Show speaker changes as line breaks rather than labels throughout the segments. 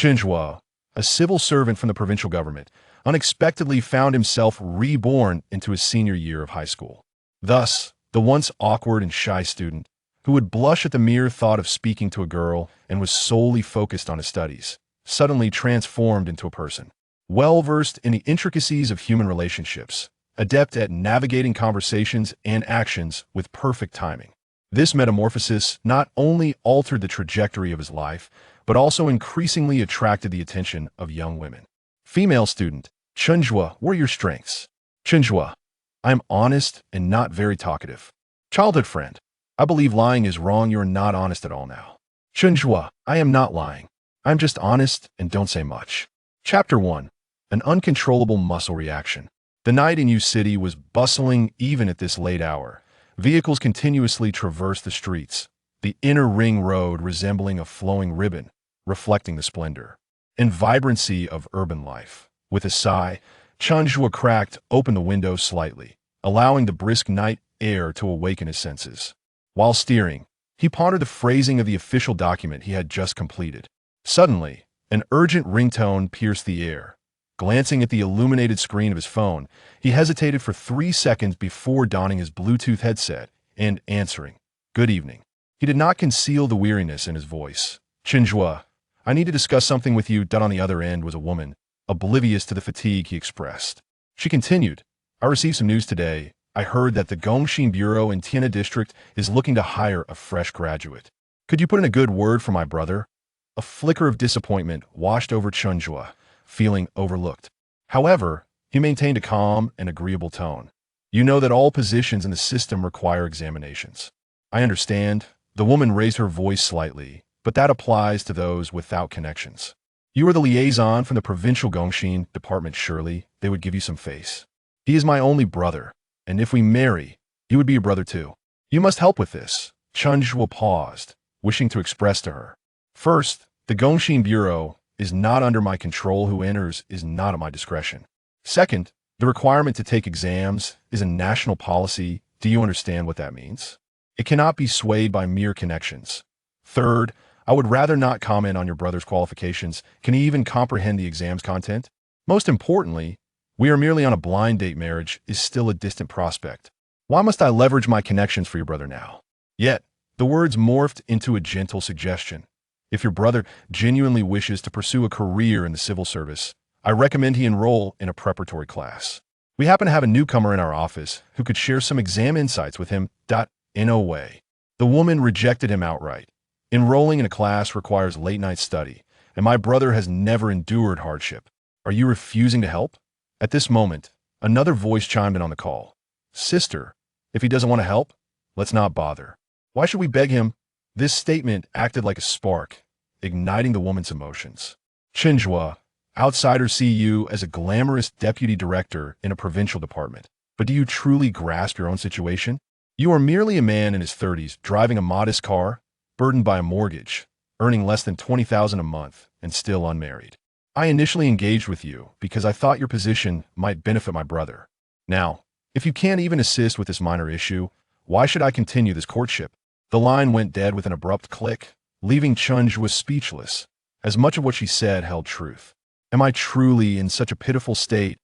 Chen Zhu, a civil servant from the provincial government, unexpectedly found himself reborn into his senior year of high school. Thus, the once awkward and shy student, who would blush at the mere thought of speaking to a girl and was solely focused on his studies, suddenly transformed into a person well-versed in the intricacies of human relationships, adept at navigating conversations and actions with perfect timing. This metamorphosis not only altered the trajectory of his life, but also increasingly attracted the attention of young women. Female student, Chen Zhu, what are your strengths? Chen Zhu, I am honest and not very talkative. Childhood friend, I believe lying is wrong. You're not honest at all now. Chen Zhu, I am not lying. I'm just honest and don't say much. Chapter 1. An uncontrollable muscle reaction. The night in U City was bustling even at this late hour. Vehicles continuously traversed the streets, the inner ring road resembling a flowing ribbon, reflecting the splendor and vibrancy of urban life. With a sigh, Chen Zhu cracked open the window slightly, allowing the brisk night air to awaken his senses. While steering, he pondered the phrasing of the official document he had just completed. Suddenly, an urgent ringtone pierced the air. Glancing at the illuminated screen of his phone, he hesitated for 3 seconds before donning his Bluetooth headset and answering, "Good evening." He did not conceal the weariness in his voice. "Chen Zhu, I need to discuss something with you." On the other end was a woman, oblivious to the fatigue he expressed. She continued, "I received some news today. I heard that the Gongxin Bureau in Timid district is looking to hire a fresh graduate. Could you put in a good word for my brother?" A flicker of disappointment washed over Chen Zhu, feeling overlooked. However, he maintained a calm and agreeable tone. "You know that all positions in the system require examinations." "I understand." The woman raised her voice slightly, "but that applies to those without connections. You are the liaison from the provincial Gongxin department. Surely they would give you some face." "He is my only brother, and if we marry, he would be your brother too. You must help with this." Chen Zhu paused, wishing to express to her. "First, the Gongxin Bureau is not under my control. Who enters is not at my discretion. Second, the requirement to take exams is a national policy. Do you understand what that means? It cannot be swayed by mere connections. Third, I would rather not comment on your brother's qualifications. Can he even comprehend the exam's content? Most importantly, we are merely on a blind date. Marriage is still a distant prospect. Why must I leverage my connections for your brother now?" Yet, the words morphed into a gentle suggestion. "If your brother genuinely wishes to pursue a career in the civil service, I recommend he enroll in a preparatory class. We happen to have a newcomer in our office who could share some exam insights with him. In a way." The woman rejected him outright. "Enrolling in a class requires late-night study, and my brother has never endured hardship. Are you refusing to help?" At this moment, another voice chimed in on the call. "Sister, if he doesn't want to help, let's not bother. Why should we beg him?" This statement acted like a spark, igniting the woman's emotions. "Chen Zhu, outsiders see you as a glamorous deputy director in a provincial department. But do you truly grasp your own situation? You are merely a man in his 30s, driving a modest car, burdened by a mortgage, earning less than 20,000 a month, and still unmarried. I initially engaged with you because I thought your position might benefit my brother. Now, if you can't even assist with this minor issue, why should I continue this courtship?" The line went dead with an abrupt click, leaving Chen Zhu speechless, as much of what she said held truth. Am I truly in such a pitiful state?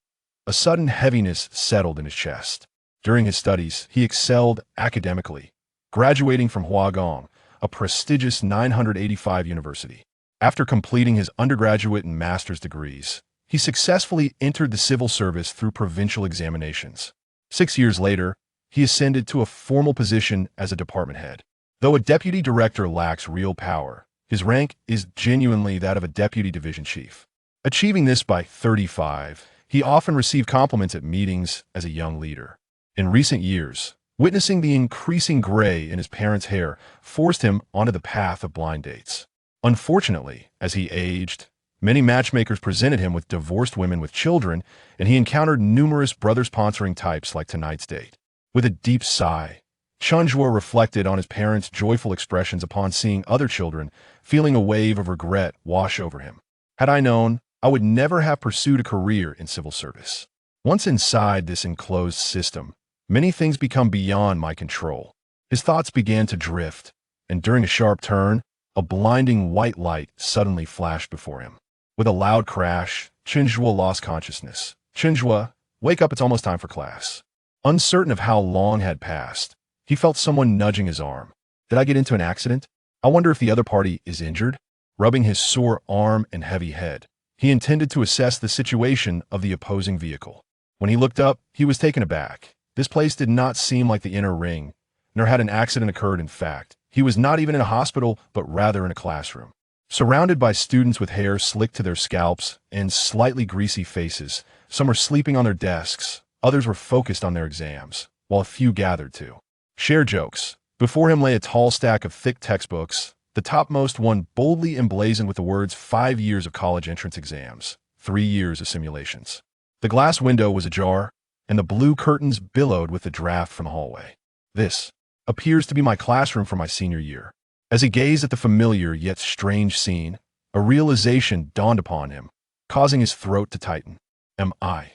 A sudden heaviness settled in his chest. During his studies, he excelled academically, graduating from Huagong, a prestigious 985 university. After completing his undergraduate and master's degrees, he successfully entered the civil service through provincial examinations. 6 years later, he ascended to a formal position as a department head. Though a deputy director lacks real power, his rank is genuinely that of a deputy division chief. Achieving this by 35, he often received compliments at meetings as a young leader. In recent years, witnessing the increasing gray in his parents' hair forced him onto the path of blind dates. Unfortunately, as he aged, many matchmakers presented him with divorced women with children, and he encountered numerous brother-sponsoring types like tonight's date. With a deep sigh, Chen Zhu reflected on his parents' joyful expressions upon seeing other children, feeling a wave of regret wash over him. Had I known, I would never have pursued a career in civil service. Once inside this enclosed system, many things become beyond my control. His thoughts began to drift, and during a sharp turn, a blinding white light suddenly flashed before him. With a loud crash, Chen Zhu lost consciousness. Chen Zhu, wake up, it's almost time for class. Uncertain of how long had passed, he felt someone nudging his arm. Did I get into an accident? I wonder if the other party is injured? Rubbing his sore arm and heavy head, he intended to assess the situation of the opposing vehicle. When he looked up, he was taken aback. This place did not seem like the inner ring, nor had an accident occurred. In fact, he was not even in a hospital, but rather in a classroom. Surrounded by students with hair slicked to their scalps and slightly greasy faces, some were sleeping on their desks, others were focused on their exams, while a few gathered to share jokes. Before him lay a tall stack of thick textbooks, the topmost one boldly emblazoned with the words 5 years of college entrance exams, 3 years of simulations. The glass window was ajar, and the blue curtains billowed with the draft from the hallway. This appears to be my classroom for my senior year. As he gazed at the familiar yet strange scene, a realization dawned upon him, causing his throat to tighten. Am I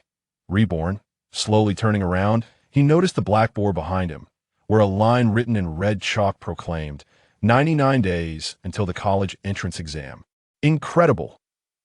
reborn? Slowly turning around, he noticed the blackboard behind him, where a line written in red chalk proclaimed, 99 days until the college entrance exam. Incredible!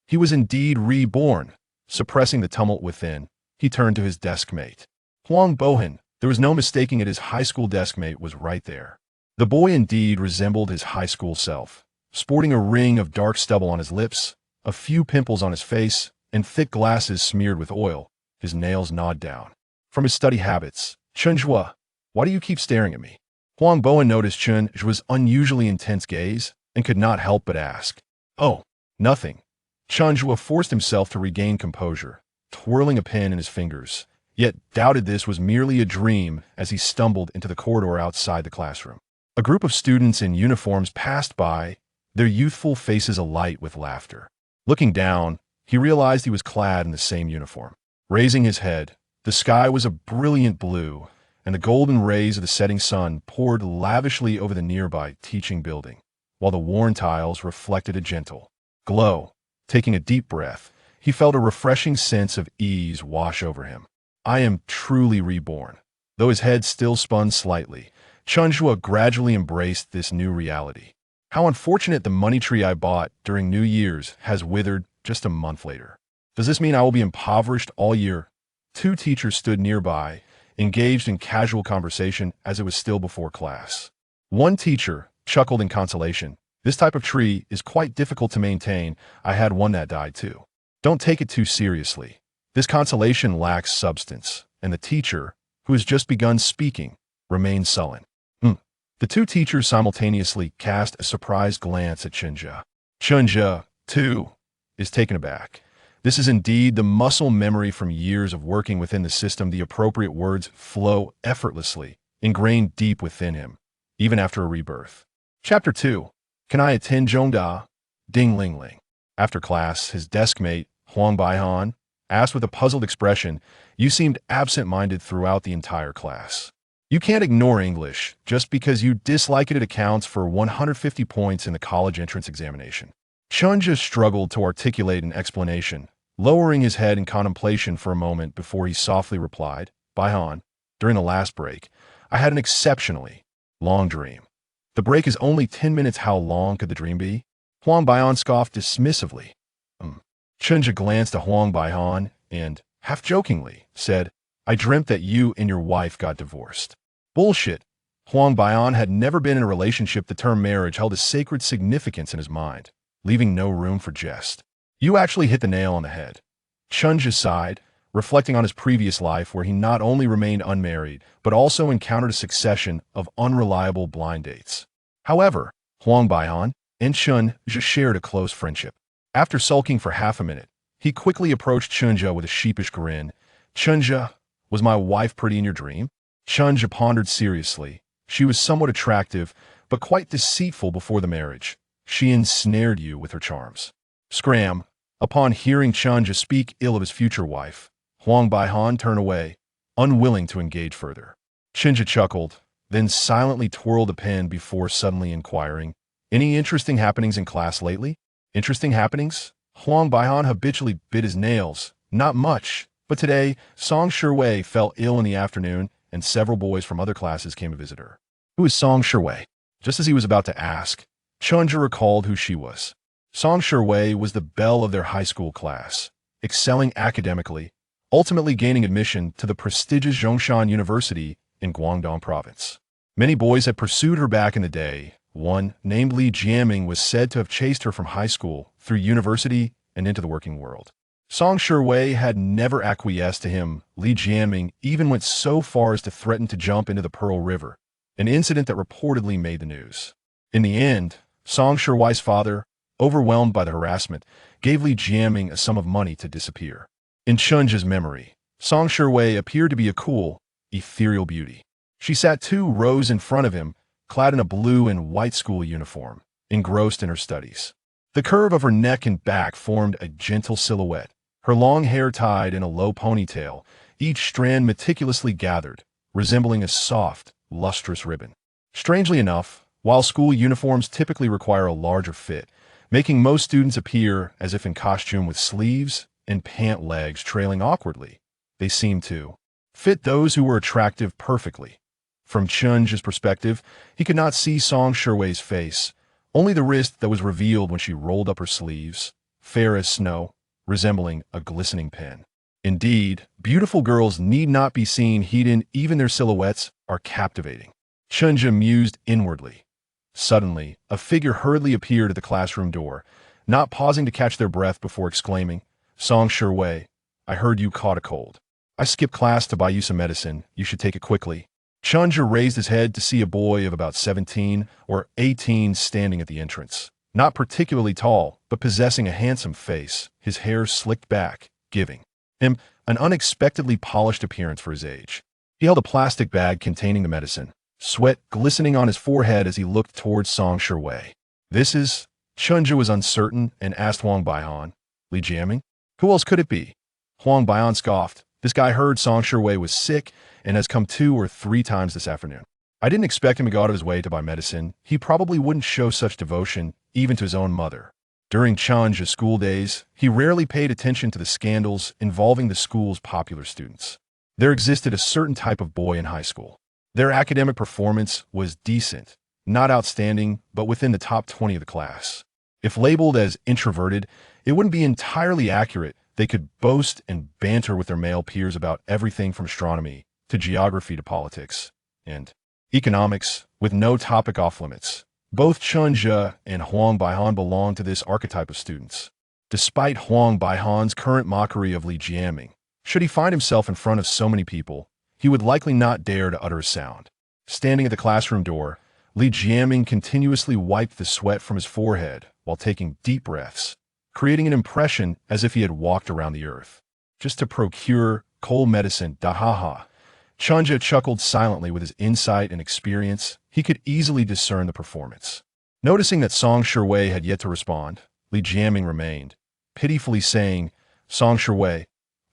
He was indeed reborn. Suppressing the tumult within, he turned to his desk mate. Huang Bohan, there was no mistaking it, his high school desk mate was right there. The boy indeed resembled his high school self, sporting a ring of dark stubble on his lips, a few pimples on his face, and thick glasses smeared with oil, his nails gnawed down. From his study habits, Chen Zhu, why do you keep staring at me? Huang Bohan noticed Chen Zhu's unusually intense gaze and could not help but ask. Oh, nothing. Chen Zhu forced himself to regain composure, twirling a pen in his fingers, yet doubted this was merely a dream as he stumbled into the corridor outside the classroom. A group of students in uniforms passed by, their youthful faces alight with laughter. Looking down, he realized he was clad in the same uniform. Raising his head, the sky was a brilliant blue, and the golden rays of the setting sun poured lavishly over the nearby teaching building, while the worn tiles reflected a gentle glow. Taking a deep breath, he felt a refreshing sense of ease wash over him. I am truly reborn. Though his head still spun slightly, Chen Zhu gradually embraced this new reality. How unfortunate the money tree I bought during New Year's has withered just a month later. Does this mean I will be impoverished all year? 2 teachers stood nearby, engaged in casual conversation as it was still before class. One teacher chuckled in consolation. This type of tree is quite difficult to maintain. I had one that died too. Don't take it too seriously. This consolation lacks substance, and the teacher, who has just begun speaking, remained sullen. The 2 teachers simultaneously cast a surprised glance at Chen Zhu. Chen Zhu, too, is taken aback. This is indeed the muscle memory from years of working within the system. The appropriate words flow effortlessly, ingrained deep within him, even after a rebirth. Chapter 2. Can I attend Zhongda? Ding ling ling. After class, his desk mate, Huang Baihan, asked with a puzzled expression, you seemed absent-minded throughout the entire class. You can't ignore English just because you dislike it. It accounts for 150 points in the college entrance examination. Chen Zhu struggled to articulate an explanation, lowering his head in contemplation for a moment before he softly replied, Baihan, during the last break, I had an exceptionally long dream. The break is only 10 minutes. How long could the dream be? Huang Baihan scoffed dismissively. Chen Zhu glanced at Huang Baihan and, half-jokingly, said, I dreamt that you and your wife got divorced. Bullshit. Huang Baihan had never been in a relationship. The term marriage held a sacred significance in his mind, leaving no room for jest. You actually hit the nail on the head. Chen Zhu sighed, reflecting on his previous life where he not only remained unmarried, but also encountered a succession of unreliable blind dates. However, Huang Baihan and Chen Zhu shared a close friendship. After sulking for half a minute, he quickly approached Chen Zhu with a sheepish grin. Chen Zhu, was my wife pretty in your dream? Chen Zhu pondered seriously. She was somewhat attractive, but quite deceitful before the marriage. She ensnared you with her charms. Scram. Upon hearing Chen Zhu speak ill of his future wife, Huang Baihan turned away, unwilling to engage further. Chen Zhu chuckled, then silently twirled a pen before suddenly inquiring, any interesting happenings in class lately? Interesting happenings? Huang Baihan habitually bit his nails. Not much, but today, Song Shiwei fell ill in the afternoon, and several boys from other classes came to visit her. Who is Song Shiwei? Just as he was about to ask, Chen Zhu recalled who she was. Song Shiwei was the belle of their high school class, excelling academically, ultimately gaining admission to the prestigious Zhongshan University in Guangdong Province. Many boys had pursued her back in the day. One, named Li Jiaming, was said to have chased her from high school through university and into the working world. Song Shiwei had never acquiesced to him. Li Jiaming even went so far as to threaten to jump into the Pearl River, an incident that reportedly made the news. In the end, Song Shiwei's father, overwhelmed by the harassment, gave Li Jiaming a sum of money to disappear. In Chen Zhu's memory, Song Shiwei appeared to be a cool, ethereal beauty. She sat 2 rows in front of him, clad in a blue and white school uniform, engrossed in her studies. The curve of her neck and back formed a gentle silhouette, her long hair tied in a low ponytail, each strand meticulously gathered, resembling a soft, lustrous ribbon. Strangely enough, while school uniforms typically require a larger fit, making most students appear as if in costume with sleeves and pant legs trailing awkwardly, they seemed to fit those who were attractive perfectly. From Chen Zhu's perspective, he could not see Song Shiwei's face, only the wrist that was revealed when she rolled up her sleeves, fair as snow, resembling a glistening pen. Indeed, beautiful girls need not be seen hidden, even their silhouettes are captivating. Chen Zhu mused inwardly. Suddenly, a figure hurriedly appeared at the classroom door, not pausing to catch their breath before exclaiming, "Song Shiwei, I heard you caught a cold. I skipped class to buy you some medicine. You should take it quickly." Chen Zhu raised his head to see a boy of about 17 or 18 standing at the entrance. Not particularly tall, but possessing a handsome face, his hair slicked back, giving him an unexpectedly polished appearance for his age. He held a plastic bag containing the medicine, sweat glistening on his forehead as he looked towards Song Shiwei. "This is..." Chen Zhu was uncertain and asked Huang Baihan, "Li Jiaming? Who else could it be?" Huang Baihan scoffed. "This guy heard Song Shiwei was sick and has come 2 or 3 times this afternoon. I didn't expect him to go out of his way to buy medicine. He probably wouldn't show such devotion, even to his own mother." During Chen Zhu's school days, he rarely paid attention to the scandals involving the school's popular students. There existed a certain type of boy in high school. Their academic performance was decent, not outstanding, but within the top 20 of the class. If labeled as introverted, it wouldn't be entirely accurate. They could boast and banter with their male peers about everything from astronomy to geography to politics and economics, with no topic off limits. Both Chen Zhu and Huang Baihan belonged to this archetype of students. Despite Huang Baihan's current mockery of Li Jiaming, should he find himself in front of so many people, he would likely not dare to utter a sound. Standing at the classroom door, Li Jiaming continuously wiped the sweat from his forehead while taking deep breaths, creating an impression as if he had walked around the earth, just to procure cold medicine. Dahaha. Chen Zhu chuckled silently. With his insight and experience, he could easily discern the performance. Noticing that Song Shiwei had yet to respond, Li Jiaming remained, pitifully saying, "Song Shiwei,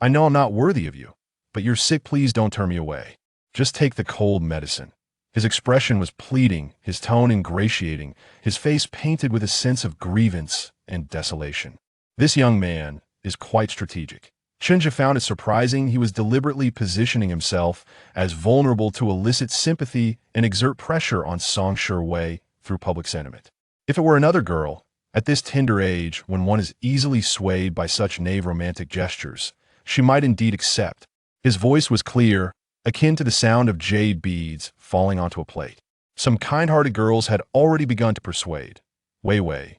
I know I'm not worthy of you, but you're sick. Please don't turn me away. Just take the cold medicine." His expression was pleading, his tone ingratiating, his face painted with a sense of grievance and desolation. This young man is quite strategic. Chen Zhu found it surprising he was deliberately positioning himself as vulnerable to elicit sympathy and exert pressure on Song Shiwei through public sentiment. If it were another girl, at this tender age when one is easily swayed by such naive romantic gestures, she might indeed accept. His voice was clear, akin to the sound of jade beads falling onto a plate. Some kind-hearted girls had already begun to persuade. "Wei Wei,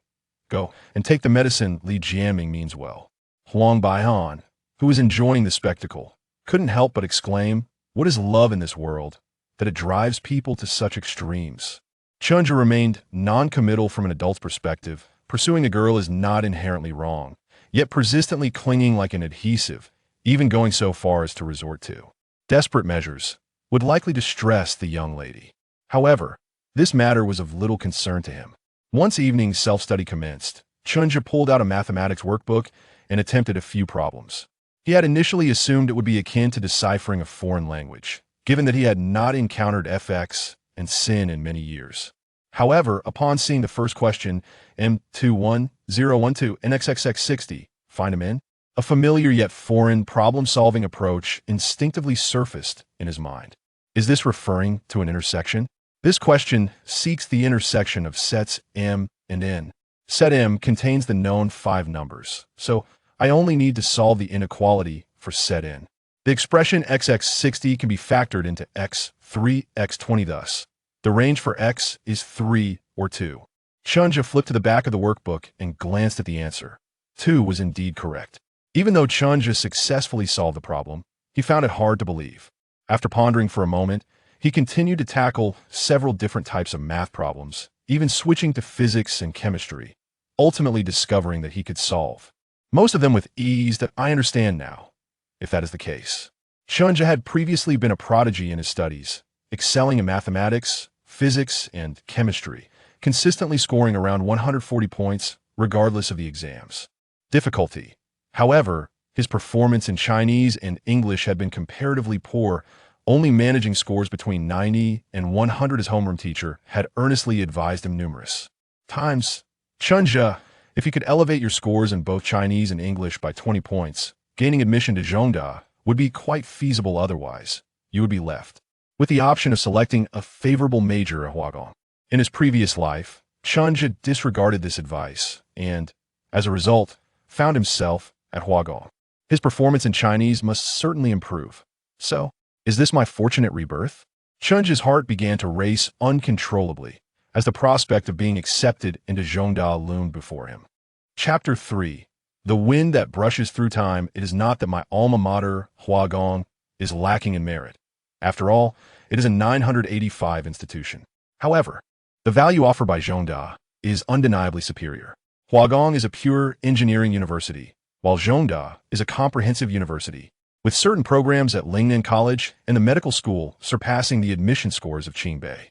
go and take the medicine. Li Jiaming means well." Huang Baihan, who was enjoying the spectacle, couldn't help but exclaim, "What is love in this world, that it drives people to such extremes?" Chen Zhu remained non-committal from an adult's perspective. Pursuing a girl is not inherently wrong, yet persistently clinging like an adhesive, even going so far as to resort to desperate measures, would likely distress the young lady. However, this matter was of little concern to him. Once evening's self-study commenced, Chen Zhu pulled out a mathematics workbook and attempted a few problems. He had initially assumed it would be akin to deciphering a foreign language, given that he had not encountered fx and sin in many years. However, upon seeing the first question, M21012 and XXX60, find him in, a familiar yet foreign problem-solving approach instinctively surfaced in his mind. Is this referring to an intersection? This question seeks the intersection of sets M and N. Set M contains the known 5 numbers, so I only need to solve the inequality for set N. The expression xx60 can be factored into x3, x20 thus. The range for x is 3 or 2. Chen Zhu flipped to the back of the workbook and glanced at the answer. 2 was indeed correct. Even though Chen Zhu successfully solved the problem, he found it hard to believe. After pondering for a moment, he continued to tackle several different types of math problems, even switching to physics and chemistry, ultimately discovering that he could solve most of them with ease. That I understand now, if that is the case. Chen Zhu had previously been a prodigy in his studies, excelling in mathematics, physics, and chemistry, consistently scoring around 140 points regardless of the exam's difficulty. However, his performance in Chinese and English had been comparatively poor, only managing scores between 90 and 100. His homeroom teacher had earnestly advised him numerous times. Chen Zhu, if you could elevate your scores in both Chinese and English by 20 points, gaining admission to Zhongda would be quite feasible. Otherwise, you would be left with the option of selecting a favorable major at Huagong. In his previous life, Chen Zhu disregarded this advice and, as a result, found himself at Huagong. His performance in Chinese must certainly improve. So, is this my fortunate rebirth? Chen Zhu's heart began to race uncontrollably as the prospect of being accepted into Zhongda loomed before him. Chapter 3. The wind that brushes through time. It is not that my alma mater, Huagong, is lacking in merit. After all, it is a 985 institution. However, the value offered by Zhongda is undeniably superior. Huagong is a pure engineering university, while Zhongda is a comprehensive university, with certain programs at Lingnan College and the medical school surpassing the admission scores of Qingbei.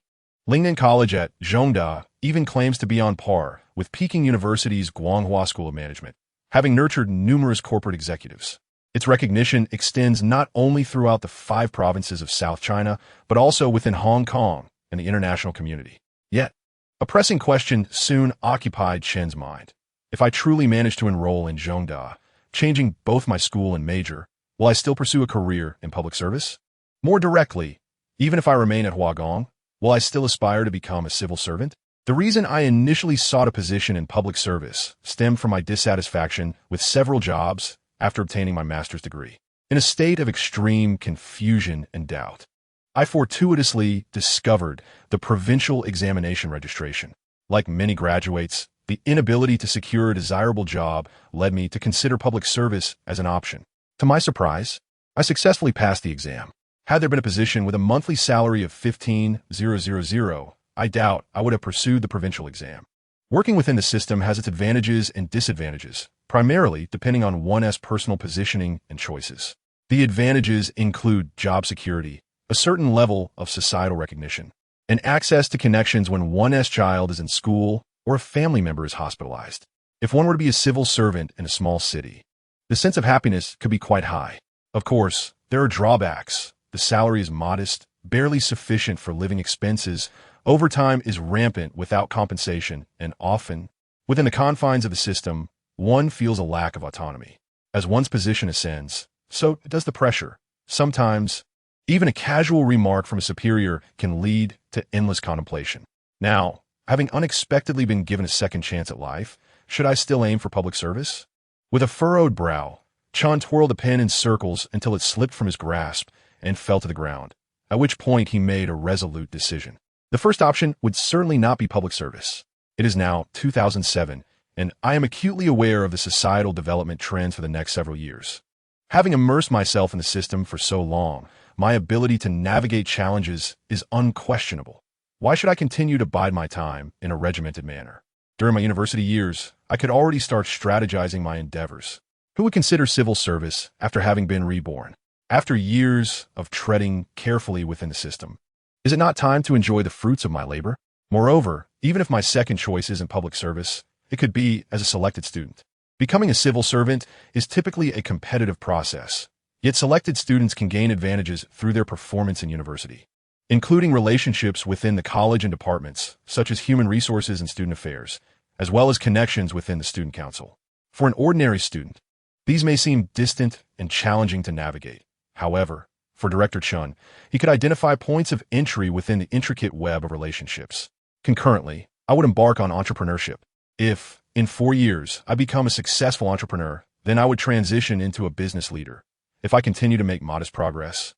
Lingnan College at Zhongda even claims to be on par with Peking University's Guanghua School of Management, having nurtured numerous corporate executives. Its recognition extends not only throughout the 5 provinces of South China, but also within Hong Kong and the international community. Yet, a pressing question soon occupied Chen's mind. If I truly manage to enroll in Zhongda, changing both my school and major, will I still pursue a career in public service? More directly, even if I remain at Huagong, will I still aspire to become a civil servant? The reason I initially sought a position in public service stemmed from my dissatisfaction with several jobs after obtaining my master's degree. In a state of extreme confusion and doubt, I fortuitously discovered the provincial examination registration. Like many graduates, the inability to secure a desirable job led me to consider public service as an option. To my surprise, I successfully passed the exam. Had there been a position with a monthly salary of 15,000, I doubt I would have pursued the provincial exam. Working within the system has its advantages and disadvantages, primarily depending on one's personal positioning and choices. The advantages include job security, a certain level of societal recognition, and access to connections when one's child is in school or a family member is hospitalized. If one were to be a civil servant in a small city, the sense of happiness could be quite high. Of course, there are drawbacks. The salary is modest, barely sufficient for living expenses. Overtime is rampant without compensation, and often, within the confines of the system, one feels a lack of autonomy. As one's position ascends, so does the pressure. Sometimes, even a casual remark from a superior can lead to endless contemplation. Now, having unexpectedly been given a second chance at life, should I still aim for public service? With a furrowed brow, Chen twirled the pen in circles until it slipped from his grasp and fell to the ground, at which point he made a resolute decision. The first option would certainly not be public service. It is now 2007, and I am acutely aware of the societal development trends for the next several years. Having immersed myself in the system for so long, my ability to navigate challenges is unquestionable. Why should I continue to bide my time in a regimented manner? During my university years, I could already start strategizing my endeavors. Who would consider civil service after having been reborn? After years of treading carefully within the system, is it not time to enjoy the fruits of my labor? Moreover, even if my second choice isn't public service, it could be as a selected student. Becoming a civil servant is typically a competitive process, yet selected students can gain advantages through their performance in university, including relationships within the college and departments, such as human resources and student affairs, as well as connections within the student council. For an ordinary student, these may seem distant and challenging to navigate. However, for Director Chen, he could identify points of entry within the intricate web of relationships. Concurrently, I would embark on entrepreneurship. If, In 4 years, I become a successful entrepreneur, then I would transition into a business leader. If I continue to make modest progress,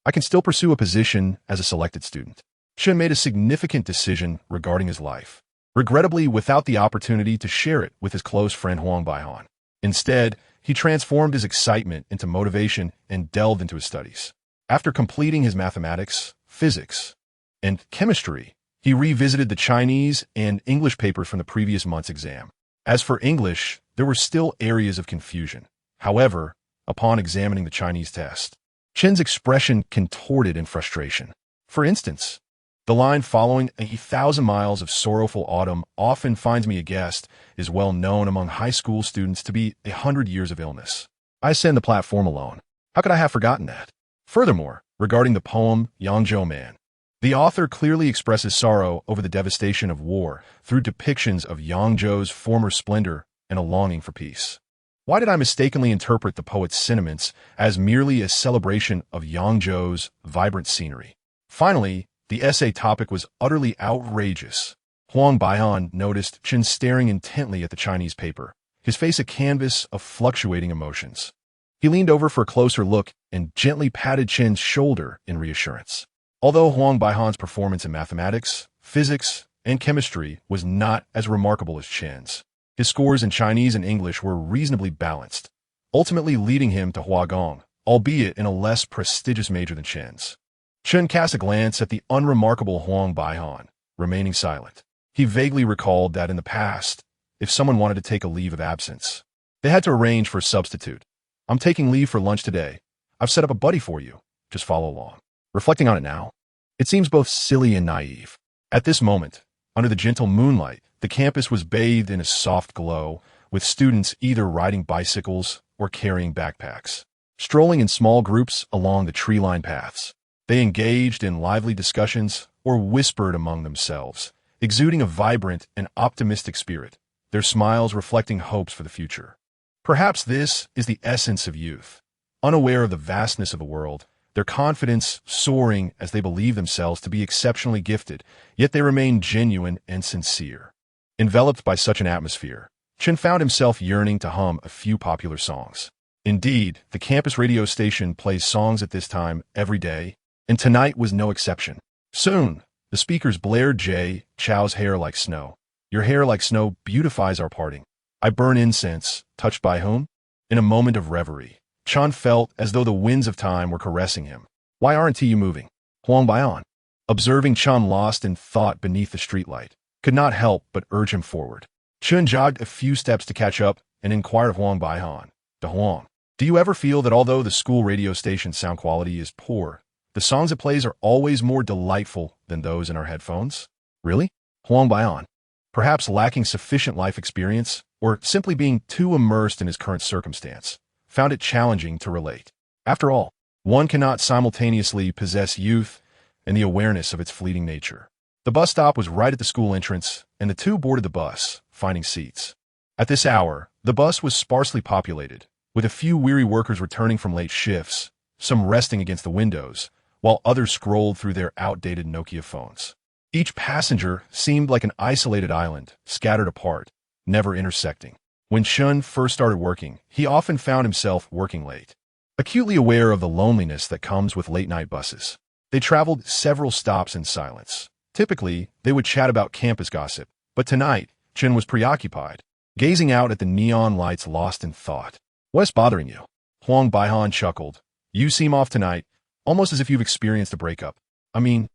I can still pursue a position as a selected student. Chen made a significant decision regarding his life, regrettably without the opportunity to share it with his close friend Huang Baihan. Instead, he transformed his excitement into motivation and delved into his studies. After completing his mathematics, physics, and chemistry, he revisited the Chinese and English papers from the previous month's exam. As for English, there were still areas of confusion. However, upon examining the Chinese test, Chen's expression contorted in frustration. For instance, the line following 1,000 miles of sorrowful autumn often finds me a guest is well known among high school students to be 100 years of illness. I ascend the platform alone. How could I have forgotten that? Furthermore, regarding the poem Yangzhou Man, the author clearly expresses sorrow over the devastation of war through depictions of Yangzhou's former splendor and a longing for peace. Why did I mistakenly interpret the poet's sentiments as merely a celebration of Yangzhou's vibrant scenery? Finally, the essay topic was utterly outrageous. Huang Baihan noticed Chen staring intently at the Chinese paper, his face a canvas of fluctuating emotions. He leaned over for a closer look and gently patted Chen's shoulder in reassurance. Although Huang Baihan's performance in mathematics, physics, and chemistry was not as remarkable as Chen's, his scores in Chinese and English were reasonably balanced, ultimately leading him to Huagong, albeit in a less prestigious major than Chen's. Chen cast a glance at the unremarkable Huang Baihan, remaining silent. He vaguely recalled that in the past, if someone wanted to take a leave of absence, they had to arrange for a substitute. I'm taking leave for lunch today. I've set up a buddy for you. Just follow along. Reflecting on it now, it seems both silly and naive. At this moment, under the gentle moonlight, the campus was bathed in a soft glow, with students either riding bicycles or carrying backpacks, strolling in small groups along the tree-lined paths. They engaged in lively discussions or whispered among themselves, exuding a vibrant and optimistic spirit, their smiles reflecting hopes for the future. Perhaps this is the essence of youth. Unaware of the vastness of the world, their confidence soaring as they believe themselves to be exceptionally gifted, yet they remain genuine and sincere. Enveloped by such an atmosphere, Chen found himself yearning to hum a few popular songs. Indeed, the campus radio station plays songs at this time every day, and tonight was no exception. Soon, the speakers blared Jay Chow's Hair Like Snow. Your hair like snow beautifies our parting. I burn incense, touched by whom? In a moment of reverie, Chen felt as though the winds of time were caressing him. Why aren't you moving? Huang Baihan, observing Chen lost in thought beneath the streetlight, could not help but urge him forward. Chen jogged a few steps to catch up and inquired of Huang Baihan. Huang, do you ever feel that although the school radio station's sound quality is poor, the songs it plays are always more delightful than those in our headphones? Really? Huang Baihan, perhaps lacking sufficient life experience or simply being too immersed in his current circumstance, found it challenging to relate. After all, one cannot simultaneously possess youth and the awareness of its fleeting nature. The bus stop was right at the school entrance, and the two boarded the bus, finding seats. At this hour, the bus was sparsely populated, with a few weary workers returning from late shifts, some resting against the windows, while others scrolled through their outdated Nokia phones. Each passenger seemed like an isolated island, scattered apart, never intersecting. When Chen first started working, he often found himself working late. Acutely aware of the loneliness that comes with late-night buses, they traveled several stops in silence. Typically, they would chat about campus gossip, but tonight, Chen was preoccupied, gazing out at the neon lights lost in thought. What's bothering you? Huang Baihan chuckled. You seem off tonight, almost as if you've experienced a breakup. I mean,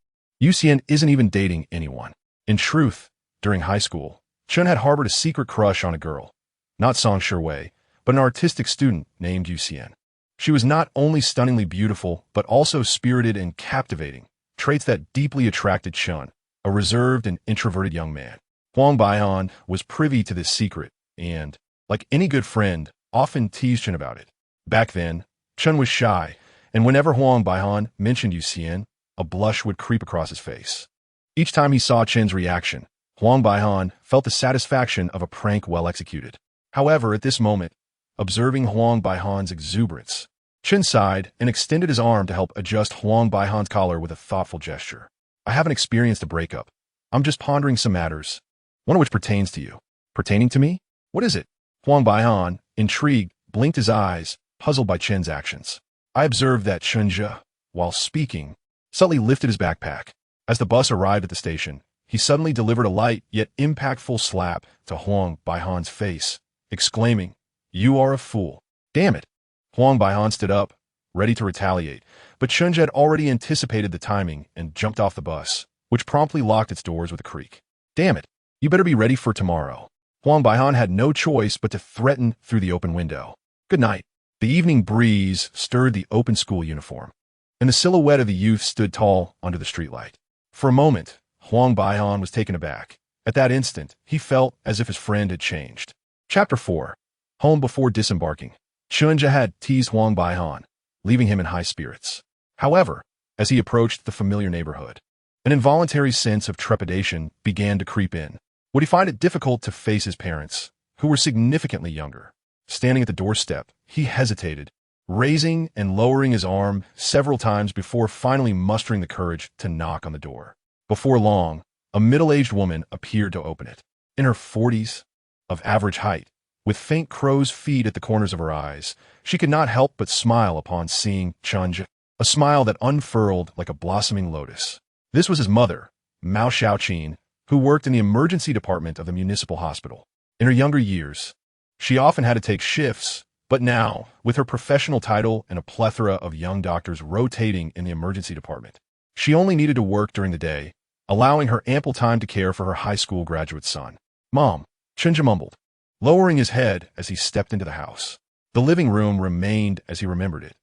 Yuxian isn't even dating anyone. In truth, during high school, Chen had harbored a secret crush on a girl. Not Song Shuwei, but an artistic student named Yuxian. She was not only stunningly beautiful, but also spirited and captivating, traits that deeply attracted Chen, a reserved and introverted young man. Huang Baihan was privy to this secret and, like any good friend, often teased Chen about it. Back then, Chen was shy, and whenever Huang Baihan mentioned Yuxian, a blush would creep across his face. Each time he saw Chen's reaction, Huang Baihan felt the satisfaction of a prank well executed. However, at this moment, observing Huang Baihan's exuberance, Chen sighed and extended his arm to help adjust Huang Baihan's collar with a thoughtful gesture. I haven't experienced a breakup. I'm just pondering some matters, one of which pertains to you. Pertaining to me? What is it? Huang Baihan, intrigued, blinked his eyes, puzzled by Chen's actions. I observed that Chen Zhu, while speaking, subtly lifted his backpack. As the bus arrived at the station, he suddenly delivered a light yet impactful slap to Huang Baihan's face, exclaiming, "You are a fool." Damn it. Huang Baihan stood up, ready to retaliate, but Chen Zhu had already anticipated the timing and jumped off the bus, which promptly locked its doors with a creak. Damn it. You better be ready for tomorrow. Huang Baihan had no choice but to threaten through the open window. Good night. The evening breeze stirred the open school uniform, and the silhouette of the youth stood tall under the streetlight. For a moment, Huang Baihan was taken aback. At that instant, he felt as if his friend had changed. Chapter 4. Home before disembarking. Chen Zhu had teased Huang Baihan, leaving him in high spirits. However, as he approached the familiar neighborhood, an involuntary sense of trepidation began to creep in. Would he find it difficult to face his parents, who were significantly younger? Standing at the doorstep, he hesitated, raising and lowering his arm several times before finally mustering the courage to knock on the door. Before long, a middle-aged woman appeared to open it. In her 40s, of average height, with faint crow's feet at the corners of her eyes, she could not help but smile upon seeing Chen Zhu, a smile that unfurled like a blossoming lotus. This was his mother, Mao Xiaoqin, who worked in the emergency department of the municipal hospital. In her younger years, she often had to take shifts, but now, with her professional title and a plethora of young doctors rotating in the emergency department, she only needed to work during the day, allowing her ample time to care for her high school graduate son. Mom, Chen Zhu mumbled, lowering his head as he stepped into the house. The living room remained as he remembered it.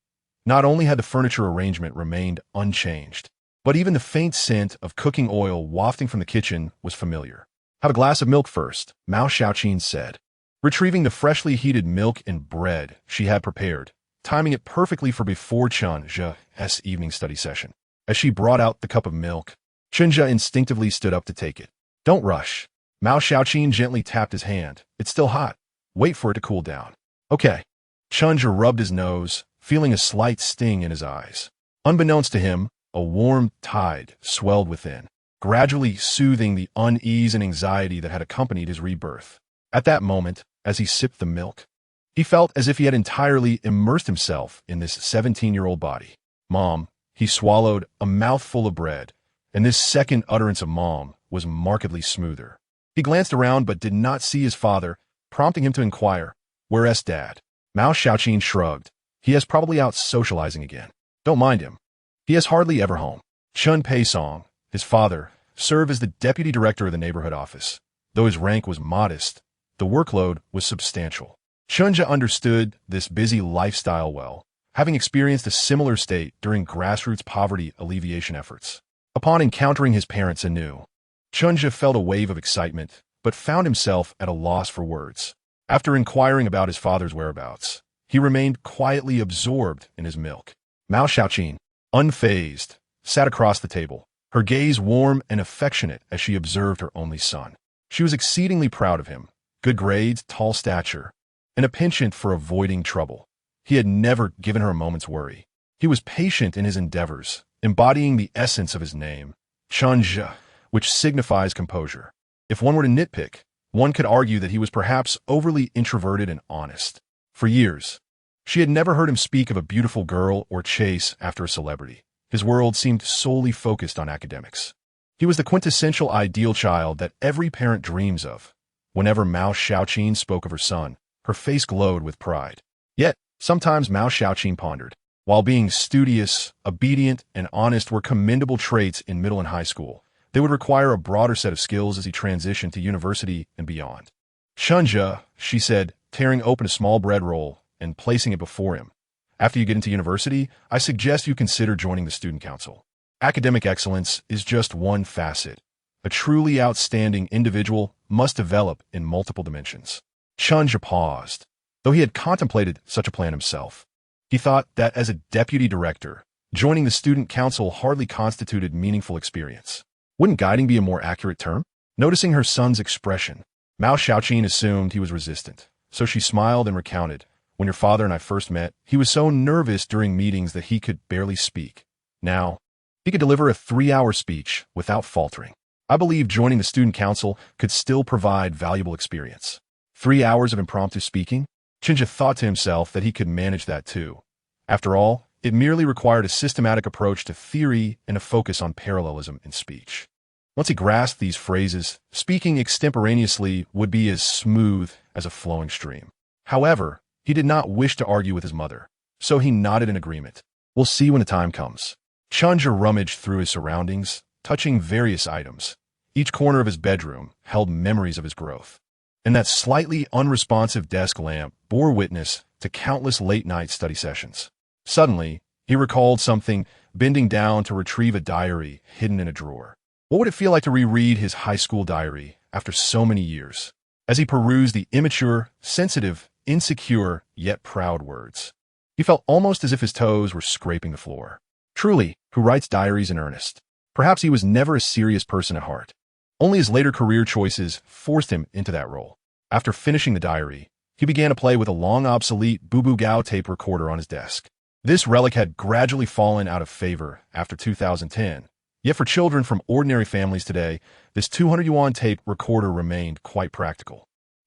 Not only had the furniture arrangement remained unchanged, but even the faint scent of cooking oil wafting from the kitchen was familiar. Have a glass of milk first, Mao Xiaoqin said, retrieving the freshly heated milk and bread she had prepared, timing it perfectly for before Chen Zhu's evening study session. As she brought out the cup of milk, Chen Zhu instinctively stood up to take it. Don't rush. Mao Xiaoqin gently tapped his hand. It's still hot. Wait for it to cool down. Okay. Chen Zhu rubbed his nose, feeling a slight sting in his eyes. Unbeknownst to him, a warm tide swelled within, gradually soothing the unease and anxiety that had accompanied his rebirth. At that moment, as he sipped the milk, he felt as if he had entirely immersed himself in this 17-year-old body. Mom, he swallowed a mouthful of bread, and this second utterance of mom was markedly smoother. He glanced around but did not see his father, prompting him to inquire, "Where's Dad?" Mao Xiaoqin shrugged. He is probably out socializing again. Don't mind him. He is hardly ever home. Chen Peisong, his father, served as the deputy director of the neighborhood office. Though his rank was modest, the workload was substantial. Chen Zhu understood this busy lifestyle well, having experienced a similar state during grassroots poverty alleviation efforts. Upon encountering his parents anew, Chen Zhu felt a wave of excitement, but found himself at a loss for words. After inquiring about his father's whereabouts, he remained quietly absorbed in his milk. Mao Xiaoqin, unfazed, sat across the table, her gaze warm and affectionate as she observed her only son. She was exceedingly proud of him. Good grades, tall stature, and a penchant for avoiding trouble. He had never given her a moment's worry. He was patient in his endeavors, embodying the essence of his name, Chen Zhu, which signifies composure. If one were to nitpick, one could argue that he was perhaps overly introverted and honest. For years, she had never heard him speak of a beautiful girl or chase after a celebrity. His world seemed solely focused on academics. He was the quintessential ideal child that every parent dreams of. Whenever Mao Xiaoqin spoke of her son, her face glowed with pride. Yet, sometimes Mao Xiaoqin pondered. While being studious, obedient, and honest were commendable traits in middle and high school, they would require a broader set of skills as he transitioned to university and beyond. Chen Zhu, she said, tearing open a small bread roll and placing it before him. After you get into university, I suggest you consider joining the student council. Academic excellence is just one facet. A truly outstanding individual must develop in multiple dimensions. Chen Zhu paused. Though he had contemplated such a plan himself, he thought that as a deputy director, joining the student council hardly constituted meaningful experience. Wouldn't guiding be a more accurate term? Noticing her son's expression, Mao Xiaoqin assumed he was resistant, so she smiled and recounted, "When your father and I first met, he was so nervous during meetings that he could barely speak. Now, he could deliver a 3-hour speech without faltering. I believe joining the student council could still provide valuable experience." 3 hours of impromptu speaking? Chen Zhu thought to himself that he could manage that too. After all, it merely required a systematic approach to theory and a focus on parallelism in speech. Once he grasped these phrases, speaking extemporaneously would be as smooth as a flowing stream. However, he did not wish to argue with his mother, so he nodded in agreement. We'll see when the time comes. Chen Zhu rummaged through his surroundings, touching various items. Each corner of his bedroom held memories of his growth. And that slightly unresponsive desk lamp bore witness to countless late-night study sessions. Suddenly, he recalled something, bending down to retrieve a diary hidden in a drawer. What would it feel like to reread his high school diary after so many years? As he perused the immature, sensitive, insecure, yet proud words, he felt almost as if his toes were scraping the floor. Truly, who writes diaries in earnest? Perhaps he was never a serious person at heart. Only his later career choices forced him into that role. After finishing the diary, he began to play with a long obsolete Boo Boo Gao tape recorder on his desk. This relic had gradually fallen out of favor after 2010. Yet for children from ordinary families today, this 200 yuan tape recorder remained quite practical.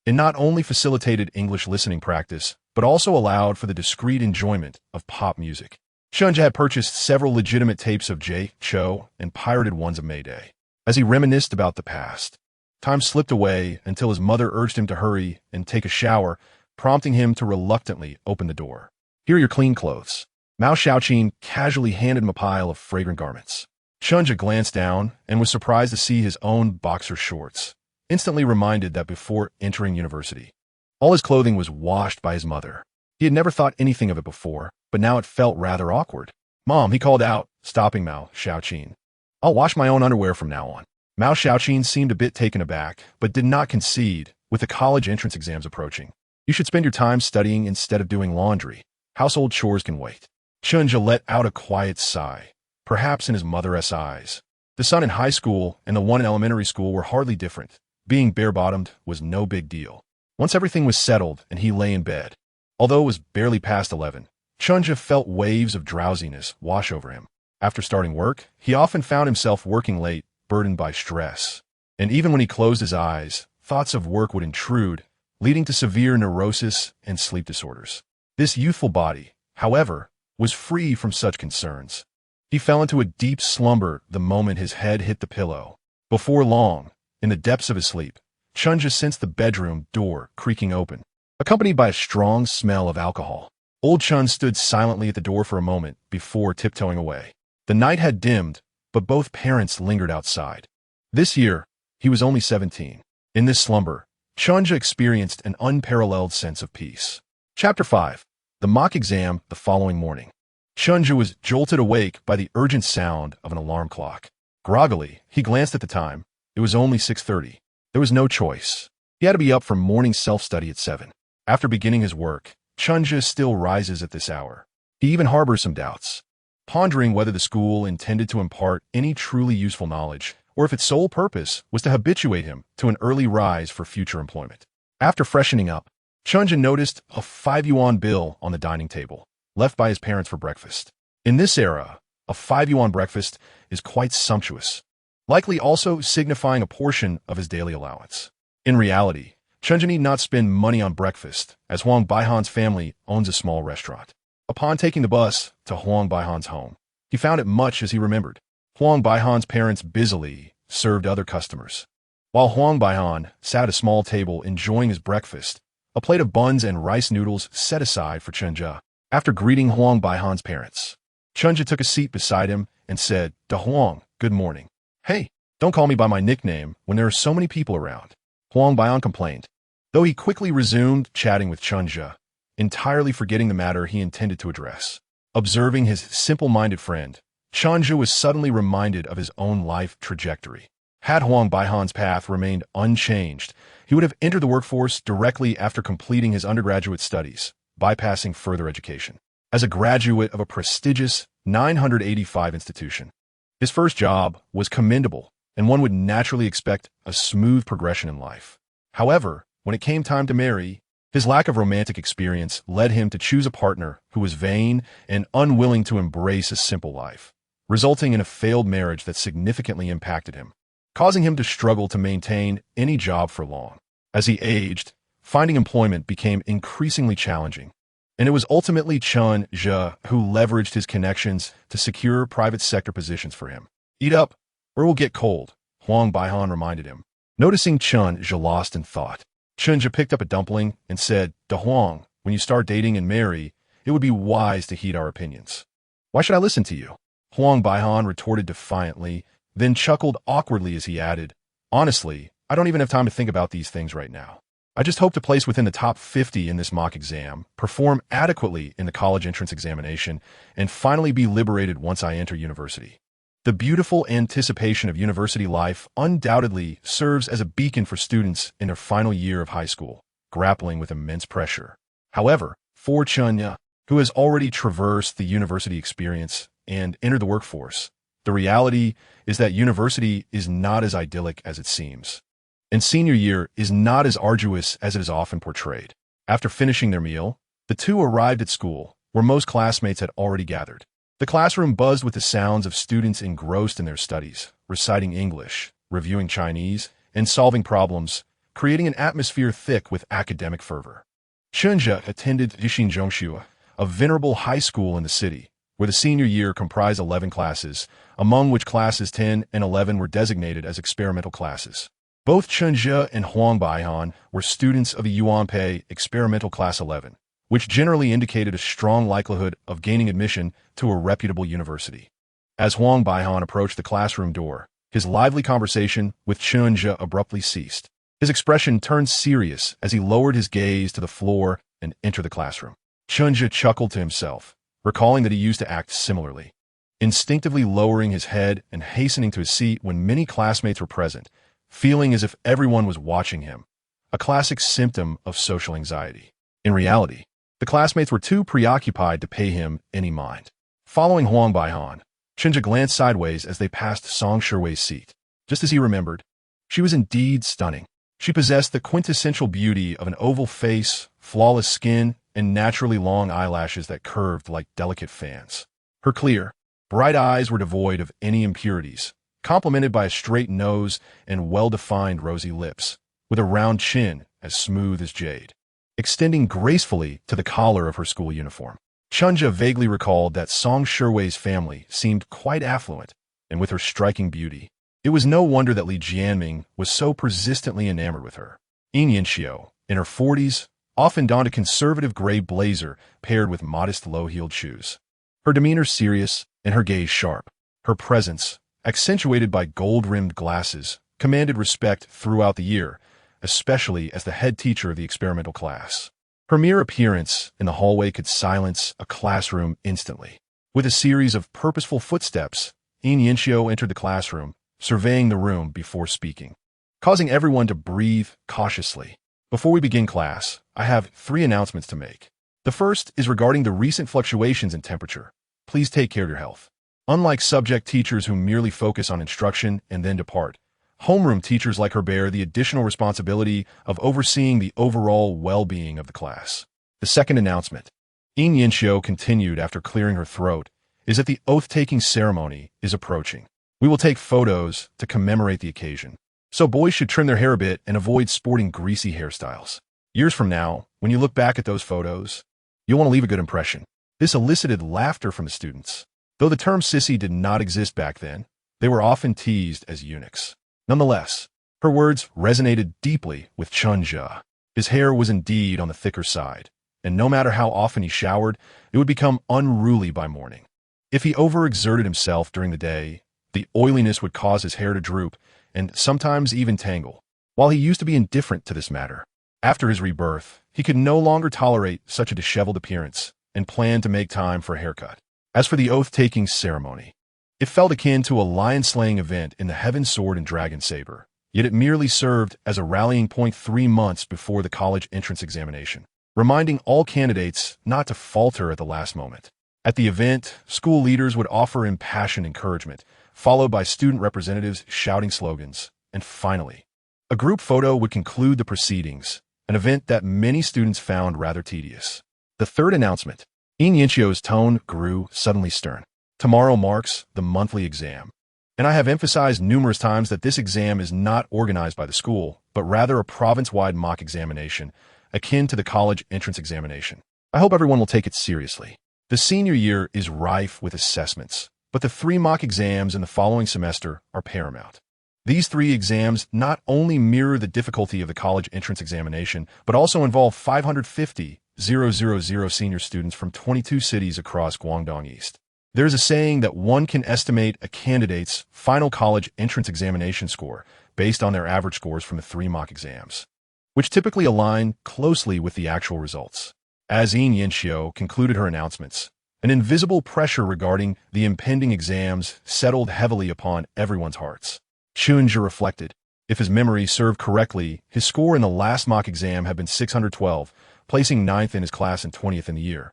It not only facilitated English listening practice, but also allowed for the discreet enjoyment of pop music. Chen Zhu had purchased several legitimate tapes of Jay Chou and pirated ones of Mayday. As he reminisced about the past, time slipped away until his mother urged him to hurry and take a shower, prompting him to reluctantly open the door. Here are your clean clothes. Mao Xiaoqin casually handed him a pile of fragrant garments. Chen Zhu glanced down and was surprised to see his own boxer shorts, instantly reminded that before entering university, all his clothing was washed by his mother. He had never thought anything of it before, but now it felt rather awkward. Mom, he called out, stopping Mao Xiaoqin. I'll wash my own underwear from now on. Mao Xiaoqin seemed a bit taken aback, but did not concede, with the college entrance exams approaching. You should spend your time studying instead of doing laundry. Household chores can wait. Chen Zhu let out a quiet sigh, perhaps in his mother's eyes. The son in high school and the one in elementary school were hardly different. Being bare-bottomed was no big deal. Once everything was settled and he lay in bed, although it was barely past 11, Chen Zhu felt waves of drowsiness wash over him. After starting work, he often found himself working late, burdened by stress. And even when he closed his eyes, thoughts of work would intrude, leading to severe neurosis and sleep disorders. This youthful body, however, was free from such concerns. He fell into a deep slumber the moment his head hit the pillow. Before long, in the depths of his sleep, Chen Zhu sensed the bedroom door creaking open, accompanied by a strong smell of alcohol. Old Chen stood silently at the door for a moment before tiptoeing away. The night had dimmed, but both parents lingered outside. This year, he was only 17. In this slumber, Chen Zhu experienced an unparalleled sense of peace. Chapter 5. The mock exam the following morning. Chen Zhu was jolted awake by the urgent sound of an alarm clock. Groggily, he glanced at the time. It was only 6:30. There was no choice. He had to be up for morning self-study at 7. After beginning his work, Chen Zhu still rises at this hour. He even harbors some doubts, pondering whether the school intended to impart any truly useful knowledge, or if its sole purpose was to habituate him to an early rise for future employment. After freshening up, Chen Zhu noticed a 5 yuan bill on the dining table, left by his parents for breakfast. In this era, a 5 yuan breakfast is quite sumptuous, likely also signifying a portion of his daily allowance. In reality, Chen Zhu need not spend money on breakfast, as Huang Baihan's family owns a small restaurant. Upon taking the bus to Huang Baihan's home, he found it much as he remembered. Huang Baihan's parents busily served other customers, while Huang Baihan sat at a small table enjoying his breakfast, a plate of buns and rice noodles set aside for Chen Zhu. After greeting Huang Baihan's parents, Chen Zhu took a seat beside him and said, "Da Huang, good morning." "Hey, don't call me by my nickname when there are so many people around," Huang Baihan complained, though he quickly resumed chatting with Chen Zhu, entirely forgetting the matter he intended to address. Observing his simple-minded friend, Chen Zhu was suddenly reminded of his own life trajectory. Had Huang Baihan's path remained unchanged, he would have entered the workforce directly after completing his undergraduate studies, bypassing further education. As a graduate of a prestigious 985 institution, his first job was commendable, and one would naturally expect a smooth progression in life. However, when it came time to marry, his lack of romantic experience led him to choose a partner who was vain and unwilling to embrace a simple life, resulting in a failed marriage that significantly impacted him, causing him to struggle to maintain any job for long. As he aged, finding employment became increasingly challenging, and it was ultimately Chen Zhu who leveraged his connections to secure private sector positions for him. "Eat up, or it will get cold," Huang Baihan reminded him. Noticing Chen Zhu lost in thought, Chen Zhu picked up a dumpling and said, "De Huang, when you start dating and marry, it would be wise to heed our opinions." "Why should I listen to you?" Huang Baihan retorted defiantly, then chuckled awkwardly as he added, "Honestly, I don't even have time to think about these things right now. I just hope to place within the top 50 in this mock exam, perform adequately in the college entrance examination, and finally be liberated once I enter university." The beautiful anticipation of university life undoubtedly serves as a beacon for students in their final year of high school, grappling with immense pressure. However, for Chen Zhu, who has already traversed the university experience and entered the workforce, the reality is that university is not as idyllic as it seems, and senior year is not as arduous as it is often portrayed. After finishing their meal, the two arrived at school, where most classmates had already gathered. The classroom buzzed with the sounds of students engrossed in their studies, reciting English, reviewing Chinese, and solving problems, creating an atmosphere thick with academic fervor. Chen Zhu attended Yixinzhongshu, a venerable high school in the city, where the senior year comprised 11 classes, among which classes 10 and 11 were designated as experimental classes. Both Chen Zhu and Huang Baihan were students of the Yuanpei Experimental Class 11, which generally indicated a strong likelihood of gaining admission to a reputable university. As Huang Baihan approached the classroom door, his lively conversation with Chen Zhu abruptly ceased. His expression turned serious as he lowered his gaze to the floor and entered the classroom. Chen Zhu chuckled to himself, recalling that he used to act similarly, instinctively lowering his head and hastening to his seat when many classmates were present, feeling as if everyone was watching him, a classic symptom of social anxiety. In reality, the classmates were too preoccupied to pay him any mind. Following Huang Baihan, Chen Zhu glanced sideways as they passed Song Shiwei's seat. Just as he remembered, she was indeed stunning. She possessed the quintessential beauty of an oval face, flawless skin, and naturally long eyelashes that curved like delicate fans. Her clear, bright eyes were devoid of any impurities, complemented by a straight nose and well-defined rosy lips, with a round chin as smooth as jade, extending gracefully to the collar of her school uniform. Chen Zhu vaguely recalled that Song Shiwei's family seemed quite affluent, and with her striking beauty, it was no wonder that Li Jianming was so persistently enamored with her. Yin Yanxiu, in her 40s, often donned a conservative gray blazer paired with modest low-heeled shoes. Her demeanor serious and her gaze sharp. Her presence, accentuated by gold-rimmed glasses, commanded respect throughout the year, especially as the head teacher of the experimental class. Her mere appearance in the hallway could silence a classroom instantly. With a series of purposeful footsteps, Yin Yanxiu entered the classroom, surveying the room before speaking, causing everyone to breathe cautiously. "Before we begin class, I have 3 announcements to make. The first is regarding the recent fluctuations in temperature. Please take care of your health. Unlike subject teachers who merely focus on instruction and then depart, homeroom teachers like her bear the additional responsibility of overseeing the overall well-being of the class." The second announcement, Yin Yanxiu continued after clearing her throat, is that the oath-taking ceremony is approaching. "We will take photos to commemorate the occasion, so boys should trim their hair a bit and avoid sporting greasy hairstyles. Years from now, when you look back at those photos, you'll want to leave a good impression." This elicited laughter from the students. Though the term sissy did not exist back then, they were often teased as eunuchs. Nonetheless, her words resonated deeply with Chen Zhu. His hair was indeed on the thicker side, and no matter how often he showered, it would become unruly by morning. If he overexerted himself during the day, the oiliness would cause his hair to droop and sometimes even tangle. While he used to be indifferent to this matter, after his rebirth, he could no longer tolerate such a disheveled appearance and planned to make time for a haircut. As for the oath-taking ceremony, it felt akin to a lion-slaying event in the Heaven Sword and Dragon Saber, yet it merely served as a rallying point 3 months before the college entrance examination, reminding all candidates not to falter at the last moment. At the event, school leaders would offer impassioned encouragement, followed by student representatives shouting slogans, and finally, a group photo would conclude the proceedings, an event that many students found rather tedious. The third announcement, Yin Yanxiu's tone grew suddenly stern. "Tomorrow marks the monthly exam, and I have emphasized numerous times that this exam is not organized by the school, but rather a province-wide mock examination, akin to the college entrance examination. I hope everyone will take it seriously. The senior year is rife with assessments, but the 3 mock exams in the following semester are paramount. These 3 exams not only mirror the difficulty of the college entrance examination, but also involve 550,000 senior students from 22 cities across Guangdong East. There is a saying that one can estimate a candidate's final college entrance examination score based on their average scores from the 3 mock exams, which typically align closely with the actual results. As Yin Yanxiu concluded her announcements, an invisible pressure regarding the impending exams settled heavily upon everyone's hearts. Chen Zhu reflected. If his memory served correctly, his score in the last mock exam had been 612, placing 9th in his class and 20th in the year.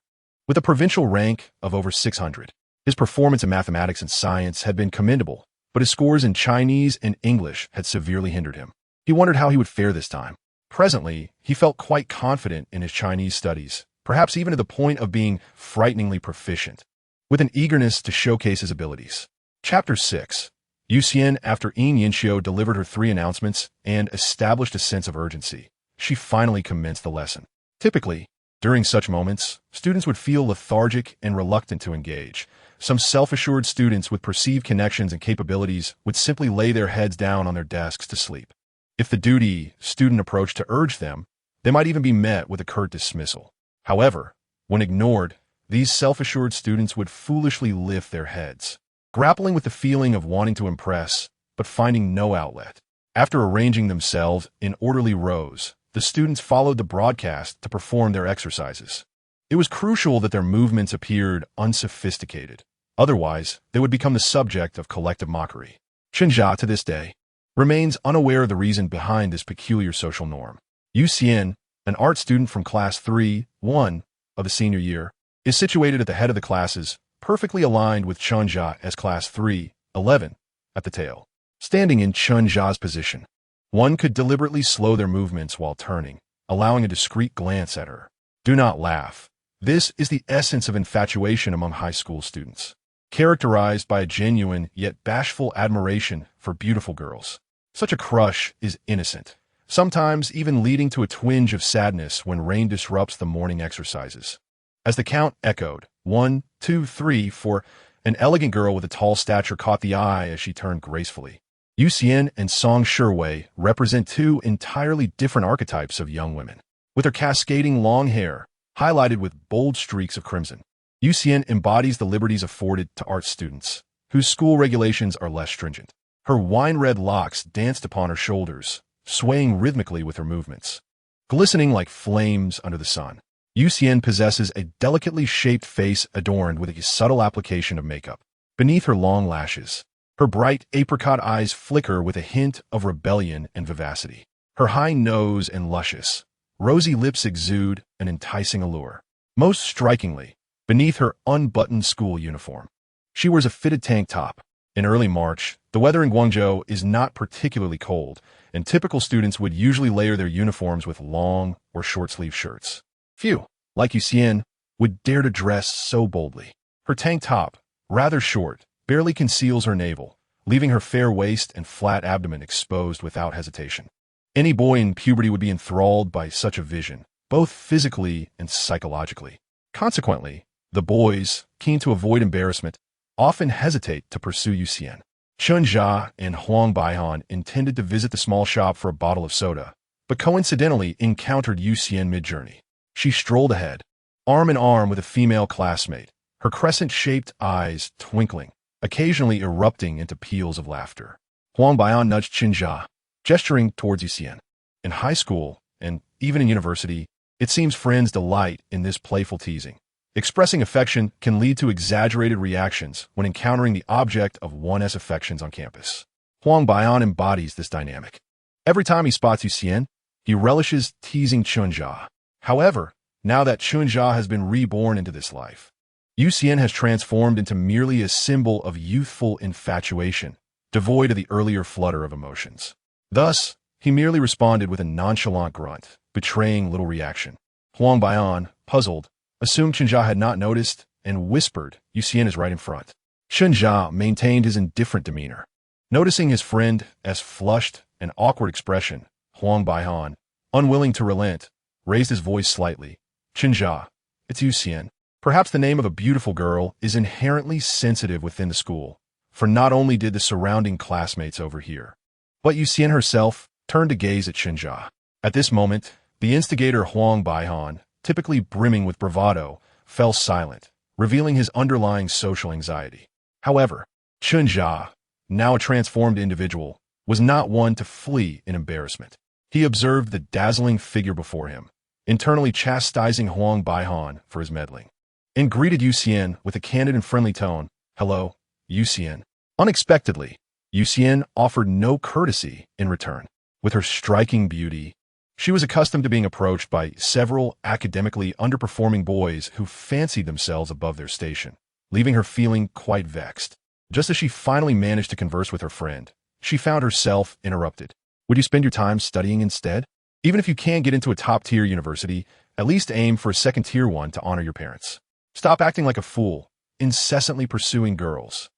With a provincial rank of over 600, his performance in mathematics and science had been commendable, but his scores in Chinese and English had severely hindered him. He wondered how he would fare this time. Presently, he felt quite confident in his Chinese studies, perhaps even to the point of being frighteningly proficient, with an eagerness to showcase his abilities. Chapter 6. Yuxian, after Yin Yanxiu delivered her 3 announcements and established a sense of urgency, she finally commenced the lesson. Typically, during such moments, students would feel lethargic and reluctant to engage. Some self-assured students with perceived connections and capabilities would simply lay their heads down on their desks to sleep. If the duty student approached to urge them, they might even be met with a curt dismissal. However, when ignored, these self-assured students would foolishly lift their heads, grappling with the feeling of wanting to impress, but finding no outlet. After arranging themselves in orderly rows, the students followed the broadcast to perform their exercises. It was crucial that their movements appeared unsophisticated. Otherwise, they would become the subject of collective mockery. Chen Zhu, to this day, remains unaware of the reason behind this peculiar social norm. Yuxian, an art student from class 3-1 of the senior year, is situated at the head of the classes, perfectly aligned with Chen Zhu as class 3-11 at the tail. Standing in Chen Zhu's position, one could deliberately slow their movements while turning, allowing a discreet glance at her. Do not laugh. This is the essence of infatuation among high school students, characterized by a genuine yet bashful admiration for beautiful girls. Such a crush is innocent, sometimes even leading to a twinge of sadness when rain disrupts the morning exercises. As the count echoed, 1, 2, 3, 4, an elegant girl with a tall stature caught the eye as she turned gracefully. Yuxian and Song Shiwei represent 2 entirely different archetypes of young women. With her cascading long hair, highlighted with bold streaks of crimson, Yuxian embodies the liberties afforded to art students, whose school regulations are less stringent. Her wine-red locks danced upon her shoulders, swaying rhythmically with her movements. Glistening like flames under the sun, Yuxian possesses a delicately shaped face adorned with a subtle application of makeup. Beneath her long lashes, her bright apricot eyes flicker with a hint of rebellion and vivacity. Her high nose and luscious, rosy lips exude an enticing allure. Most strikingly, beneath her unbuttoned school uniform, she wears a fitted tank top. In early March, the weather in Guangzhou is not particularly cold, and typical students would usually layer their uniforms with long or short-sleeve shirts. Few, like Yuxian, would dare to dress so boldly. Her tank top, rather short, barely conceals her navel, leaving her fair waist and flat abdomen exposed without hesitation. Any boy in puberty would be enthralled by such a vision, both physically and psychologically. Consequently, the boys, keen to avoid embarrassment, often hesitate to pursue Yuxian. Chen Zhu and Huang Baihan intended to visit the small shop for a bottle of soda, but coincidentally encountered Yuxian mid-journey. She strolled ahead, arm in arm with a female classmate, her crescent-shaped eyes twinkling, occasionally erupting into peals of laughter. Huang Baihan nudged Chen Zhu, gesturing towards Yuxian. In high school, and even in university, it seems friends delight in this playful teasing. Expressing affection can lead to exaggerated reactions when encountering the object of one's affections on campus. Huang Baihan embodies this dynamic. Every time he spots Yuxian, he relishes teasing Chen Zhu. However, now that Chen Zhu has been reborn into this life, Yuxian has transformed into merely a symbol of youthful infatuation, devoid of the earlier flutter of emotions. Thus, he merely responded with a nonchalant grunt, betraying little reaction. Huang Baihan, puzzled, assumed Chen Zhu had not noticed and whispered, "Yuxian is right in front." Chen Zhu maintained his indifferent demeanor. Noticing his friend's flushed and awkward expression, Huang Baihan, unwilling to relent, raised his voice slightly. Chen Zhu, it's Yuxian. Perhaps the name of a beautiful girl is inherently sensitive within the school, for not only did the surrounding classmates overhear, but Yuxian herself turned to gaze at Chen Zhu. At this moment, the instigator Huang Baihan, typically brimming with bravado, fell silent, revealing his underlying social anxiety. However, Chen Zhu, now a transformed individual, was not one to flee in embarrassment. He observed the dazzling figure before him, internally chastising Huang Baihan for his meddling, and greeted Yuxian with a candid and friendly tone. Hello, Yuxian. Unexpectedly, Yuxian offered no courtesy in return. With her striking beauty, she was accustomed to being approached by several academically underperforming boys who fancied themselves above their station, leaving her feeling quite vexed. Just as she finally managed to converse with her friend, she found herself interrupted. Would you spend your time studying instead? Even if you can't get into a top-tier university, at least aim for a second-tier one to honor your parents. Stop acting like a fool, incessantly pursuing girls.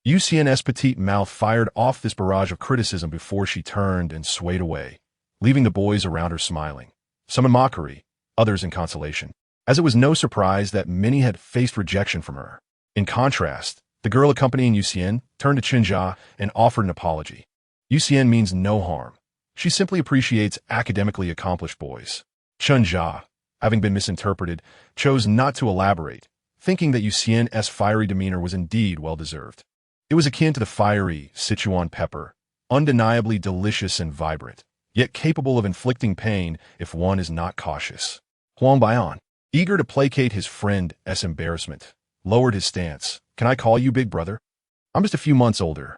Yuxian's petite mouth fired off this barrage of criticism before she turned and swayed away, leaving the boys around her smiling, some in mockery, others in consolation, as it was no surprise that many had faced rejection from her. In contrast, the girl accompanying Yuxian turned to Chen Zhu and offered an apology. Yuxian means no harm. She simply appreciates academically accomplished boys. Chen Zhu, having been misinterpreted, chose not to elaborate, thinking that Yuxian's fiery demeanor was indeed well-deserved. It was akin to the fiery Sichuan pepper, undeniably delicious and vibrant, yet capable of inflicting pain if one is not cautious. Huang Baihan, eager to placate his friend's embarrassment, lowered his stance. Can I call you big brother? I'm just a few months older,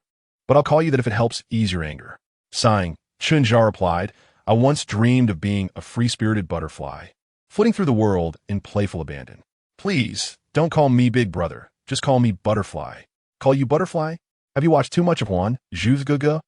but I'll call you that if it helps ease your anger. Sighing, Chen Zhu replied, I once dreamed of being a free-spirited butterfly, flitting through the world in playful abandon. Please, don't call me big brother, just call me butterfly. Call you butterfly? Have you watched too much of Huang Zhu's Guga?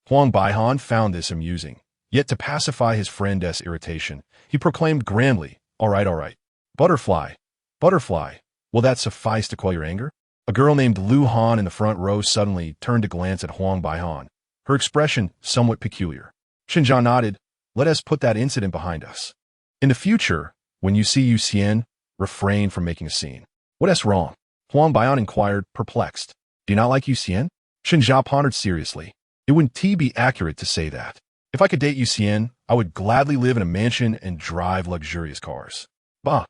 Huang Baihan found this amusing, yet to pacify his friend's irritation, he proclaimed grandly, all right. Butterfly, butterfly, will that suffice to quell your anger? A girl named Lu Han in the front row suddenly turned to glance at Huang Baihan, her expression somewhat peculiar. Chen Zhu nodded, let us put that incident behind us. In the future, when you see Yuxian, refrain from making a scene. What's wrong? Huang Baihan inquired, perplexed. Do you not like Yuxian? Chen Zhu pondered seriously. It wouldn't be accurate to say that. If I could date Yuxian, I would gladly live in a mansion and drive luxurious cars. Bah!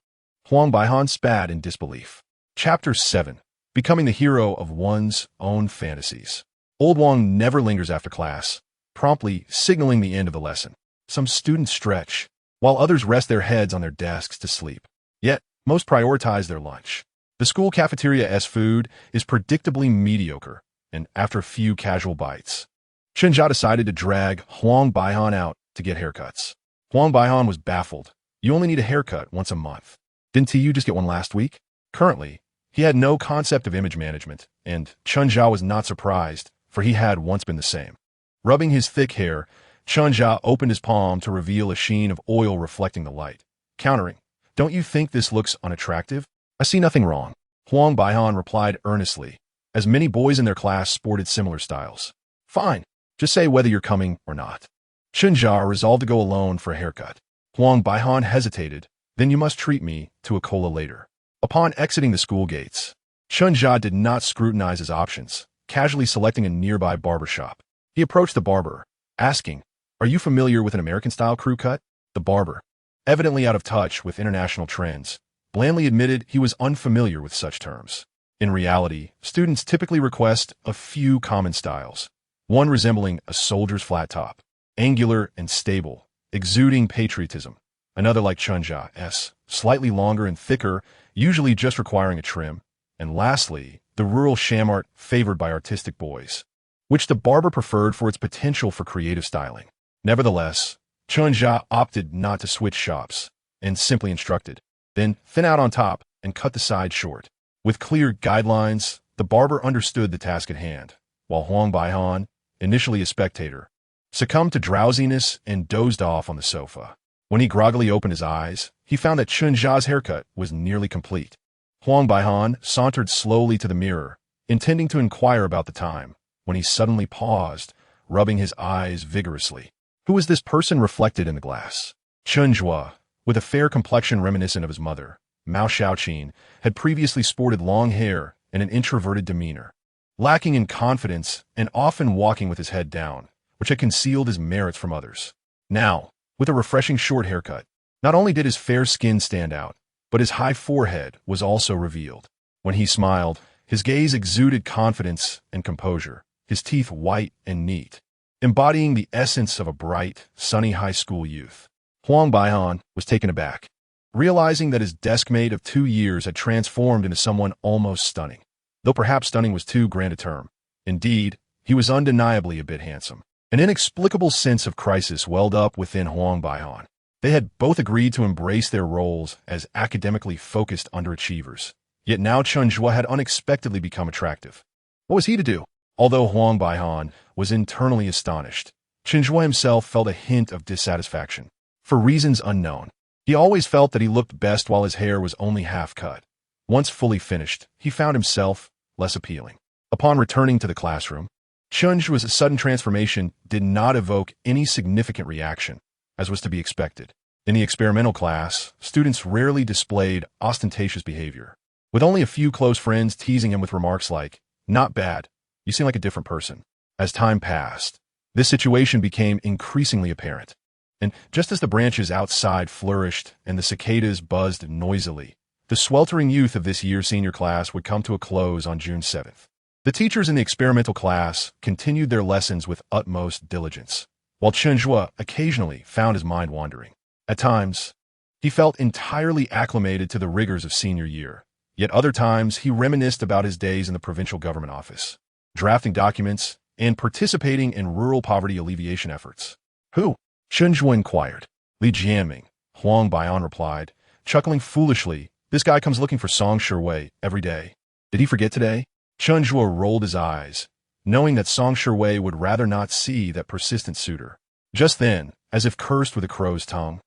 Huang Baihan spat in disbelief. Chapter 7. Becoming the hero of one's own fantasies. Old Wang never lingers after class, promptly signaling the end of the lesson. Some students stretch, while others rest their heads on their desks to sleep. Yet, most prioritize their lunch. The school cafeteria's food is predictably mediocre, and after a few casual bites, Chen Zhu decided to drag Huang Baihan out to get haircuts. Huang Baihan was baffled. You only need a haircut once a month. Didn't you just get one last week? Currently, he had no concept of image management, and Chen Zhu was not surprised, for he had once been the same. Rubbing his thick hair, Chen Zhu opened his palm to reveal a sheen of oil reflecting the light, countering, don't you think this looks unattractive? I see nothing wrong. Huang Baihan replied earnestly, as many boys in their class sported similar styles. Fine, just say whether you're coming or not. Chen Zhu resolved to go alone for a haircut. Huang Baihan hesitated, then you must treat me to a cola later. Upon exiting the school gates, Chen Zhu did not scrutinize his options, casually selecting a nearby barber shop. He approached the barber, asking, are you familiar with an American-style crew cut? The barber, evidently out of touch with international trends, blandly admitted he was unfamiliar with such terms. In reality, students typically request a few common styles, one resembling a soldier's flat top, angular and stable, exuding patriotism, another like Chen Zhu's, slightly longer and thicker, usually just requiring a trim, and lastly, the rural shamart favored by artistic boys, which the barber preferred for its potential for creative styling. Nevertheless, Chen Zhu opted not to switch shops, and simply instructed, then thin out on top and cut the sides short. With clear guidelines, the barber understood the task at hand, while Huang Baihan, initially a spectator, succumbed to drowsiness and dozed off on the sofa. When he groggily opened his eyes, he found that Chen Zhu's haircut was nearly complete. Huang Baihan sauntered slowly to the mirror, intending to inquire about the time, when he suddenly paused, rubbing his eyes vigorously. Who was this person reflected in the glass? Chen Zhu, with a fair complexion reminiscent of his mother, Mao Xiaoqin, had previously sported long hair and an introverted demeanor, lacking in confidence and often walking with his head down, which had concealed his merits from others. Now, with a refreshing short haircut, not only did his fair skin stand out, but his high forehead was also revealed. When he smiled, his gaze exuded confidence and composure, his teeth white and neat, embodying the essence of a bright, sunny high school youth. Huang Baihan was taken aback, realizing that his deskmate of 2 years had transformed into someone almost stunning. Though perhaps stunning was too grand a term. Indeed, he was undeniably a bit handsome. An inexplicable sense of crisis welled up within Huang Baihan. They had both agreed to embrace their roles as academically focused underachievers. Yet now Chen Zhu had unexpectedly become attractive. What was he to do? Although Huang Baihan was internally astonished, Chen Zhu himself felt a hint of dissatisfaction. For reasons unknown, he always felt that he looked best while his hair was only half cut. Once fully finished, he found himself less appealing. Upon returning to the classroom, Chen Zhu's sudden transformation did not evoke any significant reaction, as was to be expected. In the experimental class, students rarely displayed ostentatious behavior, with only a few close friends teasing him with remarks like, "Not bad, you seem like a different person." As time passed, this situation became increasingly apparent, and just as the branches outside flourished and the cicadas buzzed noisily, the sweltering youth of this year's senior class would come to a close on June 7th. The teachers in the experimental class continued their lessons with utmost diligence, while Chen Zhu occasionally found his mind wandering. At times, he felt entirely acclimated to the rigors of senior year, yet other times he reminisced about his days in the provincial government office, drafting documents and participating in rural poverty alleviation efforts. "Who?" Chen Zhu inquired. "Li Jianming," Huang Baihan replied, chuckling foolishly. "This guy comes looking for Song Shiwei every day. Did he forget today?" Chen Zhu rolled his eyes, knowing that Song Shiwei would rather not see that persistent suitor. Just then, as if cursed with a crow's tongue,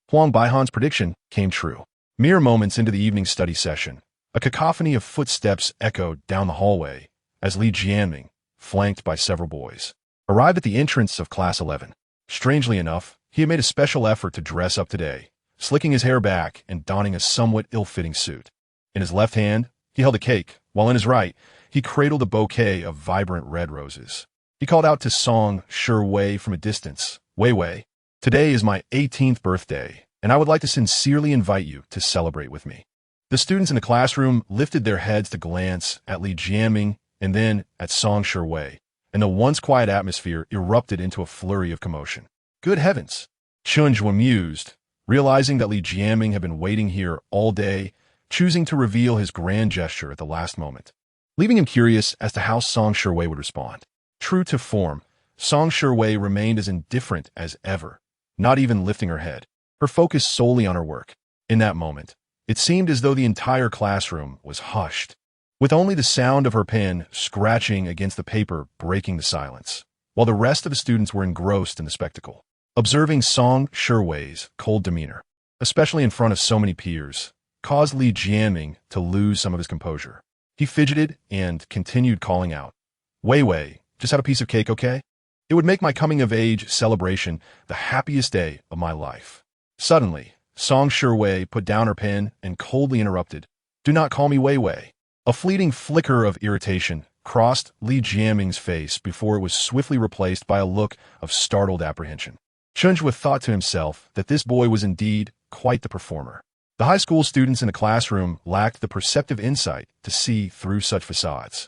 Huang Baihan's prediction came true. Mere moments into the evening study session, a cacophony of footsteps echoed down the hallway as Li Jianming, flanked by several boys, arrived at the entrance of Class 11. Strangely enough, he had made a special effort to dress up today, slicking his hair back and donning a somewhat ill-fitting suit. In his left hand, he held a cake, while in his right, he cradled a bouquet of vibrant red roses. He called out to Song Shiwei from a distance, "Wei Wei, today is my 18th birthday, and I would like to sincerely invite you to celebrate with me." The students in the classroom lifted their heads to glance at Li Jianming and then at Song Shiwei, and the once quiet atmosphere erupted into a flurry of commotion. Good heavens! Chen Zhu mused, realizing that Li Jianming had been waiting here all day, choosing to reveal his grand gesture at the last moment, leaving him curious as to how Song Shiwei would respond. True to form, Song Shiwei remained as indifferent as ever, not even lifting her head, her focus solely on her work. In that moment, it seemed as though the entire classroom was hushed, with only the sound of her pen scratching against the paper breaking the silence, while the rest of the students were engrossed in the spectacle. Observing Song Shiwei's cold demeanor, especially in front of so many peers, caused Li Jianming to lose some of his composure. He fidgeted and continued calling out, "Wei Wei, just have a piece of cake, okay? It would make my coming-of-age celebration the happiest day of my life." Suddenly, Song Shiwei put down her pen and coldly interrupted, "Do not call me Wei Wei." A fleeting flicker of irritation crossed Li Jianming's face before it was swiftly replaced by a look of startled apprehension. Chen Zhu thought to himself that this boy was indeed quite the performer. The high school students in the classroom lacked the perceptive insight to see through such facades.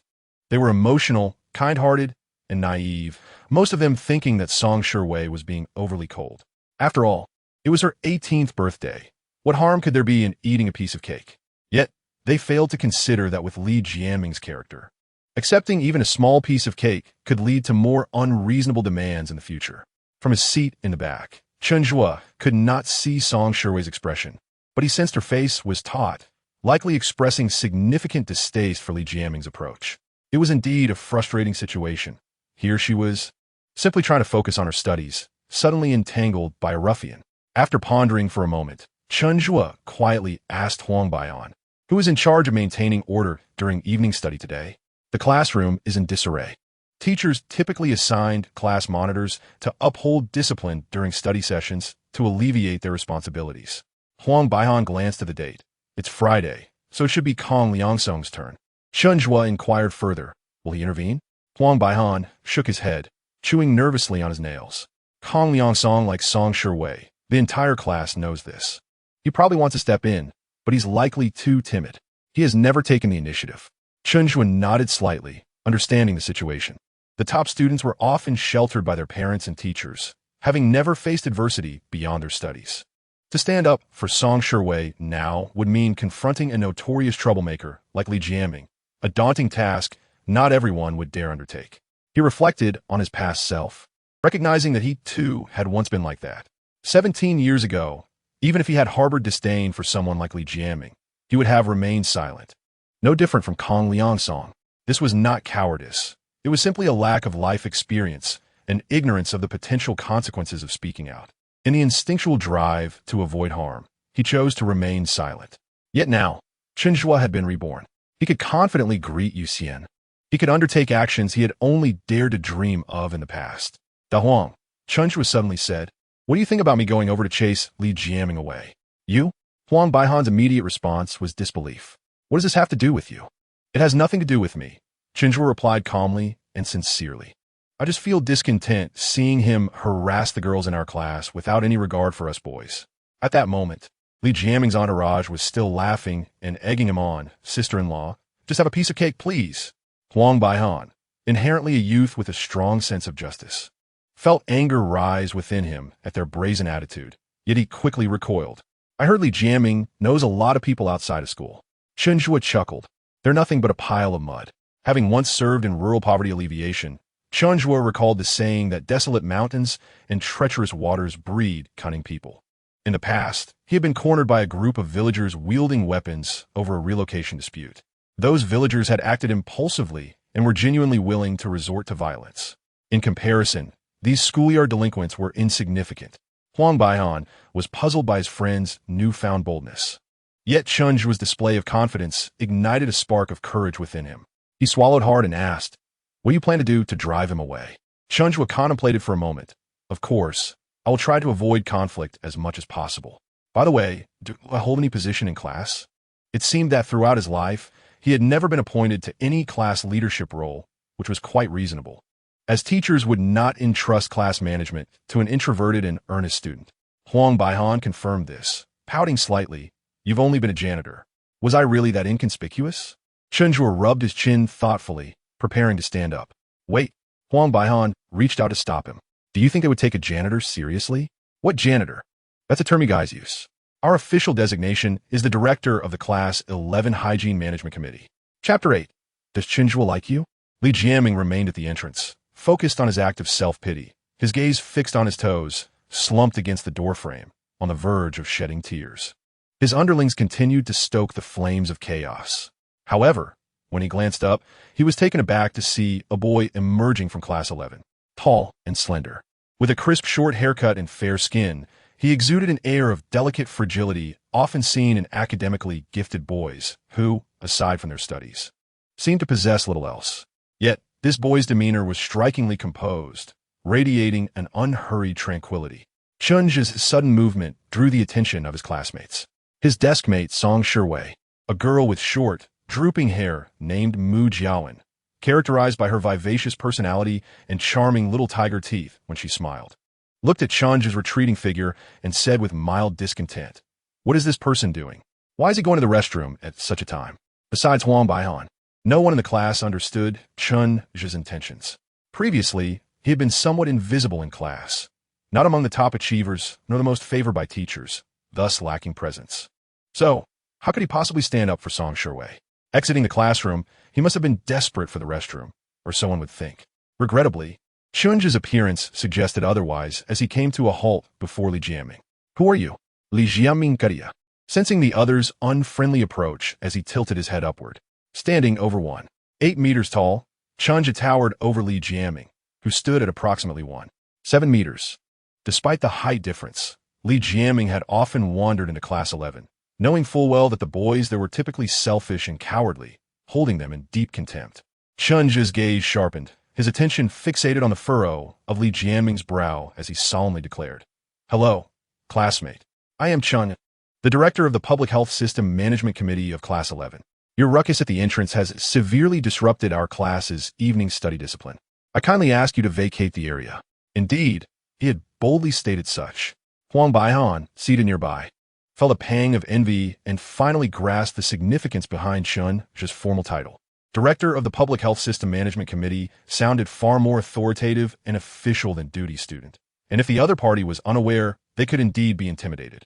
They were emotional, kind-hearted, and naive, most of them thinking that Song Shiwei was being overly cold. After all, it was her 18th birthday. What harm could there be in eating a piece of cake? Yet, they failed to consider that with Li Jianming's character, accepting even a small piece of cake could lead to more unreasonable demands in the future. From his seat in the back, Chen Zhu could not see Song Shiwei's expression, but he sensed her face was taut, likely expressing significant distaste for Li Jianming's approach. It was indeed a frustrating situation. Here she was, simply trying to focus on her studies, suddenly entangled by a ruffian. After pondering for a moment, Chen Zhu quietly asked Huang Baihan, who was in charge of maintaining order during evening study today. "The classroom is in disarray. Teachers typically assigned class monitors to uphold discipline during study sessions to alleviate their responsibilities. Huang Baihan glanced at the date. It's Friday, so it should be Kong Liangsong's turn. Chen Zhu inquired further. Will he intervene? Huang Baihan shook his head, chewing nervously on his nails. Kong Liangsong likes Song Shiwei. The entire class knows this. He probably wants to step in, but he's likely too timid. He has never taken the initiative. Chen Zhu nodded slightly, understanding the situation. The top students were often sheltered by their parents and teachers, having never faced adversity beyond their studies. To stand up for Song Shiwei now would mean confronting a notorious troublemaker like Li Jiaming, a daunting task not everyone would dare undertake. He reflected on his past self, recognizing that he too had once been like that. 17 years ago, even if he had harbored disdain for someone like Li Jiaming, he would have remained silent. No different from Kong Liangsong. This was not cowardice. It was simply a lack of life experience and ignorance of the potential consequences of speaking out. In the instinctual drive to avoid harm, he chose to remain silent. Yet now, Chen Zhu had been reborn. He could confidently greet Yu Xian. He could undertake actions he had only dared to dream of in the past. Da Huang, Chen Zhu suddenly said, "What do you think about me going over to chase Li Jiaming away?" "You?" Huang Baihan's immediate response was disbelief. "What does this have to do with you?" "It has nothing to do with me," Chen Zhu replied calmly and sincerely. "I just feel discontent seeing him harass the girls in our class without any regard for us boys." At that moment, Li Jiaming's entourage was still laughing and egging him on. "Sister-in-law, just have a piece of cake, please." Huang Baihan, inherently a youth with a strong sense of justice, felt anger rise within him at their brazen attitude, yet he quickly recoiled. "I heard Li Jiaming knows a lot of people outside of school." Chen Zhu chuckled. "They're nothing but a pile of mud." Having once served in rural poverty alleviation, Chen Zhu recalled the saying that desolate mountains and treacherous waters breed cunning people. In the past, he had been cornered by a group of villagers wielding weapons over a relocation dispute. Those villagers had acted impulsively and were genuinely willing to resort to violence. In comparison, these schoolyard delinquents were insignificant. Huang Baihan was puzzled by his friend's newfound boldness. Yet Chen Zhu's display of confidence ignited a spark of courage within him. He swallowed hard and asked, "What do you plan to do to drive him away?" Chen Zhu contemplated for a moment. "Of course, I will try to avoid conflict as much as possible. By the way, do I hold any position in class?" It seemed that throughout his life, he had never been appointed to any class leadership role, which was quite reasonable, as teachers would not entrust class management to an introverted and earnest student. Huang Baihan confirmed this, pouting slightly. "You've only been a janitor. Was I really that inconspicuous?" Chen Zhu rubbed his chin thoughtfully, preparing to stand up. "Wait." Huang Baihan reached out to stop him. "Do you think they would take a janitor seriously?" "What janitor?" "That's a term you guys use. Our official designation is the director of the Class 11 Hygiene Management Committee." Chapter 8. Does Chen Zhu like you? Li Jiaming remained at the entrance, focused on his act of self-pity, his gaze fixed on his toes, slumped against the doorframe, on the verge of shedding tears. His underlings continued to stoke the flames of chaos. However, when he glanced up, he was taken aback to see a boy emerging from Class 11, tall and slender. With a crisp short haircut and fair skin, he exuded an air of delicate fragility often seen in academically gifted boys who, aside from their studies, seemed to possess little else. Yet, this boy's demeanor was strikingly composed, radiating an unhurried tranquility. Chen Zhu's sudden movement drew the attention of his classmates. His deskmate Song Shiwei, a girl with short, drooping hair named Mu Jiawen, characterized by her vivacious personality and charming little tiger teeth when she smiled, looked at Chen Zhu's retreating figure and said with mild discontent, "What is this person doing? Why is he going to the restroom at such a time?" Besides Huang Baihan, no one in the class understood Chen Zhu's intentions. Previously, he had been somewhat invisible in class, not among the top achievers nor the most favored by teachers, thus lacking presence. So, how could he possibly stand up for Song Shiwei? Exiting the classroom, he must have been desperate for the restroom, or someone would think. Regrettably, Chen Zhu's appearance suggested otherwise as he came to a halt before Li Jiaming. "Who are you?" Li Jiaming Karia, sensing the other's unfriendly approach as he tilted his head upward. Standing over 1.8 meters tall, Chen Zhu towered over Li Jiaming, who stood at approximately 1.7 meters. Despite the height difference, Li Jiaming had often wandered into Class 11, knowing full well that the boys there were typically selfish and cowardly, holding them in deep contempt. Chen Zhu's gaze sharpened, his attention fixated on the furrow of Li Jiaming's brow as he solemnly declared, "Hello, classmate. I am Chen the director of the Public Health System Management Committee of Class 11. Your ruckus at the entrance has severely disrupted our class's evening study discipline. I kindly ask you to vacate the area. Indeed, he had boldly stated such. Huang Baihan, seated nearby, felt a pang of envy and finally grasped the significance behind Chen Zhu's formal title. Director of the Public Health System Management Committee sounded far more authoritative and official than duty student. And if the other party was unaware, they could indeed be intimidated.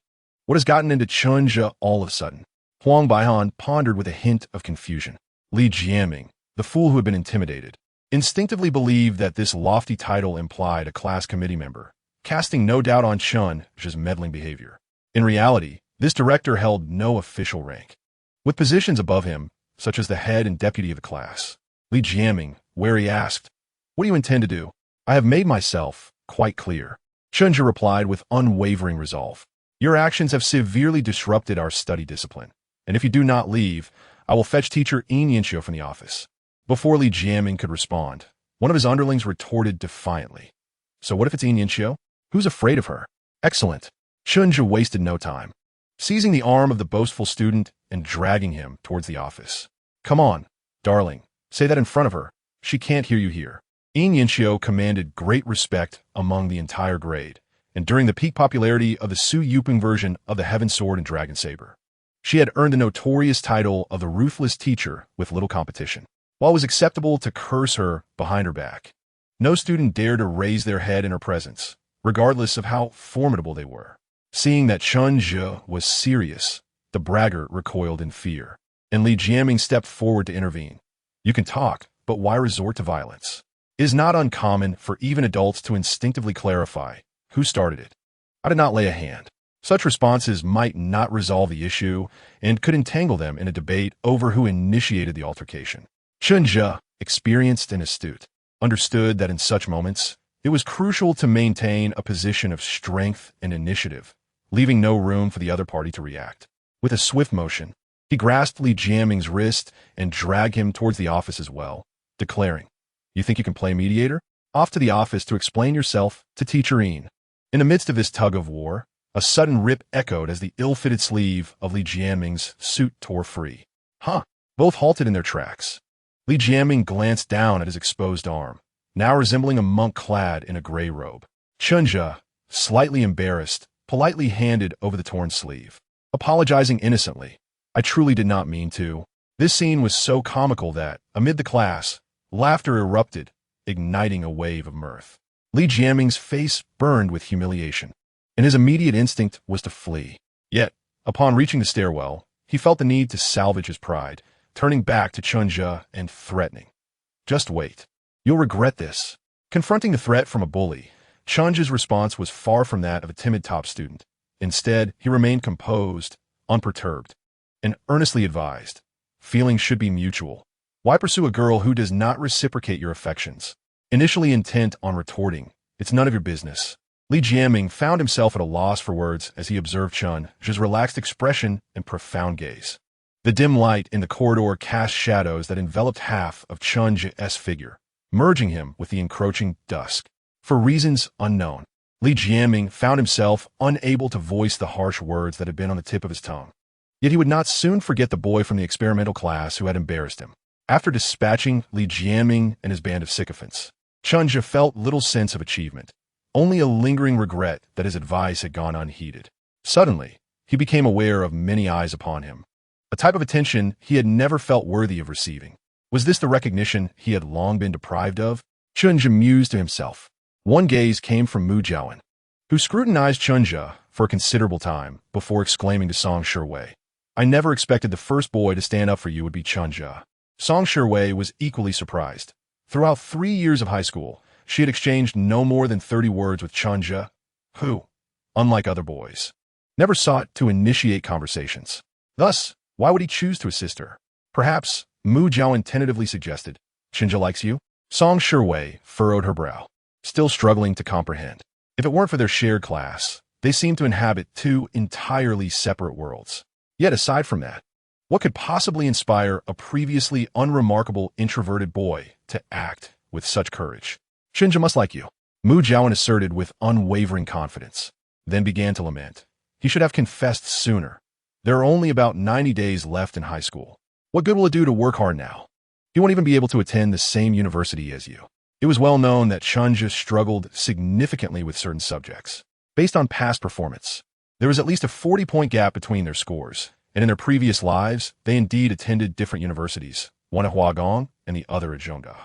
What has gotten into Chen Zhu all of a sudden? Huang Baihan pondered with a hint of confusion. Li Jiaming, the fool who had been intimidated, instinctively believed that this lofty title implied a class committee member, casting no doubt on Chen Zhu's meddling behavior. In reality, this director held no official rank. With positions above him, such as the head and deputy of the class, Li Jiaming, wary asked, "What do you intend to do?" "I have made myself quite clear," Chen Zhu replied with unwavering resolve. "Your actions have severely disrupted our study discipline, and if you do not leave, I will fetch teacher Yanxiu from the office." Before Li Jiaming could respond, one of his underlings retorted defiantly, "So what if it's Yanxiu? Who's afraid of her?" "Excellent." Chen Zhu wasted no time, seizing the arm of the boastful student and dragging him towards the office. "Come on, darling, say that in front of her. She can't hear you here." Yanxiu commanded great respect among the entire grade, and during the peak popularity of the Su Yuping version of the Heaven Sword and Dragon Saber, she had earned the notorious title of the ruthless teacher with little competition. While it was acceptable to curse her behind her back, no student dared to raise their head in her presence, regardless of how formidable they were. Seeing that Chen Zhu was serious, the braggart recoiled in fear, and Li Jiaming stepped forward to intervene. "You can talk, but why resort to violence?" It is not uncommon for even adults to instinctively clarify who started it. "I did not lay a hand." Such responses might not resolve the issue and could entangle them in a debate over who initiated the altercation. Chen Zhu, experienced and astute, understood that in such moments, it was crucial to maintain a position of strength and initiative, leaving no room for the other party to react. With a swift motion, he grasped Li Jiaming's wrist and dragged him towards the office as well, declaring, "You think you can play mediator? Off to the office to explain yourself to teacher Yin." In the midst of this tug of war, a sudden rip echoed as the ill-fitted sleeve of Li Jiaming's suit tore free. "Huh!" Both halted in their tracks. Li Jiaming glanced down at his exposed arm, now resembling a monk clad in a gray robe. Chen Zhu, slightly embarrassed, politely handed over the torn sleeve, apologizing innocently. "I truly did not mean to." This scene was so comical that, amid the class, laughter erupted, igniting a wave of mirth. Li Jiaming's face burned with humiliation, and his immediate instinct was to flee. Yet, upon reaching the stairwell, he felt the need to salvage his pride, turning back to Chen Zhu and threatening, "Just wait. You'll regret this." Confronting the threat from a bully, Chen Zhu's response was far from that of a timid top student. Instead, he remained composed, unperturbed, and earnestly advised, "Feelings should be mutual. Why pursue a girl who does not reciprocate your affections?" Initially intent on retorting, "It's none of your business," Li Jiaming found himself at a loss for words as he observed Chen Zhu's relaxed expression and profound gaze. The dim light in the corridor cast shadows that enveloped half of Chen Zhu's figure, merging him with the encroaching dusk. For reasons unknown, Li Jiaming found himself unable to voice the harsh words that had been on the tip of his tongue. Yet he would not soon forget the boy from the experimental class who had embarrassed him. After dispatching Li Jiaming and his band of sycophants, Chen Zhu felt little sense of achievement, only a lingering regret that his advice had gone unheeded. Suddenly, he became aware of many eyes upon him, a type of attention he had never felt worthy of receiving. Was this the recognition he had long been deprived of? Chen Zhu mused to himself. One gaze came from Old, who scrutinized Chen Zhu for a considerable time before exclaiming to Song Shiwei, "I never expected the first boy to stand up for you would be Chen Zhu." Song Shiwei was equally surprised. Throughout 3 years of high school, she had exchanged no more than 30 words with Chen Zhu, who, unlike other boys, never sought to initiate conversations. Thus, why would he choose to assist her? Perhaps, Mu Jiaowen tentatively suggested, "Chen Zhu likes you?" Song Shiwei furrowed her brow, still struggling to comprehend. If it weren't for their shared class, they seemed to inhabit two entirely separate worlds. Yet aside from that, what could possibly inspire a previously unremarkable introverted boy to act with such courage? "Chen Zhu must like you," Mu Jiaowen asserted with unwavering confidence, then began to lament. He should have confessed sooner. There are only about 90 days left in high school. What good will it do to work hard now? You won't even be able to attend the same university as you. It was well known that Chen Zhu struggled significantly with certain subjects. Based on past performance, there was at least a 40-point gap between their scores, and in their previous lives, they indeed attended different universities, one at Huagong and the other at Zhongda.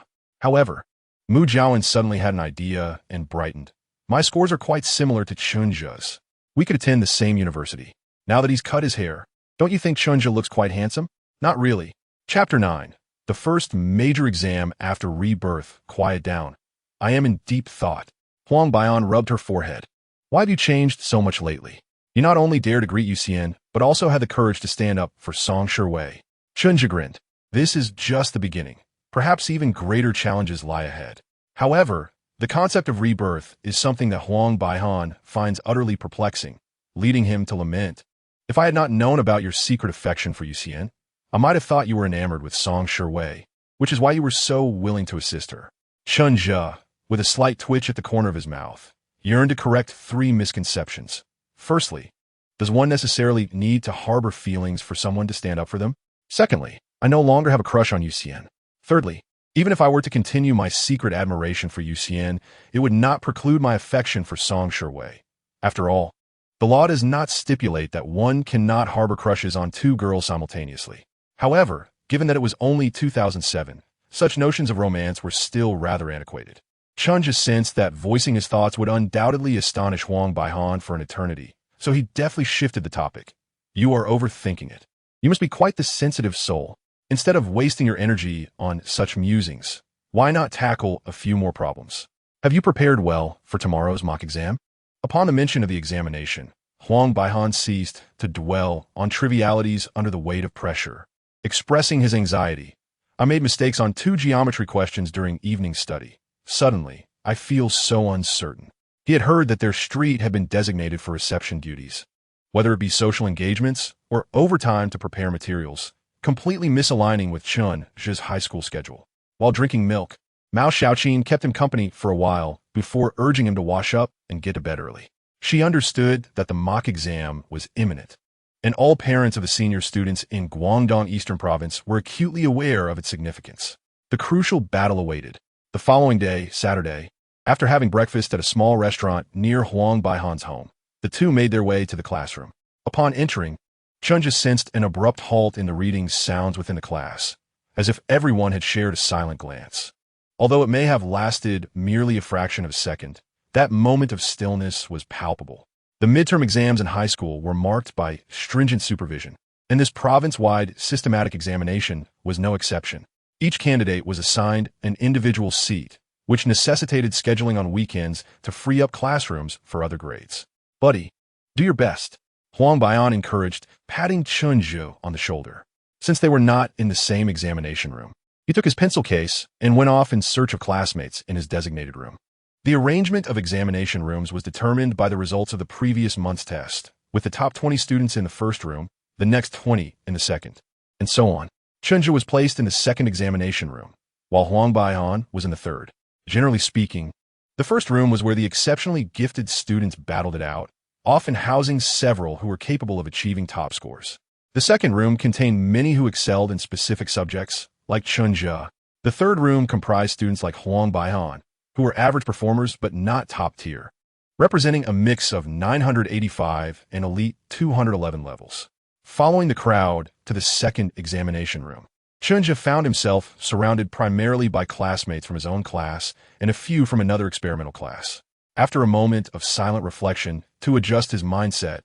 However, Mu Jiawen suddenly had an idea and brightened. My scores are quite similar to Chen Zhu's. We could attend the same university. Now that he's cut his hair, don't you think Chen Zhu looks quite handsome? Not really. Chapter 9. The first major exam after rebirth. Quiet down. I am in deep thought. Huang Baian rubbed her forehead. Why have you changed so much lately? You not only dare to greet Yuxian, but also had the courage to stand up for Song Shiwei. Chen Zhu grinned. This is just the beginning. Perhaps even greater challenges lie ahead. However, the concept of rebirth is something that Huang Baihan finds utterly perplexing, leading him to lament. If I had not known about your secret affection for Yuxian, I might have thought you were enamored with Song Shiwei, which is why you were so willing to assist her. Chen Zhu, with a slight twitch at the corner of his mouth, yearned to correct 3 misconceptions. Firstly, does one necessarily need to harbor feelings for someone to stand up for them? Secondly, I no longer have a crush on Yuxian. Thirdly, even if I were to continue my secret admiration for Yuxian, it would not preclude my affection for Song Shiwei. After all, the law does not stipulate that one cannot harbor crushes on 2 girls simultaneously. However, given that it was only 2007, such notions of romance were still rather antiquated. Chen just sensed that voicing his thoughts would undoubtedly astonish Huang Baihan for an eternity, so he deftly shifted the topic. You are overthinking it. You must be quite the sensitive soul. Instead of wasting your energy on such musings, why not tackle a few more problems? Have you prepared well for tomorrow's mock exam? Upon the mention of the examination, Huang Baihan ceased to dwell on trivialities under the weight of pressure, expressing his anxiety. I made mistakes on 2 geometry questions during evening study. Suddenly, I feel so uncertain. He had heard that their street had been designated for reception duties, whether it be social engagements or overtime to prepare materials, completely misaligning with Chen Zhu's high school schedule. While drinking milk, Mao Xiaoqin kept him company for a while before urging him to wash up and get to bed early. She understood that the mock exam was imminent, and all parents of the senior students in Guangdong Eastern Province were acutely aware of its significance. The crucial battle awaited. The following day, Saturday, after having breakfast at a small restaurant near Huang Baihan's home, the two made their way to the classroom. Upon entering, Chen just sensed an abrupt halt in the reading sounds within the class, as if everyone had shared a silent glance. Although it may have lasted merely a fraction of a second, that moment of stillness was palpable. The midterm exams in high school were marked by stringent supervision, and this province-wide systematic examination was no exception. Each candidate was assigned an individual seat, which necessitated scheduling on weekends to free up classrooms for other grades. Buddy, do your best, Huang Baian encouraged, patting Chen Zhu on the shoulder. Since they were not in the same examination room, he took his pencil case and went off in search of classmates in his designated room. The arrangement of examination rooms was determined by the results of the previous month's test, with the top 20 students in the first room, the next 20 in the second, and so on. Chen Zhu was placed in the second examination room, while Huang Baihan was in the third. Generally speaking, the first room was where the exceptionally gifted students battled it out, often housing several who were capable of achieving top scores. The second room contained many who excelled in specific subjects, like Chen Zhu. The third room comprised students like Huang Baihan, who were average performers but not top tier, representing a mix of 985 and elite 211 levels. Following the crowd to the second examination room, Chen Zhu found himself surrounded primarily by classmates from his own class and a few from another experimental class. After a moment of silent reflection to adjust his mindset,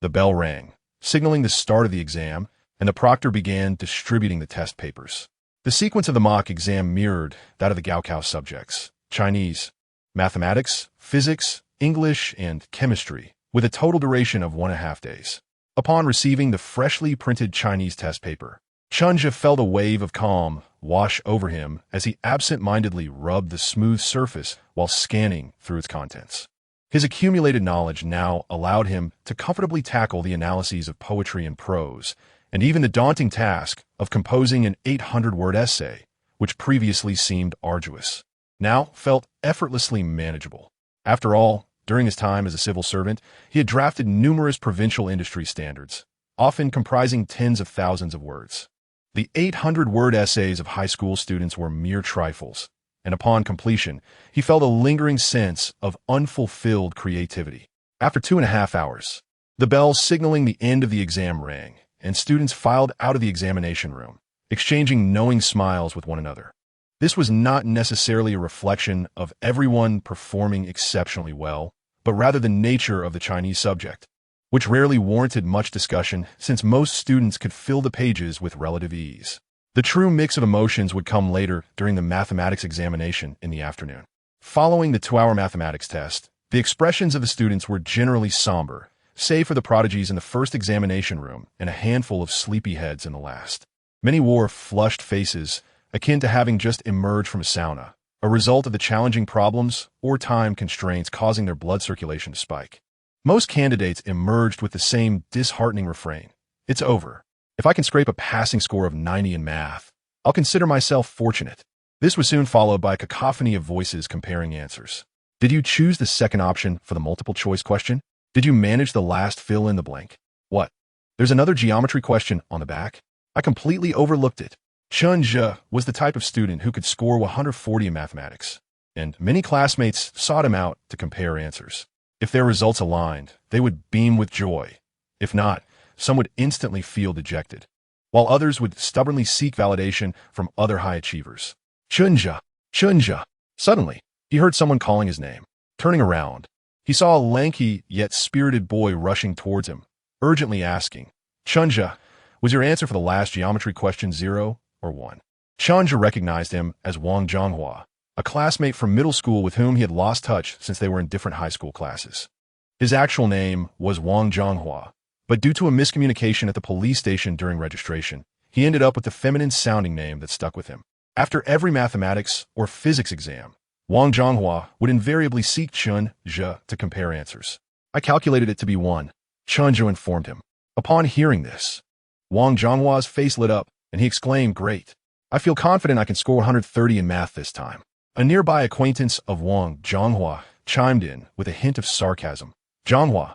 the bell rang, signaling the start of the exam, and the proctor began distributing the test papers. The sequence of the mock exam mirrored that of the Gaokao subjects: Chinese, mathematics, physics, English, and chemistry, with a total duration of 1.5 days. Upon receiving the freshly printed Chinese test paper, Chen Zhu felt a wave of calm wash over him as he absent-mindedly rubbed the smooth surface while scanning through its contents. His accumulated knowledge now allowed him to comfortably tackle the analyses of poetry and prose, and even the daunting task of composing an 800-word essay, which previously seemed arduous, now felt effortlessly manageable. After all, during his time as a civil servant, he had drafted numerous provincial industry standards, often comprising tens of thousands of words. The 800-word essays of high school students were mere trifles, and upon completion, he felt a lingering sense of unfulfilled creativity. After 2.5 hours, the bell signaling the end of the exam rang, and students filed out of the examination room, exchanging knowing smiles with one another. This was not necessarily a reflection of everyone performing exceptionally well, but rather the nature of the Chinese subject, which rarely warranted much discussion since most students could fill the pages with relative ease. The true mix of emotions would come later during the mathematics examination in the afternoon. Following the 2-hour mathematics test, the expressions of the students were generally somber, save for the prodigies in the first examination room and a handful of sleepyheads in the last. Many wore flushed faces, akin to having just emerged from a sauna, a result of the challenging problems or time constraints causing their blood circulation to spike. Most candidates emerged with the same disheartening refrain: "It's over. If I can scrape a passing score of 90 in math, I'll consider myself fortunate." This was soon followed by a cacophony of voices comparing answers. Did you choose the second option for the multiple choice question? Did you manage the last fill in the blank? What? There's another geometry question on the back? I completely overlooked it. Chen Zhu was the type of student who could score 140 in mathematics, and many classmates sought him out to compare answers. If their results aligned, they would beam with joy. If not, some would instantly feel dejected, while others would stubbornly seek validation from other high achievers. Chen Zhu, Chen Zhu. Suddenly, he heard someone calling his name. Turning around, he saw a lanky yet spirited boy rushing towards him, urgently asking, "Chen Zhu, was your answer for the last geometry question 0 or 1? Chen Zhu recognized him as Wang Zhonghua, a classmate from middle school with whom he had lost touch since they were in different high school classes. His actual name was Wang Zhonghua, but due to a miscommunication at the police station during registration, he ended up with the feminine-sounding name that stuck with him. After every mathematics or physics exam, Wang Zhonghua would invariably seek Chen Zhu to compare answers. "I calculated it to be 1, Chen Zhu informed him. Upon hearing this, Wang Zhonghua's face lit up, and he exclaimed, "Great! I feel confident I can score 130 in math this time." A nearby acquaintance of Wang Zhonghua chimed in with a hint of sarcasm. "Zhonghua,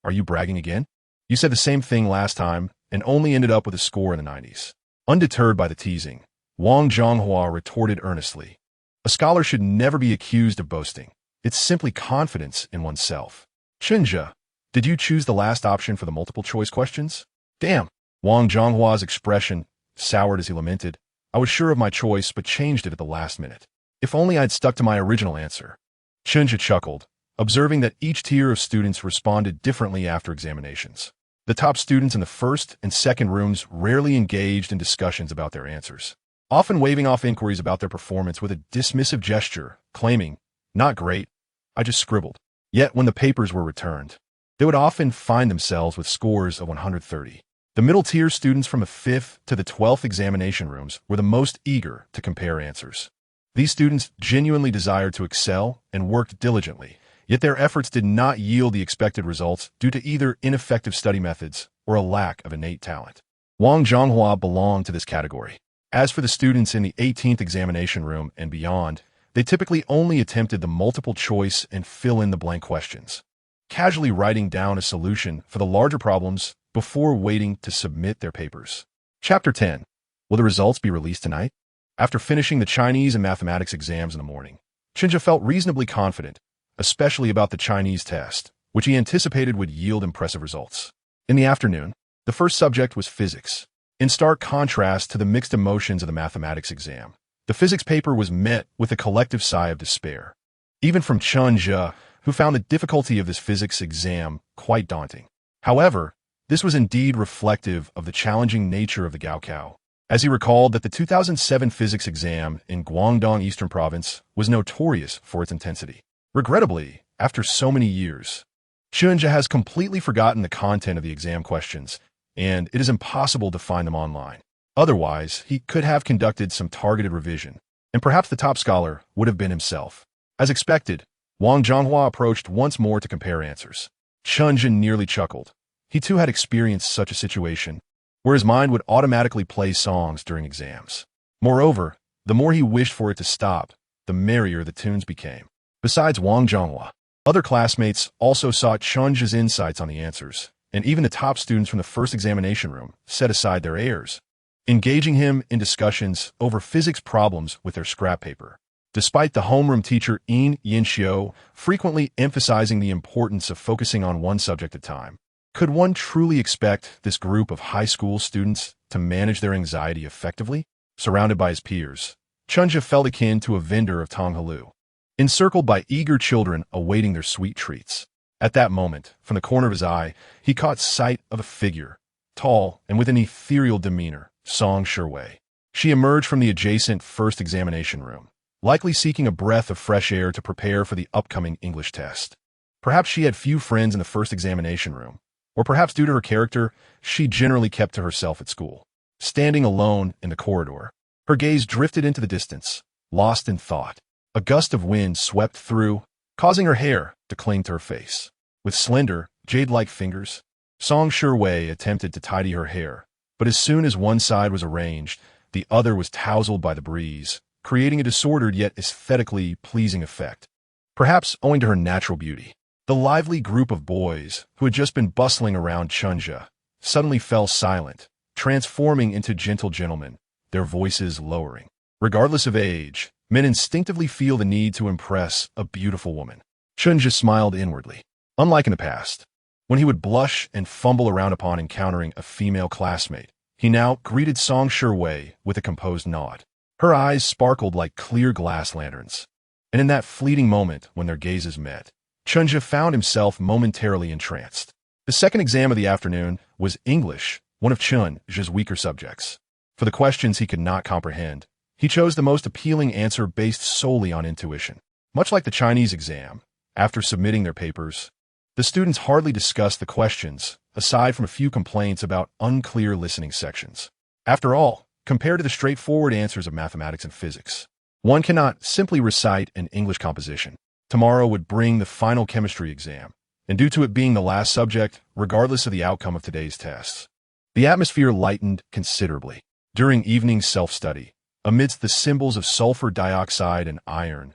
are you bragging again? You said the same thing last time and only ended up with a score in the 90s. Undeterred by the teasing, Wang Zhonghua retorted earnestly, "A scholar should never be accused of boasting. It's simply confidence in oneself." "Chen Zhu, did you choose the last option for the multiple choice questions?" "Damn." Wang Zhonghua's expression soured as he lamented, "I was sure of my choice but changed it at the last minute. If only I'd stuck to my original answer." Chen Zhu chuckled, observing that each tier of students responded differently after examinations. The top students in the first and second rooms rarely engaged in discussions about their answers, often waving off inquiries about their performance with a dismissive gesture, claiming, "Not great, I just scribbled." Yet when the papers were returned, they would often find themselves with scores of 130. The middle-tier students from the 5th to the 12th examination rooms were the most eager to compare answers. These students genuinely desired to excel and worked diligently, yet their efforts did not yield the expected results due to either ineffective study methods or a lack of innate talent. Wang Zhonghua belonged to this category. As for the students in the 18th examination room and beyond, they typically only attempted the multiple choice and fill-in-the-blank questions, casually writing down a solution for the larger problems before waiting to submit their papers. Chapter 10. Will the results be released tonight? After finishing the Chinese and mathematics exams in the morning, Chen Zhu felt reasonably confident, especially about the Chinese test, which he anticipated would yield impressive results. In the afternoon, the first subject was physics. In stark contrast to the mixed emotions of the mathematics exam, the physics paper was met with a collective sigh of despair, even from Chen Zhu, who found the difficulty of this physics exam quite daunting. However, this was indeed reflective of the challenging nature of the Gaokao, as he recalled that the 2007 physics exam in Guangdong Eastern Province was notorious for its intensity. Regrettably, after so many years, Chen Zhu has completely forgotten the content of the exam questions, and it is impossible to find them online. Otherwise, he could have conducted some targeted revision, and perhaps the top scholar would have been himself. As expected, Wang Zhonghua approached once more to compare answers. Chen Zhu nearly chuckled. He too had experienced such a situation, where his mind would automatically play songs during exams. Moreover, the more he wished for it to stop, the merrier the tunes became. Besides Wang Zhonghua, other classmates also sought Chen Zhu's insights on the answers, and even the top students from the first examination room set aside their airs, engaging him in discussions over physics problems with their scrap paper. Despite the homeroom teacher Yin Yinxiu frequently emphasizing the importance of focusing on one subject at a time, could one truly expect this group of high school students to manage their anxiety effectively? Surrounded by his peers, Chen Zhu felt akin to a vendor of Tonghalu, encircled by eager children awaiting their sweet treats. At that moment, from the corner of his eye, he caught sight of a figure, tall and with an ethereal demeanor, Song Shiwei. She emerged from the adjacent first examination room, likely seeking a breath of fresh air to prepare for the upcoming English test. Perhaps she had few friends in the first examination room, or perhaps due to her character, she generally kept to herself at school. Standing alone in the corridor, her gaze drifted into the distance, lost in thought. A gust of wind swept through, causing her hair to cling to her face. With slender, jade-like fingers, Song Shiwei attempted to tidy her hair, but as soon as one side was arranged, the other was tousled by the breeze, creating a disordered yet aesthetically pleasing effect. Perhaps owing to her natural beauty, the lively group of boys who had just been bustling around Chen Zhu suddenly fell silent, transforming into gentle gentlemen, their voices lowering. Regardless of age, men instinctively feel the need to impress a beautiful woman. Chen Zhu smiled inwardly. Unlike in the past, when he would blush and fumble around upon encountering a female classmate, he now greeted Song Shiwei with a composed nod. Her eyes sparkled like clear glass lanterns. And in that fleeting moment when their gazes met, Chen Zhu found himself momentarily entranced. The second exam of the afternoon was English, one of Chen Zhu's weaker subjects. For the questions he could not comprehend, he chose the most appealing answer based solely on intuition. Much like the Chinese exam, after submitting their papers, the students hardly discussed the questions, aside from a few complaints about unclear listening sections. After all, compared to the straightforward answers of mathematics and physics, one cannot simply recite an English composition. Tomorrow would bring the final chemistry exam, and due to it being the last subject, regardless of the outcome of today's tests, the atmosphere lightened considerably. During evening self-study, amidst the symbols of sulfur dioxide and iron,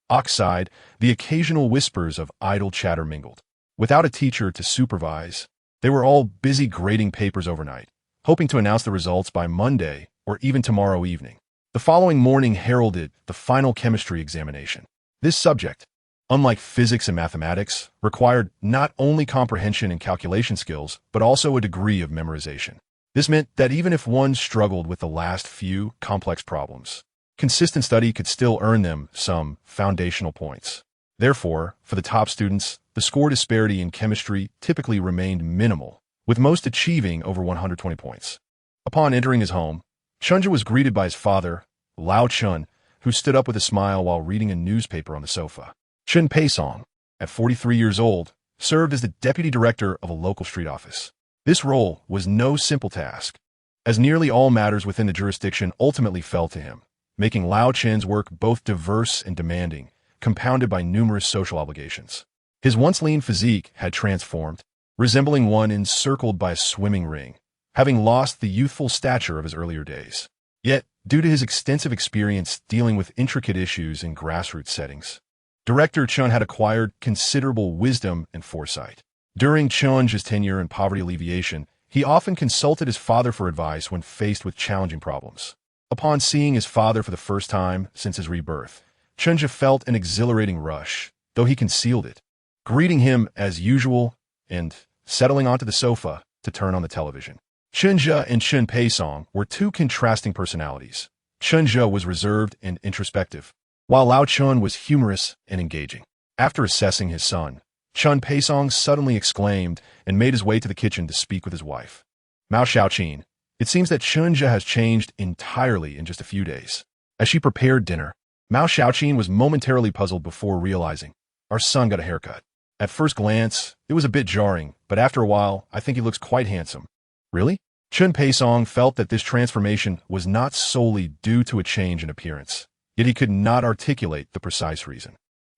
oxide, the occasional whispers of idle chatter mingled. Without a teacher to supervise, they were all busy grading papers overnight, hoping to announce the results by Monday or even tomorrow evening. The following morning heralded the final chemistry examination. This subject, unlike physics and mathematics, required not only comprehension and calculation skills, but also a degree of memorization. This meant that even if one struggled with the last few complex problems, consistent study could still earn them some foundational points. Therefore, for the top students, the score disparity in chemistry typically remained minimal, with most achieving over 120 points. Upon entering his home, Chen Zhu was greeted by his father, Lao Chun, who stood up with a smile while reading a newspaper on the sofa. Chen Peisong, at 43 years old, served as the deputy director of a local street office. This role was no simple task, as nearly all matters within the jurisdiction ultimately fell to him, making Lao Chen's work both diverse and demanding, compounded by numerous social obligations. His once lean physique had transformed, resembling one encircled by a swimming ring, having lost the youthful stature of his earlier days. Yet, due to his extensive experience dealing with intricate issues in grassroots settings, Director Chen had acquired considerable wisdom and foresight. During Chen Zhu's tenure in poverty alleviation, he often consulted his father for advice when faced with challenging problems. Upon seeing his father for the first time since his rebirth, Chen Zhu felt an exhilarating rush, though he concealed it, greeting him as usual and settling onto the sofa to turn on the television. Chen Zhu and Chen Peisong were two contrasting personalities. Chen Zhu was reserved and introspective, while Lao Chun was humorous and engaging. After assessing his son, Chen Peisong suddenly exclaimed and made his way to the kitchen to speak with his wife. Mao Xiaoqin, it seems that Chen Zhu has changed entirely in just a few days. As she prepared dinner, Mao Xiaoqin was momentarily puzzled before realizing, our son got a haircut. At first glance, it was a bit jarring, but after a while, I think he looks quite handsome. Really? Chen Peisong felt that this transformation was not solely due to a change in appearance, yet he could not articulate the precise reason.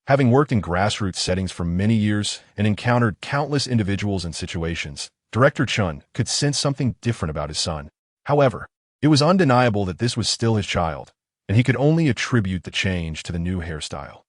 Having worked in grassroots settings for many years and encountered countless individuals and situations, Director Chen could sense something different about his son. However, it was undeniable that this was still his child, and he could only attribute the change to the new hairstyle.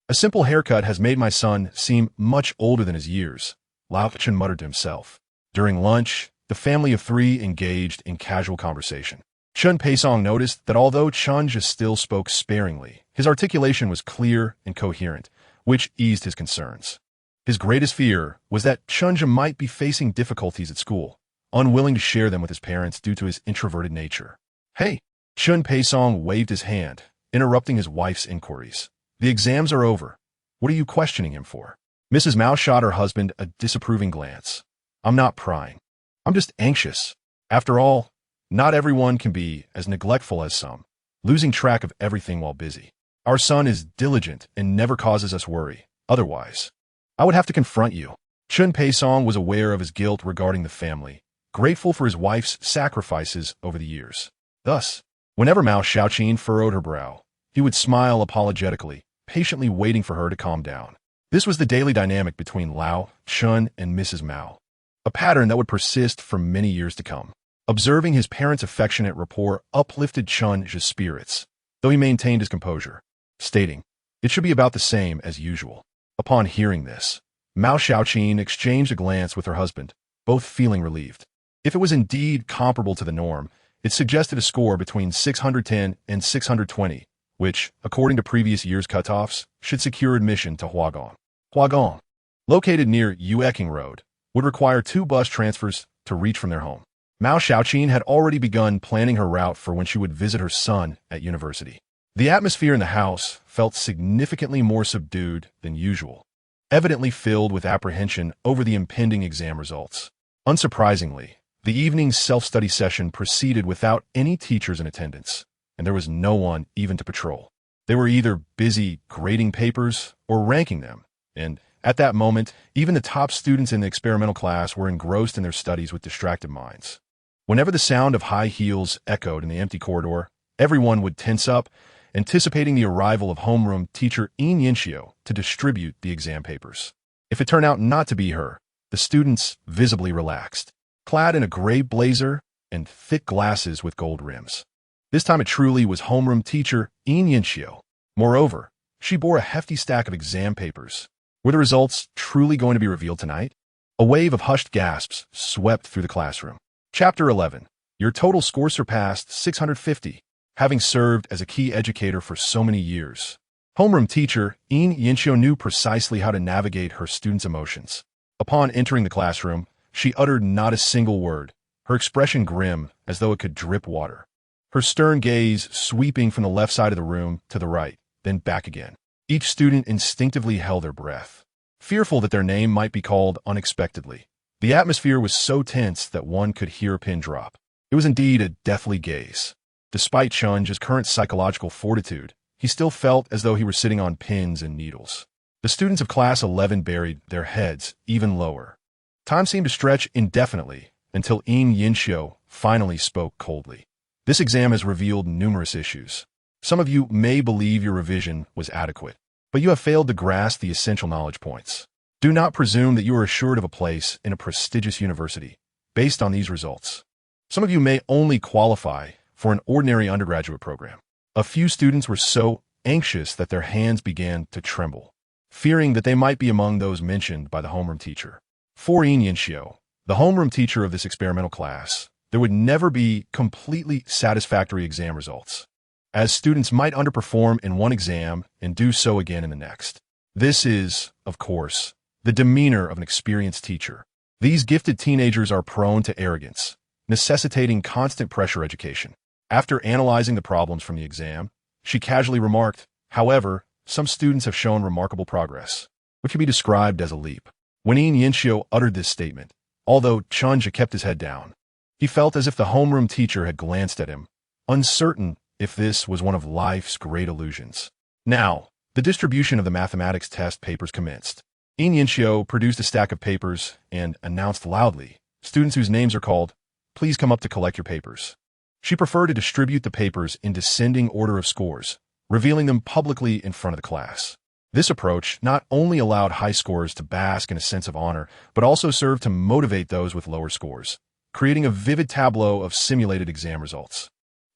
A simple haircut has made my son seem much older than his years, Chen muttered to himself. During lunch, the family of three engaged in casual conversation. Chen Peisong noticed that although Chen Zhu still spoke sparingly, his articulation was clear and coherent, which eased his concerns. His greatest fear was that Chen Zhu might be facing difficulties at school, unwilling to share them with his parents due to his introverted nature. "Hey!" Chen Peisong waved his hand, interrupting his wife's inquiries. "The exams are over. What are you questioning him for?" Mrs. Mao shot her husband a disapproving glance. "I'm not prying. I'm just anxious. After all, not everyone can be as neglectful as some, losing track of everything while busy. Our son is diligent and never causes us worry. Otherwise, I would have to confront you." Chen Peisong was aware of his guilt regarding the family, grateful for his wife's sacrifices over the years. Thus, whenever Mao Xiaoqin furrowed her brow, he would smile apologetically, patiently waiting for her to calm down. This was the daily dynamic between Lao, Chen, and Mrs. Mao, a pattern that would persist for many years to come. Observing his parents' affectionate rapport uplifted Chen Zhu's spirits, though he maintained his composure, stating, "It should be about the same as usual." Upon hearing this, Mao Xiaoqin exchanged a glance with her husband, both feeling relieved. If it was indeed comparable to the norm, it suggested a score between 610 and 620, which, according to previous year's cutoffs, should secure admission to Huagong. Huagong, located near Yueking Road, would require 2 bus transfers to reach from their home. Mao Xiaoqin had already begun planning her route for when she would visit her son at university. The atmosphere in the house felt significantly more subdued than usual, evidently filled with apprehension over the impending exam results. Unsurprisingly, the evening's self-study session proceeded without any teachers in attendance, and there was no one even to patrol. They were either busy grading papers or ranking them, and at that moment, even the top students in the experimental class were engrossed in their studies with distracted minds. Whenever the sound of high heels echoed in the empty corridor, everyone would tense up, anticipating the arrival of homeroom teacher Yin Yinxiu to distribute the exam papers. If it turned out not to be her, the students visibly relaxed, clad in a gray blazer and thick glasses with gold rims. This time it truly was homeroom teacher Yin Yinxiu. Moreover, she bore a hefty stack of exam papers. Were the results truly going to be revealed tonight? A wave of hushed gasps swept through the classroom. Chapter 11. Your total score surpassed 650. Having served as a key educator for so many years, homeroom teacher Yin Yinxiu knew precisely how to navigate her students' emotions. Upon entering the classroom, she uttered not a single word, her expression grim as though it could drip water. Her stern gaze sweeping from the left side of the room to the right, then back again. Each student instinctively held their breath, fearful that their name might be called unexpectedly. The atmosphere was so tense that one could hear a pin drop. It was indeed a deathly gaze. Despite Chen Zhu's current psychological fortitude, he still felt as though he were sitting on pins and needles. The students of Class 11 buried their heads even lower. Time seemed to stretch indefinitely until Yin Yinxiu finally spoke coldly. This exam has revealed numerous issues. Some of you may believe your revision was adequate, but you have failed to grasp the essential knowledge points. Do not presume that you are assured of a place in a prestigious university based on these results. Some of you may only qualify for an ordinary undergraduate program. A few students were so anxious that their hands began to tremble, fearing that they might be among those mentioned by the homeroom teacher. For Yin Yinxiu, the homeroom teacher of this experimental class, there would never be completely satisfactory exam results, as students might underperform in one exam and do so again in the next. This is, of course, the demeanor of an experienced teacher. These gifted teenagers are prone to arrogance, necessitating constant pressure education. After analyzing the problems from the exam, she casually remarked, "However, some students have shown remarkable progress, which can be described as a leap." When Yin Yinxiu uttered this statement, although Chen Zhu kept his head down, he felt as if the homeroom teacher had glanced at him, uncertain if this was one of life's great illusions. Now, the distribution of the mathematics test papers commenced. Yin Yinxiu produced a stack of papers and announced loudly, "Students whose names are called, please come up to collect your papers." She preferred to distribute the papers in descending order of scores, revealing them publicly in front of the class. This approach not only allowed high scorers to bask in a sense of honor, but also served to motivate those with lower scores, creating a vivid tableau of simulated exam results.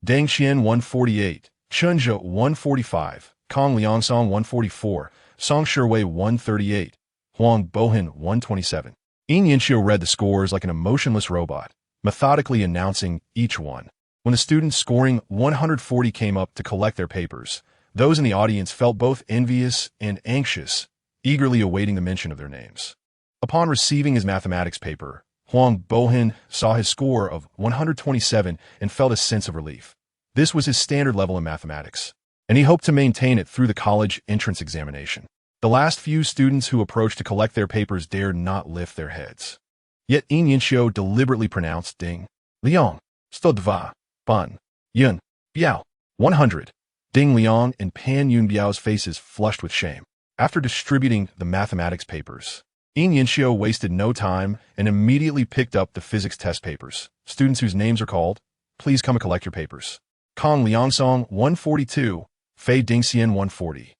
Deng Xian 148, Chen Zhu 145, Kong Liangsong 144, Song Shiwei 138, Huang Bohan 127. Yinxiu read the scores like an emotionless robot, methodically announcing each one. When the students scoring 140 came up to collect their papers, those in the audience felt both envious and anxious, eagerly awaiting the mention of their names. Upon receiving his mathematics paper, Bo saw his score of 127 and felt a sense of relief. This was his standard level in mathematics, and he hoped to maintain it through the college entrance examination. The last few students who approached to collect their papers dared not lift their heads. Yet Yinxiu deliberately pronounced Ding, Liang, 102, Ban, Yun, Biao, 100. Ding Liang and Pan Yunbiao's faces flushed with shame. After distributing the mathematics papers, Yinxiu wasted no time and immediately picked up the physics test papers. Students whose names are called, please come and collect your papers. Kong Liangsong, 142, Fei Dingxian, 140.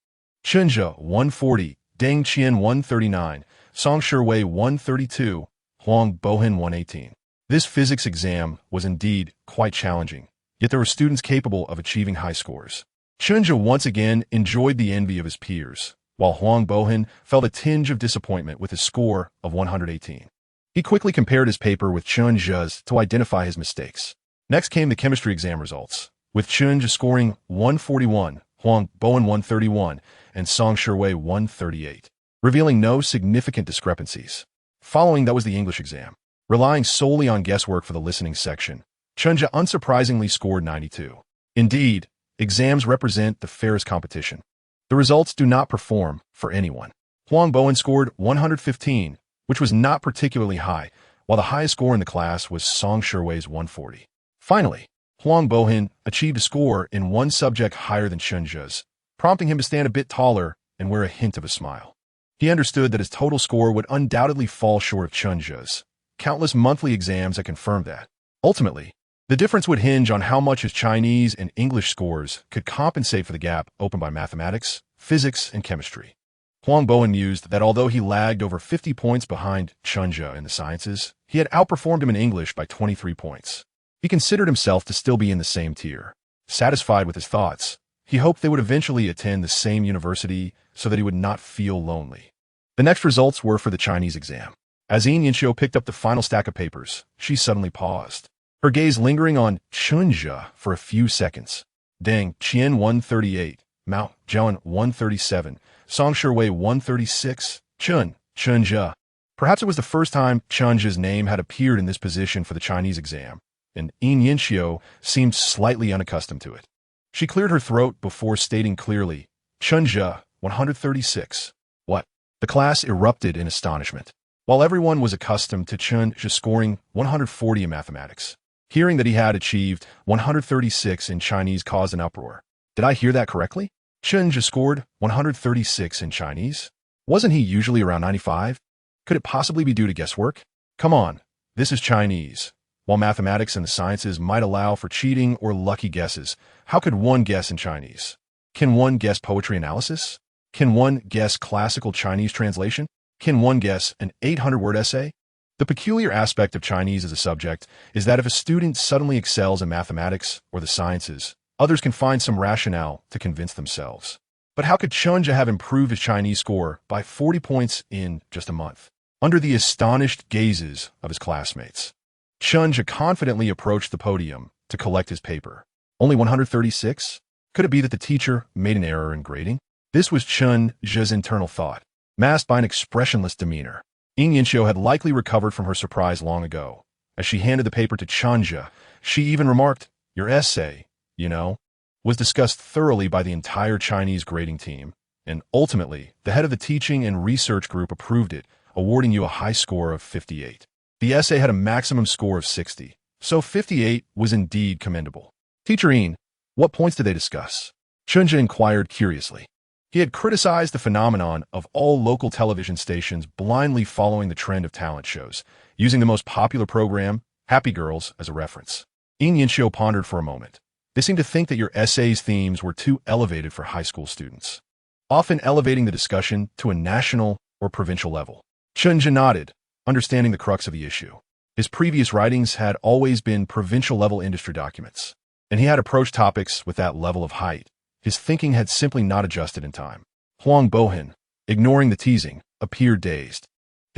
Chen Zhu, 140, Deng Qian, 139, Song Shiwei, 132, Huang Bohin, 118. This physics exam was indeed quite challenging, yet there were students capable of achieving high scores. Chen Zhu once again enjoyed the envy of his peers, while Huang Bohin felt a tinge of disappointment with his score of 118. He quickly compared his paper with Chen Zhu's to identify his mistakes. Next came the chemistry exam results, with Chen Zhu scoring 141, Huang Bohin 131, and Song Shiwei 138, revealing no significant discrepancies. Following that was the English exam. Relying solely on guesswork for the listening section, Chen Zhu unsurprisingly scored 92. Indeed, exams represent the fairest competition. The results do not perform for anyone. Huang Bohin scored 115, which was not particularly high, while the highest score in the class was Song Shiwei's 140. Finally, Huang Bohin achieved a score in one subject higher than Chen Zhu's, prompting him to stand a bit taller and wear a hint of a smile. He understood that his total score would undoubtedly fall short of Chen Zhu's. Countless monthly exams had confirmed that. Ultimately, the difference would hinge on how much his Chinese and English scores could compensate for the gap opened by mathematics, physics, and chemistry. Huang Bohin mused that although he lagged over 50 points behind Chen Zhu in the sciences, he had outperformed him in English by 23 points. He considered himself to still be in the same tier. Satisfied with his thoughts, he hoped they would eventually attend the same university so that he would not feel lonely. The next results were for the Chinese exam. As Yinxiu picked up the final stack of papers, she suddenly paused, her gaze lingering on Chen Zhu for a few seconds. Deng Qian 138, Mao Zhao 137, Song Shiwei 136, Chen Zhu. Perhaps it was the first time Chen Zhu's name had appeared in this position for the Chinese exam, and Yinxiu seemed slightly unaccustomed to it. She cleared her throat before stating clearly, Chen Zhu, 136. What? The class erupted in astonishment. While everyone was accustomed to Chen Zhu scoring 140 in mathematics, hearing that he had achieved 136 in Chinese caused an uproar. Did I hear that correctly? Chen Zhu scored 136 in Chinese? Wasn't he usually around 95? Could it possibly be due to guesswork? Come on, this is Chinese. While mathematics and the sciences might allow for cheating or lucky guesses, how could one guess in Chinese? Can one guess poetry analysis? Can one guess classical Chinese translation? Can one guess an 800-word essay? The peculiar aspect of Chinese as a subject is that if a student suddenly excels in mathematics or the sciences, others can find some rationale to convince themselves. But how could Chen Zhu have improved his Chinese score by 40 points in just a month? Under the astonished gazes of his classmates, Chen Zhu confidently approached the podium to collect his paper. Only 136? Could it be that the teacher made an error in grading? This was Chen Zhu's internal thought, masked by an expressionless demeanor. Yinxiu had likely recovered from her surprise long ago. As she handed the paper to Chen Zhu, she even remarked, your essay, was discussed thoroughly by the entire Chinese grading team, and ultimately, the head of the teaching and research group approved it, awarding you a high score of 58. The essay had a maximum score of 60, so 58 was indeed commendable. Teacher Yin, what points did they discuss? Chen Zhu inquired curiously. He had criticized the phenomenon of all local television stations blindly following the trend of talent shows, using the most popular program, Happy Girls, as a reference. Yinxiu pondered for a moment. They seemed to think that your essay's themes were too elevated for high school students, often elevating the discussion to a national or provincial level. Chen Zhu nodded, understanding the crux of the issue. His previous writings had always been provincial-level industry documents, and he had approached topics with that level of height. His thinking had simply not adjusted in time. Huang Bohin, ignoring the teasing, appeared dazed.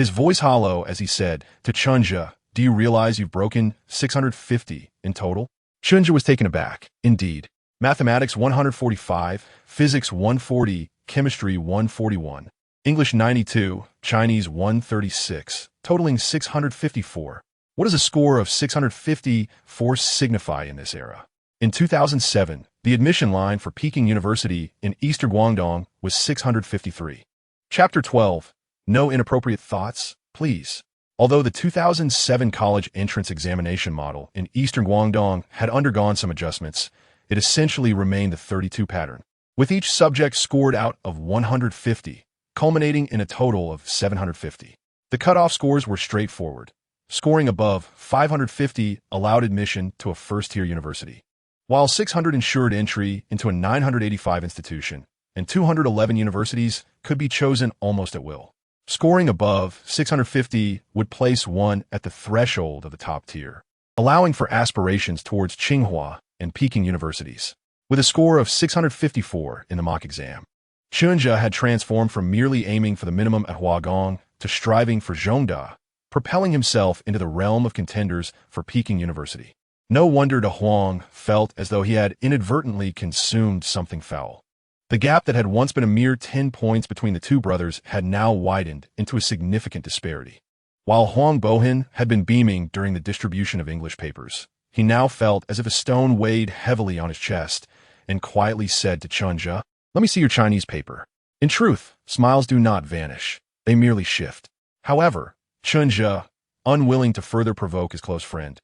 his voice hollow as he said to Chen Zhu, "Do you realize you've broken 650 in total?" Chen Zhu was taken aback. Indeed. Mathematics 145, Physics 140, Chemistry 141, English 92, Chinese 136, totaling 654. What does a score of 654 signify in this era? In 2007, the admission line for Peking University in Eastern Guangdong was 653. Chapter 12. No inappropriate thoughts, please. Although the 2007 college entrance examination model in Eastern Guangdong had undergone some adjustments, it essentially remained the 32 pattern, with each subject scored out of 150, culminating in a total of 750. The cutoff scores were straightforward. Scoring above 550 allowed admission to a first-tier university, while 600 ensured entry into a 985 institution, and 211 universities could be chosen almost at will. Scoring above 650 would place one at the threshold of the top tier, allowing for aspirations towards Tsinghua and Peking universities. With a score of 654 in the mock exam, Chen Zhu had transformed from merely aiming for the minimum at Huagong to striving for Zhongda, propelling himself into the realm of contenders for Peking University. No wonder De Huang felt as though he had inadvertently consumed something foul. The gap that had once been a mere 10 points between the two brothers had now widened into a significant disparity. While Huang Bohin had been beaming during the distribution of English papers, he now felt as if a stone weighed heavily on his chest and quietly said to Chen Zhu, "Let me see your Chinese paper." In truth, smiles do not vanish. They merely shift. However, Chen Zhu, unwilling to further provoke his close friend,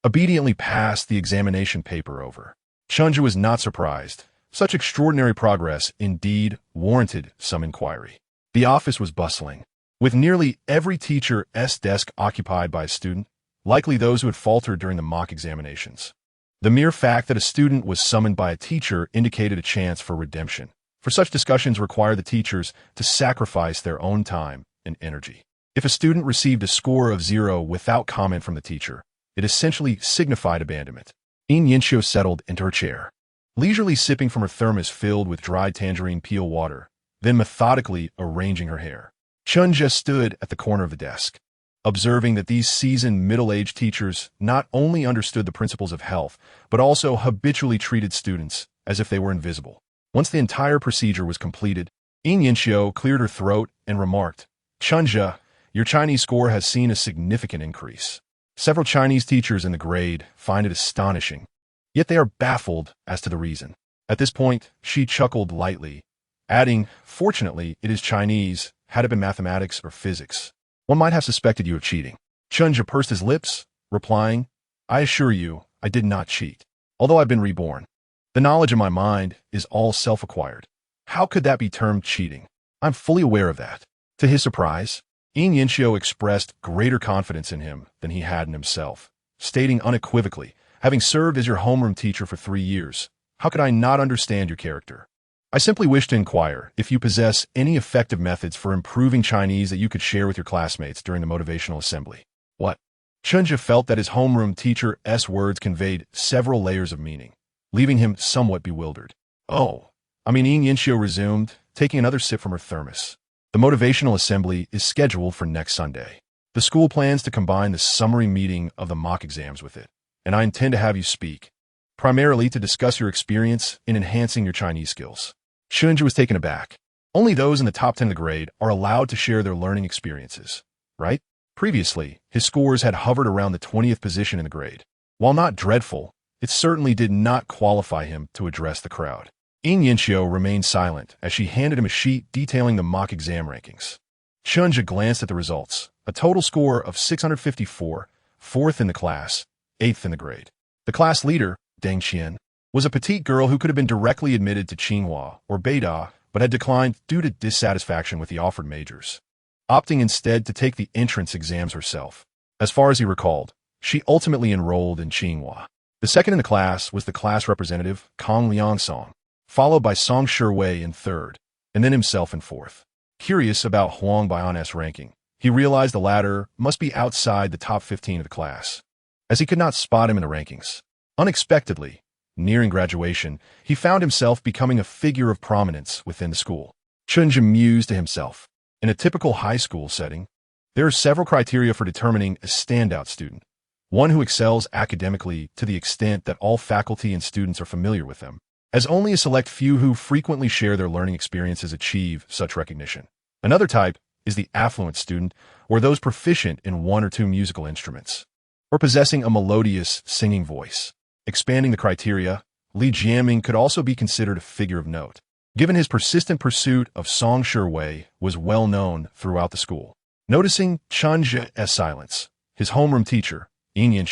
obediently passed the examination paper over. Chen Zhu was not surprised. Such extraordinary progress indeed warranted some inquiry. The office was bustling, with nearly every teacher's desk occupied by a student, likely those who had faltered during the mock examinations. The mere fact that a student was summoned by a teacher indicated a chance for redemption, for such discussions require the teachers to sacrifice their own time and energy. If a student received a score of 0 without comment from the teacher, it essentially signified abandonment. Yin Yinxiu settled into her chair, leisurely sipping from her thermos filled with dried tangerine peel water, then methodically arranging her hair. Chen Zhu stood at the corner of the desk, observing that these seasoned middle-aged teachers not only understood the principles of health, but also habitually treated students as if they were invisible. Once the entire procedure was completed, Yin Yinxiu cleared her throat and remarked, "Chen Zhu, your Chinese score has seen a significant increase. Several Chinese teachers in the grade find it astonishing, yet they are baffled as to the reason." At this point, she chuckled lightly, adding, "Fortunately, it is Chinese. Had it been mathematics or physics, one might have suspected you of cheating." Chen Zhu pursed his lips, replying, "I assure you, I did not cheat, although I've been reborn. The knowledge in my mind is all self-acquired. How could that be termed cheating? I'm fully aware of that." To his surprise, Yin Yinxiu expressed greater confidence in him than he had in himself, stating unequivocally, "Having served as your homeroom teacher for 3 years, how could I not understand your character? I simply wish to inquire if you possess any effective methods for improving Chinese that you could share with your classmates during the motivational assembly." What? Chen Zhu felt that his homeroom teacher's words conveyed several layers of meaning, leaving him somewhat bewildered. Yin Yinxiu resumed, taking another sip from her thermos. "The motivational assembly is scheduled for next Sunday. The school plans to combine the summary meeting of the mock exams with it, and I intend to have you speak, primarily to discuss your experience in enhancing your Chinese skills." Chen Zhu was taken aback. Only those in the top 10 of the grade are allowed to share their learning experiences, right? Previously, his scores had hovered around the 20th position in the grade. While not dreadful, it certainly did not qualify him to address the crowd. Yin Yinxiu remained silent as she handed him a sheet detailing the mock exam rankings. Chen Zhu glanced at the results. A total score of 654, 4th in the class, 8th in the grade. The class leader, Deng Qian, was a petite girl who could have been directly admitted to Tsinghua or Beida, but had declined due to dissatisfaction with the offered majors, opting instead to take the entrance exams herself. As far as he recalled, she ultimately enrolled in Tsinghua. The second in the class was the class representative, Kong Liangsong, followed by Song Shiwei in 3rd, and then himself in 4th. Curious about Huang Baion's ranking, he realized the latter must be outside the top 15 of the class, as he could not spot him in the rankings. Unexpectedly, nearing graduation, he found himself becoming a figure of prominence within the school. Chen Zhu mused to himself. In a typical high school setting, There are several criteria for determining a standout student. One who excels academically to the extent that all faculty and students are familiar with them, as only a select few who frequently share their learning experiences achieve such recognition. Another type is the affluent student, or those proficient in one or two musical instruments, or possessing a melodious singing voice. Expanding the criteria, Li Jianming could also be considered a figure of note, given his persistent pursuit of song Wei was well known throughout the school. Noticing Chen Zhu's silence, his homeroom teacher, Yin,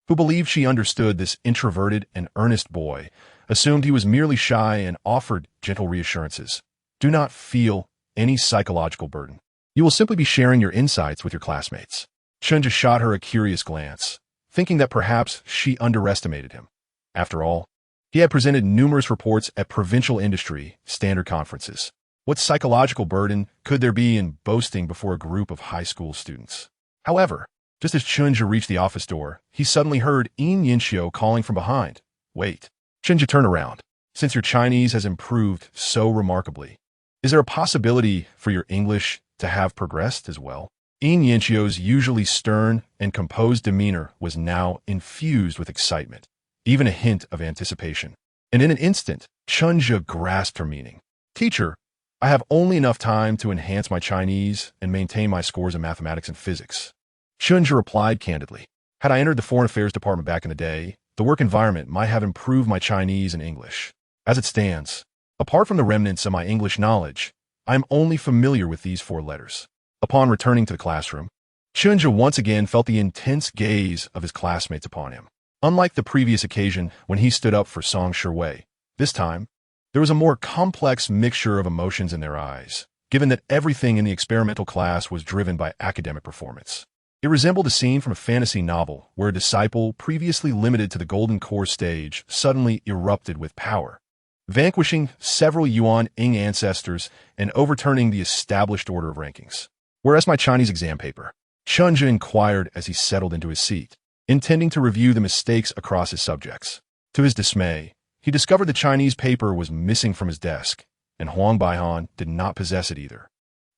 who believed she understood this introverted and earnest boy, assumed he was merely shy and offered gentle reassurances. Do not feel any psychological burden. You will simply be sharing your insights with your classmates. Chen Zhu shot her a curious glance, thinking that perhaps she underestimated him. After all, he had presented numerous reports at provincial industry standard conferences. What psychological burden could there be in boasting before a group of high school students? However, just as Chen Zhu reached the office door, he suddenly heard Yin calling from behind. Wait. Chen Zhu, turn around. Since your Chinese has improved so remarkably, is there a possibility for your English to have progressed as well? Yin's usually stern and composed demeanor was now infused with excitement, even a hint of anticipation. And in an instant, Chen Zhu grasped her meaning. Teacher, I have only enough time to enhance my Chinese and maintain my scores in mathematics and physics. Chen Zhu replied candidly. Had I entered the Foreign Affairs Department back in the day, the work environment might have improved my Chinese and English. As it stands, apart from the remnants of my English knowledge, I am only familiar with these 4 letters. Upon returning to the classroom, Chen Zhu once again felt the intense gaze of his classmates upon him. Unlike the previous occasion when he stood up for song Wei, this time, there was a more complex mixture of emotions in their eyes, given that everything in the experimental class was driven by academic performance. It resembled a scene from a fantasy novel where a disciple previously limited to the golden core stage suddenly erupted with power, vanquishing several Yuan Ing ancestors and overturning the established order of rankings. Whereas my Chinese exam paper, Chen Zhu inquired as he settled into his seat, intending to review the mistakes across his subjects. To his dismay, he discovered the Chinese paper was missing from his desk, and Huang Baihan did not possess it either.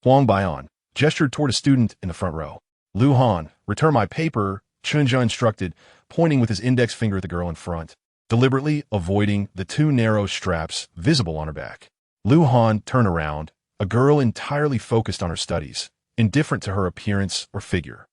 Huang Baihan gestured toward a student in the front row. Lu Han, return my paper, Chen Zhu instructed, pointing with his index finger at the girl in front, deliberately avoiding the 2 narrow straps visible on her back. Lu Han turned around, a girl entirely focused on her studies, indifferent to her appearance or figure.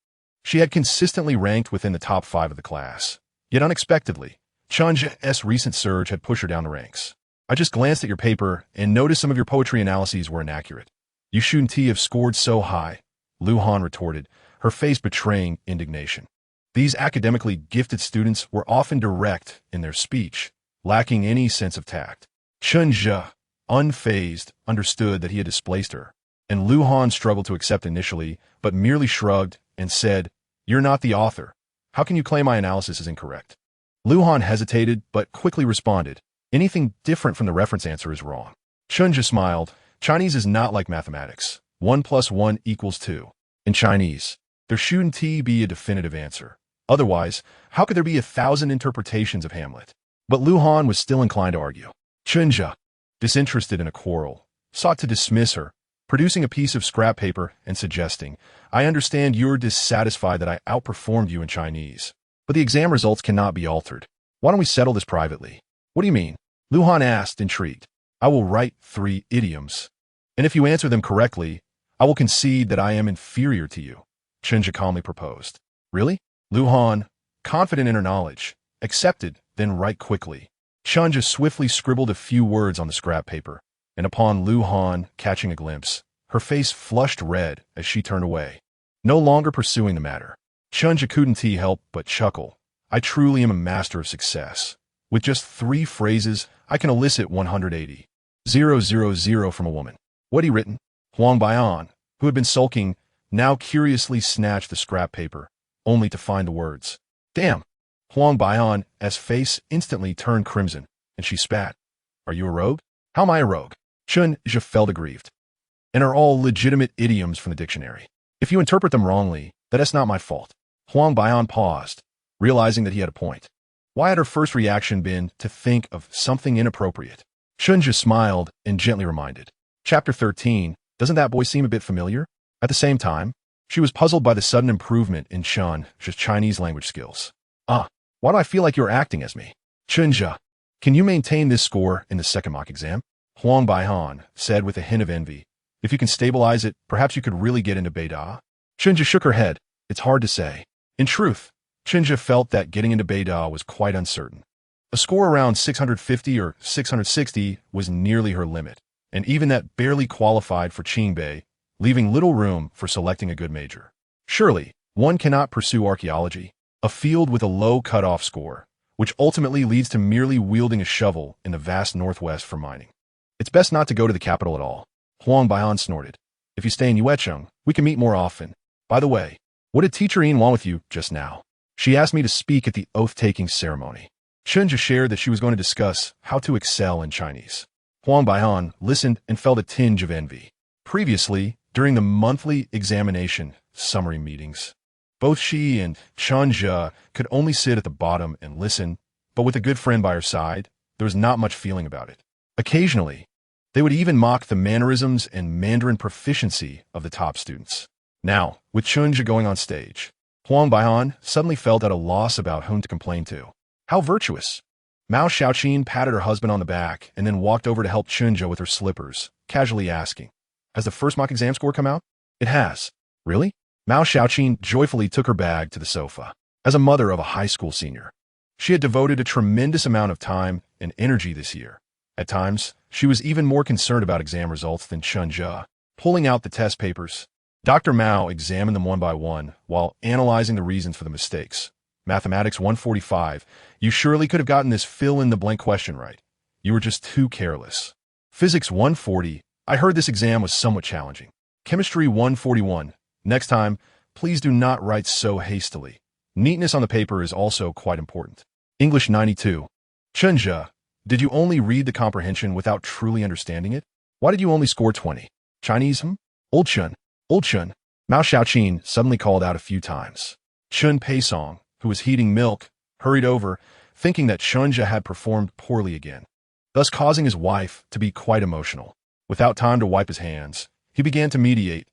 She had consistently ranked within the top 5 of the class. Yet unexpectedly, Chen Zhu's recent surge had pushed her down the ranks. I just glanced at your paper and noticed some of your poetry analyses were inaccurate. You shouldn't have scored so high, Lu Han retorted, her face betraying indignation. These academically gifted students were often direct in their speech, lacking any sense of tact. Chen Zhu, unfazed, understood that he had displaced her, and Lu Han struggled to accept initially, but merely shrugged and said, You're not the author. How can you claim my analysis is incorrect? Lu Han hesitated, but quickly responded, Anything different from the reference answer is wrong. Chen Zhu smiled. Chinese is not like mathematics. 1 + 1 = 2. In Chinese, there shouldn't be a definitive answer. Otherwise, how could there be 1,000 interpretations of Hamlet? But Lu Han was still inclined to argue. Chen Zhu, disinterested in a quarrel, sought to dismiss her, producing a piece of scrap paper and suggesting, I understand you're dissatisfied that I outperformed you in Chinese, but the exam results cannot be altered. Why don't we settle this privately? What do you mean? Lu Han asked, intrigued. I will write 3 idioms, and if you answer them correctly, I will concede that I am inferior to you, Chen Zhu calmly proposed. Really? Lu Han, confident in her knowledge, accepted, then write quickly. Chen Zhu swiftly scribbled a few words on the scrap paper, and upon Lu Han catching a glimpse, her face flushed red as she turned away, no longer pursuing the matter. Chen Zhu couldn't help but chuckle. I truly am a master of success. With just 3 phrases, I can elicit 180,000 from a woman. What he written? Huang Baihan, who had been sulking, now curiously snatched the scrap paper, only to find the words. Damn! Huang Baihan's face instantly turned crimson, and she spat. Are you a rogue? How am I a rogue? Chen Zhu felt aggrieved. And are all legitimate idioms from the dictionary. If you interpret them wrongly, that is not my fault. Huang Baihan paused, realizing that he had a point. Why had her first reaction been to think of something inappropriate? Chen Zhu smiled and gently reminded. Chapter 13, doesn't that boy seem a bit familiar? At the same time, She was puzzled by the sudden improvement in Chen Zhu's Chinese language skills. Why do I feel like you're acting as me? Chen Zhu, can you maintain this score in the second mock exam? Huang Baihan said with a hint of envy. If you can stabilize it, perhaps you could really get into Beida. Chen Zhu shook her head. It's hard to say. In truth, Chen Zhu felt that getting into Beida was quite uncertain. A score around 650 or 660 was nearly her limit, and even that barely qualified for Qingbei, leaving little room for selecting a good major. Surely, one cannot pursue archaeology, a field with a low cutoff score, which ultimately leads to merely wielding a shovel in the vast northwest for mining. It's best not to go to the capital at all. Huang Baihan snorted. If you stay in Yuecheng, we can meet more often. By the way, what did Teacher Yin want with you just now? She asked me to speak at the oath-taking ceremony. Chen Zhu shared that she was going to discuss how to excel in Chinese. Huang Baihan listened and felt a tinge of envy. Previously, during the monthly examination summary meetings, both she and Chen Zhu could only sit at the bottom and listen, but with a good friend by her side, there was not much feeling about it. Occasionally, they would even mock the mannerisms and Mandarin proficiency of the top students. Now, with Chen Zhu going on stage, Huang Baihan suddenly felt at a loss about whom to complain to. How virtuous! Mao Xiaoqin patted her husband on the back and then walked over to help Chen Zhu with her slippers, casually asking, "Has the first mock exam score come out?" "It has." "Really?" Mao Xiaoqin joyfully took her bag to the sofa. As a mother of a high school senior, she had devoted a tremendous amount of time and energy this year. At times, she was even more concerned about exam results than Chen Zhu. Pulling out the test papers, Dr. Mao examined them one by one while analyzing the reasons for the mistakes. Mathematics 145, you surely could have gotten this fill-in-the-blank question right. You were just too careless. Physics 140, I heard this exam was somewhat challenging. Chemistry 141, next time, please do not write so hastily. Neatness on the paper is also quite important. English 92. Chen Zhu, did you only read the comprehension without truly understanding it? Why did you only score 20? Chinese, Old Chen. Mao Xiaoqin suddenly called out a few times. Chen Peisong, who was heating milk, hurried over, thinking that Chen Zhu had performed poorly again, thus causing his wife to be quite emotional. Without time to wipe his hands, he began to mediate.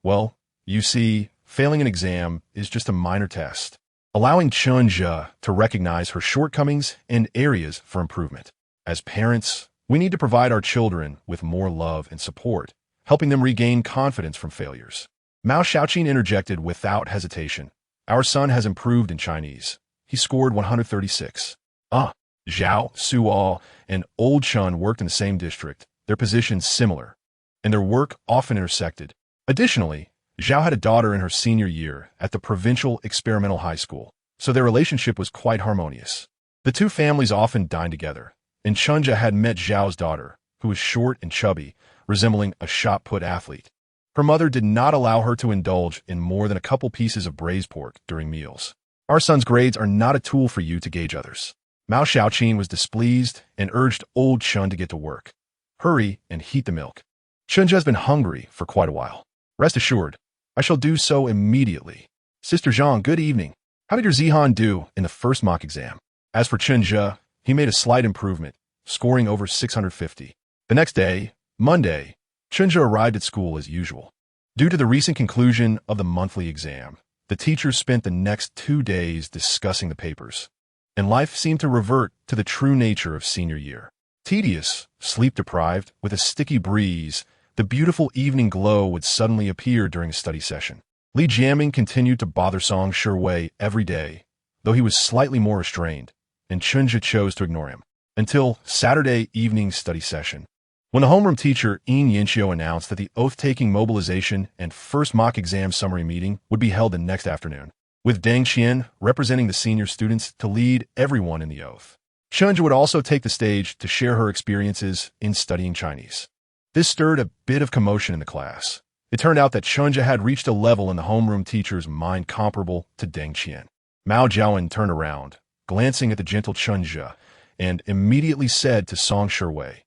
Well, you see, failing an exam is just a minor test, allowing Chen Zhu to recognize her shortcomings and areas for improvement. As parents, we need to provide our children with more love and support, helping them regain confidence from failures. Mao Xiaoqin interjected without hesitation. Our son has improved in Chinese. He scored 136. Zhao, Suo, and Old Chen worked in the same district, their positions similar, and their work often intersected. Additionally, Zhao had a daughter in her senior year at the provincial experimental high school, so their relationship was quite harmonious. The two families often dined together, and Chen Zhu had met Zhao's daughter, who was short and chubby, resembling a shot-put athlete. Her mother did not allow her to indulge in more than a couple pieces of braised pork during meals. Our son's grades are not a tool for you to gauge others. Mao Xiaoqin was displeased and urged Old Chen to get to work. Hurry and heat the milk. Chen Zhu has been hungry for quite a while. Rest assured, I shall do so immediately. Sister Zhang, good evening. How did your Zihan do in the first mock exam? As for Chen Zhu, he made a slight improvement, scoring over 650. The next day, Monday, Chen Zhu arrived at school as usual. Due to the recent conclusion of the monthly exam, the teachers spent the next 2 days discussing the papers, and life seemed to revert to the true nature of senior year. Tedious, sleep-deprived, with a sticky breeze, the beautiful evening glow would suddenly appear during a study session. Li Jiaming continued to bother Song Shiwei every day, though he was slightly more restrained, and Chen Zhu chose to ignore him, until Saturday evening study session, when the homeroom teacher Yin Yinxiu announced that the oath-taking mobilization and first mock exam summary meeting would be held the next afternoon, with Deng Qian representing the senior students to lead everyone in the oath. Chen Zhu would also take the stage to share her experiences in studying Chinese. This stirred a bit of commotion in the class. It turned out that Chen Zhu had reached a level in the homeroom teacher's mind comparable to Deng Qian. Mao Jiawen turned around, glancing at the gentle Chen Zhu, and immediately said to Song Shiwei,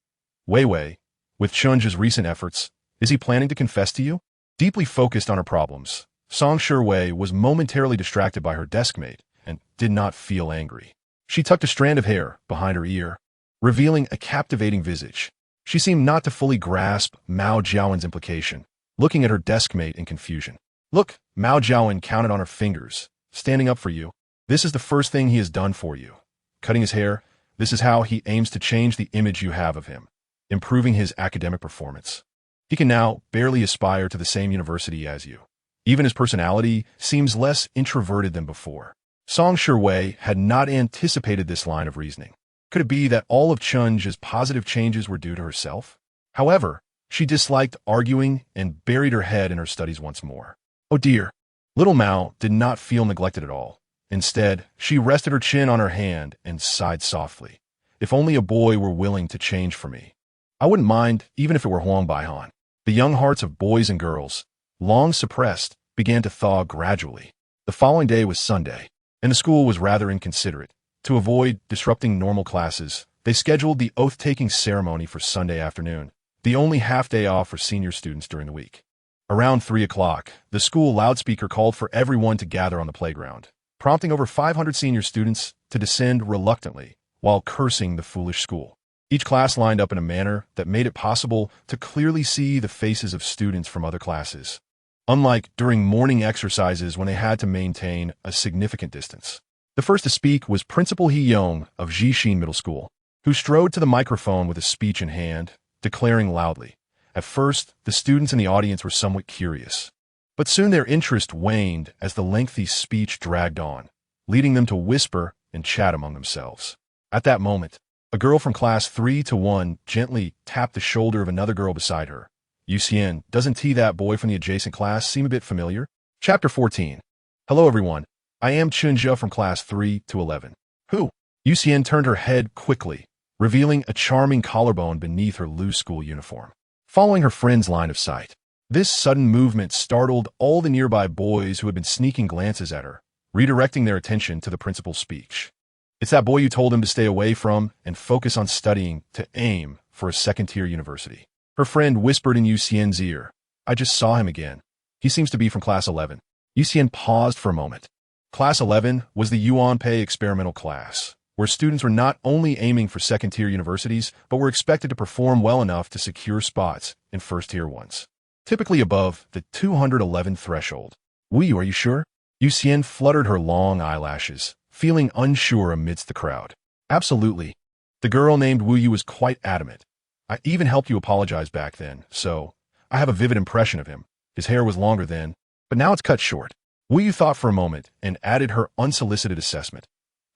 Wei Wei, with Chen Zhu's recent efforts, is he planning to confess to you? Deeply focused on her problems, Song Shiwei was momentarily distracted by her deskmate and did not feel angry. She tucked a strand of hair behind her ear, revealing a captivating visage. She seemed not to fully grasp Mao Jiawen's implication, looking at her deskmate in confusion. Look, Mao Jiaowen counted on her fingers, standing up for you. This is the first thing he has done for you. Cutting his hair, this is how he aims to change the image you have of him, improving his academic performance. He can now barely aspire to the same university as you. Even his personality seems less introverted than before. Song Shiwei had not anticipated this line of reasoning. Could it be that all of Chen Zhu's positive changes were due to herself? However, she disliked arguing and buried her head in her studies once more. Oh dear. Little Mao did not feel neglected at all. Instead, she rested her chin on her hand and sighed softly. If only a boy were willing to change for me. I wouldn't mind, even if it were Huang Baihan. The young hearts of boys and girls, long suppressed, began to thaw gradually. The following day was Sunday, and the school was rather inconsiderate. To avoid disrupting normal classes, they scheduled the oath-taking ceremony for Sunday afternoon, the only half-day off for senior students during the week. Around 3 o'clock, the school loudspeaker called for everyone to gather on the playground, prompting over 500 senior students to descend reluctantly while cursing the foolish school. Each class lined up in a manner that made it possible to clearly see the faces of students from other classes, unlike during morning exercises when they had to maintain a significant distance. The first to speak was Principal He Yong of Jixin Middle School, who strode to the microphone with a speech in hand, declaring loudly. At first, the students in the audience were somewhat curious, but soon their interest waned as the lengthy speech dragged on, leading them to whisper and chat among themselves. At that moment, a girl from class 3-1 gently tapped the shoulder of another girl beside her. Yuxian, doesn't that boy from the adjacent class seem a bit familiar? Chapter 14. Hello everyone. I am Chen Zhu from class 3-11. Who? Yuxian turned her head quickly, revealing a charming collarbone beneath her loose school uniform, following her friend's line of sight. This sudden movement startled all the nearby boys who had been sneaking glances at her, redirecting their attention to the principal's speech. It's that boy you told him to stay away from and focus on studying to aim for a second-tier university. Her friend whispered in Yuxian's ear. I just saw him again. He seems to be from class 11. Yuxian paused for a moment. Class 11 was the Yuanpei experimental class, where students were not only aiming for second-tier universities, but were expected to perform well enough to secure spots in first-tier ones, typically above the 211 threshold. Are you sure? Yuxian fluttered her long eyelashes, feeling unsure amidst the crowd. Absolutely. The girl named Wu Yu was quite adamant. I even helped you apologize back then, so I have a vivid impression of him. His hair was longer then, but now it's cut short. Wu Yu thought for a moment and added her unsolicited assessment.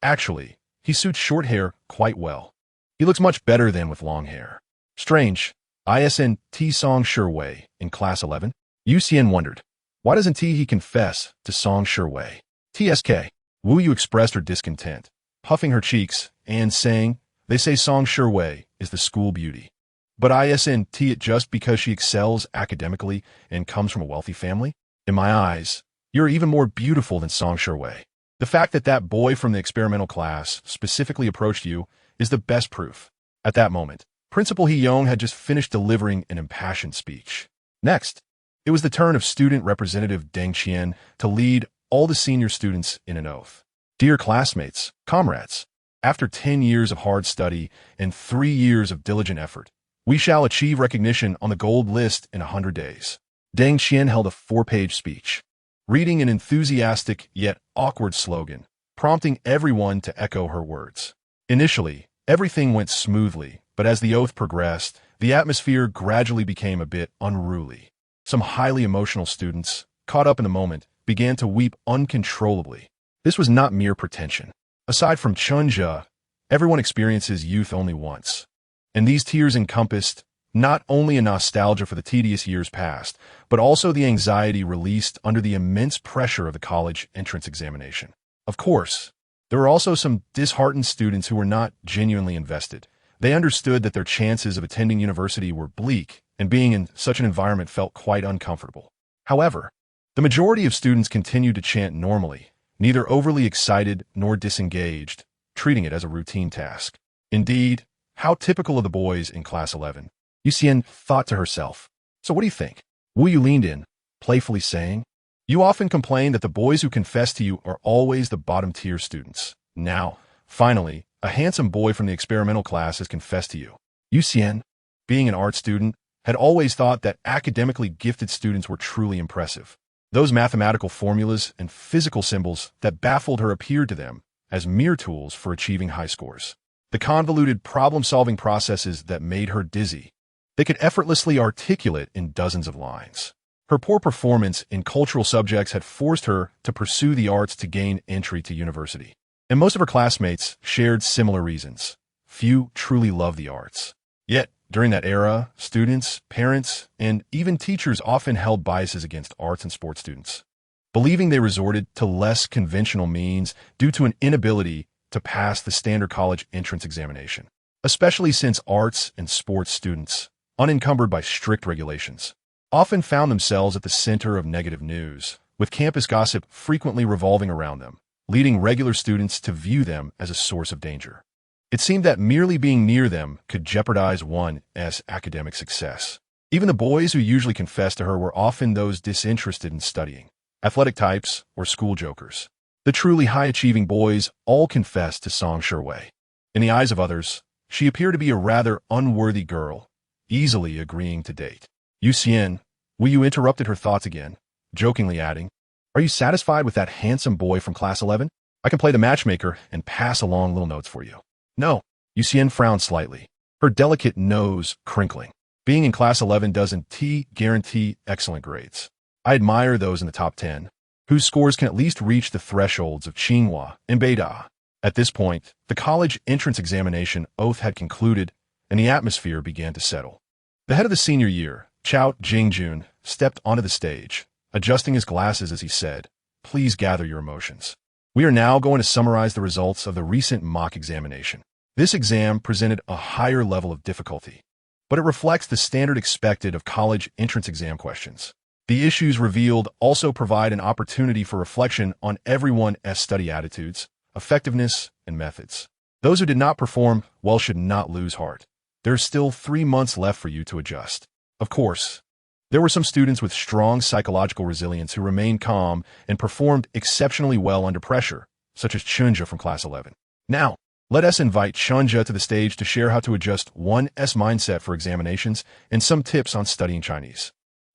Actually, he suits short hair quite well. He looks much better than with long hair. Strange. ISN T Song Shiwei in class 11? Yuxian wondered. Why doesn't he confess to Song Shiwei? TSK. Wu Yu expressed her discontent, puffing her cheeks and saying, they say Song Shiwei is the school beauty. But ISN it just because she excels academically and comes from a wealthy family? In my eyes, you're even more beautiful than Song Shiwei. The fact that boy from the experimental class specifically approached you is the best proof. At that moment, Principal He Yong had just finished delivering an impassioned speech. Next, it was the turn of student representative Deng Qian to lead all the senior students in an oath. Dear classmates, comrades, after 10 years of hard study and 3 years of diligent effort, we shall achieve recognition on the gold list in 100 days. Deng Qian held a 4-page speech, reading an enthusiastic yet awkward slogan, prompting everyone to echo her words. Initially, everything went smoothly, but as the oath progressed, the atmosphere gradually became a bit unruly. Some highly emotional students, caught up in the moment, began to weep uncontrollably. This was not mere pretension. Aside from Chen Zhu, everyone experiences youth only once. And these tears encompassed not only a nostalgia for the tedious years past, but also the anxiety released under the immense pressure of the college entrance examination. Of course, there were also some disheartened students who were not genuinely invested. They understood that their chances of attending university were bleak, and being in such an environment felt quite uncomfortable. However, the majority of students continued to chant normally, neither overly excited nor disengaged, treating it as a routine task. Indeed, how typical of the boys in class 11. Yuxian thought to herself. So what do you think? Wu Yu leaned in, playfully saying, you often complain that the boys who confess to you are always the bottom-tier students. Now, finally, a handsome boy from the experimental class has confessed to you. Yuxian, being an art student, had always thought that academically gifted students were truly impressive. Those mathematical formulas and physical symbols that baffled her appeared to them as mere tools for achieving high scores. The convoluted problem-solving processes that made her dizzy. They could effortlessly articulate in dozens of lines. Her poor performance in cultural subjects had forced her to pursue the arts to gain entry to university. And most of her classmates shared similar reasons. Few truly loved the arts. Yet, during that era, students, parents, and even teachers often held biases against arts and sports students, believing they resorted to less conventional means due to an inability to pass the standard college entrance examination, especially since arts and sports students, unencumbered by strict regulations, often found themselves at the center of negative news, with campus gossip frequently revolving around them, leading regular students to view them as a source of danger. It seemed that merely being near them could jeopardize one's academic success. Even the boys who usually confessed to her were often those disinterested in studying, athletic types, or school jokers. The truly high-achieving boys all confessed to Song Sherwei. In the eyes of others, she appeared to be a rather unworthy girl, easily agreeing to date. Yu interrupted her thoughts again, jokingly adding, "Are you satisfied with that handsome boy from class 11? I can play the matchmaker and pass along little notes for you." "No." Yu frowned slightly, her delicate nose crinkling. "Being in class 11 doesn't guarantee excellent grades. I admire those in the top 10, whose scores can at least reach the thresholds of Tsinghua and Beida." At this point, the college entrance examination oath had concluded, and the atmosphere began to settle. The head of the senior year, Chao Jingjun, stepped onto the stage, adjusting his glasses as he said, "Please gather your emotions. We are now going to summarize the results of the recent mock examination. This exam presented a higher level of difficulty, but it reflects the standard expected of college entrance exam questions. The issues revealed also provide an opportunity for reflection on everyone's study attitudes, effectiveness, and methods. Those who did not perform well should not lose heart. There are still 3 months left for you to adjust." Of course, there were some students with strong psychological resilience who remained calm and performed exceptionally well under pressure, such as Chen Zhu from class 11. Now, let us invite Chen Zhu to the stage to share how to adjust one's mindset for examinations and some tips on studying Chinese.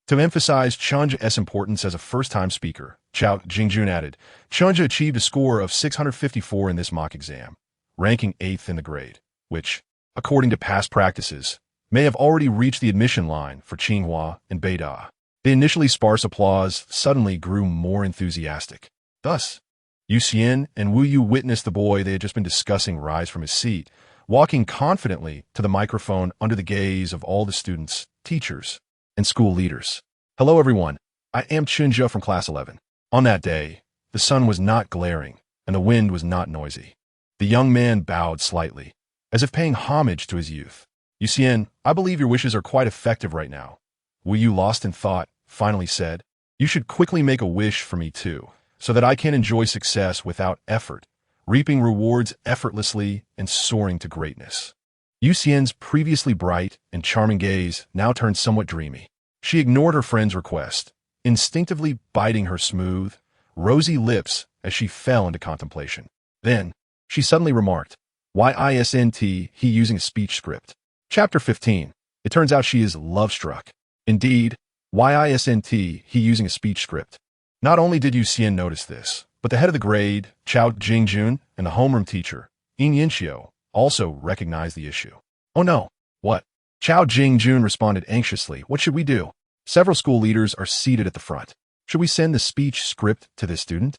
To emphasize Chen Zhu's importance as a first-time speaker, Chao Jingjun added, "Chen Zhu achieved a score of 654 in this mock exam, ranking 8th in the grade, which, according to past practices, may have already reached the admission line for Tsinghua and Beida." The initially sparse applause suddenly grew more enthusiastic. Thus, Yu and Yu witnessed the boy they had just been discussing rise from his seat, walking confidently to the microphone under the gaze of all the students, teachers, and school leaders. "Hello everyone, I am Chen Zhu from class 11. On that day, the sun was not glaring, and the wind was not noisy. The young man bowed slightly, as if paying homage to his youth. "Yu, I believe your wishes are quite effective right now." Yu, lost in thought, finally said, "You should quickly make a wish for me too, so that I can enjoy success without effort, reaping rewards effortlessly and soaring to greatness." Yu's previously bright and charming gaze now turned somewhat dreamy. She ignored her friend's request, instinctively biting her smooth, rosy lips as she fell into contemplation. Then, she suddenly remarked, "Why isn't he using a speech script?" Chapter 15. It turns out she is love-struck. Indeed, why isn't he using a speech script? Not only did Yu notice this, but the head of the grade, Chao Jingjun, and the homeroom teacher, Yin also recognized the issue. "Oh no, what?" Chao Jingjun responded anxiously. "What should we do? Several school leaders are seated at the front. Should we send the speech script to this student?"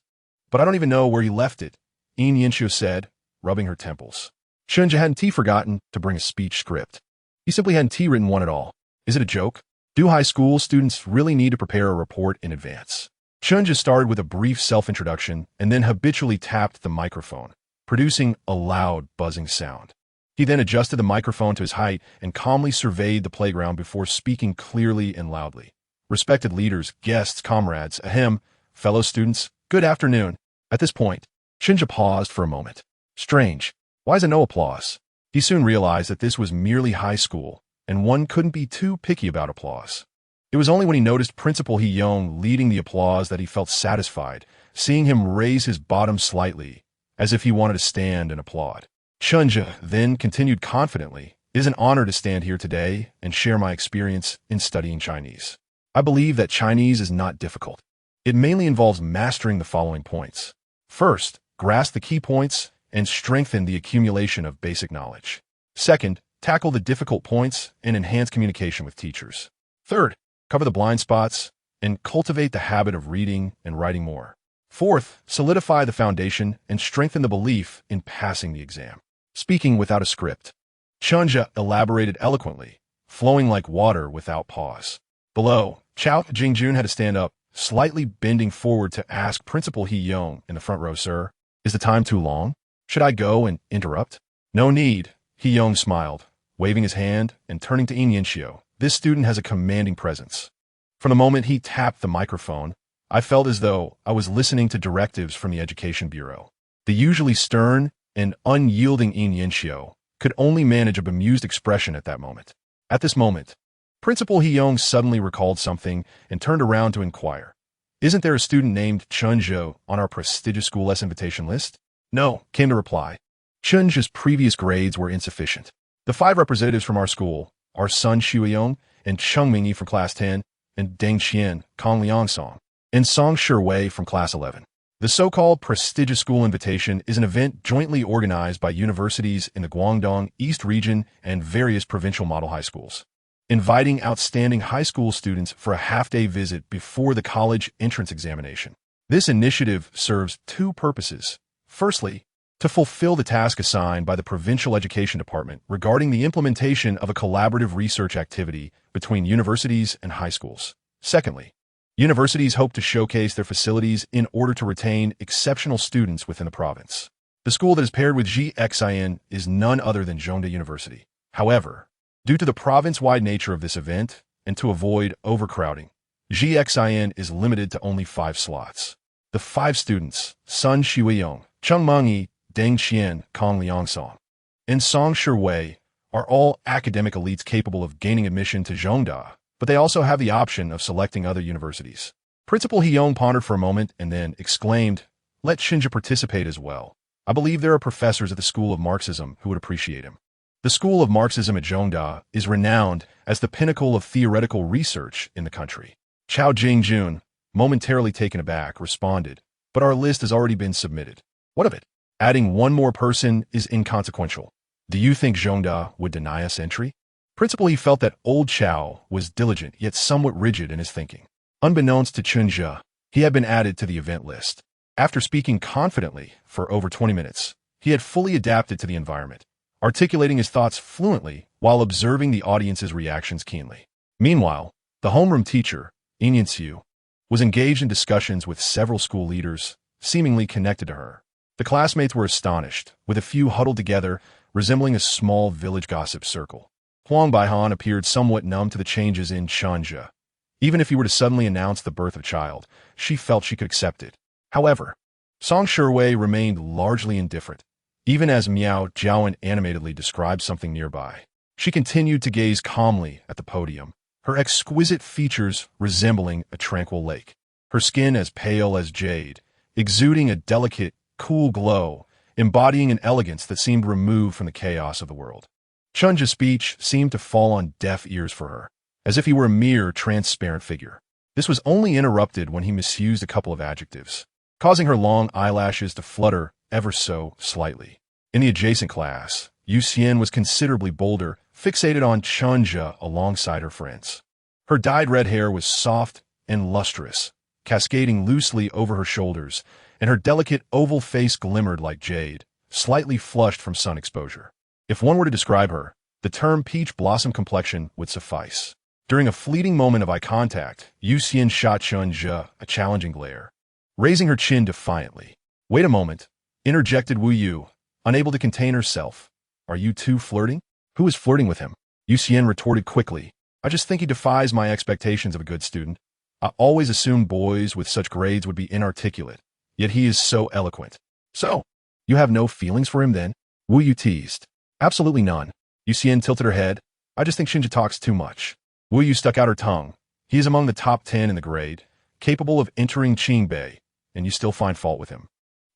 "But I don't even know where he left it," Yin said, rubbing her temples. Chen Zhu hadn't forgotten to bring a speech script. He simply hadn't written one at all. Is it a joke? Do high school students really need to prepare a report in advance? Chen Zhu started with a brief self-introduction and then habitually tapped the microphone, producing a loud, buzzing sound. He then adjusted the microphone to his height and calmly surveyed the playground before speaking clearly and loudly. "Respected leaders, guests, comrades, ahem, fellow students, good afternoon." At this point, Chen Zhu paused for a moment. Strange. Why is there no applause? He soon realized that this was merely high school, and one couldn't be too picky about applause. It was only when he noticed Principal He-Yong leading the applause that he felt satisfied, seeing him raise his bottom slightly, as if he wanted to stand and applaud. Chen Zhu then continued confidently, "It is an honor to stand here today and share my experience in studying Chinese. I believe that Chinese is not difficult. It mainly involves mastering the following points. First, grasp the key points and strengthen the accumulation of basic knowledge. Second, tackle the difficult points and enhance communication with teachers. Third, cover the blind spots and cultivate the habit of reading and writing more. Fourth, solidify the foundation and strengthen the belief in passing the exam. Speaking without a script. Chen Zhu elaborated eloquently, flowing like water without pause. Below, Chen Zhu had to stand up, slightly bending forward to ask Principal He Yong in the front row, "Sir, is the time too long? Should I go and interrupt?" "No need," He Yong smiled, waving his hand and turning to Inyenshio. "This student has a commanding presence." From the moment he tapped the microphone, I felt as though I was listening to directives from the Education Bureau. The usually stern and unyielding Inyenshio could only manage a bemused expression at that moment. At this moment, Principal He Yong suddenly recalled something and turned around to inquire, "Isn't there a student named Chen Zhu on our prestigious school S invitation list?" "No," came the reply. Chen Zhu's previous grades were insufficient. The 5 representatives from our school are Sun Shuiyong and Cheng Mingyi from Class 10, and Deng Qian, Kong Liangsong, and Song Shiwei from Class 11. The so-called prestigious school invitation is an event jointly organized by universities in the Guangdong East region and various provincial model high schools, inviting outstanding high school students for a half-day visit before the college entrance examination. This initiative serves 2 purposes. Firstly, to fulfill the task assigned by the Provincial Education Department regarding the implementation of a collaborative research activity between universities and high schools. Secondly, universities hope to showcase their facilities in order to retain exceptional students within the province. The school that is paired with GXIN is none other than Zhongda University. However, due to the province-wide nature of this event and to avoid overcrowding, GXIN is limited to only 5 slots. The 5 students, Sun Shuiyong, Cheng Mingyi, Deng Qian, Kong Liangsong, and Song Shiwei, are all academic elites capable of gaining admission to Zhongda, but they also have the option of selecting other universities. Principal He Yong pondered for a moment and then exclaimed, "Let Chen Zhu participate as well. I believe there are professors at the School of Marxism who would appreciate him." The School of Marxism at Zhongda is renowned as the pinnacle of theoretical research in the country. Chao Jingjun, momentarily taken aback, responded, "But our list has already been submitted." "What of it? Adding 1 more person is inconsequential. Do you think Zhongda would deny us entry?" Principal He felt that old Chao was diligent yet somewhat rigid in his thinking. Unbeknownst to Chen Zhu, he had been added to the event list. After speaking confidently for over 20 minutes, he had fully adapted to the environment, articulating his thoughts fluently while observing the audience's reactions keenly. Meanwhile, the homeroom teacher, Inyensiu, was engaged in discussions with several school leaders, seemingly connected to her. The classmates were astonished, with a few huddled together, resembling a small village gossip circle. Huang Baihan appeared somewhat numb to the changes in Chen Zhu. Even if he were to suddenly announce the birth of a child, she felt she could accept it. However, Song Shiwei remained largely indifferent, even as Miao Jiawen animatedly described something nearby. She continued to gaze calmly at the podium, her exquisite features resembling a tranquil lake, her skin as pale as jade, exuding a delicate, cool glow, embodying an elegance that seemed removed from the chaos of the world. Chen Zhu's speech seemed to fall on deaf ears for her, as if he were a mere transparent figure. This was only interrupted when he misused a couple of adjectives, causing her long eyelashes to flutter ever so slightly. In the adjacent class, Yu Xian was considerably bolder, fixated on Chen Zhu alongside her friends. Her dyed red hair was soft and lustrous, cascading loosely over her shoulders, and her delicate oval face glimmered like jade, slightly flushed from sun exposure. If one were to describe her, the term peach blossom complexion would suffice. During a fleeting moment of eye contact, Yu Xian shot Chen Zhu a challenging glare, raising her chin defiantly. "Wait a moment," interjected Wu Yu, unable to contain herself. "Are you two flirting?" "Who is flirting with him?" Yu Xian retorted quickly. "I just think he defies my expectations of a good student. I always assumed boys with such grades would be inarticulate. Yet he is so eloquent." "So, you have no feelings for him then?" Wu Yu teased. "Absolutely none." Yu Xian tilted her head. "I just think Shinji talks too much." Wu Yu stuck out her tongue. "He is among the top 10 in the grade, capable of entering Qingbei, and you still find fault with him.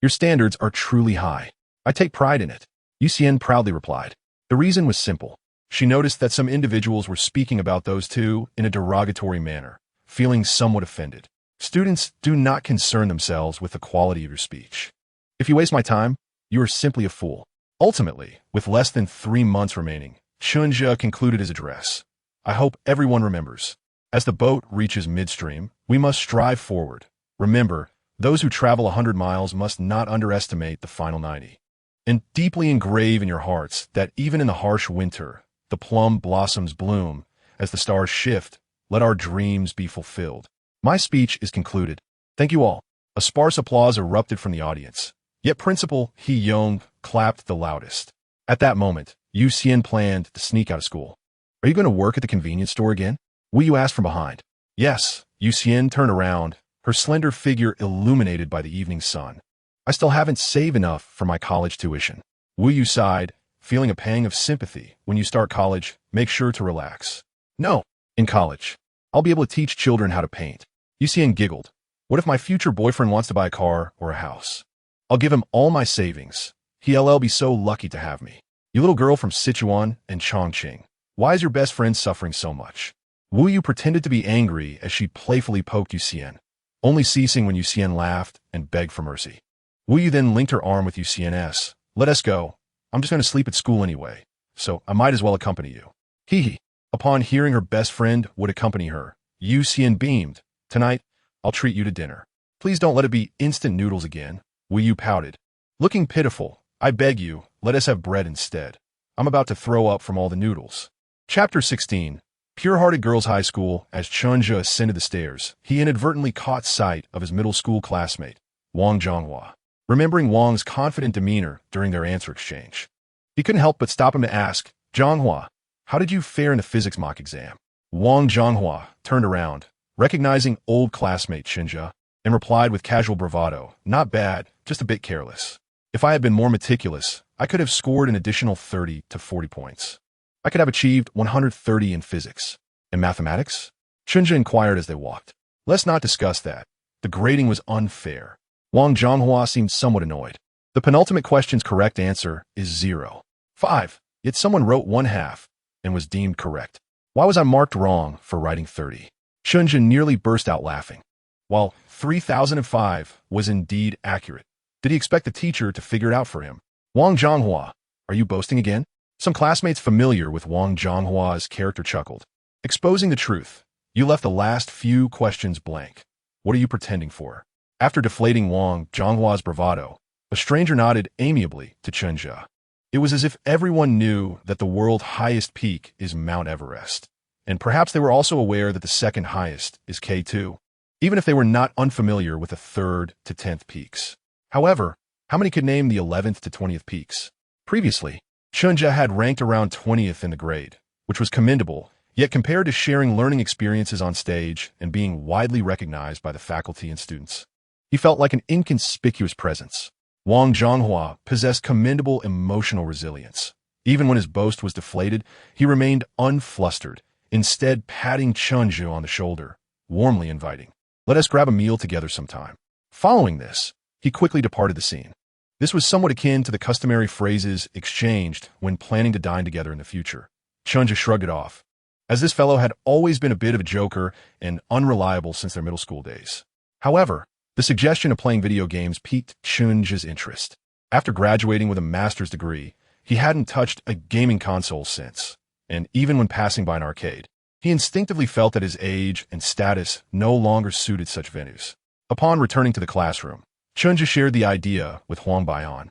Your standards are truly high. I take pride in it." Yu Xian proudly replied. The reason was simple. She noticed that some individuals were speaking about those two in a derogatory manner, feeling somewhat offended. Students do not concern themselves with the quality of your speech. If you waste my time, you are simply a fool. Ultimately, with less than 3 months remaining, Chen Zhu concluded his address. I hope everyone remembers. As the boat reaches midstream, we must strive forward. Remember, those who travel 100 miles must not underestimate the final 90. And deeply engrave in your hearts that even in the harsh winter, the plum blossoms bloom. As the stars shift, let our dreams be fulfilled. My speech is concluded. Thank you all. A sparse applause erupted from the audience. Yet Principal He Yong clapped the loudest. At that moment, Yu Xian planned to sneak out of school. Are you going to work at the convenience store again? Wu Yu asked from behind. Yes. Yu Xian turned around, her slender figure illuminated by the evening sun. I still haven't saved enough for my college tuition. Wu Yu sighed, feeling a pang of sympathy. When you start college, make sure to relax. No. In college, I'll be able to teach children how to paint. Yu Xian giggled. What if my future boyfriend wants to buy a car or a house? I'll give him all my savings. He'll be so lucky to have me. You little girl from Sichuan and Chongqing. Why is your best friend suffering so much? Wu Yu pretended to be angry as she playfully poked Yu Xian, only ceasing when Yu Xian laughed and begged for mercy. Wu Yu then linked her arm with Yu Xian's. Let us go. I'm just going to sleep at school anyway, so I might as well accompany you. Hee hee. Upon hearing her best friend would accompany her, Yu Xian beamed. Tonight, I'll treat you to dinner. Please don't let it be instant noodles again. Wu Yu pouted. Looking pitiful, I beg you, let us have bread instead. I'm about to throw up from all the noodles. Chapter 16. Pure-hearted Girls High School. As Chen Zhu ascended the stairs, he inadvertently caught sight of his middle school classmate, Wang Zhonghua. Remembering Wang's confident demeanor during their answer exchange, he couldn't help but stop him to ask, Zhonghua, how did you fare in the physics mock exam? Wang Zhonghua turned around, recognizing old classmate Chen Zhu, and replied with casual bravado, not bad, just a bit careless. If I had been more meticulous, I could have scored an additional 30 to 40 points. I could have achieved 130 in physics. In mathematics? Chen Zhu inquired as they walked. Let's not discuss that. The grading was unfair. Wang Zhonghua seemed somewhat annoyed. The penultimate question's correct answer is 0. 5. Yet someone wrote 1/2 and was deemed correct. Why was I marked wrong for writing 30? Chen Zhu nearly burst out laughing. While 3005 was indeed accurate, did he expect the teacher to figure it out for him? Wang Zhonghua, are you boasting again? Some classmates familiar with Wang Zhonghua's character chuckled. Exposing the truth, you left the last few questions blank. What are you pretending for? After deflating Wang Zhonghua's bravado, a stranger nodded amiably to Chen Zhu. It was as if everyone knew that the world's highest peak is Mount Everest, and perhaps they were also aware that the second highest is K2, even if they were not unfamiliar with the 3rd to 10th peaks. However, how many could name the 11th to 20th peaks? Previously, Chen Zhu had ranked around 20th in the grade, which was commendable, yet compared to sharing learning experiences on stage and being widely recognized by the faculty and students, he felt like an inconspicuous presence. Wang Zhonghua possessed commendable emotional resilience. Even when his boast was deflated, he remained unflustered, instead patting Chen Zhu on the shoulder, warmly inviting, let us grab a meal together sometime. Following this, he quickly departed the scene. This was somewhat akin to the customary phrases exchanged when planning to dine together in the future. Chen Zhu shrugged it off, as this fellow had always been a bit of a joker and unreliable since their middle school days. However, the suggestion of playing video games piqued Chen Zhu's interest. After graduating with a master's degree, he hadn't touched a gaming console since, and even when passing by an arcade, he instinctively felt that his age and status no longer suited such venues. Upon returning to the classroom, Chen Zhu shared the idea with Huang Baian,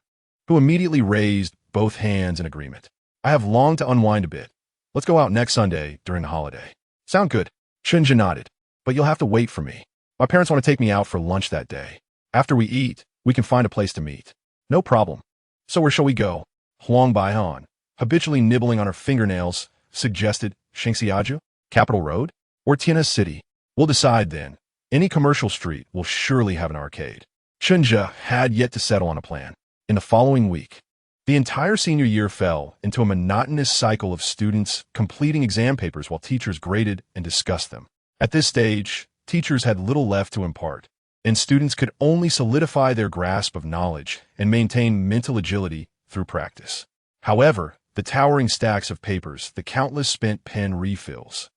who immediately raised both hands in agreement. I have longed to unwind a bit. Let's go out next Sunday during the holiday. Sound good? Chen Zhu nodded, but you'll have to wait for me. My parents want to take me out for lunch that day. After we eat, we can find a place to meet. No problem. So where shall we go? Huang Baihan, habitually nibbling on her fingernails, suggested Shengxiaju, Capital Road, or Tianhe City. We'll decide then. Any commercial street will surely have an arcade. Chen Zhu had yet to settle on a plan. In the following week, the entire senior year fell into a monotonous cycle of students completing exam papers while teachers graded and discussed them. At this stage, teachers had little left to impart, and students could only solidify their grasp of knowledge and maintain mental agility through practice. However, the towering stacks of papers, the countless spent pen refills,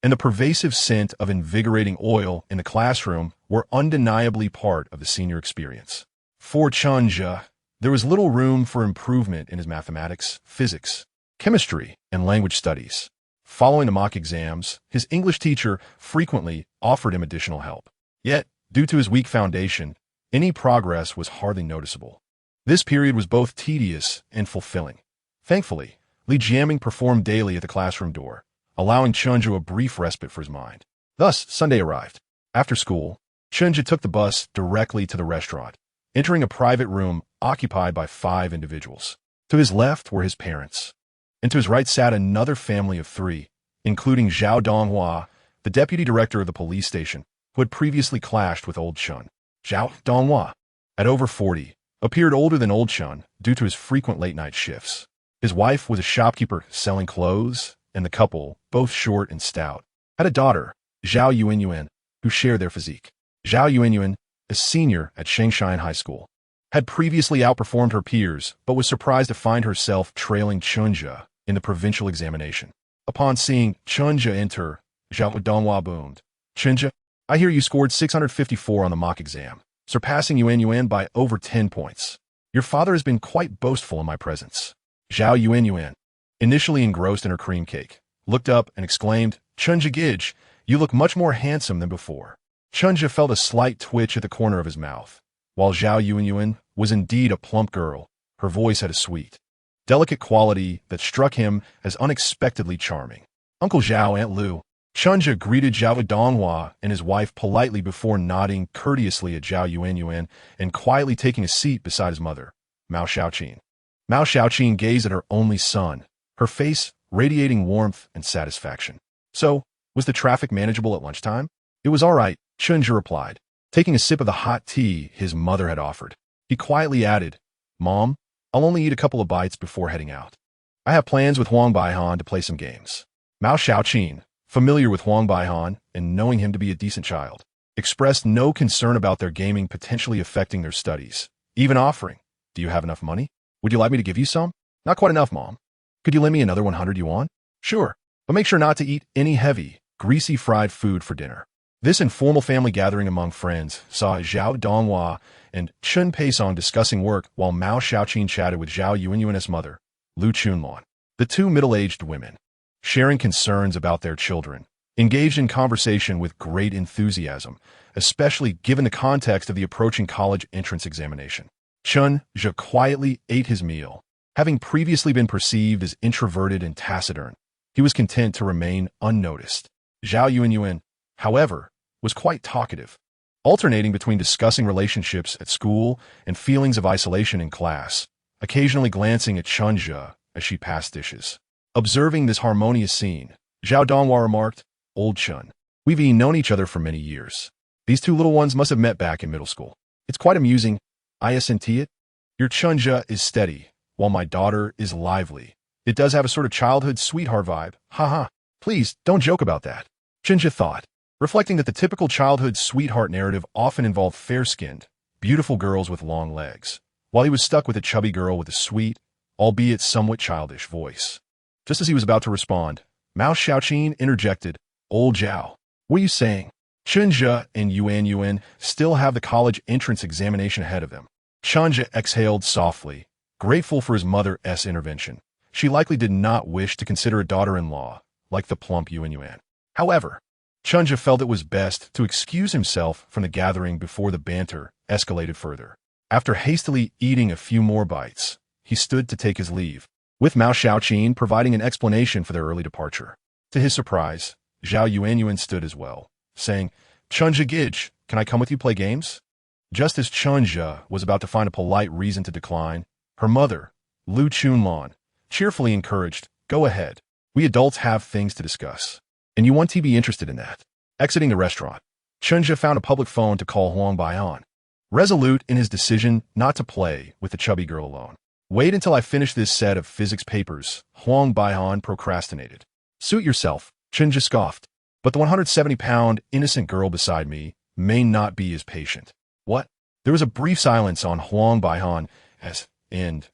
and the pervasive scent of invigorating oil in the classroom were undeniably part of the senior experience. For Chen Zhu, there was little room for improvement in his mathematics, physics, chemistry, and language studies. Following the mock exams, his English teacher frequently offered him additional help. Yet, due to his weak foundation, any progress was hardly noticeable. This period was both tedious and fulfilling. Thankfully, Li Jiaming performed daily at the classroom door, allowing Chen Zhu a brief respite for his mind. Thus, Sunday arrived. After school, Chen Zhu took the bus directly to the restaurant, entering a private room occupied by 5 individuals. To his left were his parents, and to his right sat another family of 3, including Zhao Donghua, the deputy director of the police station, who had previously clashed with old Chen. Zhao Donghua, at over 40, appeared older than old Chen due to his frequent late-night shifts. His wife was a shopkeeper selling clothes, and the couple, both short and stout, had a daughter, Zhao Yuanyuan, who shared their physique. Zhao Yuanyuan, a senior at Shengshan High School, had previously outperformed her peers but was surprised to find herself trailing Chen Zhu in the provincial examination. Upon seeing Chen Zhu enter, Zhao Donghua boomed, "Chen Zhu, I hear you scored 654 on the mock exam, surpassing Yuanyuan by over 10 points. Your father has been quite boastful in my presence." Zhao Yuanyuan, initially engrossed in her cream cake, looked up and exclaimed, "Chen Zhu Gij, you look much more handsome than before." Chen Zhu felt a slight twitch at the corner of his mouth. While Zhao Yuanyuan was indeed a plump girl, her voice had a sweet, delicate quality that struck him as unexpectedly charming. "Uncle Zhao, Aunt Lu." Chen Zhu greeted Zhao Donghua and his wife politely before nodding courteously at Zhao Yuanyuan and quietly taking a seat beside his mother, Mao Xiaoqin. Mao Xiaoqin gazed at her only son, her face radiating warmth and satisfaction. "So, was the traffic manageable at lunchtime?" "It was all right," Chen Zhu replied, taking a sip of the hot tea his mother had offered. He quietly added, "Mom, I'll only eat a couple of bites before heading out. I have plans with Huang Baihan to play some games." Mao Xiaoqin, familiar with Huang Baihan and knowing him to be a decent child, expressed no concern about their gaming potentially affecting their studies, even offering, "Do you have enough money? Would you like me to give you some?" "Not quite enough, Mom. Could you lend me another 100 yuan?" "Sure, but make sure not to eat any heavy, greasy fried food for dinner." This informal family gathering among friends saw Zhao Donghua and Chen Peisong discussing work while Mao Xiaoqin chatted with Zhao Yuanyuan's mother, Lu Chunlan. The 2 middle-aged women, sharing concerns about their children, engaged in conversation with great enthusiasm, especially given the context of the approaching college entrance examination. Chen Zhu quietly ate his meal. Having previously been perceived as introverted and taciturn, he was content to remain unnoticed. Zhao Yuanyuan, however, was quite talkative, alternating between discussing relationships at school and feelings of isolation in class, occasionally glancing at Chen Zhu as she passed dishes. Observing this harmonious scene, Zhao Donghua remarked, "Old Chen, we've known each other for many years. These 2 little ones must have met back in middle school. It's quite amusing. Isn't it? Your Chen Zhu is steady, while my daughter is lively. It does have a sort of childhood sweetheart vibe. Haha. Please, don't joke about that." Chen Zhu thought, reflecting that the typical childhood sweetheart narrative often involved fair-skinned, beautiful girls with long legs, while he was stuck with a chubby girl with a sweet, albeit somewhat childish voice. Just as he was about to respond, Mao Xiaoqin interjected, "Old Zhao, what are you saying? Chen Zhu and Yuanyuan still have the college entrance examination ahead of them." Chen Zhu exhaled softly, grateful for his mother's intervention. She likely did not wish to consider a daughter-in-law like the plump Yuanyuan. However, Chen Zhu felt it was best to excuse himself from the gathering before the banter escalated further. After hastily eating a few more bites, he stood to take his leave, with Mao Xiaoqin providing an explanation for their early departure. To his surprise, Zhao Yuanyuan stood as well, saying, "Chen Zhu Gij, can I come with you play games?" Just as Chen Zhu was about to find a polite reason to decline, her mother, Lu Chunlan, cheerfully encouraged, "Go ahead. We adults have things to discuss, and you want to be interested in that." Exiting the restaurant, Chen Zhu found a public phone to call Huang Baihan, resolute in his decision not to play with the chubby girl alone. "Wait until I finish this set of physics papers," Huang Baihan procrastinated. "Suit yourself," Chen Zhu scoffed, "but the 170-pound innocent girl beside me may not be as patient." "What?" There was a brief silence on Huang Baihan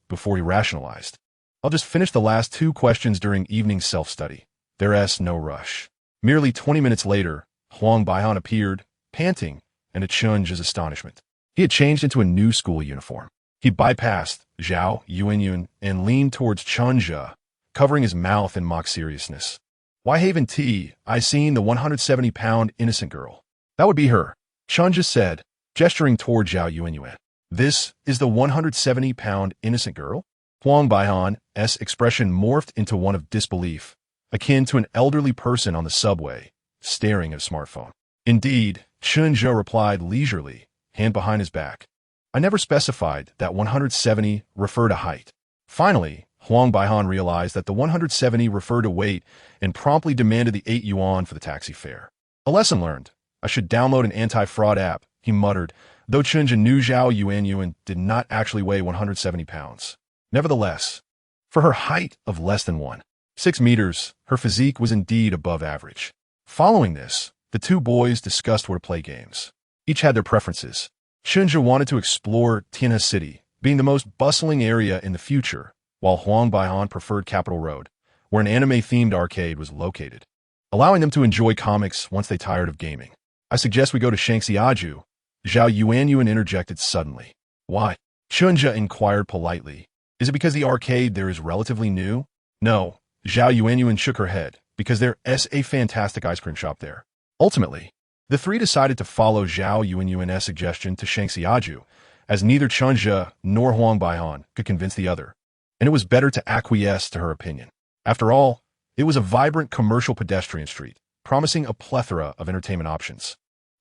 before he rationalized, "I'll just finish the last 2 questions during evening self-study. There's no rush." Merely 20 minutes later, Huang Baihan appeared, panting, and to Chen Zhu's astonishment, he had changed into a new school uniform. He bypassed Zhao Yuanyuan and leaned towards Chen Zhu, covering his mouth in mock seriousness. "Why haven't I seen the 170-pound innocent girl?" "That would be her," Chen Zhu said, gesturing toward Zhao Yuanyuan. "This is the 170-pound innocent girl?" Huang Baihan's expression morphed into one of disbelief, akin to an elderly person on the subway, staring at a smartphone. "Indeed," Chen Zhu replied leisurely, hand behind his back. "I never specified that 170 referred to height." Finally, Huang Baihan realized that the 170 referred to weight and promptly demanded the 8 yuan for the taxi fare. "A lesson learned. I should download an anti-fraud app," he muttered, though Chen Zhu knew Zhao Yuanyuan did not actually weigh 170 pounds. Nevertheless, for her height of less than 1.6 meters, her physique was indeed above average. Following this, the two boys discussed where to play games. Each had their preferences. Chen Zhu wanted to explore Tianhe City, being the most bustling area in the future, while Huang Baihan preferred Capital Road, where an anime-themed arcade was located, allowing them to enjoy comics once they tired of gaming. "I suggest we go to Shangxiaju," Zhao Yuanyuan interjected suddenly. "Why?" Chen Zhu inquired politely. "Is it because the arcade there is relatively new?" "No," Zhao Yuanyuan shook her head, "because there's a fantastic ice cream shop there." Ultimately, the three decided to follow Zhao Yuanyuan's suggestion to Shangxiaju, as neither Chen Zhu nor Huang Baihan could convince the other, and it was better to acquiesce to her opinion. After all, it was a vibrant commercial pedestrian street, promising a plethora of entertainment options.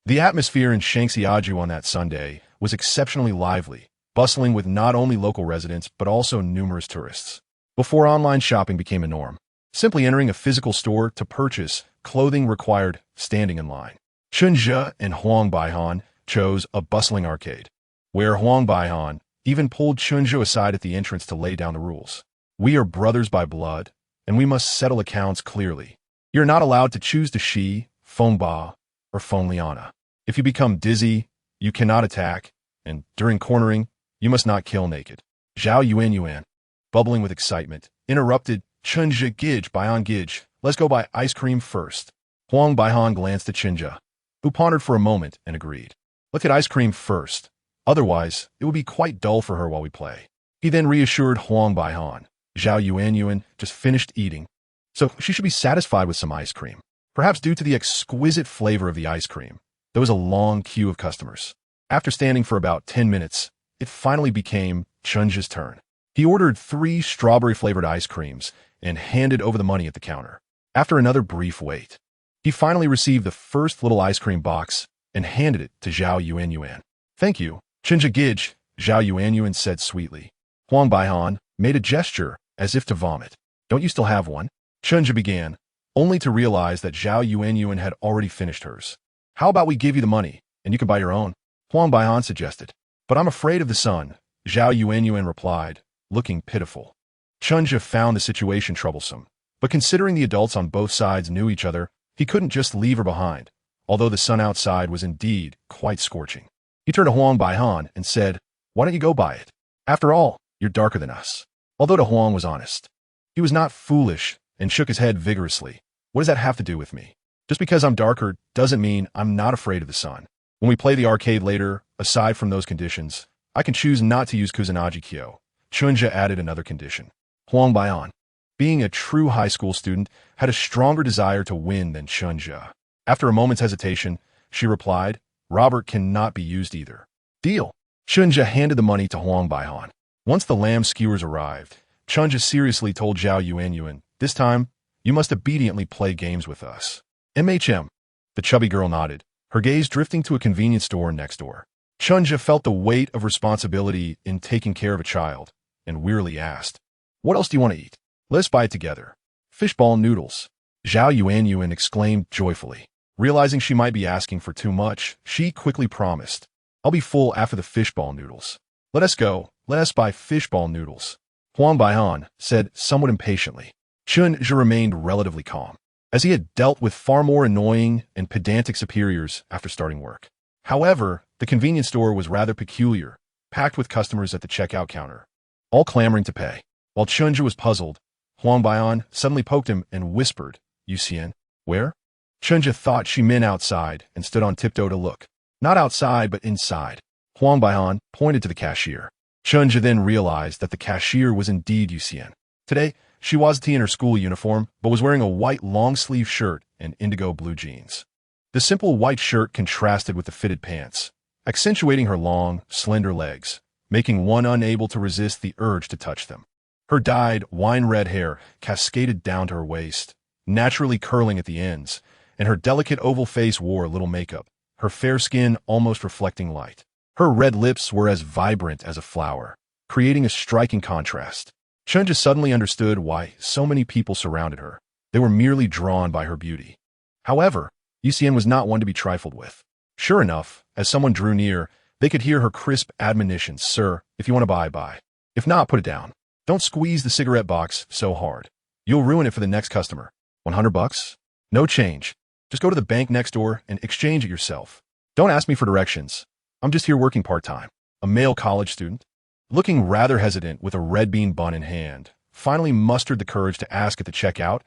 The atmosphere in Shangxiaju on that Sunday was exceptionally lively, bustling with not only local residents but also numerous tourists. Before online shopping became a norm, simply entering a physical store to purchase clothing required standing in line. Chen Zhu and Huang Baihan chose a bustling arcade, where Huang Baihan even pulled Chen Zhu aside at the entrance to lay down the rules. "We are brothers by blood, and we must settle accounts clearly. You're not allowed to choose to Shi, Feng Ba, or Feng Liana. If you become dizzy, you cannot attack, and during cornering, you must not kill naked." Zhao Yuanyuan, bubbling with excitement, interrupted. "Chen Zhu, Gij, Baihan Gij, let's go buy ice cream first." Huang Baihan glanced at Chen Zhu, who pondered for a moment and agreed. "Let's get ice cream first. Otherwise, it would be quite dull for her while we play." He then reassured Huang Baihan. Zhao Yuanyuan just finished eating, so she should be satisfied with some ice cream. Perhaps due to the exquisite flavor of the ice cream, there was a long queue of customers. After standing for about 10 minutes, it finally became Chen Zhu's turn. He ordered 3 strawberry-flavored ice creams and handed over the money at the counter. After another brief wait, he finally received the first little ice cream box and handed it to Zhao Yuanyuan. "Thank you, Chen Zhu Gij," Zhao Yuanyuan said sweetly. Huang Baihan made a gesture as if to vomit. "Don't you still have one?" Chen Zhu began, only to realize that Zhao Yuanyuan had already finished hers. "How about we give you the money, and you can buy your own?" Huang Baihan suggested. "But I'm afraid of the sun," Zhao Yuanyuan replied, looking pitiful. Chen Zhu found the situation troublesome, but considering the adults on both sides knew each other, he couldn't just leave her behind, although the sun outside was indeed quite scorching. He turned to Huang Baihan and said, "Why don't you go buy it? After all, you're darker than us." Although De Huang was honest, he was not foolish and shook his head vigorously. "What does that have to do with me? Just because I'm darker doesn't mean I'm not afraid of the sun. When we play the arcade later, aside from those conditions, I can choose not to use Kusanagi Kyo." Chen Zhu added another condition. Huang Baihan, being a true high school student, had a stronger desire to win than Chen Zhu. After a moment's hesitation, she replied, "Robert cannot be used either." "Deal." Chen Zhu handed the money to Huang Baihan. Once the lamb skewers arrived, Chen Zhu seriously told Zhao Yuanyuan, "This time, you must obediently play games with us." "MHM." The chubby girl nodded, her gaze drifting to a convenience store next door. Chen Zhu felt the weight of responsibility in taking care of a child, and wearily asked, "What else do you want to eat? Let's buy it together." "Fishball noodles," Zhao Yuanyuan exclaimed joyfully. Realizing she might be asking for too much, she quickly promised, "I'll be full after the fishball noodles." "Let us go. Let us buy fishball noodles," Huang Baihan said somewhat impatiently. Chen Zhu remained relatively calm, as he had dealt with far more annoying and pedantic superiors after starting work. However, the convenience store was rather peculiar, packed with customers at the checkout counter, all clamoring to pay. While Chen Zhu was puzzled, Huang Baihan suddenly poked him and whispered, "Yuxian, where?" Chen Zhu thought she meant outside and stood on tiptoe to look. Not outside, but inside. Huang Baihan pointed to the cashier. Chen Zhu then realized that the cashier was indeed Yuxian. Today, she wasn't in her school uniform, but was wearing a white long-sleeve shirt and indigo blue jeans. The simple white shirt contrasted with the fitted pants, accentuating her long, slender legs, making one unable to resist the urge to touch them. Her dyed, wine-red hair cascaded down to her waist, naturally curling at the ends, and her delicate oval face wore little makeup, her fair skin almost reflecting light. Her red lips were as vibrant as a flower, creating a striking contrast. Chen Zhu suddenly understood why so many people surrounded her. They were merely drawn by her beauty. However, Yuxian was not one to be trifled with. Sure enough, as someone drew near, they could hear her crisp admonitions. Sir, if you want to buy, buy. If not, put it down. Don't squeeze the cigarette box so hard. You'll ruin it for the next customer. $100? No change. Just go to the bank next door and exchange it yourself. Don't ask me for directions. I'm just here working part-time. A male college student, looking rather hesitant with a red bean bun in hand, finally mustered the courage to ask at the checkout,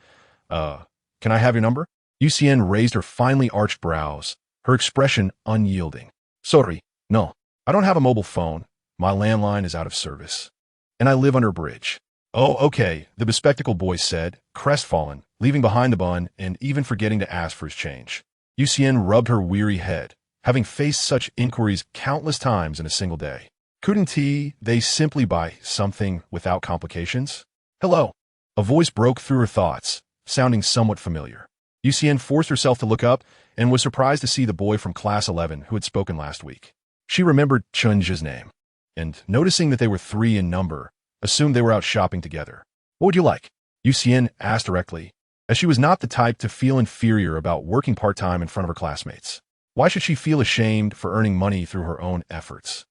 can I have your number? Yuxian raised her finely arched brows, her expression unyielding. Sorry, no, I don't have a mobile phone. My landline is out of service. And I live under a bridge. Oh, okay, the bespectacled boy said, crestfallen, leaving behind the bun and even forgetting to ask for his change. Yuxian rubbed her weary head, having faced such inquiries countless times in a single day. Couldn't they simply buy something without complications? Hello. A voice broke through her thoughts, sounding somewhat familiar. Yuxian forced herself to look up and was surprised to see the boy from class 11 who had spoken last week. She remembered Chen Zhu's name, and noticing that they were 3 in number, assumed they were out shopping together. What would you like? Yuxian asked directly, as she was not the type to feel inferior about working part-time in front of her classmates. Why should she feel ashamed for earning money through her own efforts?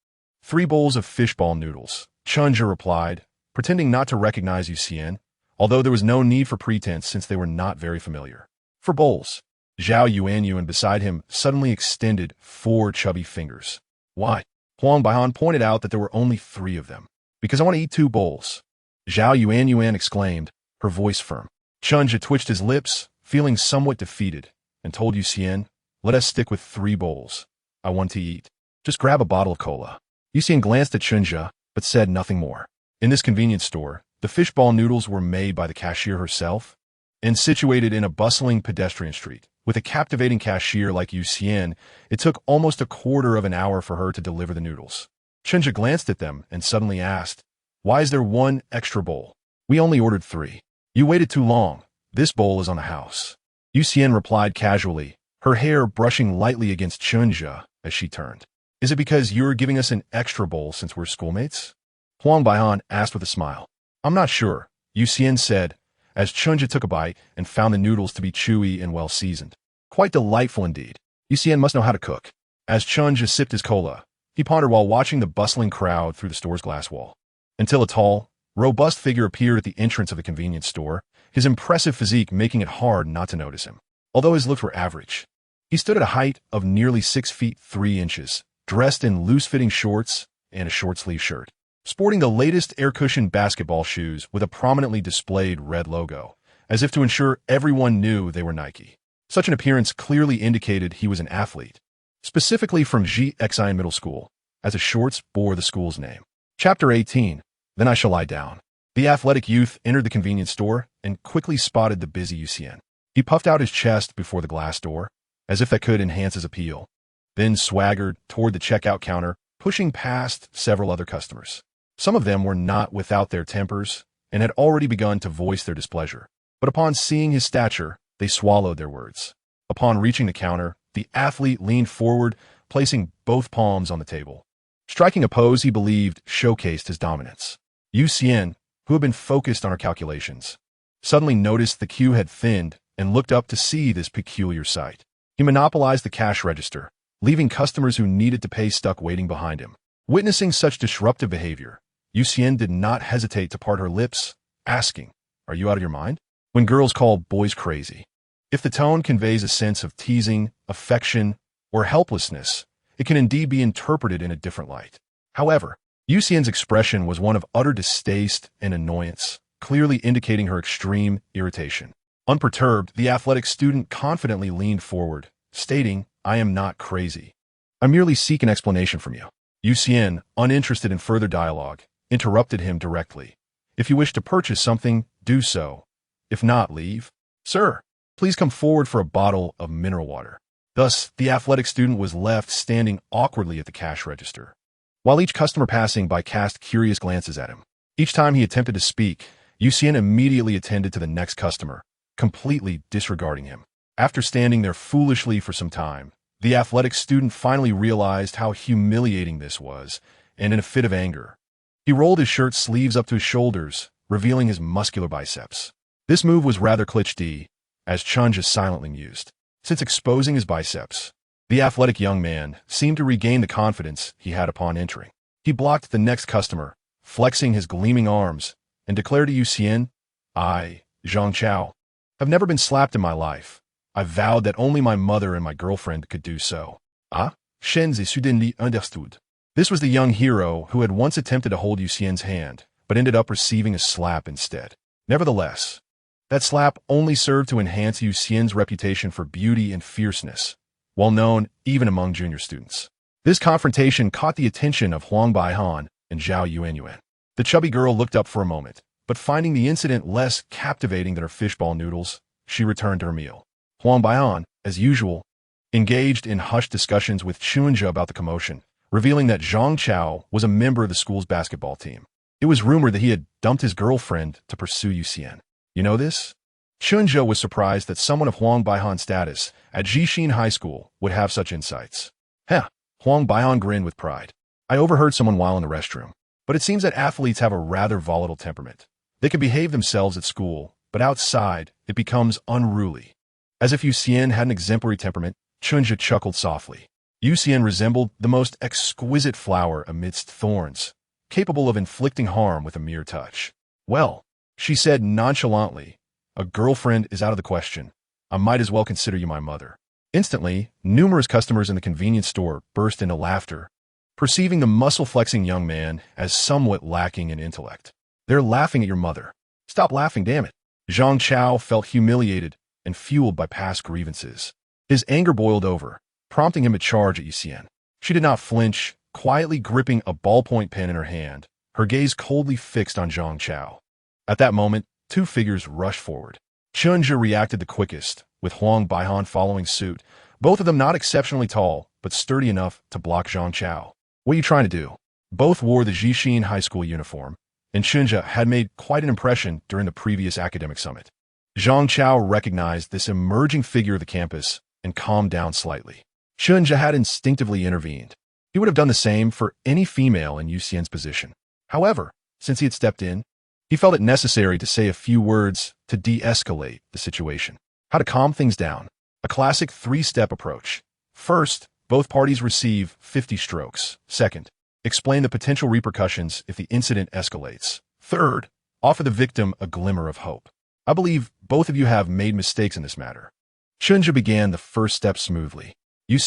3 bowls of fishball noodles, Chen Zhu replied, pretending not to recognize Yuxian, although there was no need for pretense since they were not very familiar. For bowls, Zhao Yuanyuan beside him suddenly extended 4 chubby fingers. Why? Huang Baihan pointed out that there were only 3 of them. Because I want to eat 2 bowls. Zhao Yuanyuan exclaimed, her voice firm. Chen Zhu twitched his lips, feeling somewhat defeated, and told Yuxian, let us stick with 3 bowls. I want to eat. Just grab a bottle of cola. Yuxian glanced at Chen Zhu, but said nothing more. In this convenience store, the fishball noodles were made by the cashier herself, and situated in a bustling pedestrian street. With a captivating cashier like Yuxian, it took almost a quarter of an hour for her to deliver the noodles. Chen Zhu glanced at them and suddenly asked, why is there 1 extra bowl? We only ordered 3. You waited too long. This bowl is on the house. Yuxian replied casually, her hair brushing lightly against Chen Zhu as she turned. Is it because you're giving us an extra bowl since we're schoolmates? Huang Baihan asked with a smile. I'm not sure, Yuxian said, as Chen Zhu took a bite and found the noodles to be chewy and well-seasoned. Quite delightful indeed. Yuxian must know how to cook. As Chen Zhu sipped his cola, he pondered while watching the bustling crowd through the store's glass wall. Until a tall, robust figure appeared at the entrance of the convenience store, his impressive physique making it hard not to notice him. Although his looks were average, he stood at a height of nearly 6 feet 3 inches, dressed in loose-fitting shorts and a short-sleeve shirt. Sporting the latest air-cushioned basketball shoes with a prominently displayed red logo, as if to ensure everyone knew they were Nike. Such an appearance clearly indicated he was an athlete, specifically from Xian Middle School, as his shorts bore the school's name. Chapter 18, Then I Shall Lie Down. The athletic youth entered the convenience store and quickly spotted the busy Yuxian. He puffed out his chest before the glass door, as if that could enhance his appeal, then swaggered toward the checkout counter, pushing past several other customers. Some of them were not without their tempers and had already begun to voice their displeasure. But upon seeing his stature, they swallowed their words. Upon reaching the counter, the athlete leaned forward, placing both palms on the table, striking a pose he believed showcased his dominance. Yuxian, who had been focused on her calculations, suddenly noticed the queue had thinned and looked up to see this peculiar sight. He monopolized the cash register, leaving customers who needed to pay stuck waiting behind him. Witnessing such disruptive behavior, Yuxian did not hesitate to part her lips, asking, "Are you out of your mind?" When girls call boys crazy. If the tone conveys a sense of teasing, affection, or helplessness, it can indeed be interpreted in a different light. However, Yuxian's expression was one of utter distaste and annoyance, clearly indicating her extreme irritation. Unperturbed, the athletic student confidently leaned forward, stating, "I am not crazy. I merely seek an explanation from you." Yu uninterested in further dialogue, interrupted him directly. "If you wish to purchase something, do so. If not, leave. Sir, please come forward for a bottle of mineral water." Thus, the athletic student was left standing awkwardly at the cash register, while each customer passing by cast curious glances at him. Each time he attempted to speak, Yu immediately attended to the next customer, completely disregarding him. After standing there foolishly for some time, the athletic student finally realized how humiliating this was, and in a fit of anger, he rolled his shirt sleeves up to his shoulders, revealing his muscular biceps. This move was rather cliché, as Chen Zhu silently mused. Since exposing his biceps, the athletic young man seemed to regain the confidence he had upon entering. He blocked the next customer, flexing his gleaming arms, and declared to Yu, "I, Zhang Chao, have never been slapped in my life. I vowed that only my mother and my girlfriend could do so." Ah, Chen Zhu suddenly understood. This was the young hero who had once attempted to hold Yu's hand, but ended up receiving a slap instead. Nevertheless, that slap only served to enhance Yu's reputation for beauty and fierceness, well known even among junior students. This confrontation caught the attention of Huang Baihan and Zhao Yuanyuan. The chubby girl looked up for a moment, but finding the incident less captivating than her fishball noodles, she returned to her meal. Huang Baihan, as usual, engaged in hushed discussions with Chen Zhu about the commotion, revealing that Zhang Chao was a member of the school's basketball team. It was rumored that he had dumped his girlfriend to pursue Yu. You know this? Chen Zhu was surprised that someone of Huang Baihan's status at Jixin High School would have such insights. Heh, Huang Baihan grinned with pride. "I overheard someone while in the restroom. But it seems that athletes have a rather volatile temperament. They can behave themselves at school, but outside, it becomes unruly." As if Yu had an exemplary temperament, Chen Zhu chuckled softly. Yu resembled the most exquisite flower amidst thorns, capable of inflicting harm with a mere touch. "Well," she said nonchalantly, "a girlfriend is out of the question. I might as well consider you my mother." Instantly, numerous customers in the convenience store burst into laughter, perceiving the muscle-flexing young man as somewhat lacking in intellect. "They're laughing at your mother. Stop laughing, damn it." Zhang Chao felt humiliated and fueled by past grievances. His anger boiled over, prompting him to charge at Yu. She did not flinch, quietly gripping a ballpoint pen in her hand, her gaze coldly fixed on Zhang Chao. At that moment, two figures rushed forward. Chen Zhu reacted the quickest, with Huang Baihan following suit, both of them not exceptionally tall, but sturdy enough to block Zhang Chao. "What are you trying to do?" Both wore the Jixin High School uniform, and Chen Zhu had made quite an impression during the previous academic summit. Zhang Chao recognized this emerging figure of the campus and calmed down slightly. Chen Zhu had instinctively intervened. He would have done the same for any female in Yu's position. However, since he had stepped in, he felt it necessary to say a few words to de-escalate the situation. How to calm things down. A classic three-step approach. First, both parties receive 50 strokes. Second, explain the potential repercussions if the incident escalates. Third, offer the victim a glimmer of hope. I believe both of you have made mistakes in this matter. Chen Zhu began the first step smoothly. Yu,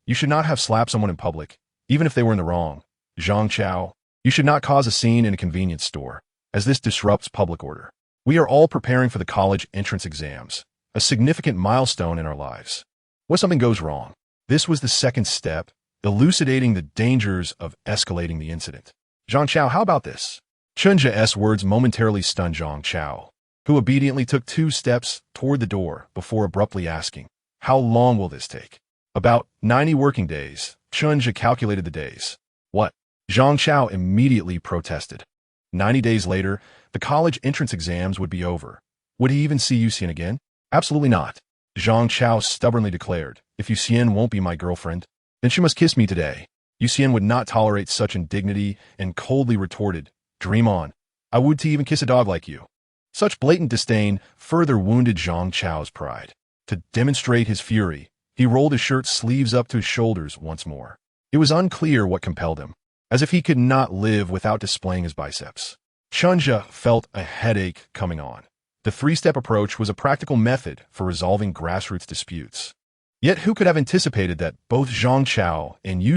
you should not have slapped someone in public, even if they were in the wrong. Zhang Chao, you should not cause a scene in a convenience store, as this disrupts public order. We are all preparing for the college entrance exams, a significant milestone in our lives. What if something goes wrong? This was the second step, elucidating the dangers of escalating the incident. Zhang Chao, how about this? Chen Zhu's words momentarily stunned Zhang Chao, who obediently took 2 steps toward the door before abruptly asking, "How long will this take?" "About 90 working days." Chen Zhu calculated the days. "What?" Zhang Chao immediately protested. 90 days later, the college entrance exams would be over. Would he even see Yu again? Absolutely not. Zhang Chao stubbornly declared, "If Yu won't be my girlfriend, then she must kiss me today." Yu would not tolerate such indignity and coldly retorted, "Dream on. I would to even kiss a dog like you." Such blatant disdain further wounded Zhang Chao's pride. To demonstrate his fury, he rolled his shirt sleeves up to his shoulders once more. It was unclear what compelled him, as if he could not live without displaying his biceps. Chen Zhu felt a headache coming on. The 3-step approach was a practical method for resolving grassroots disputes. Yet who could have anticipated that both Zhang Chao and Yu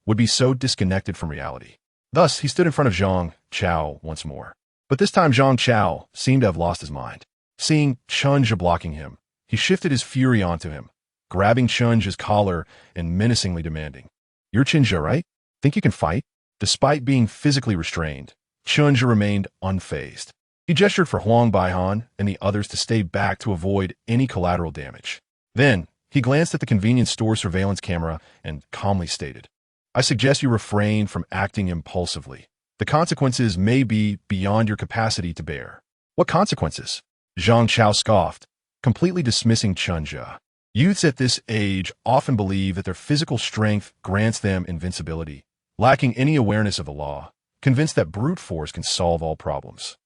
would be so disconnected from reality? Thus, he stood in front of Zhang Chao once more. But this time Zhang Chao seemed to have lost his mind. Seeing Chen Zhu blocking him, he shifted his fury onto him, grabbing Chen Zhu's collar and menacingly demanding, "You're Chen Zhu, right? Think you can fight?" Despite being physically restrained, Chen Zhu remained unfazed. He gestured for Huang Baihan and the others to stay back to avoid any collateral damage. Then, he glanced at the convenience store surveillance camera and calmly stated, "I suggest you refrain from acting impulsively. The consequences may be beyond your capacity to bear." "What consequences?" Zhang Chao scoffed, completely dismissing Chen Zhu. Youths at this age often believe that their physical strength grants them invincibility, lacking any awareness of the law, convinced that brute force can solve all problems.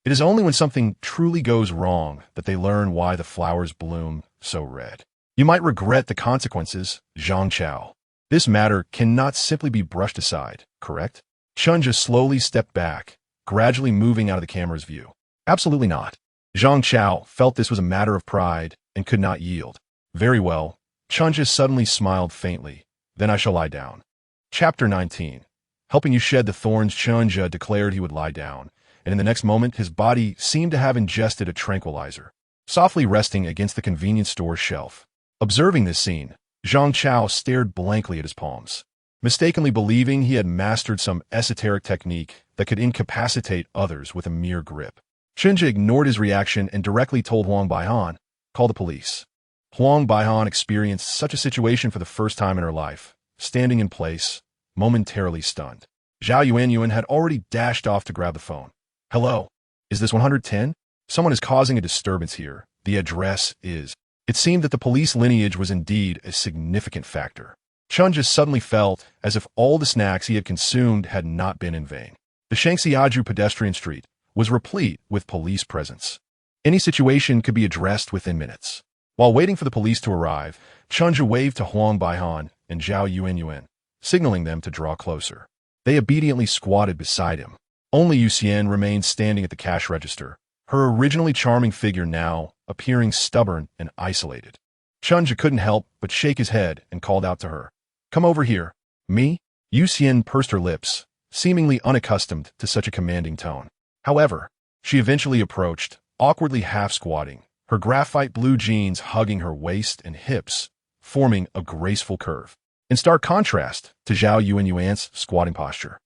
It is only when something truly goes wrong that they learn why the flowers bloom so red. "You might regret the consequences, Zhang Chao. This matter cannot simply be brushed aside, correct?" Chen Zhu slowly stepped back, gradually moving out of the camera's view. "Absolutely not." Zhang Chao felt this was a matter of pride and could not yield. "Very well." Chen Zhu suddenly smiled faintly. "Then I shall lie down." Chapter 19. Helping you shed the thorns, Chen Zhu declared he would lie down, and in the next moment his body seemed to have ingested a tranquilizer, softly resting against the convenience store shelf. Observing this scene, Zhang Chao stared blankly at his palms, mistakenly believing he had mastered some esoteric technique that could incapacitate others with a mere grip. Chen Zhu ignored his reaction and directly told Huang Baihan, "Call the police." Huang Baihan experienced such a situation for the first time in her life, standing in place, momentarily stunned. Zhao Yuanyuan had already dashed off to grab the phone. "Hello? Is this 110? Someone is causing a disturbance here. The address is..." It seemed that the police lineage was indeed a significant factor. Chen Zhu suddenly felt as if all the snacks he had consumed had not been in vain. The Shangxiaju pedestrian street was replete with police presence. Any situation could be addressed within minutes. While waiting for the police to arrive, Chen Zhu waved to Huang Baihan and Zhao Yuanyuan, signaling them to draw closer. They obediently squatted beside him. Only Yuxian remained standing at the cash register, her originally charming figure now appearing stubborn and isolated. Chen Zhu couldn't help but shake his head and called out to her, "Come over here." "Me?" Yuxian pursed her lips, seemingly unaccustomed to such a commanding tone. However, she eventually approached, awkwardly half-squatting, her graphite blue jeans hugging her waist and hips, forming a graceful curve. In stark contrast to Zhao Yuanyuan's squatting posture,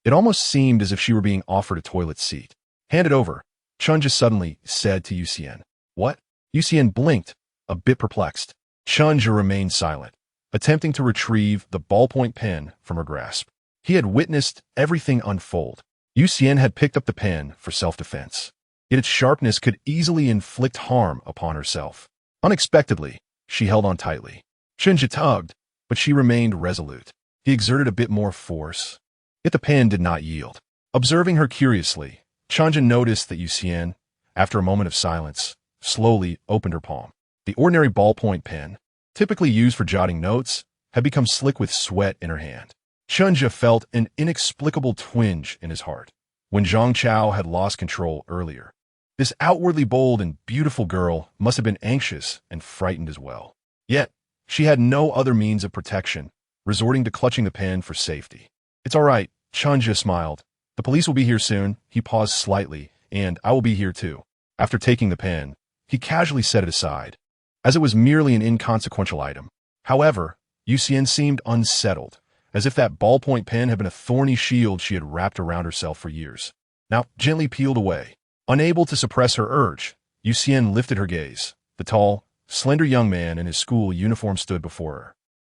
it almost seemed as if she were being offered a toilet seat. "Hand it over," Chen Zhu suddenly said to Yuxian. "What?" Yuxian blinked, a bit perplexed. Chen Zhu remained silent, attempting to retrieve the ballpoint pen from her grasp. He had witnessed everything unfold. Yuxian had picked up the pen for self-defense, yet its sharpness could easily inflict harm upon herself. Unexpectedly, she held on tightly. Chen Zhu tugged, but she remained resolute. He exerted a bit more force, yet the pen did not yield. Observing her curiously, Chen Zhu noticed that Yuxian, after a moment of silence, slowly opened her palm. The ordinary ballpoint pen, typically used for jotting notes, had become slick with sweat in her hand. Chen Zhu felt an inexplicable twinge in his heart when Zhang Chao had lost control earlier. This outwardly bold and beautiful girl must have been anxious and frightened as well. Yet, she had no other means of protection, resorting to clutching the pen for safety. "It's all right," Chen Zhu smiled. "The police will be here soon." He paused slightly, "And I will be here too." After taking the pen, he casually set it aside, as it was merely an inconsequential item. However, Yuxian seemed unsettled, as if that ballpoint pen had been a thorny shield she had wrapped around herself for years. Now gently peeled away. Unable to suppress her urge, Yuxian lifted her gaze. The tall, slender young man in his school uniform stood before her.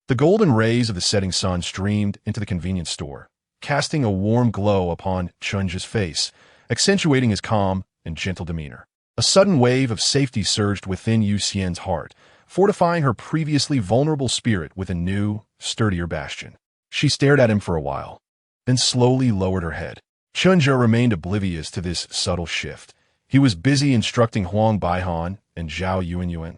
The golden rays of the setting sun streamed into the convenience store, casting a warm glow upon Chen Zhu's face, accentuating his calm and gentle demeanor. A sudden wave of safety surged within Yuxian's heart, fortifying her previously vulnerable spirit with a new, sturdier bastion. She stared at him for a while, then slowly lowered her head. Chen Zhu remained oblivious to this subtle shift. He was busy instructing Huang Baihan and Zhao Yuanyuan.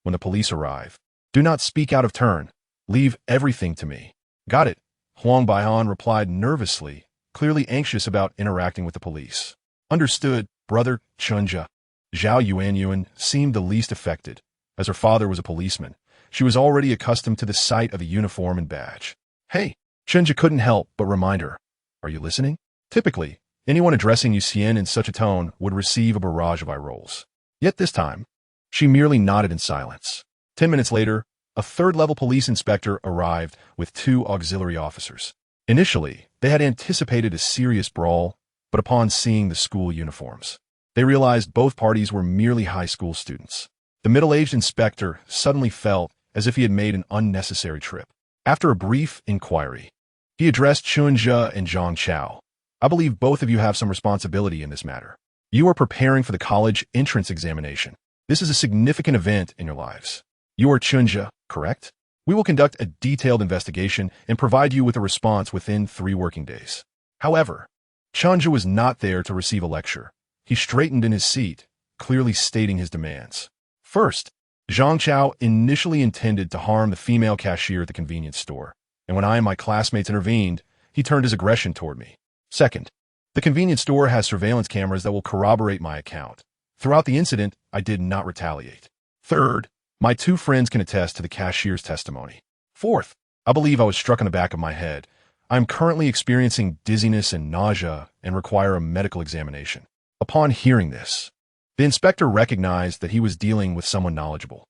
When the police arrive, "Do not speak out of turn. Leave everything to me." "Got it," Huang Baihan replied nervously, clearly anxious about interacting with the police. "Understood, brother Chen Zhu." Zhao Yuanyuan seemed the least affected. As her father was a policeman, she was already accustomed to the sight of a uniform and badge. "Hey," Chen Zhu couldn't help but remind her, "Are you listening?" Typically, anyone addressing Yuxian in such a tone would receive a barrage of eye rolls. Yet this time, she merely nodded in silence. 10 minutes later, a third-level police inspector arrived with 2 auxiliary officers. Initially, they had anticipated a serious brawl, but upon seeing the school uniforms, they realized both parties were merely high school students. The middle-aged inspector suddenly felt as if he had made an unnecessary trip. After a brief inquiry, he addressed Chen Zhu and Zhang Chao. I believe both of you have some responsibility in this matter. You are preparing for the college entrance examination. This is a significant event in your lives. You are Chen Zhu, correct? We will conduct a detailed investigation and provide you with a response within 3 working days. However, Chen Zhu was not there to receive a lecture. He straightened in his seat, clearly stating his demands. First, Zhang Chao initially intended to harm the female cashier at the convenience store, and when I and my classmates intervened, he turned his aggression toward me. Second, the convenience store has surveillance cameras that will corroborate my account. Throughout the incident, I did not retaliate. Third, my 2 friends can attest to the cashier's testimony. Fourth, I believe I was struck in the back of my head. I am currently experiencing dizziness and nausea and require a medical examination. Upon hearing this, the inspector recognized that he was dealing with someone knowledgeable.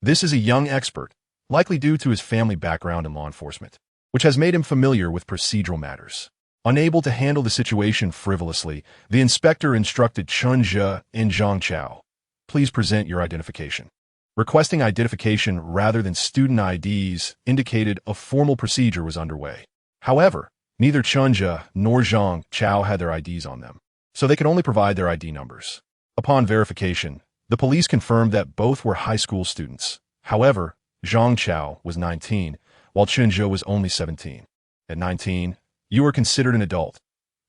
This is a young expert, likely due to his family background in law enforcement, which has made him familiar with procedural matters. Unable to handle the situation frivolously, the inspector instructed Chen Zhu and Zhang Chao, please present your identification. Requesting identification rather than student IDs indicated a formal procedure was underway. However, neither Chen Zhu nor Zhang Chao had their IDs on them, so they could only provide their ID numbers. Upon verification, the police confirmed that both were high school students. However, Zhang Chao was 19, while Chen Zhu was only 17. At 19, you were considered an adult.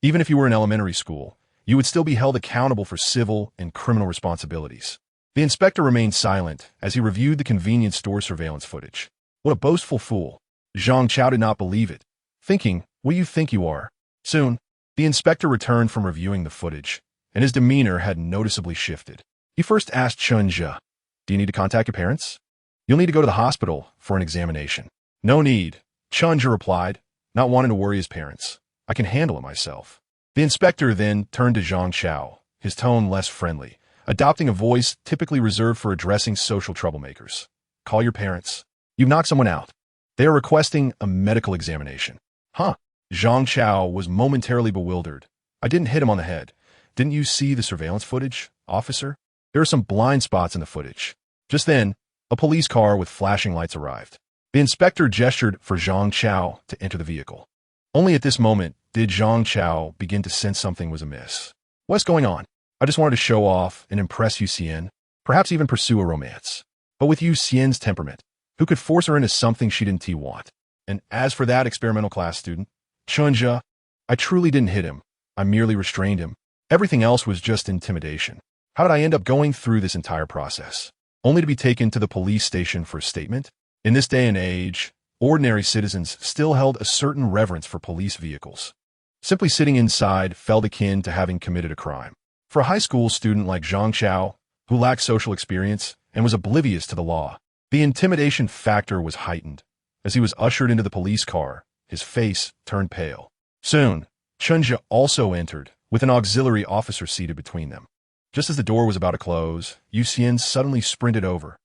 Even if you were in elementary school, you would still be held accountable for civil and criminal responsibilities. The inspector remained silent as he reviewed the convenience store surveillance footage. What a boastful fool. Zhang Chao did not believe it, thinking, what do you think you are? Soon, the inspector returned from reviewing the footage, and his demeanor had noticeably shifted. He first asked Chen Zhu, do you need to contact your parents? You'll need to go to the hospital for an examination. No need, Chen Zhu replied, not wanting to worry his parents. I can handle it myself. The inspector then turned to Zhang Chao, his tone less friendly, adopting a voice typically reserved for addressing social troublemakers. Call your parents. You've knocked someone out. They are requesting a medical examination. Huh? Zhang Chao was momentarily bewildered. I didn't hit him on the head. Didn't you see the surveillance footage, officer? There are some blind spots in the footage. Just then, a police car with flashing lights arrived. The inspector gestured for Zhang Chao to enter the vehicle. Only at this moment did Zhang Chao begin to sense something was amiss. What's going on? I just wanted to show off and impress Yu Xian, perhaps even pursue a romance. But with Yu Xian's temperament, who could force her into something she didn't want? And as for that experimental class student, Chen Zhu, I truly didn't hit him. I merely restrained him. Everything else was just intimidation. How did I end up going through this entire process? Only to be taken to the police station for a statement? In this day and age, ordinary citizens still held a certain reverence for police vehicles. Simply sitting inside felt akin to having committed a crime. For a high school student like Zhang Chao, who lacked social experience and was oblivious to the law, the intimidation factor was heightened. As he was ushered into the police car, his face turned pale. Soon, Chen Zhu also entered, with an auxiliary officer seated between them. Just as the door was about to close, Yu Xian suddenly sprinted over.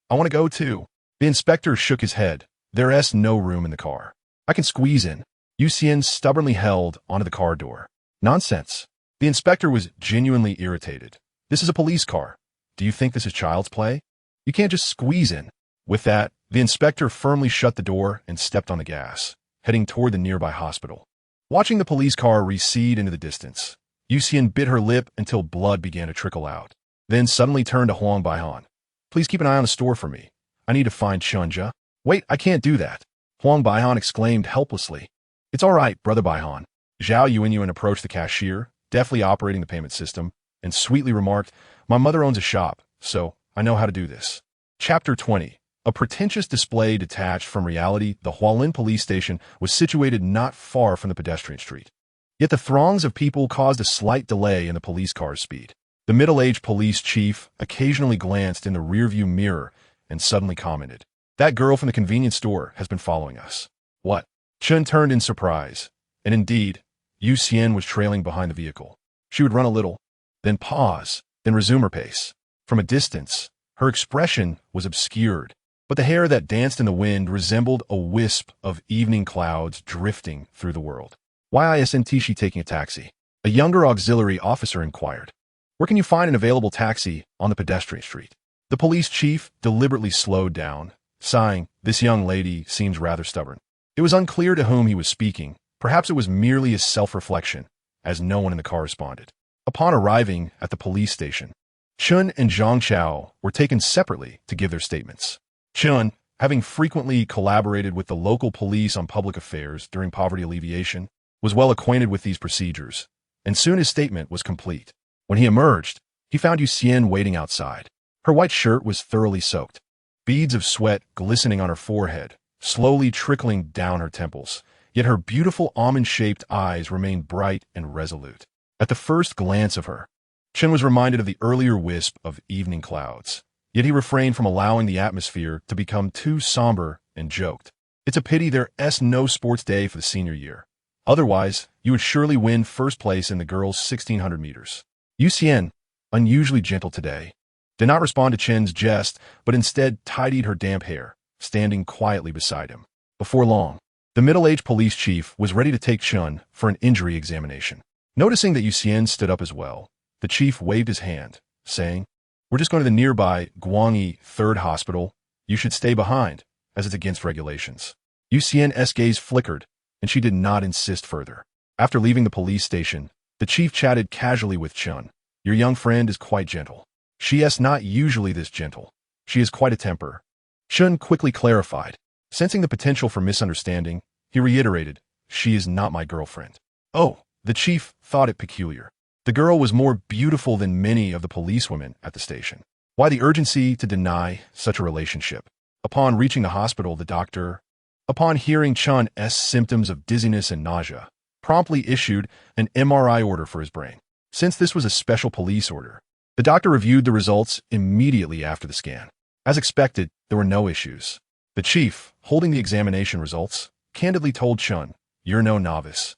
I want to go too. The inspector shook his head. There's no room in the car. I can squeeze in. Yu Xian stubbornly held onto the car door. Nonsense. The inspector was genuinely irritated. This is a police car. Do you think this is child's play? You can't just squeeze in. With that, the inspector firmly shut the door and stepped on the gas, heading toward the nearby hospital. Watching the police car recede into the distance, Yu Xian bit her lip until blood began to trickle out, then suddenly turned to Huang Baihan. Please keep an eye on the store for me. I need to find Chen Zhu. Wait, I can't do that. Huang Baihan exclaimed helplessly. It's all right, Brother Baihan. Zhao Yuanyuan approached the cashier, deftly operating the payment system, and sweetly remarked, my mother owns a shop, so I know how to do this. Chapter 20. A pretentious display detached from reality, the Hualin police station was situated not far from the pedestrian street. Yet the throngs of people caused a slight delay in the police car's speed. The middle-aged police chief occasionally glanced in the rearview mirror and suddenly commented, that girl from the convenience store has been following us. What? Chen turned in surprise, and indeed, Yu Xian was trailing behind the vehicle. She would run a little, then pause, then resume her pace. From a distance, her expression was obscured, but the hair that danced in the wind resembled a wisp of evening clouds drifting through the world. "Why isn't she taking a taxi?" A younger auxiliary officer inquired. "Where can you find an available taxi on the pedestrian street?" The police chief deliberately slowed down, sighing, "This young lady seems rather stubborn." It was unclear to whom he was speaking. Perhaps it was merely his self-reflection, as no one in the car responded. Upon arriving at the police station, Chen and Zhang Chao were taken separately to give their statements. Chen, having frequently collaborated with the local police on public affairs during poverty alleviation, was well acquainted with these procedures, and soon his statement was complete. When he emerged, he found Yuxian waiting outside. Her white shirt was thoroughly soaked, beads of sweat glistening on her forehead, slowly trickling down her temples, yet her beautiful almond-shaped eyes remained bright and resolute. At the first glance of her, Chen was reminded of the earlier wisp of evening clouds, yet he refrained from allowing the atmosphere to become too somber and joked. "It's a pity there's no sports day for the senior year. Otherwise, you would surely win first place in the girls' 1600 meters." Yuxian, unusually gentle today, did not respond to Chen's jest, but instead tidied her damp hair, standing quietly beside him. Before long, the middle-aged police chief was ready to take Chen for an injury examination. Noticing that Yuxian stood up as well, the chief waved his hand, saying, "We're just going to the nearby Guangyi 3rd Hospital. You should stay behind, as it's against regulations." Yuxian's gaze flickered, and she did not insist further. After leaving the police station, the chief chatted casually with Chen. "Your young friend is quite gentle." "She is not usually this gentle. She has quite a temper." Chen quickly clarified. Sensing the potential for misunderstanding, he reiterated, "She is not my girlfriend." Oh, the chief thought it peculiar. The girl was more beautiful than many of the policewomen at the station. Why the urgency to deny such a relationship? Upon reaching the hospital, the doctor, upon hearing Chen's symptoms of dizziness and nausea, promptly issued an MRI order for his brain. Since this was a special police order, the doctor reviewed the results immediately after the scan. As expected, there were no issues. The chief, holding the examination results, candidly told Chen, "You're no novice.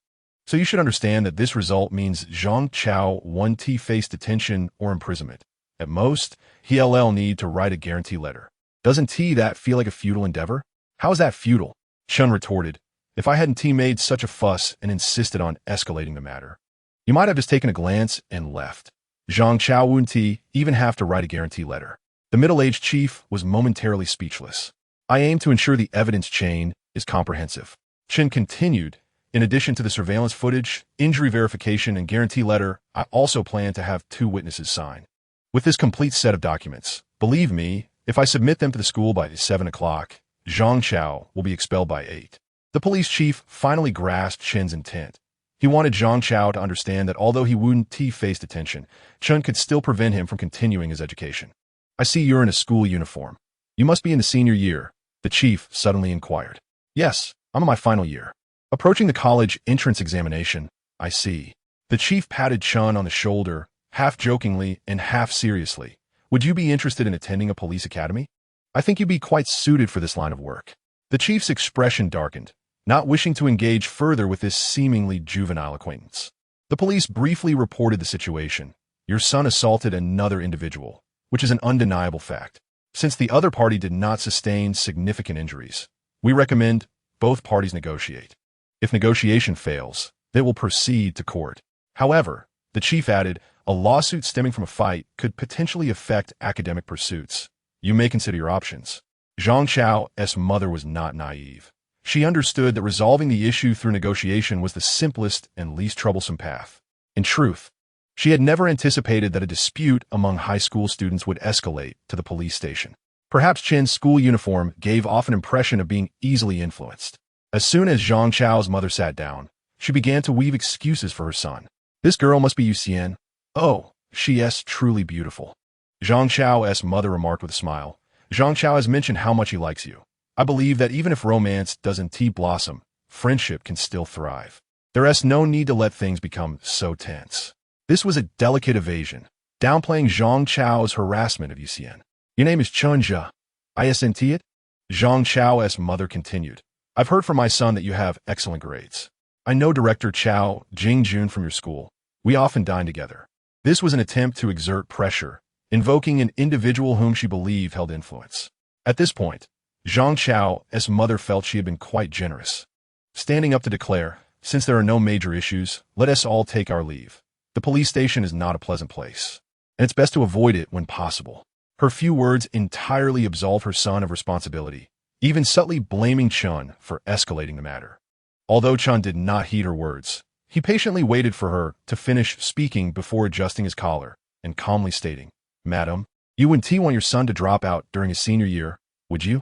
So you should understand that this result means Zhang Chao won't face detention or imprisonment. At most, he'll need to write a guarantee letter." "Doesn't that feel like a futile endeavor?" "How is that futile?" Chen retorted. "If I hadn't made such a fuss and insisted on escalating the matter, you might have just taken a glance and left. Zhang Chao wouldn't even have to write a guarantee letter." The middle-aged chief was momentarily speechless. "I aim to ensure the evidence chain is comprehensive." Chen continued, "In addition to the surveillance footage, injury verification, and guarantee letter, I also plan to have 2 witnesses sign. With this complete set of documents, believe me, if I submit them to the school by 7 o'clock, Zhang Chao will be expelled by 8. The police chief finally grasped Chen's intent. He wanted Zhang Chao to understand that although he wouldn't face detention, Chen could still prevent him from continuing his education. "I see you're in a school uniform. You must be in the senior year," the chief suddenly inquired. "Yes, I'm in my final year. Approaching the college entrance examination, I see." The chief patted Chen on the shoulder, half jokingly and half seriously. "Would you be interested in attending a police academy? I think you'd be quite suited for this line of work." The chief's expression darkened, not wishing to engage further with this seemingly juvenile acquaintance. The police briefly reported the situation. "Your son assaulted another individual, which is an undeniable fact. Since the other party did not sustain significant injuries, we recommend both parties negotiate. If negotiation fails, they will proceed to court." However, the chief added, "A lawsuit stemming from a fight could potentially affect academic pursuits. You may consider your options." Zhang Chao's mother was not naive. She understood that resolving the issue through negotiation was the simplest and least troublesome path. In truth, she had never anticipated that a dispute among high school students would escalate to the police station. Perhaps Chen's school uniform gave off an impression of being easily influenced. As soon as Zhang Chao's mother sat down, she began to weave excuses for her son. "This girl must be Yuxian. Oh, she is truly beautiful." Zhang Chao's mother remarked with a smile. "Zhang Chao has mentioned how much he likes you. I believe that even if romance doesn't blossom, friendship can still thrive. There is no need to let things become so tense." This was a delicate evasion, downplaying Zhang Chao's harassment of Yuxian. "Your name is Chen Zhu. Isn't it?" Zhang Chao's mother continued. "I've heard from my son that you have excellent grades. I know Director Chao Jingjun from your school. We often dine together." This was an attempt to exert pressure, invoking an individual whom she believed held influence. At this point, Zhang Chao's mother felt she had been quite generous. Standing up to declare, "Since there are no major issues, let us all take our leave. The police station is not a pleasant place, and it's best to avoid it when possible." Her few words entirely absolved her son of responsibility, even subtly blaming Chen for escalating the matter. Although Chen did not heed her words, he patiently waited for her to finish speaking before adjusting his collar and calmly stating, "Madam, you wouldn't want your son to drop out during his senior year, would you?"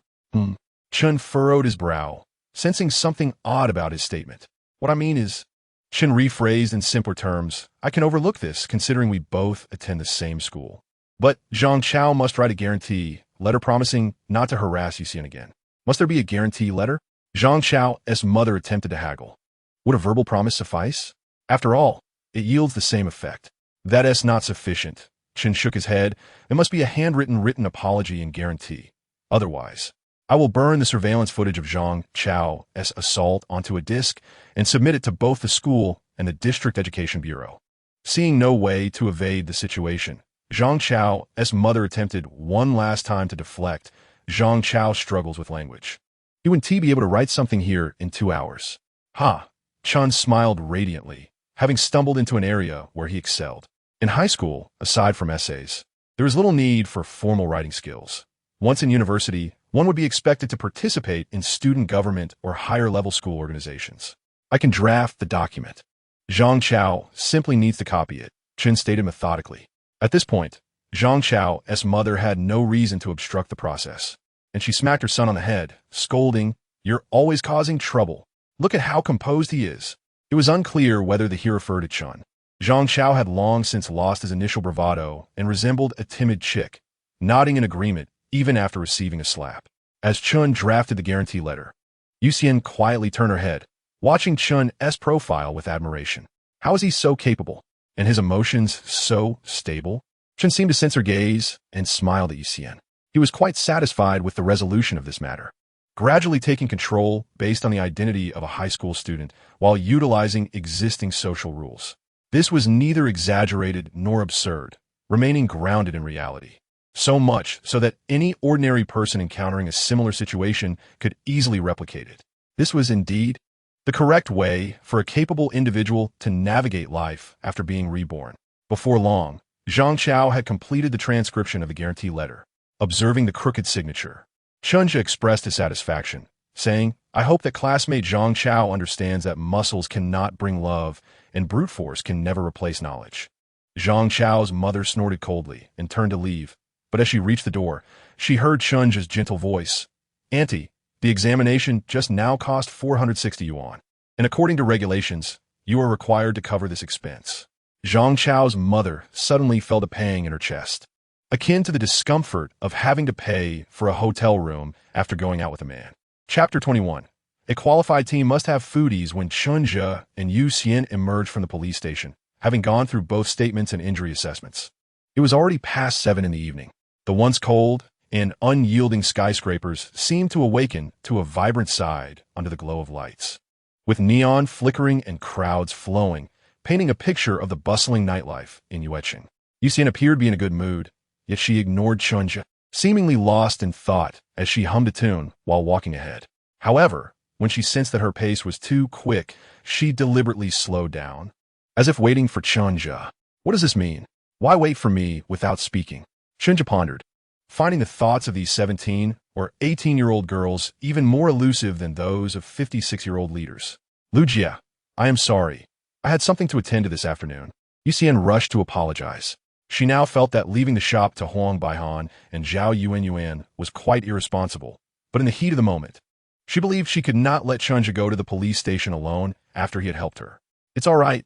Chen furrowed his brow, sensing something odd about his statement. "What I mean is," Chen rephrased in simpler terms, "I can overlook this, considering we both attend the same school. But Zhang Chao must write a guarantee letter promising not to harass Yuxian again." "Must there be a guarantee letter?" Zhang Chao's mother attempted to haggle. "Would a verbal promise suffice? After all, it yields the same effect." "That is not sufficient." Chen shook his head. "It must be a handwritten written apology and guarantee. Otherwise, I will burn the surveillance footage of Zhang Chao's assault onto a disk and submit it to both the school and the District Education Bureau." Seeing no way to evade the situation, Zhang Chao's mother attempted one last time to deflect Zhang Chao struggles with language. "You and T be able to write something here in 2 hours." "Ha!" Chen smiled radiantly, having stumbled into an area where he excelled. In high school, aside from essays, there is little need for formal writing skills. Once in university, one would be expected to participate in student government or higher-level school organizations. "I can draft the document. Zhang Chao simply needs to copy it," Chen stated methodically. At this point, Zhang Chao's mother had no reason to obstruct the process, and she smacked her son on the head, scolding, "You're always causing trouble. Look at how composed he is." It was unclear whether the he referred to Chen. Zhang Chao had long since lost his initial bravado and resembled a timid chick, nodding in agreement even after receiving a slap. As Chen drafted the guarantee letter, Yuxian quietly turned her head, watching Chen's profile with admiration. How is he so capable? And his emotions so stable? Chen seemed to sense her gaze and smiled at Yuxian. He was quite satisfied with the resolution of this matter, gradually taking control based on the identity of a high school student while utilizing existing social rules. This was neither exaggerated nor absurd, remaining grounded in reality. So much so that any ordinary person encountering a similar situation could easily replicate it. This was indeed the correct way for a capable individual to navigate life after being reborn. Before long, Zhang Chao had completed the transcription of the guarantee letter. Observing the crooked signature, Chen Zhu expressed his satisfaction, saying, "I hope that classmate Zhang Chao understands that muscles cannot bring love and brute force can never replace knowledge." Zhang Chao's mother snorted coldly and turned to leave, but as she reached the door, she heard Chen Zhu's gentle voice, "Auntie, the examination just now cost 460 yuan, and according to regulations, you are required to cover this expense." Zhang Chao's mother suddenly felt a pang in her chest, akin to the discomfort of having to pay for a hotel room after going out with a man. Chapter 21. A qualified team must have foodies. When Chen Zhu and Yu Xian emerged from the police station, having gone through both statements and injury assessments. It was already past 7 in the evening. The once cold and unyielding skyscrapers seemed to awaken to a vibrant side under the glow of lights, with neon flickering and crowds flowing, painting a picture of the bustling nightlife in Yueqing. Yu Xian appeared to be in a good mood, yet she ignored Chen Zhu, seemingly lost in thought as she hummed a tune while walking ahead. However, when she sensed that her pace was too quick, she deliberately slowed down, as if waiting for Chen Zhu. What does this mean? Why wait for me without speaking? Chen Zhu pondered, finding the thoughts of these 17 or 18-year-old girls even more elusive than those of 56-year-old leaders. "Lu Jia, I am sorry. I had something to attend to this afternoon." Yu Xian rushed to apologize. She now felt that leaving the shop to Huang Baihan and Zhao Yuan was quite irresponsible, but in the heat of the moment, she believed she could not let Chen Zhu go to the police station alone after he had helped her. It's all right.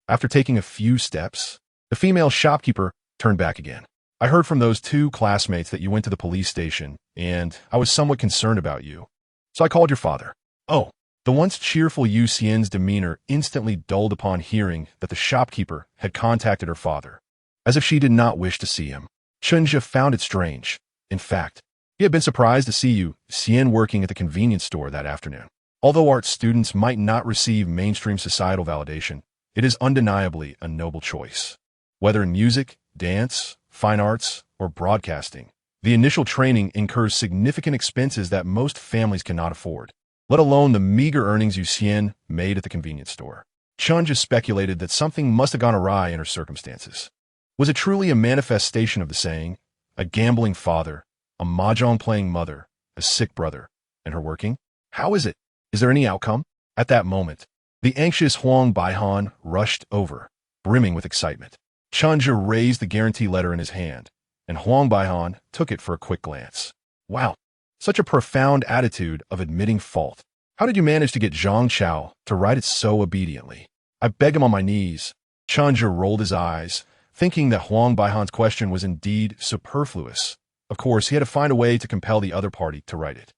After taking a few steps, the female shopkeeper turned back again. "I heard from those 2 classmates that you went to the police station, and I was somewhat concerned about you. So I called your father." "Oh." The once cheerful Yu Xian's demeanor instantly dulled upon hearing that the shopkeeper had contacted her father, as if she did not wish to see him. Chen Zhu found it strange. In fact, he had been surprised to see Yu Xian working at the convenience store that afternoon. Although art students might not receive mainstream societal validation, it is undeniably a noble choice. Whether in music, dance, fine arts, or broadcasting. The initial training incurs significant expenses that most families cannot afford, let alone the meager earnings Yu Xian made at the convenience store. Chen just speculated that something must have gone awry in her circumstances. Was it truly a manifestation of the saying, a gambling father, a mahjong-playing mother, a sick brother, and her working? How is it? Is there any outcome? At that moment, the anxious Huang Baihan rushed over, brimming with excitement. Chen Zhu raised the guarantee letter in his hand, and Huang Baihan took it for a quick glance. Wow, such a profound attitude of admitting fault. How did you manage to get Zhang Chao to write it so obediently? I beg him on my knees. Chen Zhu rolled his eyes, thinking that Huang Baihan's question was indeed superfluous. Of course, he had to find a way to compel the other party to write it.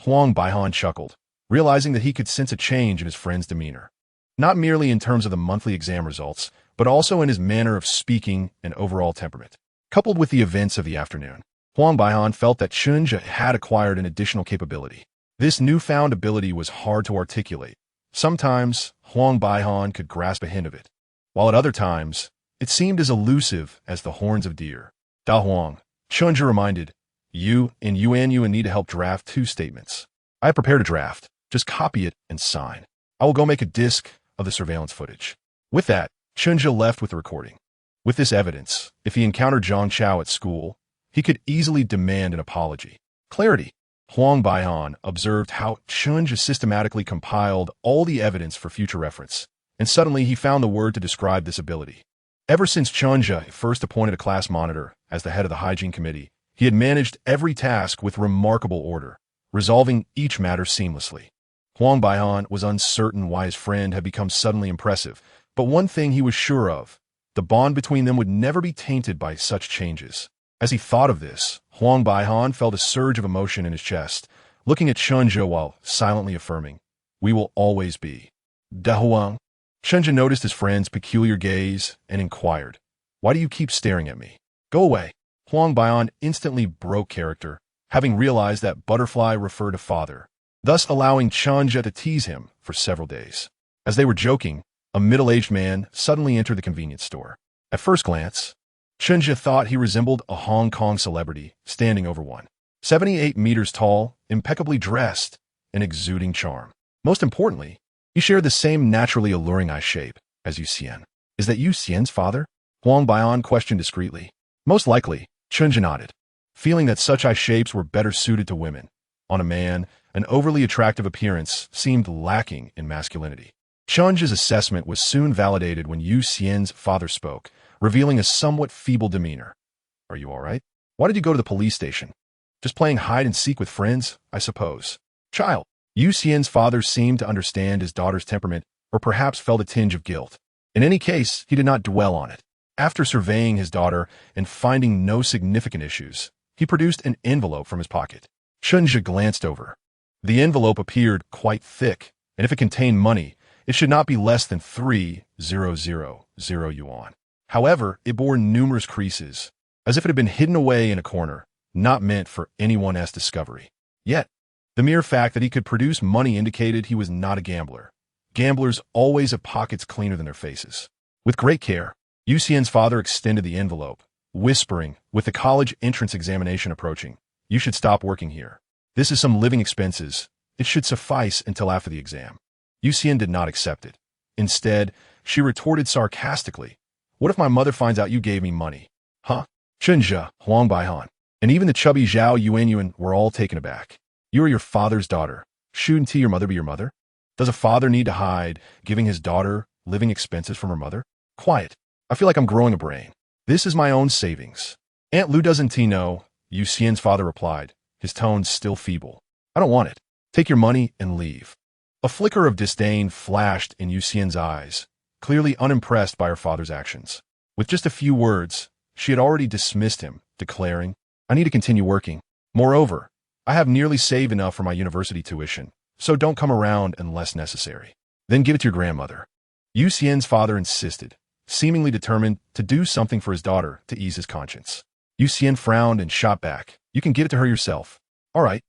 Huang Baihan chuckled, realizing that he could sense a change in his friend's demeanor. Not merely in terms of the monthly exam results, but also in his manner of speaking and overall temperament. Coupled with the events of the afternoon, Huang Baihan felt that Chen Zhu had acquired an additional capability. This newfound ability was hard to articulate. Sometimes, Huang Baihan could grasp a hint of it, while at other times, it seemed as elusive as the horns of deer. Da Huang, Chen Zhu reminded, you need to help draft 2 statements. I have prepared a draft. Just copy it and sign. I will go make a disk of the surveillance footage. With that, Chen Zhu left with the recording. With this evidence, if he encountered Zhang Chao at school, he could easily demand an apology. Clarity. Huang Baihan observed how Chen Zhu systematically compiled all the evidence for future reference, and suddenly he found the word to describe this ability. Ever since Chen Zhu first appointed a class monitor as the head of the hygiene committee, he had managed every task with remarkable order, resolving each matter seamlessly. Huang Baihan was uncertain why his friend had become suddenly impressive, but one thing he was sure of, the bond between them would never be tainted by such changes. As he thought of this, Huang Baihan felt a surge of emotion in his chest, looking at Chen Zhu while silently affirming, "We will always be." Da Huang. Chen Zhu noticed his friend's peculiar gaze and inquired, "Why do you keep staring at me? Go away." Huang Baihan instantly broke character, having realized that butterfly referred to father, thus allowing Chen Zhu to tease him for several days. As they were joking, a middle-aged man suddenly entered the convenience store. At first glance, Chen Zhu thought he resembled a Hong Kong celebrity standing over one. 78 meters tall, impeccably dressed, and exuding charm. Most importantly, he shared the same naturally alluring eye shape as Yu Xian. "Is that Yu Xian's father?" Huang Baihan questioned discreetly. "Most likely," Chen Zhu nodded, feeling that such eye shapes were better suited to women. On a man, an overly attractive appearance seemed lacking in masculinity. Chen Zhu's assessment was soon validated when Yu Xian's father spoke, revealing a somewhat feeble demeanor. "Are you all right? Why did you go to the police station? Just playing hide-and-seek with friends, I suppose." "Child." Yu Xian's father seemed to understand his daughter's temperament, or perhaps felt a tinge of guilt. In any case, he did not dwell on it. After surveying his daughter and finding no significant issues, he produced an envelope from his pocket. Chen Zhu glanced over. The envelope appeared quite thick, and if it contained money, it should not be less than 3,000 yuan. However, it bore numerous creases, as if it had been hidden away in a corner, not meant for anyone's discovery. Yet, the mere fact that he could produce money indicated he was not a gambler. Gamblers always have pockets cleaner than their faces. With great care, Yu Xian's father extended the envelope, whispering, with the college entrance examination approaching, "You should stop working here. This is some living expenses. It should suffice until after the exam." Yu Xian did not accept it. Instead, she retorted sarcastically, "What if my mother finds out you gave me money?" "Huh?" Chen Zhu, Huang Baihan, and even the chubby Zhao Yuanyuan were all taken aback. "You are your father's daughter. Shouldn't your mother be your mother? Does a father need to hide giving his daughter living expenses from her mother?" "Quiet. I feel like I'm growing a brain. This is my own savings." "Aunt Lu doesn't know," Yu Xian's father replied, his tone still feeble. "I don't want it. Take your money and leave." A flicker of disdain flashed in Yu Xian's eyes, clearly unimpressed by her father's actions. With just a few words, she had already dismissed him, declaring, "I need to continue working. Moreover, I have nearly saved enough for my university tuition, so don't come around unless necessary. Then give it to your grandmother." Yu Xian's father insisted, seemingly determined to do something for his daughter to ease his conscience. Yu Xian frowned and shot back, "You can give it to her yourself." All right.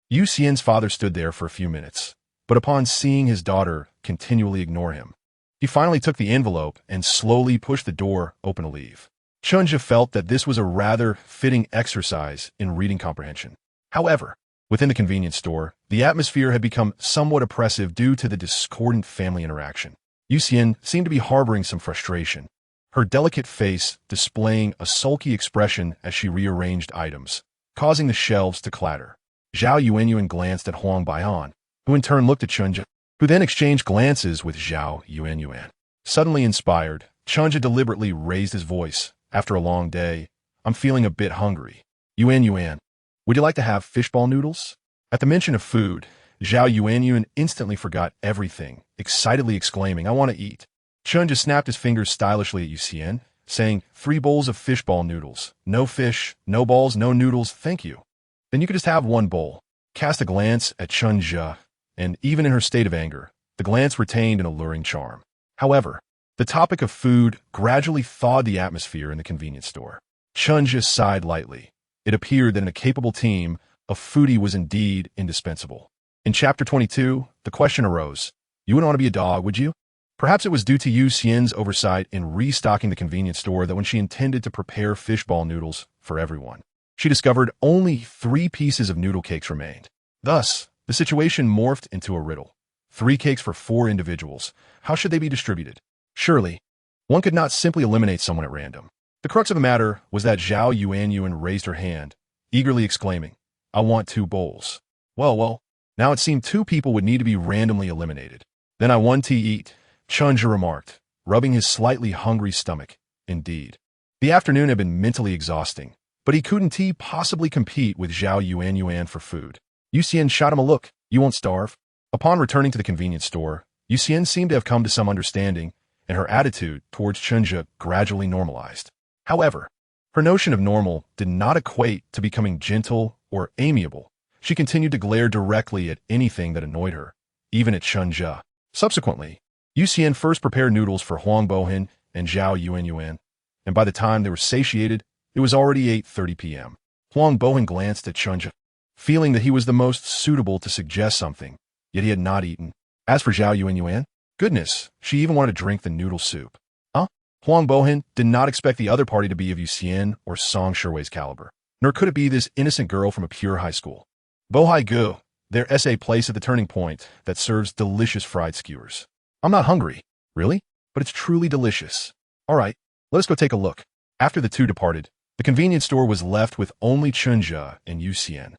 Yu Xian's father stood there for a few minutes, but upon seeing his daughter continually ignore him, he finally took the envelope and slowly pushed the door open to leave. Chen Zhu felt that this was a rather fitting exercise in reading comprehension. However, within the convenience store, the atmosphere had become somewhat oppressive due to the discordant family interaction. Yuxian seemed to be harboring some frustration, her delicate face displaying a sulky expression as she rearranged items, causing the shelves to clatter. Zhao Yuanyuan glanced at Huang Baihan, who in turn looked at Chen Zhu, who then exchanged glances with Zhao Yuanyuan. Suddenly inspired, Chen Zhu deliberately raised his voice. After a long day, I'm feeling a bit hungry. Yuanyuan, would you like to have fishball noodles? At the mention of food, Zhao Yuanyuan instantly forgot everything, excitedly exclaiming, I want to eat. Chen Zhu snapped his fingers stylishly at Yuxian, saying, 3 bowls of fishball noodles. No fish, no balls, no noodles, thank you. Then you could just have 1 bowl. Cast a glance at Chen Zhu, and even in her state of anger, the glance retained an alluring charm. However, the topic of food gradually thawed the atmosphere in the convenience store. Chen Zhu sighed lightly. It appeared that in a capable team, a foodie was indeed indispensable. In Chapter 22, the question arose, you wouldn't want to be a dog, would you? Perhaps it was due to Yu Xian's oversight in restocking the convenience store that when she intended to prepare fishball noodles for everyone, she discovered only 3 pieces of noodle cakes remained. Thus, the situation morphed into a riddle. 3 cakes for 4 individuals. How should they be distributed? Surely, one could not simply eliminate someone at random. The crux of the matter was that Zhao Yuanyuan raised her hand, eagerly exclaiming, I want 2 bowls. Well, now it seemed 2 people would need to be randomly eliminated. Then I want to eat, Chen Zhu remarked, rubbing his slightly hungry stomach. Indeed. The afternoon had been mentally exhausting, but he couldn't possibly compete with Zhao Yuanyuan for food. Yuxian shot him a look, you won't starve. Upon returning to the convenience store, Yuxian seemed to have come to some understanding, and her attitude towards Chen Zhu gradually normalized. However, her notion of normal did not equate to becoming gentle or amiable. She continued to glare directly at anything that annoyed her, even at Chen Zhu. Subsequently, Yuxian first prepared noodles for Huang Baihan and Zhao Yuanyuan, and by the time they were satiated, it was already 8:30 p.m. Huang Baihan glanced at Chen Zhu, feeling that he was the most suitable to suggest something, yet he had not eaten. As for Zhao Yuanyuan, goodness, she even wanted to drink the noodle soup. Huang Baihan did not expect the other party to be of Yuxian or Song Shiwei's caliber, nor could it be this innocent girl from a pure high school. Bohai Gu, their essay place at the turning point that serves delicious fried skewers. I'm not hungry, really, but it's truly delicious. All right, let us go take a look. After the 2 departed, the convenience store was left with only Chen Zhu and Yuxian,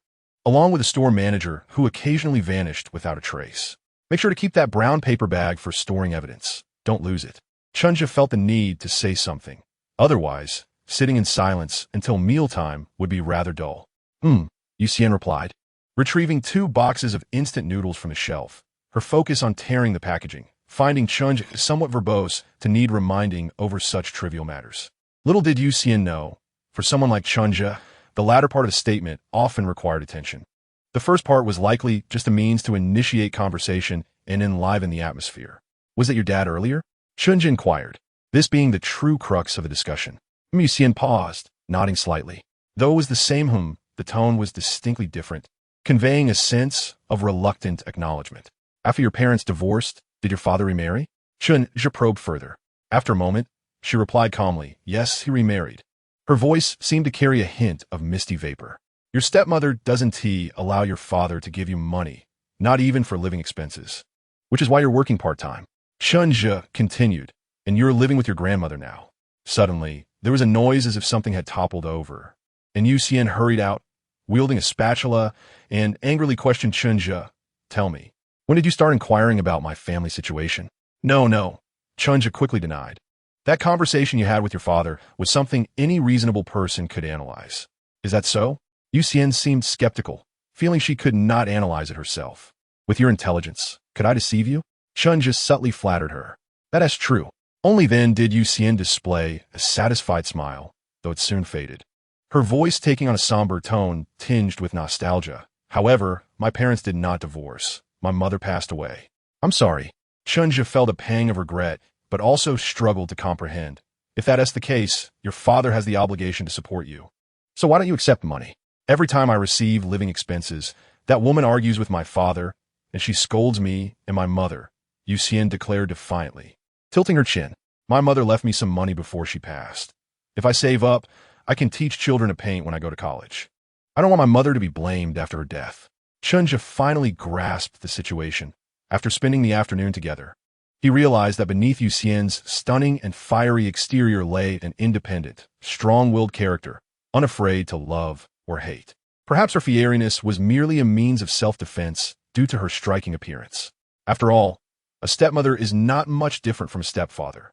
along with a store manager who occasionally vanished without a trace. Make sure to keep that brown paper bag for storing evidence. Don't lose it. Chen Zhu felt the need to say something. Otherwise, sitting in silence until mealtime would be rather dull. Yuxian replied, retrieving 2 boxes of instant noodles from the shelf, her focus on tearing the packaging, finding Chen Zhu somewhat verbose to need reminding over such trivial matters. Little did Yuxian know, for someone like Chen Zhu, the latter part of the statement often required attention. The first part was likely just a means to initiate conversation and enliven the atmosphere. Was it your dad earlier? Chen Zhu inquired, this being the true crux of the discussion. Yuxian paused, nodding slightly. Though it was the same the tone was distinctly different, conveying a sense of reluctant acknowledgement. After your parents divorced, did your father remarry? Chen Zhu probed further. After a moment, she replied calmly, yes, he remarried. Her voice seemed to carry a hint of misty vapor. Your stepmother doesn't allow your father to give you money, not even for living expenses, which is why you're working part-time. Chen Zhu continued, and you're living with your grandmother now. Suddenly, there was a noise as if something had toppled over, and Yuxian hurried out, wielding a spatula, and angrily questioned Chen Zhu. Tell me, when did you start inquiring about my family situation? No, Chen Zhu quickly denied. That conversation you had with your father was something any reasonable person could analyze. Is that so? Yuxian seemed skeptical, feeling she could not analyze it herself. With your intelligence, could I deceive you? Chen Zhu subtly flattered her. That is true. Only then did Yuxian display a satisfied smile, though it soon faded. Her voice taking on a somber tone tinged with nostalgia. However, my parents did not divorce. My mother passed away. I'm sorry. Chen Zhu felt a pang of regret, but also struggled to comprehend. If that is the case, your father has the obligation to support you. So why don't you accept money? Every time I receive living expenses, that woman argues with my father, and she scolds me and my mother, Yuxian declared defiantly. Tilting her chin, my mother left me some money before she passed. If I save up, I can teach children to paint when I go to college. I don't want my mother to be blamed after her death. Chen Zhu finally grasped the situation. After spending the afternoon together, he realized that beneath Yuxian's stunning and fiery exterior lay an independent, strong-willed character, unafraid to love or hate. Perhaps her fieriness was merely a means of self-defense due to her striking appearance. After all, a stepmother is not much different from a stepfather.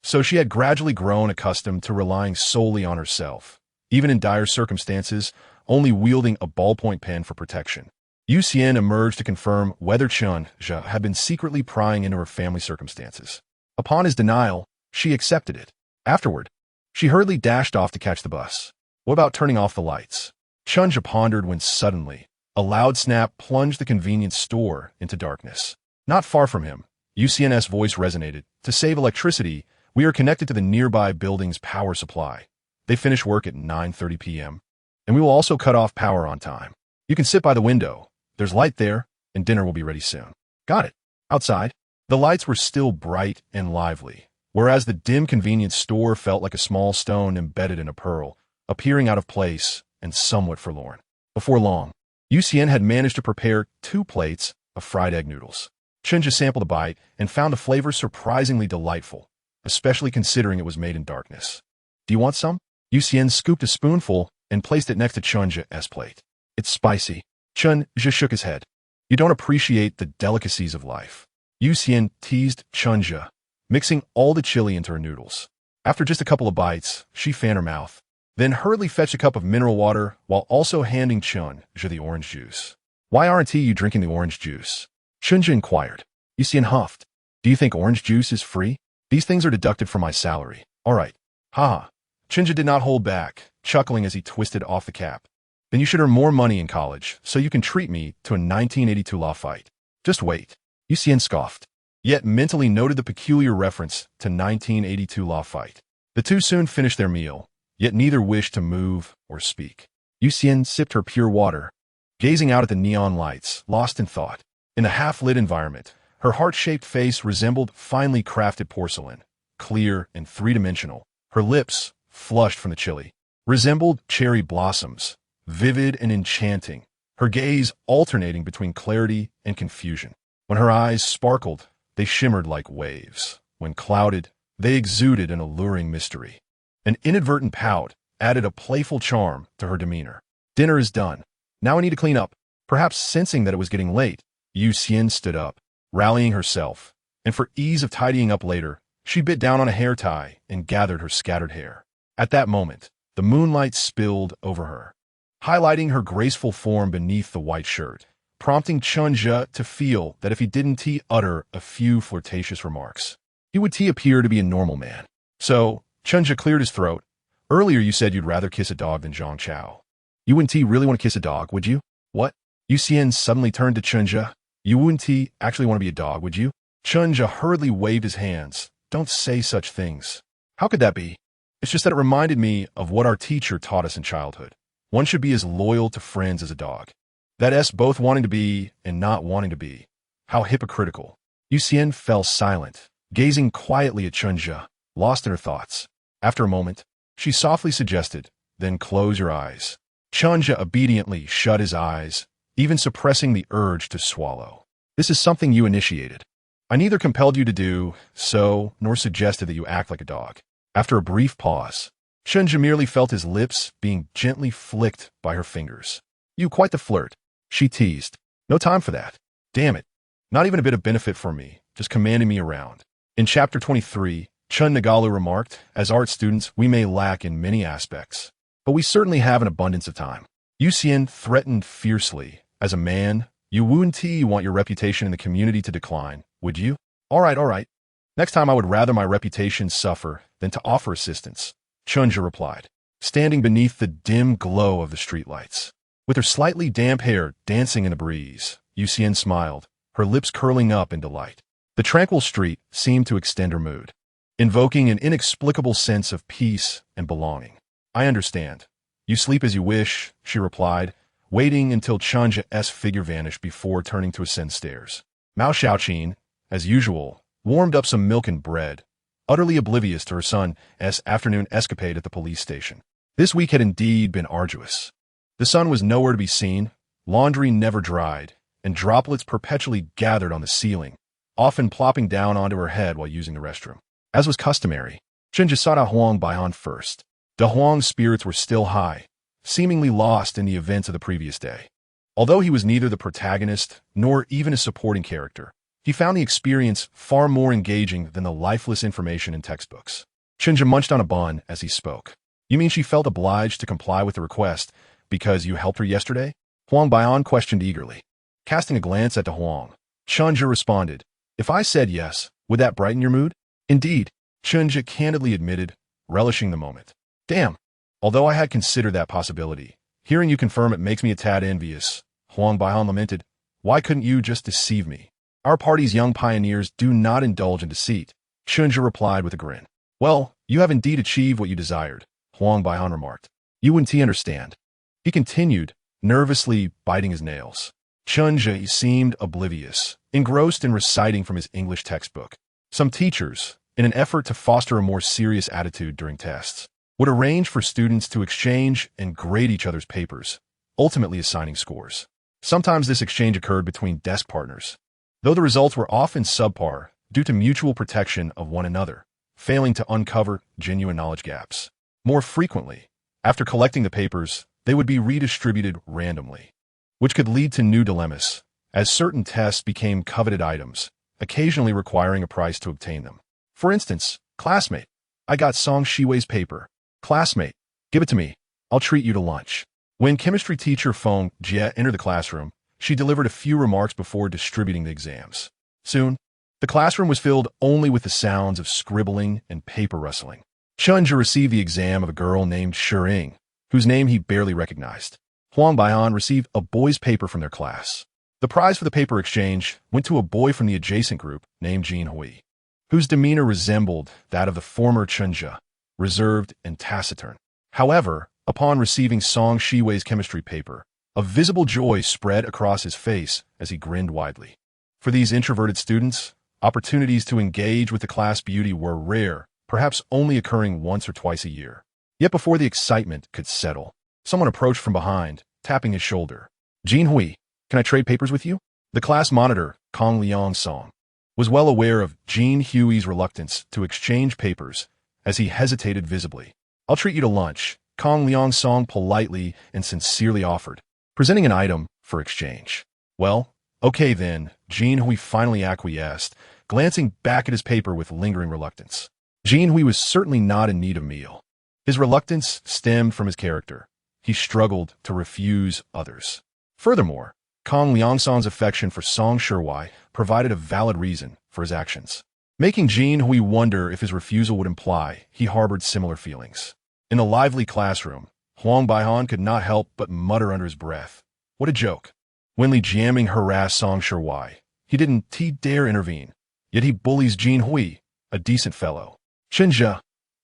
So she had gradually grown accustomed to relying solely on herself, even in dire circumstances, only wielding a ballpoint pen for protection. Yuxian emerged to confirm whether Chen Zhu had been secretly prying into her family circumstances. Upon his denial, she accepted it. Afterward, she hurriedly dashed off to catch the bus. What about turning off the lights? Chen Zhu pondered when suddenly, a loud snap plunged the convenience store into darkness. Not far from him, Yuxian's voice resonated. To save electricity, we are connected to the nearby building's power supply. They finish work at 9:30 p.m., and we will also cut off power on time. You can sit by the window. There's light there, and dinner will be ready soon. Got it. Outside, the lights were still bright and lively, whereas the dim convenience store felt like a small stone embedded in a pearl, appearing out of place and somewhat forlorn. Before long, Yuxian had managed to prepare 2 plates of fried egg noodles. Chen Zhu sampled a bite and found the flavor surprisingly delightful, especially considering it was made in darkness. Do you want some? Yuxian scooped a spoonful and placed it next to Chen Zhu's plate. It's spicy. Chen Zhu shook his head. You don't appreciate the delicacies of life. Yuxian teased Chen Zhu, mixing all the chili into her noodles. After just a couple of bites, she fanned her mouth, then hurriedly fetched a cup of mineral water while also handing Chen Zhu the orange juice. Why aren't you drinking the orange juice? Chen Zhu inquired. Yuxian huffed. Do you think orange juice is free? These things are deducted from my salary. All right. Haha. Chen Zhu did not hold back, chuckling as he twisted off the cap. Then you should earn more money in college, so you can treat me to a 1982 law fight. Just wait. Yuxian scoffed, yet mentally noted the peculiar reference to 1982 law fight. The two soon finished their meal, yet neither wished to move or speak. Yuxian sipped her pure water, gazing out at the neon lights, lost in thought. In the half-lit environment, her heart-shaped face resembled finely crafted porcelain, clear and three-dimensional. Her lips, flushed from the chili, resembled cherry blossoms, vivid and enchanting, her gaze alternating between clarity and confusion. When her eyes sparkled, they shimmered like waves. When clouded, they exuded an alluring mystery. An inadvertent pout added a playful charm to her demeanor. Dinner is done. Now I need to clean up. Perhaps sensing that it was getting late, Yuxian stood up, rallying herself, and for ease of tidying up later, she bit down on a hair tie and gathered her scattered hair. At that moment, the moonlight spilled over her, highlighting her graceful form beneath the white shirt, prompting Chen Zhu to feel that if he didn't utter a few flirtatious remarks, he would appear to be a normal man. So, Chen Zhu cleared his throat. Earlier you said you'd rather kiss a dog than Zhang Chao. You wouldn't really want to kiss a dog, would you? What? Yuxian suddenly turned to Chen Zhu. You wouldn't actually want to be a dog, would you? Chen Zhu hurriedly waved his hands. Don't say such things. How could that be? It's just that it reminded me of what our teacher taught us in childhood. One should be as loyal to friends as a dog. That both wanting to be and not wanting to be. How hypocritical. Yuxian fell silent, gazing quietly at Chen Zhu, lost in her thoughts. After a moment, she softly suggested, then close your eyes. Chen Zhu obediently shut his eyes, even suppressing the urge to swallow. This is something you initiated. I neither compelled you to do so, nor suggested that you act like a dog. After a brief pause, Chen Zhu merely felt his lips being gently flicked by her fingers. You quite the flirt, she teased. No time for that. Damn it. Not even a bit of benefit for me, just commanding me around. In chapter 23, Chen Nagalu remarked, as art students, we may lack in many aspects, but we certainly have an abundance of time. Yuxian threatened fiercely. As a man, you wouldn't want your reputation in the community to decline, would you? All right. Next time I would rather my reputation suffer than to offer assistance, Chen Zhu replied, standing beneath the dim glow of the streetlights. With her slightly damp hair dancing in a breeze, Yuxian smiled, her lips curling up in delight. The tranquil street seemed to extend her mood, invoking an inexplicable sense of peace and belonging. I understand. You sleep as you wish, she replied, waiting until Chen Zhu's figure vanished before turning to ascend stairs. Mao Xiaoqin, as usual, warmed up some milk and bread, utterly oblivious to her son's afternoon escapade at the police station. This week had indeed been arduous. The sun was nowhere to be seen, laundry never dried, and droplets perpetually gathered on the ceiling, often plopping down onto her head while using the restroom. As was customary, Chen Zhu sought out Huang Baihan first. De Huang's spirits were still high, seemingly lost in the events of the previous day. Although he was neither the protagonist nor even a supporting character, he found the experience far more engaging than the lifeless information in textbooks. Chen Zhu munched on a bun as he spoke. You mean she felt obliged to comply with the request because you helped her yesterday? Huang Baihan questioned eagerly. Casting a glance at De Huang, Chen Zhu responded, If I said yes, would that brighten your mood? Indeed, Chen Zhu candidly admitted, relishing the moment. Damn. Although I had considered that possibility, hearing you confirm it makes me a tad envious. Huang Baihan lamented. Why couldn't you just deceive me? Our party's young pioneers do not indulge in deceit. Chen Zhu replied with a grin. Well, you have indeed achieved what you desired, Huang Baihan remarked. You wouldn't understand. He continued, nervously biting his nails. Chen Zhu seemed oblivious, engrossed in reciting from his English textbook. Some teachers, in an effort to foster a more serious attitude during tests, would arrange for students to exchange and grade each other's papers, ultimately assigning scores. Sometimes this exchange occurred between desk partners, though the results were often subpar due to mutual protection of one another, failing to uncover genuine knowledge gaps. More frequently, after collecting the papers, they would be redistributed randomly, which could lead to new dilemmas, as certain tests became coveted items, occasionally requiring a price to obtain them. For instance, classmate, I got Song Shiwei's paper. Classmate, give it to me. I'll treat you to lunch. When chemistry teacher Feng Jie entered the classroom, she delivered a few remarks before distributing the exams. Soon, the classroom was filled only with the sounds of scribbling and paper rustling. Chen Zhu received the exam of a girl named Shiying, whose name he barely recognized. Huang Baihan received a boy's paper from their class. The prize for the paper exchange went to a boy from the adjacent group named Jin Hui, whose demeanor resembled that of the former Chen Zhu, reserved and taciturn. However, upon receiving Song Shiwei's chemistry paper, a visible joy spread across his face as he grinned widely. For these introverted students, opportunities to engage with the class beauty were rare, perhaps only occurring once or twice a year. Yet before the excitement could settle, someone approached from behind, tapping his shoulder. Jin Hui, can I trade papers with you? The class monitor, Kong Liangsong, was well aware of Jin Hui's reluctance to exchange papers as he hesitated visibly. I'll treat you to lunch, Kong Liangsong politely and sincerely offered, presenting an item for exchange. Well, okay then, Jin Hui finally acquiesced, glancing back at his paper with lingering reluctance. Jin Hui was certainly not in need of meal. His reluctance stemmed from his character. He struggled to refuse others. Furthermore, Kong Liangsong's affection for Song Shiwei provided a valid reason for his actions, making Jin Hui wonder if his refusal would imply he harbored similar feelings. In the lively classroom, Huang Baihan could not help but mutter under his breath, what a joke. When Li Jiaming harassed Song Shiwei, he didn't dare intervene, yet he bullies Jin Hui, a decent fellow. Chen Zhu,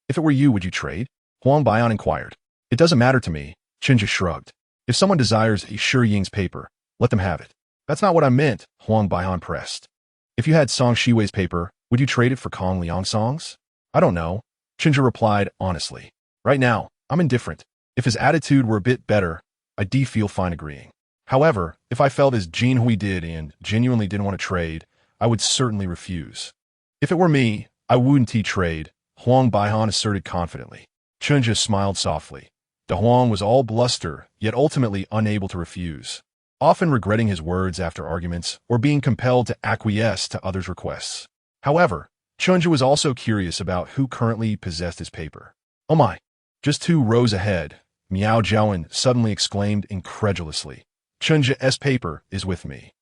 if it were you, would you trade? Huang Baihan inquired. It doesn't matter to me, Chen Zhu shrugged. If someone desires Shiying's paper, let them have it. That's not what I meant, Huang Baihan pressed. If you had Song Shiwei's paper, would you trade it for Kong Liangsong's? I don't know, Chen Zhu replied honestly. Right now, I'm indifferent. If his attitude were a bit better, I'd feel fine agreeing. However, if I felt as Jin Hui did and genuinely didn't want to trade, I would certainly refuse. If it were me, I wouldn't trade, Huang Baihan asserted confidently. Chen Zhu smiled softly. De Huang was all bluster, yet ultimately unable to refuse, often regretting his words after arguments or being compelled to acquiesce to others' requests. However, Chen Zhu was also curious about who currently possessed his paper. Oh my! Just 2 rows ahead, Miao Jiawen suddenly exclaimed incredulously. Chen Zhu's paper is with me.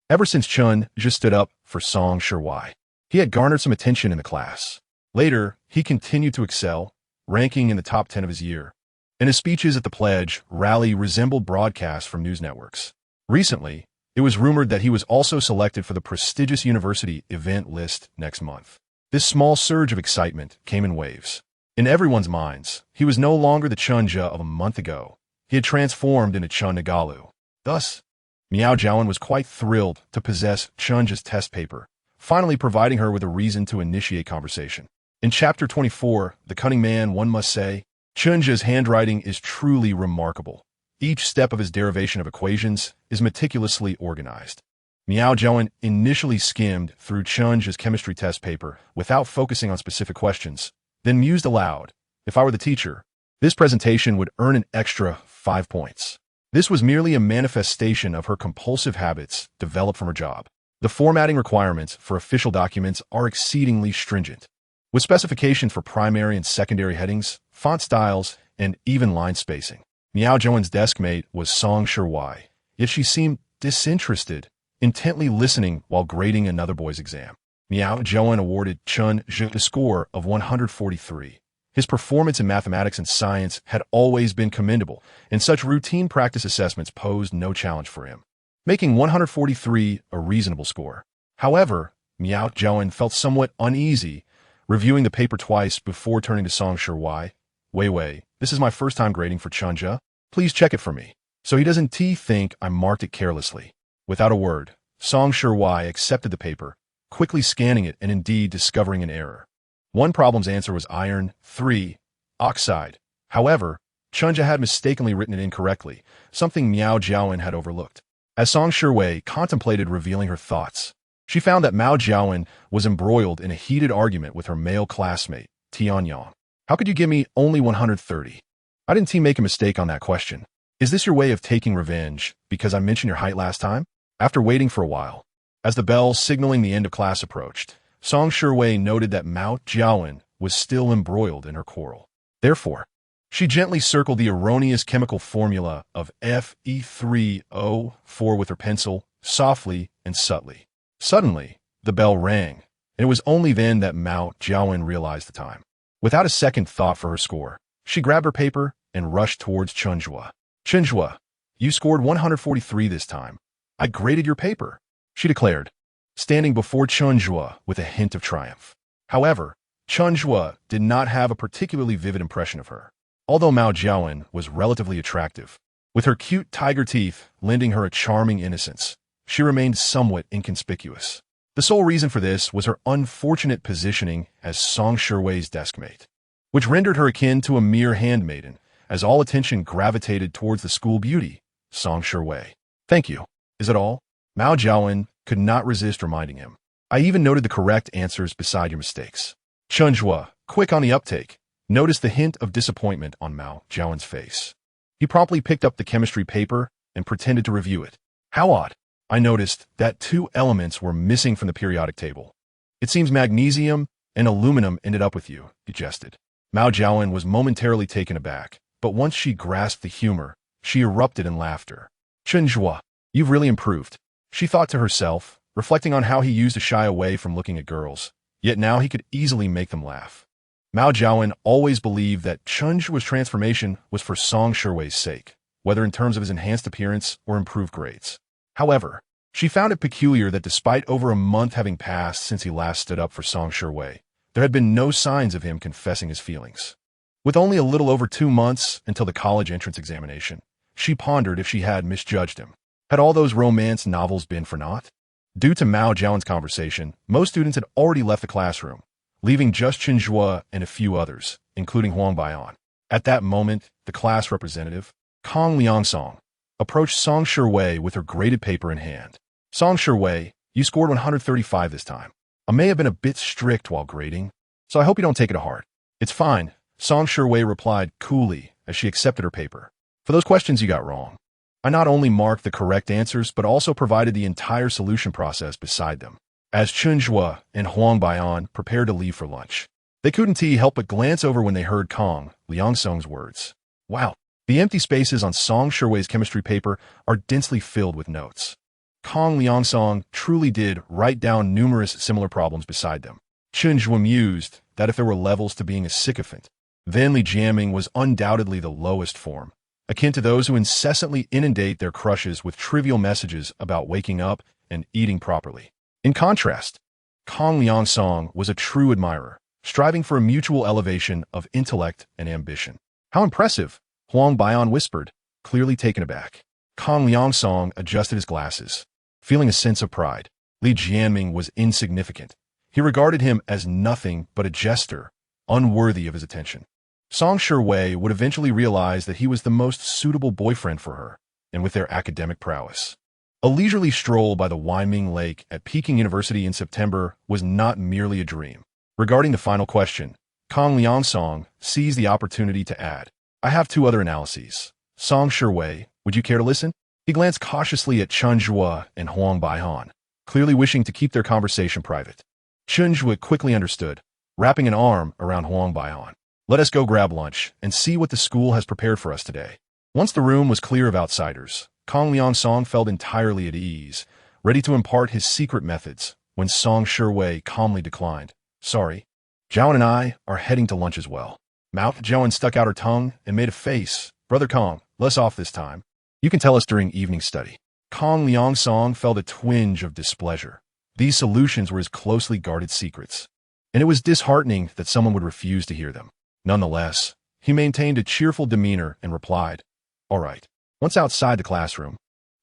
Ever since Chen Zhu stood up for Song Shiwei, he had garnered some attention in the class. Later, he continued to excel, ranking in the top 10 of his year, and his speeches at the pledge rally resembled broadcasts from news networks. Recently, it was rumored that he was also selected for the prestigious university event list next month. This small surge of excitement came in waves. In everyone's minds, he was no longer the Chen Zhu of a month ago. He had transformed into Chen Negalu. Thus, Miao Jiawen was quite thrilled to possess Chen Zhu's test paper, finally providing her with a reason to initiate conversation. In Chapter 24, The Cunning Man, one must say, Chen Zhu's handwriting is truly remarkable. Each step of his derivation of equations is meticulously organized. Miao Zhaowen initially skimmed through Chen Zhu's chemistry test paper without focusing on specific questions, then mused aloud, if I were the teacher, this presentation would earn an extra 5 points. This was merely a manifestation of her compulsive habits developed from her job. The formatting requirements for official documents are exceedingly stringent, with specifications for primary and secondary headings, font styles, and even line spacing. Miao Zhaowen's deskmate was Song Shiwei, yet she seemed disinterested, intently listening while grading another boy's exam. Miao Zhaowen awarded Chen Zhu a score of 143. His performance in mathematics and science had always been commendable, and such routine practice assessments posed no challenge for him, making 143 a reasonable score. However, Miao Zhaowen felt somewhat uneasy, reviewing the paper twice before turning to Song Shiwei. Wei, this is my first time grading for Chen Zhu. Please check it for me, so he doesn't think I marked it carelessly. Without a word, Song Shiwei accepted the paper, quickly scanning it and indeed discovering an error. One problem's answer was iron 3 oxide. However, Chen Zhu had mistakenly written it incorrectly, something Miao Zhaowen had overlooked. As Song Shiwei contemplated revealing her thoughts, she found that Miao Zhaowen was embroiled in a heated argument with her male classmate, Tianyang. How could you give me only 130? I didn't make a mistake on that question. Is this your way of taking revenge because I mentioned your height last time? After waiting for a while, as the bell signaling the end of class approached, Song Shiwei noted that Miao Zhaowen was still embroiled in her quarrel. Therefore, she gently circled the erroneous chemical formula of Fe3O4 with her pencil, softly and subtly. Suddenly, the bell rang, and it was only then that Miao Zhaowen realized the time. Without a second thought for her score, she grabbed her paper and rushed towards Chen Zhu. Chen Zhu, you scored 143 this time. I graded your paper, she declared, standing before Chen Zhu with a hint of triumph. However, Chen Zhu did not have a particularly vivid impression of her. Although Miao Zhaowen was relatively attractive, with her cute tiger teeth lending her a charming innocence, she remained somewhat inconspicuous. The sole reason for this was her unfortunate positioning as Song Shiwei's deskmate, which rendered her akin to a mere handmaiden, as all attention gravitated towards the school beauty, Song Shiwei. Thank you. Is it all? Miao Zhaowen could not resist reminding him. I even noted the correct answers beside your mistakes. Chen Zhu, quick on the uptake, noticed the hint of disappointment on Miao Zhaowen's face. He promptly picked up the chemistry paper and pretended to review it. How odd. I noticed that 2 elements were missing from the periodic table. It seems magnesium and aluminum ended up with you, he jested. Miao Zhaowen was momentarily taken aback, but once she grasped the humor, she erupted in laughter. Chen Zhu, you've really improved, she thought to herself, reflecting on how he used to shy away from looking at girls, yet now he could easily make them laugh. Miao Zhaowen always believed that Chen Zhu's transformation was for Song Shiwei's sake, whether in terms of his enhanced appearance or improved grades. However, she found it peculiar that despite over a month having passed since he last stood up for Song Shiwei, there had been no signs of him confessing his feelings. With only a little over 2 months until the college entrance examination, she pondered if she had misjudged him. Had all those romance novels been for naught? Due to Miao Zhaowen's conversation, most students had already left the classroom, leaving just Chen Zhu and a few others, including Huang Baian. At that moment, the class representative, Kong Liangsong, approached Song Shiwei with her graded paper in hand. Song Shiwei, you scored 135 this time. I may have been a bit strict while grading, so I hope you don't take it to heart. It's fine, Song Shiwei replied coolly as she accepted her paper. For those questions you got wrong, I not only marked the correct answers but also provided the entire solution process beside them. As Chen Zhu and Huang Baian prepared to leave for lunch, they couldn't help but glance over when they heard Kong Liangsong's words. Wow, the empty spaces on Song Shiwei's chemistry paper are densely filled with notes. Kong Liangsong truly did write down numerous similar problems beside them. Chen Zhu mused that if there were levels to being a sycophant, then Li Jiaming was undoubtedly the lowest form, akin to those who incessantly inundate their crushes with trivial messages about waking up and eating properly. In contrast, Kong Liangsong was a true admirer, striving for a mutual elevation of intellect and ambition. How impressive, Huang Baian whispered, clearly taken aback. Kong Liangsong adjusted his glasses, feeling a sense of pride. Li Jianming was insignificant, He regarded him as nothing but a jester, unworthy of his attention. Song Shiwei would eventually realize that he was the most suitable boyfriend for her, and with their academic prowess. A leisurely stroll by the Weiming Lake at Peking University in September was not merely a dream. Regarding the final question, Kang Liangsong seized the opportunity to add, I have two other analyses. Song Shiwei, would you care to listen? He glanced cautiously at Chen Zhu and Huang Baihan, clearly wishing to keep their conversation private. Chen Zhu quickly understood, wrapping an arm around Huang Baihan. Let us go grab lunch and see what the school has prepared for us today. Once the room was clear of outsiders, Kang Liangsong felt entirely at ease, ready to impart his secret methods, when Song Shiwei calmly declined. Sorry, Zhaoan and I are heading to lunch as well. Zhaoan stuck out her tongue and made a face. Brother Kang, less off this time. You can tell us during evening study. Kang Liangsong felt a twinge of displeasure. These solutions were his closely guarded secrets, and it was disheartening that someone would refuse to hear them. Nonetheless, he maintained a cheerful demeanor and replied, All right. Once outside the classroom,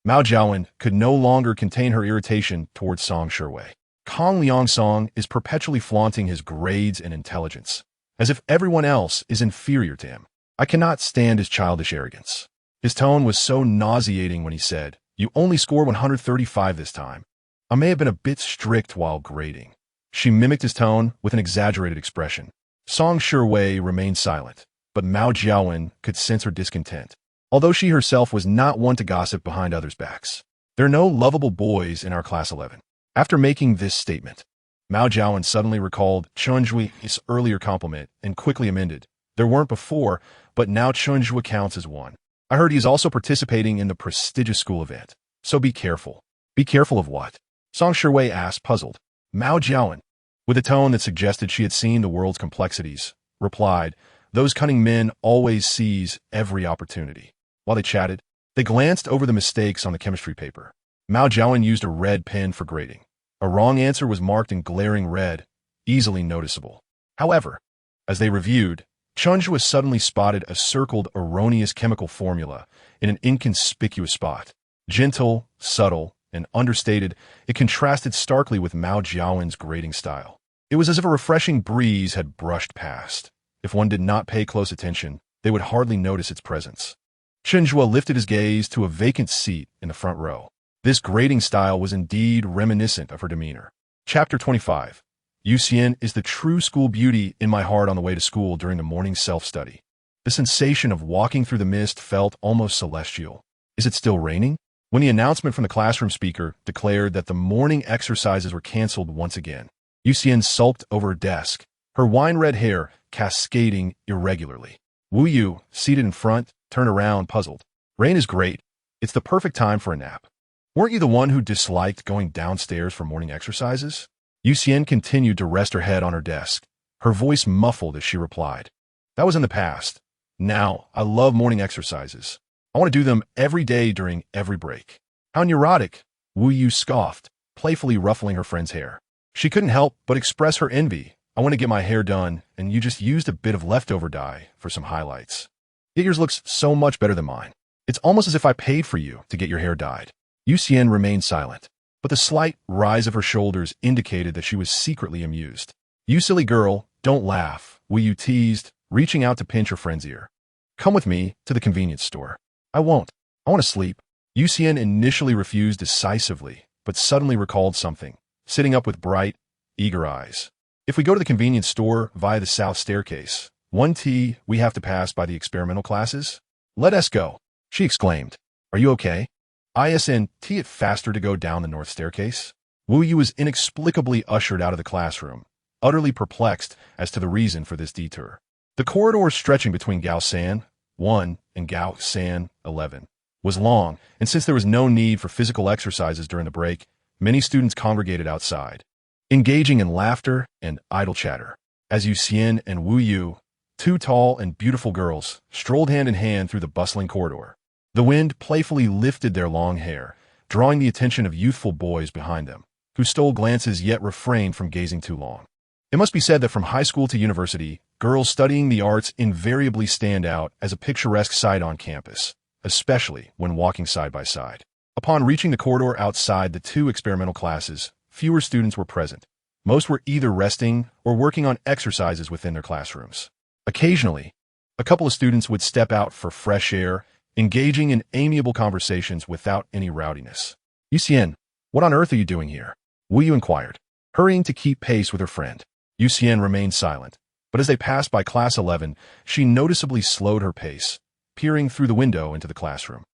Zhaoan could no longer contain her irritation towards Song Shiwei. Kang Liangsong is perpetually flaunting his grades and intelligence, as if everyone else is inferior to him. I cannot stand his childish arrogance. His tone was so nauseating when he said, You only scored 135 this time. I may have been a bit strict while grading. She mimicked his tone with an exaggerated expression. Song Shiwei remained silent, but Zhaoan could sense her discontent, although she herself was not one to gossip behind others' backs. There are no lovable boys in our class 11. After making this statement, Zhaoan suddenly recalled Chen Zhu's earlier compliment and quickly amended. There weren't before, but now Chen Zhu counts as one. I heard he is also participating in the prestigious school event, so be careful. Be careful of what? Song Shiwei asked, puzzled. Zhaoan, with a tone that suggested she had seen the world's complexities, replied, Those cunning men always seize every opportunity. While they chatted, they glanced over the mistakes on the chemistry paper. Zhaoan used a red pen for grading. A wrong answer was marked in glaring red, easily noticeable. However, as they reviewed, Chen Zhu suddenly spotted a circled erroneous chemical formula in an inconspicuous spot. Gentle, subtle, and understated, it contrasted starkly with Zhaoan's grading style. It was as if a refreshing breeze had brushed past. If one did not pay close attention, they would hardly notice its presence. Chen Zhu lifted his gaze to a vacant seat in the front row. This grading style was indeed reminiscent of her demeanor. Chapter 25. Yuxian is the true school beauty in my heart on the way to school during the morning self-study. The sensation of walking through the mist felt almost celestial. Is it still raining? When the announcement from the classroom speaker declared that the morning exercises were canceled once again, Yuxian sulked over her desk, her wine-red hair cascading irregularly. Wu Yu, seated in front, turned around, puzzled. Rain is great. It's the perfect time for a nap. Weren't you the one who disliked going downstairs for morning exercises? Yuxian continued to rest her head on her desk, her voice muffled as she replied. That was in the past. Now, I love morning exercises. I want to do them every day during every break. How neurotic, Wu Yu scoffed, playfully ruffling her friend's hair. She couldn't help but express her envy. I want to get my hair done, and you just used a bit of leftover dye for some highlights. Yet yours looks so much better than mine. It's almost as if I paid for you to get your hair dyed. Yuxian remained silent, but the slight rise of her shoulders indicated that she was secretly amused. You silly girl, don't laugh, Wu Yu teased, reaching out to pinch her friend's ear. Come with me to the convenience store. I won't. I want to sleep. Yuxian initially refused decisively, but suddenly recalled something, sitting up with bright, eager eyes. If we go to the convenience store via the south staircase, we have to pass by the experimental classes? Let us go, she exclaimed. Are you okay? Isn't it faster to go down the north staircase? Wu Yu was inexplicably ushered out of the classroom, utterly perplexed as to the reason for this detour. The corridor stretching between Gaosan 1 and Gaosan 11 was long, and since there was no need for physical exercises during the break, many students congregated outside, engaging in laughter and idle chatter. As Yuxian and Wu Yu, two tall and beautiful girls, strolled hand in hand through the bustling corridor. The wind playfully lifted their long hair, drawing the attention of youthful boys behind them, who stole glances yet refrained from gazing too long. It must be said that from high school to university, girls studying the arts invariably stand out as a picturesque sight on campus, especially when walking side by side. Upon reaching the corridor outside the two experimental classes, fewer students were present, Most were either resting or working on exercises within their classrooms. Occasionally, a couple of students would step out for fresh air, engaging in amiable conversations without any rowdiness. Yuxian, what on earth are you doing here? Wu inquired, hurrying to keep pace with her friend. Yuxian remained silent, but as they passed by class 11, she noticeably slowed her pace, peering through the window into the classroom.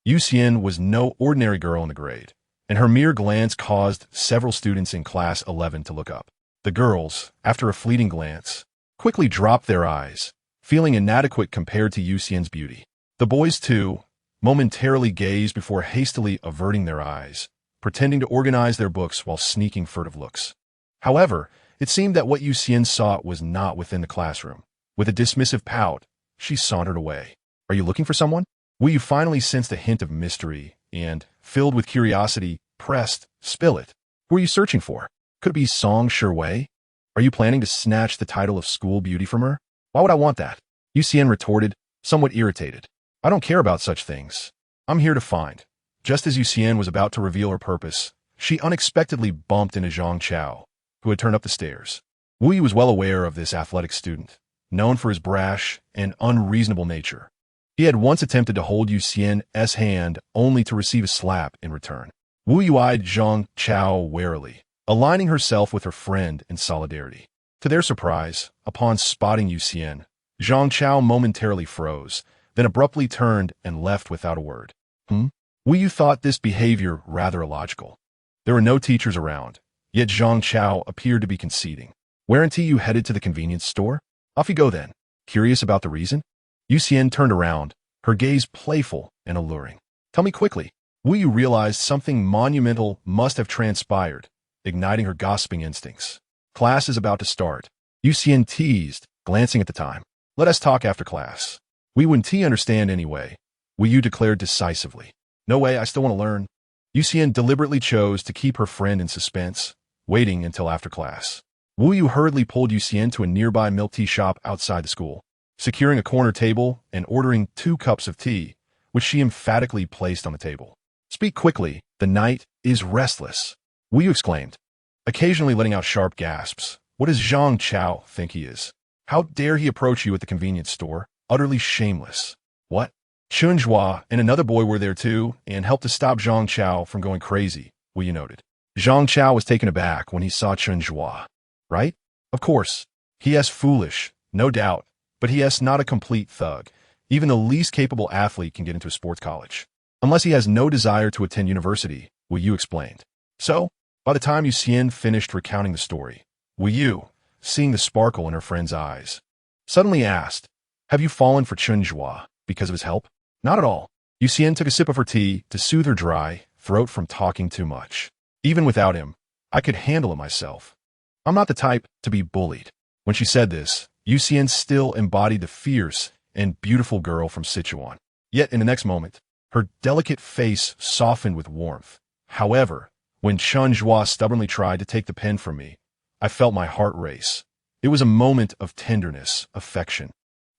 Yuxian was no ordinary girl in the grade, and her mere glance caused several students in class 11 to look up. The girls, after a fleeting glance, quickly dropped their eyes, feeling inadequate compared to Yuxian's beauty. The boys, too, momentarily gazed before hastily averting their eyes, pretending to organize their books while sneaking furtive looks. However, it seemed that what Yuxian sought was not within the classroom. With a dismissive pout, she sauntered away. Are you looking for someone? Wu finally sensed a hint of mystery and, filled with curiosity, pressed, spill it. Who are you searching for? Could it be Song Shiwei? Are you planning to snatch the title of school beauty from her? Why would I want that? Yuxian retorted, somewhat irritated. I don't care about such things. I'm here to find. Just as Yuxian was about to reveal her purpose, she unexpectedly bumped into Zhang Chao, who had turned up the stairs. Wu was well aware of this athletic student, known for his brash and unreasonable nature. He had once attempted to hold Yuxian's hand only to receive a slap in return. Wu eyed Zhang Chao warily, aligning herself with her friend in solidarity. To their surprise, upon spotting Yuxian, Zhang Chao momentarily froze, then abruptly turned and left without a word. Wu thought this behavior rather illogical. There were no teachers around, yet Zhang Chao appeared to be conceding. Weren't you headed to the convenience store? Off you go then. Curious about the reason? Yuxian turned around, her gaze playful and alluring. Tell me quickly. Wu realized something monumental must have transpired, igniting her gossiping instincts. Class is about to start. Yuxian teased, glancing at the time. Let us talk after class. We wouldn't understand anyway. Wu declared decisively. No way, I still want to learn. Yuxian deliberately chose to keep her friend in suspense, waiting until after class. Wu hurriedly pulled Yuxian to a nearby milk tea shop outside the school, securing a corner table and ordering 2 cups of tea, which she emphatically placed on the table. Speak quickly, the night is restless, Wu exclaimed, occasionally letting out sharp gasps. What does Zhang Chao think he is? How dare he approach you at the convenience store? Utterly shameless. What? Chen Zhu and another boy were there too and helped to stop Zhang Chao from going crazy, Wu noted. Zhang Chao was taken aback when he saw Chen Zhu. Right? Of course. He is foolish, no doubt, but he is not a complete thug. Even the least capable athlete can get into a sports college. Unless he has no desire to attend university, Wu explained. So, by the time Yuxian finished recounting the story, Wu, seeing the sparkle in her friend's eyes, suddenly asked, have you fallen for Chen Zhu because of his help? Not at all. Yuxian took a sip of her tea to soothe her dry throat from talking too much. Even without him, I could handle it myself. I'm not the type to be bullied. When she said this, Yuxian still embodied the fierce and beautiful girl from Sichuan. Yet in the next moment, her delicate face softened with warmth. However, when Chen Zhu stubbornly tried to take the pen from me, I felt my heart race. It was a moment of tenderness, affection,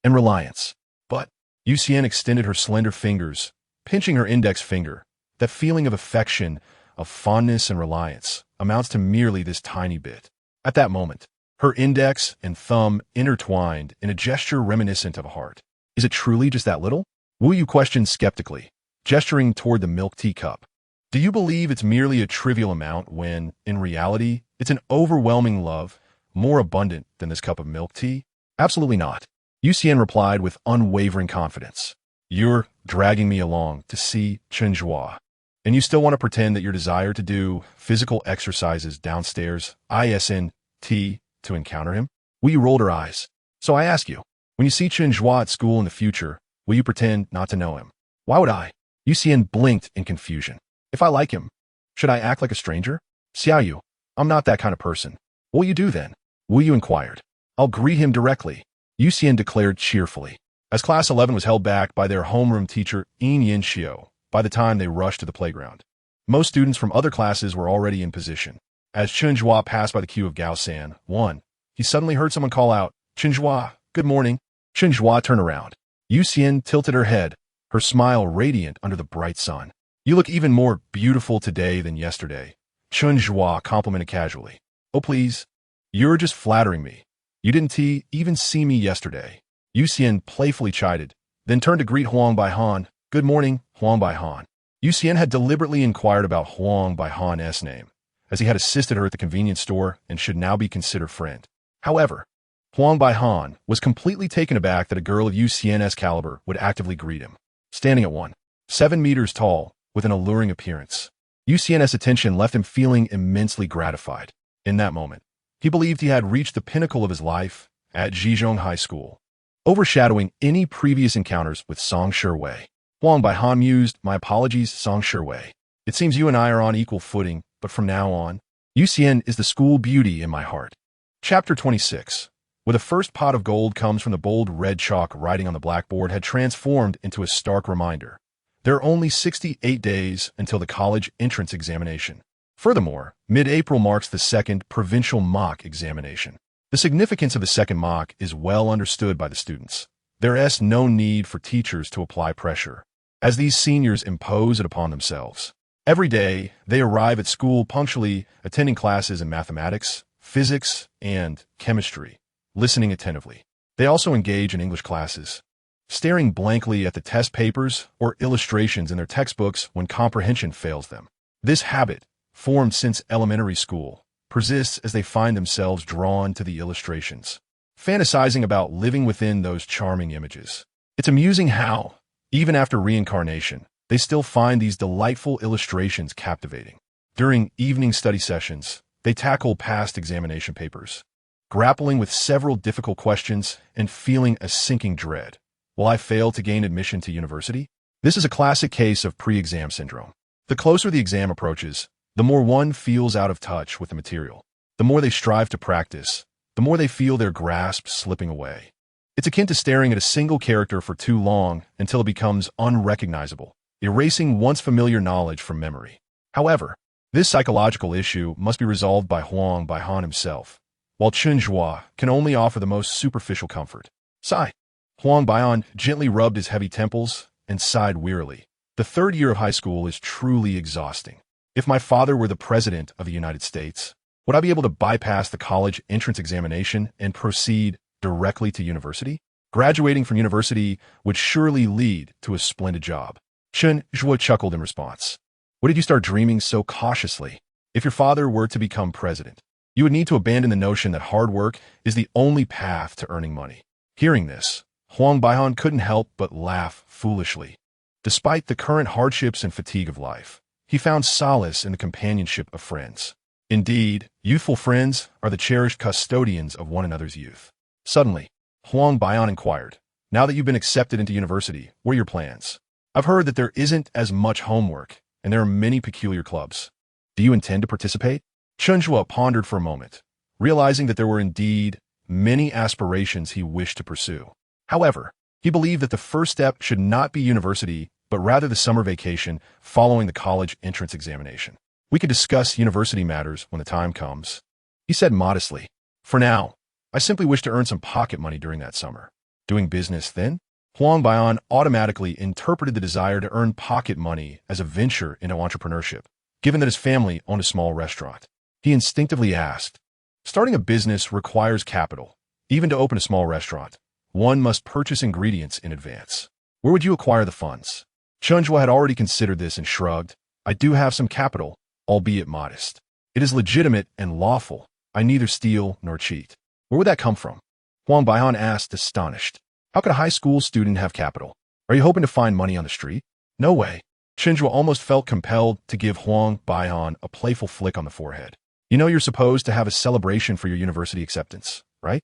and reliance. But Yuxian extended her slender fingers, pinching her index finger. That feeling of affection, of fondness and reliance, amounts to merely this tiny bit. At that moment, her index and thumb intertwined in a gesture reminiscent of a heart. Is it truly just that little? Wu questioned skeptically, gesturing toward the milk tea cup. Do you believe it's merely a trivial amount when, in reality, it's an overwhelming love, more abundant than this cup of milk tea? Absolutely not. Yuxian replied with unwavering confidence. You're dragging me along to see Chen Zhu, and you still want to pretend that your desire to do physical exercises downstairs, ISNT, to encounter him? Wu rolled her eyes. So I ask you, when you see Chen Zhu at school in the future, will you pretend not to know him? Why would I? Yuxian blinked in confusion. If I like him, should I act like a stranger? Xiaoyu, I'm not that kind of person. What will you do then? Wu inquired. I'll greet him directly, Yuxian declared cheerfully. As class 11 was held back by their homeroom teacher, Yin Yinxiu, by the time they rushed to the playground. Most students from other classes were already in position. As Chen Zhu passed by the queue of Gaosan 1, he suddenly heard someone call out, Chen Zhu, good morning. Chen Zhu turned around. Yuxian tilted her head, her smile radiant under the bright sun. You look even more beautiful today than yesterday, Chen Zhu complimented casually. Oh please, You're just flattering me. You didn't even see me yesterday. Yu Xian playfully chided, then turned to greet Huang Baihan. Good morning, Huang Baihan. Yu Xian had deliberately inquired about Huang Baihan's name, as he had assisted her at the convenience store and should now be considered friend. However, Huang Baihan was completely taken aback that a girl of Yu Xian's caliber would actively greet him. Standing at 7 meters tall, with an alluring appearance, Yu Xian's attention left him feeling immensely gratified. In that moment, he believed he had reached the pinnacle of his life at Zhizhong High School, overshadowing any previous encounters with Song Shiwei. Huang Baihan mused, my apologies, Song Shiwei. It seems you and I are on equal footing, but from now on, Yu Xian is the school beauty in my heart. Chapter 26. Where the first pot of gold comes from the bold red chalk writing on the blackboard had transformed into a stark reminder. There are only 68 days until the college entrance examination. Furthermore, mid-April marks the second provincial mock examination. The significance of the second mock is well understood by the students. There is no need for teachers to apply pressure, as these seniors impose it upon themselves. Every day, they arrive at school punctually, attending classes in mathematics, physics, and chemistry, listening attentively. They also engage in English classes, staring blankly at the test papers or illustrations in their textbooks when comprehension fails them. This habit, formed since elementary school, persists as they find themselves drawn to the illustrations, fantasizing about living within those charming images. It's amusing how, even after reincarnation, they still find these delightful illustrations captivating. During evening study sessions, they tackle past examination papers, grappling with several difficult questions and feeling a sinking dread. Will I fail to gain admission to university? This is a classic case of pre-exam syndrome. The closer the exam approaches, the more one feels out of touch with the material. The more they strive to practice, the more they feel their grasp slipping away. It's akin to staring at a single character for too long until it becomes unrecognizable, erasing once familiar knowledge from memory. However, this psychological issue must be resolved by Huang Baihan himself, while Chen Zhu can only offer the most superficial comfort. Sigh. Huang Baihan gently rubbed his heavy temples and sighed wearily. The third year of high school is truly exhausting. If my father were the president of the United States, would I be able to bypass the college entrance examination and proceed directly to university? Graduating from university would surely lead to a splendid job. Chen Zhu chuckled in response. What did you start dreaming so cautiously? If your father were to become president, you would need to abandon the notion that hard work is the only path to earning money. Hearing this, Huang Baihan couldn't help but laugh foolishly. Despite the current hardships and fatigue of life, he found solace in the companionship of friends. Indeed, youthful friends are the cherished custodians of one another's youth. Suddenly, Huang Baihan inquired, now that you've been accepted into university, what are your plans? I've heard that there isn't as much homework, and there are many peculiar clubs. Do you intend to participate? Chen Zhu pondered for a moment, realizing that there were indeed many aspirations he wished to pursue. However, he believed that the first step should not be university, but rather the summer vacation following the college entrance examination. We could discuss university matters when the time comes, he said modestly. For now, I simply wish to earn some pocket money during that summer. Doing business then? Huang Baihan automatically interpreted the desire to earn pocket money as a venture into entrepreneurship, given that his family owned a small restaurant. He instinctively asked, starting a business requires capital. Even to open a small restaurant, one must purchase ingredients in advance. Where would you acquire the funds? Chen Zhu had already considered this and shrugged. I do have some capital, albeit modest. It is legitimate and lawful. I neither steal nor cheat. Where would that come from? Huang Baihan asked, astonished. How could a high school student have capital? Are you hoping to find money on the street? No way. Chen Zhu almost felt compelled to give Huang Baihan a playful flick on the forehead. You know you're supposed to have a celebration for your university acceptance, right?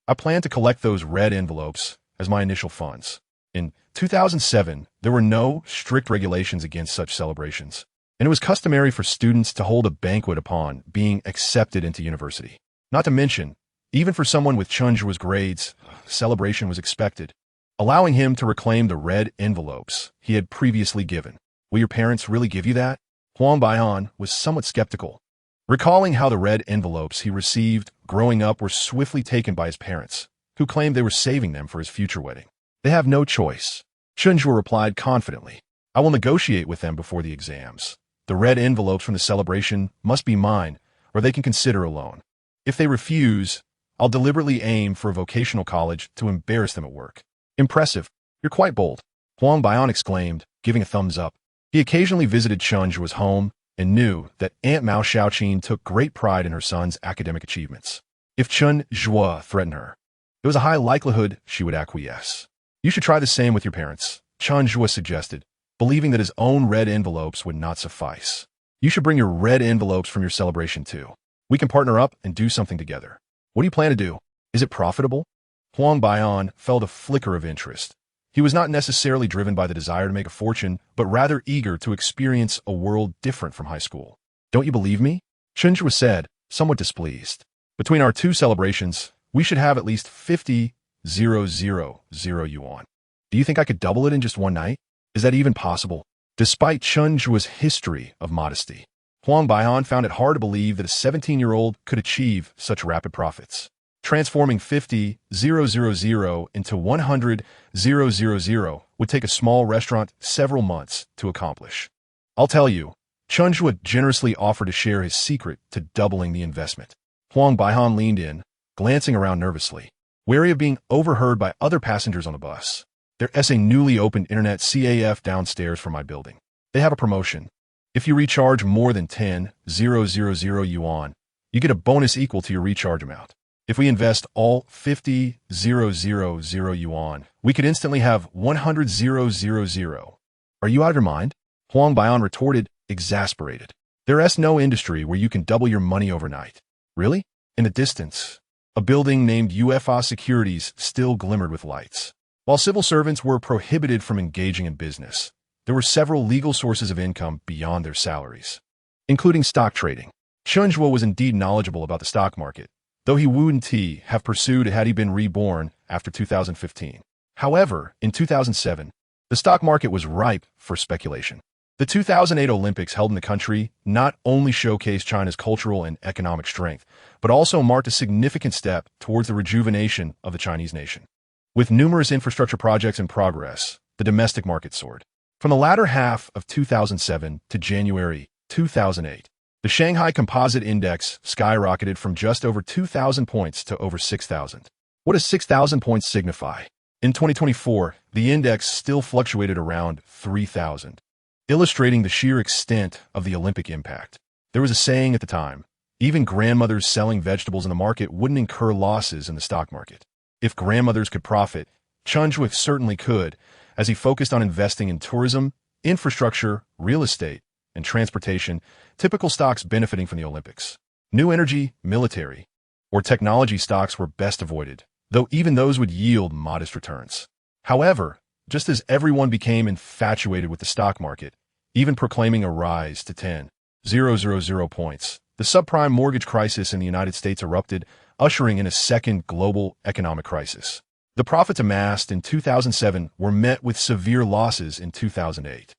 I plan to collect those red envelopes as my initial funds. In 2007, there were no strict regulations against such celebrations, and it was customary for students to hold a banquet upon being accepted into university. Not to mention, even for someone with Chen Zhu's grades, celebration was expected, allowing him to reclaim the red envelopes he had previously given. Will your parents really give you that? Huang Baihan was somewhat skeptical, recalling how the red envelopes he received growing up were swiftly taken by his parents, who claimed they were saving them for his future wedding. They have no choice. Chen Zhu replied confidently. I will negotiate with them before the exams. The red envelopes from the celebration must be mine, or they can consider a loan. If they refuse, I'll deliberately aim for a vocational college to embarrass them at work. Impressive. You're quite bold, Huang Bian exclaimed, giving a thumbs up. He occasionally visited Chen Zhu's home and knew that Aunt Mao Xiaoqin took great pride in her son's academic achievements. If Chen Zhu threatened her, there was a high likelihood she would acquiesce. You should try the same with your parents, Chen Zhu suggested, believing that his own red envelopes would not suffice. You should bring your red envelopes from your celebration too. We can partner up and do something together. What do you plan to do? Is it profitable? Huang Bian felt a flicker of interest. He was not necessarily driven by the desire to make a fortune, but rather eager to experience a world different from high school. Don't you believe me? Chen Zhu said, somewhat displeased. Between our two celebrations, we should have at least 50,000 yuan. Do you think I could double it in just one night? Is that even possible? Despite Chen Zhu's history of modesty, Huang Bian found it hard to believe that a 17-year-old could achieve such rapid profits. Transforming 50,000 into 100,000 would take a small restaurant several months to accomplish. I'll tell you, Chen Zhu generously offered to share his secret to doubling the investment. Huang Bian leaned in, glancing around nervously, wary of being overheard by other passengers on the bus. There's a newly opened internet CAF downstairs from my building. They have a promotion. If you recharge more than 10,000 yuan, you get a bonus equal to your recharge amount. If we invest all 50,000 yuan, we could instantly have 100,000. Are you out of your mind? Huang Bian retorted, exasperated. There's no industry where you can double your money overnight. Really? In the distance, a building named UFA Securities still glimmered with lights. While civil servants were prohibited from engaging in business, there were several legal sources of income beyond their salaries, including stock trading. Chen Zhu was indeed knowledgeable about the stock market, though he wouldn't have pursued had he been reborn after 2015. However, in 2007, the stock market was ripe for speculation. The 2008 Olympics held in the country not only showcased China's cultural and economic strength, but also marked a significant step towards the rejuvenation of the Chinese nation. With numerous infrastructure projects in progress, the domestic market soared. From the latter half of 2007 to January 2008, the Shanghai Composite Index skyrocketed from just over 2,000 points to over 6,000. What does 6,000 points signify? In 2024, the index still fluctuated around 3,000, illustrating the sheer extent of the Olympic impact. There was a saying at the time, even grandmothers selling vegetables in the market wouldn't incur losses in the stock market. If grandmothers could profit, Chen Zhu certainly could, as he focused on investing in tourism, infrastructure, real estate, and transportation, typical stocks benefiting from the Olympics. New energy, military, or technology stocks were best avoided, though even those would yield modest returns. However, just as everyone became infatuated with the stock market, even proclaiming a rise to 10,000 points, the subprime mortgage crisis in the United States erupted, ushering in a second global economic crisis. The profits amassed in 2007 were met with severe losses in 2008.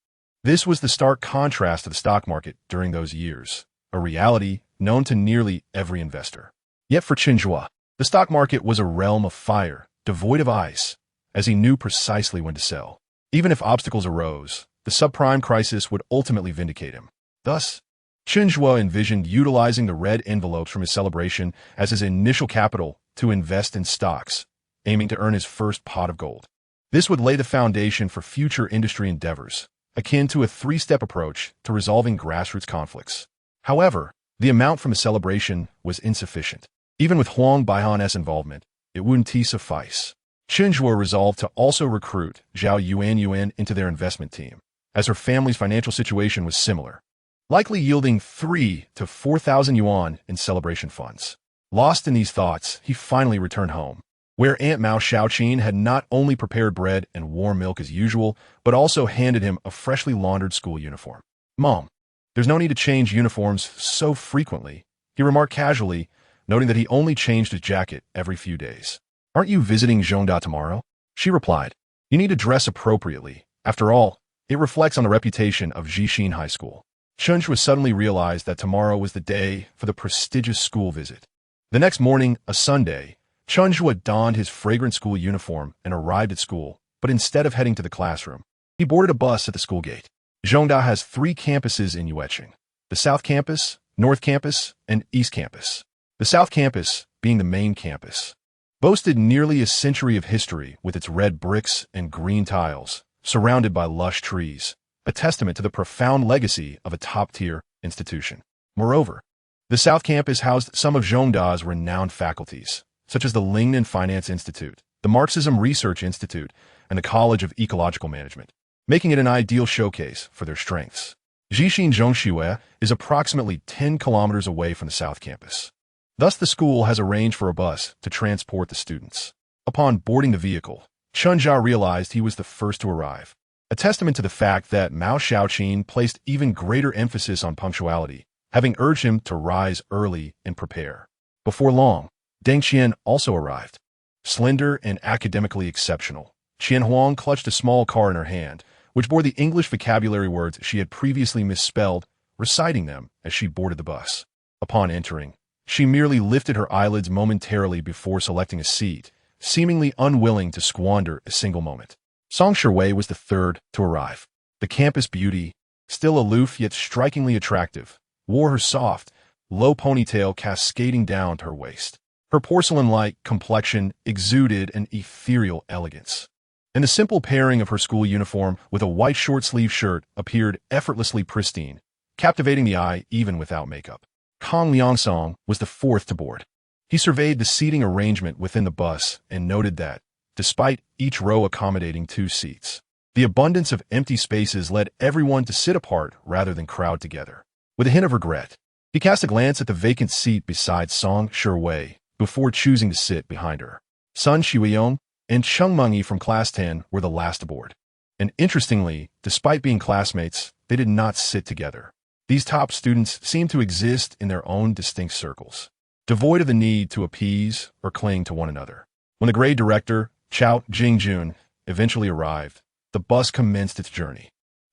This was the stark contrast to the stock market during those years, a reality known to nearly every investor. Yet for Chen Zhu, the stock market was a realm of fire, devoid of ice, as he knew precisely when to sell. Even if obstacles arose, the subprime crisis would ultimately vindicate him. Thus, Chen Zhu envisioned utilizing the red envelopes from his celebration as his initial capital to invest in stocks, aiming to earn his first pot of gold. This would lay the foundation for future industry endeavors, akin to a three-step approach to resolving grassroots conflicts. However, the amount from a celebration was insufficient. Even with Huang Bian's involvement, it wouldn't suffice. Chen Zhu resolved to also recruit Zhao Yuan into their investment team, as her family's financial situation was similar, likely yielding 3,000 to 4,000 yuan in celebration funds. Lost in these thoughts, he finally returned home, where Aunt Mao Xiaoqin had not only prepared bread and warm milk as usual, but also handed him a freshly laundered school uniform. "Mom, there's no need to change uniforms so frequently," he remarked casually, noting that he only changed his jacket every few days. "Aren't you visiting Zhongda tomorrow?" She replied, "You need to dress appropriately. After all, it reflects on the reputation of Jixin High School." Chen Zhu suddenly realized that tomorrow was the day for the prestigious school visit. The next morning, a Sunday, Chen Zhu donned his fragrant school uniform and arrived at school, but instead of heading to the classroom, he boarded a bus at the school gate. Zhongda has 3 campuses in Yueqing: the South Campus, North Campus, and East Campus. The South Campus, being the main campus, boasted nearly a century of history with its red bricks and green tiles, surrounded by lush trees, a testament to the profound legacy of a top-tier institution. Moreover, the South Campus housed some of Zhongda's renowned faculties, such as the Lingnan Finance Institute, the Marxism Research Institute, and the College of Ecological Management, making it an ideal showcase for their strengths. Jixin Zhongshuhe is approximately 10 kilometers away from the South Campus. Thus, the school has arranged for a bus to transport the students. Upon boarding the vehicle, Chen Zhu realized he was the first to arrive, a testament to the fact that Mao Xiaoqin placed even greater emphasis on punctuality, having urged him to rise early and prepare. Before long, Deng Qian also arrived. Slender and academically exceptional, Qian Huang clutched a small car in her hand, which bore the English vocabulary words she had previously misspelled, reciting them as she boarded the bus. Upon entering, she merely lifted her eyelids momentarily before selecting a seat, seemingly unwilling to squander a single moment. Song Shiwei was the third to arrive. The campus beauty, still aloof yet strikingly attractive, wore her soft, low ponytail cascading down to her waist. Her porcelain-like complexion exuded an ethereal elegance, and the simple pairing of her school uniform with a white short-sleeve shirt appeared effortlessly pristine, captivating the eye even without makeup. Kang Liangsong was the fourth to board. He surveyed the seating arrangement within the bus and noted that, despite each row accommodating 2 seats, the abundance of empty spaces led everyone to sit apart rather than crowd together. With a hint of regret, he cast a glance at the vacant seat beside Song Shiwei before choosing to sit behind her. Sun Xiuyong and Cheng Mengyi from Class 10 were the last aboard. And interestingly, despite being classmates, they did not sit together. These top students seemed to exist in their own distinct circles, devoid of the need to appease or cling to one another. When the grade director, Chao Jingjun, eventually arrived, the bus commenced its journey.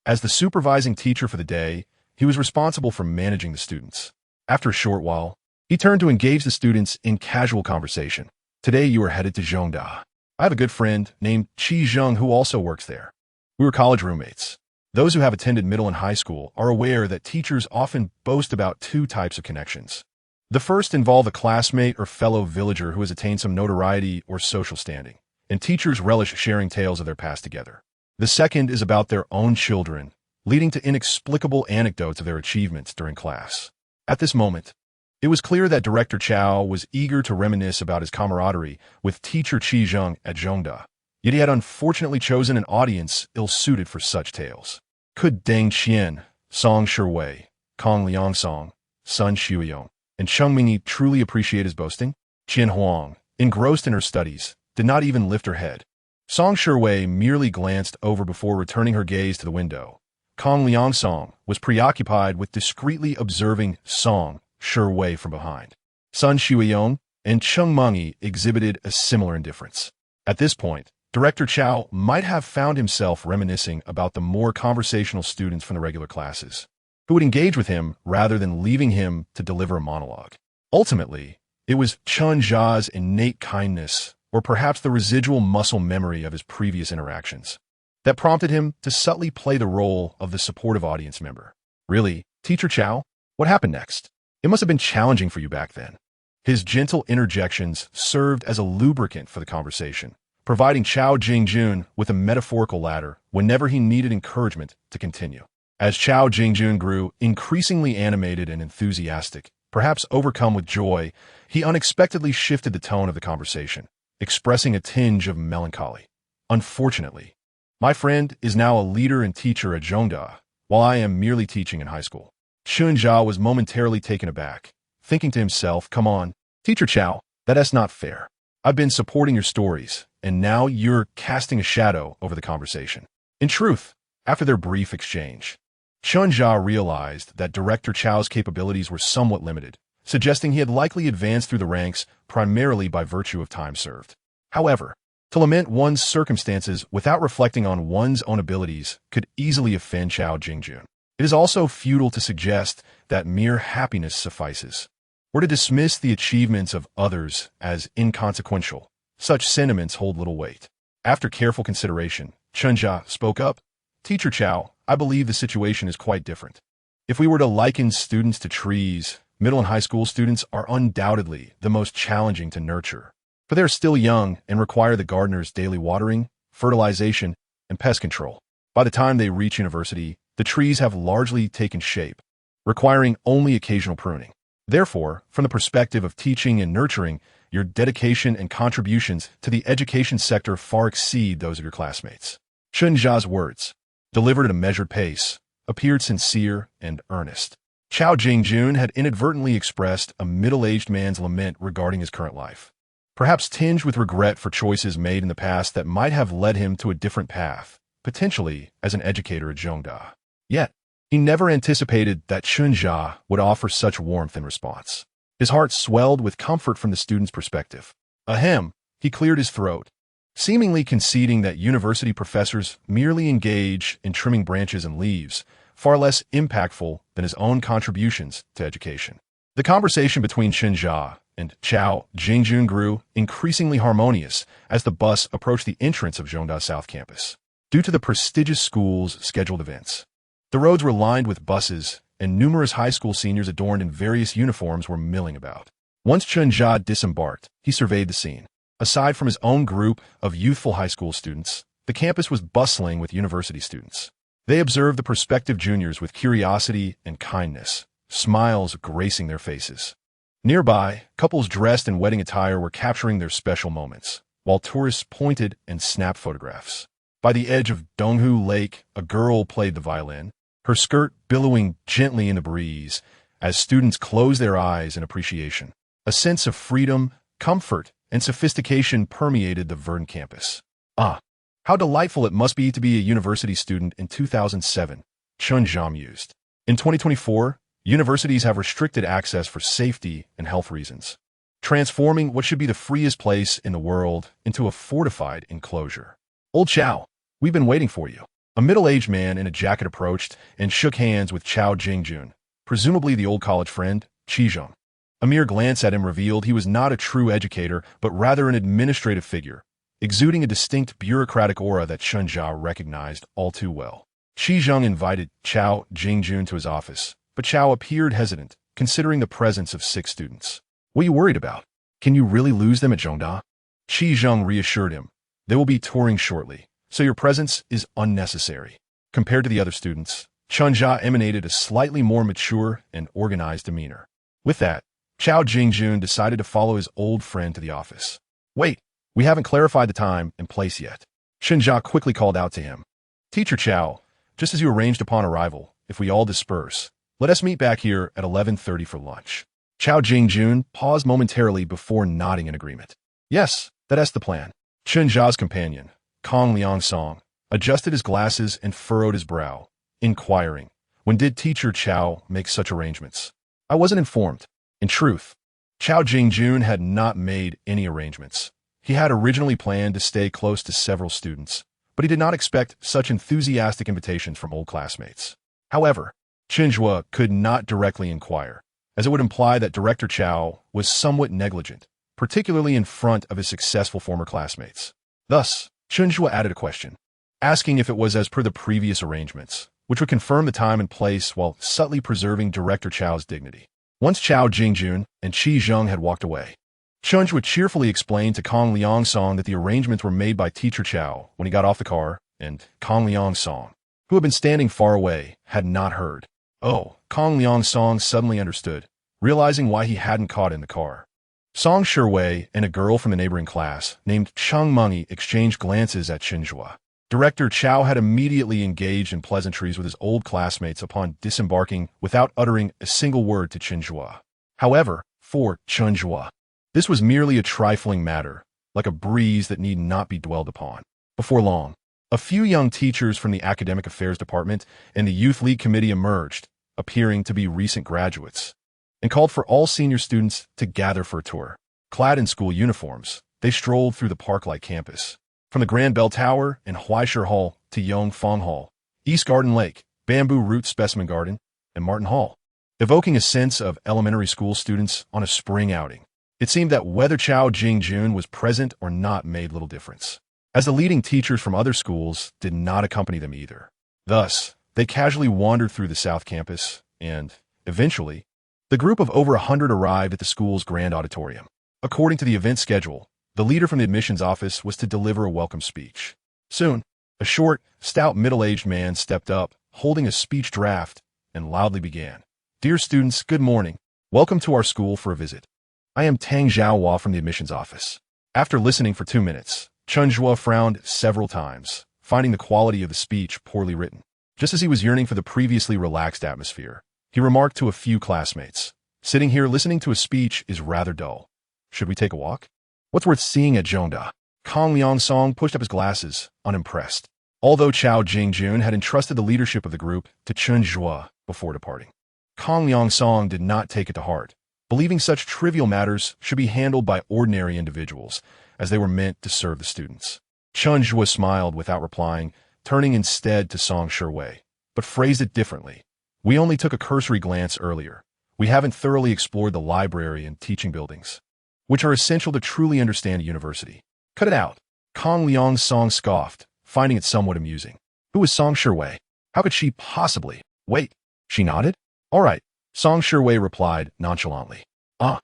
As the supervising teacher for the day, he was responsible for managing the students. After a short while, he turned to engage the students in casual conversation. Today you are headed to Zhongda. I have a good friend named Qi Zheng who also works there. We were college roommates. Those who have attended middle and high school are aware that teachers often boast about 2 types of connections. The first involve a classmate or fellow villager who has attained some notoriety or social standing, and teachers relish sharing tales of their past together. The second is about their own children, leading to inexplicable anecdotes of their achievements during class. At this moment, it was clear that Director Chao was eager to reminisce about his camaraderie with teacher Qi Zheng at Zhongda, yet he had unfortunately chosen an audience ill-suited for such tales. Could Deng Qian, Song Shiwei, Kang Liangsong, Sun Xiuyong, and Cheng Mengyi truly appreciate his boasting? Qian Huang, engrossed in her studies, did not even lift her head. Song Shiwei merely glanced over before returning her gaze to the window. Kang Liangsong was preoccupied with discreetly observing Song Shiwei from behind. Sun Xiuyong and Cheng Mengyi exhibited a similar indifference. At this point, Director Chao might have found himself reminiscing about the more conversational students from the regular classes, who would engage with him rather than leaving him to deliver a monologue. Ultimately, it was Chen Zhu's innate kindness, or perhaps the residual muscle memory of his previous interactions, that prompted him to subtly play the role of the supportive audience member. Really, Teacher Chao? What happened next? It must have been challenging for you back then. His gentle interjections served as a lubricant for the conversation, providing Chao Jingjun with a metaphorical ladder whenever he needed encouragement to continue. As Chao Jingjun grew increasingly animated and enthusiastic, perhaps overcome with joy, he unexpectedly shifted the tone of the conversation, expressing a tinge of melancholy. Unfortunately, my friend is now a leader and teacher at Zhongda, while I am merely teaching in high school. Chen Zhu was momentarily taken aback, thinking to himself, come on, Teacher Chao, that's not fair. I've been supporting your stories, and now you're casting a shadow over the conversation. In truth, after their brief exchange, Chen Zhu realized that Director Chao's capabilities were somewhat limited, suggesting he had likely advanced through the ranks primarily by virtue of time served. However, to lament one's circumstances without reflecting on one's own abilities could easily offend Chao Jingjun. It is also futile to suggest that mere happiness suffices, or to dismiss the achievements of others as inconsequential. Such sentiments hold little weight. After careful consideration, Chen Zhu spoke up. Teacher Chao, I believe the situation is quite different. If we were to liken students to trees, middle and high school students are undoubtedly the most challenging to nurture, for they are still young and require the gardener's daily watering, fertilization, and pest control. By the time they reach university, the trees have largely taken shape, requiring only occasional pruning. Therefore, from the perspective of teaching and nurturing, your dedication and contributions to the education sector far exceed those of your classmates. Chen Zhu's words, delivered at a measured pace, appeared sincere and earnest. Chao Jingjun had inadvertently expressed a middle-aged man's lament regarding his current life, perhaps tinged with regret for choices made in the past that might have led him to a different path, potentially as an educator at Zhongda. Yet, he never anticipated that Chen Zhu would offer such warmth in response. His heart swelled with comfort from the student's perspective. Ahem, he cleared his throat, seemingly conceding that university professors merely engage in trimming branches and leaves, far less impactful than his own contributions to education. The conversation between Chen Zhu and Chao Jingjun grew increasingly harmonious as the bus approached the entrance of Zhongda South Campus. Due to the prestigious school's scheduled events, the roads were lined with buses, and numerous high school seniors adorned in various uniforms were milling about. Once Chen Zhu disembarked, he surveyed the scene. Aside from his own group of youthful high school students, the campus was bustling with university students. They observed the prospective juniors with curiosity and kindness, smiles gracing their faces. Nearby, couples dressed in wedding attire were capturing their special moments, while tourists pointed and snapped photographs. By the edge of Donghu Lake, a girl played the violin, her skirt billowing gently in the breeze as students closed their eyes in appreciation. A sense of freedom, comfort, and sophistication permeated the verdant campus. Ah, how delightful it must be to be a university student in 2007, Chen Zhu mused. In 2024, universities have restricted access for safety and health reasons, transforming what should be the freest place in the world into a fortified enclosure. Old Chao, we've been waiting for you. A middle-aged man in a jacket approached and shook hands with Chao Jingjun, presumably the old college friend, Qizheng. A mere glance at him revealed he was not a true educator, but rather an administrative figure, exuding a distinct bureaucratic aura that Chen Zhu recognized all too well. Qizheng invited Chao Jingjun to his office, but Chao appeared hesitant, considering the presence of 6 students. What are you worried about? Can you really lose them at Zhongda? Qizheng reassured him. They will be touring shortly, so your presence is unnecessary. Compared to the other students, Chen Zhu emanated a slightly more mature and organized demeanor. With that, Chao Jingjun decided to follow his old friend to the office. Wait, we haven't clarified the time and place yet. Chen Zhu quickly called out to him. Teacher Chao, just as you arranged upon arrival, if we all disperse, let us meet back here at 11:30 for lunch. Chao Jingjun paused momentarily before nodding in agreement. Yes, that's the plan. Chen Zhu's companion, Kong Liangsong, adjusted his glasses and furrowed his brow, inquiring, when did teacher Chao make such arrangements? I wasn't informed. In truth, Chao Jingjun had not made any arrangements. He had originally planned to stay close to several students, but he did not expect such enthusiastic invitations from old classmates. However, Chen Zhu could not directly inquire, as it would imply that Director Chao was somewhat negligent, particularly in front of his successful former classmates. Thus, Chen Zhu added a question, asking if it was as per the previous arrangements, which would confirm the time and place while subtly preserving Director Chao's dignity. Once Chao Jingjun and Qizheng had walked away, Chen Zhu cheerfully explained to Kong Liangsong that the arrangements were made by Teacher Chao when he got off the car, and Kong Liangsong, who had been standing far away, had not heard. Oh, Kong Liangsong suddenly understood, realizing why he hadn't caught in the car. Song Shiwei and a girl from the neighboring class, named Cheng Mengi, exchanged glances at Chen Zhu. Director Chao had immediately engaged in pleasantries with his old classmates upon disembarking without uttering a single word to Chen Zhu. However, for Chen Zhu, this was merely a trifling matter, like a breeze that need not be dwelled upon. Before long, a few young teachers from the Academic Affairs Department and the Youth League Committee emerged, appearing to be recent graduates, and called for all senior students to gather for a tour. Clad in school uniforms, they strolled through the park-like campus. From the Grand Bell Tower and Huaishir Hall to Yongfang Hall, East Garden Lake, Bamboo Root Specimen Garden, and Martin Hall, evoking a sense of elementary school students on a spring outing. It seemed that whether Chao Jingjun was present or not made little difference, as the leading teachers from other schools did not accompany them either. Thus, they casually wandered through the South Campus, and, eventually, the The group of over 100 arrived at the school's grand auditorium. According to the event schedule, the leader from the admissions office was to deliver a welcome speech. Soon, a short, stout, middle-aged man stepped up, holding a speech draft, and loudly began. Dear students, good morning. Welcome to our school for a visit. I am Tang Xiaohua from the admissions office. After listening for 2 minutes, Chen Zhu frowned several times, finding the quality of the speech poorly written. Just as he was yearning for the previously relaxed atmosphere, he remarked to a few classmates, sitting here listening to a speech is rather dull. Should we take a walk? What's worth seeing at Zhongda? Kang Liangsong pushed up his glasses, unimpressed. Although Chao Jingjun had entrusted the leadership of the group to Chen Zhu before departing, Kang Liangsong did not take it to heart, believing such trivial matters should be handled by ordinary individuals, as they were meant to serve the students. Chen Zhu smiled without replying, turning instead to Song Shiwei, but phrased it differently. We only took a cursory glance earlier. We haven't thoroughly explored the library and teaching buildings, which are essential to truly understand a university. Cut it out. Kang Liangsong scoffed, finding it somewhat amusing. Who was Song Shiwei? How could she possibly? Wait, she nodded? All right, Song Shiwei replied nonchalantly. Kang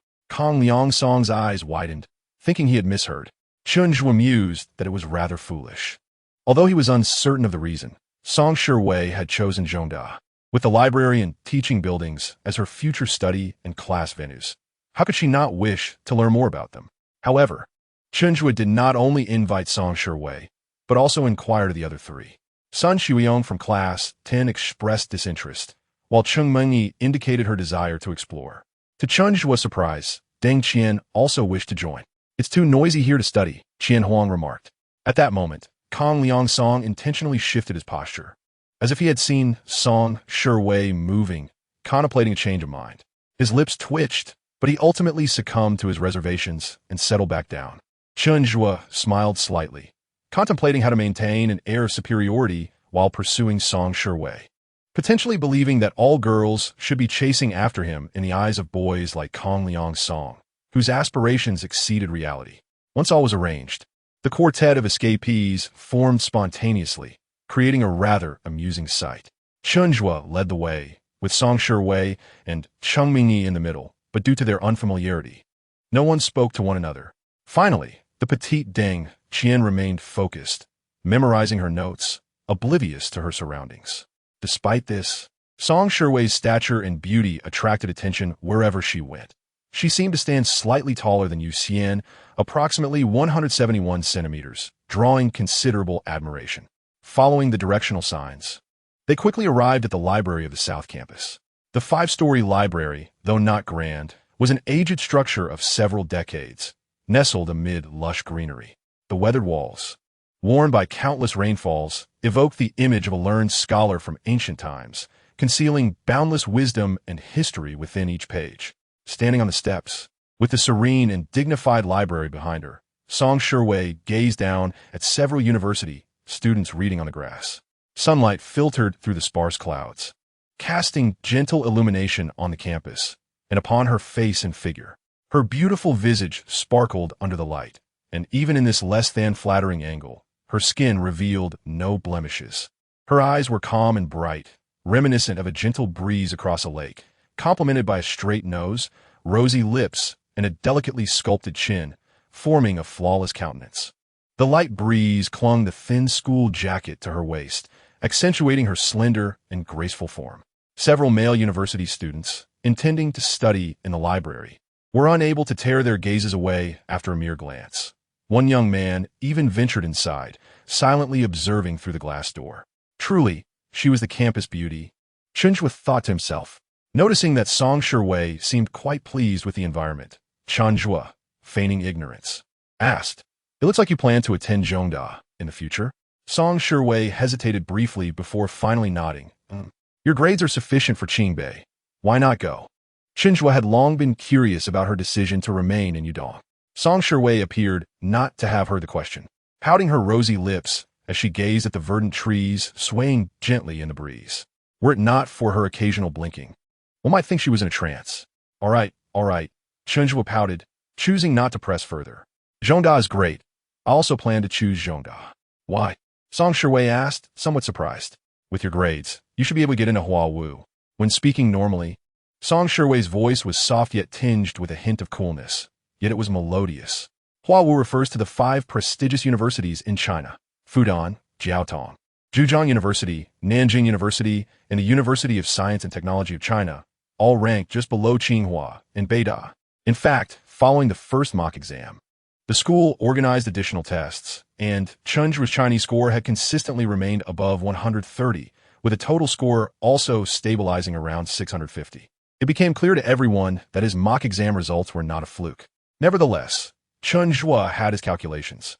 Liangsong's eyes widened, thinking he had misheard. Chen Zhu mused that it was rather foolish. Although he was uncertain of the reason, Song Shiwei had chosen Zhongda, with the library and teaching buildings as her future study and class venues. How could she not wish to learn more about them? However, Chen Zhu did not only invite Song Shiwei, but also inquired of the other three. Sun Shuiyong from class 10 expressed disinterest, while Cheng Mengyi indicated her desire to explore. To Chen Zhu's surprise, Deng Qian also wished to join. It's too noisy here to study, Qian Huang remarked. At that moment, Kang Liangsong intentionally shifted his posture, as if he had seen Song Shiwei moving, contemplating a change of mind. His lips twitched, but he ultimately succumbed to his reservations and settled back down. Chen Zhu smiled slightly, contemplating how to maintain an air of superiority while pursuing Song Shiwei, potentially believing that all girls should be chasing after him in the eyes of boys like Kang Liangsong, whose aspirations exceeded reality. Once all was arranged, the quartet of escapees formed spontaneously, creating a rather amusing sight. Chen Zhu led the way, with Song Shiwei and Cheng Mengyi in the middle, but due to their unfamiliarity, no one spoke to one another. Finally, the petite Deng Qian remained focused, memorizing her notes, oblivious to her surroundings. Despite this, Song Shiwei's stature and beauty attracted attention wherever she went. She seemed to stand slightly taller than Yu Xian, approximately 171 centimeters, drawing considerable admiration. Following the directional signs, they quickly arrived at the library of the South Campus. The 5-story library, though not grand, was an aged structure of several decades, nestled amid lush greenery. The weathered walls, worn by countless rainfalls, evoked the image of a learned scholar from ancient times, concealing boundless wisdom and history within each page. Standing on the steps, with the serene and dignified library behind her, Song Shiwei gazed down at several university students reading on the grass. Sunlight filtered through the sparse clouds, casting gentle illumination on the campus and upon her face and figure. Her beautiful visage sparkled under the light, and even in this less than flattering angle, her skin revealed no blemishes. Her eyes were calm and bright, reminiscent of a gentle breeze across a lake, complemented by a straight nose, rosy lips, and a delicately sculpted chin, forming a flawless countenance. The light breeze clung the thin school jacket to her waist, accentuating her slender and graceful form. Several male university students, intending to study in the library, were unable to tear their gazes away after a mere glance. One young man even ventured inside, silently observing through the glass door. Truly, she was the campus beauty, Chen Zhu thought to himself. Noticing that Song Shiwei seemed quite pleased with the environment, Chen Zhu, feigning ignorance, asked, "It looks like you plan to attend Zhongda in the future?" Song Shiwei hesitated briefly before finally nodding. Your grades are sufficient for Qingbei. Why not go? Chen Zhu had long been curious about her decision to remain in Yudong. Song Shiwei appeared not to have heard the question, pouting her rosy lips as she gazed at the verdant trees swaying gently in the breeze. Were it not for her occasional blinking, one might think she was in a trance. All right, Chen Zhu pouted, choosing not to press further. Zhongda is great. I also plan to choose Zhongda. Why? Song Shiwei asked, somewhat surprised. With your grades, you should be able to get into Huawu. When speaking normally, Song Shiwei's voice was soft yet tinged with a hint of coolness, yet it was melodious. Huawu refers to the 5 prestigious universities in China: Fudan, Jiaotong, Zhejiang University, Nanjing University, and the University of Science and Technology of China, all ranked just below Tsinghua and Beida. In fact, following the first mock exam, the school organized additional tests, and Chen Zhu's Chinese score had consistently remained above 130, with a total score also stabilizing around 650. It became clear to everyone that his mock exam results were not a fluke. Nevertheless, Chen Zhu had his calculations.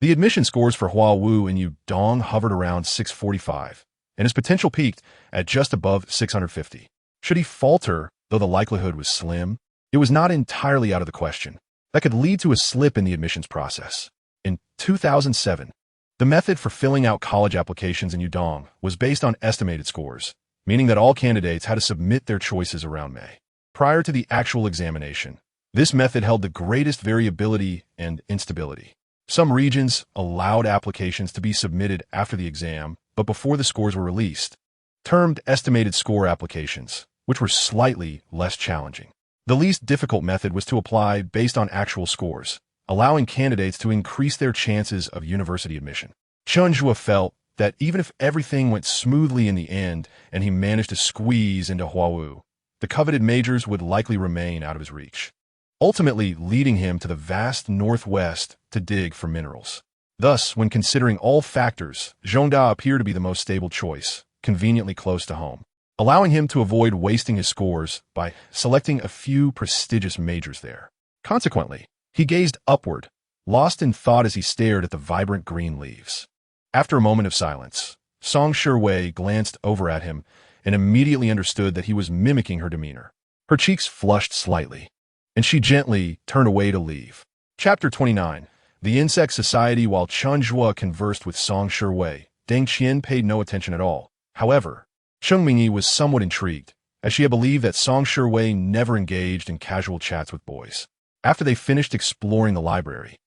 The admission scores for Huawu and Yudong hovered around 645, and his potential peaked at just above 650. Should he falter, though the likelihood was slim, it was not entirely out of the question. That could lead to a slip in the admissions process. In 2007, the method for filling out college applications in Yudong was based on estimated scores, meaning that all candidates had to submit their choices around May. Prior to the actual examination, this method held the greatest variability and instability. Some regions allowed applications to be submitted after the exam, but before the scores were released, termed estimated score applications, which were slightly less challenging. The least difficult method was to apply based on actual scores, allowing candidates to increase their chances of university admission. Chen Zhu felt that even if everything went smoothly in the end and he managed to squeeze into Huawu, the coveted majors would likely remain out of his reach, ultimately leading him to the vast northwest to dig for minerals. Thus, when considering all factors, Zhongda appeared to be the most stable choice, conveniently close to home, allowing him to avoid wasting his scores by selecting a few prestigious majors there. Consequently, he gazed upward, lost in thought as he stared at the vibrant green leaves. After a moment of silence, Song Shiwei glanced over at him and immediately understood that he was mimicking her demeanor. Her cheeks flushed slightly, and she gently turned away to leave. Chapter 29. The Insect Society. While Chen Zhu conversed with Song Shiwei, Deng Qian paid no attention at all. However, Cheng Mingyi was somewhat intrigued, as she had believed that Song Shiwei never engaged in casual chats with boys. After they finished exploring the library,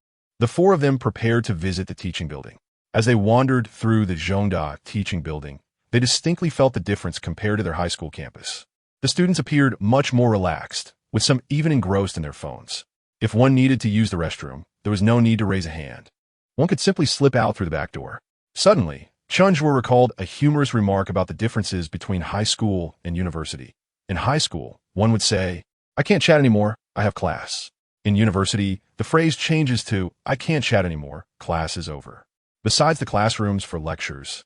the 4 of them prepared to visit the teaching building. As they wandered through the Zhongda teaching building, they distinctly felt the difference compared to their high school campus. The students appeared much more relaxed, with some even engrossed in their phones. If one needed to use the restroom, there was no need to raise a hand. One could simply slip out through the back door. Suddenly, Chen Zhu recalled a humorous remark about the differences between high school and university. In high school, one would say, "I can't chat anymore, I have class." In university, the phrase changes to, "I can't chat anymore, class is over." Besides the classrooms for lectures,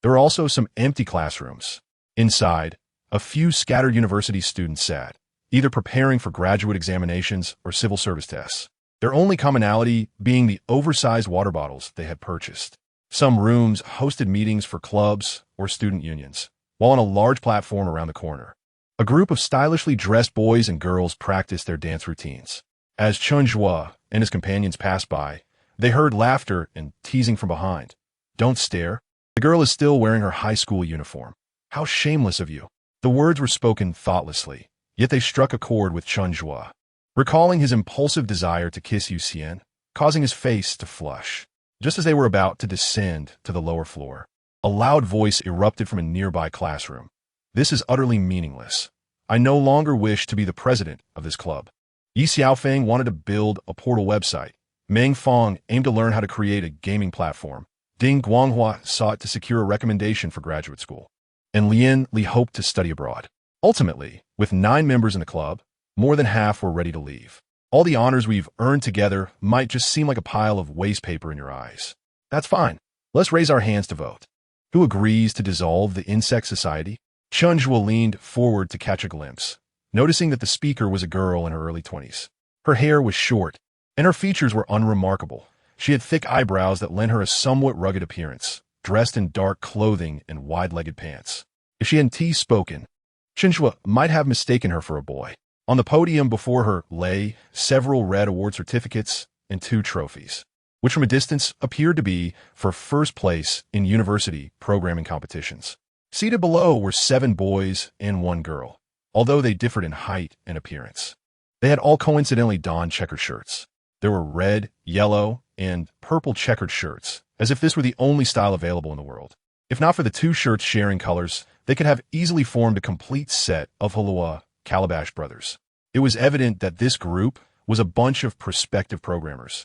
there are also some empty classrooms. Inside, a few scattered university students sat, either preparing for graduate examinations or civil service tests, their only commonality being the oversized water bottles they had purchased. Some rooms hosted meetings for clubs or student unions, while on a large platform around the corner, a group of stylishly dressed boys and girls practiced their dance routines. As Chen Zhu and his companions passed by, they heard laughter and teasing from behind. "Don't stare. The girl is still wearing her high school uniform. How shameless of you." The words were spoken thoughtlessly, yet they struck a chord with Chen Zhu, recalling his impulsive desire to kiss Yu Xian, causing his face to flush. Just as they were about to descend to the lower floor, a loud voice erupted from a nearby classroom. "This is utterly meaningless. I no longer wish to be the president of this club." Yi Xiaofeng wanted to build a portal website. Meng Fong aimed to learn how to create a gaming platform. Ding Guanghua sought to secure a recommendation for graduate school. And Lian Li hoped to study abroad. Ultimately, with 9 members in the club, more than half were ready to leave. "All the honors we've earned together might just seem like a pile of waste paper in your eyes. That's fine. Let's raise our hands to vote. Who agrees to dissolve the Insect Society?" Chen Zhu leaned forward to catch a glimpse, noticing that the speaker was a girl in her early 20s. Her hair was short, and her features were unremarkable. She had thick eyebrows that lent her a somewhat rugged appearance, dressed in dark clothing and wide-legged pants. If she hadn't spoken, Chen Zhu might have mistaken her for a boy. On the podium before her lay several red award certificates and 2 trophies, which from a distance appeared to be for first place in university programming competitions. Seated below were 7 boys and 1 girl, although they differed in height and appearance. They had all coincidentally donned checkered shirts. There were red, yellow, and purple checkered shirts, as if this were the only style available in the world. If not for the 2 shirts sharing colors, they could have easily formed a complete set of Halua Calabash Brothers. It was evident that this group was a bunch of prospective programmers,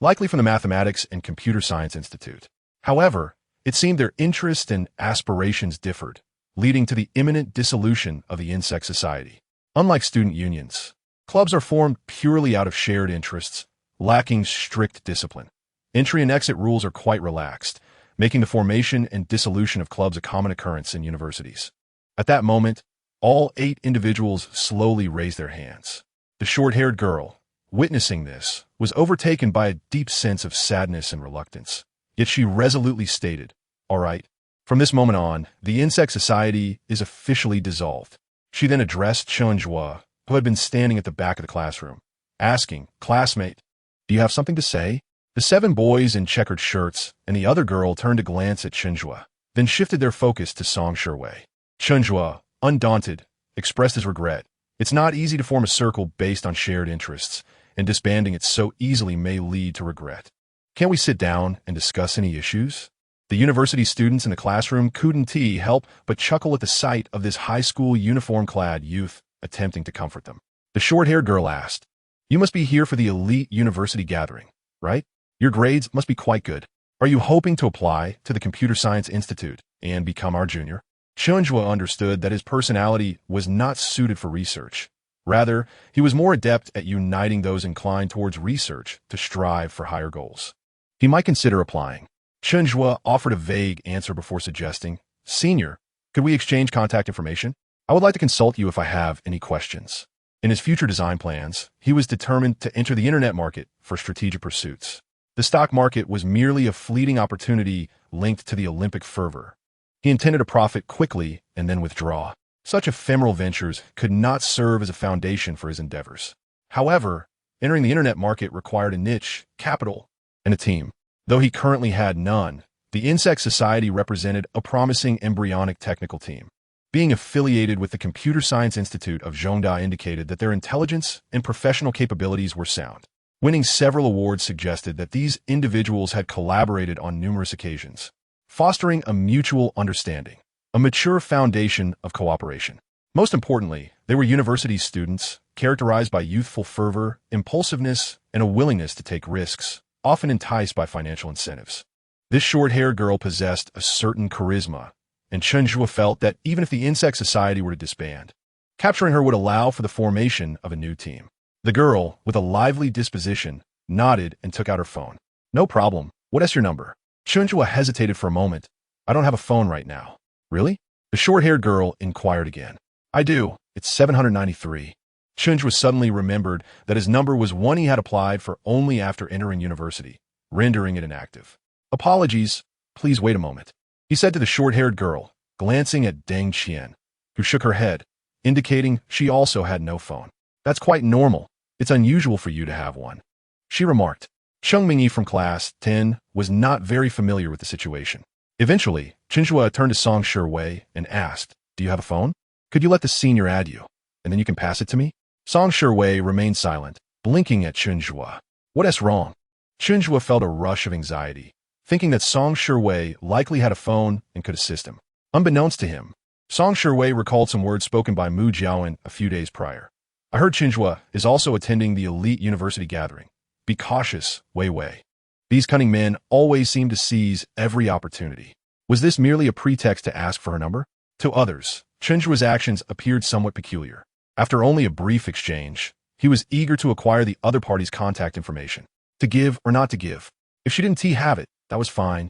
likely from the Mathematics and Computer Science Institute. However, it seemed their interests and aspirations differed, leading to the imminent dissolution of the insect society. Unlike student unions, clubs are formed purely out of shared interests, lacking strict discipline. Entry and exit rules are quite relaxed, making the formation and dissolution of clubs a common occurrence in universities. At that moment, all 8 individuals slowly raised their hands. The short-haired girl, witnessing this, was overtaken by a deep sense of sadness and reluctance. Yet she resolutely stated, "All right, from this moment on, the insect society is officially dissolved." She then addressed Chen Zhu, who had been standing at the back of the classroom, asking, "Classmate, do you have something to say?" The 7 boys in checkered shirts and the other girl turned to glance at Chen Zhu, then shifted their focus to Song Shiwei. Chen Zhu, undaunted, expressed his regret. It's not easy to form a circle based on shared interests, and disbanding it so easily may lead to regret. Can't we sit down and discuss any issues? The university students in the classroom couldn't help but chuckle at the sight of this high school uniform-clad youth attempting to comfort them. The short-haired girl asked, "You must be here for the elite university gathering, right? Your grades must be quite good. Are you hoping to apply to the Computer Science Institute and become our junior?" Chen Zhu understood that his personality was not suited for research. Rather, he was more adept at uniting those inclined towards research to strive for higher goals. He might consider applying. Chen Zhu offered a vague answer before suggesting, "Senior, could we exchange contact information? I would like to consult you if I have any questions." In his future design plans, he was determined to enter the internet market for strategic pursuits. The stock market was merely a fleeting opportunity linked to the Olympic fervor. He intended to profit quickly and then withdraw. Such ephemeral ventures could not serve as a foundation for his endeavors. However, entering the internet market required a niche, capital, and a team. Though he currently had none, the Insect Society represented a promising embryonic technical team. Being affiliated with the Computer Science Institute of Zhongda indicated that their intelligence and professional capabilities were sound. Winning several awards suggested that these individuals had collaborated on numerous occasions, fostering a mutual understanding, a mature foundation of cooperation. Most importantly, they were university students, characterized by youthful fervor, impulsiveness, and a willingness to take risks, often enticed by financial incentives. This short-haired girl possessed a certain charisma, and Chen Zhu felt that even if the Insect Society were to disband, capturing her would allow for the formation of a new team. The girl, with a lively disposition, nodded and took out her phone. "No problem. What is your number?" Chen Zhu hesitated for a moment. "I don't have a phone right now." "Really?" The short-haired girl inquired again. "I do. It's 793. Chen Zhu suddenly remembered that his number was one he had applied for only after entering university, rendering it inactive. "Apologies. Please wait a moment," he said to the short-haired girl, glancing at Deng Qian, who shook her head, indicating she also had no phone. "That's quite normal. It's unusual for you to have one," she remarked. Cheng Mingyi from class 10 was not very familiar with the situation. Eventually, Chen Zhu turned to Song Shiwei and asked, "Do you have a phone? Could you let the senior add you, and then you can pass it to me?" Song Shiwei remained silent, blinking at Chen Zhu. "What is wrong?" Chen Zhu felt a rush of anxiety, thinking that Song Shiwei likely had a phone and could assist him. Unbeknownst to him, Song Shiwei recalled some words spoken by Mu Jiaowen a few days prior. "I heard Chen Zhu is also attending the elite university gathering. Be cautious, Wei Wei. These cunning men always seem to seize every opportunity." Was this merely a pretext to ask for her number? To others, Chen Zhu's actions appeared somewhat peculiar. After only a brief exchange, he was eager to acquire the other party's contact information. To give or not to give. If she didn't have it, that was fine.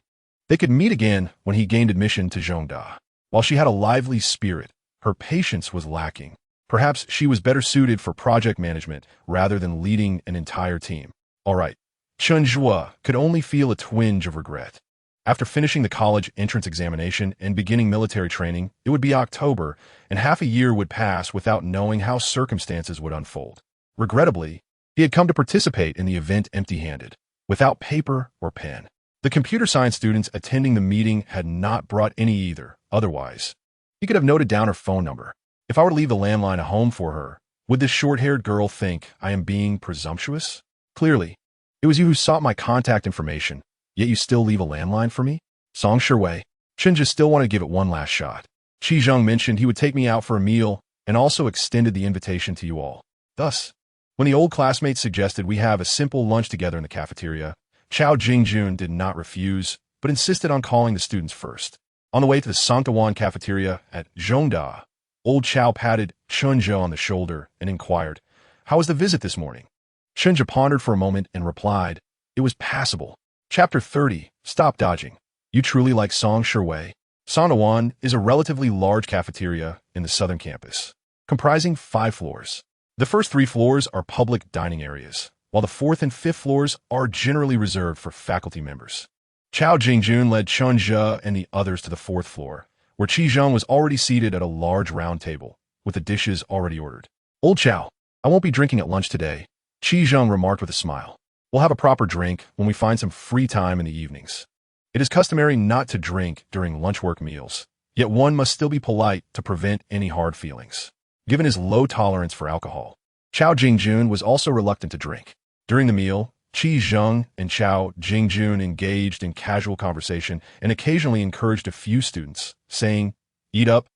They could meet again when he gained admission to Zhongda. While she had a lively spirit, her patience was lacking. Perhaps she was better suited for project management rather than leading an entire team. All right. Chen Zhu could only feel a twinge of regret. After finishing the college entrance examination and beginning military training, it would be October, and half a year would pass without knowing how circumstances would unfold. Regrettably, he had come to participate in the event empty-handed, without paper or pen. The computer science students attending the meeting had not brought any either. Otherwise, he could have noted down her phone number. If I were to leave the landline at home for her, would this short-haired girl think I am being presumptuous? Clearly, it was you who sought my contact information, yet you still leave a landline for me? Song Shiwei. Chen just still wanted to give it one last shot. Qi Zheng mentioned he would take me out for a meal, and also extended the invitation to you all. Thus, when the old classmates suggested we have a simple lunch together in the cafeteria, Chao Jingjun did not refuse, but insisted on calling the students first. On the way to the Santawan cafeteria at Zhongda, old Chao patted Chen Zhu on the shoulder and inquired, "How was the visit this morning?" Chen Zhu pondered for a moment and replied, "It was passable." Chapter 30. Stop dodging. You truly like Song Sherway? Santawan is a relatively large cafeteria in the southern campus, comprising 5 floors. The first 3 floors are public dining areas, while the 4th and 5th floors are generally reserved for faculty members. Chao Jingjun led Chen Zhu and the others to the 4th floor, where Qi Zheng was already seated at a large round table, with the dishes already ordered. "Old Chao, I won't be drinking at lunch today," Qi Zheng remarked with a smile. "We'll have a proper drink when we find some free time in the evenings. It is customary not to drink during lunch-work meals, yet one must still be polite to prevent any hard feelings." Given his low tolerance for alcohol, Chao Jingjun was also reluctant to drink. During the meal, Qi Zheng and Chao Jingjun engaged in casual conversation and occasionally encouraged a few students, saying, "Eat up.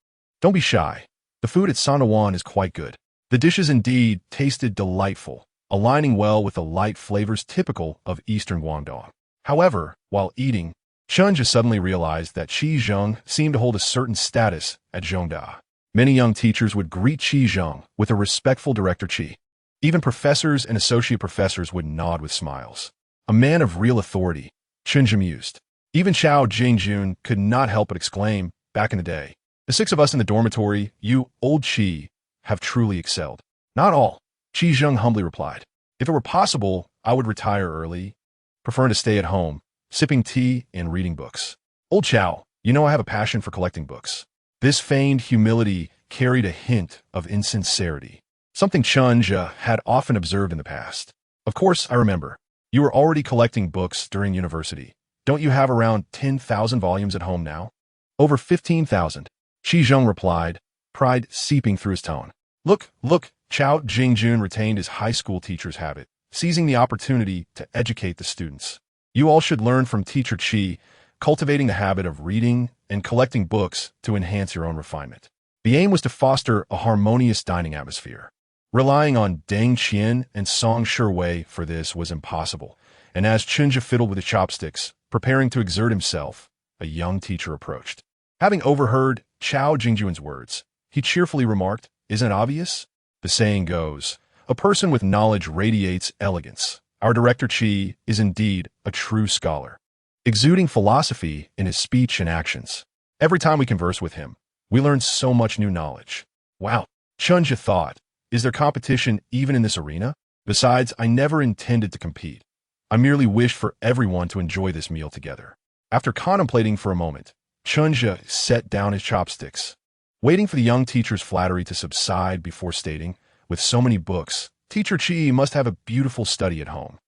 Don't be shy. The food at Santawan is quite good." The dishes indeed tasted delightful, aligning well with the light flavors typical of Eastern Guangdong. However, while eating, Chen Zhu suddenly realized that Qi Zheng seemed to hold a certain status at Zhongda. Many young teachers would greet Qi Zheng with a respectful Director Qi. Even professors and associate professors would nod with smiles. A man of real authority, Chen Zhu mused. Even Chao Jingjun could not help but exclaim, "Back in the day, the 6 of us in the dormitory, you, old Qi, have truly excelled." "Not all," Qi Zheng humbly replied. "If it were possible, I would retire early, preferring to stay at home, sipping tea and reading books." "Old Chao, you know I have a passion for collecting books." This feigned humility carried a hint of insincerity, something Chen Zhu had often observed in the past. "Of course, I remember. You were already collecting books during university. Don't you have around 10,000 volumes at home now?" "Over 15,000, Qi Zheng replied, pride seeping through his tone. Look, Chao Jingjun retained his high school teacher's habit, seizing the opportunity to educate the students. "You all should learn from Teacher Qi, cultivating the habit of reading and collecting books to enhance your own refinement." The aim was to foster a harmonious dining atmosphere. Relying on Deng Qian and Song Sherwei for this was impossible, and as Chen Zhu fiddled with the chopsticks, preparing to exert himself, a young teacher approached. Having overheard Chao Jingjun's words, he cheerfully remarked, "Isn't it obvious? The saying goes, a person with knowledge radiates elegance. Our Director Qi is indeed a true scholar, exuding philosophy in his speech and actions. Every time we converse with him, we learn so much new knowledge." Wow, Chen Zhu thought, is there competition even in this arena? Besides, I never intended to compete. I merely wished for everyone to enjoy this meal together. After contemplating for a moment, Chen Zhu set down his chopsticks, waiting for the young teacher's flattery to subside before stating, "With so many books, Teacher Qi must have a beautiful study at home."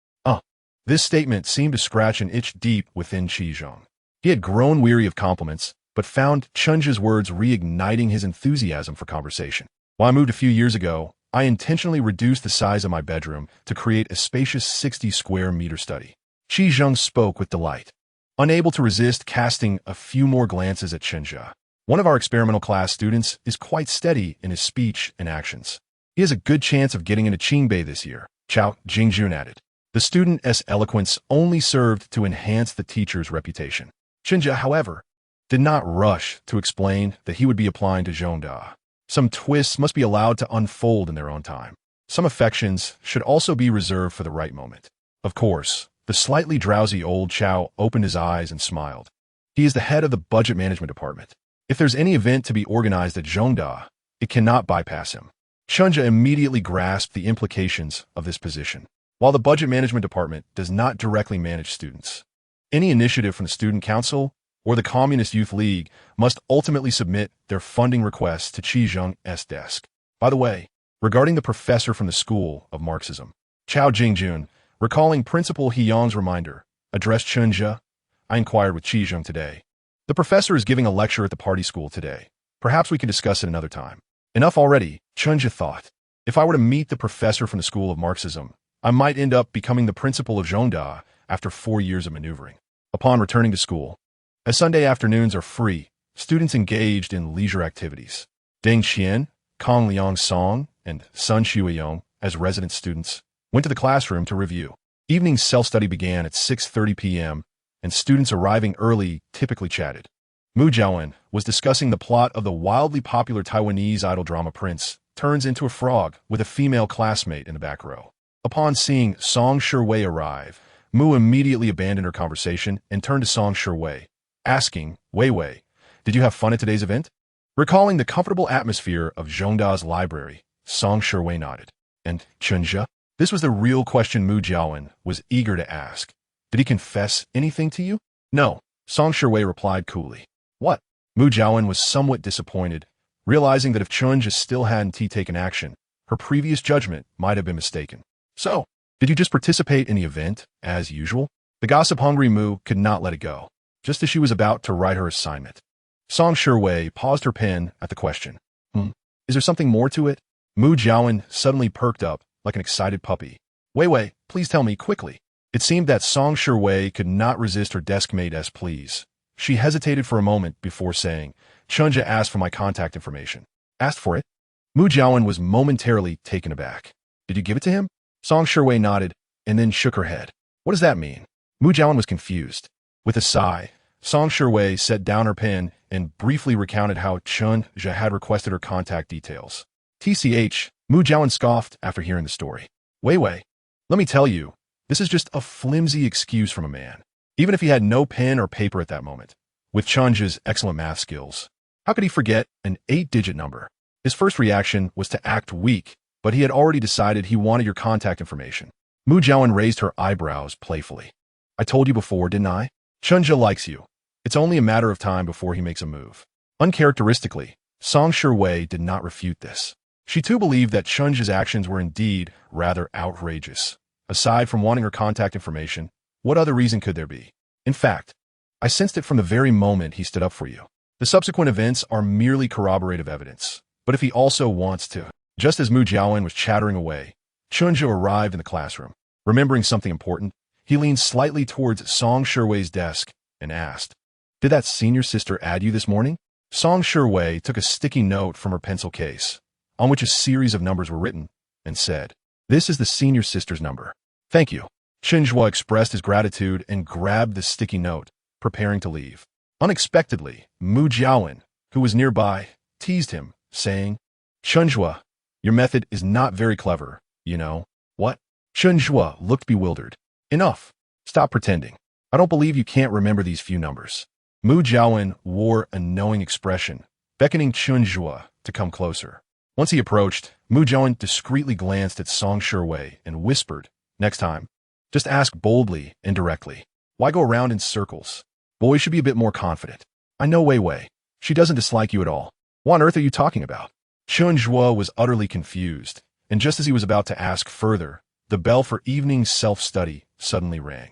This statement seemed to scratch an itch deep within Qi Zheng. He had grown weary of compliments, but found Chen Zhu's words reigniting his enthusiasm for conversation. "When I moved a few years ago, I intentionally reduced the size of my bedroom to create a spacious 60-square-meter study." Qi Zheng spoke with delight, unable to resist casting a few more glances at Chen Zhu. "One of our experimental class students is quite steady in his speech and actions. He has a good chance of getting into Qingbei this year," Chao Jingjun added. The student's eloquence only served to enhance the teacher's reputation. Chen Zhu, however, did not rush to explain that he would be applying to Zhongda. Some twists must be allowed to unfold in their own time. Some affections should also be reserved for the right moment. Of course, the slightly drowsy old Chao opened his eyes and smiled. He is the head of the budget management department. If there's any event to be organized at Zhongda, it cannot bypass him. Chen Zhu immediately grasped the implications of this position. While the budget management department does not directly manage students, any initiative from the Student Council or the Communist Youth League must ultimately submit their funding requests to Qi Zheng's desk. By the way, regarding the professor from the School of Marxism, Chao Jingjun, recalling Principal He Yang's reminder, addressed Chen Zhu, "I inquired with Qi Zheng today. The professor is giving a lecture at the party school today. Perhaps we can discuss it another time." Enough already, Chen Zhu thought. If I were to meet the professor from the School of Marxism, I might end up becoming the principal of Zhongda after 4 years of maneuvering. Upon returning to school, as Sunday afternoons are free, students engaged in leisure activities. Deng Qian, Kong Liang Song and Sun Shuiyong, as resident students, went to the classroom to review. Evening self-study began at 6:30 p.m., and students arriving early typically chatted. Mu Jiawen was discussing the plot of the wildly popular Taiwanese idol drama Prince Turns into a Frog with a female classmate in the back row. Upon seeing Song Shiwei arrive, Mu immediately abandoned her conversation and turned to Song Shiwei, asking, Wei Wei, did you have fun at today's event? Recalling the comfortable atmosphere of Zhongda's library, Song Shiwei nodded. And Chen Zhu? This was the real question Mu Jiawen was eager to ask. Did he confess anything to you? No, Song Shiwei replied coolly. What? Mu Jiawen was somewhat disappointed, realizing that if Chen Zhu still hadn't taken action, her previous judgment might have been mistaken. So, did you just participate in the event, as usual? The gossip-hungry Mu could not let it go, just as she was about to write her assignment. Song Shiwei paused her pen at the question. Is there something more to it? Mu Jiawen suddenly perked up like an excited puppy. Wei Wei, please tell me quickly. It seemed that Song Shiwei could not resist her deskmate's pleas. She hesitated for a moment before saying, Chen Zhu asked for my contact information. Asked for it? Mu Jiawen was momentarily taken aback. Did you give it to him? Song Shiwei nodded and then shook her head. What does that mean? Mu Jiawen was confused. With a sigh, Song Shiwei set down her pen and briefly recounted how Chen Zhu had requested her contact details. TCH, Mu Jiawen scoffed after hearing the story. Wei Wei, let me tell you, this is just a flimsy excuse from a man. Even if he had no pen or paper at that moment. With Chen Zhu's excellent math skills, how could he forget an 8-digit number? His first reaction was to act weak, but he had already decided he wanted your contact information. Mu Jiawen raised her eyebrows playfully. I told you before, didn't I? Chen Zhu likes you. It's only a matter of time before he makes a move. Uncharacteristically, Song Shiwei did not refute this. She too believed that Chen Zhu's actions were indeed rather outrageous. Aside from wanting her contact information, what other reason could there be? In fact, I sensed it from the very moment he stood up for you. The subsequent events are merely corroborative evidence. But if he also wants to... Just as Mu Jiawen was chattering away, Chen Zhu arrived in the classroom. Remembering something important, he leaned slightly towards Song Shiwei's desk and asked, Did that senior sister add you this morning? Song Shiwei took a sticky note from her pencil case, on which a series of numbers were written, and said, This is the senior sister's number. Thank you. Chen Zhu expressed his gratitude and grabbed the sticky note, preparing to leave. Unexpectedly, Mu Jiawen, who was nearby, teased him, saying, Chen Zhu, your method is not very clever, you know. What? Chen Zhu looked bewildered. Enough. Stop pretending. I don't believe you can't remember these few numbers. Mu Jiawen wore a knowing expression, beckoning Chen Zhu to come closer. Once he approached, Mu Jiawen discreetly glanced at Song Shiwei and whispered, Next time, just ask boldly and directly. Why go around in circles? Boys should be a bit more confident. I know Wei Wei. She doesn't dislike you at all. What on earth are you talking about? Chen Zhu was utterly confused, and just as he was about to ask further, the bell for evening self-study suddenly rang.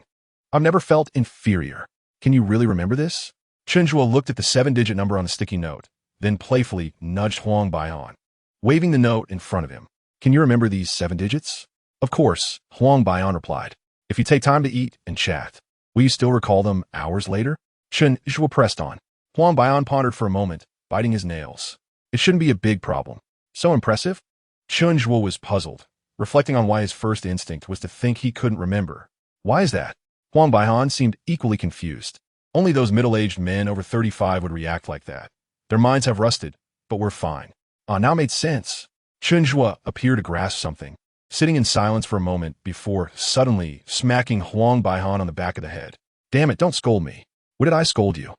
I've never felt inferior. Can you really remember this? Chen Zhu looked at the 7-digit number on the sticky note, then playfully nudged Huang Baihan, waving the note in front of him. Can you remember these 7 digits? Of course, Huang Baihan replied. If you take time to eat and chat, will you still recall them hours later? Chen Zhu pressed on. Huang Baihan pondered for a moment, biting his nails. It shouldn't be a big problem. So impressive? Chen Zhu was puzzled, reflecting on why his first instinct was to think he couldn't remember. Why is that? Huang Baihan seemed equally confused. Only those middle-aged men over 35 would react like that. Their minds have rusted, but we're fine. Now made sense. Chen Zhu appeared to grasp something, sitting in silence for a moment before suddenly smacking Huang Baihan on the back of the head. Damn it, don't scold me. What did I scold you?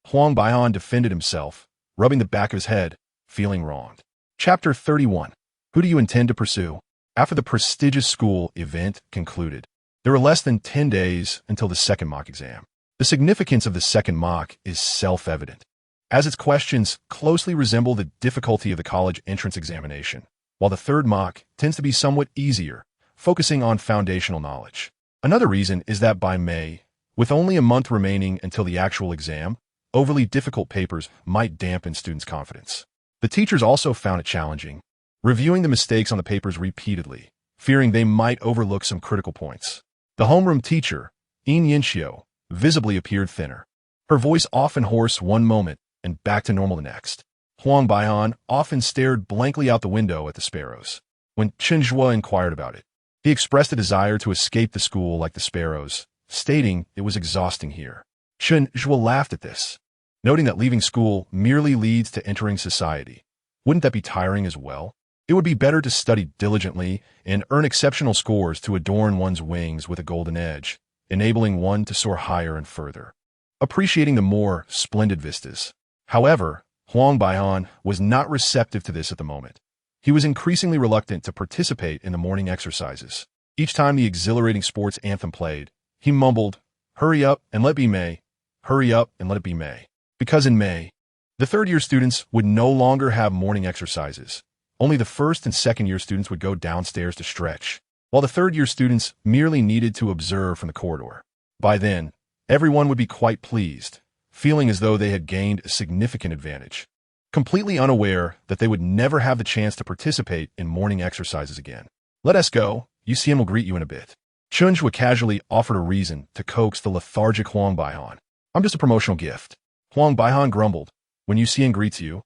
Huang Baihan defended himself, rubbing the back of his head, feeling wronged. Chapter 31. Who do you intend to pursue? After the prestigious school event concluded, there were less than 10 days until the second mock exam. The significance of the second mock is self-evident, as its questions closely resemble the difficulty of the college entrance examination, while the third mock tends to be somewhat easier, focusing on foundational knowledge. Another reason is that by May, with only a month remaining until the actual exam, overly difficult papers might dampen students' confidence. The teachers also found it challenging, reviewing the mistakes on the papers repeatedly, fearing they might overlook some critical points. The homeroom teacher, Yin Yinxiu, visibly appeared thinner, her voice often hoarse one moment and back to normal the next. Huang Baihan often stared blankly out the window at the sparrows. When Chen Zhu inquired about it, he expressed a desire to escape the school like the sparrows, stating it was exhausting here. Chen Zhu laughed at this, noting that leaving school merely leads to entering society. Wouldn't that be tiring as well? It would be better to study diligently and earn exceptional scores to adorn one's wings with a golden edge, enabling one to soar higher and further, appreciating the more splendid vistas. However, Huang Baihan was not receptive to this at the moment. He was increasingly reluctant to participate in the morning exercises. Each time the exhilarating sports anthem played, he mumbled, "Hurry up and let be May. Hurry up and let it be May." Because in May, the third-year students would no longer have morning exercises. Only the first and second-year students would go downstairs to stretch, while the third-year students merely needed to observe from the corridor. By then, everyone would be quite pleased, feeling as though they had gained a significant advantage, completely unaware that they would never have the chance to participate in morning exercises again. "Let us go. UCN will greet you in a bit." Chen Zhu casually offered a reason to coax the lethargic Huang Baihan. "I'm just a promotional gift." Huang Baihan grumbled. "When UCN greets you,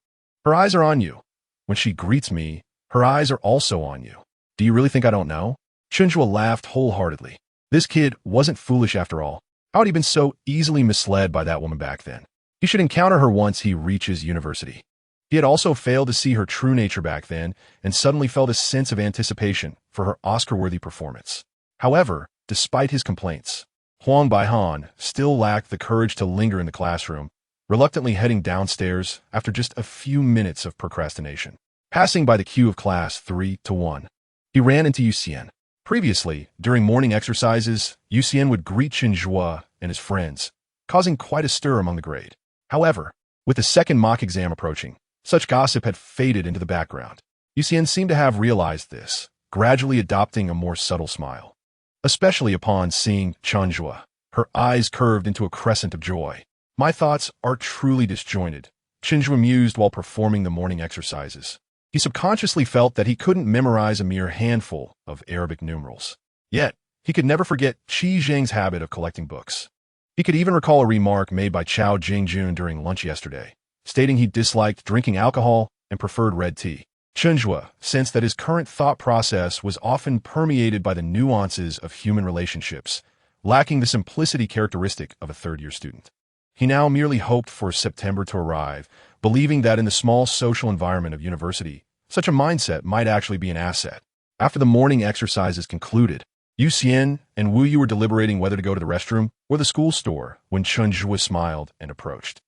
her eyes are on you. When she greets me, her eyes are also on you. Do you really think I don't know?" Chen Zhu laughed wholeheartedly. This kid wasn't foolish after all. How had he been so easily misled by that woman back then? He should encounter her once he reaches university. He had also failed to see her true nature back then and suddenly felt a sense of anticipation for her Oscar-worthy performance. However, despite his complaints, Huang Baihan still lacked the courage to linger in the classroom, reluctantly heading downstairs after just a few minutes of procrastination. Passing by the queue of class 3-1, he ran into UCN. Previously, during morning exercises, UCN would greet Chen Zhu and his friends, causing quite a stir among the grade. However, with the second mock exam approaching, such gossip had faded into the background. UCN seemed to have realized this, gradually adopting a more subtle smile. Especially upon seeing Chen Zhu, her eyes curved into a crescent of joy. "My thoughts are truly disjointed," Chen Zhu mused while performing the morning exercises. He subconsciously felt that he couldn't memorize a mere handful of Arabic numerals. Yet, he could never forget Qi Zheng's habit of collecting books. He could even recall a remark made by Chao Jingjun during lunch yesterday, stating he disliked drinking alcohol and preferred red tea. Chen Zhu sensed that his current thought process was often permeated by the nuances of human relationships, lacking the simplicity characteristic of a third-year student. He now merely hoped for September to arrive, believing that in the small social environment of university, such a mindset might actually be an asset. After the morning exercises concluded, UCN and Wu Yu were deliberating whether to go to the restroom or the school store when Chen Zhu smiled and approached.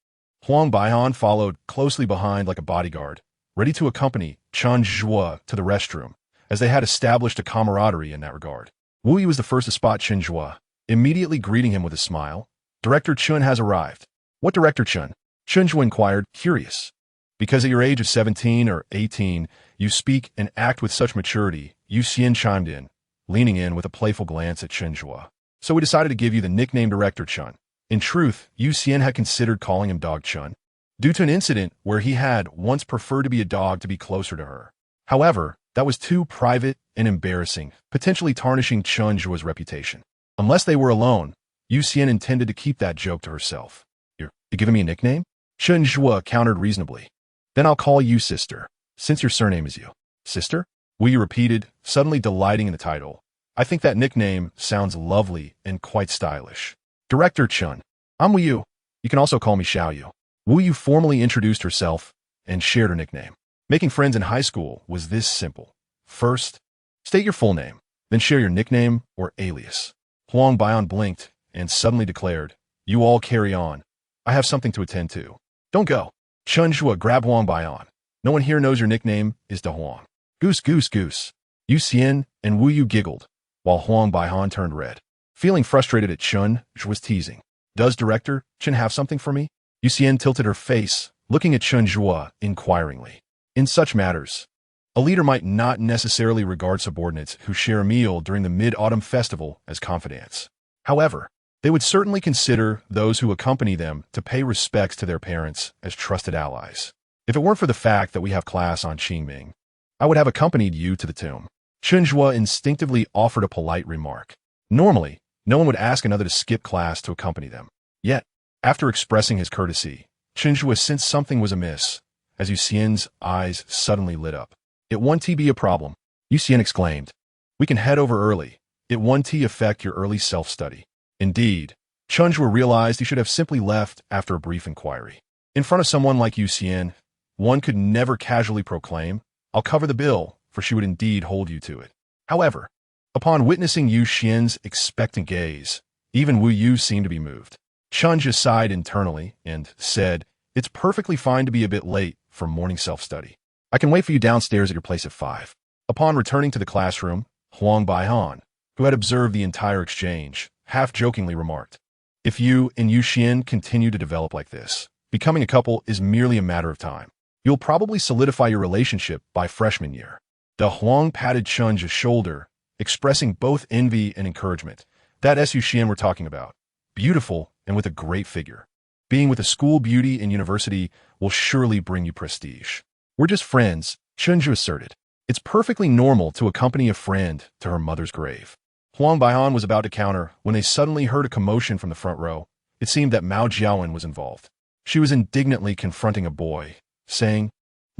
Huang Baihan followed closely behind like a bodyguard, ready to accompany Chen Zhu to the restroom, as they had established a camaraderie in that regard. Wu Yu was the first to spot Chen Zhu, immediately greeting him with a smile. "Director Chen has arrived." "What Director Chen?" Chen Zhu inquired, curious. "Because at your age of 17 or 18, you speak and act with such maturity," UCN chimed in, leaning in with a playful glance at Chen Zhu. "So we decided to give you the nickname Director Chen." In truth, UCN had considered calling him Dog Chen, due to an incident where he had once preferred to be a dog to be closer to her. However, that was too private and embarrassing, potentially tarnishing Chen Zhu's reputation. Unless they were alone, UCN intended to keep that joke to herself. "You're giving me a nickname?" Chen Zhu countered reasonably. "Then I'll call you Sister, since your surname is Yu." "Sister?" Wu Yu repeated, suddenly delighting in the title. "I think that nickname sounds lovely and quite stylish." "Director Chen, I'm Wu Yu. You can also call me Xiao Yu." Wu Yu formally introduced herself and shared her nickname. Making friends in high school was this simple. First, state your full name, then share your nickname or alias. Huang Baihan blinked and suddenly declared, "You all carry on. I have something to attend to." "Don't go." Chen Zhu grabbed Huang Baihan. "No one here knows your nickname is Da Huang." "Goose, goose, goose." UCN and Wu Yu giggled, while Huang Baihan turned red, feeling frustrated at Chen Zhu's teasing. "Does Director Chen have something for me?" UCN tilted her face, looking at Chen Zhu inquiringly. In such matters, a leader might not necessarily regard subordinates who share a meal during the Mid-Autumn Festival as confidants. However, they would certainly consider those who accompany them to pay respects to their parents as trusted allies. "If it weren't for the fact that we have class on Qingming, I would have accompanied you to the tomb." Chen Zhu instinctively offered a polite remark. Normally, no one would ask another to skip class to accompany them. Yet, after expressing his courtesy, Chen Zhu sensed something was amiss, as Yuxian's eyes suddenly lit up. It won't be a problem, Yuxian exclaimed. We can head over early. It won't affect your early self-study. Indeed, Chen Zhu realized he should have simply left after a brief inquiry. In front of someone like Yuxian, one could never casually proclaim, I'll cover the bill, for she would indeed hold you to it. However, upon witnessing Yuxian's expectant gaze, even Wu Yu seemed to be moved. Chen Zhu sighed internally and said, It's perfectly fine to be a bit late for morning self-study. I can wait for you downstairs at your place at 5. Upon returning to the classroom, Huang Baihan, who had observed the entire exchange, half-jokingly remarked, If you and Yuxian continue to develop like this, becoming a couple is merely a matter of time. You'll probably solidify your relationship by freshman year. The Huang patted Chen Zhu's shoulder, expressing both envy and encouragement. That Yuxian we're talking about. Beautiful and with a great figure. Being with a school beauty in university will surely bring you prestige. We're just friends, Chen Zhu asserted. It's perfectly normal to accompany a friend to her mother's grave. Huang Baihan was about to counter when they suddenly heard a commotion from the front row. It seemed that Mao Jiawen was involved. She was indignantly confronting a boy, saying,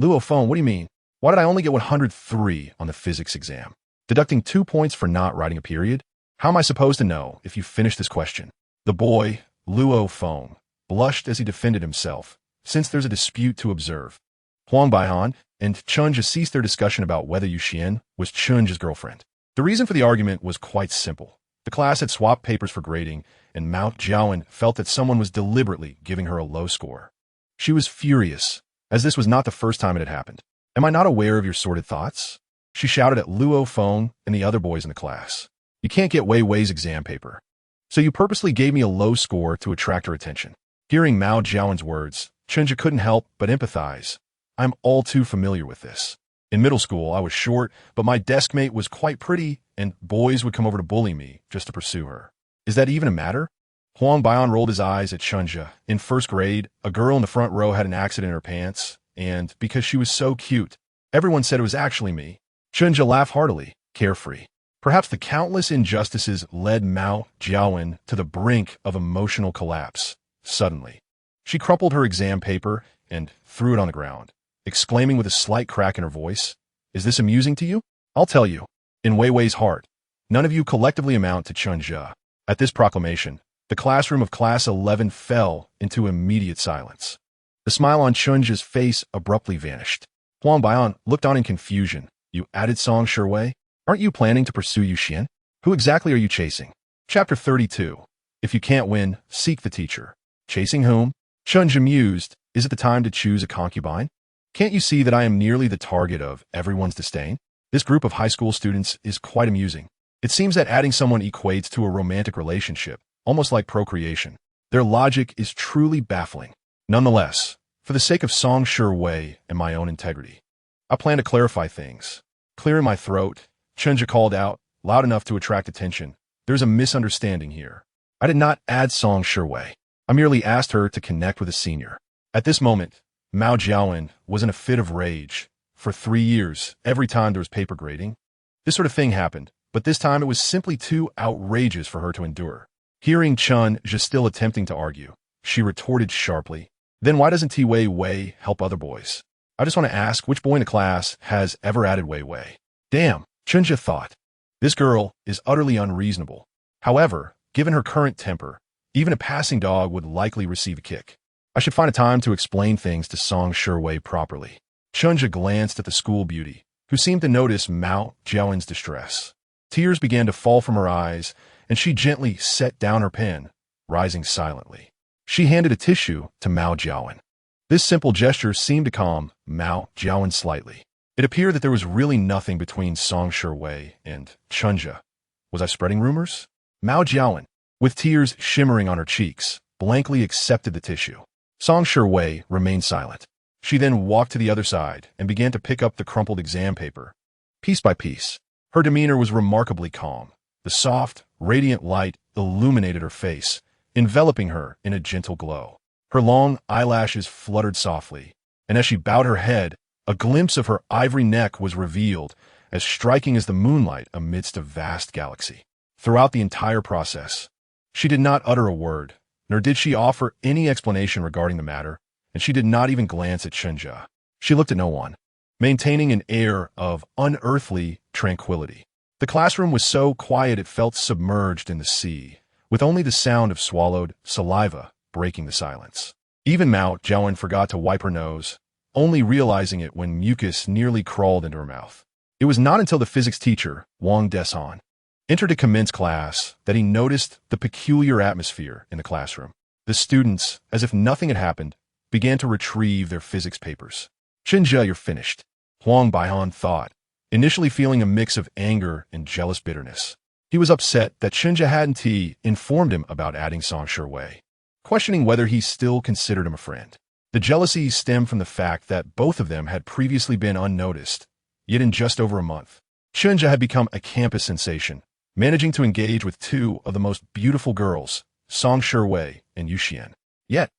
Luo Feng, what do you mean? Why did I only get 103 on the physics exam? Deducting 2 points for not writing a period? How am I supposed to know if you finish this question? The boy, Luo Feng, blushed as he defended himself, since there's a dispute to observe. Huang Baihan and Chen Zhu ceased their discussion about whether Yuxian was Chen Zhu's girlfriend. The reason for the argument was quite simple. The class had swapped papers for grading, and Mao Jiawen felt that someone was deliberately giving her a low score. She was furious, as this was not the first time it had happened. Am I not aware of your sordid thoughts? She shouted at Luo Feng and the other boys in the class. You can't get Wei Wei's exam paper. So you purposely gave me a low score to attract her attention. Hearing Mao Jiawen's words, Chen Zhu couldn't help but empathize. I'm all too familiar with this. In middle school, I was short, but my desk mate was quite pretty, and boys would come over to bully me just to pursue her. Is that even a matter? Huang Baihan rolled his eyes at Chen Zhu. In first grade, a girl in the front row had an accident in her pants, and because she was so cute, everyone said it was actually me. Chen Zhu laughed heartily, carefree. Perhaps the countless injustices led Mao Jiawen to the brink of emotional collapse. Suddenly, she crumpled her exam paper and threw it on the ground, exclaiming with a slight crack in her voice, Is this amusing to you? I'll tell you. In Wei Wei's heart, none of you collectively amount to Chen Zhu. At this proclamation, the classroom of Class 11 fell into immediate silence. The smile on Chen Zhu's face abruptly vanished. Huang Baihan looked on in confusion. You added Song Shiwei? Aren't you planning to pursue Yuxian? Who exactly are you chasing? Chapter 32. If you can't win, seek the teacher. Chasing whom? Chen Zhu mused. Is it the time to choose a concubine? Can't you see that I am nearly the target of everyone's disdain? This group of high school students is quite amusing. It seems that adding someone equates to a romantic relationship, almost like procreation. Their logic is truly baffling. Nonetheless, for the sake of Song Shiwei and my own integrity, I plan to clarify things. Clearing my throat, Chen Zhu called out, loud enough to attract attention. There's a misunderstanding here. I did not add Song Shiwei. I merely asked her to connect with a senior. At this moment, Mao Jiawen was in a fit of rage. For 3 years, every time there was paper grading, this sort of thing happened, but this time it was simply too outrageous for her to endure. Hearing Chen Zhu still attempting to argue, she retorted sharply, Then why doesn't Wei Wei help other boys? I just want to ask which boy in the class has ever added Wei Wei. Damn, Chen Zhu thought. This girl is utterly unreasonable. However, given her current temper, even a passing dog would likely receive a kick. I should find a time to explain things to Song Shiwei properly. Chen Zhu glanced at the school beauty, who seemed to notice Mao Jiawen's distress. Tears began to fall from her eyes, and she gently set down her pen, rising silently. She handed a tissue to Mao Jiawen. This simple gesture seemed to calm Mao Jiawen slightly. It appeared that there was really nothing between Song Shiwei and Chen Zhu. Was I spreading rumors? Mao Jiawen, with tears shimmering on her cheeks, blankly accepted the tissue. Song Shiwei remained silent. She then walked to the other side and began to pick up the crumpled exam paper. Piece by piece, her demeanor was remarkably calm. The soft, radiant light illuminated her face, enveloping her in a gentle glow. Her long eyelashes fluttered softly, and as she bowed her head, a glimpse of her ivory neck was revealed, as striking as the moonlight amidst a vast galaxy. Throughout the entire process, she did not utter a word, nor did she offer any explanation regarding the matter, and she did not even glance at Chen Zhu. She looked at no one, maintaining an air of unearthly tranquility. The classroom was so quiet it felt submerged in the sea, with only the sound of swallowed saliva breaking the silence. Even Mao Jiawen forgot to wipe her nose, only realizing it when mucus nearly crawled into her mouth. It was not until the physics teacher, Wang Desan, entered to commence class that he noticed the peculiar atmosphere in the classroom. The students, as if nothing had happened, began to retrieve their physics papers. Chen Zhu, you're finished, Huang Baihan thought, initially feeling a mix of anger and jealous bitterness. He was upset that Chen Zhu hadn't informed him about adding Song Shiwei, questioning whether he still considered him a friend. The jealousy stemmed from the fact that both of them had previously been unnoticed, yet in just over a month, Chen Zhu had become a campus sensation, managing to engage with two of the most beautiful girls, Song Shiwei and Yu Xian. Yet,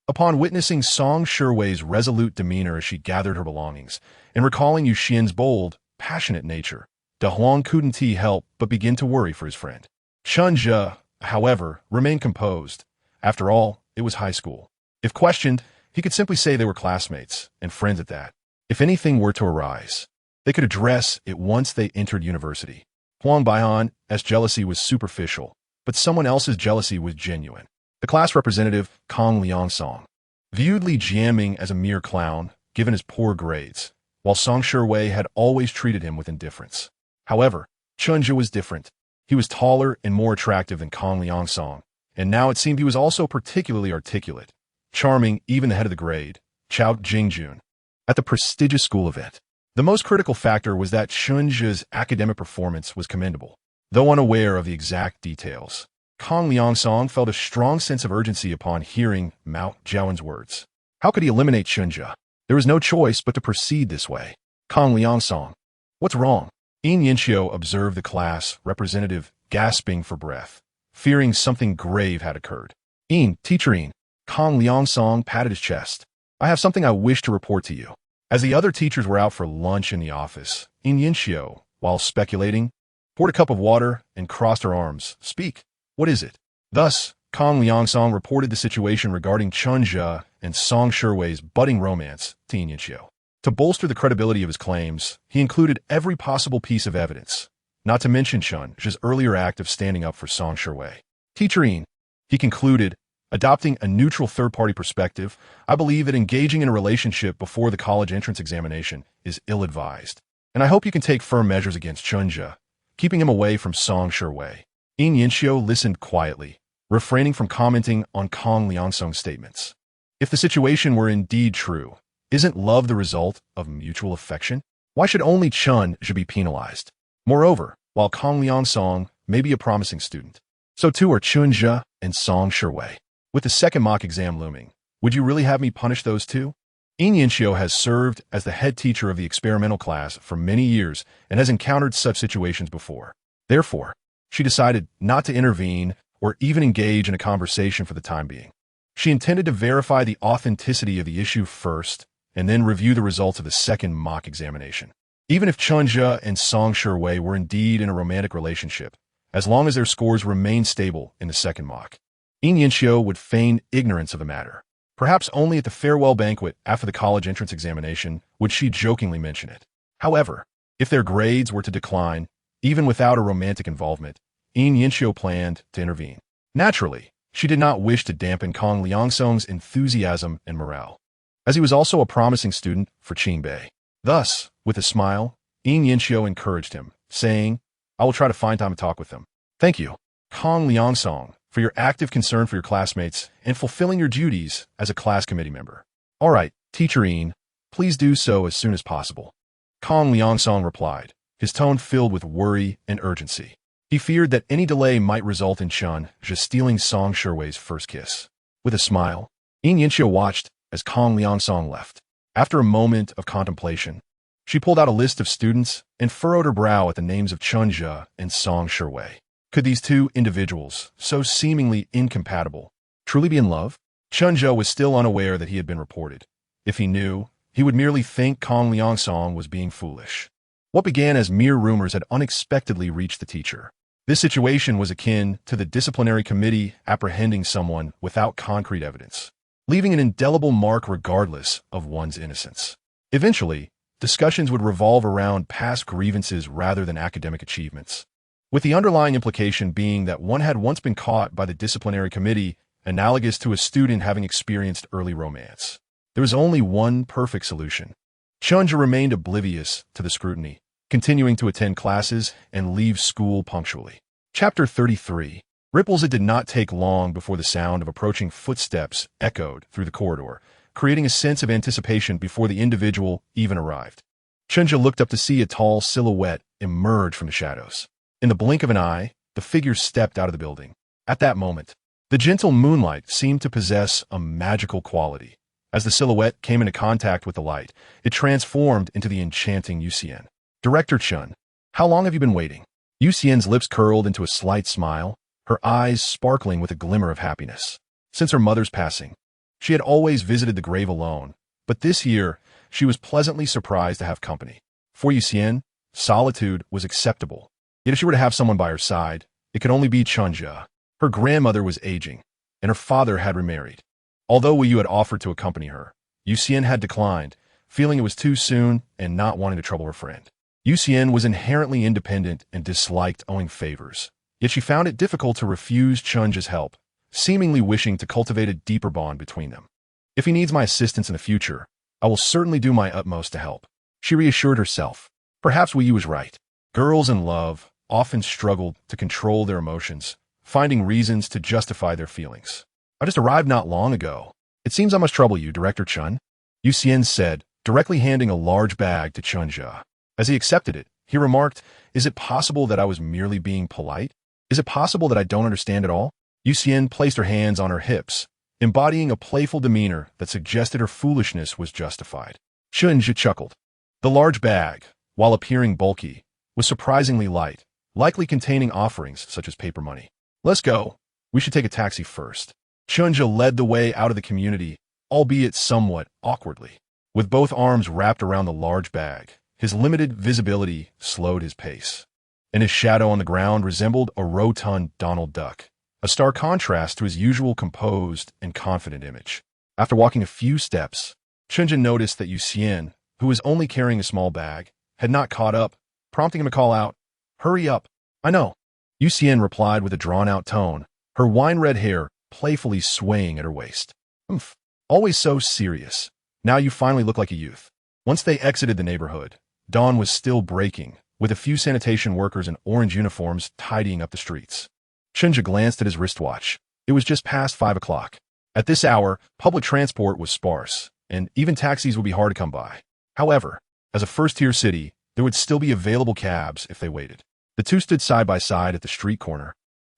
upon witnessing Song Shiwei's resolute demeanor as she gathered her belongings, and recalling Yu Xian's bold, passionate nature, De Huang couldn't help but begin to worry for his friend. Chen Zhu, however, remained composed. After all, it was high school. If questioned, he could simply say they were classmates, and friends at that. If anything were to arise, they could address it once they entered university. Huang Baihan, as jealousy was superficial, but someone else's jealousy was genuine. The class representative, Kang Liangsong, viewed Li Jiaming as a mere clown, given his poor grades, while Song Shiwei had always treated him with indifference. However, Chen Zhu was different. He was taller and more attractive than Kang Liangsong, and now it seemed he was also particularly articulate, charming even the head of the grade, Chao Jingjun, at the prestigious school event. The most critical factor was that Chen Zhu's academic performance was commendable. Though unaware of the exact details, Kang Liangsong felt a strong sense of urgency upon hearing Mao Jiawen's words. How could he eliminate Chen Zhu? There was no choice but to proceed this way. Kang Liangsong, what's wrong? Yin Yinxiu observed the class representative gasping for breath, fearing something grave had occurred. Teacher Yin, Kang Liangsong patted his chest. I have something I wish to report to you. As the other teachers were out for lunch in the office, Yin Yinxiu, while speculating, poured a cup of water and crossed her arms. Speak. What is it? Thus, Kang Liangsong reported the situation regarding Chen Zhu and Song Shiwei's budding romance to Yin Yinxiu. To bolster the credibility of his claims, he included every possible piece of evidence, not to mention Chen Zhu's earlier act of standing up for Song Shiwei. Teacher Yin, he concluded, adopting a neutral third-party perspective, I believe that engaging in a relationship before the college entrance examination is ill-advised, and I hope you can take firm measures against Chen Zhu, keeping him away from Song Shiwei. Yin Yinxiu listened quietly, refraining from commenting on Kang Liangsong's statements. If the situation were indeed true, isn't love the result of mutual affection? Why should only Chen Zhu be penalized? Moreover, while Kang Liangsong may be a promising student, so too are Chen Zhu and Song Shiwei. With the second mock exam looming, would you really have me punish those two? Yin Yinxiu has served as the head teacher of the experimental class for many years and has encountered such situations before. Therefore, she decided not to intervene or even engage in a conversation for the time being. She intended to verify the authenticity of the issue first and then review the results of the second mock examination. Even if Chen Zhu and Song Shiwei were indeed in a romantic relationship, as long as their scores remained stable in the second mock, Yin Yinxiu would feign ignorance of the matter. Perhaps only at the farewell banquet after the college entrance examination would she jokingly mention it. However, if their grades were to decline, even without a romantic involvement, Yin Yinxiu planned to intervene. Naturally, she did not wish to dampen Kang Liangsong's enthusiasm and morale, as he was also a promising student for Qingbei. Thus, with a smile, Yin Yinxiu encouraged him, saying, I will try to find time to talk with them. Thank you, Kang Liangsong, for your active concern for your classmates and fulfilling your duties as a class committee member. All right, Teacher Yin, please do so as soon as possible. Kang Liangsong replied, his tone filled with worry and urgency. He feared that any delay might result in Chen Zhu stealing Song Shiwei's first kiss. With a smile, Yin Yinxiu watched as Kang Liangsong left. After a moment of contemplation, she pulled out a list of students and furrowed her brow at the names of Chen Zhu and Song Shiwei. Could these two individuals, so seemingly incompatible, truly be in love? Chen Zhu was still unaware that he had been reported. If he knew, he would merely think Kang Liangsong was being foolish. What began as mere rumors had unexpectedly reached the teacher. This situation was akin to the disciplinary committee apprehending someone without concrete evidence, leaving an indelible mark regardless of one's innocence. Eventually, discussions would revolve around past grievances rather than academic achievements, with the underlying implication being that one had once been caught by the disciplinary committee, analogous to a student having experienced early romance. There was only one perfect solution. Chen Zhu remained oblivious to the scrutiny, continuing to attend classes and leave school punctually. Chapter 33. Ripples. It did not take long before the sound of approaching footsteps echoed through the corridor, creating a sense of anticipation before the individual even arrived. Chen Zhu looked up to see a tall silhouette emerge from the shadows. In the blink of an eye, the figure stepped out of the building. At that moment, the gentle moonlight seemed to possess a magical quality. As the silhouette came into contact with the light, it transformed into the enchanting Yuxian. Director Chen, how long have you been waiting? Yuxian's lips curled into a slight smile, her eyes sparkling with a glimmer of happiness. Since her mother's passing, she had always visited the grave alone, but this year, she was pleasantly surprised to have company. For Yuxian, solitude was acceptable. Yet if she were to have someone by her side, it could only be Chen Zhu. Her grandmother was aging, and her father had remarried. Although Wu Yu had offered to accompany her, Yuxian had declined, feeling it was too soon and not wanting to trouble her friend. Yuxian was inherently independent and disliked owing favors, yet she found it difficult to refuse Chen Zhu's help, seemingly wishing to cultivate a deeper bond between them. If he needs my assistance in the future, I will certainly do my utmost to help, she reassured herself. Perhaps Wu Yu was right. Girls in love often struggled to control their emotions, finding reasons to justify their feelings. I just arrived not long ago. It seems I must trouble you, Director Chen, Yuxian said, directly handing a large bag to Chen Zhu. As he accepted it, he remarked, is it possible that I was merely being polite? Is it possible that I don't understand at all? Yuxian placed her hands on her hips, embodying a playful demeanor that suggested her foolishness was justified. Chen Zhu chuckled. The large bag, while appearing bulky, was surprisingly light, likely containing offerings such as paper money. Let's go. We should take a taxi first. Chen Zhu led the way out of the community, albeit somewhat awkwardly. With both arms wrapped around the large bag, his limited visibility slowed his pace, and his shadow on the ground resembled a rotund Donald Duck, a stark contrast to his usual composed and confident image. After walking a few steps, Chen Zhu noticed that Yuxian, who was only carrying a small bag, had not caught up, prompting him to call out, "Hurry up." "I know," Yuxian replied with a drawn-out tone, her wine-red hair playfully swaying at her waist. "Humph, always so serious. Now you finally look like a youth." Once they exited the neighborhood, dawn was still breaking, with a few sanitation workers in orange uniforms tidying up the streets. Chen Zhu glanced at his wristwatch. It was just past 5 o'clock. At this hour, public transport was sparse, and even taxis would be hard to come by. However, as a first-tier city, there would still be available cabs if they waited. The two stood side by side at the street corner,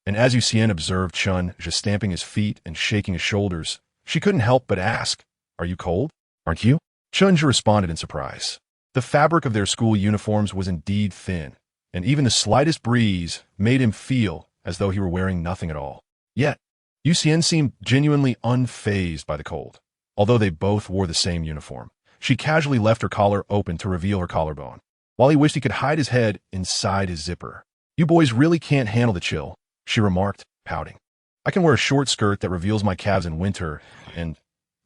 and as Yuxian observed Chen Zhu stamping his feet and shaking his shoulders, she couldn't help but ask, "Are you cold? Aren't you?" Chen Zhu responded in surprise. The fabric of their school uniforms was indeed thin, and even the slightest breeze made him feel as though he were wearing nothing at all. Yet, Yuxian seemed genuinely unfazed by the cold. Although they both wore the same uniform, she casually left her collar open to reveal her collarbone, while he wished he could hide his head inside his zipper. "You boys really can't handle the chill," she remarked, pouting. "I can wear a short skirt that reveals my calves in winter, and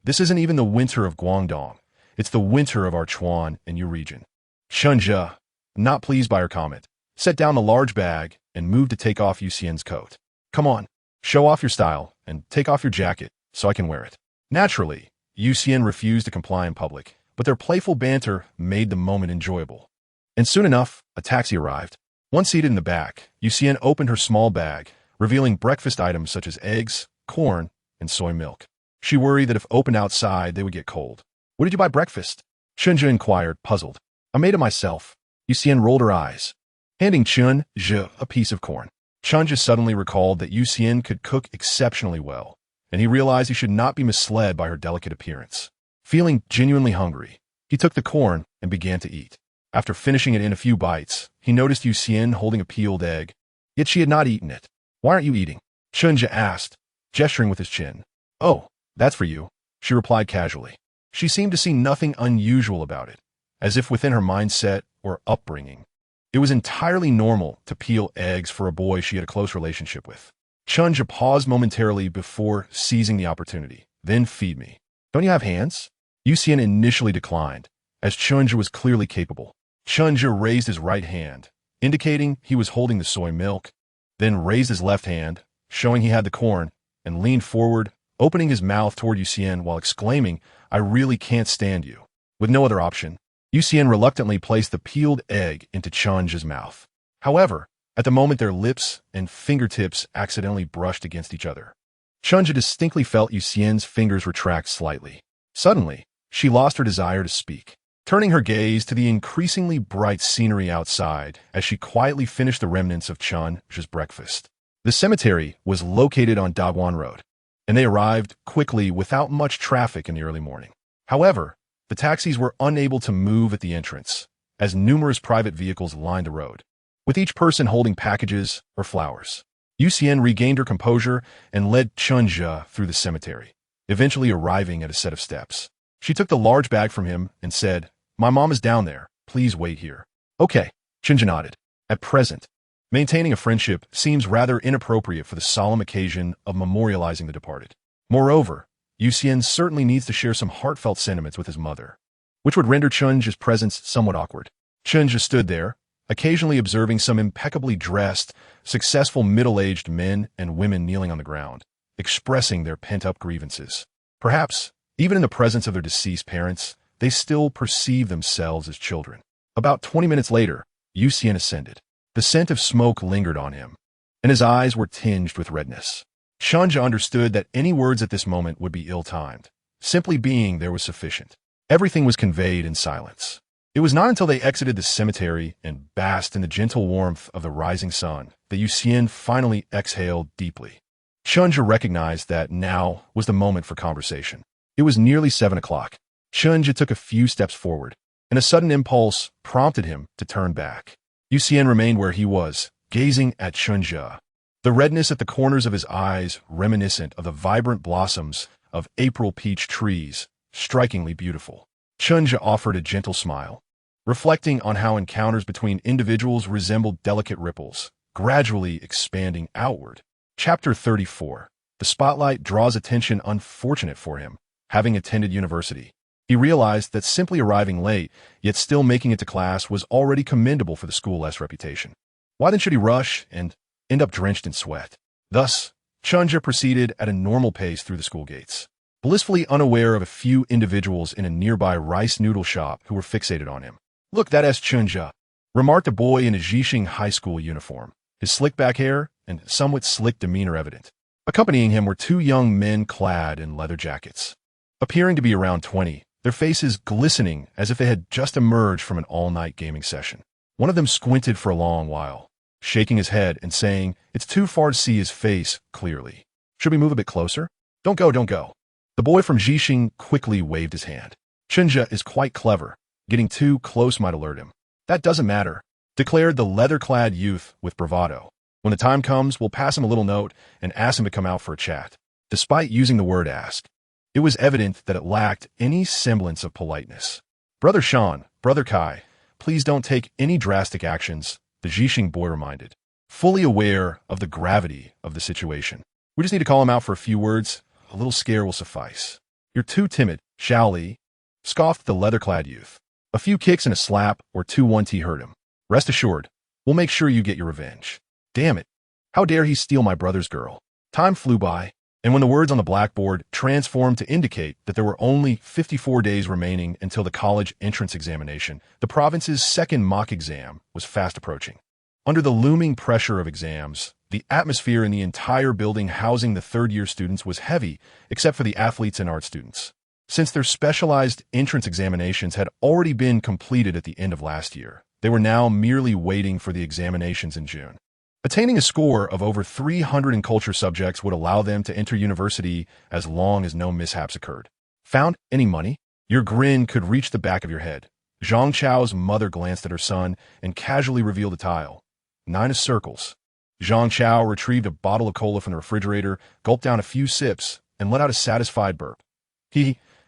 this isn't even the winter of Guangdong. It's the winter of our Chuan and your region." Chen Zhu, not pleased by her comment, set down the large bag and moved to take off Yuxian's coat. "Come on, show off your style, and take off your jacket so I can wear it." Naturally, Yuxian refused to comply in public, but their playful banter made the moment enjoyable. And soon enough, a taxi arrived. Once seated in the back, Yuxian opened her small bag, revealing breakfast items such as eggs, corn, and soy milk. She worried that if opened outside, they would get cold. "Where did you buy breakfast?" Chen Zhu inquired, puzzled. "I made it myself." Yuxian rolled her eyes, handing Chen Zhu a piece of corn. Chen Zhu suddenly recalled that Yuxian could cook exceptionally well, and he realized he should not be misled by her delicate appearance. Feeling genuinely hungry, he took the corn and began to eat. After finishing it in a few bites, he noticed Yuxian holding a peeled egg, yet she had not eaten it. "Why aren't you eating?" Chen Zhu asked, gesturing with his chin. "Oh, that's for you," she replied casually. She seemed to see nothing unusual about it, as if within her mindset or upbringing, it was entirely normal to peel eggs for a boy she had a close relationship with. Chen Zhu paused momentarily before seizing the opportunity. "Then feed me." "Don't you have hands?" Yuxian initially declined, as Chen Zhu was clearly capable. Chen Zhu raised his right hand, indicating he was holding the soy milk, then raised his left hand, showing he had the corn, and leaned forward, opening his mouth toward Yuxian while exclaiming, "I really can't stand you." With no other option, Yuxian reluctantly placed the peeled egg into Chen Zhu's mouth. However, at the moment their lips and fingertips accidentally brushed against each other. Chen Zhu distinctly felt Yuxian's fingers retract slightly. Suddenly, she lost her desire to speak, turning her gaze to the increasingly bright scenery outside as she quietly finished the remnants of Chen Zhu's breakfast. The cemetery was located on Dagwan Road, and they arrived quickly without much traffic in the early morning. However, the taxis were unable to move at the entrance, as numerous private vehicles lined the road, with each person holding packages or flowers. Yuxian regained her composure and led Chen Zhu through the cemetery, eventually arriving at a set of steps. She took the large bag from him and said, "My mom is down there. Please wait here." "Okay," Chen Zhu nodded. At present, maintaining a friendship seems rather inappropriate for the solemn occasion of memorializing the departed. Moreover, Yuxian certainly needs to share some heartfelt sentiments with his mother, which would render Chen Zhu's presence somewhat awkward. Chen Zhu stood there, occasionally observing some impeccably dressed, successful middle-aged men and women kneeling on the ground, expressing their pent-up grievances. Perhaps, even in the presence of their deceased parents, they still perceive themselves as children. About 20 minutes later, Yuxian ascended. The scent of smoke lingered on him, and his eyes were tinged with redness. Chen Zhu understood that any words at this moment would be ill-timed. Simply being there was sufficient. Everything was conveyed in silence. It was not until they exited the cemetery and basked in the gentle warmth of the rising sun that Yuxian finally exhaled deeply. Chen Zhu recognized that now was the moment for conversation. It was nearly 7 o'clock. Chen Zhu took a few steps forward, and a sudden impulse prompted him to turn back. Yuxian remained where he was, gazing at Chen Zhu. The redness at the corners of his eyes reminiscent of the vibrant blossoms of April peach trees, strikingly beautiful. Chen Zhu offered a gentle smile, reflecting on how encounters between individuals resembled delicate ripples, gradually expanding outward. Chapter 34. The spotlight draws attention unfortunate for him, having attended university. He realized that simply arriving late, yet still making it to class, was already commendable for the school's reputation. Why then should he rush and end up drenched in sweat? Thus, Chen Zhu proceeded at a normal pace through the school gates, blissfully unaware of a few individuals in a nearby rice noodle shop who were fixated on him. "Look, that's Chen Zhu," remarked a boy in a Jixing high school uniform, his slick-back hair and somewhat slick demeanor evident. Accompanying him were two young men clad in leather jackets, appearing to be around 20, their faces glistening as if they had just emerged from an all-night gaming session. One of them squinted for a long while, shaking his head and saying, "It's too far to see his face clearly. Should we move a bit closer?" Don't go. The boy from Jixing quickly waved his hand. "Chen Zhu is quite clever. Getting too close might alert him." "That doesn't matter," declared the leather-clad youth with bravado. "When the time comes, we'll pass him a little note and ask him to come out for a chat." Despite using the word ask, it was evident that it lacked any semblance of politeness. "Brother Shan, Brother Kai, please don't take any drastic actions," the Jixing boy reminded, fully aware of the gravity of the situation. "We just need to call him out for a few words. A little scare will suffice." "You're too timid, Shaoli," scoffed the leather-clad youth. "A few kicks and a slap or 2-1-T hurt him. Rest assured, we'll make sure you get your revenge." "Damn it. How dare he steal my brother's girl?" Time flew by, and when the words on the blackboard transformed to indicate that there were only 54 days remaining until the college entrance examination, the province's second mock exam was fast approaching. Under the looming pressure of exams, the atmosphere in the entire building housing the third-year students was heavy, except for the athletes and art students. Since their specialized entrance examinations had already been completed at the end of last year, they were now merely waiting for the examinations in June. Attaining a score of over 300 in culture subjects would allow them to enter university as long as no mishaps occurred. "Found any money?" Your grin could reach the back of your head. Zhang Chao's mother glanced at her son and casually revealed a tile. 9 of circles. Zhang Chao retrieved a bottle of cola from the refrigerator, gulped down a few sips, and let out a satisfied burp.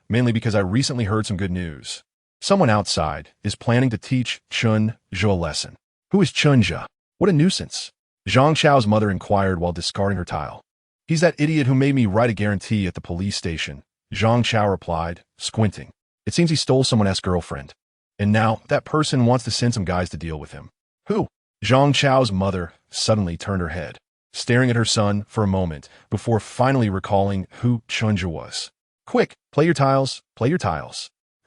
Mainly because I recently heard some good news. Someone outside is planning to teach Chen Zhu a lesson. Who is Chen Zhu? What a nuisance. Zhang Chao's mother inquired while discarding her tile. He's that idiot who made me write a guarantee at the police station, Zhang Chao replied, squinting. It seems he stole someone's girlfriend. And now that person wants to send some guys to deal with him. Who? Zhang Chao's mother suddenly turned her head, staring at her son for a moment before finally recalling who Chen Zhu was. Quick, play your tiles,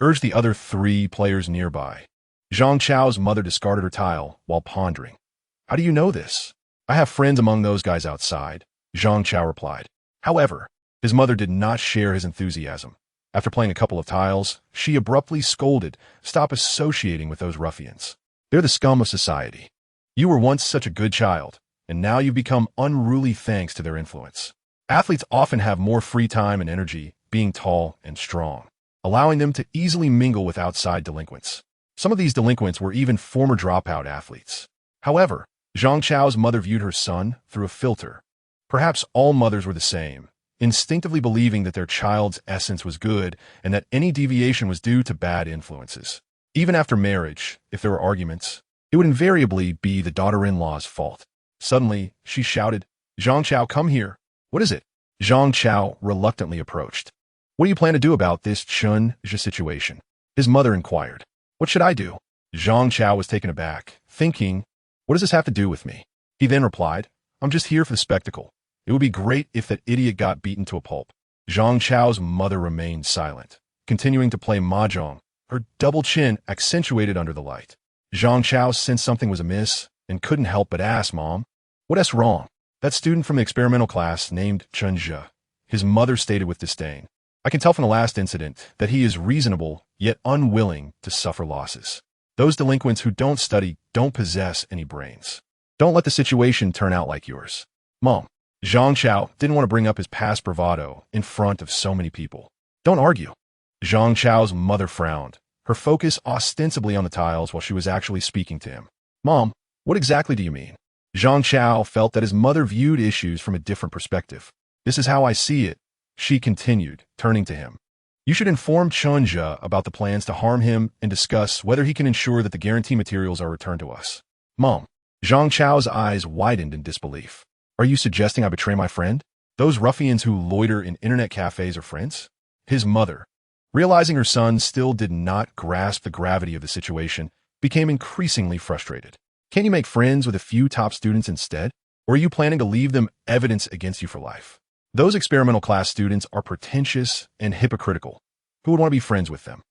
urged the other 3 players nearby. Zhang Chao's mother discarded her tile while pondering. How do you know this? I have friends among those guys outside, Zhang Chao replied. However, his mother did not share his enthusiasm. After playing a couple of tiles, she abruptly scolded, "Stop associating with those ruffians. They're the scum of society. You were once such a good child, and now you've become unruly thanks to their influence." Athletes often have more free time and energy being tall and strong, allowing them to easily mingle with outside delinquents. Some of these delinquents were even former dropout athletes. However, Zhang Chao's mother viewed her son through a filter. Perhaps all mothers were the same, instinctively believing that their child's essence was good and that any deviation was due to bad influences. Even after marriage, if there were arguments, it would invariably be the daughter-in-law's fault. Suddenly, she shouted, "Zhang Chao, come here." "What is it?" Zhang Chao reluctantly approached. "What do you plan to do about this Chen Zhu situation?" his mother inquired. "What should I do?" Zhang Chao was taken aback, thinking, "What does this have to do with me?" He then replied, "I'm just here for the spectacle. It would be great if that idiot got beaten to a pulp." Zhang Chao's mother remained silent, continuing to play mahjong, her double chin accentuated under the light. Zhang Chao sensed something was amiss and couldn't help but ask, "Mom, what's wrong?" "That student from the experimental class named Chen Zhu," his mother stated with disdain. "I can tell from the last incident that he is reasonable yet unwilling to suffer losses. Those delinquents who don't study don't possess any brains. Don't let the situation turn out like yours." "Mom." Zhang Chao didn't want to bring up his past bravado in front of so many people. "Don't argue." Zhang Chao's mother frowned, her focus ostensibly on the tiles while she was actually speaking to him. "Mom, what exactly do you mean?" Zhang Chao felt that his mother viewed issues from a different perspective. "This is how I see it," she continued, turning to him. "You should inform Chen Zhu about the plans to harm him and discuss whether he can ensure that the guarantee materials are returned to us." "Mom." Zhang Chao's eyes widened in disbelief. "Are you suggesting I betray my friend? Those ruffians who loiter in internet cafes are friends?" His mother, realizing her son still did not grasp the gravity of the situation, became increasingly frustrated. "Can't you make friends with a few top students instead? Or are you planning to leave them evidence against you for life? Those experimental class students are pretentious and hypocritical. Who would want to be friends with them?"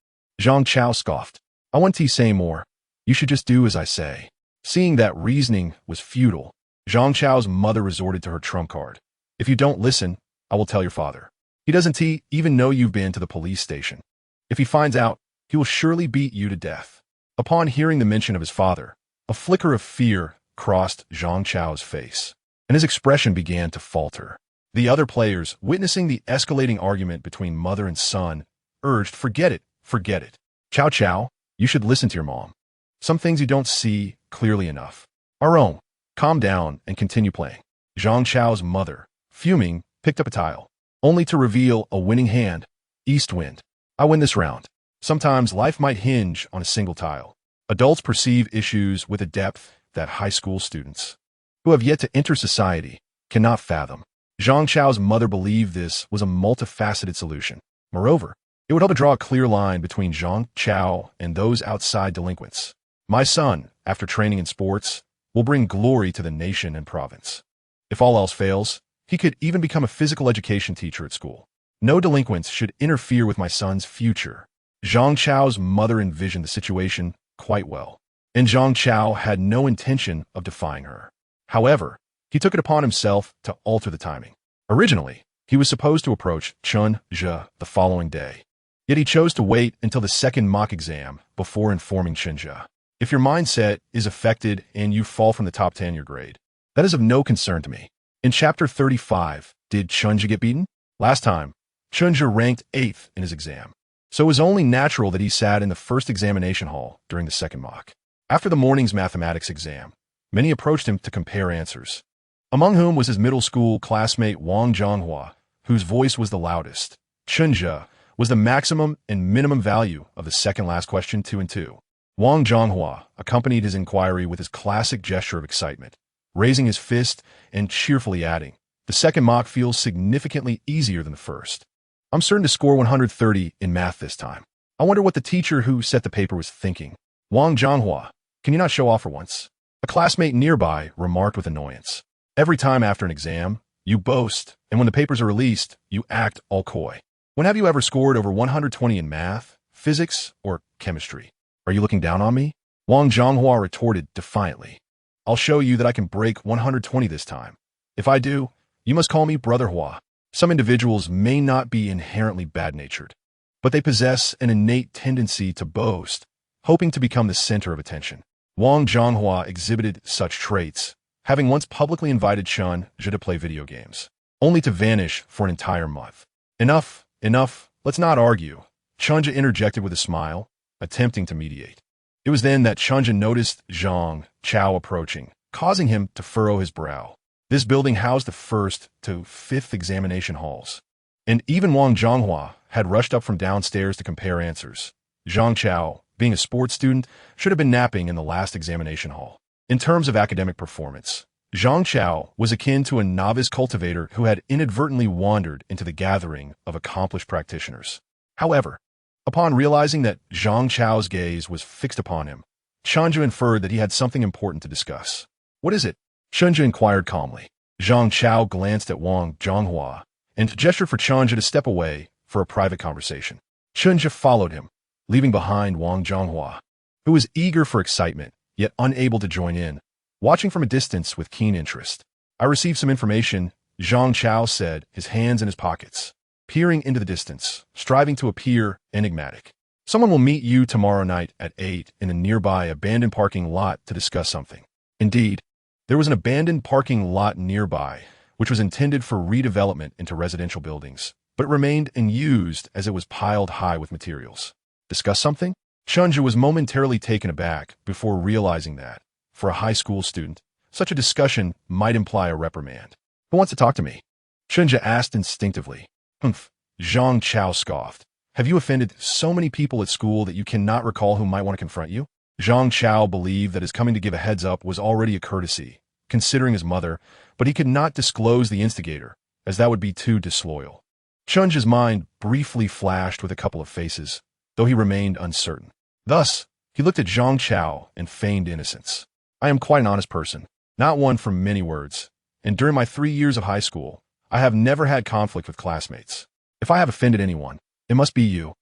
Zhang Chao scoffed. "I want to say more. You should just do as I say." Seeing that reasoning was futile, Zhang Chao's mother resorted to her trump card. "If you don't listen, I will tell your father. He doesn't even know you've been to the police station. If he finds out, he will surely beat you to death." Upon hearing the mention of his father, a flicker of fear crossed Zhang Chao's face, and his expression began to falter. The other players, witnessing the escalating argument between mother and son, urged, forget it. "Chao Chao, you should listen to your mom. Some things you don't see clearly enough. Our own, calm down and continue playing." Zhang Chao's mother, fuming, picked up a tile, only to reveal a winning hand. "East wind. I win this round." Sometimes life might hinge on a single tile. Adults perceive issues with a depth that high school students, who have yet to enter society, cannot fathom. Zhang Chao's mother believed this was a multifaceted solution. Moreover, it would help to draw a clear line between Zhang Chao and those outside delinquents. "My son, after training in sports, will bring glory to the nation and province. If all else fails, he could even become a physical education teacher at school. No delinquents should interfere with my son's future." Zhang Chao's mother envisioned the situation quite well, and Zhang Chao had no intention of defying her. However, he took it upon himself to alter the timing. Originally, he was supposed to approach Chen Zhu the following day. Yet he chose to wait until the second mock exam before informing Chen Zhu. "If your mindset is affected and you fall from the top 10 in your grade, that is of no concern to me." In Chapter 35, did Chen Zhu get beaten? Last time, Chen Zhu ranked 8th in his exam, so it was only natural that he sat in the first examination hall during the second mock. After the morning's mathematics exam, many approached him to compare answers, among whom was his middle school classmate Wang Zhonghua, whose voice was the loudest. Chen Zhu was the maximum and minimum value of the second last question 2 and 2. Wang Zhonghua accompanied his inquiry with his classic gesture of excitement, raising his fist and cheerfully adding, "The second mock feels significantly easier than the first. I'm certain to score 130 in math this time. I wonder what the teacher who set the paper was thinking." Wang Zhonghua, can you not show off for once? A classmate nearby remarked with annoyance. Every time after an exam, you boast, and when the papers are released, you act all coy. When have you ever scored over 120 in math, physics, or chemistry? Are you looking down on me? Wang Zhonghua retorted defiantly. I'll show you that I can break 120 this time. If I do, you must call me Brother Hua. Some individuals may not be inherently bad-natured, but they possess an innate tendency to boast, hoping to become the center of attention. Wang Zhonghua exhibited such traits, having once publicly invited Chen Zhu to play video games, only to vanish for an entire month. Enough, let's not argue, Chen Zhu interjected with a smile, attempting to mediate. It was then that Chen Zhu noticed Zhang Chao approaching, causing him to furrow his brow. This building housed the 1st to 5th examination halls, and even Wang Zhonghua had rushed up from downstairs to compare answers. Zhang Chao, being a sports student, should have been napping in the last examination hall. In terms of academic performance, Zhang Chao was akin to a novice cultivator who had inadvertently wandered into the gathering of accomplished practitioners. However, upon realizing that Zhang Chao's gaze was fixed upon him, Chen Zhu inferred that he had something important to discuss. What is it? Chen Zhu inquired calmly. Zhang Chao glanced at Wang Zhonghua and gestured for Chen Zhu to step away for a private conversation. Chen Zhu followed him, leaving behind Wang Zhonghua, who was eager for excitement, yet unable to join in, watching from a distance with keen interest. I received some information, Zhang Chao said, his hands in his pockets, peering into the distance, striving to appear enigmatic. Someone will meet you tomorrow night at 8 in a nearby abandoned parking lot to discuss something. Indeed, there was an abandoned parking lot nearby, which was intended for redevelopment into residential buildings, but it remained unused as it was piled high with materials. Discuss something? Chen Zhu was momentarily taken aback before realizing that, for a high school student, such a discussion might imply a reprimand. Who wants to talk to me? Chen Zhu asked instinctively. Humph, Zhang Chao scoffed. Have you offended so many people at school that you cannot recall who might want to confront you? Zhang Chao believed that his coming to give a heads-up was already a courtesy, considering his mother, but he could not disclose the instigator, as that would be too disloyal. Chen Zhu's mind briefly flashed with a couple of faces, though he remained uncertain. Thus, he looked at Zhang Chao and feigned innocence. I am quite an honest person, not one for many words, and during my 3 years of high school, I have never had conflict with classmates. If I have offended anyone, it must be you.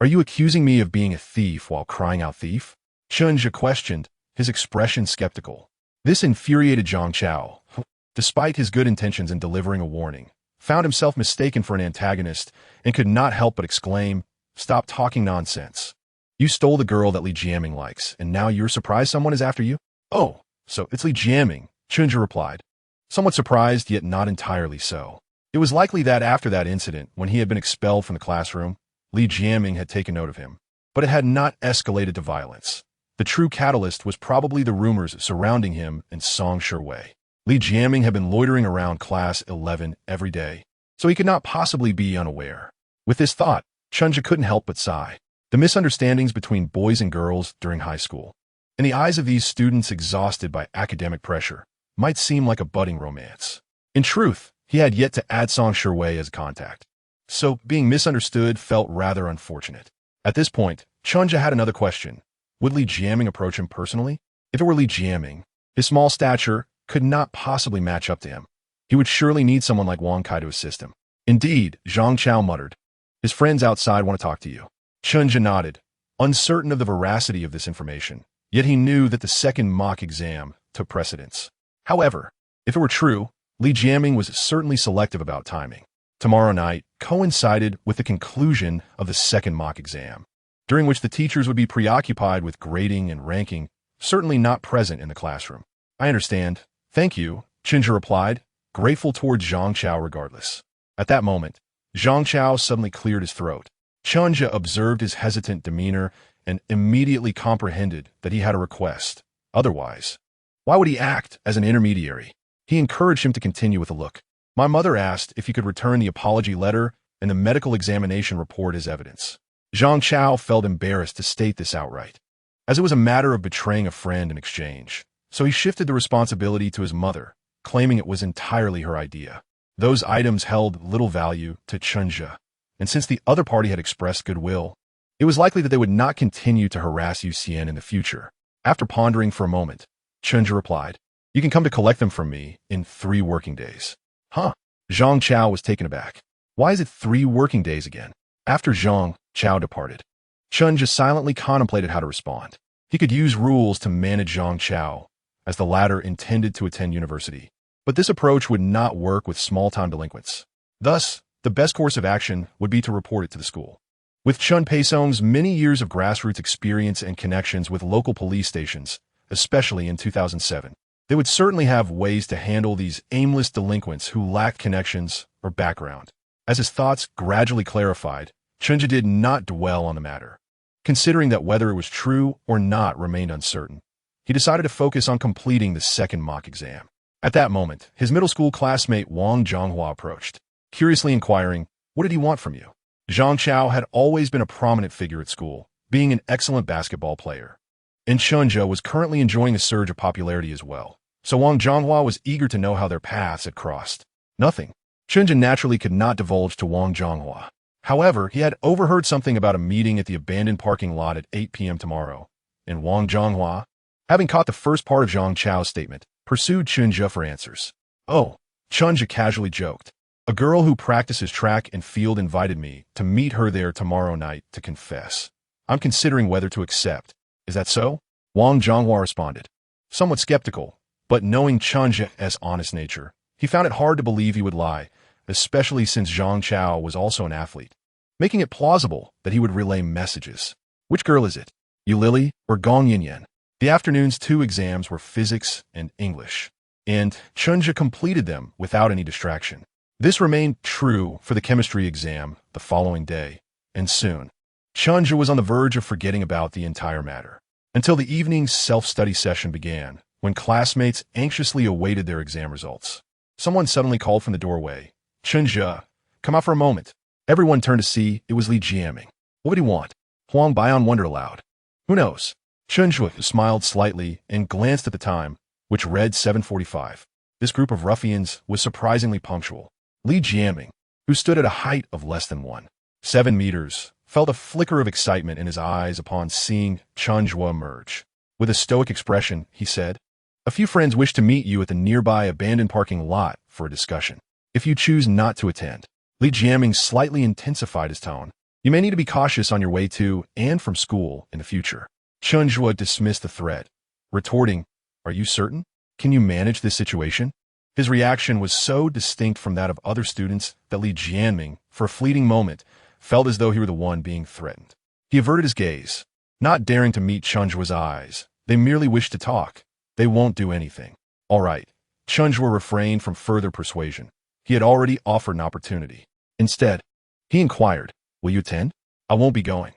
Are you accusing me of being a thief while crying out thief? Chen Zhu questioned, his expression skeptical. This infuriated Zhang Chao, who, despite his good intentions in delivering a warning, found himself mistaken for an antagonist and could not help but exclaim, "Stop talking nonsense. You stole the girl that Li Jiaming likes, and now you're surprised someone is after you?" "Oh, so it's Li Jiaming," Chen Zhu replied, somewhat surprised yet not entirely so. It was likely that after that incident, when he had been expelled from the classroom, Li Jiaming had taken note of him, but it had not escalated to violence. The true catalyst was probably the rumors surrounding him and Song Shiwei. Li Jiaming had been loitering around class 11 every day, so he could not possibly be unaware. With this thought, Chen Zhu couldn't help but sigh. The misunderstandings between boys and girls during high school, in the eyes of these students exhausted by academic pressure, might seem like a budding romance. In truth, he had yet to add Song Shiwei as a contact, so being misunderstood felt rather unfortunate. At this point, Chen Zhu had another question. Would Li Jiaming approach him personally? If it were Li Jiaming, his small stature could not possibly match up to him. He would surely need someone like Wang Kai to assist him. Indeed, Zhang Chao muttered, "His friends outside want to talk to you." Chen Zhu nodded, uncertain of the veracity of this information, yet he knew that the second mock exam took precedence. However, if it were true, Li Jiaming was certainly selective about timing. Tomorrow night coincided with the conclusion of the second mock exam, during which the teachers would be preoccupied with grading and ranking, certainly not present in the classroom. "I understand. Thank you," Chen Zhu replied, grateful towards Zhang Chao regardless. At that moment, Zhang Chao suddenly cleared his throat. Chen Zhu observed his hesitant demeanor and immediately comprehended that he had a request. Otherwise, why would he act as an intermediary? He encouraged him to continue with a look. "My mother asked if he could return the apology letter and the medical examination report as evidence." Zhang Chao felt embarrassed to state this outright, as it was a matter of betraying a friend in exchange. So he shifted the responsibility to his mother, claiming it was entirely her idea. Those items held little value to Chen Zhu, and since the other party had expressed goodwill, It was likely that they would not continue to harass UCN in the future. After pondering for a moment, Chen Zhu replied, "You can come to collect them from me in 3 working days." Huh? Zhang Chao was taken aback. Why is it 3 working days again? After Zhang Chao departed, Chen just silently contemplated how to respond. He could use rules to manage Zhang Chao, as the latter intended to attend university. But this approach would not work with small-time delinquents. Thus, the best course of action would be to report it to the school. With Chen Peisong's many years of grassroots experience and connections with local police stations, especially in 2007, they would certainly have ways to handle these aimless delinquents who lacked connections or background. As his thoughts gradually clarified, Chen Zhu did not dwell on the matter. Considering that whether it was true or not remained uncertain, he decided to focus on completing the second mock exam. At that moment, his middle school classmate Wang Zhonghua approached, curiously inquiring, "What did he want from you?" Zhang Chao had always been a prominent figure at school, being an excellent basketball player. And Chen Zhu was currently enjoying a surge of popularity as well. So Wang Zhonghua was eager to know how their paths had crossed. Nothing. Chen Zhu naturally could not divulge to Wang Zhonghua. However, he had overheard something about a meeting at the abandoned parking lot at 8 p.m. tomorrow, and Wang Zhonghua, having caught the first part of Zhang Chao's statement, pursued Chen Zhu for answers. "Oh," Chen Zhu casually joked. "A girl who practices track and field invited me to meet her there tomorrow night to confess. I'm considering whether to accept. Is that so?" Wang Zhonghua responded, somewhat skeptical, but knowing Chen Zhu's honest nature, he found it hard to believe he would lie, especially since Zhang Chao was also an athlete, making it plausible that he would relay messages. "Which girl is it? Yu Lily or Gong Yinyan?" The afternoon's 2 exams were physics and English, and Chen Zhu completed them without any distraction. This remained true for the chemistry exam the following day, and soon, Chen Zhu was on the verge of forgetting about the entire matter, until the evening's self-study session began, when classmates anxiously awaited their exam results. Someone suddenly called from the doorway, "Chen Zhu, come out for a moment." Everyone turned to see it was Li Jiaming. What would he want? Huang Baian wondered aloud. Who knows? Chen Zhu smiled slightly and glanced at the time, which read 7:45. This group of ruffians was surprisingly punctual. Li Jiaming, who stood at a height of less than 1.7 meters, felt a flicker of excitement in his eyes upon seeing Chen Zhu emerge. With a stoic expression, he said, "A few friends wish to meet you at the nearby abandoned parking lot for a discussion. If you choose not to attend," Li Jiaming slightly intensified his tone, "you may need to be cautious on your way to and from school in the future." Chen Zhu dismissed the threat, retorting, "Are you certain? Can you manage this situation?" His reaction was so distinct from that of other students that Li Jianming, for a fleeting moment, felt as though he were the one being threatened. He averted his gaze, not daring to meet Chen Zhu's eyes. They merely wish to talk. They won't do anything. All right. Chen Zhu refrained from further persuasion. He had already offered an opportunity. Instead, he inquired, "Will you attend?" "I won't be going.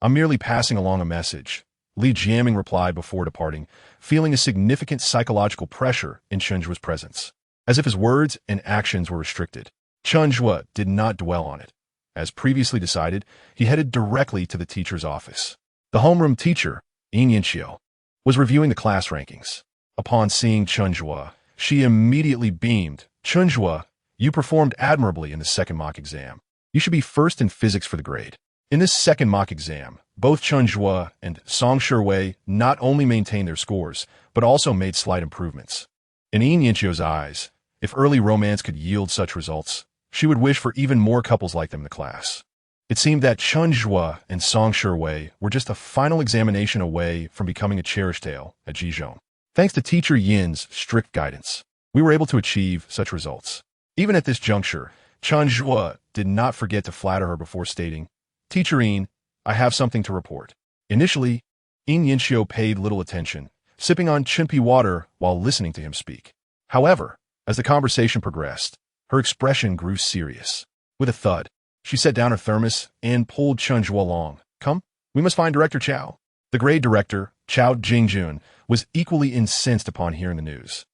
I'm merely passing along a message," Li Jiaming replied before departing, feeling a significant psychological pressure in Chen Zhu's presence. As if his words and actions were restricted, Chen Zhu did not dwell on it. As previously decided, he headed directly to the teacher's office. The homeroom teacher, Yin Yinxiu, was reviewing the class rankings. Upon seeing Chen Zhu, she immediately beamed. "Chen Zhu, you performed admirably in the second mock exam. You should be first in physics for the grade." In this second mock exam, both Chen Zhu and Song Shiwei not only maintained their scores, but also made slight improvements. In Yin Yinxiu's eyes, if early romance could yield such results, she would wish for even more couples like them in the class. It seemed that Chen Zhu and Song Shiwei were just a final examination away from becoming a cherished tale at Jizhong. Thanks to teacher Yin's strict guidance, we were able to achieve such results. Even at this juncture, Chen Zhu did not forget to flatter her before stating, "Teacher Yin, I have something to report." Initially, Yin Yinxiu paid little attention, sipping on Chinpi water while listening to him speak. However, as the conversation progressed, her expression grew serious. With a thud, she set down her thermos and pulled Chen Zhu along. "Come, we must find Director Chao." The grade director, Chao Jingjun, was equally incensed upon hearing the news.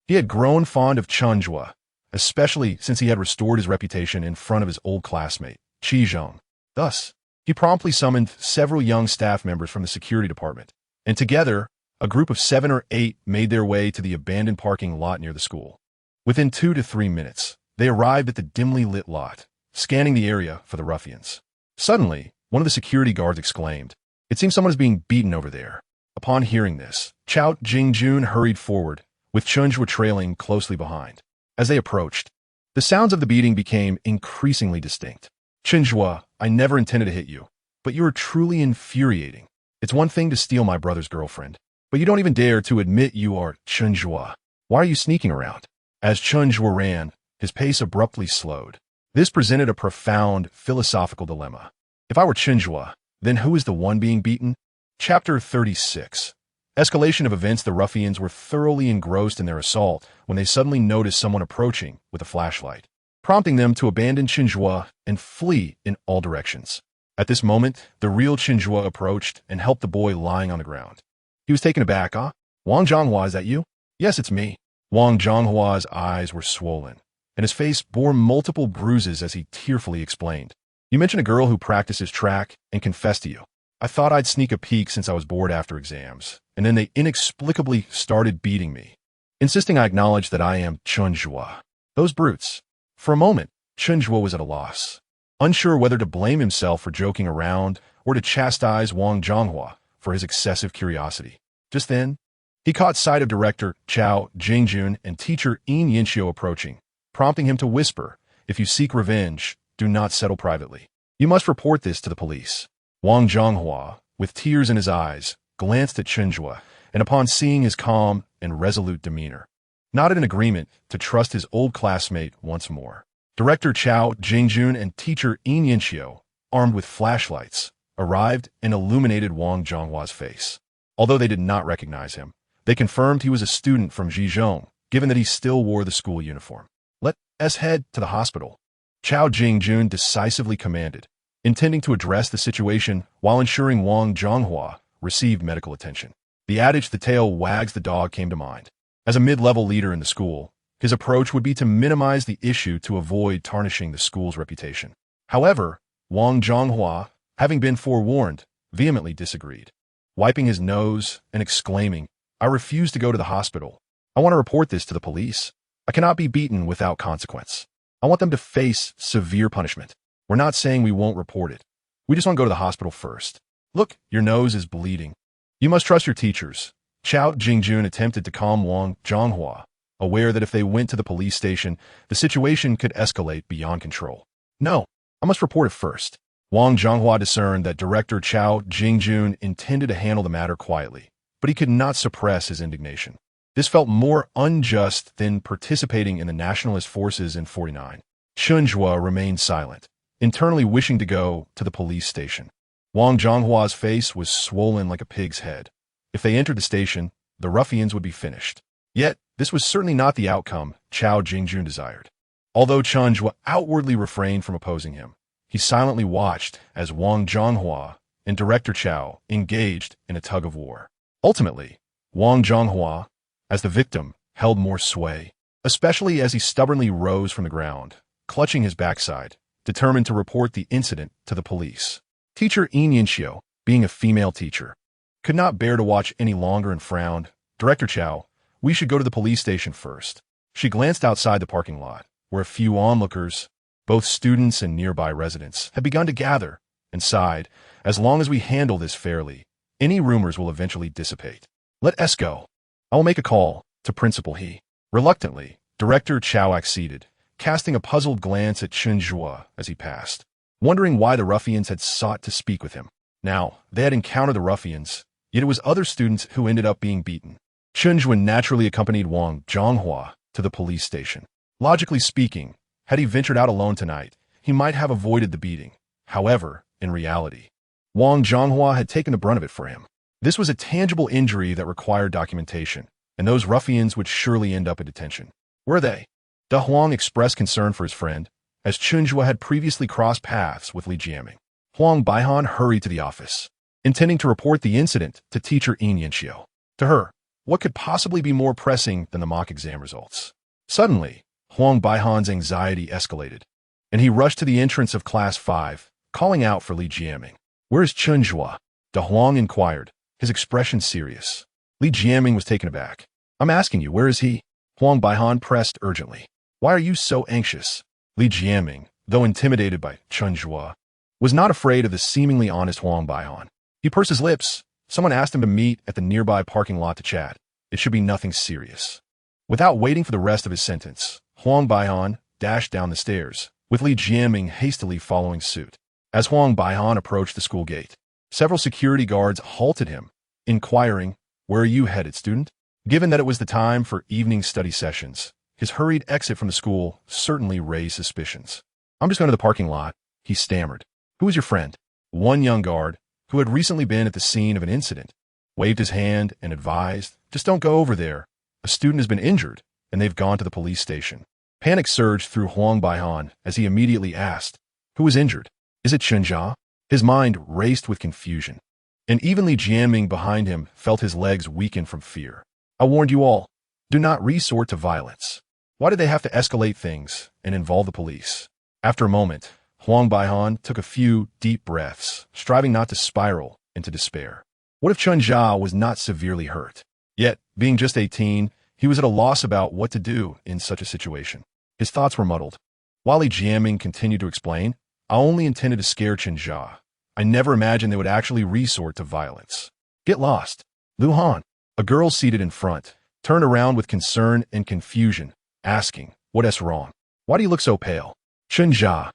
He had grown fond of Chen Zhu, especially since he had restored his reputation in front of his old classmate, Qi Zhong. Thus, he promptly summoned several young staff members from the security department, and together, a group of 7 or 8 made their way to the abandoned parking lot near the school. Within 2 to 3 minutes, they arrived at the dimly lit lot, scanning the area for the ruffians. Suddenly, One of the security guards exclaimed. It seems someone is being beaten over there. Upon hearing this, Chao Jingjun hurried forward, with Chen Zhu trailing closely behind. As they approached, the sounds of the beating became increasingly distinct. Chen Zhu, I never intended to hit you, but you are truly infuriating. It's one thing to steal my brother's girlfriend, but you don't even dare to admit you are Chen Zhu. Why are you sneaking around? As Chen Zhu ran, his pace abruptly slowed. This presented a profound philosophical dilemma. If I were Chen Zhu, then who is the one being beaten? Chapter 36. Escalation of events. The ruffians were thoroughly engrossed in their assault when they suddenly noticed someone approaching with a flashlight, prompting them to abandon Chen Zhu and flee in all directions. At this moment, the real Chen Zhu approached and helped the boy lying on the ground. He was taken aback. Wang Zhonghua, is that you? Yes, it's me. Wang Zhonghua's eyes were swollen, and his face bore multiple bruises as he tearfully explained. You mentioned a girl who practices track and confessed to you. I thought I'd sneak a peek since I was bored after exams, and then they inexplicably started beating me, insisting I acknowledge that I am Chen Zhu. Those brutes. For a moment, Chen Zhu was at a loss, unsure whether to blame himself for joking around or to chastise Wang Zhonghua for his excessive curiosity. Just then, he caught sight of Director Chao Jingjun and teacher Yin Yinxiu approaching, prompting him to whisper, if you seek revenge, do not settle privately. You must report this to the police. Wang Zhonghua, with tears in his eyes, glanced at Chen Zhu, and upon seeing his calm and resolute demeanor, nodded in agreement to trust his old classmate once more. Director Chao Jingjun and teacher Yin Yinxiu, armed with flashlights, arrived and illuminated Wang Zhonghua's face. Although they did not recognize him, they confirmed he was a student from Zhejiang, given that he still wore the school uniform. Let us head to the hospital, Chao Jingjun decisively commanded, intending to address the situation while ensuring Wang Zhonghua received medical attention. The adage, the tail wags the dog, came to mind. As a mid-level leader in the school, his approach would be to minimize the issue to avoid tarnishing the school's reputation. However, Wang Zhonghua, having been forewarned, vehemently disagreed, wiping his nose and exclaiming, I refuse to go to the hospital. I want to report this to the police. I cannot be beaten without consequence. I want them to face severe punishment. We're not saying we won't report it. We just want to go to the hospital first. Look, your nose is bleeding. You must trust your teachers. Chao Jingjun attempted to calm Wang Zhonghua, aware that if they went to the police station, the situation could escalate beyond control. No, I must report it first. Wang Zhonghua discerned that Director Chao Jingjun intended to handle the matter quietly, but he could not suppress his indignation. This felt more unjust than participating in the nationalist forces in 49. Chen Zhu remained silent, internally wishing to go to the police station. Wang Zhonghua's face was swollen like a pig's head. If they entered the station, the ruffians would be finished. Yet, this was certainly not the outcome Chao Jingjun desired. Although Chen Zhu outwardly refrained from opposing him, he silently watched as Wang Zhonghua and Director Chao engaged in a tug-of-war. Ultimately, Wang Zhonghua, as the victim, held more sway, especially as he stubbornly rose from the ground, clutching his backside, determined to report the incident to the police. Teacher Yin Yinxiu, being a female teacher, could not bear to watch any longer and frowned. Director Chao, we should go to the police station first. She glanced outside the parking lot, where a few onlookers, both students and nearby residents, had begun to gather, and sighed, as long as we handle this fairly, any rumors will eventually dissipate. Let us go. I will make a call to Principal He. Reluctantly, Director Chao acceded, casting a puzzled glance at Chen Zhu as he passed, wondering why the ruffians had sought to speak with him. Now, they had encountered the ruffians, yet it was other students who ended up being beaten. Chen Zhu naturally accompanied Wang Zhonghua to the police station. Logically speaking, had he ventured out alone tonight, he might have avoided the beating. However, in reality, Wang Zhonghua had taken the brunt of it for him. This was a tangible injury that required documentation, and those ruffians would surely end up in detention. Were they? De Huang expressed concern for his friend, as Chen Zhu had previously crossed paths with Li Jiaming. Huang Baihan hurried to the office, intending to report the incident to teacher Yin Yinxiu. To her, what could possibly be more pressing than the mock exam results? Suddenly, Huang Baihan's anxiety escalated, and he rushed to the entrance of Class 5, calling out for Li Jiaming. Where is Chen Zhu? De Huang inquired, his expression serious. Li Jiaming was taken aback. I'm asking you, where is he? Huang Baihan pressed urgently. Why are you so anxious? Li Jiaming, though intimidated by Chen Zhu, was not afraid of the seemingly honest Huang Baihan. He pursed his lips. Someone asked him to meet at the nearby parking lot to chat. It should be nothing serious. Without waiting for the rest of his sentence, Huang Baihan dashed down the stairs, with Li Jianming hastily following suit. As Huang Baihan approached the school gate, several security guards halted him, inquiring, "Where are you headed, student?" Given that it was the time for evening study sessions, his hurried exit from the school certainly raised suspicions. "I'm just going to the parking lot," he stammered. "Who is your friend?" One young guard, who had recently been at the scene of an incident, waved his hand and advised, "Just don't go over there. A student has been injured, and they've gone to the police station." Panic surged through Huang Baihan as he immediately asked, "Who was injured? Is it Chen Zhu?" His mind raced with confusion, and even Li Jianming behind him felt his legs weaken from fear. "I warned you all. Do not resort to violence. Why did they have to escalate things and involve the police?" After a moment, Huang Baihan took a few deep breaths, striving not to spiral into despair. What if Chen Zhu was not severely hurt? Yet, being just 18, he was at a loss about what to do in such a situation. His thoughts were muddled. While Li Jianming continued to explain, "I only intended to scare Chen Zhu. I never imagined they would actually resort to violence." "Get lost." Lu Han, a girl seated in front, turned around with concern and confusion, asking, "What's wrong? Why do you look so pale?" "Chen Zhu."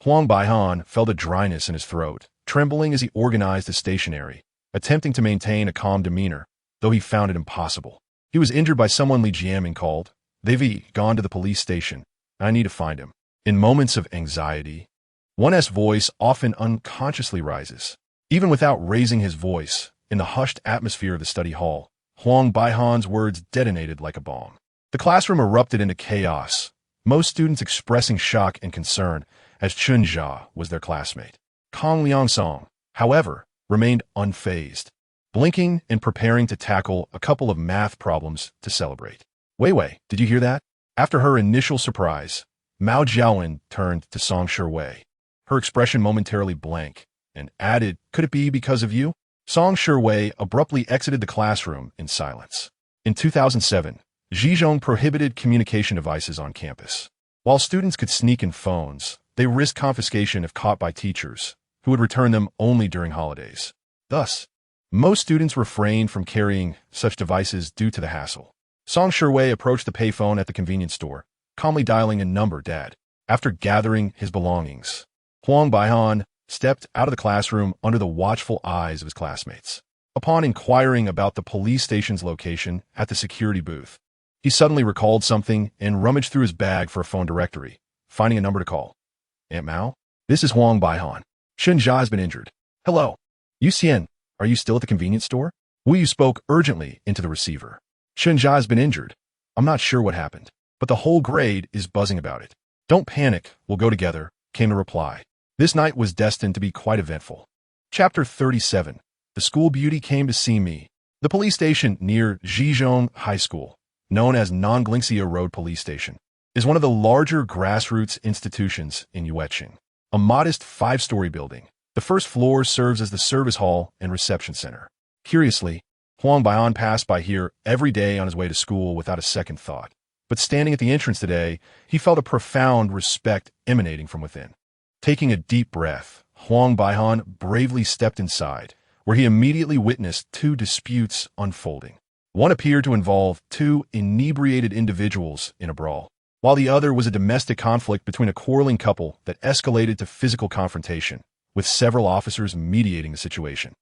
Huang Baihan felt a dryness in his throat, trembling as he organized his stationery, attempting to maintain a calm demeanor, though he found it impossible. "He was injured by someone," Li Jianming called. "They've gone to the police station. I need to find him." In moments of anxiety, one's voice often unconsciously rises. Even without raising his voice, in the hushed atmosphere of the study hall, Huang Baihan's words detonated like a bomb. The classroom erupted into chaos, most students expressing shock and concern, as Chen Zhu was their classmate. Kang Liangsong, however, remained unfazed, blinking and preparing to tackle a couple of math problems to celebrate. "Wei, did you hear that?" After her initial surprise, Mao Jiawen turned to Song Shiwei, her expression momentarily blank, and added, "Could it be because of you?" Song Shiwei abruptly exited the classroom in silence. In 2007, Zhejiang prohibited communication devices on campus. While students could sneak in phones, they risked confiscation if caught by teachers, who would return them only during holidays. Thus, most students refrained from carrying such devices due to the hassle. Song Shiwei approached the payphone at the convenience store, calmly dialing a number Dad. After gathering his belongings, Huang Baihan stepped out of the classroom under the watchful eyes of his classmates. Upon inquiring about the police station's location at the security booth, he suddenly recalled something and rummaged through his bag for a phone directory, finding a number to call. "Aunt Mao? This is Huang Baihan. Chen Zhu has been injured." "Hello. Yu Xian, are you still at the convenience store?" Wu Yu spoke urgently into the receiver. "Chen Zhu has been injured. I'm not sure what happened, but the whole grade is buzzing about it." "Don't panic, we'll go together," came the reply. This night was destined to be quite eventful. Chapter 37. The school beauty came to see me. The police station near Zhejiang High School, known as Nanglingxia Road Police Station, is one of the larger grassroots institutions in Yueqing. A modest 5-story building, the first floor serves as the service hall and reception center. Curiously, Huang Baihan passed by here every day on his way to school without a second thought. But standing at the entrance today, he felt a profound respect emanating from within. Taking a deep breath, Huang Baihan bravely stepped inside, where he immediately witnessed 2 disputes unfolding. One appeared to involve 2 inebriated individuals in a brawl, while the other was a domestic conflict between a quarreling couple that escalated to physical confrontation, with several officers mediating the situation.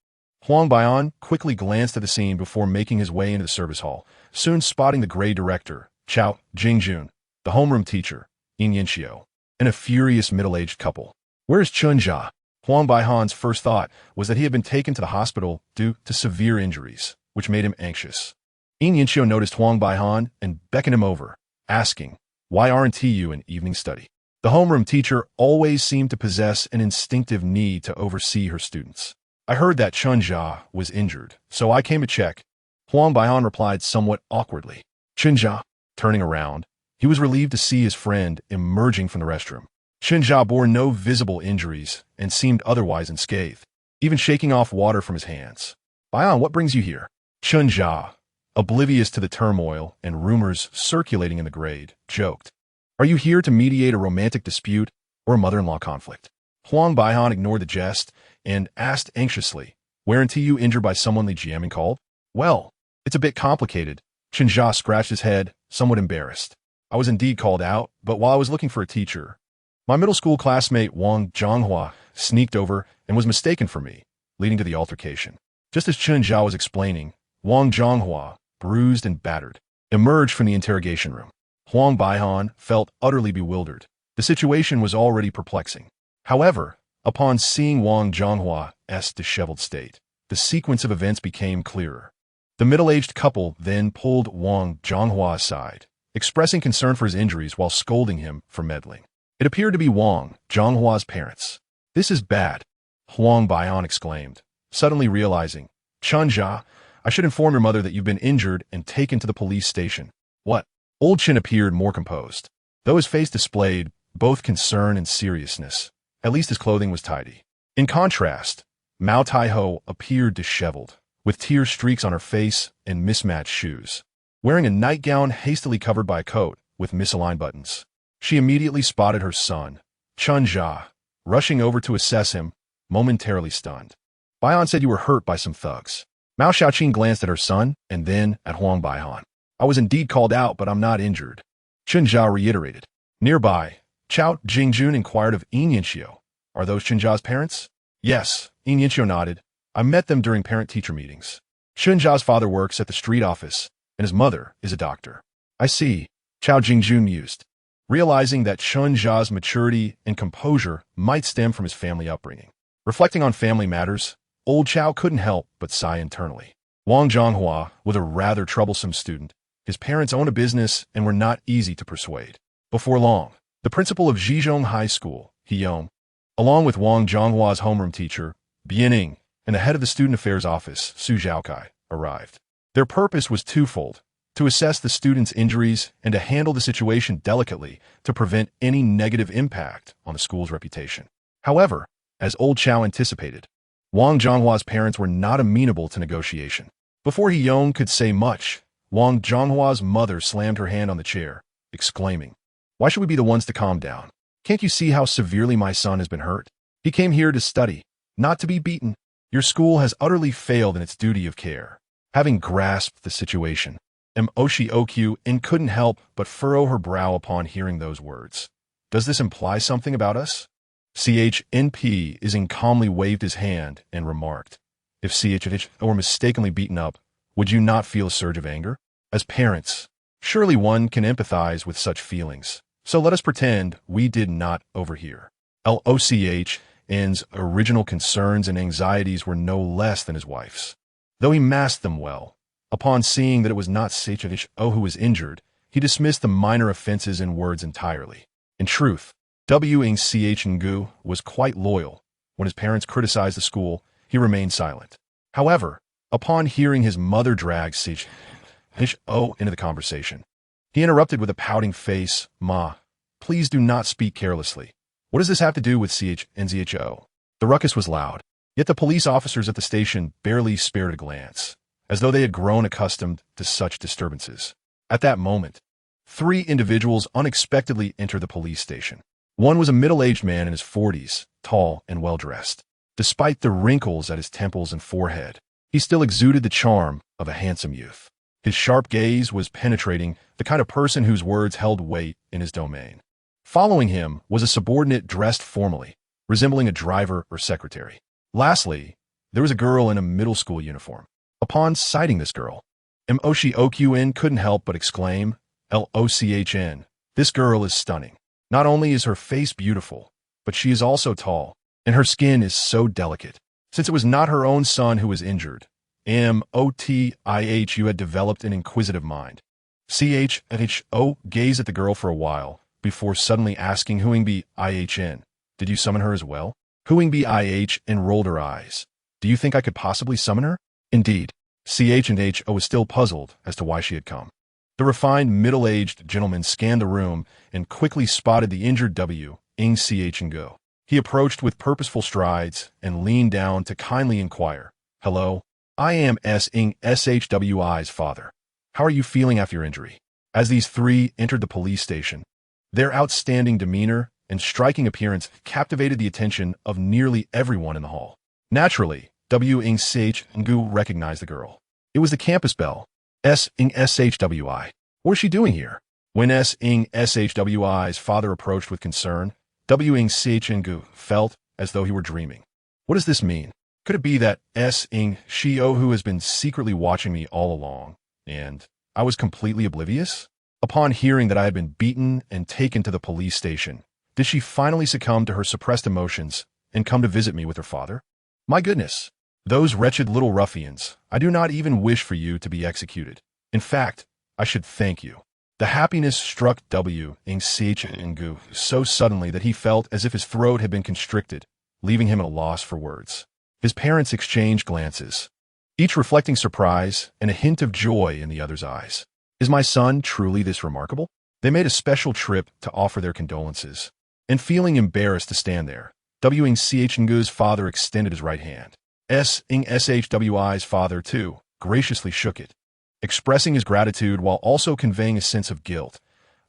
Huang Baihan quickly glanced at the scene before making his way into the service hall, soon spotting the grade director, Chao Jingjun, the homeroom teacher, Yin Yanxiu, and a furious middle-aged couple. "Where's Chen Zhu?" Huang Baihan's first thought was that he had been taken to the hospital due to severe injuries, which made him anxious. Yin Yanxiu noticed Huang Baihan and beckoned him over, asking, "Why aren't you in evening study?" The homeroom teacher always seemed to possess an instinctive need to oversee her students. "I heard that Chen Zhu was injured, so I came to check," Huang Baihan replied somewhat awkwardly. "Chen Zhu?" Turning around, he was relieved to see his friend emerging from the restroom. Chen Zhu bore no visible injuries and seemed otherwise unscathed, even shaking off water from his hands. "Baihan, what brings you here?" Chen Zhu, oblivious to the turmoil and rumors circulating in the grade, joked, "Are you here to mediate a romantic dispute or a mother-in-law conflict?" Huang Baihan ignored the jest and asked anxiously, "Weren't you injured by someone Li Jiamin called?" "Well, it's a bit complicated." Chen Zhu scratched his head, somewhat embarrassed. "I was indeed called out, but while I was looking for a teacher, my middle school classmate Wang Zhonghua sneaked over and was mistaken for me, leading to the altercation." Just as Chen Zhu was explaining, Wang Zhonghua, bruised and battered, emerged from the interrogation room. Huang Baihan felt utterly bewildered. The situation was already perplexing. However, upon seeing Wang Zhonghua's disheveled state, the sequence of events became clearer. The middle-aged couple then pulled Wang Zhonghua aside, expressing concern for his injuries while scolding him for meddling. It appeared to be Wang Zhonghua's parents. "This is bad," Huang Baihan exclaimed, suddenly realizing, "Chen Zhu, I should inform your mother that you've been injured and taken to the police station." "What?" Old Chen appeared more composed, though his face displayed both concern and seriousness. At least his clothing was tidy. In contrast, Mao Taiho appeared disheveled, with tear streaks on her face and mismatched shoes. Wearing a nightgown hastily covered by a coat with misaligned buttons, she immediately spotted her son, Chen Zhu, rushing over to assess him, momentarily stunned. "Baihan said you were hurt by some thugs." Mao Xiaoqing glanced at her son and then at Huang Baihan. "I was indeed called out, but I'm not injured," Chen Zhu reiterated. Nearby, Chao Jingjun inquired of Yin Yanxiu, "Are those Chen Zhu's parents?" "Yes," Yin Yanxiu nodded. "I met them during parent-teacher meetings. Chen Zhu's father works at the street office, and his mother is a doctor." "I see," Chao Jingjun mused, realizing that Chen Zhu's maturity and composure might stem from his family upbringing. Reflecting on family matters, old Chao couldn't help but sigh internally. Wang Zhonghua was a rather troublesome student. His parents owned a business and were not easy to persuade. Before long, the principal of Zhizhong High School, Hiyong, along with Wang Zhonghua's homeroom teacher, Bianing, and the head of the student affairs office, Su Zhaokai, arrived. Their purpose was twofold: to assess the students' injuries and to handle the situation delicately to prevent any negative impact on the school's reputation. However, as old Chao anticipated, Wang Zhonghua's parents were not amenable to negotiation. Before Hiyong could say much, Wang Zhonghua's mother slammed her hand on the chair, exclaiming, "Why should we be the ones to calm down? Can't you see how severely my son has been hurt? He came here to study, not to be beaten. Your school has utterly failed in its duty of care." Having grasped the situation, Oshi and couldn't help but furrow her brow upon hearing those words. "Does this imply something about us?" CHNP calmly waved his hand and remarked, "If CHH were mistakenly beaten up, would you not feel a surge of anger? As parents, surely one can empathize with such feelings. So let us pretend we did not overhear." LOCHN's original concerns and anxieties were no less than his wife's, though he masked them well. Upon seeing that it was not CHO who was injured, he dismissed the minor offenses in words entirely. In truth, CHNgu was quite loyal. When his parents criticized the school, he remained silent. However, upon hearing his mother drag CHO into the conversation, he interrupted with a pouting face, "Ma, please do not speak carelessly. What does this have to do with CHNZHO?" The ruckus was loud, yet the police officers at the station barely spared a glance, as though they had grown accustomed to such disturbances. At that moment, 3 individuals unexpectedly entered the police station. One was a middle-aged man in his 40s, tall and well-dressed. Despite the wrinkles at his temples and forehead, he still exuded the charm of a handsome youth. His sharp gaze was penetrating, the kind of person whose words held weight in his domain. Following him was a subordinate dressed formally, resembling a driver or secretary. Lastly, there was a girl in a middle school uniform. Upon sighting this girl, Oshi couldn't help but exclaim, "LOCHN, this girl is stunning. Not only is her face beautiful, but she is also tall, and her skin is so delicate." Since it was not her own son who was injured, MOTIHU had developed an inquisitive mind. CHO gazed at the girl for a while, before suddenly asking Huingbi IHN, "Did you summon her as well?" Huingbi IHN rolled her eyes. "Do you think I could possibly summon her?" Indeed, CHO was still puzzled as to why she had come. The refined middle-aged gentleman scanned the room and quickly spotted the injured CHNgu. He approached with purposeful strides and leaned down to kindly inquire, "Hello, I am SHWI's father. How are you feeling after your injury?" As these 3 entered the police station, their outstanding demeanor and striking appearance captivated the attention of nearly everyone in the hall. Naturally, Chen Zhu recognized the girl. It was the campus belle, Chen Shwi. What is she doing here? When Chen Shwi's father approached with concern, Chen Zhu felt as though he were dreaming. What does this mean? Could it be that Chen Shwi has been secretly watching me all along, and I was completely oblivious? Upon hearing that I had been beaten and taken to the police station, did she finally succumb to her suppressed emotions and come to visit me with her father? My goodness, those wretched little ruffians, I do not even wish for you to be executed. In fact, I should thank you. The happiness struck Chen Zhu so suddenly that he felt as if his throat had been constricted, leaving him at a loss for words. His parents exchanged glances, each reflecting surprise and a hint of joy in the other's eyes. Is my son truly this remarkable? They made a special trip to offer their condolences, and feeling embarrassed to stand there, Chen Zhu's father extended his right hand. Chen Shwi's father, too, graciously shook it, expressing his gratitude while also conveying a sense of guilt.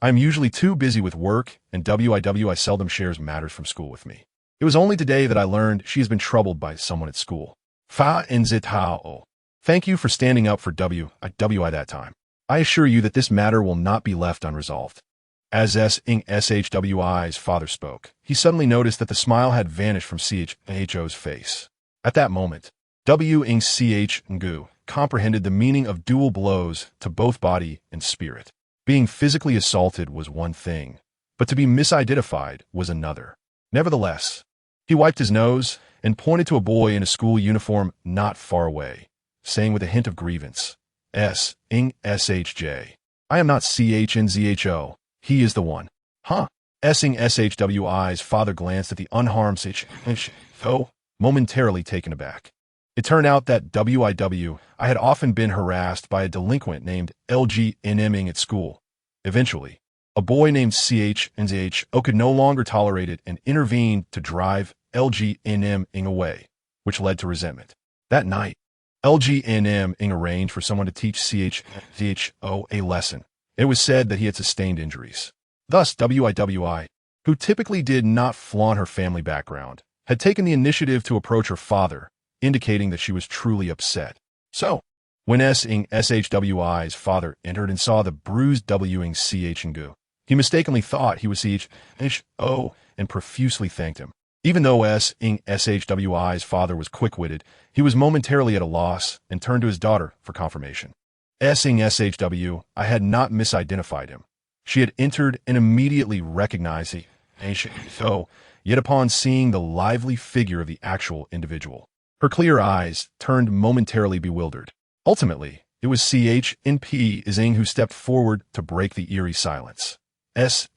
I am usually too busy with work, and I seldom shares matters from school with me. It was only today that I learned she has been troubled by someone at school. Fa Nzitao. Thank you for standing up for WI that time. I assure you that this matter will not be left unresolved. As Chen Shwi's father spoke, he suddenly noticed that the smile had vanished from Chou's face. At that moment, Chen Zhu comprehended the meaning of dual blows to both body and spirit. Being physically assaulted was one thing, but to be misidentified was another. Nevertheless, he wiped his nose and pointed to a boy in a school uniform not far away, saying with a hint of grievance, SHJ. I am not CHNZHO. He is the one. Huh? SHWI's father glanced at the unharmed CHO, momentarily taken aback. It turned out that I had often been harassed by a delinquent named LGNMing at school. Eventually, a boy named CHNZHO could no longer tolerate it and intervened to drive LGNMing away, which led to resentment. That night, LGNMing arranged for someone to teach CHZHO a lesson. It was said that he had sustained injuries. Thus, WI, who typically did not flaunt her family background, had taken the initiative to approach her father, indicating that she was truly upset. So, when SHWI's father entered and saw the bruised Chen, he mistakenly thought he was CHO and profusely thanked him. Even though SHWI's father was quick-witted, he was momentarily at a loss and turned to his daughter for confirmation. SHW, I had not misidentified him. She had entered and immediately recognized so, yet upon seeing the lively figure of the actual individual, her clear eyes turned momentarily bewildered. Ultimately, it was CHNP Zing who stepped forward to break the eerie silence.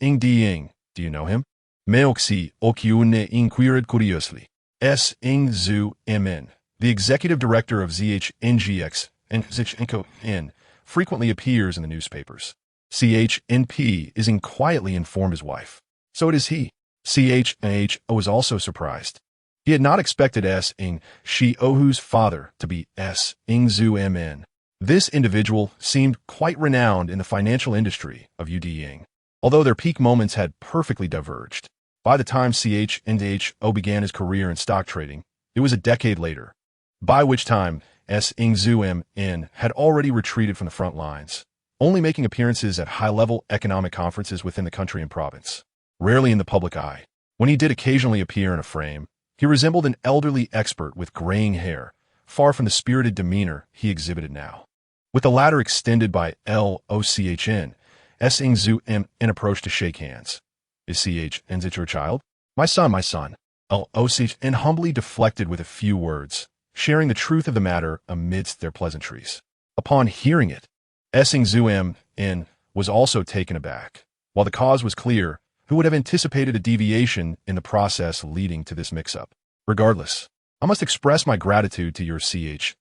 Ing Ding, do you know him? Meoxi Okyune inquired curiously. Ing Zhu Mn, the executive director of ZHNGX and ZHNCO, frequently appears in the newspapers. CHNP Zing quietly informed his wife. So it is he. CHNHO was also surprised. He had not expected Ing Shwi's father to be Ing Zhu Mn. This individual seemed quite renowned in the financial industry of Uding, although their peak moments had perfectly diverged. By the time CHNHO began his career in stock trading, it was a decade later, by which time Ing Zhu Mn had already retreated from the front lines, only making appearances at high-level economic conferences within the country and province, rarely in the public eye. When he did occasionally appear in a frame, he resembled an elderly expert with graying hair, far from the spirited demeanor he exhibited now. With the latter extended by LOCHN, Ing Zhu Mn approached to shake hands. Is CHN your child? My son. LOCHN humbly deflected with a few words, sharing the truth of the matter amidst their pleasantries. Upon hearing it, Ing Zhu Mn was also taken aback. While the cause was clear, who would have anticipated a deviation in the process leading to this mix-up? Regardless, I must express my gratitude to your CHNZHO.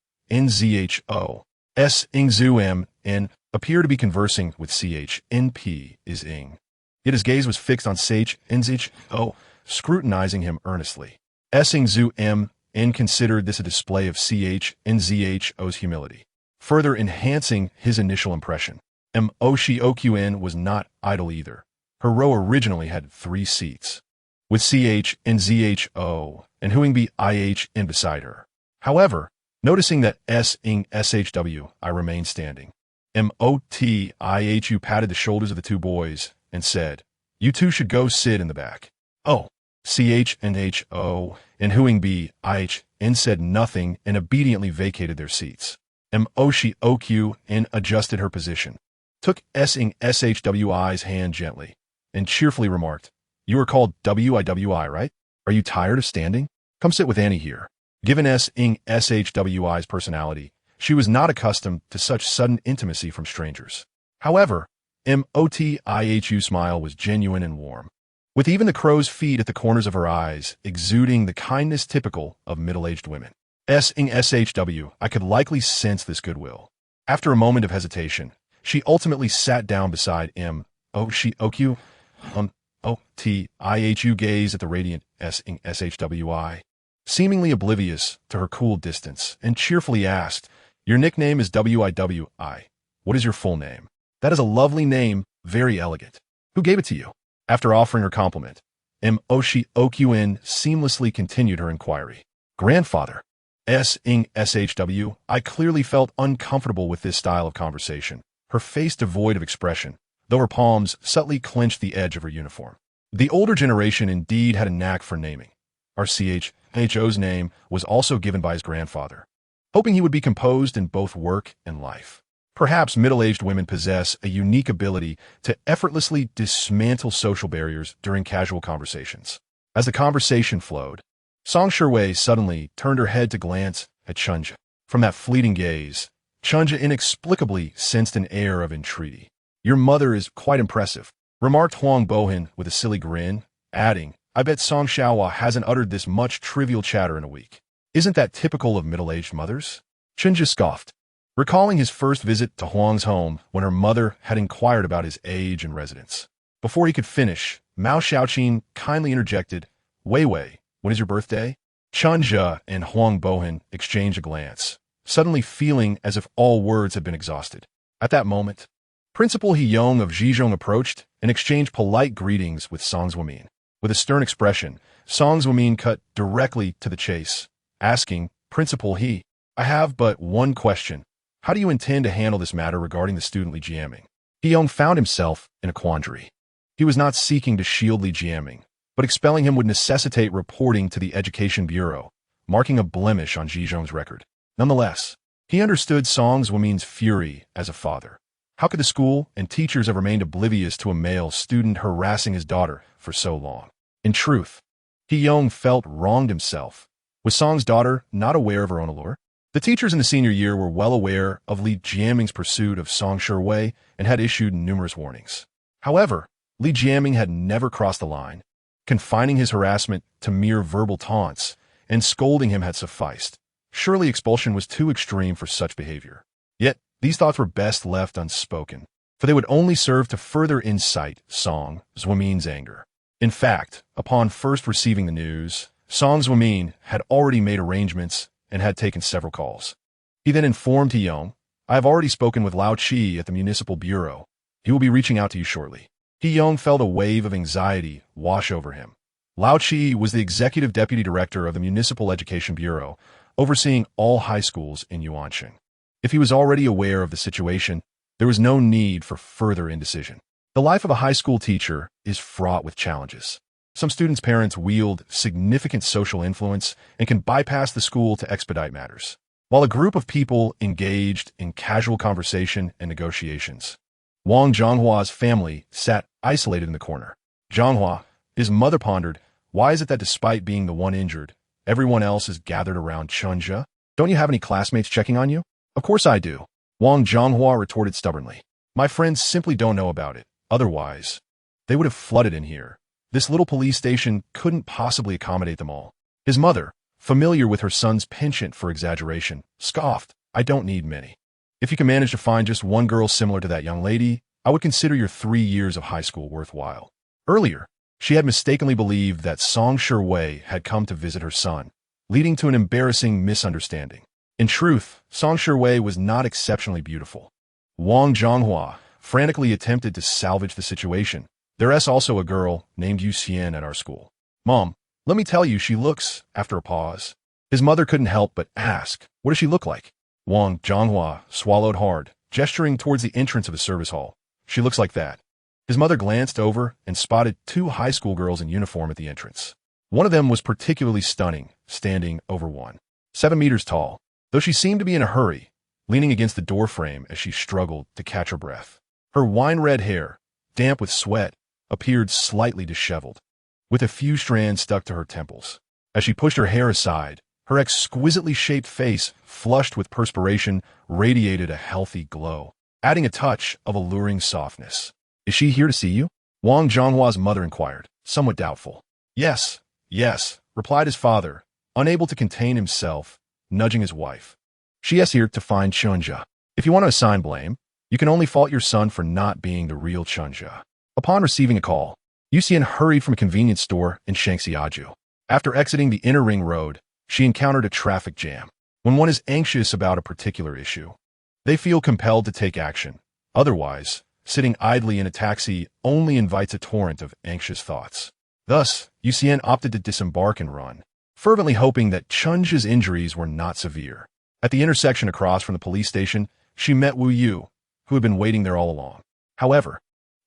Ing Zhu Mn appeared to be conversing with CHNP Zing. Yet his gaze was fixed on CHNZHO, scrutinizing him earnestly. Ing Zhu Mn considered this a display of CHNZHO's humility, further enhancing his initial impression. Moshioqn was not idle either. Her row originally had 3 seats. with CH and ZHO, and Huingby IH in beside her. However, noticing that S-ing SHW, I remained standing. MOTIHU patted the shoulders of the two boys and said, "You two should go sit in the back." Oh, CH and HO and Huingby IH and said nothing and obediently vacated their seats. MOSHI OQ and adjusted her position, took S-ing SHWI's hand gently, and cheerfully remarked, "You are called WIWI, right? Are you tired of standing? Come sit with Annie here." Given S-ing SHWI's personality, she was not accustomed to such sudden intimacy from strangers. However, MOTIHU's smile was genuine and warm, with even the crow's feet at the corners of her eyes exuding the kindness typical of middle-aged women. S-ing SHW, I could likely sense this goodwill. After a moment of hesitation, she ultimately sat down beside MOSHI OQ. OTIHU gazed at the radiant S-ing SHWI, seemingly oblivious to her cool distance, and cheerfully asked, "Your nickname is WIWI. What is your full name?" "That is a lovely name, very elegant. Who gave it to you?" After offering her compliment, MOSHI OQN seamlessly continued her inquiry. "Grandfather." S-ing SHW, I clearly felt uncomfortable with this style of conversation, her face devoid of expression, though her palms subtly clenched the edge of her uniform. The older generation indeed had a knack for naming. Our CHO's name was also given by his grandfather, hoping he would be composed in both work and life. Perhaps middle-aged women possess a unique ability to effortlessly dismantle social barriers during casual conversations. As the conversation flowed, Song Shiwei suddenly turned her head to glance at Chen Zhu. From that fleeting gaze, Chen Zhu inexplicably sensed an air of entreaty. "Your mother is quite impressive," remarked Huang Bohin with a silly grin, adding, "I bet Song Xiaohua hasn't uttered this much trivial chatter in a week. Isn't that typical of middle-aged mothers?" Chen Zhu scoffed, recalling his first visit to Huang's home when her mother had inquired about his age and residence. Before he could finish, Mao Xiaoqin kindly interjected, "Wei Wei, when is your birthday?" Chen Zhu and Huang Bohin exchanged a glance, suddenly feeling as if all words had been exhausted. At that moment, Principal He Yong of Zhizhong approached and exchanged polite greetings with Song Zhumin. With a stern expression, Song Zhumin cut directly to the chase, asking, "Principal He, I have but one question. How do you intend to handle this matter regarding the student Li Jiaming?" He Yong found himself in a quandary. He was not seeking to shield Li Jiaming, but expelling him would necessitate reporting to the Education Bureau, marking a blemish on Zhizhong's record. Nonetheless, he understood Song Zhumin's fury as a father. How could the school and teachers have remained oblivious to a male student harassing his daughter for so long? In truth, He Yong felt wronged himself. Was Song's daughter not aware of her own allure? The teachers in the senior year were well aware of Li Jiaming's pursuit of Song Shiwei and had issued numerous warnings. However, Li Jiaming had never crossed the line. Confining his harassment to mere verbal taunts and scolding him had sufficed. Surely expulsion was too extreme for such behavior. Yet, these thoughts were best left unspoken, for they would only serve to further incite Song Zhumin's anger. In fact, upon first receiving the news, Song Zhumin had already made arrangements and had taken several calls. He then informed He Yong, "I have already spoken with Lao Qi at the Municipal Bureau. He will be reaching out to you shortly." He Yong felt a wave of anxiety wash over him. Lao Qi was the executive deputy director of the Municipal Education Bureau, overseeing all high schools in Yuanqing. If he was already aware of the situation, there was no need for further indecision. The life of a high school teacher is fraught with challenges. Some students' parents wield significant social influence and can bypass the school to expedite matters, while a group of people engaged in casual conversation and negotiations. Wang Zhonghua's family sat isolated in the corner. Zhonghua, his mother pondered, why is it that despite being the one injured, everyone else is gathered around Chen Zhu? Don't you have any classmates checking on you? Of course I do, Wang Zhonghua retorted stubbornly. My friends simply don't know about it. Otherwise, they would have flooded in here. This little police station couldn't possibly accommodate them all. His mother, familiar with her son's penchant for exaggeration, scoffed, I don't need many. If you can manage to find just one girl similar to that young lady, I would consider your 3 years of high school worthwhile. Earlier, she had mistakenly believed that Song Shiwei had come to visit her son, leading to an embarrassing misunderstanding. In truth, Song Shiwei was not exceptionally beautiful. Wang Zhonghua frantically attempted to salvage the situation. There is also a girl named Yu Xian at our school. Mom, let me tell you, she looks, after a pause. His mother couldn't help but ask, what does she look like? Wang Zhonghua swallowed hard, gesturing towards the entrance of the service hall. She looks like that. His mother glanced over and spotted two high school girls in uniform at the entrance. One of them was particularly stunning, standing over 7 meters tall, though she seemed to be in a hurry, leaning against the door frame as she struggled to catch her breath. Her wine-red hair, damp with sweat, appeared slightly disheveled, with a few strands stuck to her temples. As she pushed her hair aside, her exquisitely shaped face, flushed with perspiration, radiated a healthy glow, adding a touch of alluring softness. Is she here to see you? Wang Zhonghua's mother inquired, somewhat doubtful. Yes, replied his father, unable to contain himself, nudging his wife. She is here to find Chen Zhu. If you want to assign blame, you can only fault your son for not being the real Chen Zhu. Upon receiving a call, Yuxian hurried from a convenience store in Shangxiaju. After exiting the inner ring road, she encountered a traffic jam. When one is anxious about a particular issue, they feel compelled to take action. Otherwise, sitting idly in a taxi only invites a torrent of anxious thoughts. Thus, Yuxian opted to disembark and run, fervently hoping that Chen Zhu's injuries were not severe. At the intersection across from the police station, she met Wu Yu, who had been waiting there all along. However,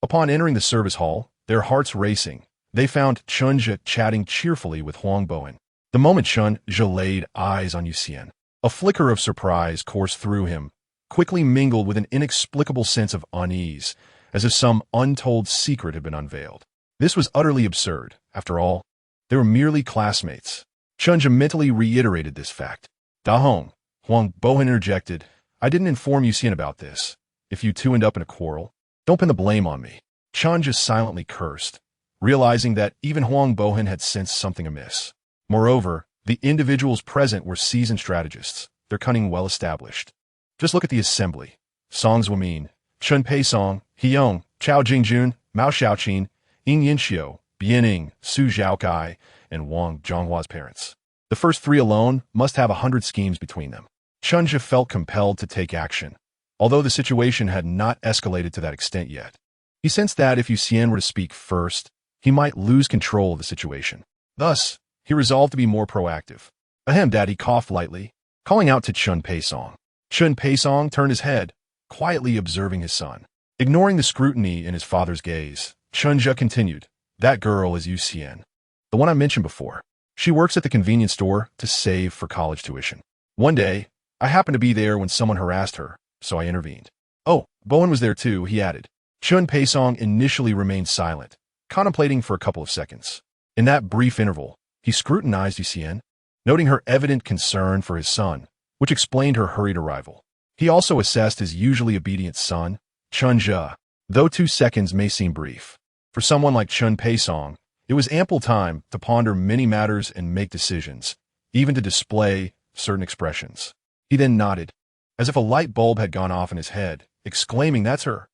upon entering the service hall, their hearts racing, they found Chen Zhu chatting cheerfully with Huang Bowen. The moment Chen Zhu laid eyes on Yuxian, a flicker of surprise coursed through him, quickly mingled with an inexplicable sense of unease, as if some untold secret had been unveiled. This was utterly absurd. After all, they were merely classmates. Chen Zhu mentally reiterated this fact. Da Hong, Huang Bowen interjected, I didn't inform Yuxian about this. If you two end up in a quarrel, don't pin the blame on me. Chen Zhu silently cursed, realizing that even Huang Bowen had sensed something amiss. Moreover, the individuals present were seasoned strategists, their cunning well established. Just look at the assembly. Song Zhumin, Chen Peisong, Hiyong, Chao Jingjun, Mao Xiaoqin, Ying Yinxiu, Bianing, Su Zhaokai, and Wang Zhonghua's parents. The first three alone must have 100 schemes between them. Chen Zhu felt compelled to take action, although the situation had not escalated to that extent yet. He sensed that if Yuxian were to speak first, he might lose control of the situation. Thus, he resolved to be more proactive. Ahem, Daddy coughed lightly, calling out to Chen Peisong. Chen Peisong turned his head, quietly observing his son. Ignoring the scrutiny in his father's gaze, Chen Zhu continued, That girl is Yuxian, the one I mentioned before. She works at the convenience store to save for college tuition. One day, I happened to be there when someone harassed her, so I intervened. Oh, Bowen was there too, he added. Chen Peisong initially remained silent, contemplating for a couple of seconds. In that brief interval, he scrutinized Yuxian, noting her evident concern for his son, which explained her hurried arrival. He also assessed his usually obedient son, Chen Zhu. Though 2 seconds may seem brief, for someone like Chen Peisong, it was ample time to ponder many matters and make decisions, even to display certain expressions. He then nodded, as if a light bulb had gone off in his head, exclaiming, That's her.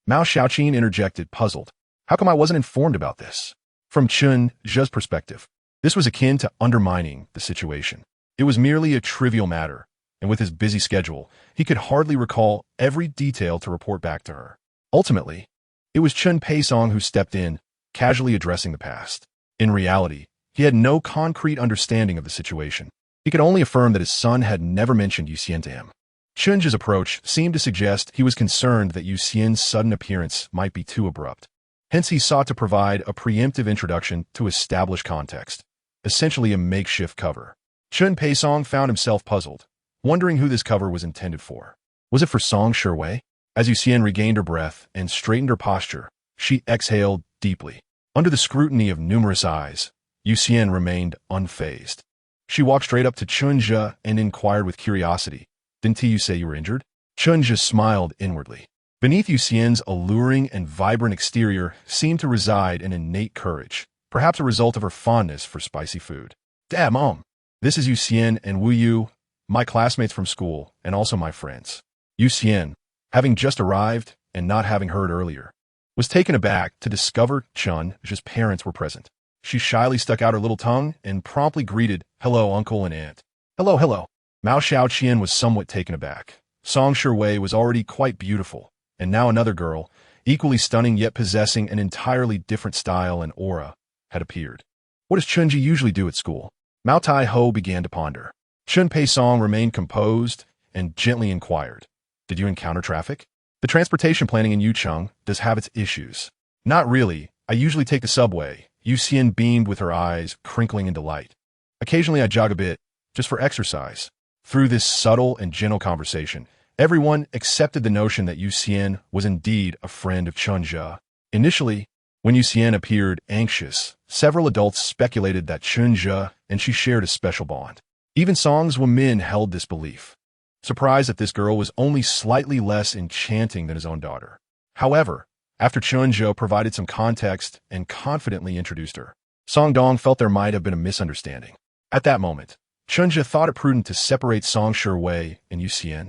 Mao Xiaoqin interjected, puzzled. How come I wasn't informed about this? From Chen Zhu's perspective, this was akin to undermining the situation. It was merely a trivial matter, and with his busy schedule, he could hardly recall every detail to report back to her. Ultimately, it was Chen Peisong who stepped in, casually addressing the past. In reality, he had no concrete understanding of the situation. He could only affirm that his son had never mentioned Yuxian to him. Chen Zhu's approach seemed to suggest he was concerned that Yuxian's sudden appearance might be too abrupt. Hence, he sought to provide a preemptive introduction to establish context, essentially a makeshift cover. Chen Peisong found himself puzzled, wondering who this cover was intended for. Was it for Song Shiwei? As Yuxian regained her breath and straightened her posture, she exhaled deeply. Under the scrutiny of numerous eyes, Yuxian remained unfazed. She walked straight up to Chen Zhu and inquired with curiosity, Didn't you say you were injured? Chen Zhu smiled inwardly. Beneath Yuxian's alluring and vibrant exterior seemed to reside an innate courage, perhaps a result of her fondness for spicy food. Dad, Mom, this is Yuxian and Wu Yu, my classmates from school, and also my friends. Yuxian, having just arrived and not having heard earlier, was taken aback to discover Chen Zhu's parents were present. She shyly stuck out her little tongue and promptly greeted, Hello, uncle and aunt. Hello. Mao Xiaoqian was somewhat taken aback. Song Shiwei was already quite beautiful, and now another girl, equally stunning yet possessing an entirely different style and aura, had appeared. What does Chen Zhu usually do at school? Mao Tai Ho began to ponder. Chen Pei Song remained composed and gently inquired. Did you encounter traffic? The transportation planning in Yucheng does have its issues. Not really. I usually take the subway. Yu Xian beamed with her eyes, crinkling in delight. Occasionally I jog a bit, just for exercise. Through this subtle and gentle conversation, everyone accepted the notion that Yu Xian was indeed a friend of Chen Zhu. Initially, when Yu Xian appeared anxious, several adults speculated that Chen Zhu and she shared a special bond. Even Song's women held this belief, surprised that this girl was only slightly less enchanting than his own daughter. However, after Chen Zhu provided some context and confidently introduced her, Song Dong felt there might have been a misunderstanding. At that moment, Chen Zhu thought it prudent to separate Song Shiwei and Yu Xian,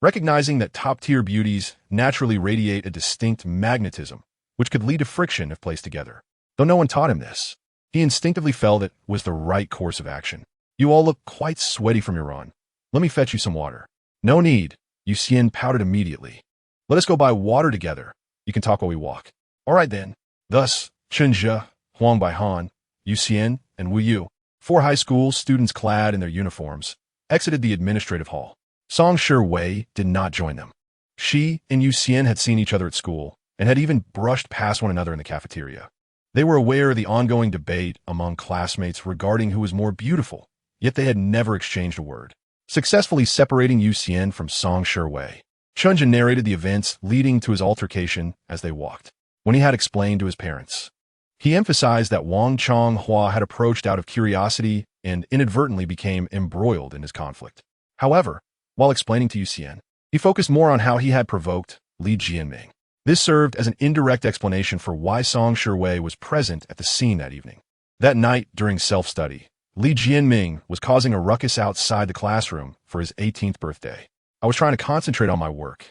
recognizing that top-tier beauties naturally radiate a distinct magnetism, which could lead to friction if placed together. Though no one taught him this, he instinctively felt it was the right course of action. You all look quite sweaty from your run. Let me fetch you some water. No need, Yu Xian pouted immediately. Let us go buy water together. You can talk while we walk. All right then. Thus, Chen Zhu, Huang Baihan, Yu Xian, and Wu Yu, 4 high school students clad in their uniforms, exited the administrative hall. Song Shiwei did not join them. She and Yu Xian had seen each other at school and had even brushed past one another in the cafeteria. They were aware of the ongoing debate among classmates regarding who was more beautiful, yet they had never exchanged a word. Successfully separating Yu Xian from Song Shiwei, Chen Zhu narrated the events leading to his altercation as they walked. When he had explained to his parents, he emphasized that Wang Changhua had approached out of curiosity and inadvertently became embroiled in his conflict. However, while explaining to Yu Xian, he focused more on how he had provoked Li Jianming. This served as an indirect explanation for why Song Shiwei was present at the scene that evening. That night, during self-study, Li Jianming was causing a ruckus outside the classroom for his 18th birthday. I was trying to concentrate on my work,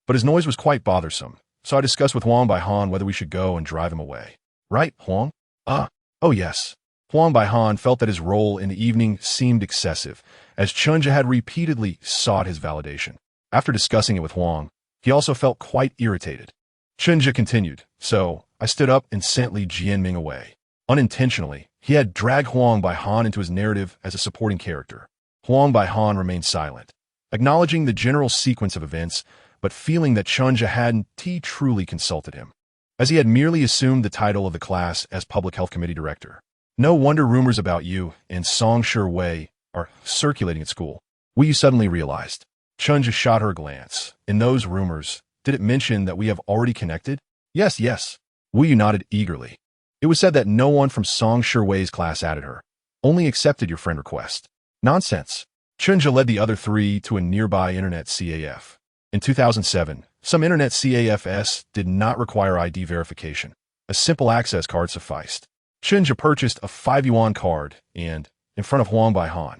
but his noise was quite bothersome, so I discussed with Huang Baihan whether we should go and drive him away. Right, Huang? Oh yes. Huang Baihan felt that his role in the evening seemed excessive, as Chen Zhu had repeatedly sought his validation. After discussing it with Huang, he also felt quite irritated. Chen Zhu continued, so I stood up and sent Li Jianming away. Unintentionally, he had dragged Huang Baihan into his narrative as a supporting character. Huang Baihan remained silent, acknowledging the general sequence of events, but feeling that Chen Zhu hadn't truly consulted him, as he had merely assumed the title of the class as Public Health Committee Director. No wonder rumors about you and Song Shiwei are circulating at school. Wu Yu suddenly realized. Chen Zhu shot her a glance. In those rumors, did it mention that we have already connected? Yes. Wu Yu nodded eagerly. It was said that no one from Song Shiwei's class added her, only accepted your friend request. Nonsense. Chen Zhu led the other 3 to a nearby internet CAF. In 2007, some internet CAFs did not require ID verification. A simple access card sufficed. Chen Zhu purchased a 5 yuan card and, in front of Huang Baihan,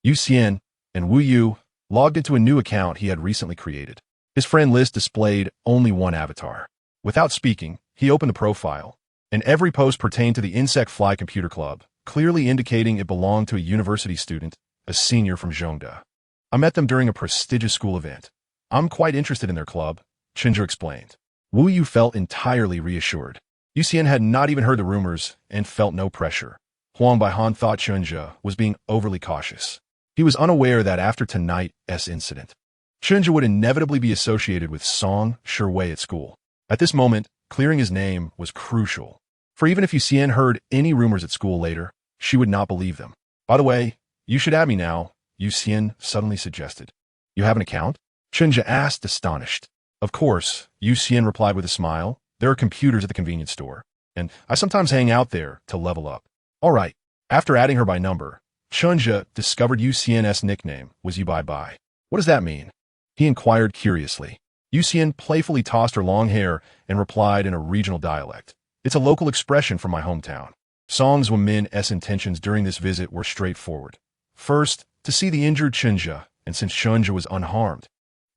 Yu Xian, and Wu Yu, logged into a new account he had recently created. His friend list displayed only one avatar. Without speaking, he opened the profile, and every post pertained to the Insect Fly Computer Club, clearly indicating it belonged to a university student, a senior from Zhongda. I met them during a prestigious school event. I'm quite interested in their club, Chen Zhu explained. Wu Yu felt entirely reassured. Yu Xian had not even heard the rumors and felt no pressure. Huang Baihan thought Chen Zhu was being overly cautious. He was unaware that after tonight's incident, Chen Zhu would inevitably be associated with Song Shiwei at school. At this moment, clearing his name was crucial, for even if Yu Xian heard any rumors at school later, she would not believe them. By the way, you should add me now, Yu Xian suddenly suggested. You have an account? Chen Zhu asked, astonished. Of course, Yu Xian replied with a smile. There are computers at the convenience store, and I sometimes hang out there to level up. All right. After adding her by number, Chen Zhu discovered Yu Xian's nickname was Yu Bai Bai. What does that mean? He inquired curiously. Yu Xian playfully tossed her long hair and replied in a regional dialect. It's a local expression from my hometown. Song's women's intentions during this visit were straightforward. First, to see the injured Chen Zhu, and since Chen Zhu was unharmed,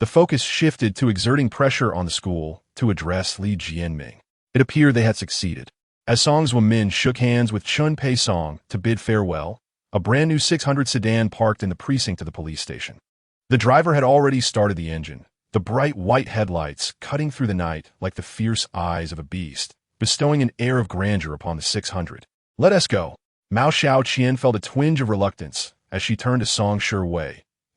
the focus shifted to exerting pressure on the school to address Li Jianming. It appeared they had succeeded. As Song's women shook hands with Chen Pei Song to bid farewell, a brand new 600 sedan parked in the precinct of the police station. The driver had already started the engine, the bright white headlights cutting through the night like the fierce eyes of a beast, bestowing an air of grandeur upon the 600. Let us go. Mao Xiaoqian felt a twinge of reluctance as she turned to Song Shi,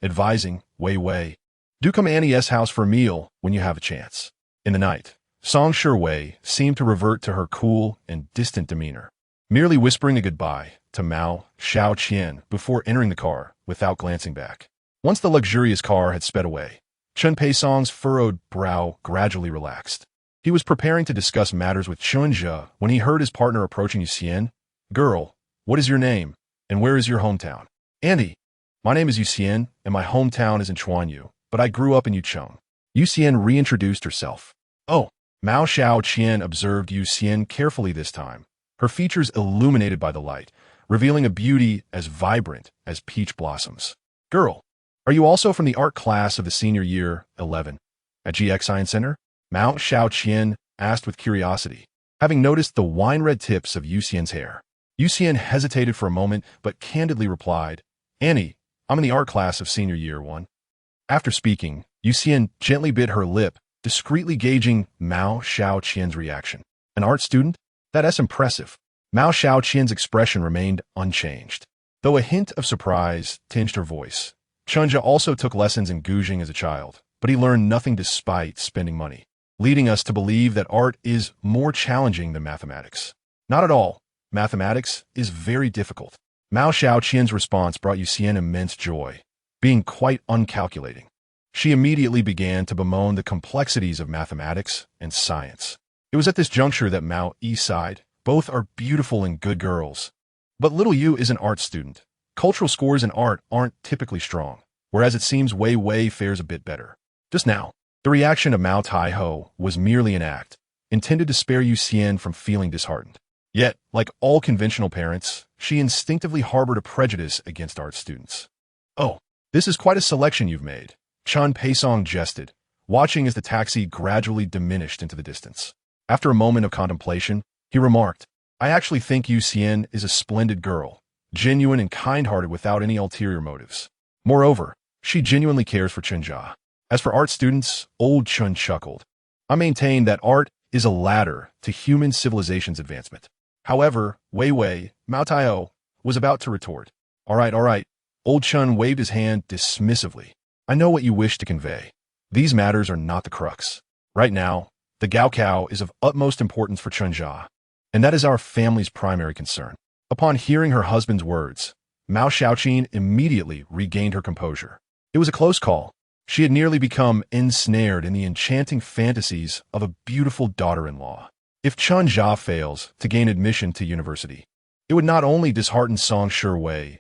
advising, Wei, do come to Annie's house for a meal when you have a chance. In the night, Song Shi seemed to revert to her cool and distant demeanor, merely whispering a goodbye to Mao Xiaoqian before entering the car without glancing back. Once the luxurious car had sped away, Chen Peisong's furrowed brow gradually relaxed. He was preparing to discuss matters with Chen Zhu when he heard his partner approaching Yuxian. Girl, what is your name, and where is your hometown? Andy, my name is Yuxian, and my hometown is in Chuanyu, but I grew up in Yucheng. Yuxian reintroduced herself. Oh, Mao Xiaoqian observed Yuxian carefully this time, her features illuminated by the light, revealing a beauty as vibrant as peach blossoms. Girl, are you also from the art class of the senior year 11 at GX Science Center? Mao Xiaoqian asked with curiosity, having noticed the wine-red tips of Yuxian's hair. Yuxian hesitated for a moment, but candidly replied, Annie, I'm in the art class of senior year 1. After speaking, Yuxian gently bit her lip, discreetly gauging Mao Xiaoqian's reaction. An art student? That's impressive. Mao Xiaoqian's expression remained unchanged, though a hint of surprise tinged her voice. Chen Zhu also took lessons in gouging as a child, but he learned nothing despite spending money, leading us to believe that art is more challenging than mathematics. Not at all. Mathematics is very difficult. Mao Xiaoqian's response brought Yuxian immense joy, being quite uncalculating. She immediately began to bemoan the complexities of mathematics and science. It was at this juncture that Mao sighed, both are beautiful and good girls. But little Yu is an art student. Cultural scores in art aren't typically strong, whereas it seems Wei fares a bit better. Just now, the reaction of Mao Taiho was merely an act, intended to spare Yuxian from feeling disheartened. Yet, like all conventional parents, she instinctively harbored a prejudice against art students. Oh, this is quite a selection you've made, Chen Peisong jested, watching as the taxi gradually diminished into the distance. After a moment of contemplation, he remarked, I actually think Yuxian is a splendid girl, genuine and kind-hearted without any ulterior motives. Moreover, she genuinely cares for Chen Zhu. As for art students, old Chen chuckled. I maintain that art is a ladder to human civilization's advancement. However, Wei, Mao Taiho, was about to retort. All right. Old Chen waved his hand dismissively. I know what you wish to convey. These matters are not the crux. Right now, the Gaokao is of utmost importance for Chen Zhu, and that is our family's primary concern. Upon hearing her husband's words, Mao Xiaoqian immediately regained her composure. It was a close call. She had nearly become ensnared in the enchanting fantasies of a beautiful daughter-in-law. If Chen Zhu fails to gain admission to university, it would not only dishearten Song Shi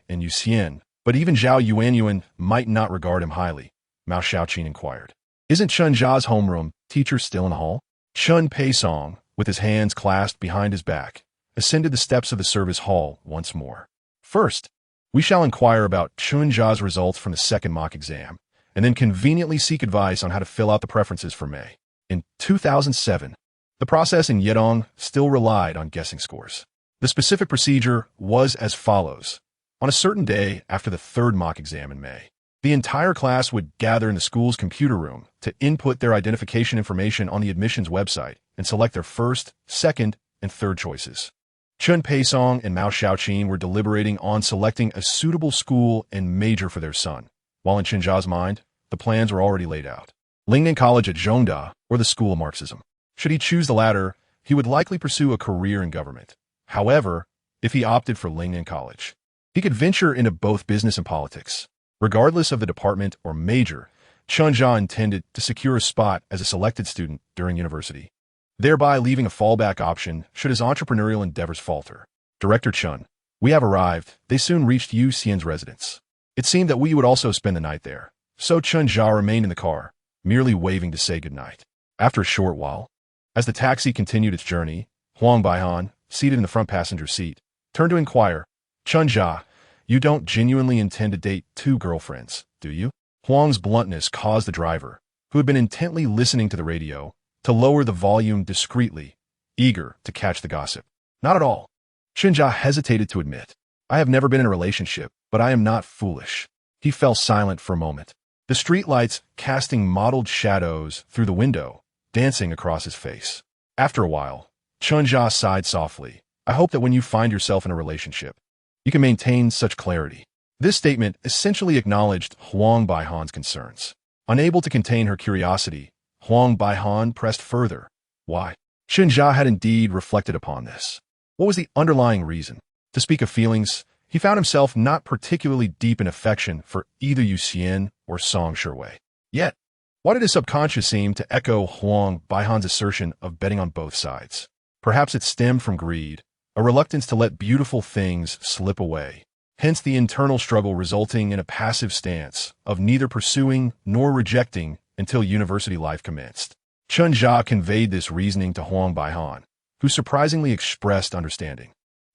and Yuxian, but even Zhao Yuanyuan might not regard him highly, Mao Xiaoqian inquired. Isn't Chen Zha's homeroom teacher still in the hall? Chen Peisong, with his hands clasped behind his back, ascended the steps of the service hall once more. First, we shall inquire about Chen Zha's results from the second mock exam, and then conveniently seek advice on how to fill out the preferences for May. In 2007, the process in Yedong still relied on guessing scores. The specific procedure was as follows. On a certain day after the third mock exam in May, the entire class would gather in the school's computer room to input their identification information on the admissions website and select their first, second, and third choices. Chen Peisong and Mao Xiaoqian were deliberating on selecting a suitable school and major for their son, while in Chen Zha's mind, the plans were already laid out. Lingnan College at Zhongda or the School of Marxism. Should he choose the latter, he would likely pursue a career in government. However, if he opted for Lingnan College, he could venture into both business and politics. Regardless of the department or major, Chen Zhu intended to secure a spot as a selected student during university, thereby leaving a fallback option should his entrepreneurial endeavors falter. Director Chen, we have arrived. They soon reached Yu Xian's residence. It seemed that we would also spend the night there, so Chen Zhu remained in the car, merely waving to say goodnight. After a short while, as the taxi continued its journey, Huang Baihan, seated in the front passenger seat, turned to inquire, Chen Zhu, you don't genuinely intend to date two girlfriends, do you? Huang's bluntness caused the driver, who had been intently listening to the radio, to lower the volume discreetly, eager to catch the gossip. Not at all. Chen Zhu hesitated to admit, I have never been in a relationship, but I am not foolish. He fell silent for a moment, the streetlights casting mottled shadows through the window, dancing across his face. After a while, Chen Zhu sighed softly. I hope that when you find yourself in a relationship, you can maintain such clarity? This statement essentially acknowledged Huang Baihan's concerns. Unable to contain her curiosity, Huang Baihan pressed further. Why? Chen Zhu had indeed reflected upon this. What was the underlying reason? To speak of feelings, he found himself not particularly deep in affection for either Yu Xian or Song Shuwei. Yet, why did his subconscious seem to echo Huang Baihan's assertion of betting on both sides? Perhaps it stemmed from greed, a reluctance to let beautiful things slip away. Hence the internal struggle resulting in a passive stance of neither pursuing nor rejecting until university life commenced. Chen Zhu conveyed this reasoning to Huang Baihan, who surprisingly expressed understanding.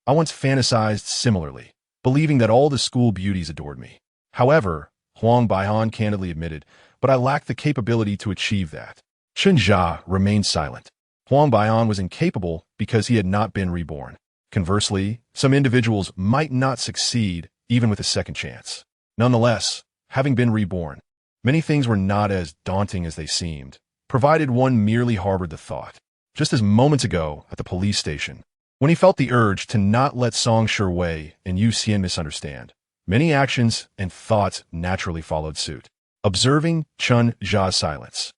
I once fantasized similarly, believing that all the school beauties adored me. However, Huang Baihan candidly admitted, but I lacked the capability to achieve that. Chen Zhu remained silent. Huang Baihan was incapable because he had not been reborn. Conversely, some individuals might not succeed even with a second chance. Nonetheless, having been reborn, many things were not as daunting as they seemed, provided one merely harbored the thought. Just as moments ago at the police station, when he felt the urge to not let Song Shuwei and Yu Xian misunderstand, many actions and thoughts naturally followed suit. Observing Chen Zhu's silence,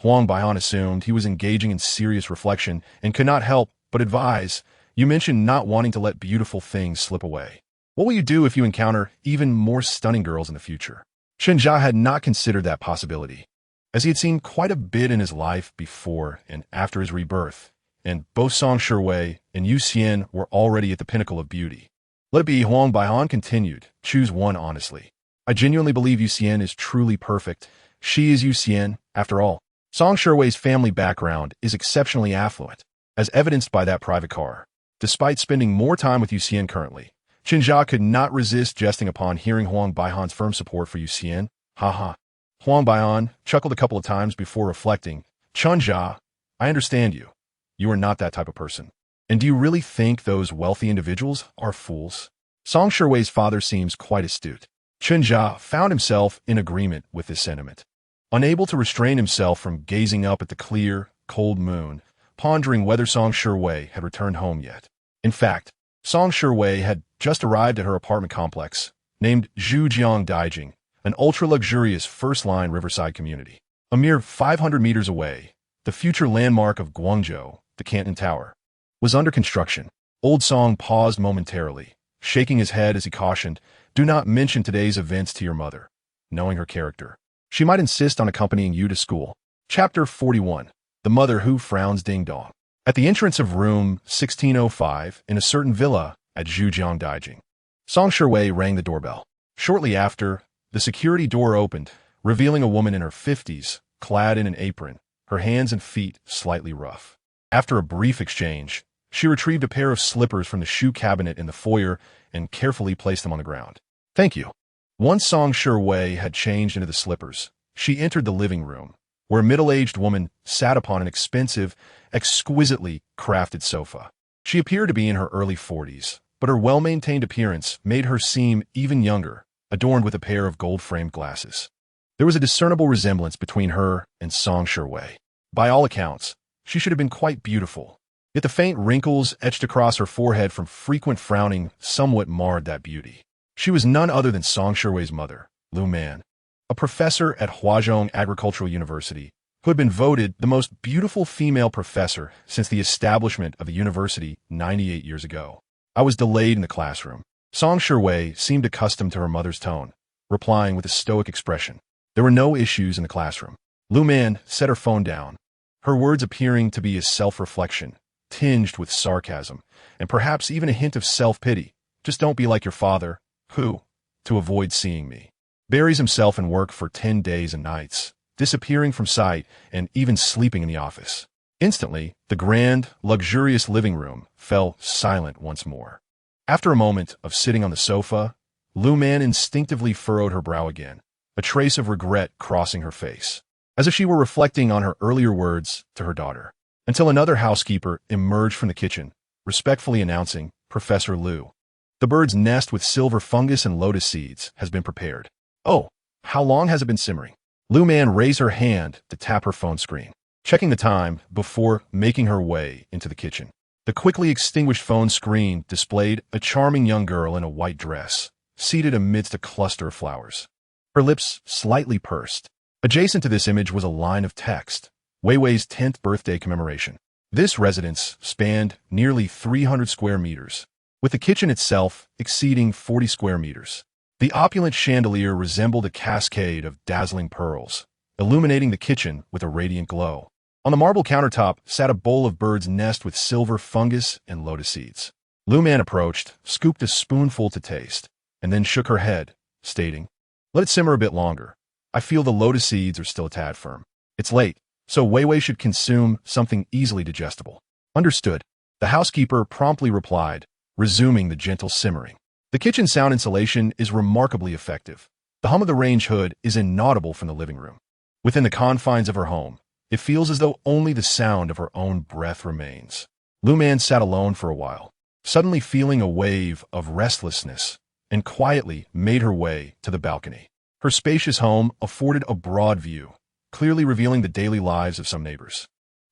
Huang Baihan assumed he was engaging in serious reflection and could not help but advise, you mentioned not wanting to let beautiful things slip away. What will you do if you encounter even more stunning girls in the future? Chen Zhu had not considered that possibility, as he had seen quite a bit in his life before and after his rebirth, and both Song Shuwei and Yu Xian were already at the pinnacle of beauty. Let it be, Huang Baihan continued, choose one honestly. I genuinely believe Yu Xian is truly perfect. She is Yu Xian, after all. Song Shuwei's family background is exceptionally affluent, as evidenced by that private car. Despite spending more time with Yu Xian currently, Chen Zhu could not resist jesting upon hearing Huang Baihan's firm support for Yu Xian. Ha. Huang Baihan chuckled a couple of times before reflecting, Chen Zhu, I understand you. You are not that type of person. And do you really think those wealthy individuals are fools? Song Shuwei's father seems quite astute. Chen Zhu found himself in agreement with this sentiment. Unable to restrain himself from gazing up at the clear, cold moon, pondering whether Song Shuwei had returned home yet. In fact, Song Shuwei had just arrived at her apartment complex, named Zhujiang Daijing, an ultra-luxurious first-line riverside community. A mere 500 meters away, the future landmark of Guangzhou, the Canton Tower, was under construction. Old Song paused momentarily, shaking his head as he cautioned, do not mention today's events to your mother. Knowing her character, she might insist on accompanying you to school. Chapter 41. The Mother Who Frowns Ding Dong. At the entrance of room 1605 in a certain villa at Zhujiang Daijing, Song Shuwei rang the doorbell. Shortly after, the security door opened, revealing a woman in her 50s, clad in an apron, her hands and feet slightly rough. After a brief exchange, she retrieved a pair of slippers from the shoe cabinet in the foyer and carefully placed them on the ground. Thank you. Once Song Shuwei had changed into the slippers, she entered the living room, where a middle-aged woman sat upon an expensive, exquisitely crafted sofa. She appeared to be in her early 40s, but her well-maintained appearance made her seem even younger, adorned with a pair of gold-framed glasses. There was a discernible resemblance between her and Song Shuwei. By all accounts, she should have been quite beautiful, yet the faint wrinkles etched across her forehead from frequent frowning somewhat marred that beauty. She was none other than Song Shuwei's mother, Lu Man, a professor at Huazhong Agricultural University, who had been voted the most beautiful female professor since the establishment of the university 98 years ago. I was delayed in the classroom. Song Shuwei seemed accustomed to her mother's tone, replying with a stoic expression. There were no issues in the classroom. Lu Man set her phone down, her words appearing to be a self-reflection, tinged with sarcasm, and perhaps even a hint of self-pity. Just don't be like your father, who, to avoid seeing me, buries himself in work for 10 days and nights, disappearing from sight and even sleeping in the office. Instantly, the grand, luxurious living room fell silent once more. After a moment of sitting on the sofa, Lu Man instinctively furrowed her brow again, a trace of regret crossing her face, as if she were reflecting on her earlier words to her daughter, until another housekeeper emerged from the kitchen, respectfully announcing, Professor Lu. The bird's nest with silver fungus and lotus seeds has been prepared. Oh, how long has it been simmering? Lu Man raised her hand to tap her phone screen, checking the time before making her way into the kitchen. The quickly extinguished phone screen displayed a charming young girl in a white dress, seated amidst a cluster of flowers. Her lips slightly pursed. Adjacent to this image was a line of text, Weiwei's 10th birthday commemoration. This residence spanned nearly 300 square meters, with the kitchen itself exceeding 40 square meters. The opulent chandelier resembled a cascade of dazzling pearls, illuminating the kitchen with a radiant glow. On the marble countertop sat a bowl of bird's nest with silver fungus and lotus seeds. Lu Man approached, scooped a spoonful to taste, and then shook her head, stating, "Let it simmer a bit longer. I feel the lotus seeds are still a tad firm. It's late, so Weiwei should consume something easily digestible." "Understood," the housekeeper promptly replied, resuming the gentle simmering. The kitchen sound insulation is remarkably effective. The hum of the range hood is inaudible from the living room. Within the confines of her home, it feels as though only the sound of her own breath remains. Lu Man sat alone for a while, suddenly feeling a wave of restlessness, and quietly made her way to the balcony. Her spacious home afforded a broad view, clearly revealing the daily lives of some neighbors.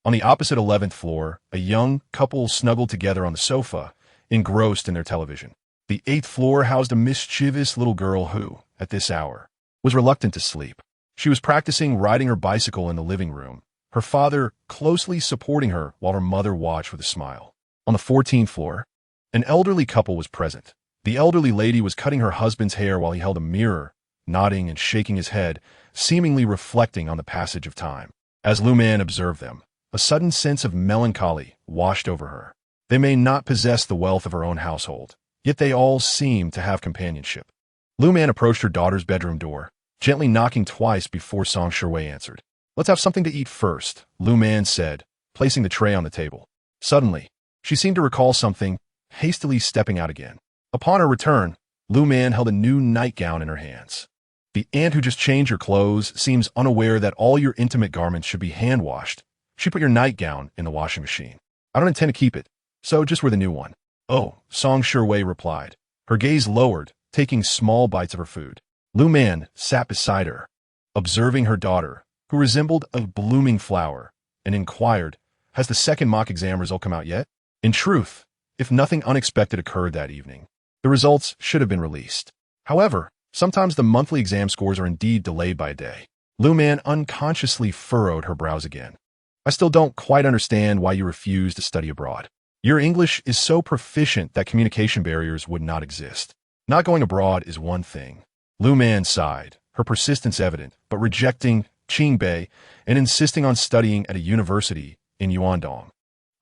On the opposite 11th floor, a young couple snuggled together on the sofa, engrossed in their television. The 8th floor housed a mischievous little girl who, at this hour, was reluctant to sleep. She was practicing riding her bicycle in the living room, her father closely supporting her while her mother watched with a smile. On the 14th floor, an elderly couple was present. The elderly lady was cutting her husband's hair while he held a mirror, nodding and shaking his head, seemingly reflecting on the passage of time. As Lu Man observed them, a sudden sense of melancholy washed over her. They may not possess the wealth of her own household, yet they all seem to have companionship. Lu Man approached her daughter's bedroom door, gently knocking twice before Song Shiwei answered. "Let's have something to eat first," Lu Man said, placing the tray on the table. Suddenly, she seemed to recall something, hastily stepping out again. Upon her return, Lu Man held a new nightgown in her hands. "The aunt who just changed your clothes seems unaware that all your intimate garments should be hand-washed. She put your nightgown in the washing machine. I don't intend to keep it, so just wear the new one." "Oh," Song Shiwei replied, her gaze lowered, taking small bites of her food. Lu Man sat beside her, observing her daughter, who resembled a blooming flower, and inquired, "Has the second mock exam result come out yet?" In truth, if nothing unexpected occurred that evening, the results should have been released. However, sometimes the monthly exam scores are indeed delayed by a day. Lu Man unconsciously furrowed her brows again. "I still don't quite understand why you refuse to study abroad. Your English is so proficient that communication barriers would not exist. Not going abroad is one thing." Lu Man sighed, her persistence evident, but rejecting Qingbei and insisting on studying at a university in Yuandong.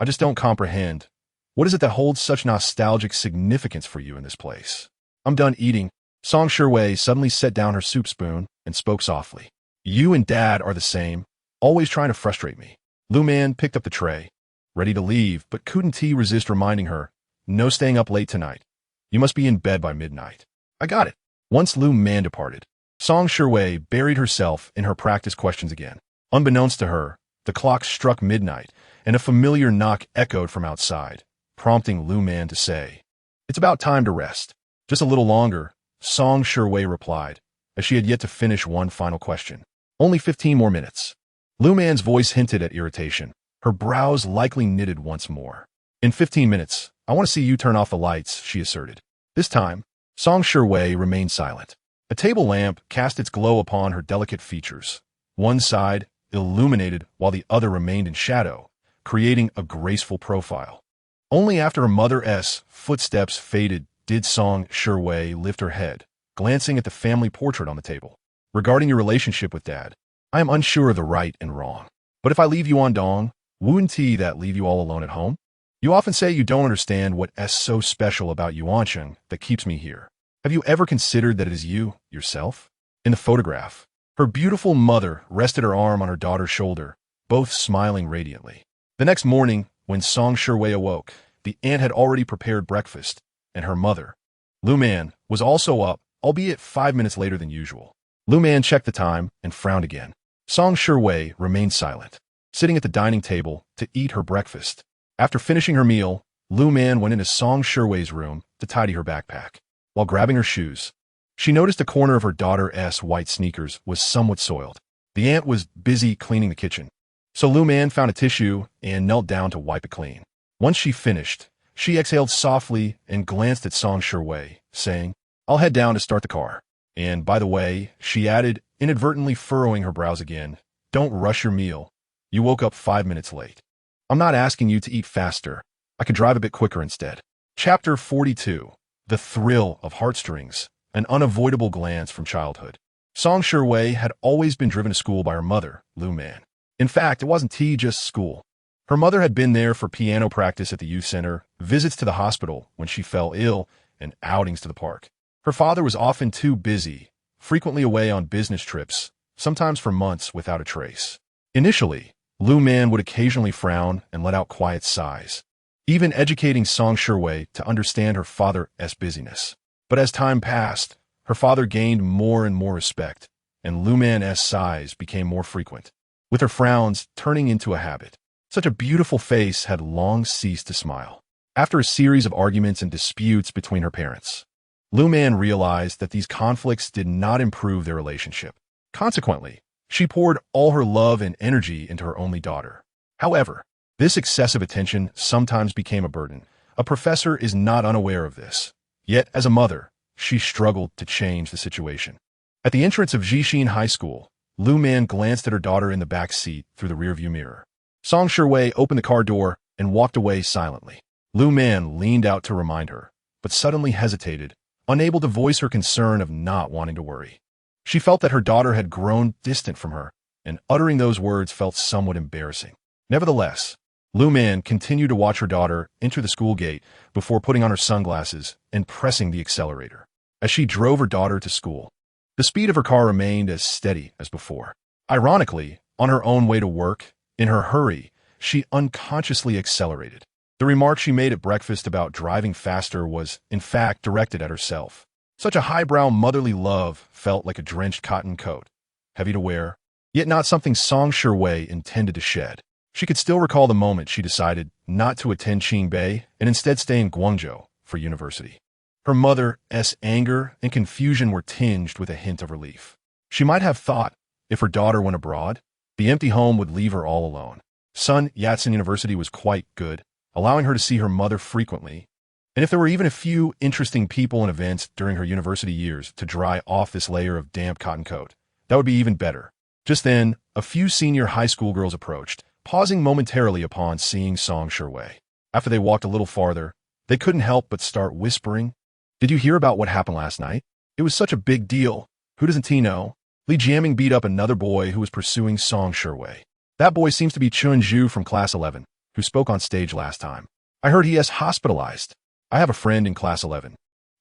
"I just don't comprehend. What is it that holds such nostalgic significance for you in this place?" "I'm done eating." Song Shiwei suddenly set down her soup spoon and spoke softly. "You and Dad are the same, always trying to frustrate me." Lu Man picked up the tray, ready to leave, but couldn't he resist reminding her, "No staying up late tonight. You must be in bed by midnight." "I got it." Once Lu Man departed, Song Shiwei buried herself in her practice questions again. Unbeknownst to her, the clock struck midnight, and a familiar knock echoed from outside, prompting Lu Man to say, "It's about time to rest." "Just a little longer," Song Shiwei replied, as she had yet to finish one final question. "Only 15 more minutes." Lu Man's voice hinted at irritation. Her brows likely knitted once more. "In 15 minutes, I want to see you turn off the lights," she asserted. This time, Song Shiwei remained silent. A table lamp cast its glow upon her delicate features. One side illuminated while the other remained in shadow, creating a graceful profile. Only after her mother's footsteps faded did Song Shiwei lift her head, glancing at the family portrait on the table. "Regarding your relationship with Dad, I am unsure of the right and wrong. But if I leave Yuandong, wouldn't that leave you all alone at home? You often say you don't understand what's so special about Yuancheng that keeps me here. Have you ever considered that it is you, yourself?" In the photograph, her beautiful mother rested her arm on her daughter's shoulder, both smiling radiantly. The next morning, when Song Shiwei awoke, the aunt had already prepared breakfast, and her mother, Lu Man, was also up, albeit 5 minutes later than usual. Lu Man checked the time and frowned again. Song Shiwei remained silent, sitting at the dining table to eat her breakfast. After finishing her meal, Lu Man went into Song Shiwei's room to tidy her backpack. While grabbing her shoes, she noticed a corner of her daughter's white sneakers was somewhat soiled. The aunt was busy cleaning the kitchen, so Lu Man found a tissue and knelt down to wipe it clean. Once she finished, she exhaled softly and glanced at Song Shiwei, saying, "I'll head down to start the car. And by the way," she added, inadvertently furrowing her brows again, "don't rush your meal. You woke up 5 minutes late. I'm not asking you to eat faster. I could drive a bit quicker instead." Chapter 42. The Thrill of Heartstrings, an unavoidable glance from childhood. Song Shiwei had always been driven to school by her mother, Lu Man. In fact, it wasn't just school. Her mother had been there for piano practice at the youth center, visits to the hospital when she fell ill, and outings to the park. Her father was often too busy, frequently away on business trips, sometimes for months without a trace. Initially, Lu Man would occasionally frown and let out quiet sighs, even educating Song Shiwei to understand her father's busyness. But as time passed, her father gained more and more respect, and Lu Man's sighs became more frequent, with her frowns turning into a habit. Such a beautiful face had long ceased to smile. After a series of arguments and disputes between her parents, Lu Man realized that these conflicts did not improve their relationship. Consequently, she poured all her love and energy into her only daughter. However, this excessive attention sometimes became a burden. A professor is not unaware of this. Yet, as a mother, she struggled to change the situation. At the entrance of Jixin High School, Lu Man glanced at her daughter in the back seat through the rearview mirror. Song Shiwei opened the car door and walked away silently. Lu Man leaned out to remind her, but suddenly hesitated, unable to voice her concern of not wanting to worry. She felt that her daughter had grown distant from her, and uttering those words felt somewhat embarrassing. Nevertheless, Lu Man continued to watch her daughter enter the school gate before putting on her sunglasses and pressing the accelerator. As she drove her daughter to school, the speed of her car remained as steady as before. Ironically, on her own way to work, in her hurry, she unconsciously accelerated. The remark she made at breakfast about driving faster was, in fact, directed at herself. Such a highbrow motherly love felt like a drenched cotton coat, heavy to wear, yet not something Song Shiwei intended to shed. She could still recall the moment she decided not to attend Qingbei and instead stay in Guangzhou for university. Her mother's anger and confusion were tinged with a hint of relief. She might have thought, if her daughter went abroad, the empty home would leave her all alone. Sun Yat-sen University was quite good, allowing her to see her mother frequently, and if there were even a few interesting people and events during her university years to dry off this layer of damp cotton coat, that would be even better. Just then, a few senior high school girls approached, pausing momentarily upon seeing Song Shiwei. After they walked a little farther, they couldn't help but start whispering, "Did you hear about what happened last night? It was such a big deal. Who doesn't know? Li Jiaming beat up another boy who was pursuing Song Shiwei. That boy seems to be Chen Zhu from class 11, who spoke on stage last time. I heard he is hospitalized. I have a friend in class 11.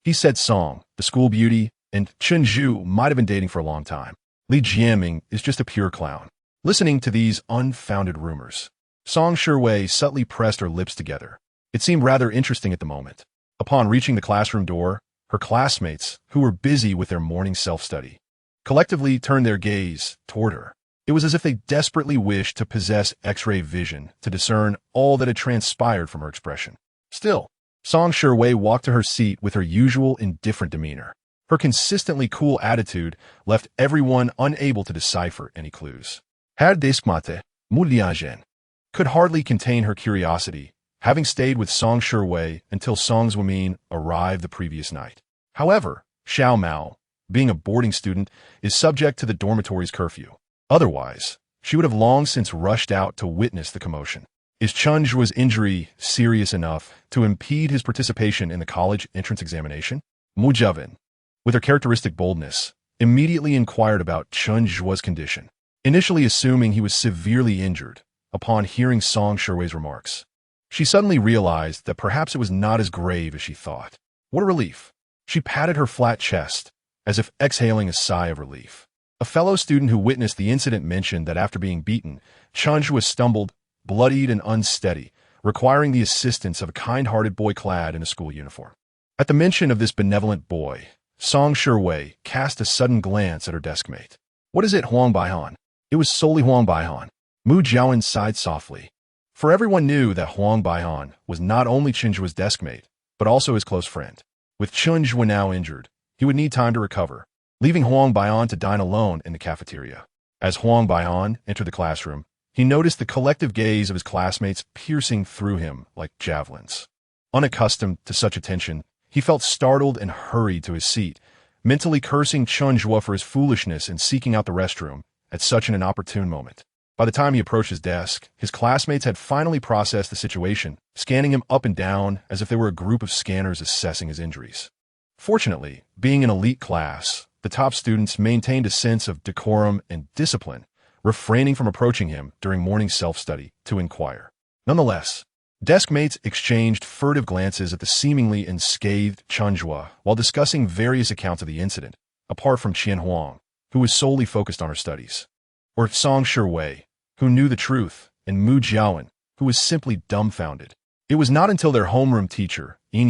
He said Song, the school beauty, and Chen Zhu might have been dating for a long time. Li Jiaming is just a pure clown." Listening to these unfounded rumors, Song Shiwei subtly pressed her lips together. It seemed rather interesting at the moment. Upon reaching the classroom door, her classmates, who were busy with their morning self-study, collectively turned their gaze toward her. It was as if they desperately wished to possess X-ray vision to discern all that had transpired from her expression. Still, Song Shiwei walked to her seat with her usual indifferent demeanor. Her consistently cool attitude left everyone unable to decipher any clues. Herr Deskmate, Muliagen, could hardly contain her curiosity, having stayed with Song Shiwei until Song Zhumin arrived the previous night. However, Xiao Mao, being a boarding student, is subject to the dormitory's curfew. Otherwise, she would have long since rushed out to witness the commotion. Is Chen Zhu's injury serious enough to impede his participation in the college entrance examination? Mu Jiawen, with her characteristic boldness, immediately inquired about Chen Zhu's condition, initially assuming he was severely injured. Upon hearing Song Shiwei's remarks, she suddenly realized that perhaps it was not as grave as she thought. What a relief! She patted her flat chest, as if exhaling a sigh of relief. A fellow student who witnessed the incident mentioned that after being beaten, Chen Zhu stumbled, bloodied and unsteady, requiring the assistance of a kind-hearted boy clad in a school uniform. At the mention of this benevolent boy, Song Shiwei cast a sudden glance at her deskmate. "What is it, Huang Baihan?" It was solely Huang Baihan. Mu Jiawen sighed softly. For everyone knew that Huang Baihan was not only Chen Zhu's deskmate, but also his close friend. With Chen Zhu now injured, he would need time to recover, leaving Huang Baihan to dine alone in the cafeteria. As Huang Baihan entered the classroom, he noticed the collective gaze of his classmates piercing through him like javelins. Unaccustomed to such attention, he felt startled and hurried to his seat, mentally cursing Chen Zhu for his foolishness in seeking out the restroom at such an inopportune moment. By the time he approached his desk, his classmates had finally processed the situation, scanning him up and down as if they were a group of scanners assessing his injuries. Fortunately, being an elite class, the top students maintained a sense of decorum and discipline, refraining from approaching him during morning self-study to inquire. Nonetheless, desk mates exchanged furtive glances at the seemingly unscathed Chen Zhu while discussing various accounts of the incident, apart from Qian Huang, who was solely focused on her studies, or Song Shiwei, who knew the truth, and Mu Jiaowen, who was simply dumbfounded. It was not until their homeroom teacher, Yin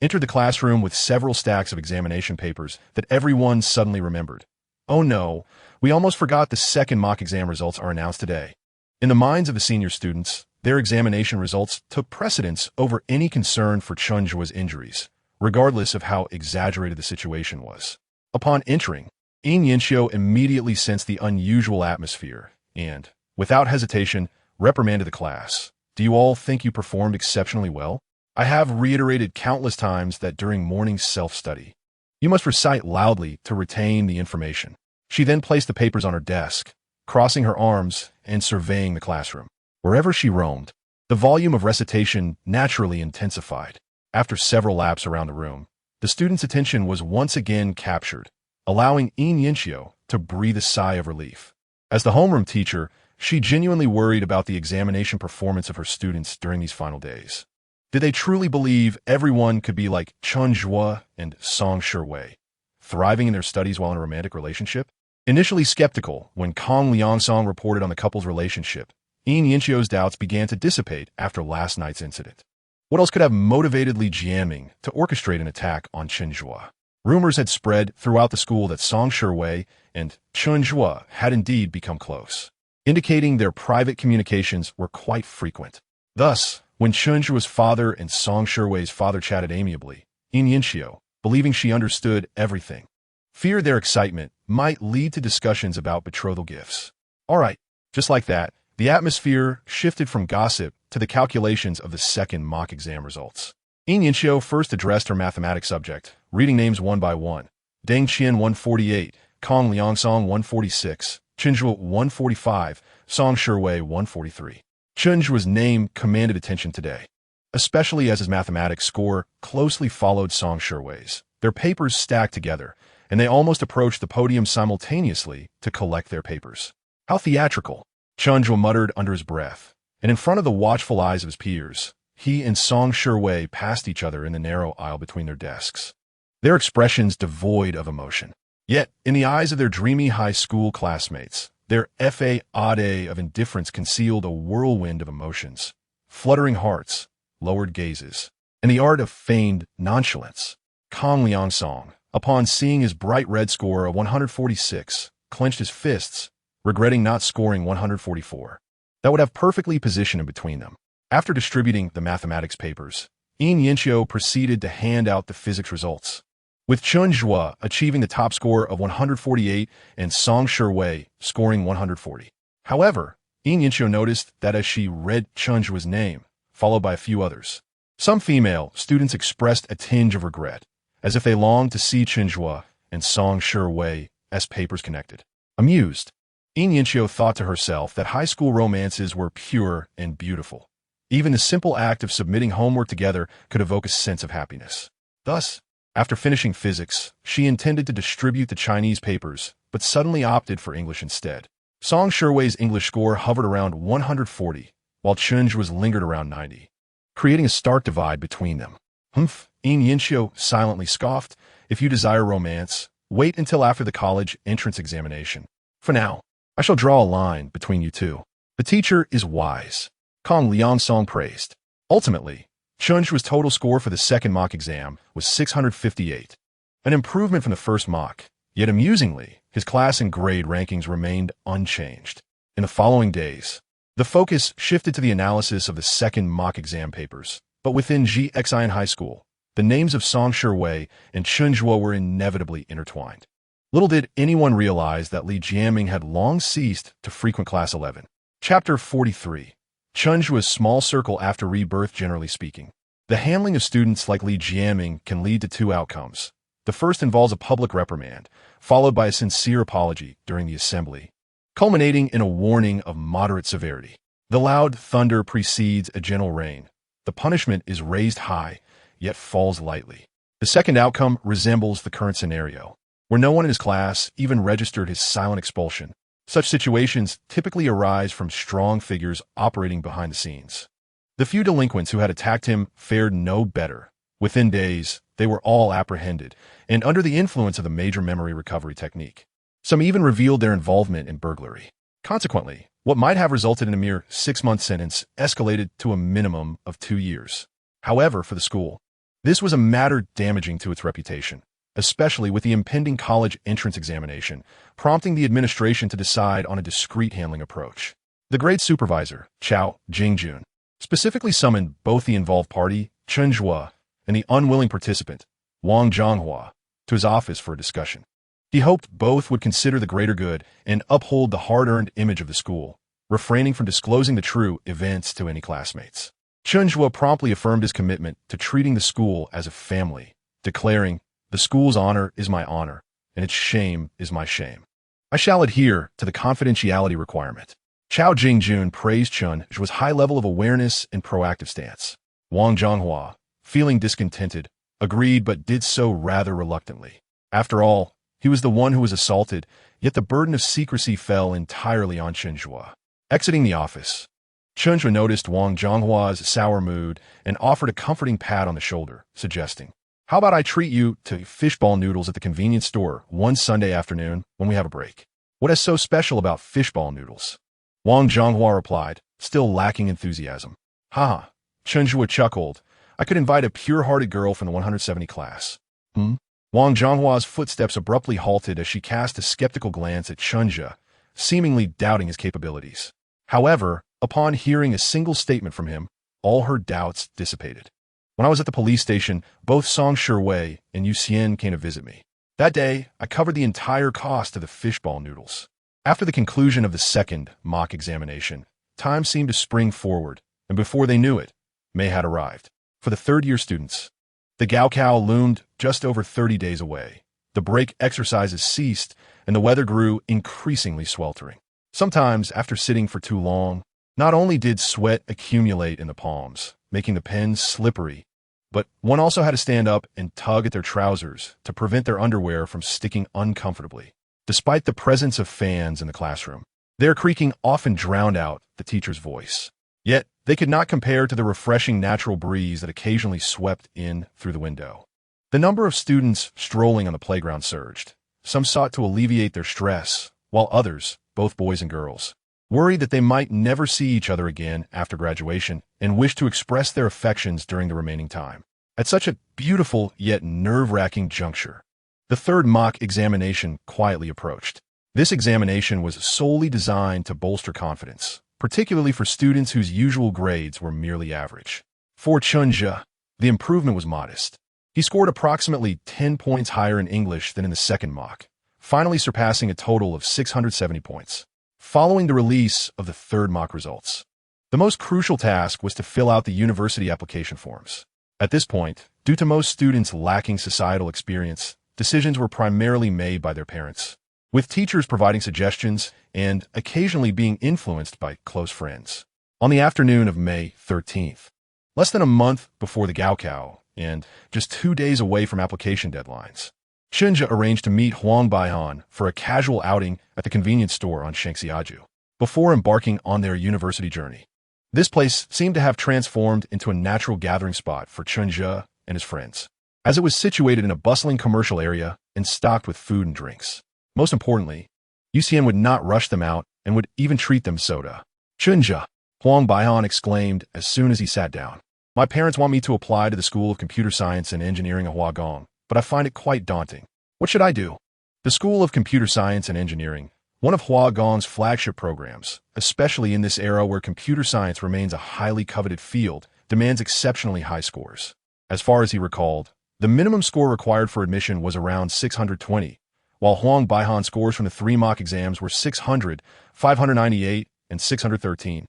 entered the classroom with several stacks of examination papers that everyone suddenly remembered. Oh no, we almost forgot the second mock exam results are announced today. In the minds of the senior students, their examination results took precedence over any concern for Chen Zhu's injuries, regardless of how exaggerated the situation was. Upon entering, Yin Yanxiu immediately sensed the unusual atmosphere and, without hesitation, reprimanded the class. Do you all think you performed exceptionally well? I have reiterated countless times that during morning self-study, you must recite loudly to retain the information. She then placed the papers on her desk, crossing her arms and surveying the classroom. Wherever she roamed, the volume of recitation naturally intensified. After several laps around the room, the student's attention was once again captured, allowing Yin Yanxiu to breathe a sigh of relief. As the homeroom teacher, she genuinely worried about the examination performance of her students during these final days. Did they truly believe everyone could be like Chen Zhu and Song Shiwei, thriving in their studies while in a romantic relationship? Initially skeptical when Kong Liangsong reported on the couple's relationship, Yin Yanxiu's doubts began to dissipate after last night's incident. What else could have motivated Li Jiaming to orchestrate an attack on Chen Zhu? Rumors had spread throughout the school that Song Shiwei and Chen Zhu had indeed become close, indicating their private communications were quite frequent. Thus, when Chen Zhu's father and Song Shiwei's father chatted amiably, Yin Yanxiu, believing she understood everything, feared their excitement might lead to discussions about betrothal gifts. All right, just like that, the atmosphere shifted from gossip to the calculations of the second mock exam results. Yin Yanxiu first addressed her mathematics subject, reading names one by one. Deng Qian 148, Kong Liangsong 146, Chen Zhu 145, Song Shiwei 143. Chen Zhu's name commanded attention today, especially as his mathematics score closely followed Song Shiwei's. Their papers stacked together, and they almost approached the podium simultaneously to collect their papers. How theatrical, Chen Zhu muttered under his breath, and in front of the watchful eyes of his peers, he and Song Shiwei passed each other in the narrow aisle between their desks, their expressions devoid of emotion. Yet, in the eyes of their dreamy high school classmates, their facade of indifference concealed a whirlwind of emotions, fluttering hearts, lowered gazes, and the art of feigned nonchalance. Kong Liangsong, upon seeing his bright red score of 146, clenched his fists, regretting not scoring 144. That would have perfectly positioned him between them. After distributing the mathematics papers, Yin Yanxiu proceeded to hand out the physics results, with Chen Zhu achieving the top score of 148 and Song Shiwei scoring 140. However, Yin Yanxiu noticed that as she read Chen Zhu's name, followed by a few others, some female students expressed a tinge of regret, as if they longed to see Chen Zhu and Song Shiwei's papers connected. Amused, Yin Yanxiu thought to herself that high school romances were pure and beautiful. Even the simple act of submitting homework together could evoke a sense of happiness. Thus, after finishing physics, she intended to distribute the Chinese papers, but suddenly opted for English instead. Song Shiwei's English score hovered around 140, while Chen Zhu's lingered around 90, creating a stark divide between them. Humph, Yin Yanxiu silently scoffed. If you desire romance, wait until after the college entrance examination. For now, I shall draw a line between you two. The teacher is wise, Kong Liangsong praised. Ultimately, Chen Zhu's total score for the second mock exam was 658, an improvement from the first mock, yet amusingly, his class and grade rankings remained unchanged. In the following days, the focus shifted to the analysis of the second mock exam papers, but within GXIN High School, the names of Song Shiwei and Chen Zhu were inevitably intertwined. Little did anyone realize that Li Jiaming had long ceased to frequent Class 11. Chapter 43. Chen Zhu's small circle after rebirth. Generally speaking, the handling of students like Li Jiaming can lead to two outcomes. The first involves a public reprimand, followed by a sincere apology during the assembly, culminating in a warning of moderate severity. The loud thunder precedes a gentle rain. The punishment is raised high, yet falls lightly. The second outcome resembles the current scenario, where no one in his class even registered his silent expulsion. Such situations typically arise from strong figures operating behind the scenes. The few delinquents who had attacked him fared no better. Within days, they were all apprehended, and under the influence of the major memory recovery technique. Some even revealed their involvement in burglary. Consequently, what might have resulted in a mere 6-month sentence escalated to a minimum of 2 years. However, for the school, this was a matter damaging to its reputation, especially with the impending college entrance examination, prompting the administration to decide on a discreet handling approach. The grade supervisor, Chao Jingjun, specifically summoned both the involved party, Chen Zhu, and the unwilling participant, Wang Zhonghua, to his office for a discussion. He hoped both would consider the greater good and uphold the hard-earned image of the school, refraining from disclosing the true events to any classmates. Chen Zhu promptly affirmed his commitment to treating the school as a family, declaring, "The school's honor is my honor, and its shame is my shame. I shall adhere to the confidentiality requirement." Chao Jingjun praised Chen Zhu's high level of awareness and proactive stance. Wang Zhonghua, feeling discontented, agreed but did so rather reluctantly. After all, he was the one who was assaulted, yet the burden of secrecy fell entirely on Chen Zhu. Exiting the office, Chen Zhu noticed Wang Zhonghua's sour mood and offered a comforting pat on the shoulder, suggesting, "How about I treat you to fishball noodles at the convenience store one Sunday afternoon when we have a break?" "What is so special about fishball noodles?" Wang Zhonghua replied, still lacking enthusiasm. "Haha," Chen Zhu chuckled. "I could invite a pure-hearted girl from the 170 class." Wang Zhonghua's footsteps abruptly halted as she cast a skeptical glance at Chen Zhu, seemingly doubting his capabilities. However, upon hearing a single statement from him, all her doubts dissipated. "When I was at the police station, both Song Shiwei and Yu Xian came to visit me. That day, I covered the entire cost of the fishball noodles." After the conclusion of the second mock examination, time seemed to spring forward, and before they knew it, May had arrived. For the third-year students, the Gaokao loomed just over 30 days away. The break exercises ceased, and the weather grew increasingly sweltering. Sometimes, after sitting for too long, not only did sweat accumulate in the palms, making the pens slippery, but one also had to stand up and tug at their trousers to prevent their underwear from sticking uncomfortably. Despite the presence of fans in the classroom, their creaking often drowned out the teacher's voice. Yet, they could not compare to the refreshing natural breeze that occasionally swept in through the window. The number of students strolling on the playground surged. Some sought to alleviate their stress, while others, both boys and girls, worried that they might never see each other again after graduation and wished to express their affections during the remaining time. At such a beautiful yet nerve-wracking juncture, the third mock examination quietly approached. This examination was solely designed to bolster confidence, particularly for students whose usual grades were merely average. For Chen Zhu, the improvement was modest. He scored approximately 10 points higher in English than in the second mock, finally surpassing a total of 670 points. Following the release of the third mock results, the most crucial task was to fill out the university application forms. At this point, due to most students lacking societal experience, decisions were primarily made by their parents, with teachers providing suggestions and occasionally being influenced by close friends. On the afternoon of May 13th, less than a month before the Gaokao and just 2 days away from application deadlines, Chen Zhu arranged to meet Huang Baihan for a casual outing at the convenience store on Shangxiaju, before embarking on their university journey. This place seemed to have transformed into a natural gathering spot for Chen Zhu and his friends, as it was situated in a bustling commercial area and stocked with food and drinks. Most importantly, Yu Xian would not rush them out and would even treat them soda. "Chen Zhu," Huang Baihan exclaimed as soon as he sat down. "My parents want me to apply to the School of Computer Science and Engineering at Huagong, but I find it quite daunting. What should I do?" The School of Computer Science and Engineering, one of Huagong's flagship programs, especially in this era where computer science remains a highly coveted field, demands exceptionally high scores. As far as he recalled, the minimum score required for admission was around 620, while Huang Baihan's scores from the 3 mock exams were 600, 598, and 613,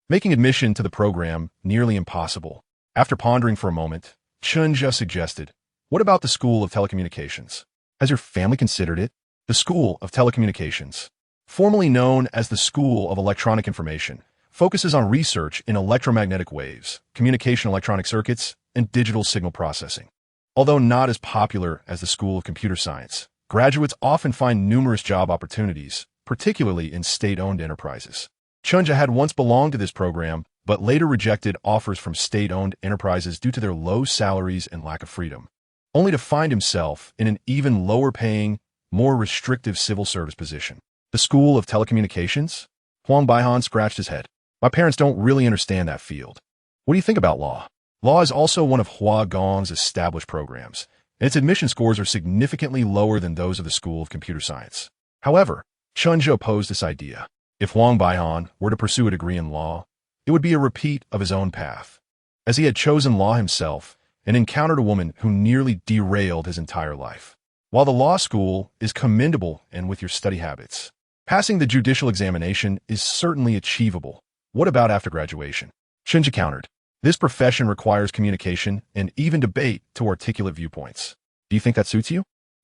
making admission to the program nearly impossible. After pondering for a moment, Chen Zhu suggested, "What about the School of Telecommunications? Has your family considered it?" The School of Telecommunications, formerly known as the School of Electronic Information, focuses on research in electromagnetic waves, communication electronic circuits, and digital signal processing. Although not as popular as the School of Computer Science, graduates often find numerous job opportunities, particularly in state-owned enterprises. Chen Zhu had once belonged to this program, but later rejected offers from state-owned enterprises due to their low salaries and lack of freedom, only to find himself in an even lower-paying, more restrictive civil service position. The School of Telecommunications? Huang Baihan scratched his head. My parents don't really understand that field. What do you think about law? Law is also one of Hua Gong's established programs, and its admission scores are significantly lower than those of the School of Computer Science. However, Chen Zhu opposed this idea. If Huang Baihan were to pursue a degree in law, it would be a repeat of his own path, as he had chosen law himself and encountered a woman who nearly derailed his entire life. While the law school is commendable and with your study habits, passing the judicial examination is certainly achievable. What about after graduation? Chen Zhu countered. This profession requires communication and even debate to articulate viewpoints. Do you think that suits you?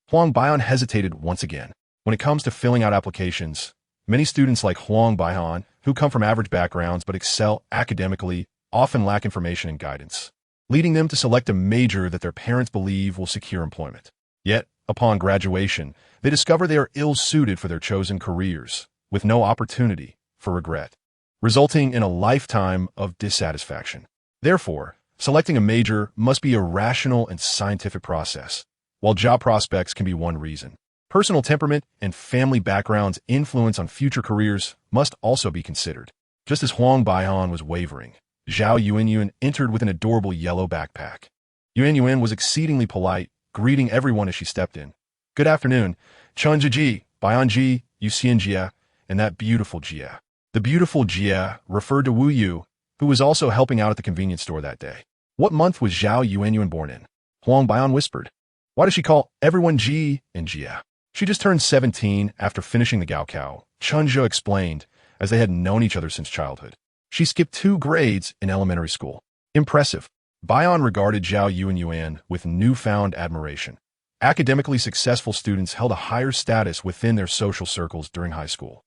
Huang Baihan hesitated once again. When it comes to filling out applications, many students like Huang Baihan, who come from average backgrounds but excel academically, often lack information and guidance, leading them to select a major that their parents believe will secure employment. Yet, upon graduation, they discover they are ill-suited for their chosen careers, with no opportunity for regret, resulting in a lifetime of dissatisfaction. Therefore, selecting a major must be a rational and scientific process, while job prospects can be one reason. Personal temperament and family background's influence on future careers must also be considered. Just as Huang Baihan was wavering, Zhao Yuanyuan entered with an adorable yellow backpack. Yuanyuan was exceedingly polite, greeting everyone as she stepped in. "Good afternoon, Chen Zhu, Baihan Ji, Yuxian Jia, and that beautiful Jia." The beautiful Jia referred to Wu Yu, who was also helping out at the convenience store that day. What month was Zhao Yuanyuan born in? Huang Baihan whispered. Why does she call everyone Ji and Jia? She just turned 17 after finishing the Gaokao, Chen Zhu explained, as they had known each other since childhood. She skipped 2 grades in elementary school. Impressive. Baihan regarded Zhao Yuanyuan with newfound admiration. Academically successful students held a higher status within their social circles during high school.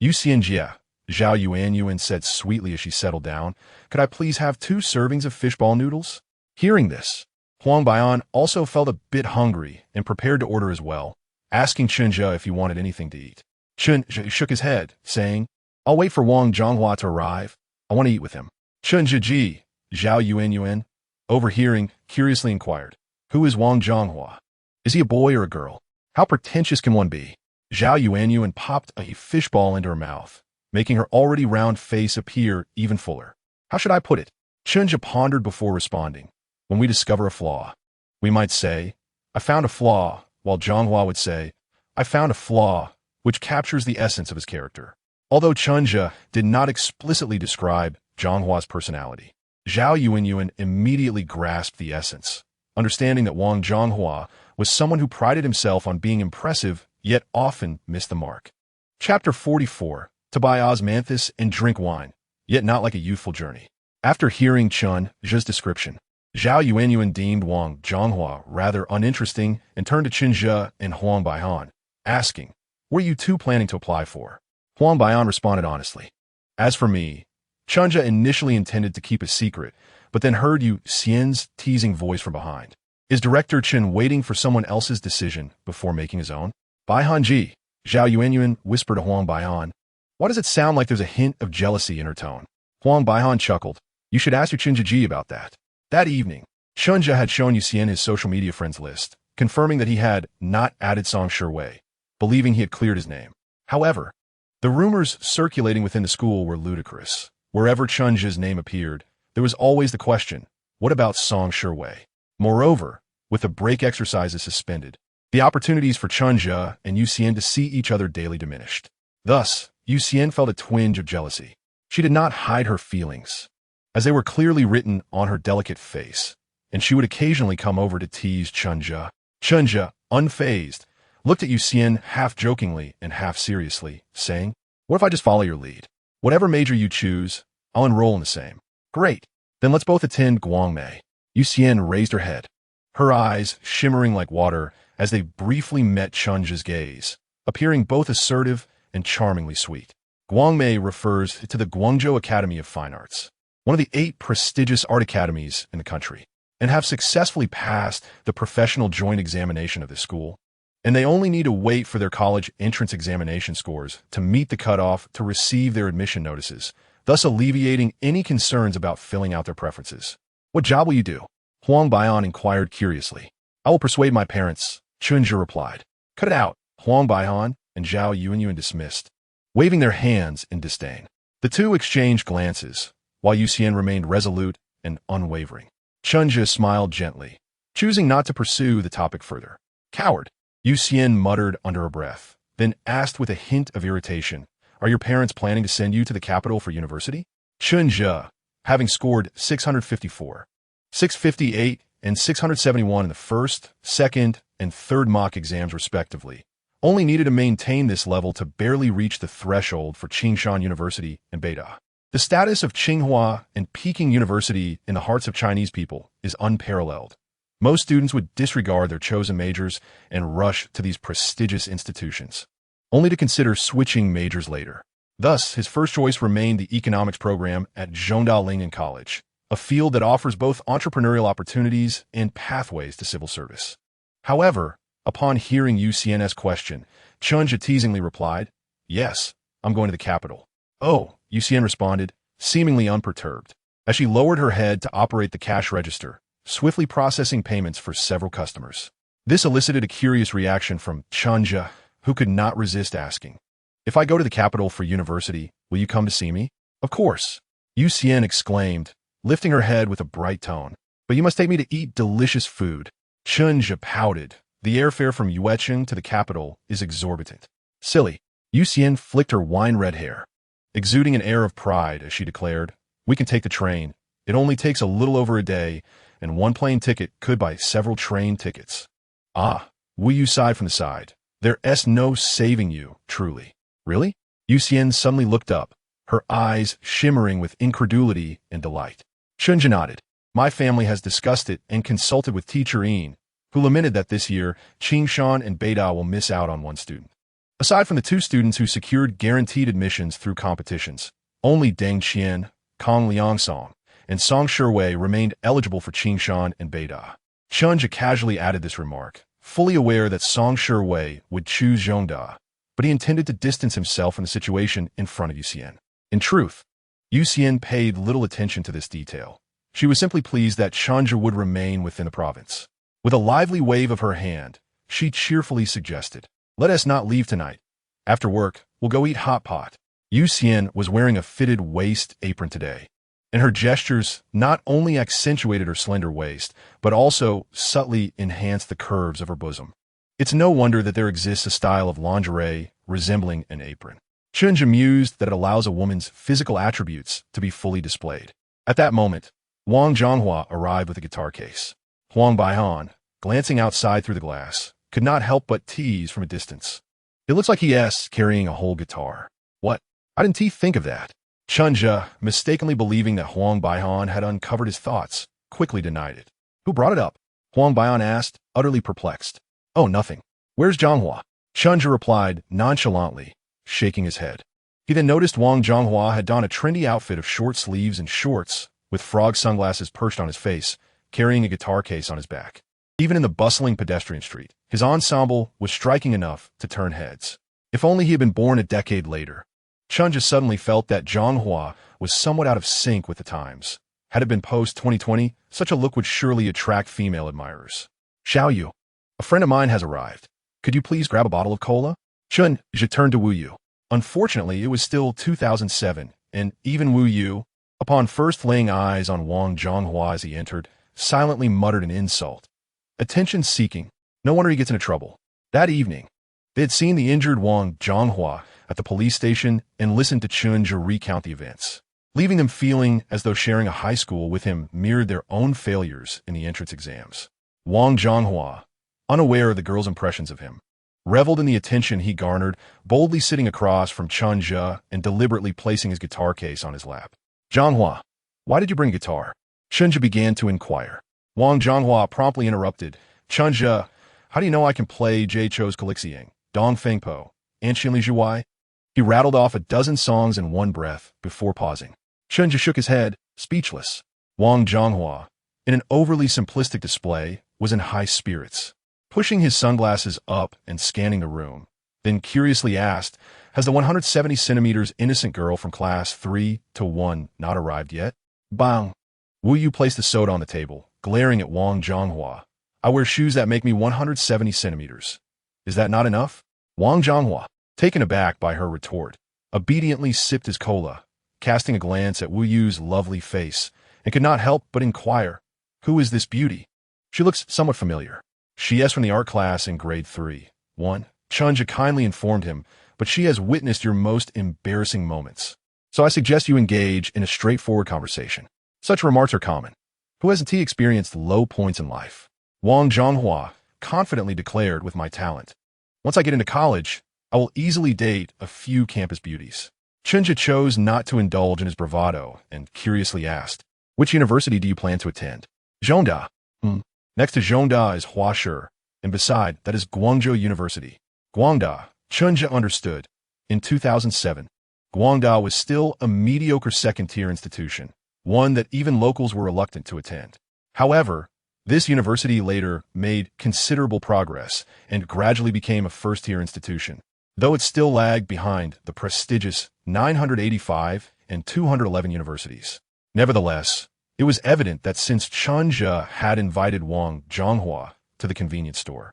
Yuxian Jia, Zhao Yuanyuan said sweetly as she settled down, "Could I please have 2 servings of fishball noodles?" Hearing this, Huang Baihan also felt a bit hungry and prepared to order as well, asking Chen Zhu if he wanted anything to eat. Chen Zhu shook his head, saying, "I'll wait for Wang Zhonghua to arrive. I want to eat with him." Chen Zhu, Zhao Yuanyuan, overhearing, curiously inquired, "Who is Wang Zhonghua? Is he a boy or a girl? How pretentious can one be?" Zhao Yuanyuan popped a fishball into her mouth, making her already round face appear even fuller. "How should I put it?" Chen Zhu pondered before responding. "When we discover a flaw, we might say, 'I found a flaw,' while Zhonghua would say, 'I found a flaw,' which captures the essence of his character." Although Chen Zhu did not explicitly describe Zhonghua's personality, Zhao Yuanyuan immediately grasped the essence, understanding that Wang Zhonghua was someone who prided himself on being impressive, yet often missed the mark. Chapter 44. To buy osmanthus and drink wine, yet not like a youthful journey. After hearing Chen Zhu's description, Zhao Yuanyuan deemed Wang Zhonghua rather uninteresting and turned to Chen Zhu and Huang Baihan, asking, "What are you 2 planning to apply for?" Huang Baihan responded honestly, "As for me, Chen Zhu initially intended to keep a secret, but then heard Yu Xian's teasing voice from behind. Is Director Chen waiting for someone else's decision before making his own?" "Baihan Ji," Zhao Yuanyuan whispered to Huang Baihan. "Why does it sound like there's a hint of jealousy in her tone?" Huang Baihan chuckled. "You should ask your Chen Zhu about that." That evening, Chen Zhu had shown Yu Xian his social media friends list, confirming that he had not added Song Shiwei, believing he had cleared his name. However, the rumors circulating within the school were ludicrous. Wherever Chen Zhu's name appeared, there was always the question, what about Song Shiwei? Moreover, with the break exercises suspended, the opportunities for Chen Zhu and Yu Xian to see each other daily diminished. Thus, Yu Xian felt a twinge of jealousy. She did not hide her feelings, as they were clearly written on her delicate face, and she would occasionally come over to tease Chen Zhu. Chen Zhu, unfazed, looked at Yu Xian half-jokingly and half-seriously, saying, "What if I just follow your lead? Whatever major you choose, I'll enroll in the same. Great. Then let's both attend Guangmei. Yu Xian raised her head, her eyes shimmering like water as they briefly met Chen Zhu's gaze, appearing both assertive and charmingly sweet. Guangmei refers to the Guangzhou Academy of Fine Arts, one of the 8 prestigious art academies in the country, and have successfully passed the professional joint examination of this school. And they only need to wait for their college entrance examination scores to meet the cutoff to receive their admission notices, thus alleviating any concerns about filling out their preferences. What job will you do? Huang Baian inquired curiously. I will persuade my parents, Chen Zhu replied. Cut it out, Huang Baihan and Zhao Yuanyuan dismissed, waving their hands in disdain. The two exchanged glances, while Yu Xian remained resolute and unwavering. Chen Zhu smiled gently, choosing not to pursue the topic further. Coward, Yu Xian muttered under her breath, then asked with a hint of irritation, are your parents planning to send you to the capital for university? Chen Zhu, having scored 654, 658, and 671 in the first, second, and third mock exams respectively, only needed to maintain this level to barely reach the threshold for Qingshan University and Beida. The status of Tsinghua and Peking University in the hearts of Chinese people is unparalleled. Most students would disregard their chosen majors and rush to these prestigious institutions, only to consider switching majors later. Thus, his first choice remained the economics program at Zhongdalingen College, a field that offers both entrepreneurial opportunities and pathways to civil service. However, upon hearing Yu Xian's question, Chen Zhu teasingly replied, yes, I'm going to the capital. Oh, Yu Xian responded, seemingly unperturbed, as she lowered her head to operate the cash register, swiftly processing payments for several customers. This elicited a curious reaction from Chen Zhu, who could not resist asking, if I go to the capital for university, will you come to see me? Of course, Yu Xian exclaimed, lifting her head with a bright tone. But you must take me to eat delicious food. Chen Zhu pouted. The airfare from Yuecheng to the capital is exorbitant. Silly. Yu Xian flicked her wine-red hair, exuding an air of pride as she declared, we can take the train. It only takes a little over a day, and one plane ticket could buy several train tickets. Ah, Wu Yu sighed from the side. There's no saving you, truly. Really? Yu Xian suddenly looked up, her eyes shimmering with incredulity and delight. Chen Zhu nodded. My family has discussed it and consulted with teacher Yin, who lamented that this year, Qingshan and Beida will miss out on one student. Aside from the 2 students who secured guaranteed admissions through competitions, only Deng Qian, Kong Liangsong, and Song Shiwei remained eligible for Qingshan and Beida. Chen Zhu casually added this remark, fully aware that Song Shiwei would choose Zhongda, but he intended to distance himself from the situation in front of Yu Xian. In truth, Yu Xian paid little attention to this detail. She was simply pleased that Chen Zhu would remain within the province. With a lively wave of her hand, she cheerfully suggested, let us not leave tonight. After work, we'll go eat hot pot. Yu Xian was wearing a fitted waist apron today, and her gestures not only accentuated her slender waist, but also subtly enhanced the curves of her bosom. It's no wonder that there exists a style of lingerie resembling an apron. Chen Zhu mused that it allows a woman's physical attributes to be fully displayed. At that moment, Wang Zhonghua arrived with a guitar case. Huang Baihan, glancing outside through the glass, could not help but tease from a distance. It looks like he's carrying a whole guitar. What? I didn't think of that. Chen Zhu, mistakenly believing that Huang Baihan had uncovered his thoughts, quickly denied it. Who brought it up? Huang Baihan asked, utterly perplexed. Oh, nothing. Where's Zhonghua? Chen Zhu replied nonchalantly, shaking his head. He then noticed Wang Zhonghua had donned a trendy outfit of short sleeves and shorts, with frog sunglasses perched on his face, carrying a guitar case on his back. Even in the bustling pedestrian street, his ensemble was striking enough to turn heads. If only he had been born a decade later. Chen Zhu suddenly felt that Zhonghua was somewhat out of sync with the times. Had it been post-2020, such a look would surely attract female admirers. Xiao Yu, a friend of mine has arrived. Could you please grab a bottle of cola? Chen Zhu turned to Wu Yu. Unfortunately, it was still 2007, and even Wu Yu, upon first laying eyes on Wang Zhonghua as he entered, silently muttered an insult. Attention-seeking. No wonder he gets into trouble. That evening, they had seen the injured Wang Zhonghua at the police station and listened to Chen Zhu recount the events, leaving them feeling as though sharing a high school with him mirrored their own failures in the entrance exams. Wang Zhonghua, unaware of the girl's impressions of him, reveled in the attention he garnered, boldly sitting across from Chen Zhu and deliberately placing his guitar case on his lap. Zhanghua, why did you bring a guitar? Chen Zhu began to inquire. Zhanghua promptly interrupted. Chen Zhu, how do you know I can play Jie Chou's Calixiang, Dong Fengpo, and Xinli Zhuai? He rattled off a dozen songs in one breath before pausing. Chen Zhu shook his head, speechless. Zhanghua, in an overly simplistic display, was in high spirits. Pushing his sunglasses up and scanning the room, then curiously asked, has the 170 centimeters innocent girl from class 3-1 not arrived yet? Bang! Wu Yu placed the soda on the table, glaring at Zhanghua. I wear shoes that make me 170 centimeters. Is that not enough? Zhanghua, taken aback by her retort, obediently sipped his cola, casting a glance at Wu Yu's lovely face, and could not help but inquire, who is this beauty? She looks somewhat familiar. She is from the art class in grade 3-1. Chen Zhu kindly informed him, but she has witnessed your most embarrassing moments. So I suggest you engage in a straightforward conversation. Such remarks are common. Who hasn't he experienced low points in life? Zhanghua confidently declared with my talent. Once I get into college, I will easily date a few campus beauties. Chen Zhu chose not to indulge in his bravado and curiously asked, which university do you plan to attend? Zhongda. Next to Zhongda is Huashi, and beside that is Guangzhou University. Guangda, Chen Zhu understood. In 2007, Guangda was still a mediocre second-tier institution, one that even locals were reluctant to attend. However, this university later made considerable progress and gradually became a first-tier institution, though it still lagged behind the prestigious 985 and 211 universities. Nevertheless, it was evident that since Chen Zhu had invited Zhanghua to the convenience store,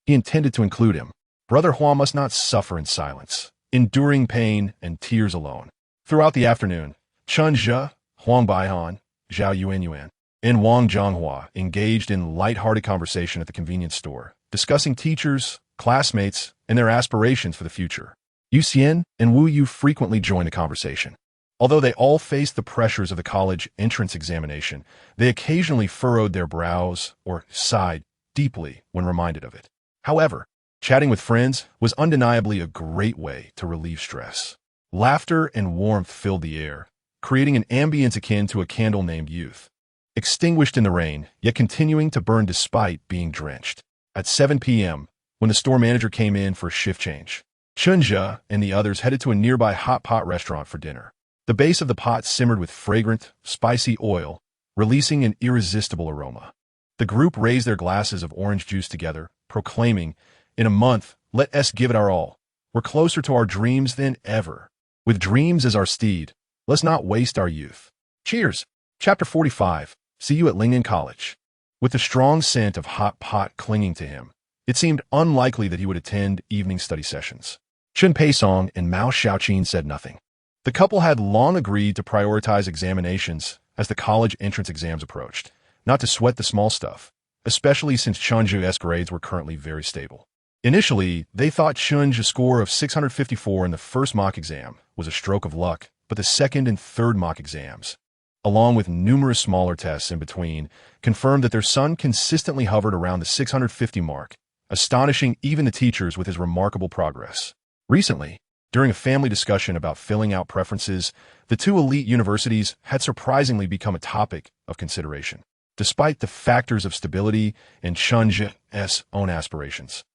he intended to include him. Brother Hua must not suffer in silence, enduring pain and tears alone. Throughout the afternoon, Chen Zhu, Huang Baihan, Zhao Yuanyuan, and Zhanghua engaged in light-hearted conversation at the convenience store, discussing teachers, classmates, and their aspirations for the future. Yu Xian and Wu Yu frequently joined the conversation. Although they all faced the pressures of the college entrance examination, they occasionally furrowed their brows or sighed deeply when reminded of it. However, chatting with friends was undeniably a great way to relieve stress. Laughter and warmth filled the air, creating an ambience akin to a candle named youth, extinguished in the rain, yet continuing to burn despite being drenched. At 7 p.m., when the store manager came in for a shift change, Chen Zhu and the others headed to a nearby hot pot restaurant for dinner. The base of the pot simmered with fragrant, spicy oil, releasing an irresistible aroma. The group raised their glasses of orange juice together, proclaiming, in a month, let us give it our all. We're closer to our dreams than ever. With dreams as our steed, let's not waste our youth. Cheers! Chapter 45. See you at Lingnan College. With the strong scent of hot pot clinging to him, it seemed unlikely that he would attend evening study sessions. Chen Peisong and Mao Xiaoqin said nothing. The couple had long agreed to prioritize examinations as the college entrance exams approached, not to sweat the small stuff, especially since Chen Zhu's grades were currently very stable. Initially, they thought Chen Zhu's score of 654 in the first mock exam was a stroke of luck, but the second and third mock exams, along with numerous smaller tests in between, confirmed that their son consistently hovered around the 650 mark, astonishing even the teachers with his remarkable progress. Recently, during a family discussion about filling out preferences, the two elite universities had surprisingly become a topic of consideration, despite the factors of stability and Chen Zhu's own aspirations.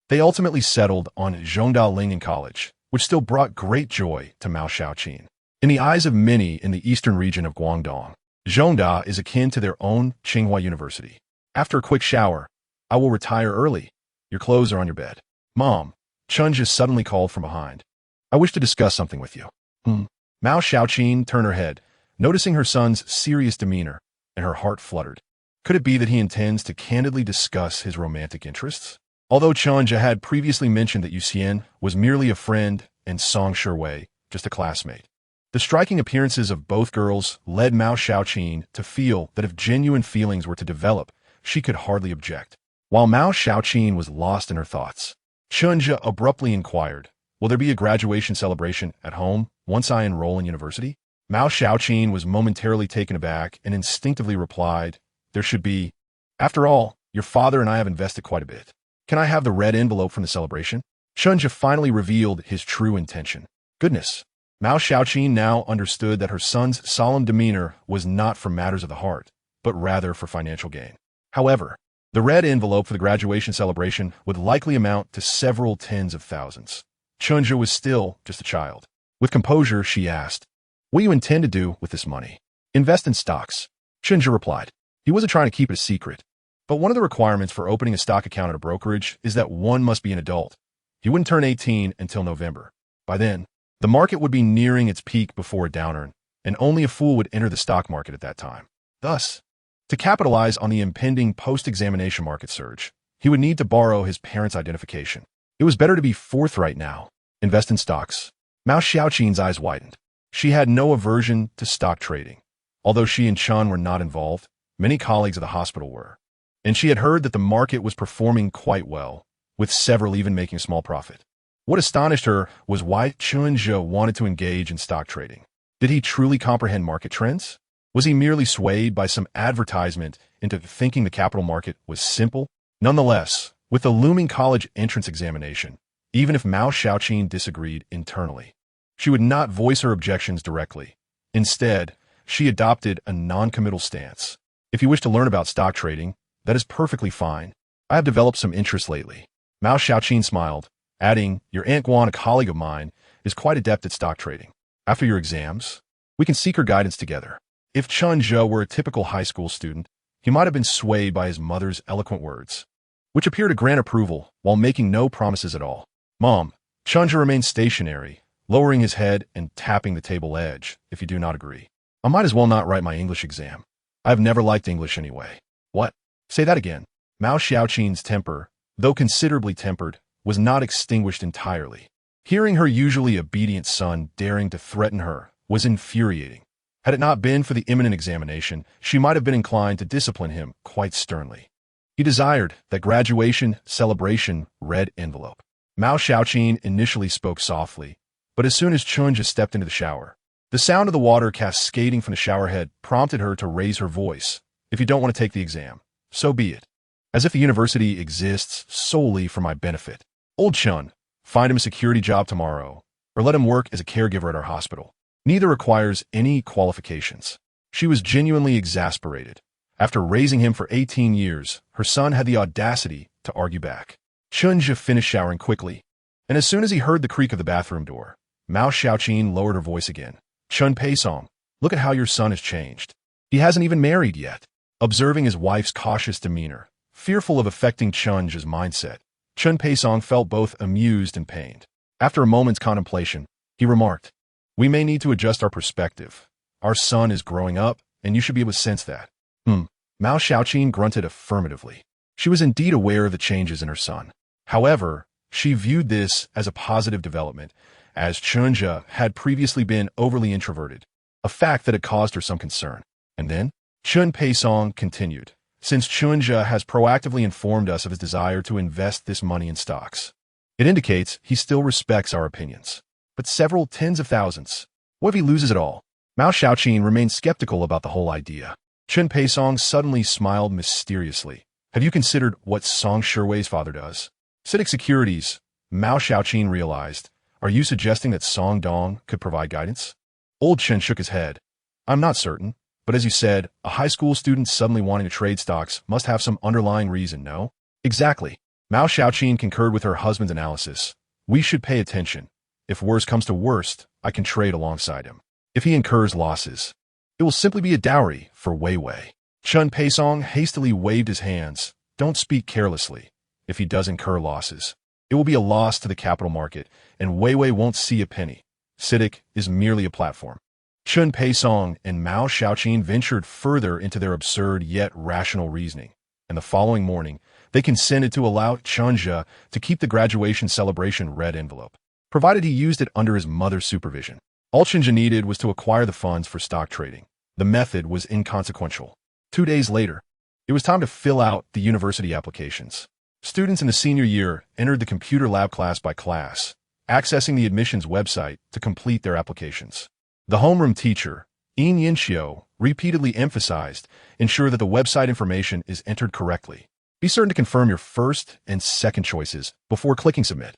They ultimately settled on Zhongda Lingnan College, which still brought great joy to Mao Xiaoqin. In the eyes of many in the eastern region of Guangdong, Zhongda is akin to their own Tsinghua University. After a quick shower, I will retire early. Your clothes are on your bed. Mom, Chen Zhu suddenly called from behind. I wish to discuss something with you. Mao Xiaoqin turned her head, noticing her son's serious demeanor, and her heart fluttered. Could it be that he intends to candidly discuss his romantic interests? Although Chen Zhu had previously mentioned that Yu Xian was merely a friend and Song Shiwei just a classmate, the striking appearances of both girls led Mao Xiaoqin to feel that if genuine feelings were to develop, she could hardly object. While Mao Xiaoqin was lost in her thoughts, Chen Zhu abruptly inquired, will there be a graduation celebration at home once I enroll in university? Mao Xiaoqin was momentarily taken aback and instinctively replied, there should be. After all, your father and I have invested quite a bit. Can I have the red envelope from the celebration? Chen Zhu finally revealed his true intention. Goodness. Mao Xiaoqin now understood that her son's solemn demeanor was not for matters of the heart, but rather for financial gain. However, the red envelope for the graduation celebration would likely amount to several tens of thousands. Chen Zhu was still just a child. With composure, she asked, "What do you intend to do with this money?" "Invest in stocks," Chen Zhu replied. He wasn't trying to keep it a secret. But one of the requirements for opening a stock account at a brokerage is that one must be an adult. He wouldn't turn 18 until November. By then, the market would be nearing its peak before a downturn, and only a fool would enter the stock market at that time. Thus, to capitalize on the impending post-examination market surge, he would need to borrow his parents' identification. It was better to be forthright now. Invest in stocks. Mao Xiaoqin's eyes widened. She had no aversion to stock trading. Although she and Chen were not involved, many colleagues of the hospital were. And she had heard that the market was performing quite well, with several even making a small profit. What astonished her was why Chen Zhu wanted to engage in stock trading. Did he truly comprehend market trends? Was he merely swayed by some advertisement into thinking the capital market was simple? Nonetheless, with the looming college entrance examination, even if Mao Xiaoqin disagreed internally, she would not voice her objections directly. Instead, she adopted a non-committal stance. If you wish to learn about stock trading, that is perfectly fine. I have developed some interest lately. Mao Xiaoqin smiled, adding, "Your Aunt Guan, a colleague of mine, is quite adept at stock trading. After your exams, we can seek her guidance together." If Chen Zhu were a typical high school student, he might have been swayed by his mother's eloquent words, which appear to grant approval while making no promises at all. "Mom," Chen Zhu remained stationary, lowering his head and tapping the table edge, "if you do not agree, I might as well not write my English exam. I have never liked English anyway." "What?" "Say that again." Mao Xiaoqin's temper, though considerably tempered, was not extinguished entirely. Hearing her usually obedient son daring to threaten her was infuriating. Had it not been for the imminent examination, she might have been inclined to discipline him quite sternly. He desired that graduation celebration red envelope. Mao Xiaoqin initially spoke softly, but as soon as Chen Zhu stepped into the shower, the sound of the water cascading from the showerhead prompted her to raise her voice. "If you don't want to take the exam, so be it. As if the university exists solely for my benefit. Old Chen, find him a security job tomorrow, or let him work as a caregiver at our hospital. Neither requires any qualifications." She was genuinely exasperated. After raising him for 18 years, her son had the audacity to argue back. Chen Zhu finished showering quickly, and as soon as he heard the creak of the bathroom door, Mao Xiaoqin lowered her voice again. "Chen Peisong, look at how your son has changed. He hasn't even married yet." Observing his wife's cautious demeanor, fearful of affecting Chen Zhu's mindset, Chen Peisong felt both amused and pained. After a moment's contemplation, he remarked, "We may need to adjust our perspective. Our son is growing up, and you should be able to sense that." Mao Xiaoqin grunted affirmatively. She was indeed aware of the changes in her son. However, she viewed this as a positive development, as Chen Zhu had previously been overly introverted, a fact that had caused her some concern. And then, Chen Peisong continued, "Since Chen Zhu has proactively informed us of his desire to invest this money in stocks, it indicates he still respects our opinions. But several tens of thousands. What if he loses it all?" Mao Xiaoqin remained skeptical about the whole idea. Chen Peisong suddenly smiled mysteriously. "Have you considered what Song Shiwei's father does?" "CITIC Securities," Mao Xiaoqin realized. "Are you suggesting that Song Dong could provide guidance?" Old Chen shook his head. "I'm not certain, but as you said, a high school student suddenly wanting to trade stocks must have some underlying reason, no?" "Exactly." Mao Xiaoqin concurred with her husband's analysis. "We should pay attention. If worst comes to worst, I can trade alongside him. If he incurs losses, it will simply be a dowry for Wei. Chen Peisong hastily waved his hands. "Don't speak carelessly. If he does incur losses, it will be a loss to the capital market, and Wei won't see a penny. CITIC is merely a platform." Chen Peisong and Mao Xiaoqin ventured further into their absurd yet rational reasoning, and the following morning, they consented to allow Chen Zhu to keep the graduation celebration red envelope, provided he used it under his mother's supervision. All Chen Zhu needed was to acquire the funds for stock trading. The method was inconsequential. 2 days later, it was time to fill out the university applications. Students in the senior year entered the computer lab class by class, accessing the admissions website to complete their applications. The homeroom teacher, Yin Yinxiu, repeatedly emphasized, ensure that the website information is entered correctly. Be certain to confirm your first and second choices before clicking submit.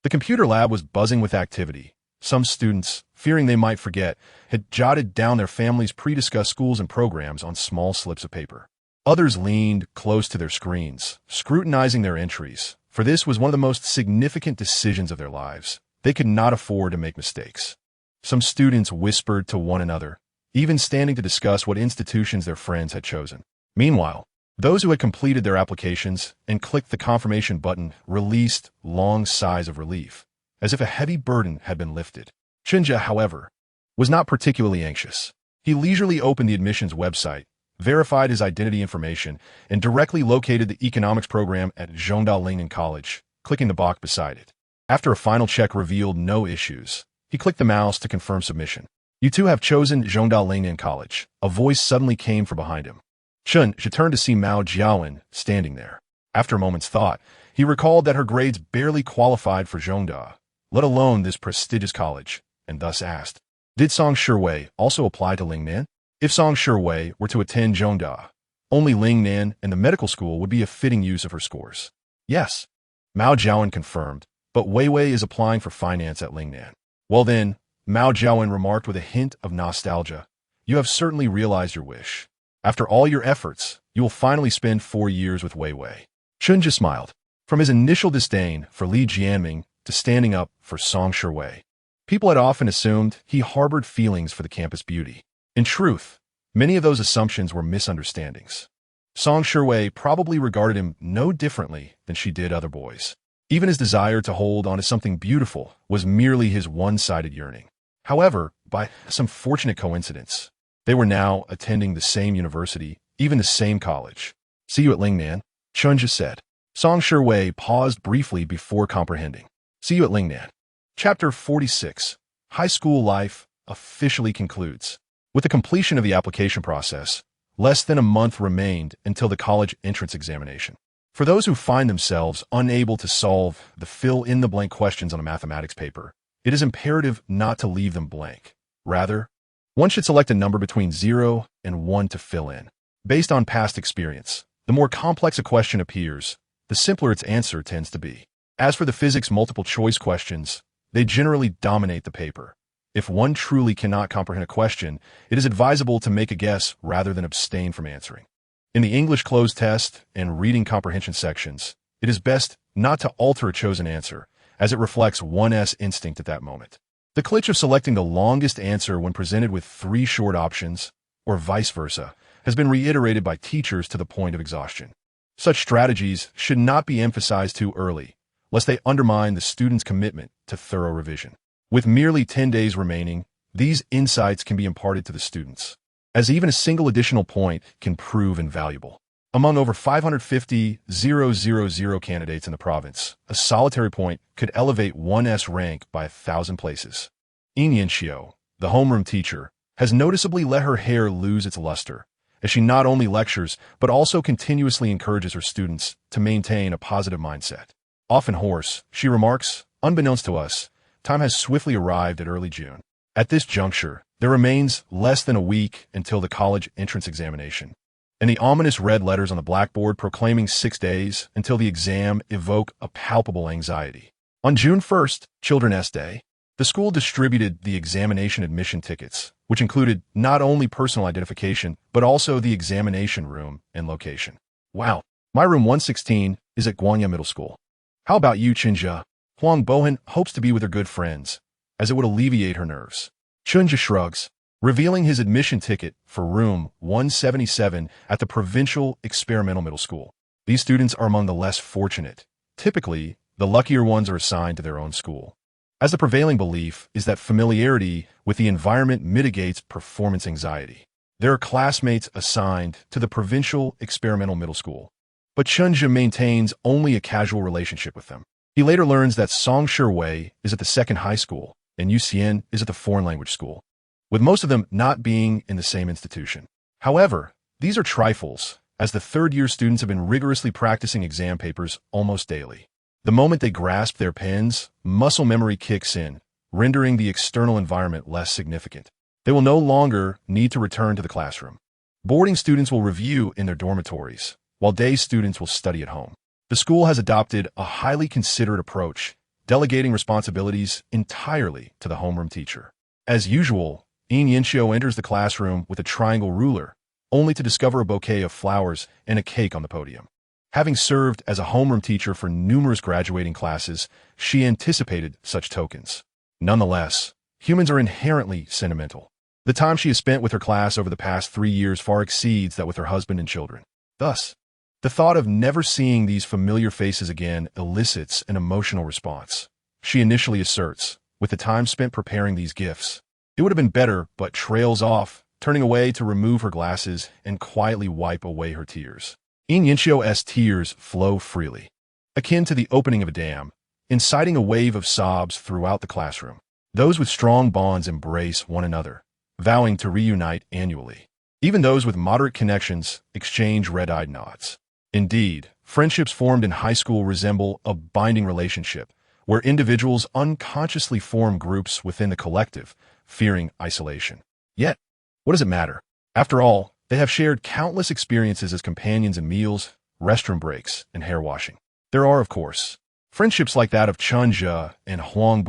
The computer lab was buzzing with activity. Some students, fearing they might forget, had jotted down their families' pre-discussed schools and programs on small slips of paper. Others leaned close to their screens, scrutinizing their entries, for this was one of the most significant decisions of their lives. They could not afford to make mistakes. Some students whispered to one another, even standing to discuss what institutions their friends had chosen. Meanwhile, those who had completed their applications and clicked the confirmation button released long sighs of relief, as if a heavy burden had been lifted. Chen Zhu, however, was not particularly anxious. He leisurely opened the admissions website, verified his identity information, and directly located the economics program at Zhongda College, clicking the box beside it. After a final check revealed no issues, he clicked the mouse to confirm submission. "You two have chosen Zhongda College." A voice suddenly came from behind him. Chen Zhu turned to see Mao Jiawen standing there. After a moment's thought, he recalled that her grades barely qualified for Zhongda, let alone this prestigious college, and thus asked, "Did Song Shiwei also apply to Lingnan?" If Song Shiwei were to attend Zhongda, only Lingnan and the medical school would be a fitting use of her scores. "Yes," Mao Jiawen confirmed, "but Wei is applying for finance at Lingnan." "Well then," Mao Jiawen remarked with a hint of nostalgia, "you have certainly realized your wish. After all your efforts, you will finally spend 4 years with Wei." Chen Zhu smiled. From his initial disdain for Li Jianming to standing up for Song Shiwei, people had often assumed he harbored feelings for the campus beauty. In truth, many of those assumptions were misunderstandings. Song Shiwei probably regarded him no differently than she did other boys. Even his desire to hold on to something beautiful was merely his one-sided yearning. However, by some fortunate coincidence, they were now attending the same university, even the same college. "See you at Lingnan," Chen Zhu said. Song Shiwei paused briefly before comprehending. "See you at Lingnan." Chapter 46, High School Life, officially concludes. With the completion of the application process, less than a month remained until the college entrance examination. For those who find themselves unable to solve the fill-in-the-blank questions on a mathematics paper, it is imperative not to leave them blank. Rather, one should select a number between 0 and 1 to fill in. Based on past experience, the more complex a question appears, the simpler its answer tends to be. As for the physics multiple-choice questions, they generally dominate the paper. If one truly cannot comprehend a question, it is advisable to make a guess rather than abstain from answering. In the English closed test and reading comprehension sections, it is best not to alter a chosen answer, as it reflects one's instinct at that moment. The glitch of selecting the longest answer when presented with 3 short options, or vice versa, has been reiterated by teachers to the point of exhaustion. Such strategies should not be emphasized too early, lest they undermine the student's commitment to thorough revision. With merely 10 days remaining, these insights can be imparted to the students, as even a single additional point can prove invaluable. Among over 550,000 candidates in the province, a solitary point could elevate one's rank by 1,000 places. Yin Xiao, the homeroom teacher, has noticeably let her hair lose its luster, as she not only lectures but also continuously encourages her students to maintain a positive mindset. Often hoarse, she remarks, "Unbeknownst to us, time has swiftly arrived at early June. At this juncture, there remains less than a week until the college entrance examination, and the ominous red letters on the blackboard proclaiming 6 days until the exam evoke a palpable anxiety." On June 1st, Children's Day, the school distributed the examination admission tickets, which included not only personal identification, but also the examination room and location. "Wow, my room 116 is at Guanya Middle School. How about you, Chen Zhu?" Huang Bohan hopes to be with her good friends, as it would alleviate her nerves. Chen Zhu shrugs, revealing his admission ticket for room 177 at the Provincial Experimental Middle School. These students are among the less fortunate. Typically, the luckier ones are assigned to their own school, as the prevailing belief is that familiarity with the environment mitigates performance anxiety. There are classmates assigned to the Provincial Experimental Middle School, but Chen Zhu maintains only a casual relationship with them. He later learns that Song Shiwei is at the second high school, and Yu Xian is at the foreign language school, with most of them not being in the same institution. However, these are trifles, as the third-year students have been rigorously practicing exam papers almost daily. The moment they grasp their pens, muscle memory kicks in, rendering the external environment less significant. They will no longer need to return to the classroom. Boarding students will review in their dormitories, while day students will study at home. The school has adopted a highly considerate approach delegating responsibilities entirely to the homeroom teacher. As usual, Yinxiu enters the classroom with a triangle ruler, only to discover a bouquet of flowers and a cake on the podium. Having served as a homeroom teacher for numerous graduating classes, she anticipated such tokens. Nonetheless, humans are inherently sentimental. The time she has spent with her class over the past 3 years far exceeds that with her husband and children. Thus, the thought of never seeing these familiar faces again elicits an emotional response. She initially asserts, with the time spent preparing these gifts, it would have been better, but trails off, turning away to remove her glasses and quietly wipe away her tears. Yinxiu's tears flow freely, akin to the opening of a dam, inciting a wave of sobs throughout the classroom. Those with strong bonds embrace one another, vowing to reunite annually. Even those with moderate connections exchange red-eyed nods. Indeed, friendships formed in high school resemble a binding relationship, where individuals unconsciously form groups within the collective, fearing isolation. Yet, what does it matter? After all, they have shared countless experiences as companions in meals, restroom breaks, and hair washing. There are, of course, friendships like that of Chen Zhu and old,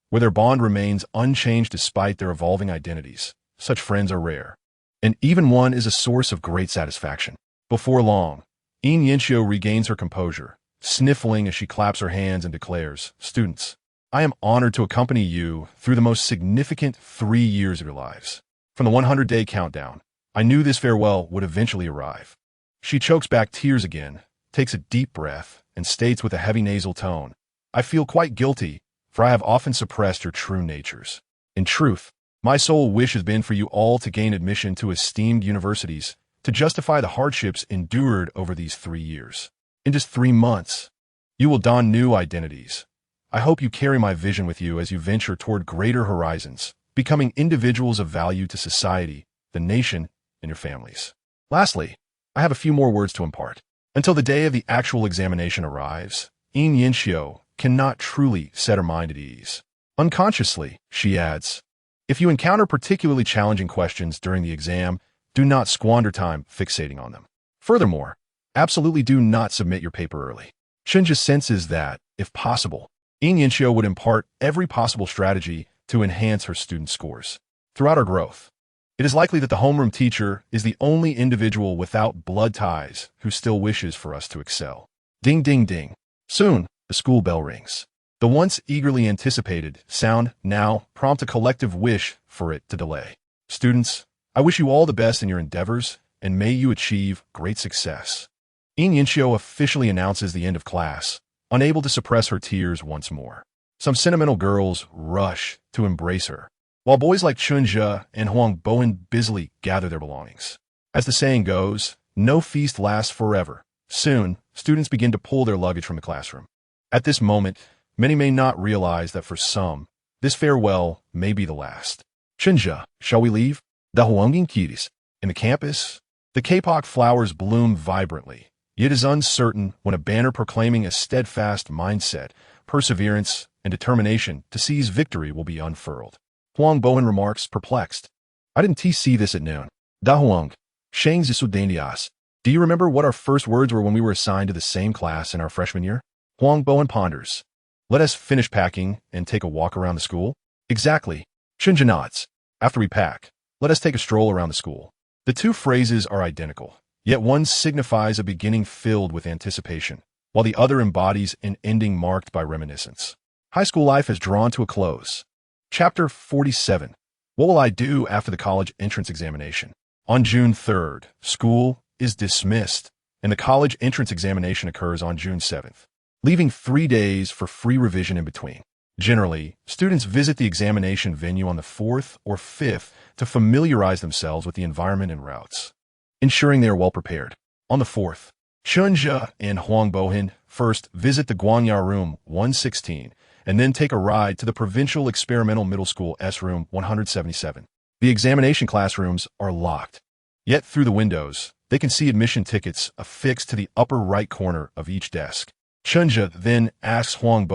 where their bond remains unchanged despite their evolving identities. Such friends are rare, and even one is a source of great satisfaction. Before long, Yinxiu regains her composure, sniffling as she claps her hands and declares, "Students, I am honored to accompany you through the most significant 3 years of your lives." From the 100-day countdown, I knew this farewell would eventually arrive. She chokes back tears again, takes a deep breath, and states with a heavy nasal tone, "I feel quite guilty, for I have often suppressed your true natures. In truth, my sole wish has been for you all to gain admission to esteemed universities, to justify the hardships endured over these 3 years. In just 3 months, you will don new identities. I hope you carry my vision with you as you venture toward greater horizons, becoming individuals of value to society, the nation, and your families. Lastly, I have a few more words to impart. Until the day of the actual examination arrives, Yinxiu cannot truly set her mind at ease. Unconsciously, she adds, if you encounter particularly challenging questions during the exam, do not squander time fixating on them. Furthermore, absolutely do not submit your paper early. Chen Zhu senses that, if possible, Yinxiu would impart every possible strategy to enhance her student scores. Throughout our growth, it is likely that the homeroom teacher is the only individual without blood ties who still wishes for us to excel. Ding, ding, ding. Soon, the school bell rings. The once eagerly anticipated sound now prompt a collective wish for it to delay. Students, I wish you all the best in your endeavors, and may you achieve great success. Yinxiu officially announces the end of class, unable to suppress her tears once more. Some sentimental girls rush to embrace her, while boys like Chen Zhu and old busily gather their belongings. As the saying goes, no feast lasts forever. Soon, students begin to pull their luggage from the classroom. At this moment, many may not realize that for some, this farewell may be the last. Chen Zhu, shall we leave? The Huanging Kitties. In the campus, the K-pop flowers bloom vibrantly, yet is uncertain when a banner proclaiming a steadfast mindset, perseverance, and determination to seize victory will be unfurled. Old remarks, perplexed. I didn't see this at noon. Da Huang, Shang Zisudandias. Do you remember what our first words were when we were assigned to the same class in our freshman year? Old ponders. Let us finish packing and take a walk around the school? Exactly. Chen Zhu nods. After we pack, let us take a stroll around the school. The two phrases are identical, yet one signifies a beginning filled with anticipation, while the other embodies an ending marked by reminiscence. High school life has drawn to a close. Chapter 47. What will I do after the college entrance examination? On June 3rd, school is dismissed, and the college entrance examination occurs on June 7th, leaving 3 days for free revision in between. Generally, students visit the examination venue on the 4th or 5th to familiarize themselves with the environment and routes, ensuring they are well prepared. On the 4th, Chen Zhu and old first visit the Guangyao Room 116 and then take a ride to the Provincial Experimental Middle School S Room 177. The examination classrooms are locked, yet through the windows, they can see admission tickets affixed to the upper right corner of each desk. Chen Zhu then asks old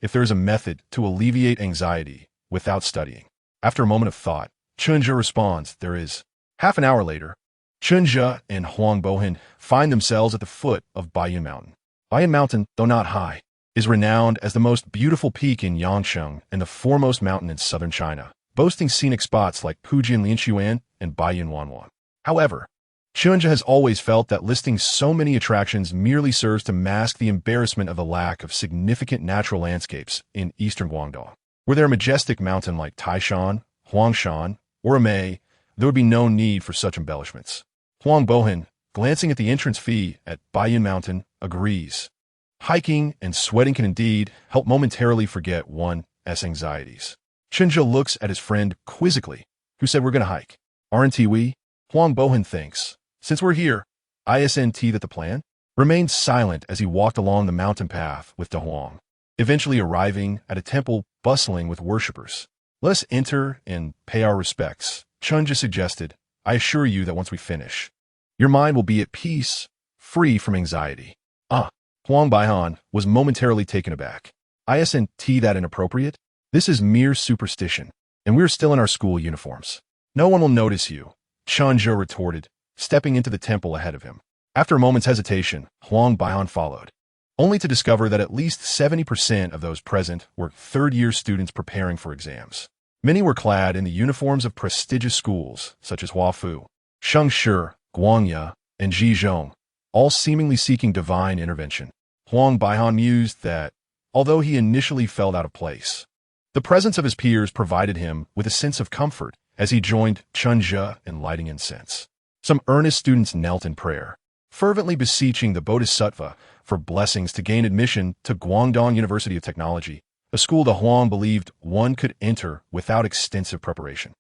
if there is a method to alleviate anxiety without studying. After a moment of thought, Chen Zhu responds, there is. Half an hour later, Chen Zhu and old find themselves at the foot of Baiyun Mountain. Baiyun Mountain, though not high, is renowned as the most beautiful peak in Yangcheng and the foremost mountain in southern China, boasting scenic spots like Pujian Linshuan and Baiyun Wanwan. However, Chen Zhu has always felt that listing so many attractions merely serves to mask the embarrassment of the lack of significant natural landscapes in eastern Guangdong. Were there a majestic mountain like Taishan, Huangshan, or Amei, there would be no need for such embellishments. Huang Bohan, glancing at the entrance fee at Baiyun Mountain, agrees. Hiking and sweating can indeed help momentarily forget one's anxieties. Chen Zhu looks at his friend quizzically, who said, "We're going to hike. Aren't we?" Huang Bohan thinks, "Since we're here, isn't that the plan?" Remained silent as he walked along the mountain path with De Huang, eventually arriving at a temple bustling with worshippers. "Let us enter and pay our respects," Chen Zhu suggested. "I assure you that once we finish, your mind will be at peace, free from anxiety." Huang Baihan was momentarily taken aback. "Isn't that inappropriate? This is mere superstition, and we're still in our school uniforms. No one will notice you," Chen Zhu retorted, stepping into the temple ahead of him. After a moment's hesitation, Huang Baihan followed, only to discover that at least 70% of those present were third-year students preparing for exams. Many were clad in the uniforms of prestigious schools, such as Huafu, Shengshi, Guangya, and Zhizhong, all seemingly seeking divine intervention. Huang Baihan mused that, although he initially felt out of place, the presence of his peers provided him with a sense of comfort as he joined Chen Zhu in lighting incense. Some earnest students knelt in prayer, fervently beseeching the Bodhisattva for blessings to gain admission to Guangdong University of Technology, a school the Huang believed one could enter without extensive preparation.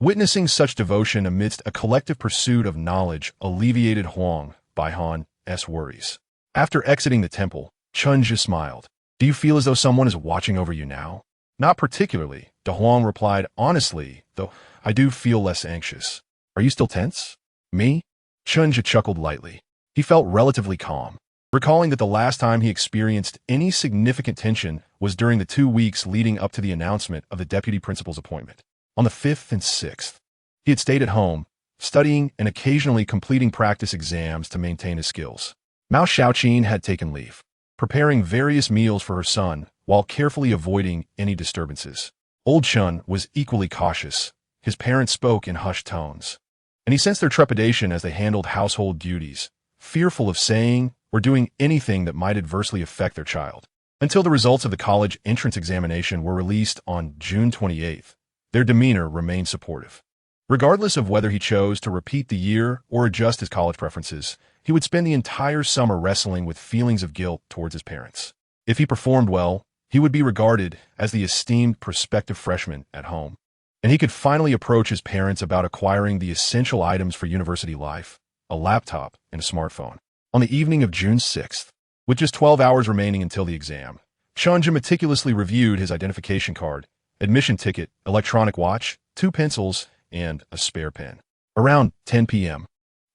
Witnessing such devotion amidst a collective pursuit of knowledge alleviated Huang Baihan's worries. After exiting the temple, Chen Zhu smiled. "Do you feel as though someone is watching over you now?" "Not particularly," De Huang replied honestly, "though I do feel less anxious." "Are you still tense?" "Me?" Chen Zhu chuckled lightly. He felt relatively calm, recalling that the last time he experienced any significant tension was during the 2 weeks leading up to the announcement of the deputy principal's appointment. On the 5th and 6th, he had stayed at home, studying and occasionally completing practice exams to maintain his skills. Mao Xiaoqin had taken leave, preparing various meals for her son while carefully avoiding any disturbances. Old Chen was equally cautious. His parents spoke in hushed tones, and he sensed their trepidation as they handled household duties, fearful of saying or doing anything that might adversely affect their child. Until the results of the college entrance examination were released on June 28th, their demeanor remained supportive. Regardless of whether he chose to repeat the year or adjust his college preferences, he would spend the entire summer wrestling with feelings of guilt towards his parents. If he performed well, he would be regarded as the esteemed prospective freshman at home, and he could finally approach his parents about acquiring the essential items for university life, a laptop and a smartphone. On the evening of June 6th, with just 12 hours remaining until the exam, Chen Zhu meticulously reviewed his identification card, admission ticket, electronic watch, 2 pencils, and a spare pen. Around 10 p.m.,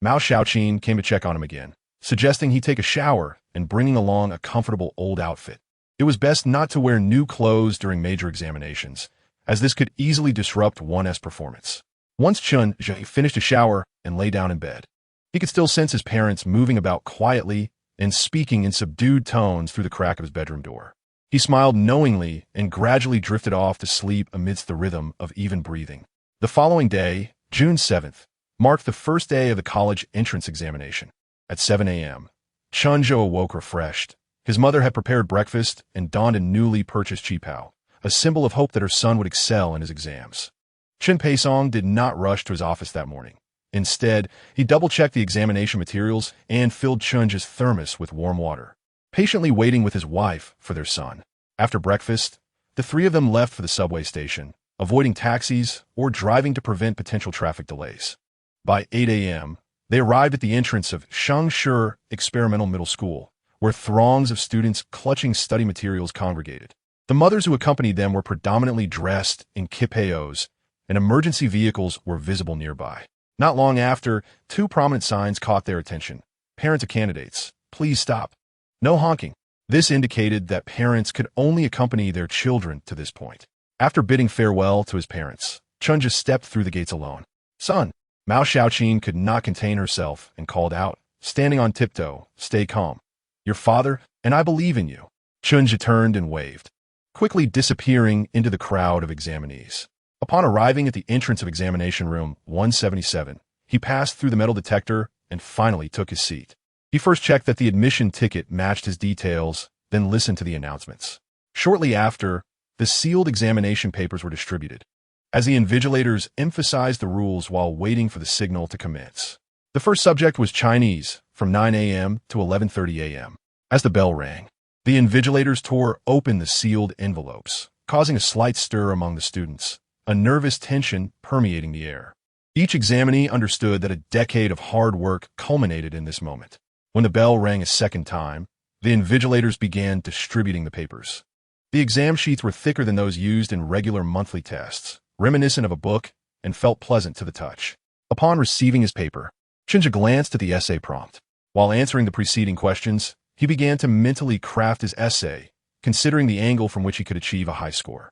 Mao Xiaoqin came to check on him again, suggesting he take a shower and bringing along a comfortable old outfit. It was best not to wear new clothes during major examinations, as this could easily disrupt one's performance. Once Chen Zhu finished a shower and lay down in bed, he could still sense his parents moving about quietly and speaking in subdued tones through the crack of his bedroom door. He smiled knowingly and gradually drifted off to sleep amidst the rhythm of even breathing. The following day, June 7th, marked the first day of the college entrance examination. At 7 a.m., Chen Zhu awoke refreshed. His mother had prepared breakfast and donned a newly purchased qipao, a symbol of hope that her son would excel in his exams. Chen Peisong did not rush to his office that morning. Instead, he double-checked the examination materials and filled Chen Zhu's thermos with warm water, patiently waiting with his wife for their son. After breakfast, the three of them left for the subway station, avoiding taxis or driving to prevent potential traffic delays. By 8 a.m., they arrived at the entrance of Shengshi Experimental Middle School, where throngs of students clutching study materials congregated. The mothers who accompanied them were predominantly dressed in kipeos, and emergency vehicles were visible nearby. Not long after, 2 prominent signs caught their attention. "Parents of candidates, please stop. No honking." This indicated that parents could only accompany their children to this point. After bidding farewell to his parents, Chen just stepped through the gates alone. "Son!" Mao Xiaoqin could not contain herself and called out, standing on tiptoe, "Stay calm. Your father and I believe in you." Chen Zhu turned and waved, quickly disappearing into the crowd of examinees. Upon arriving at the entrance of examination room 177, he passed through the metal detector and finally took his seat. He first checked that the admission ticket matched his details, then listened to the announcements. Shortly after, the sealed examination papers were distributed, as the invigilators emphasized the rules while waiting for the signal to commence. The first subject was Chinese, from 9 a.m. to 11:30 a.m. As the bell rang, the invigilators tore open the sealed envelopes, causing a slight stir among the students, a nervous tension permeating the air. Each examinee understood that a decade of hard work culminated in this moment. When the bell rang a second time, the invigilators began distributing the papers. The exam sheets were thicker than those used in regular monthly tests, reminiscent of a book, and felt pleasant to the touch. Upon receiving his paper, Chen Zhu glanced at the essay prompt. While answering the preceding questions, he began to mentally craft his essay, considering the angle from which he could achieve a high score.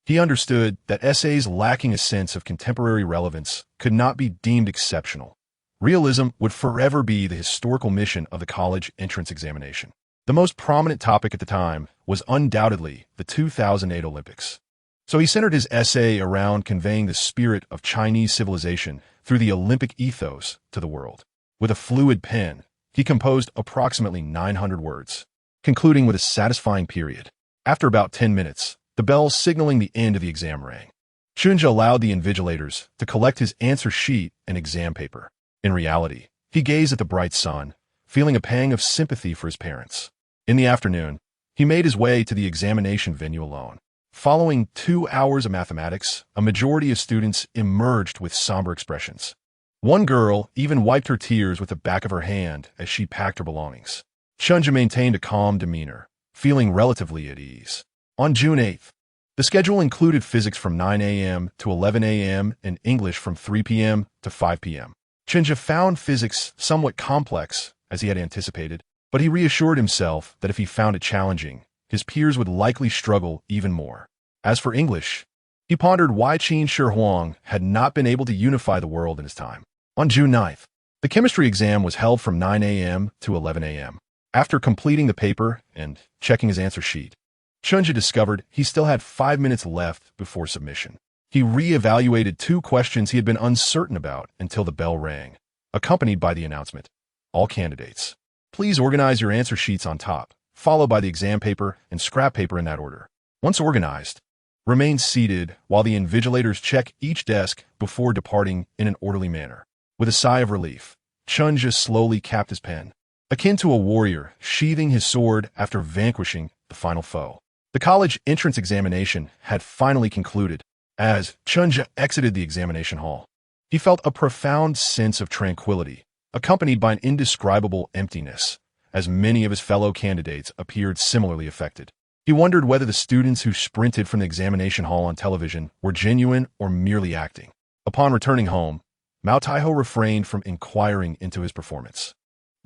He understood that essays lacking a sense of contemporary relevance could not be deemed exceptional. Realism would forever be the historical mission of the college entrance examination. The most prominent topic at the time was undoubtedly the 2008 Olympics. So he centered his essay around conveying the spirit of Chinese civilization through the Olympic ethos to the world. With a fluid pen, he composed approximately 900 words, concluding with a satisfying period. After about 10 minutes, the bell signaling the end of the exam rang. Chen Zhu allowed the invigilators to collect his answer sheet and exam paper. In reality, he gazed at the bright sun, feeling a pang of sympathy for his parents. In the afternoon, he made his way to the examination venue alone. Following 2 hours of mathematics, a majority of students emerged with somber expressions. One girl even wiped her tears with the back of her hand as she packed her belongings. Chen Zhu maintained a calm demeanor, feeling relatively at ease. On June 8th, the schedule included physics from 9 a.m. to 11 a.m. and English from 3 p.m. to 5 p.m. Chen Zhu found physics somewhat complex, as he had anticipated, but he reassured himself that if he found it challenging, his peers would likely struggle even more. As for English, he pondered why Qin Shi Huang had not been able to unify the world in his time. On June 9th, the chemistry exam was held from 9 a.m. to 11 a.m. After completing the paper and checking his answer sheet, Chen Zhu discovered he still had 5 minutes left before submission. He re-evaluated 2 questions he had been uncertain about until the bell rang, accompanied by the announcement, "All candidates, please organize your answer sheets on top," followed by the exam paper and scrap paper in that order. Once organized, remain seated while the invigilators check each desk before departing in an orderly manner. With a sigh of relief, Chen Zhu slowly capped his pen, akin to a warrior sheathing his sword after vanquishing the final foe. The college entrance examination had finally concluded. As Chen Zhu exited the examination hall, he felt a profound sense of tranquility, accompanied by an indescribable emptiness, as many of his fellow candidates appeared similarly affected. He wondered whether the students who sprinted from the examination hall on television were genuine or merely acting. Upon returning home, Mao Taiho refrained from inquiring into his performance,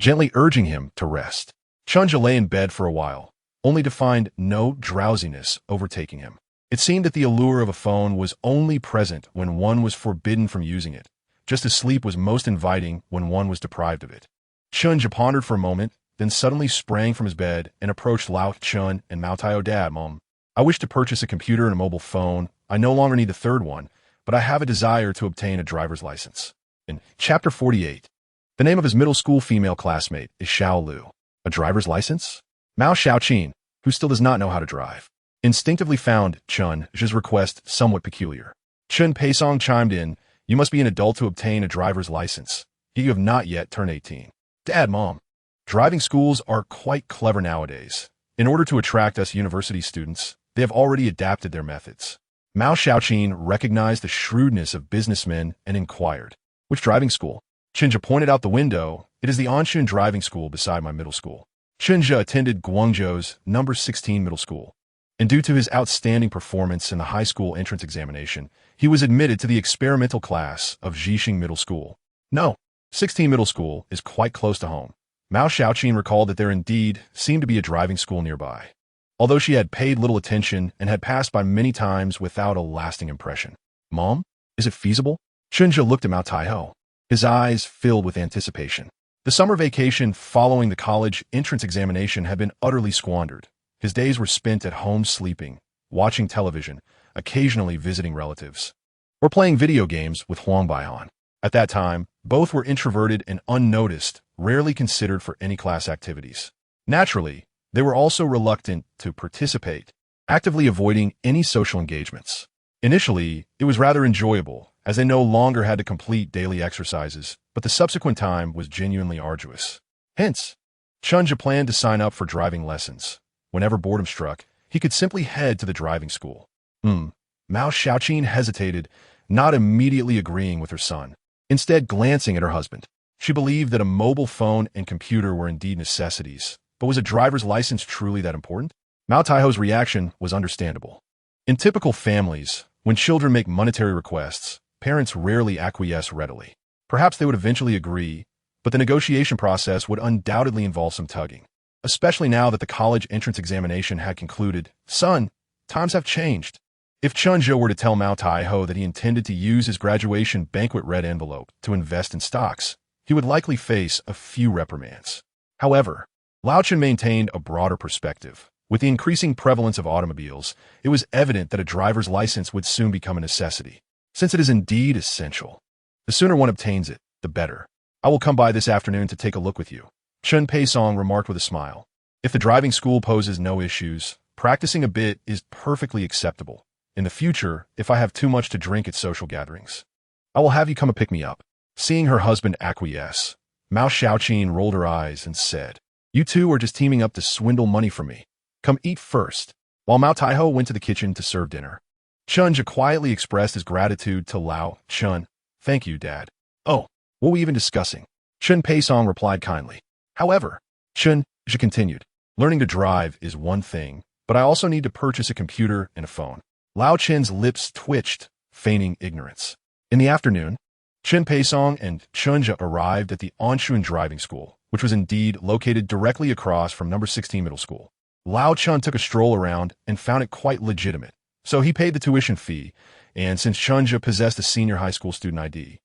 gently urging him to rest. Chen Zhu lay in bed for a while, only to find no drowsiness overtaking him. It seemed that the allure of a phone was only present when one was forbidden from using it, just as sleep was most inviting when one was deprived of it. Chen Zhu pondered for a moment, then suddenly sprang from his bed and approached Lao Chun and Mao Taiho. "Dad, Mom, I wish to purchase a computer and a mobile phone. I no longer need the third one, but I have a desire to obtain a driver's license." In Chapter 48, the name of his middle school female classmate is Xiao Lu. A driver's license? Mao Xiaoqin, who still does not know how to drive, instinctively found Chen Zhu's request somewhat peculiar. Chen Peisong chimed in, "You must be an adult to obtain a driver's license. You have not yet turned 18. Dad, Mom, driving schools are quite clever nowadays. In order to attract us university students, they have already adapted their methods." Mao Xiaoqin recognized the shrewdness of businessmen and inquired, "Which driving school?" Chen Zhu pointed out the window. "It is the Anshun driving school beside my middle school." Chen Zhu attended Guangzhou's number 16 middle school, and due to his outstanding performance in the high school entrance examination, he was admitted to the experimental class of Jixing Middle School. No, 16 Middle School is quite close to home. Mao Xiaoqin recalled that there indeed seemed to be a driving school nearby, although she had paid little attention and had passed by many times without a lasting impression. "Mom, is it feasible?" Chen Zhu looked at Mao Taiho, his eyes filled with anticipation. The summer vacation following the college entrance examination had been utterly squandered, His days were spent at home sleeping, watching television, occasionally visiting relatives, or playing video games with Huang. At that time, both were introverted and unnoticed, rarely considered for any class activities. Naturally, they were also reluctant to participate, actively avoiding any social engagements. Initially, it was rather enjoyable, as they no longer had to complete daily exercises, but the subsequent time was genuinely arduous. Hence, Chen Zhu planned to sign up for driving lessons. Whenever boredom struck, he could simply head to the driving school. Mao Xiaoqin hesitated, not immediately agreeing with her son, instead glancing at her husband. She believed that a mobile phone and computer were indeed necessities, but was a driver's license truly that important? Mao Taiho's reaction was understandable. In typical families, when children make monetary requests, parents rarely acquiesce readily. Perhaps they would eventually agree, but the negotiation process would undoubtedly involve some tugging. Especially now that the college entrance examination had concluded. Son, times have changed. If Chen Zhu were to tell Mao Taiho that he intended to use his graduation banquet red envelope to invest in stocks, he would likely face a few reprimands. However, Lao Chen maintained a broader perspective. With the increasing prevalence of automobiles, it was evident that a driver's license would soon become a necessity, since it is indeed essential. The sooner one obtains it, the better. I will come by this afternoon to take a look with you, Chen Peisong remarked with a smile. If the driving school poses no issues, practicing a bit is perfectly acceptable. In the future, if I have too much to drink at social gatherings, I will have you come and pick me up. Seeing her husband acquiesce, Mao Xiaoqin rolled her eyes and said, "You two are just teaming up to swindle money from me. Come eat first." While Mao Taiho went to the kitchen to serve dinner, Chen Zhu quietly expressed his gratitude to Lao Chen. "Thank you, Dad." "Oh, what were we even discussing?" Chen Peisong replied kindly. However, Chen Zhu continued, "Learning to drive is one thing, but I also need to purchase a computer and a phone." Lao Chen's lips twitched, feigning ignorance. In the afternoon, Chen Peisong and Chen Zhu arrived at the Anshun driving school, which was indeed located directly across from number 16 middle school. Lao Chen took a stroll around and found it quite legitimate, so he paid the tuition fee, and since Chen Zhu possessed a senior high school student ID,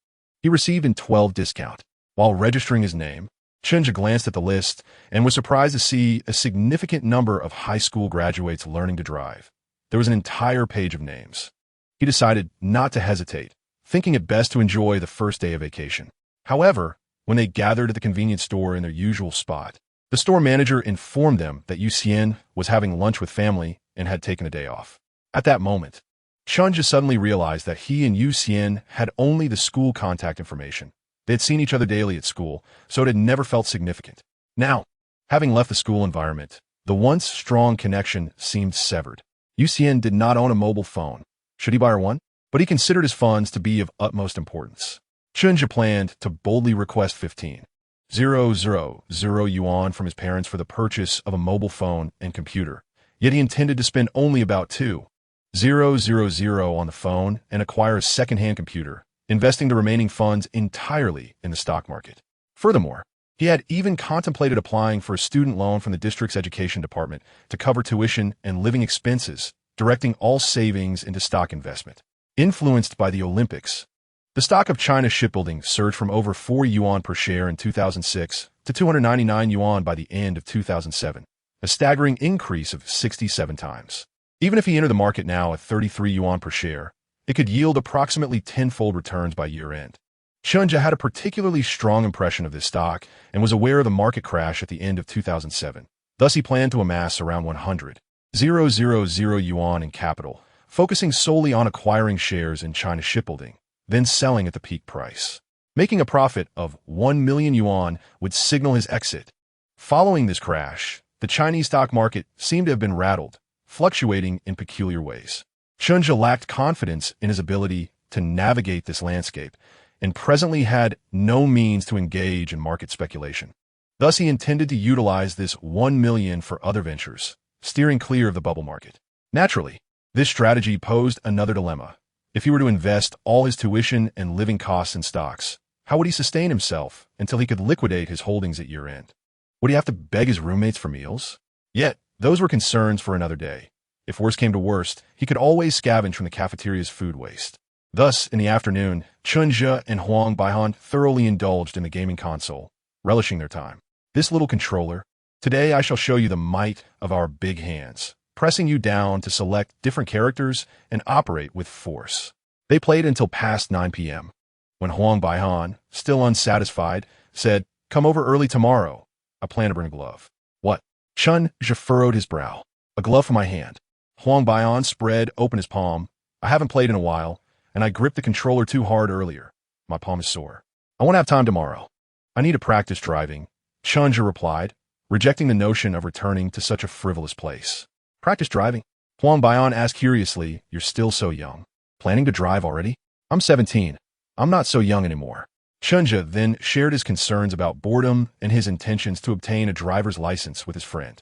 he received a 12% discount. While registering his name, Chen Zhu glanced at the list and was surprised to see a significant number of high school graduates learning to drive. There was an entire page of names. He decided not to hesitate, thinking it best to enjoy the first day of vacation. However, when they gathered at the convenience store in their usual spot, the store manager informed them that Yu Xian was having lunch with family and had taken a day off. At that moment, Chen Zhu suddenly realized that he and Yu Xian had only the school contact information. They had seen each other daily at school, so it had never felt significant. Now, having left the school environment, the once strong connection seemed severed. Yu Xian did not own a mobile phone. Should he buy her one? But he considered his funds to be of utmost importance. Chen Zhu planned to boldly request 15,000 yuan from his parents for the purchase of a mobile phone and computer. Yet he intended to spend only about 2,000 on the phone and acquire a second-hand computer, investing the remaining funds entirely in the stock market. Furthermore, he had even contemplated applying for a student loan from the district's education department to cover tuition and living expenses, directing all savings into stock investment. Influenced by the Olympics, the stock of China shipbuilding surged from over 4 yuan per share in 2006 to 299 yuan by the end of 2007, a staggering increase of 67 times. Even if he entered the market now at 33 yuan per share, it could yield approximately tenfold returns by year-end. Chen Zhu had a particularly strong impression of this stock and was aware of the market crash at the end of 2007. Thus, he planned to amass around 100,000 yuan in capital, focusing solely on acquiring shares in China shipbuilding, then selling at the peak price. Making a profit of 1 million yuan would signal his exit. Following this crash, the Chinese stock market seemed to have been rattled, fluctuating in peculiar ways. Chen Zhu lacked confidence in his ability to navigate this landscape and presently had no means to engage in market speculation. Thus, he intended to utilize this 1 million for other ventures, steering clear of the bubble market. Naturally, this strategy posed another dilemma. If he were to invest all his tuition and living costs in stocks, how would he sustain himself until he could liquidate his holdings at year-end? Would he have to beg his roommates for meals? Yet, those were concerns for another day. If worst came to worst, he could always scavenge from the cafeteria's food waste. Thus, in the afternoon, Chen Zhu and Huang Baihan thoroughly indulged in the gaming console, relishing their time. This little controller, Today I shall show you the might of our big hands, pressing you down to select different characters and operate with force. They played until past 9 p.m. when Huang Baihan, still unsatisfied, said, "Come over early tomorrow. I plan to bring a glove." "What?" Chen Zhu furrowed his brow. "A glove for my hand." Huang Baihan spread open his palm. "I haven't played in a while, and I gripped the controller too hard earlier. My palm is sore. I won't have time tomorrow. I need to practice driving," Chen Zhu replied, rejecting the notion of returning to such a frivolous place. "Practice driving?" Huang Baihan asked curiously. "You're still so young. Planning to drive already?" "I'm 17. I'm not so young anymore." Chen Zhu then shared his concerns about boredom and his intentions to obtain a driver's license with his friend.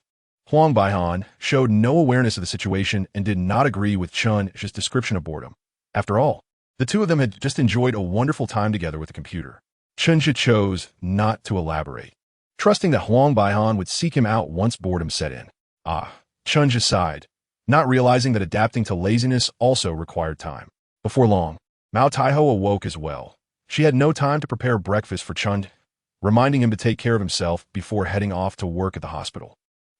Huang Baihan showed no awareness of the situation and did not agree with Chen Zhu's description of boredom. After all, the two of them had just enjoyed a wonderful time together with the computer. Chen Zhu chose not to elaborate, trusting that Huang Baihan would seek him out once boredom set in. Chen Zhu sighed, not realizing that adapting to laziness also required time. Before long, Mao Taiho awoke as well. She had no time to prepare breakfast for Chen, reminding him to take care of himself before heading off to work at the hospital.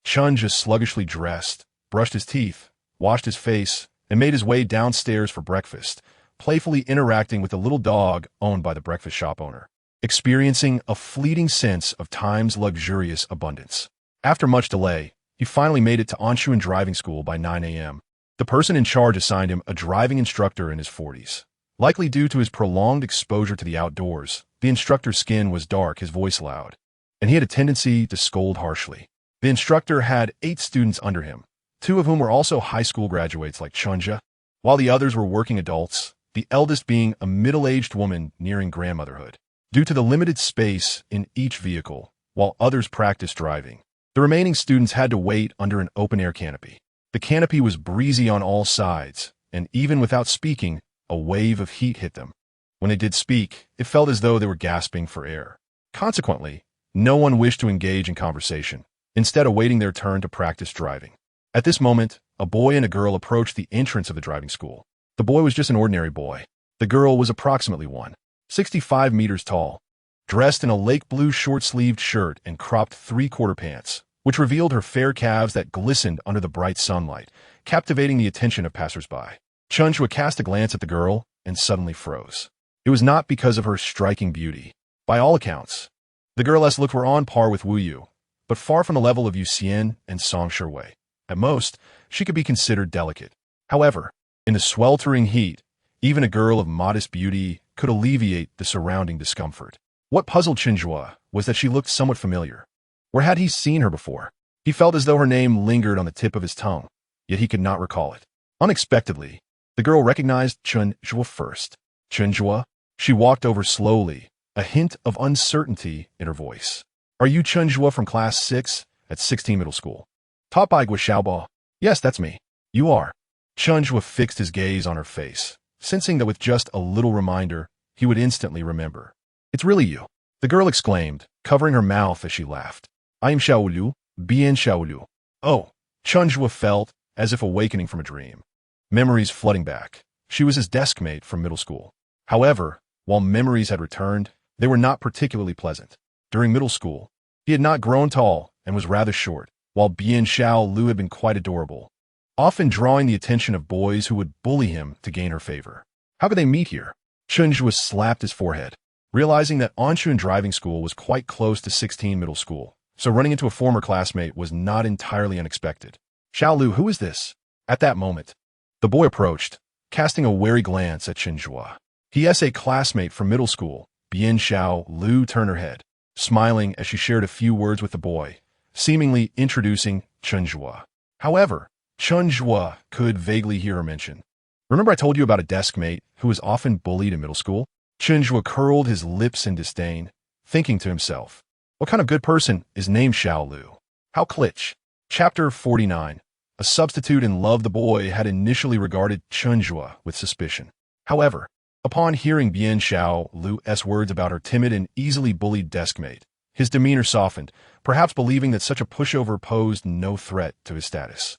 Chen just sluggishly dressed, brushed his teeth, washed his face, and made his way downstairs for breakfast, playfully interacting with the little dog owned by the breakfast shop owner, experiencing a fleeting sense of time's luxurious abundance. After much delay, he finally made it to Anshuan driving school by 9 a.m. The person in charge assigned him a driving instructor in his 40s. Likely due to his prolonged exposure to the outdoors, the instructor's skin was dark, his voice loud, and he had a tendency to scold harshly. The instructor had 8 students under him, 2 of whom were also high school graduates like Chen Zhu, while the others were working adults, the eldest being a middle-aged woman nearing grandmotherhood. Due to the limited space in each vehicle, while others practiced driving, the remaining students had to wait under an open-air canopy. The canopy was breezy on all sides, and even without speaking, a wave of heat hit them. When they did speak, it felt as though they were gasping for air. Consequently, no one wished to engage in conversation, instead awaiting their turn to practice driving. At this moment, a boy and a girl approached the entrance of the driving school. The boy was just an ordinary boy. The girl was approximately 165 meters tall, dressed in a lake blue short-sleeved shirt and cropped 3/4 pants, which revealed her fair calves that glistened under the bright sunlight, captivating the attention of passers-by. Chen Zhu cast a glance at the girl and suddenly froze. It was not because of her striking beauty. By all accounts, the girl's looks were on par with Wu Yu, but far from the level of Yu Xian and Song Shiwei. At most, she could be considered delicate. However, in the sweltering heat, even a girl of modest beauty could alleviate the surrounding discomfort. What puzzled Chen Zhu was that she looked somewhat familiar. Where had he seen her before? He felt as though her name lingered on the tip of his tongue, yet he could not recall it. Unexpectedly, the girl recognized Chen Zhu first. "Chen Zhu?" She walked over slowly, a hint of uncertainty in her voice. "Are you Chen Zhu from class 6 at 16 middle school?" "Taught by Gua Xiaobo." "Yes, that's me." "You are." Chen Zhu fixed his gaze on her face, sensing that with just a little reminder, he would instantly remember. "It's really you," the girl exclaimed, covering her mouth as she laughed. "I am Xiaolu, Bien Xiaolu." Oh, Chen Zhu felt as if awakening from a dream. Memories flooding back. She was his desk mate from middle school. However, while memories had returned, they were not particularly pleasant. During middle school, he had not grown tall and was rather short, while Bien Xiaolu had been quite adorable, often drawing the attention of boys who would bully him to gain her favor. How could they meet here? Chen Zhu slapped his forehead, realizing that Anshuan driving school was quite close to 16 middle school, so running into a former classmate was not entirely unexpected. "Xiaolu, who is this?" At that moment, the boy approached, casting a wary glance at Chen Zhu. He is a classmate from middle school. Bien Xiaolu turned her head, smiling as she shared a few words with the boy, seemingly introducing Chen Zhu. However, Chen Zhu could vaguely hear her mention. "Remember I told you about a desk mate who was often bullied in middle school?" Chen Zhu curled his lips in disdain, thinking to himself, what kind of good person is named Xiaolu? How klitsch. Chapter 49. A substitute in love. The boy had initially regarded Chen Zhu with suspicion. However, upon hearing Bien Xiaolu's words about her timid and easily bullied deskmate, his demeanor softened, perhaps believing that such a pushover posed no threat to his status.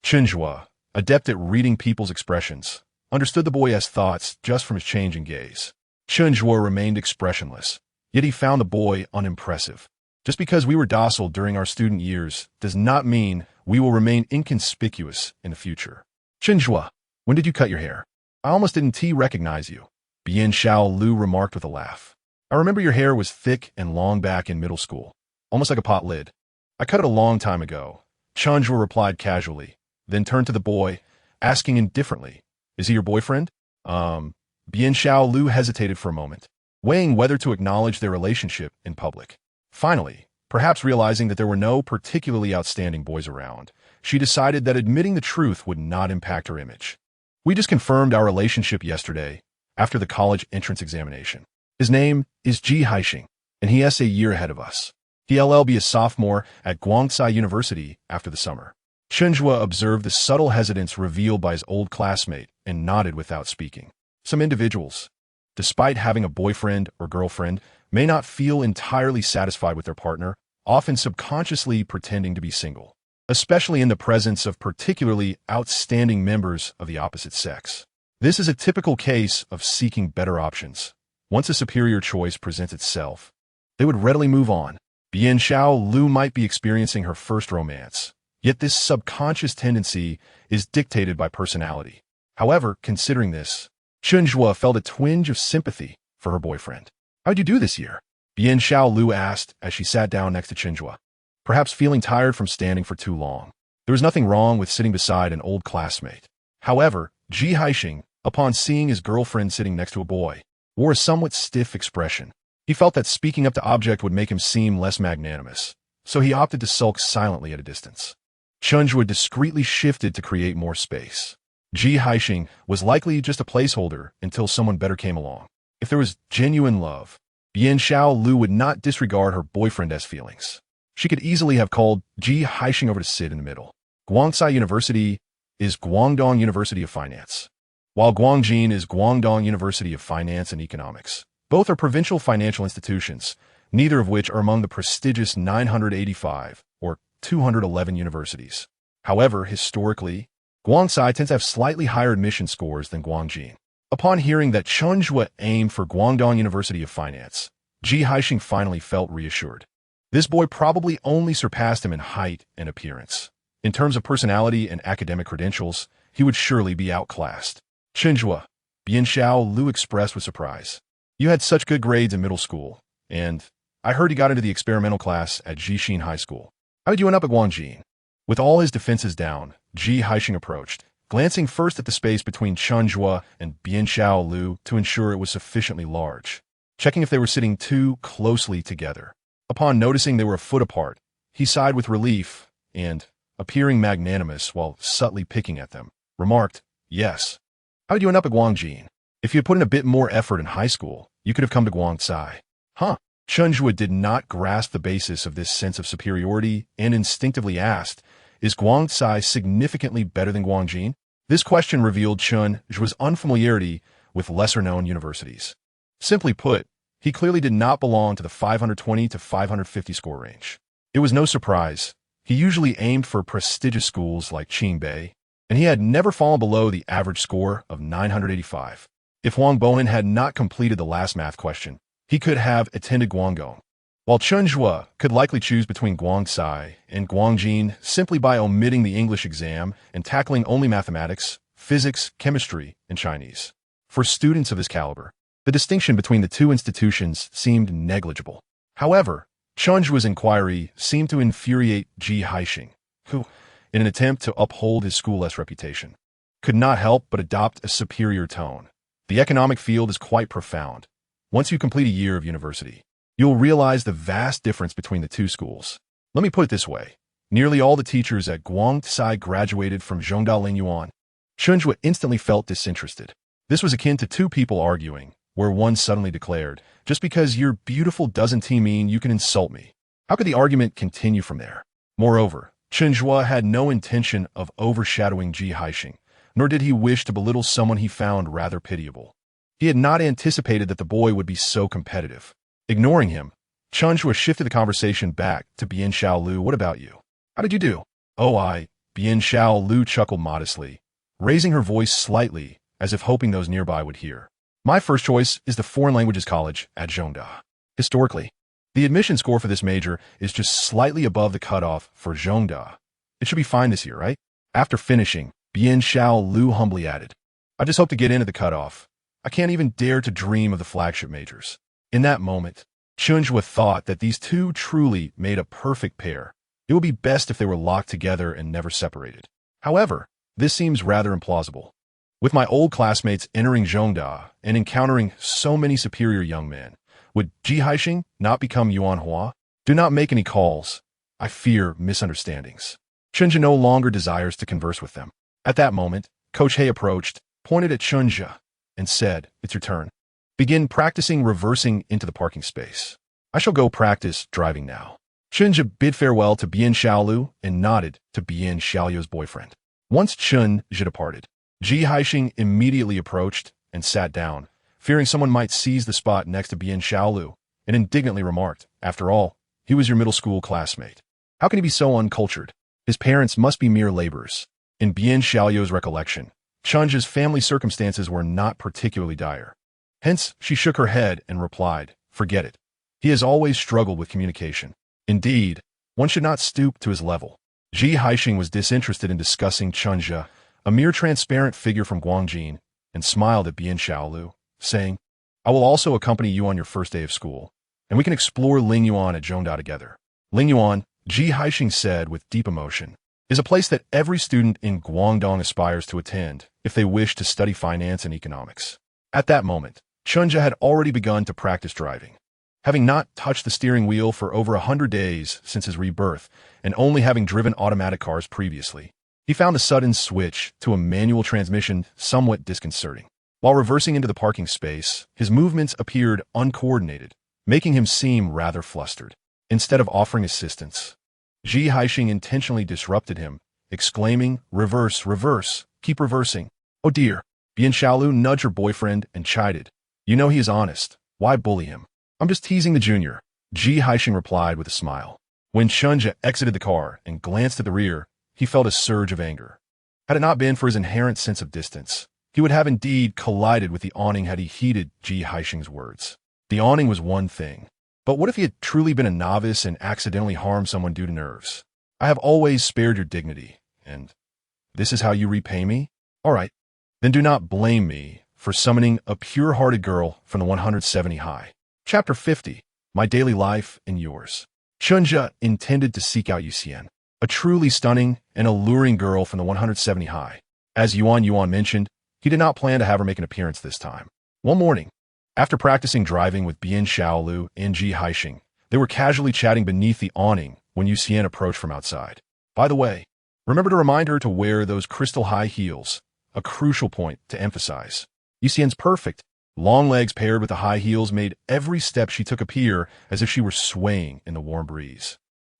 Chen Zhu, adept at reading people's expressions, understood the boy's thoughts just from his change in gaze. Chen Zhu remained expressionless, yet he found the boy unimpressive. Just because we were docile during our student years does not mean we will remain inconspicuous in the future. Chen Zhu, when did you cut your hair? I almost didn't recognize you, Bian Xiaolu remarked with a laugh. I remember your hair was thick and long back in middle school, almost like a pot lid. I cut it a long time ago, Chen Zhu replied casually, then turned to the boy, asking indifferently, is he your boyfriend? Bian Xiaolu hesitated for a moment, weighing whether to acknowledge their relationship in public. Finally, perhaps realizing that there were no particularly outstanding boys around, she decided that admitting the truth would not impact her image. We just confirmed our relationship yesterday, after the college entrance examination. His name is Ji Haixing, and he has a year ahead of us. He'll be a sophomore at Guangxi University after the summer. Chen Zhu observed the subtle hesitance revealed by his old classmate and nodded without speaking. Some individuals, despite having a boyfriend or girlfriend, may not feel entirely satisfied with their partner, often subconsciously pretending to be single, especially in the presence of particularly outstanding members of the opposite sex. This is a typical case of seeking better options. Once a superior choice presents itself, they would readily move on. Bian Xiaolu might be experiencing her first romance, yet this subconscious tendency is dictated by personality. However, considering this, Chen Zhu felt a twinge of sympathy for her boyfriend. How'd you do this year? Bian Xiaolu asked as she sat down next to Chen Zhu, perhaps feeling tired from standing for too long. There was nothing wrong with sitting beside an old classmate. However, Ji Haixing, upon seeing his girlfriend sitting next to a boy, wore a somewhat stiff expression. He felt that speaking up to object would make him seem less magnanimous, so he opted to sulk silently at a distance. Chen Zhu discreetly shifted to create more space. Ji Haixing was likely just a placeholder until someone better came along. If there was genuine love, Bian Xiaolu would not disregard her boyfriend's feelings. She could easily have called Ji Haixing over to sit in the middle. Guangxi University is Guangdong University of Finance, while Guangjin is Guangdong University of Finance and Economics. Both are provincial financial institutions, neither of which are among the prestigious 985 or 211 universities. However, historically, Guangxi tends to have slightly higher admission scores than Guangjin. Upon hearing that Chen Zhu aimed for Guangdong University of Finance, Ji Haixing finally felt reassured. This boy probably only surpassed him in height and appearance. In terms of personality and academic credentials, he would surely be outclassed. Chen Zhu, Bian Xiaolu expressed with surprise. You had such good grades in middle school, and I heard you got into the experimental class at Jixin High School. How did you end up at Guangjin? With all his defenses down, Ji Haixing approached, glancing first at the space between Chen Zhu and Bian Xiaolu to ensure it was sufficiently large, checking if they were sitting too closely together. Upon noticing they were a foot apart, he sighed with relief and, appearing magnanimous while subtly picking at them, remarked, yes. How did you end up at Guangjin? If you had put in a bit more effort in high school, you could have come to Guangxi. Huh? Chen Zhu did not grasp the basis of this sense of superiority and instinctively asked, is Guangxi significantly better than Guangjin? This question revealed Chen Zhu's unfamiliarity with lesser-known universities. Simply put, he clearly did not belong to the 520 to 550 score range. It was no surprise. He usually aimed for prestigious schools like Qingbei, and he had never fallen below the average score of 985. If Wang Bohan had not completed the last math question, he could have attended Guangdong, while Chen Zhu could likely choose between Guangxi and Guangjin simply by omitting the English exam and tackling only mathematics, physics, chemistry, and Chinese. For students of his caliber, the distinction between the two institutions seemed negligible. However, Chen Zhu's inquiry seemed to infuriate Ji Haixing, who, in an attempt to uphold his school's reputation, could not help but adopt a superior tone. The economic field is quite profound. Once you complete a year of university, you'll realize the vast difference between the two schools. Let me put it this way. Nearly all the teachers at Guangxi graduated from Zhongda Lingyuan. Chen Zhu instantly felt disinterested. This was akin to two people arguing, where one suddenly declared, just because you're beautiful doesn't mean you can insult me. How could the argument continue from there? Moreover, Chen Zhu had no intention of overshadowing Ji Haixing, nor did he wish to belittle someone he found rather pitiable. He had not anticipated that the boy would be so competitive. Ignoring him, Chen Zhu shifted the conversation back to Bian Xiaolu. What about you? How did you do? Bian Xiaolu chuckled modestly, raising her voice slightly as if hoping those nearby would hear. My first choice is the Foreign Languages College at Zhongda. Historically, The admission score for this major is just slightly above the cutoff for Zhongda. It should be fine this year, right? After finishing, Bian Xiaolu humbly added, I just hope to get into the cutoff. I can't even dare to dream of the flagship majors. In that moment, Chen Zhu thought that these two truly made a perfect pair. It would be best if they were locked together and never separated. However, this seems rather implausible. With my old classmates entering Zhongda and encountering so many superior young men, would Ji Haixing not become Yuan Hua? Do not make any calls. I fear misunderstandings. Chen Zhu no longer desires to converse with them. At that moment, Coach He approached, pointed at Chen Zhu, and said, It's your turn. Begin practicing reversing into the parking space. I shall go practice driving now. Chen Zhu bid farewell to Bian Xiaolu and nodded to Bian Xiaolu's boyfriend. Once Chen Zhu departed, Ji Haixing immediately approached and sat down, fearing someone might seize the spot next to Bian Xiaolu, and indignantly remarked, After all, he was your middle school classmate. How can he be so uncultured? His parents must be mere laborers. In Bian Xiaolu's recollection, Chen Zhu's family circumstances were not particularly dire. Hence, she shook her head and replied, Forget it. He has always struggled with communication. Indeed, one should not stoop to his level. Ji Haixing was disinterested in discussing Chen Zhu, a mere transparent figure from Guangjin, and smiled at Bian Xiaolu, saying, I will also accompany you on your first day of school, and we can explore Lingyuan at Zhongda together. Lingyuan, Ji Haixing said with deep emotion, is a place that every student in Guangdong aspires to attend if they wish to study finance and economics. At that moment, Chen Zhu had already begun to practice driving. Having not touched the steering wheel for over 100 days since his rebirth, and only having driven automatic cars previously, he found the sudden switch to a manual transmission somewhat disconcerting. While reversing into the parking space, his movements appeared uncoordinated, making him seem rather flustered. Instead of offering assistance, Ji Haixing intentionally disrupted him, exclaiming, Reverse, reverse, keep reversing. Oh dear. Bian Xiaolu nudged her boyfriend and chided, You know he is honest. Why bully him? I'm just teasing the junior. Ji Haixing replied with a smile. When Chen Zhu exited the car and glanced at the rear, he felt a surge of anger. Had it not been for his inherent sense of distance, he would have indeed collided with the awning had he heeded Ji Haixing's words. The awning was one thing, but what if he had truly been a novice and accidentally harmed someone due to nerves? I have always spared your dignity, and this is how you repay me? All right, then do not blame me for summoning a pure-hearted girl from the 170 high. Chapter 50, My Daily Life and Yours. Chen Zhu intended to seek out Yuxian, a truly stunning and alluring girl from the 170 high. As Yuan mentioned, he did not plan to have her make an appearance this time. One morning, after practicing driving with Bian Xiaolu and Ji Haixing, they were casually chatting beneath the awning when Yuxian approached from outside. By the way, remember to remind her to wear those crystal high heels, a crucial point to emphasize. Yuxian's perfect, long legs paired with the high heels made every step she took appear as if she were swaying in the warm breeze.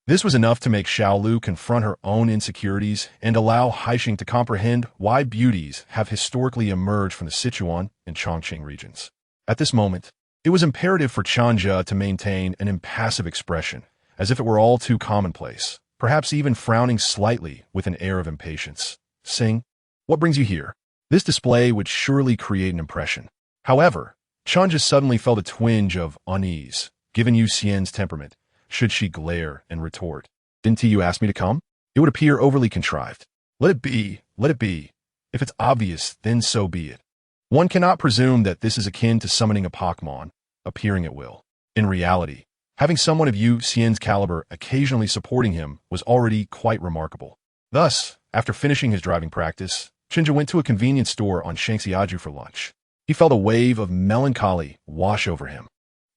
This was enough to make Xiaolu confront her own insecurities and allow Haixing to comprehend why beauties have historically emerged from the Sichuan and Chongqing regions. At this moment, it was imperative for Chen Zhu to maintain an impassive expression, as if it were all too commonplace, perhaps even frowning slightly with an air of impatience. Saying, What brings you here? This display would surely create an impression. However, Chen Zhu suddenly felt a twinge of unease, given Yuxian's temperament, should she glare and retort. Didn't you ask me to come? It would appear overly contrived. Let it be, let it be. If it's obvious, then so be it. One cannot presume that this is akin to summoning a Pokemon, appearing at will. In reality, having someone of Yu Xian's caliber occasionally supporting him was already quite remarkable. Thus, after finishing his driving practice, Chen Zhu went to a convenience store on Shangxiaju for lunch. He felt a wave of melancholy wash over him.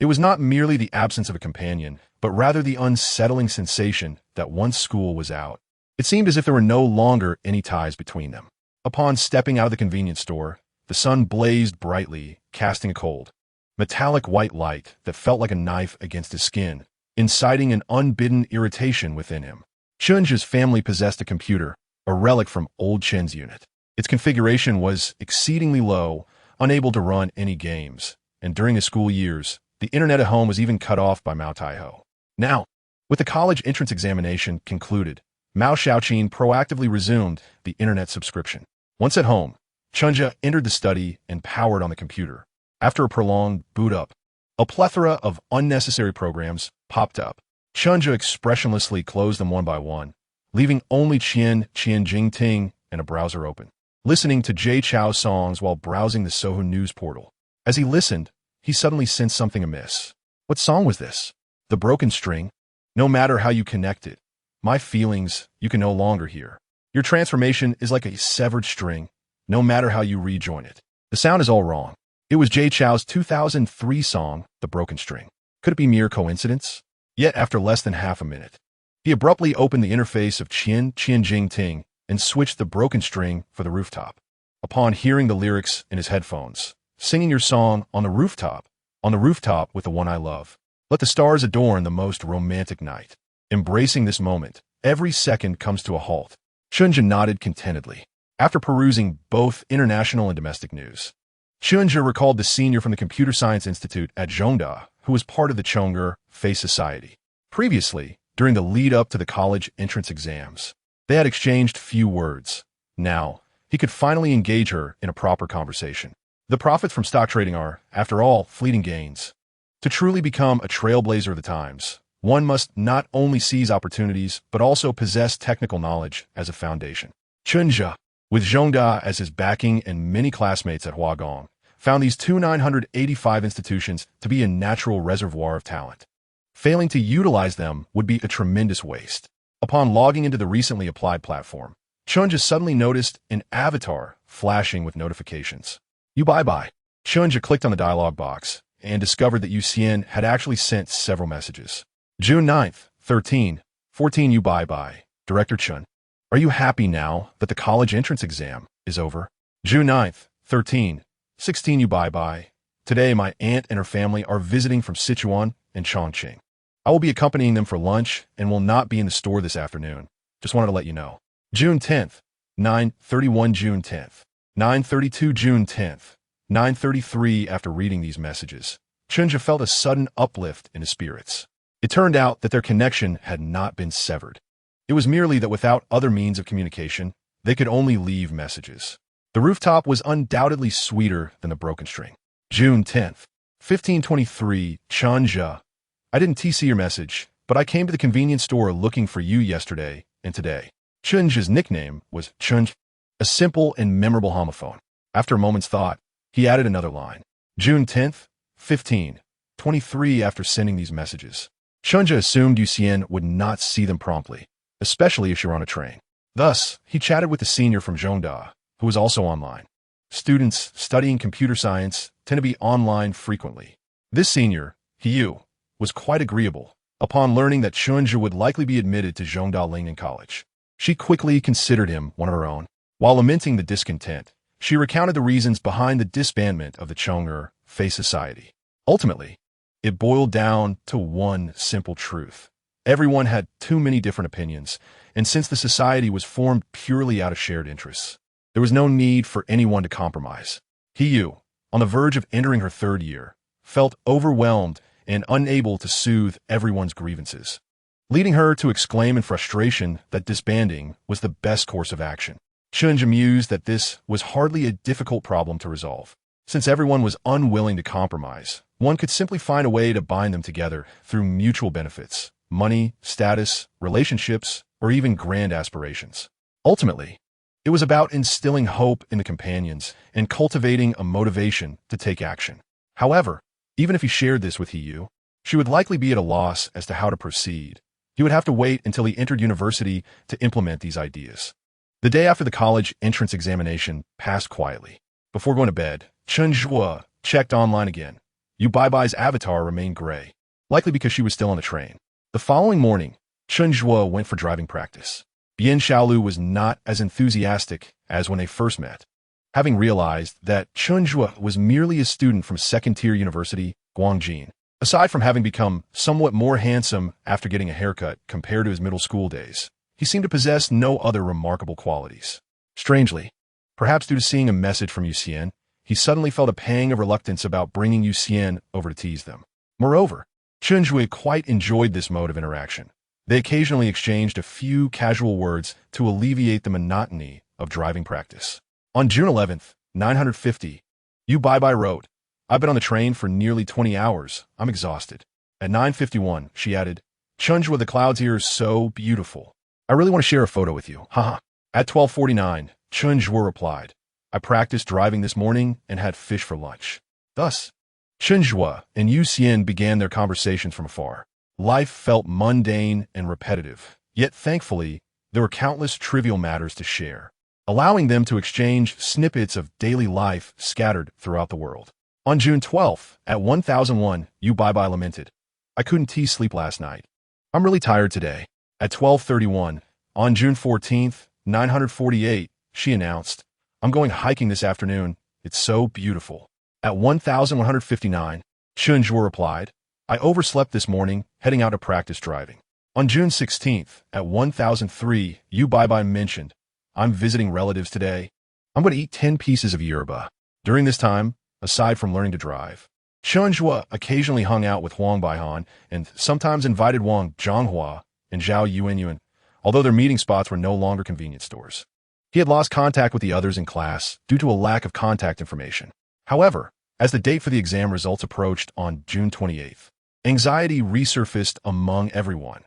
It was not merely the absence of a companion, but rather the unsettling sensation that once school was out. It seemed as if there were no longer any ties between them. Upon stepping out of the convenience store, the sun blazed brightly, casting a cold, metallic white light that felt like a knife against his skin, inciting an unbidden irritation within him. Chen Zhu's family possessed a computer, a relic from old Chen's unit. Its configuration was exceedingly low, unable to run any games, and during his school years, the internet at home was even cut off by Mao Taiho. Now, with the college entrance examination concluded, Mao Xiaoqin proactively resumed the internet subscription. Once at home, Chen Zhu entered the study and powered on the computer. After a prolonged boot up, A plethora of unnecessary programs popped up. Chen Zhu expressionlessly closed them one by one, leaving only Jingting and a browser open, listening to Jay Chou's songs while browsing the Sohu news portal. As he listened, he suddenly sensed something amiss. What song was this? The broken string? No matter how you connect it, my feelings you can no longer hear. Your transformation is like a severed string, no matter how you rejoin it. The sound is all wrong. It was Jay Chou's 2003 song, The Broken String. Could it be mere coincidence? Yet after less than half a minute, he abruptly opened the interface of Jingting and switched the broken string for the rooftop. Upon hearing the lyrics in his headphones, singing your song on the rooftop with the one I love. Let the stars adorn the most romantic night. Embracing this moment, every second comes to a halt. Chen Zhu nodded contentedly. After perusing both international and domestic news, Chen Zhu recalled the senior from the Computer Science Institute at Zhongda, who was part of the Chong'er Face Society. Previously, during the lead-up to the college entrance exams, they had exchanged few words. Now, he could finally engage her in a proper conversation. The profits from stock trading are, after all, fleeting gains. To truly become a trailblazer of the times, one must not only seize opportunities, but also possess technical knowledge as a foundation. Chen Zhu, with Zhongda as his backing and many classmates at Huagong, found these 985 institutions to be a natural reservoir of talent. Failing to utilize them would be a tremendous waste. Upon logging into the recently applied platform, Chen Zhu suddenly noticed an avatar flashing with notifications. You bye-bye. Chen Zhu clicked on the dialog box and discovered that Yuxian had actually sent several messages. June 9th, 13, 14 you bye-bye. Director Chen, are you happy now that the college entrance exam is over? June 9th, 13, 16 you bye-bye. Today my aunt and her family are visiting from Sichuan and Chongqing. I will be accompanying them for lunch and will not be in the store this afternoon. Just wanted to let you know. June 10th, 9:31 June 10th, 9:32 June 10th, 9:33 After reading these messages, Chen Zhu felt a sudden uplift in his spirits. It turned out that their connection had not been severed. It was merely that without other means of communication, they could only leave messages. The rooftop was undoubtedly sweeter than the broken string. June 10th, 15:23 Chen Zhu, I didn't TC your message, but I came to the convenience store looking for you yesterday and today. Chen Zhu's nickname was Chen, a simple and memorable homophone. After a moment's thought, he added another line. June 10th, 15:23 After sending these messages, Chen Zhu assumed Yuxian would not see them promptly, especially if she were on a train. Thus, he chatted with the senior from Zhongda, who was also online. Students studying computer science tend to be online frequently. This senior, Yu, was quite agreeable. Upon learning that Chen Zhu would likely be admitted to Zhongda Lingnan College, she quickly considered him one of her own. While lamenting the discontent, she recounted the reasons behind the disbandment of the Chong'er Face Society. Ultimately, it boiled down to one simple truth. Everyone had too many different opinions, and since the society was formed purely out of shared interests, there was no need for anyone to compromise. Yu, on the verge of entering her third year, felt overwhelmed and unable to soothe everyone's grievances, leading her to exclaim in frustration that disbanding was the best course of action. Chen Zhu mused that this was hardly a difficult problem to resolve. Since everyone was unwilling to compromise, one could simply find a way to bind them together through mutual benefits, money, status, relationships, or even grand aspirations. Ultimately, it was about instilling hope in the companions and cultivating a motivation to take action. However, even if he shared this with Yu, she would likely be at a loss as to how to proceed. He would have to wait until he entered university to implement these ideas. The day after the college entrance examination passed quietly. Before going to bed, Chen Zhu checked online again. Yu Bai's avatar remained gray, likely because she was still on the train. The following morning, Chen Zhu went for driving practice. Bian Xiaolu was not as enthusiastic as when they first met. Having realized that Chen Zhu was merely a student from second-tier university, Guangjin, aside from having become somewhat more handsome after getting a haircut compared to his middle school days, he seemed to possess no other remarkable qualities. Strangely, perhaps due to seeing a message from Yuxian, he suddenly felt a pang of reluctance about bringing Yuxian over to tease them. Moreover, Chen Zhu quite enjoyed this mode of interaction. They occasionally exchanged a few casual words to alleviate the monotony of driving practice. On June 11th, 950, Yu Baibai wrote, I've been on the train for nearly 20 hours. I'm exhausted. At 9:51, she added, Chen Zhu, the clouds here are so beautiful. I really want to share a photo with you. Haha. At 12:49, Chen Zhu replied, I practiced driving this morning and had fish for lunch. Thus, Chen Zhu and Yu Xian began their conversations from afar. Life felt mundane and repetitive, yet thankfully, there were countless trivial matters to share, allowing them to exchange snippets of daily life scattered throughout the world. On June 12th, at 1001, Yu Bye lamented, I couldn't sleep last night. I'm really tired today. At 12:31, on June 14th, 948, she announced, I'm going hiking this afternoon. It's so beautiful. At 1159, Chen Zhu replied, I overslept this morning, heading out to practice driving. On June 16th, at 1003, Yu Bye mentioned, I'm visiting relatives today. I'm going to eat 10 pieces of yerba. During this time, aside from learning to drive, Chen Zhu occasionally hung out with Huang Baihan and sometimes invited Wang Zhonghua and Zhao Yuanyuan, although their meeting spots were no longer convenience stores. He had lost contact with the others in class due to a lack of contact information. However, as the date for the exam results approached on June 28th, anxiety resurfaced among everyone.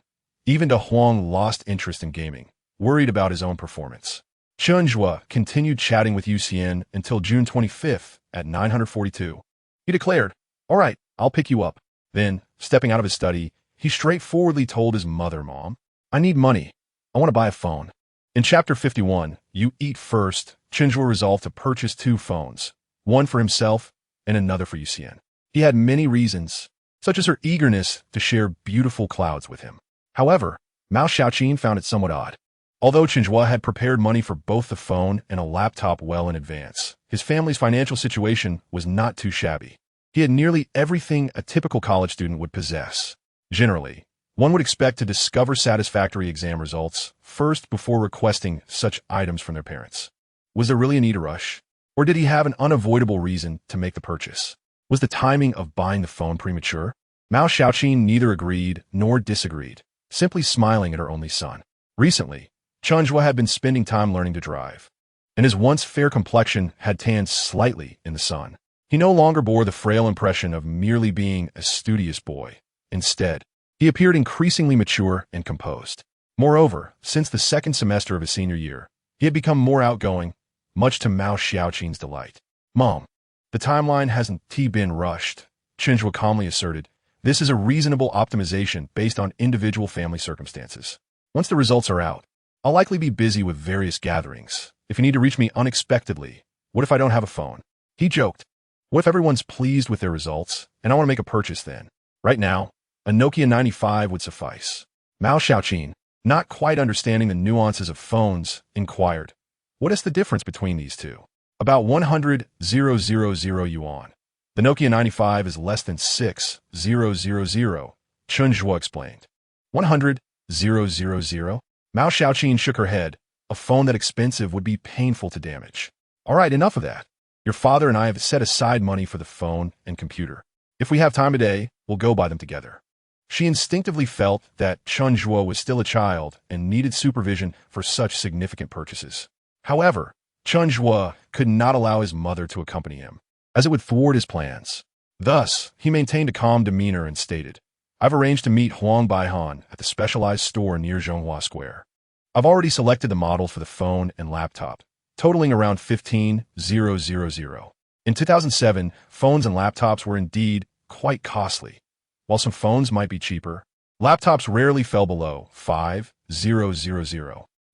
Even De Huang lost interest in gaming, worried about his own performance. Chen Zhu continued chatting with Yu Xian until June 25th at 942. He declared, All right, I'll pick you up. Then, stepping out of his study, he straightforwardly told his mother, Mom, I need money. I want to buy a phone. In Chapter 51, You Eat First, Chen Zhu resolved to purchase 2 phones, one for himself and another for Yu Xian. He had many reasons, such as her eagerness to share beautiful clouds with him. However, Mao Xiaoqin found it somewhat odd. Although Chen Zhu had prepared money for both the phone and a laptop well in advance, his family's financial situation was not too shabby. He had nearly everything a typical college student would possess. Generally, one would expect to discover satisfactory exam results first before requesting such items from their parents. Was there really a need to rush? Or did he have an unavoidable reason to make the purchase? Was the timing of buying the phone premature? Mao Xiaoqin neither agreed nor disagreed, simply smiling at her only son. Recently, Chen Zhu had been spending time learning to drive, and his once fair complexion had tanned slightly in the sun. He no longer bore the frail impression of merely being a studious boy. Instead, he appeared increasingly mature and composed. Moreover, since the second semester of his senior year, he had become more outgoing, much to Mao Xiaoqin's delight. Mom, the timeline hasn't been rushed, Chen Zhu calmly asserted. This is a reasonable optimization based on individual family circumstances. Once the results are out, I'll likely be busy with various gatherings. If you need to reach me unexpectedly, what if I don't have a phone? He joked. What if everyone's pleased with their results, and I want to make a purchase then? Right now, a Nokia 95 would suffice. Mao Xiaoqin, not quite understanding the nuances of phones, inquired, what is the difference between these two? About 100,000 yuan. The Nokia 95 is less than 6,000, Chen Zhu explained. 100,000? Mao Xiaoqin shook her head. A phone that expensive would be painful to damage. All right, enough of that. Your father and I have set aside money for the phone and computer. If we have time today, we'll go buy them together. She instinctively felt that Chen Zhu was still a child and needed supervision for such significant purchases. However, Chen Zhu could not allow his mother to accompany him, as it would thwart his plans. Thus, he maintained a calm demeanor and stated, I've arranged to meet Huang Baihan at the specialized store near Zhonghua Square. I've already selected the models for the phone and laptop, totaling around 15,000. In 2007, phones and laptops were indeed quite costly. While some phones might be cheaper, laptops rarely fell below 5,000.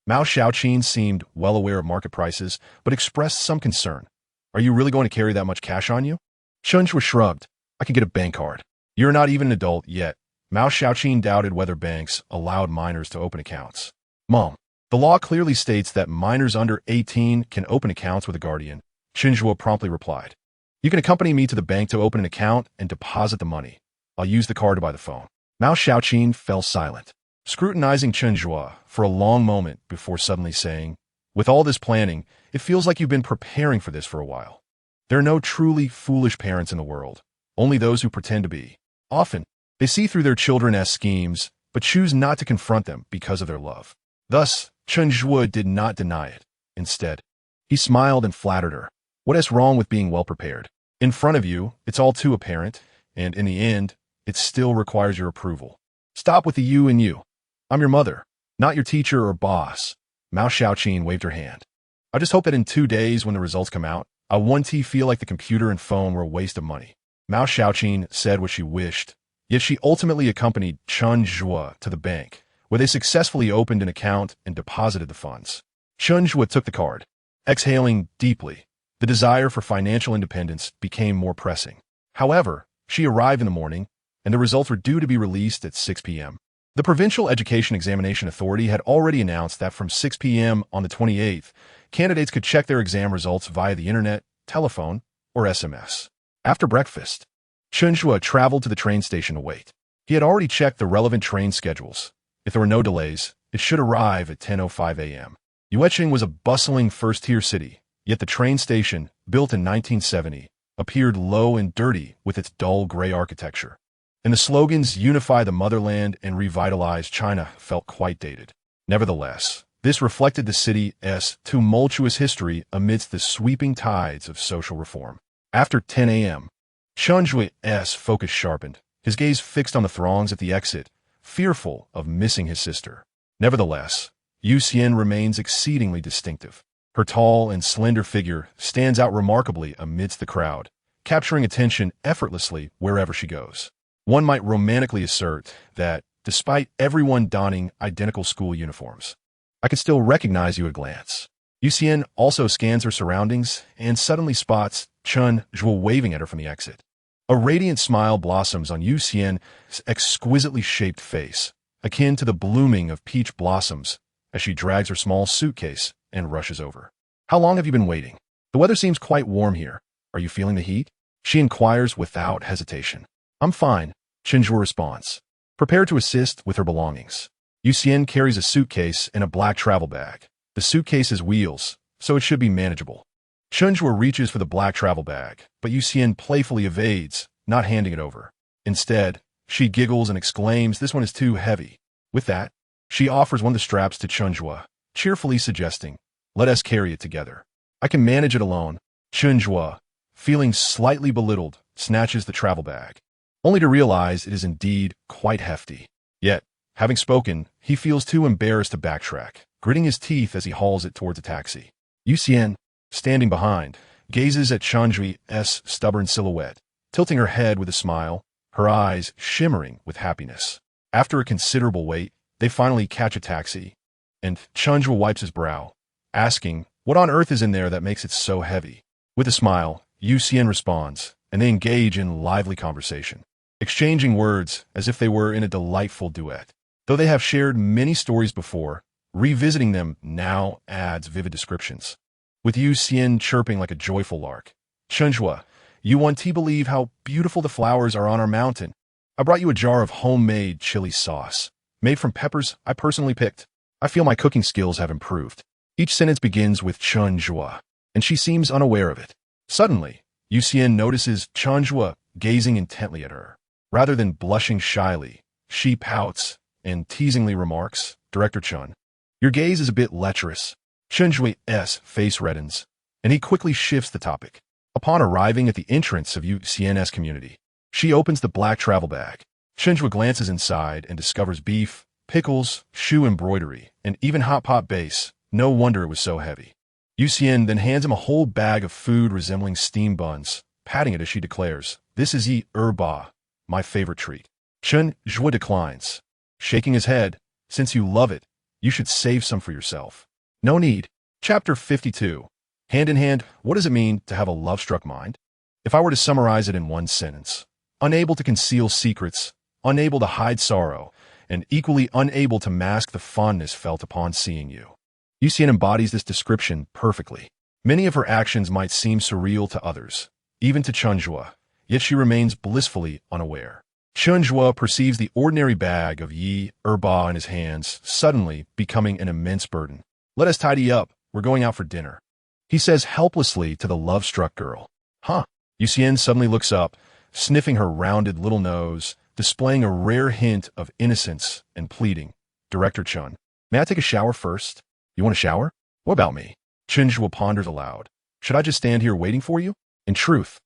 Mao Xiaoqin seemed well aware of market prices, but expressed some concern. Are you really going to carry that much cash on you? Chen Zhu shrugged. I can get a bank card. You're not even an adult yet. Mao Xiaoqin doubted whether banks allowed minors to open accounts. Mom, the law clearly states that minors under 18 can open accounts with a guardian, Chen Zhu promptly replied. You can accompany me to the bank to open an account and deposit the money. I'll use the card to buy the phone. Mao Xiaoqin fell silent, scrutinizing Chen Zhu for a long moment before suddenly saying, with all this planning, it feels like you've been preparing for this for a while. There are no truly foolish parents in the world, only those who pretend to be. Often, they see through their children as schemes, but choose not to confront them because of their love. Thus, Chen Zhu did not deny it. Instead, he smiled and flattered her. What is wrong with being well prepared? In front of you, it's all too apparent, and in the end, it still requires your approval. Stop with the you and you. I'm your mother, not your teacher or boss. Mao Xiaoqin waved her hand. I just hope that in 2 days when the results come out, I want to feel like the computer and phone were a waste of money. Mao Xiaoqin said what she wished, yet she ultimately accompanied Chen Zhu to the bank, where they successfully opened an account and deposited the funds. Chen Zhu took the card. Exhaling deeply, the desire for financial independence became more pressing. However, she arrived in the morning, and the results were due to be released at 6 p.m. The Provincial Education Examination Authority had already announced that from 6 p.m. on the 28th, candidates could check their exam results via the internet, telephone, or SMS. After breakfast, Chen Zhu traveled to the train station to wait. He had already checked the relevant train schedules. If there were no delays, it should arrive at 10:05 a.m. Yueqing was a bustling first-tier city, yet the train station, built in 1970, appeared low and dirty with its dull gray architecture. And the slogans "Unify the Motherland" and "Revitalize China" felt quite dated. Nevertheless, this reflected the city's tumultuous history amidst the sweeping tides of social reform. After 10 a.m., Chen Zhu's focus sharpened, his gaze fixed on the throngs at the exit, fearful of missing his sister. Nevertheless, Yu Xian remains exceedingly distinctive. Her tall and slender figure stands out remarkably amidst the crowd, capturing attention effortlessly wherever she goes. One might romantically assert that, despite everyone donning identical school uniforms, I could still recognize you at a glance. Yu Xian also scans her surroundings and suddenly spots Chen Zhu waving at her from the exit. A radiant smile blossoms on Yu Xian's exquisitely shaped face, akin to the blooming of peach blossoms, as she drags her small suitcase and rushes over. How long have you been waiting? The weather seems quite warm here. Are you feeling the heat? She inquires without hesitation. I'm fine, Chen Zhu responds, prepared to assist with her belongings. Yu Xian carries a suitcase and a black travel bag. The suitcase has wheels, so it should be manageable. Chen Zhu reaches for the black travel bag, but Yu Xian playfully evades, not handing it over. Instead, she giggles and exclaims, "This one is too heavy." With that, she offers one of the straps to Chen Zhu, cheerfully suggesting, "Let us carry it together." "I can manage it alone." Chen Zhu, feeling slightly belittled, snatches the travel bag, only to realize it is indeed quite hefty. Yet, having spoken, he feels too embarrassed to backtrack, gritting his teeth as he hauls it towards a taxi. Yu Xian, standing behind, gazes at Chen Zhu's stubborn silhouette, tilting her head with a smile, her eyes shimmering with happiness. After a considerable wait, they finally catch a taxi, and Chen Zhu wipes his brow, asking, "What on earth is in there that makes it so heavy?" With a smile, Yu Xian responds, and they engage in lively conversation, exchanging words as if they were in a delightful duet. Though they have shared many stories before, revisiting them now adds vivid descriptions. With Yu Xian chirping like a joyful lark, "Chen Zhu, you want to believe how beautiful the flowers are on our mountain. I brought you a jar of homemade chili sauce, made from peppers I personally picked. I feel my cooking skills have improved." Each sentence begins with Chen Zhu, and she seems unaware of it. Suddenly, Yu Xian notices Chen Zhu gazing intently at her. Rather than blushing shyly, she pouts and teasingly remarks, "Director Chen, your gaze is a bit lecherous." Chen Zhu's face reddens, and he quickly shifts the topic. Upon arriving at the entrance of Yu Xian's community, she opens the black travel bag. Chen Zhu glances inside and discovers beef, pickles, shoe embroidery, and even hot pot base. No wonder it was so heavy. Yu Xian then hands him a whole bag of food resembling steamed buns, patting it as she declares, "This is old, my favorite treat." Chen Zhu declines, shaking his head, "Since you love it, you should save some for yourself." No need. Chapter 52. Hand in hand, what does it mean to have a love-struck mind? If I were to summarize it in one sentence: unable to conceal secrets, unable to hide sorrow, and equally unable to mask the fondness felt upon seeing you. Yu Xian embodies this description perfectly. Many of her actions might seem surreal to others, even to Chen Zhu, yet she remains blissfully unaware. Chen Zhu perceives the ordinary bag of old in his hands suddenly becoming an immense burden. "Let us tidy up, we're going out for dinner," he says helplessly to the love-struck girl. "Huh?" Yu Xian suddenly looks up, sniffing her rounded little nose, displaying a rare hint of innocence and pleading. "Director Chen, may I take a shower first?" "You want a shower? What about me?" Chen Zhu ponders aloud. "Should I just stand here waiting for you?" In truth,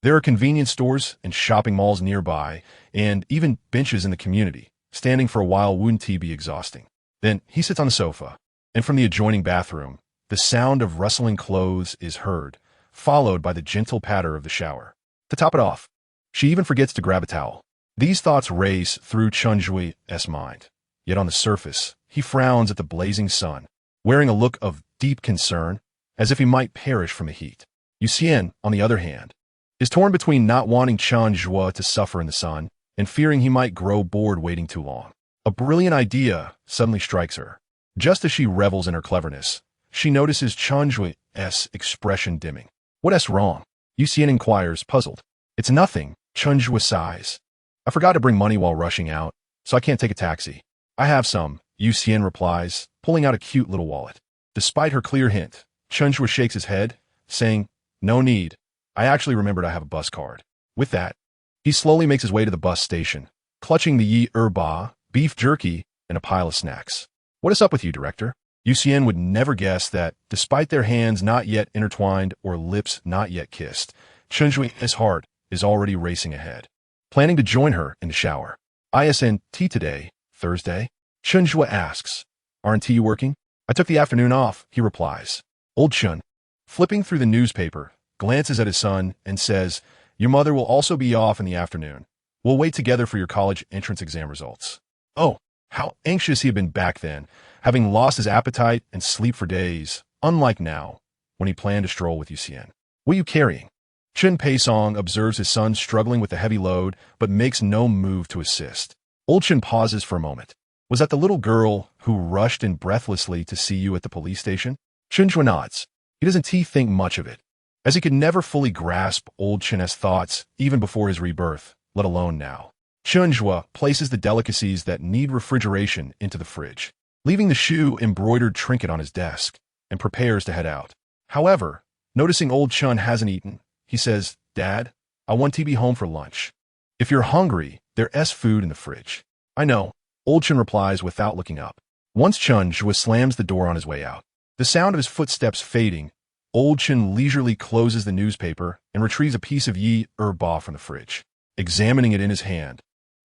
There are convenience stores and shopping malls nearby, and even benches in the community. Standing for a while wouldn't be exhausting. Then he sits on the sofa, and from the adjoining bathroom, the sound of rustling clothes is heard, followed by the gentle patter of the shower. To top it off, she even forgets to grab a towel. These thoughts race through Chen Zhu's mind. Yet on the surface, he frowns at the blazing sun, wearing a look of deep concern, as if he might perish from the heat. Yuxian, on the other hand, is torn between not wanting Chen Zhu to suffer in the sun and fearing he might grow bored waiting too long. A brilliant idea suddenly strikes her. Just as she revels in her cleverness, she notices Chen Zhu's expression dimming. "What's wrong?" Yuxian inquires, puzzled. "It's nothing," Chen Zhu sighs. "I forgot to bring money while rushing out, so I can't take a taxi." "I have some," Yuxian replies, pulling out a cute little wallet. Despite her clear hint, Chen Zhu shakes his head, saying, "No need. I actually remembered I have a bus card." With that, he slowly makes his way to the bus station, clutching the yi-ba, beef jerky, and a pile of snacks. "What is up with you, Director?" Yuxian would never guess that, despite their hands not yet intertwined or lips not yet kissed, Chen Zhu's heart is already racing ahead, planning to join her in the shower. "Isn't today, Thursday?" Chen Zhu asks. "Aren't you working?" "I took the afternoon off," he replies. Old Chen, flipping through the newspaper, glances at his son and says, "Your mother will also be off in the afternoon. We'll wait together for your college entrance exam results." Oh, how anxious he had been back then, having lost his appetite and sleep for days, unlike now, when he planned to stroll with Yuxian. "What are you carrying?" Chen Peisong observes his son struggling with the heavy load, but makes no move to assist. Old Chen pauses for a moment. "Was that the little girl who rushed in breathlessly to see you at the police station?" Chen Zhu nods. He doesn't think much of it, as he could never fully grasp Old Chen's thoughts even before his rebirth, let alone now. Chen Zhu places the delicacies that need refrigeration into the fridge, leaving the shoe-embroidered trinket on his desk, and prepares to head out. However, noticing Old Chen hasn't eaten, he says, "Dad, I want to be home for lunch. If you're hungry, there's food in the fridge." "I know," Old Chen replies without looking up. Once Chen Zhu slams the door on his way out, the sound of his footsteps fading, Old Chen leisurely closes the newspaper and retrieves a piece of yi-ba from the fridge. Examining it in his hand,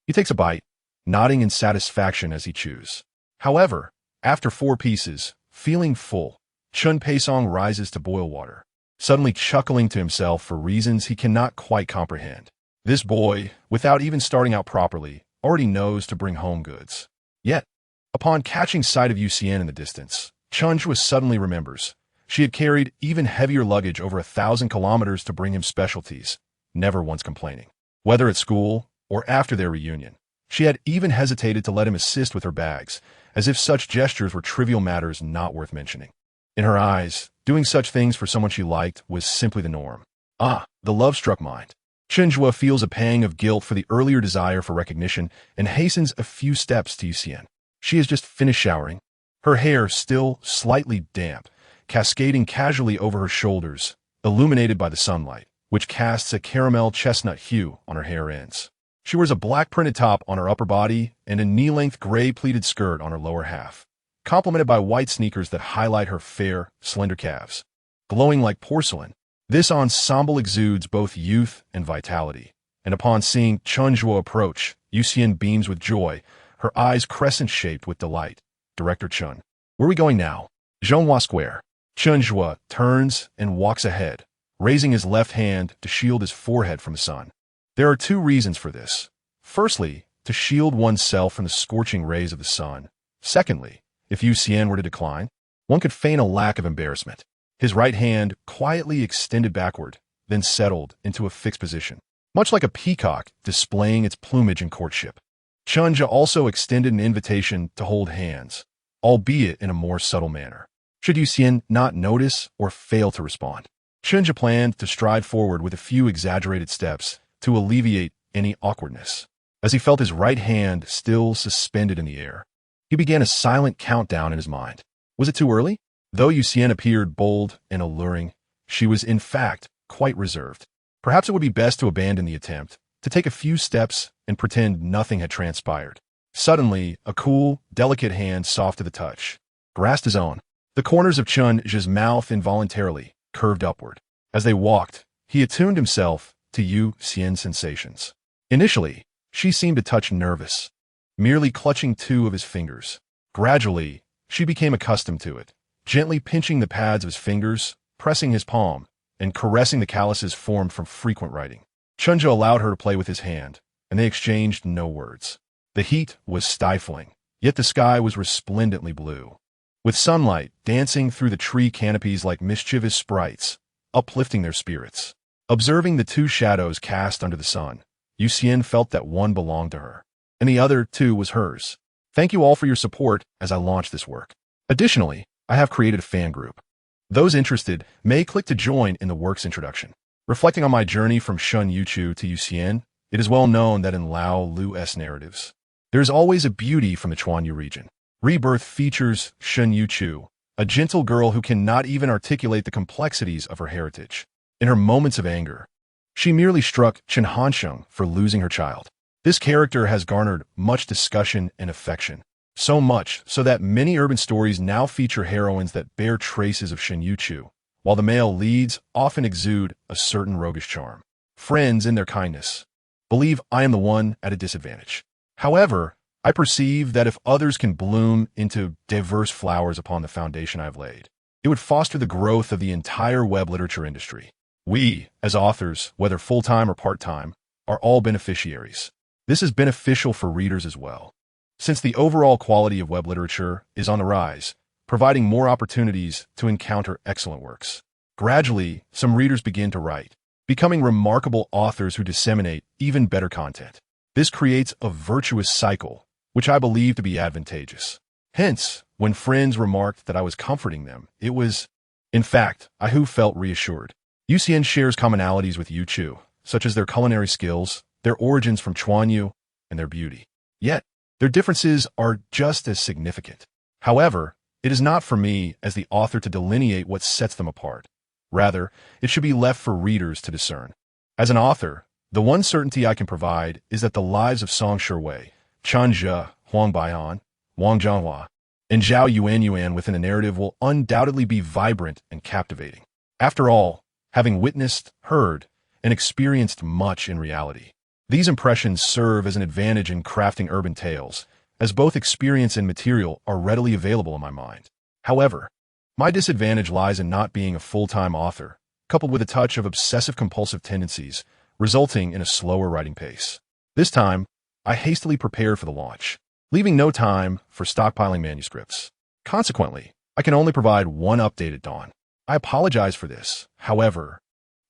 he takes a bite, nodding in satisfaction as he chews. However, after 4 pieces, feeling full, Chen Peisong rises to boil water, suddenly chuckling to himself for reasons he cannot quite comprehend. This boy, without even starting out properly, already knows to bring home goods. Yet, upon catching sight of Yuxian in the distance, Chen Zhu suddenly remembers she had carried even heavier luggage over 1,000 kilometers to bring him specialties, never once complaining. Whether at school or after their reunion, she had even hesitated to let him assist with her bags, as if such gestures were trivial matters not worth mentioning. In her eyes, doing such things for someone she liked was simply the norm. The love-struck mind. Chen Zhu feels a pang of guilt for the earlier desire for recognition and hastens a few steps to Yuxian. She has just finished showering, her hair still slightly damp, cascading casually over her shoulders, illuminated by the sunlight, which casts a caramel chestnut hue on her hair ends. She wears a black printed top on her upper body and a knee-length gray pleated skirt on her lower half, complemented by white sneakers that highlight her fair, slender calves. Glowing like porcelain, this ensemble exudes both youth and vitality, and upon seeing Chen Zhu approach, Yuxian beams with joy, her eyes crescent-shaped with delight. "Director Chen, where are we going now?" Zhonghua Square. Chen Zhu turns and walks ahead, raising his left hand to shield his forehead from the sun. There are 2 reasons for this. Firstly, to shield oneself from the scorching rays of the sun. Secondly, if Yuxian were to decline, one could feign a lack of embarrassment. His right hand quietly extended backward, then settled into a fixed position, much like a peacock displaying its plumage in courtship. Chen Zhu also extended an invitation to hold hands, albeit in a more subtle manner, should Yuxian not notice or fail to respond. Chen Zhu planned to stride forward with a few exaggerated steps to alleviate any awkwardness. As he felt his right hand still suspended in the air, he began a silent countdown in his mind. Was it too early? Though Yuxian appeared bold and alluring, she was in fact quite reserved. Perhaps it would be best to abandon the attempt, to take a few steps and pretend nothing had transpired. Suddenly, a cool, delicate hand soft to the touch grasped his own. The corners of Chen Zhu's mouth involuntarily curved upward. As they walked, he attuned himself to Yu Xian's sensations. Initially, she seemed a touch nervous, merely clutching two of his fingers. Gradually, she became accustomed to it, gently pinching the pads of his fingers, pressing his palm, and caressing the calluses formed from frequent writing. Chen Zhu allowed her to play with his hand, and they exchanged no words. The heat was stifling, yet the sky was resplendently blue, with sunlight dancing through the tree canopies like mischievous sprites, uplifting their spirits. Observing the two shadows cast under the sun, Yu Xian felt that one belonged to her, and the other, too, was hers. Thank you all for your support as I launch this work. Additionally, I have created a fan group. Those interested may click to join in the work's introduction. Reflecting on my journey from Shun Yuchu to Yu Xian, it is well known that in Lao Lu's narratives, there is always a beauty from the Chuanyu region. Rebirth features Shun Yuchu, a gentle girl who cannot even articulate the complexities of her heritage. In her moments of anger, she merely struck Chen Hansheng for losing her child. This character has garnered much discussion and affection, so much so that many urban stories now feature heroines that bear traces of Shen Yuchu, while the male leads often exude a certain roguish charm. Friends, in their kindness, believe I am the one at a disadvantage. However, I perceive that if others can bloom into diverse flowers upon the foundation I have laid, it would foster the growth of the entire web literature industry. We, as authors, whether full-time or part-time, are all beneficiaries. This is beneficial for readers as well, since the overall quality of web literature is on the rise, providing more opportunities to encounter excellent works. Gradually, some readers begin to write, becoming remarkable authors who disseminate even better content. This creates a virtuous cycle, which I believe to be advantageous. Hence, when friends remarked that I was comforting them, it was, in fact, I who felt reassured. Yu Xian shares commonalities with Yu Chu, such as their culinary skills, their origins from Chuanyu, and their beauty. Yet, their differences are just as significant. However, it is not for me as the author to delineate what sets them apart. Rather, it should be left for readers to discern. As an author, the one certainty I can provide is that the lives of Song Shiwei, Chen Zhu, Huang Baihan, Wang Zhanghua, and Zhao Yuanyuan within a narrative will undoubtedly be vibrant and captivating. After all, having witnessed, heard, and experienced much in reality, these impressions serve as an advantage in crafting urban tales, as both experience and material are readily available in my mind. However, my disadvantage lies in not being a full-time author, coupled with a touch of obsessive-compulsive tendencies, resulting in a slower writing pace. This time, I hastily prepared for the launch, leaving no time for stockpiling manuscripts. Consequently, I can only provide one update at dawn. I apologize for this. However,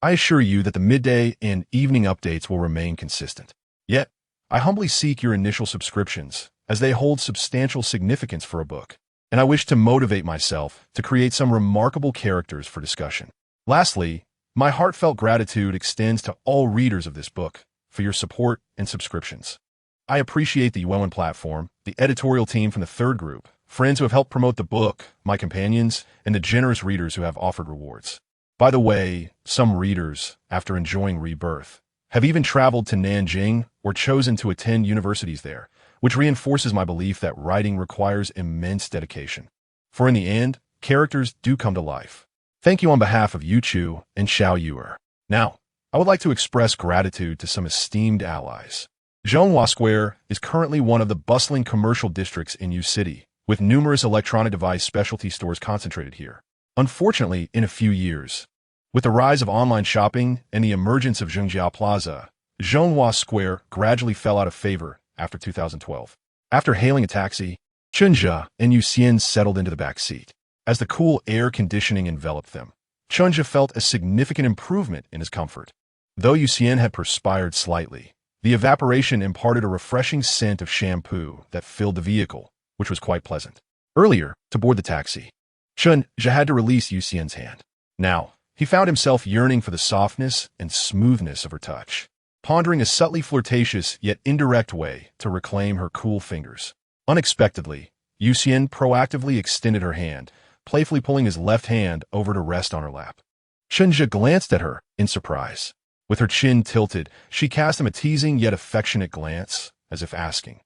I assure you that the midday and evening updates will remain consistent. Yet, I humbly seek your initial subscriptions, as they hold substantial significance for a book, and I wish to motivate myself to create some remarkable characters for discussion. Lastly, my heartfelt gratitude extends to all readers of this book for your support and subscriptions. I appreciate the old platform, the editorial team from the third group, friends who have helped promote the book, my companions, and the generous readers who have offered rewards. By the way, some readers, after enjoying Rebirth, have even traveled to Nanjing or chosen to attend universities there, which reinforces my belief that writing requires immense dedication. For in the end, characters do come to life. Thank you on behalf of Yu Chu and Xiao Yuer. Now, I would like to express gratitude to some esteemed allies. Zhonghua Square is currently one of the bustling commercial districts in Yu City, with numerous electronic device specialty stores concentrated here. Unfortunately, in a few years, with the rise of online shopping and the emergence of Zhengjiao Plaza, Zhonghua Square gradually fell out of favor after 2012. After hailing a taxi, Chen Zhu and Yu Xian settled into the back seat. As the cool air conditioning enveloped them, Chen Zhu felt a significant improvement in his comfort. Though Yu Xian had perspired slightly, the evaporation imparted a refreshing scent of shampoo that filled the vehicle, which was quite pleasant. Earlier, to board the taxi, Chen Zhu had to release Yu Xian's hand. Now, he found himself yearning for the softness and smoothness of her touch, pondering a subtly flirtatious yet indirect way to reclaim her cool fingers. Unexpectedly, Yu Xian proactively extended her hand, playfully pulling his left hand over to rest on her lap. Chen Zhu glanced at her in surprise. With her chin tilted, she cast him a teasing yet affectionate glance, as if asking,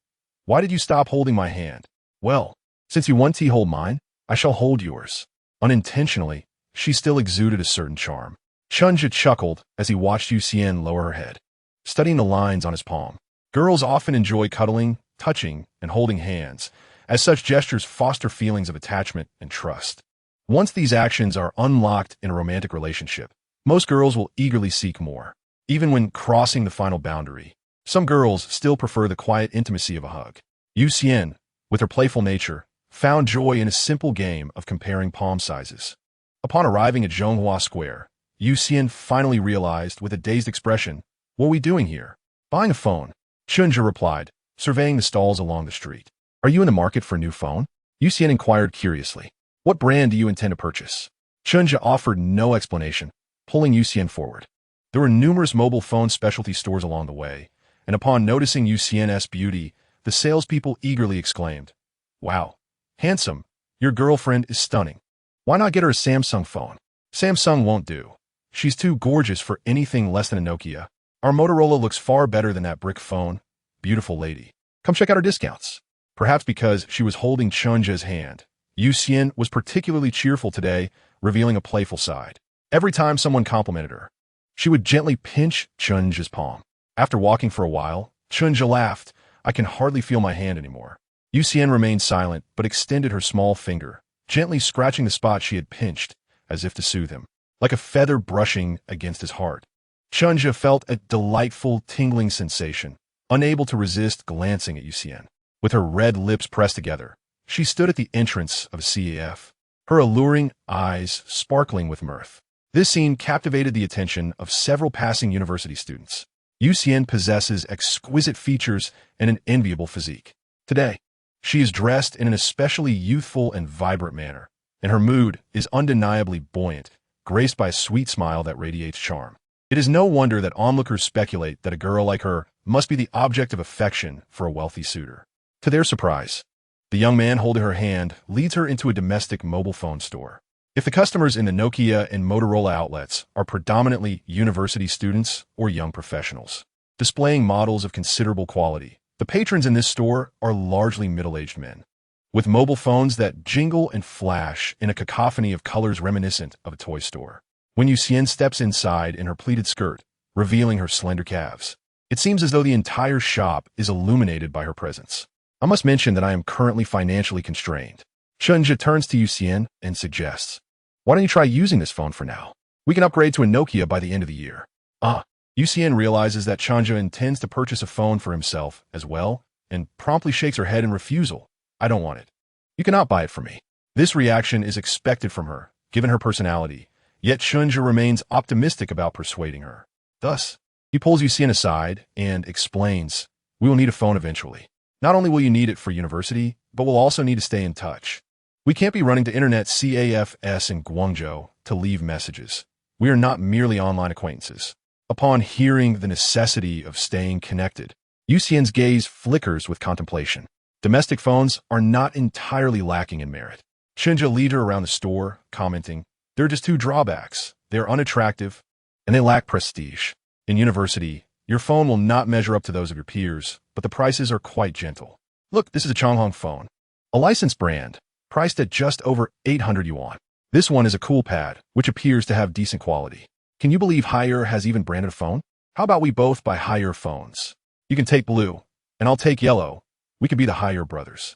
"Why did you stop holding my hand?" "Well, since you want to hold mine, I shall hold yours." Unintentionally, she still exuded a certain charm. Chen Zhu chuckled as he watched Yu Xian lower her head, studying the lines on his palm. Girls often enjoy cuddling, touching, and holding hands, as such gestures foster feelings of attachment and trust. Once these actions are unlocked in a romantic relationship, most girls will eagerly seek more. Even when crossing the final boundary, some girls still prefer the quiet intimacy of a hug. Yu Xian, with her playful nature, found joy in a simple game of comparing palm sizes. Upon arriving at Zhonghua Square, Yu Xian finally realized with a dazed expression, "What are we doing here?" "Buying a phone," Chen Zhu replied, surveying the stalls along the street. "Are you in the market for a new phone?" Yu Xian inquired curiously. "What brand do you intend to purchase?" Chen Zhu offered no explanation, pulling Yu Xian forward. There were numerous mobile phone specialty stores along the way, and upon noticing Yu Xian's beauty, the salespeople eagerly exclaimed, "Wow, handsome, your girlfriend is stunning. Why not get her a Samsung phone?" "Samsung won't do. She's too gorgeous for anything less than a Nokia. Our Motorola looks far better than that brick phone. Beautiful lady. Come check out our discounts." Perhaps because she was holding Chen Zhu's hand, Yu Xian was particularly cheerful today, revealing a playful side. Every time someone complimented her, she would gently pinch Chen Zhu's palm. After walking for a while, Chen Zhu laughed, "I can hardly feel my hand anymore." Yu Xian remained silent but extended her small finger, gently scratching the spot she had pinched, as if to soothe him, like a feather brushing against his heart. Chen Zhu felt a delightful, tingling sensation, unable to resist glancing at Yu Xian. With her red lips pressed together, she stood at the entrance of CAF, her alluring eyes sparkling with mirth. This scene captivated the attention of several passing university students. Yu Xian possesses exquisite features and an enviable physique. Today, she is dressed in an especially youthful and vibrant manner, and her mood is undeniably buoyant, graced by a sweet smile that radiates charm. It is no wonder that onlookers speculate that a girl like her must be the object of affection for a wealthy suitor. To their surprise, the young man holding her hand leads her into a domestic mobile phone store. If the customers in the Nokia and Motorola outlets are predominantly university students or young professionals, displaying models of considerable quality, the patrons in this store are largely middle-aged men, with mobile phones that jingle and flash in a cacophony of colors reminiscent of a toy store. When Yu Xian steps inside in her pleated skirt, revealing her slender calves, it seems as though the entire shop is illuminated by her presence. "I must mention that I am currently financially constrained." Chen Zhu turns to Yu Xian and suggests, "Why don't you try using this phone for now? We can upgrade to a Nokia by the end of the year." Yu Xian realizes that Chen Zhu intends to purchase a phone for himself as well, and promptly shakes her head in refusal. "I don't want it. You cannot buy it for me." This reaction is expected from her, given her personality, yet Chen Zhu remains optimistic about persuading her. Thus, he pulls Yu Xian aside and explains, "We will need a phone eventually. Not only will you need it for university, but we'll also need to stay in touch. We can't be running to internet CAFs in Guangzhou to leave messages. We are not merely online acquaintances." Upon hearing the necessity of staying connected, Yu Xian's gaze flickers with contemplation. Domestic phones are not entirely lacking in merit. Chen Zhu leads her around the store, commenting, "There are just two drawbacks. They are unattractive, and they lack prestige. In university, your phone will not measure up to those of your peers, but the prices are quite gentle. Look, this is a Changhong phone, a licensed brand, priced at just over 800 yuan. This one is a cool pad, which appears to have decent quality. Can you believe Haier has even branded a phone? How about we both buy Haier phones? You can take blue, and I'll take yellow. We could be the Haier brothers."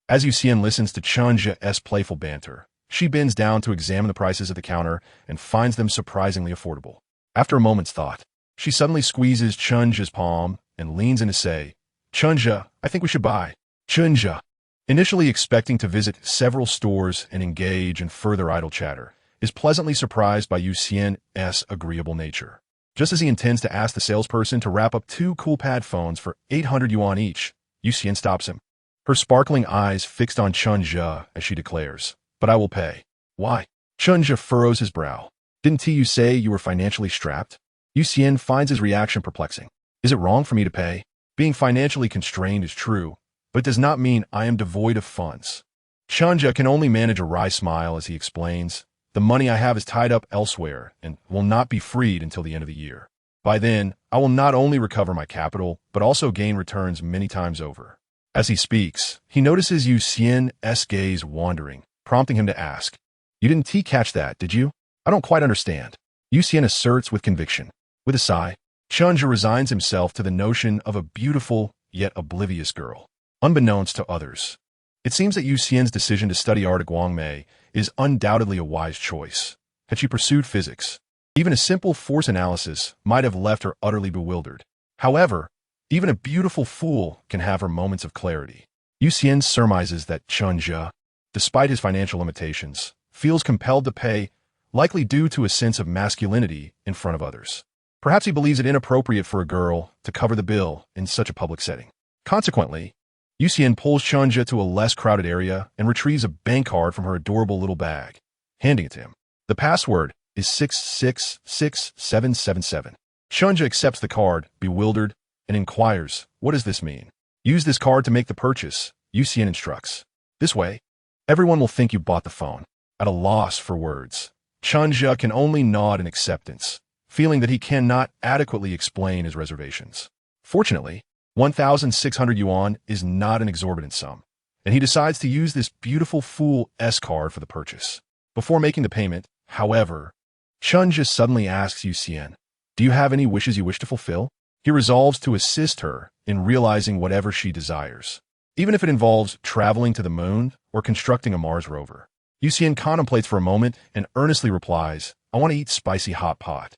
As Yu Xian listens to Chen Zhu's playful banter, she bends down to examine the prices at the counter and finds them surprisingly affordable. After a moment's thought, she suddenly squeezes Chen Zhu's palm and leans in to say, "Chen Zhu, I think we should buy." Chen Zhu, initially expecting to visit several stores and engage in further idle chatter, is pleasantly surprised by Yu Xian's agreeable nature. Just as he intends to ask the salesperson to wrap up two cool pad phones for 800 yuan each, Yu Xian stops him, her sparkling eyes fixed on Chen Zhu as she declares, "But I will pay." "Why?" Chen Zhu furrows his brow. "Didn't you say you were financially strapped?" Yu Xian finds his reaction perplexing. "Is it wrong for me to pay? Being financially constrained is true, but it does not mean I am devoid of funds." Chen Zhu can only manage a wry smile as he explains, "The money I have is tied up elsewhere and will not be freed until the end of the year. By then, I will not only recover my capital, but also gain returns many times over." As he speaks, he notices Yu Xian's gaze wandering, prompting him to ask, "You didn't catch that, did you? I don't quite understand." Yu Xian asserts with conviction. With a sigh, Chen Zhu resigns himself to the notion of a beautiful yet oblivious girl. Unbeknownst to others, it seems that Yu Xian's decision to study art at Guangmei is undoubtedly a wise choice. Had she pursued physics, even a simple force analysis might have left her utterly bewildered. However, even a beautiful fool can have her moments of clarity. Yu Xian surmises that Chen Zhu, despite his financial limitations, feels compelled to pay, likely due to a sense of masculinity in front of others. Perhaps he believes it inappropriate for a girl to cover the bill in such a public setting. Consequently, Yu Xian pulls Chen Zhu to a less crowded area and retrieves a bank card from her adorable little bag, handing it to him. The password is 666777. Chen Zhu accepts the card, bewildered, and inquires, "What does this mean?" "Use this card to make the purchase," Yu Xian instructs. "This way, everyone will think you bought the phone." At a loss for words, Chen Zhu can only nod in acceptance, feeling that he cannot adequately explain his reservations. Fortunately, 1,600 yuan is not an exorbitant sum, and he decides to use this beautiful Fool S card for the purchase. Before making the payment, however, Chen Zhu suddenly asks Yu Xian, "Do you have any wishes you wish to fulfill?" He resolves to assist her in realizing whatever she desires, even if it involves traveling to the moon or constructing a Mars rover. Yu Xian contemplates for a moment and earnestly replies, "I want to eat spicy hot pot.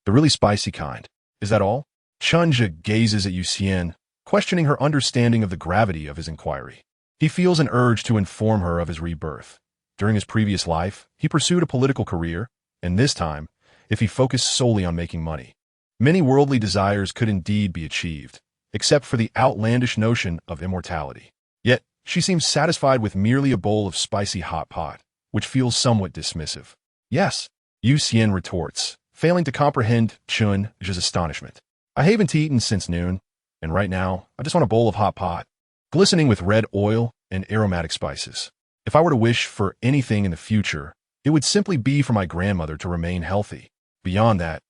The really spicy kind. Is that all?" Chen Zhu gazes at Yu Xian, questioning her understanding of the gravity of his inquiry. He feels an urge to inform her of his rebirth. During his previous life, he pursued a political career, and this time, if he focused solely on making money, many worldly desires could indeed be achieved, except for the outlandish notion of immortality. Yet, she seems satisfied with merely a bowl of spicy hot pot, which feels somewhat dismissive. "Yes," Yu Xian retorts, failing to comprehend Chen Zhu's astonishment. "I haven't eaten since noon, and right now, I just want a bowl of hot pot, glistening with red oil and aromatic spices. If I were to wish for anything in the future, it would simply be for my grandmother to remain healthy. Beyond that,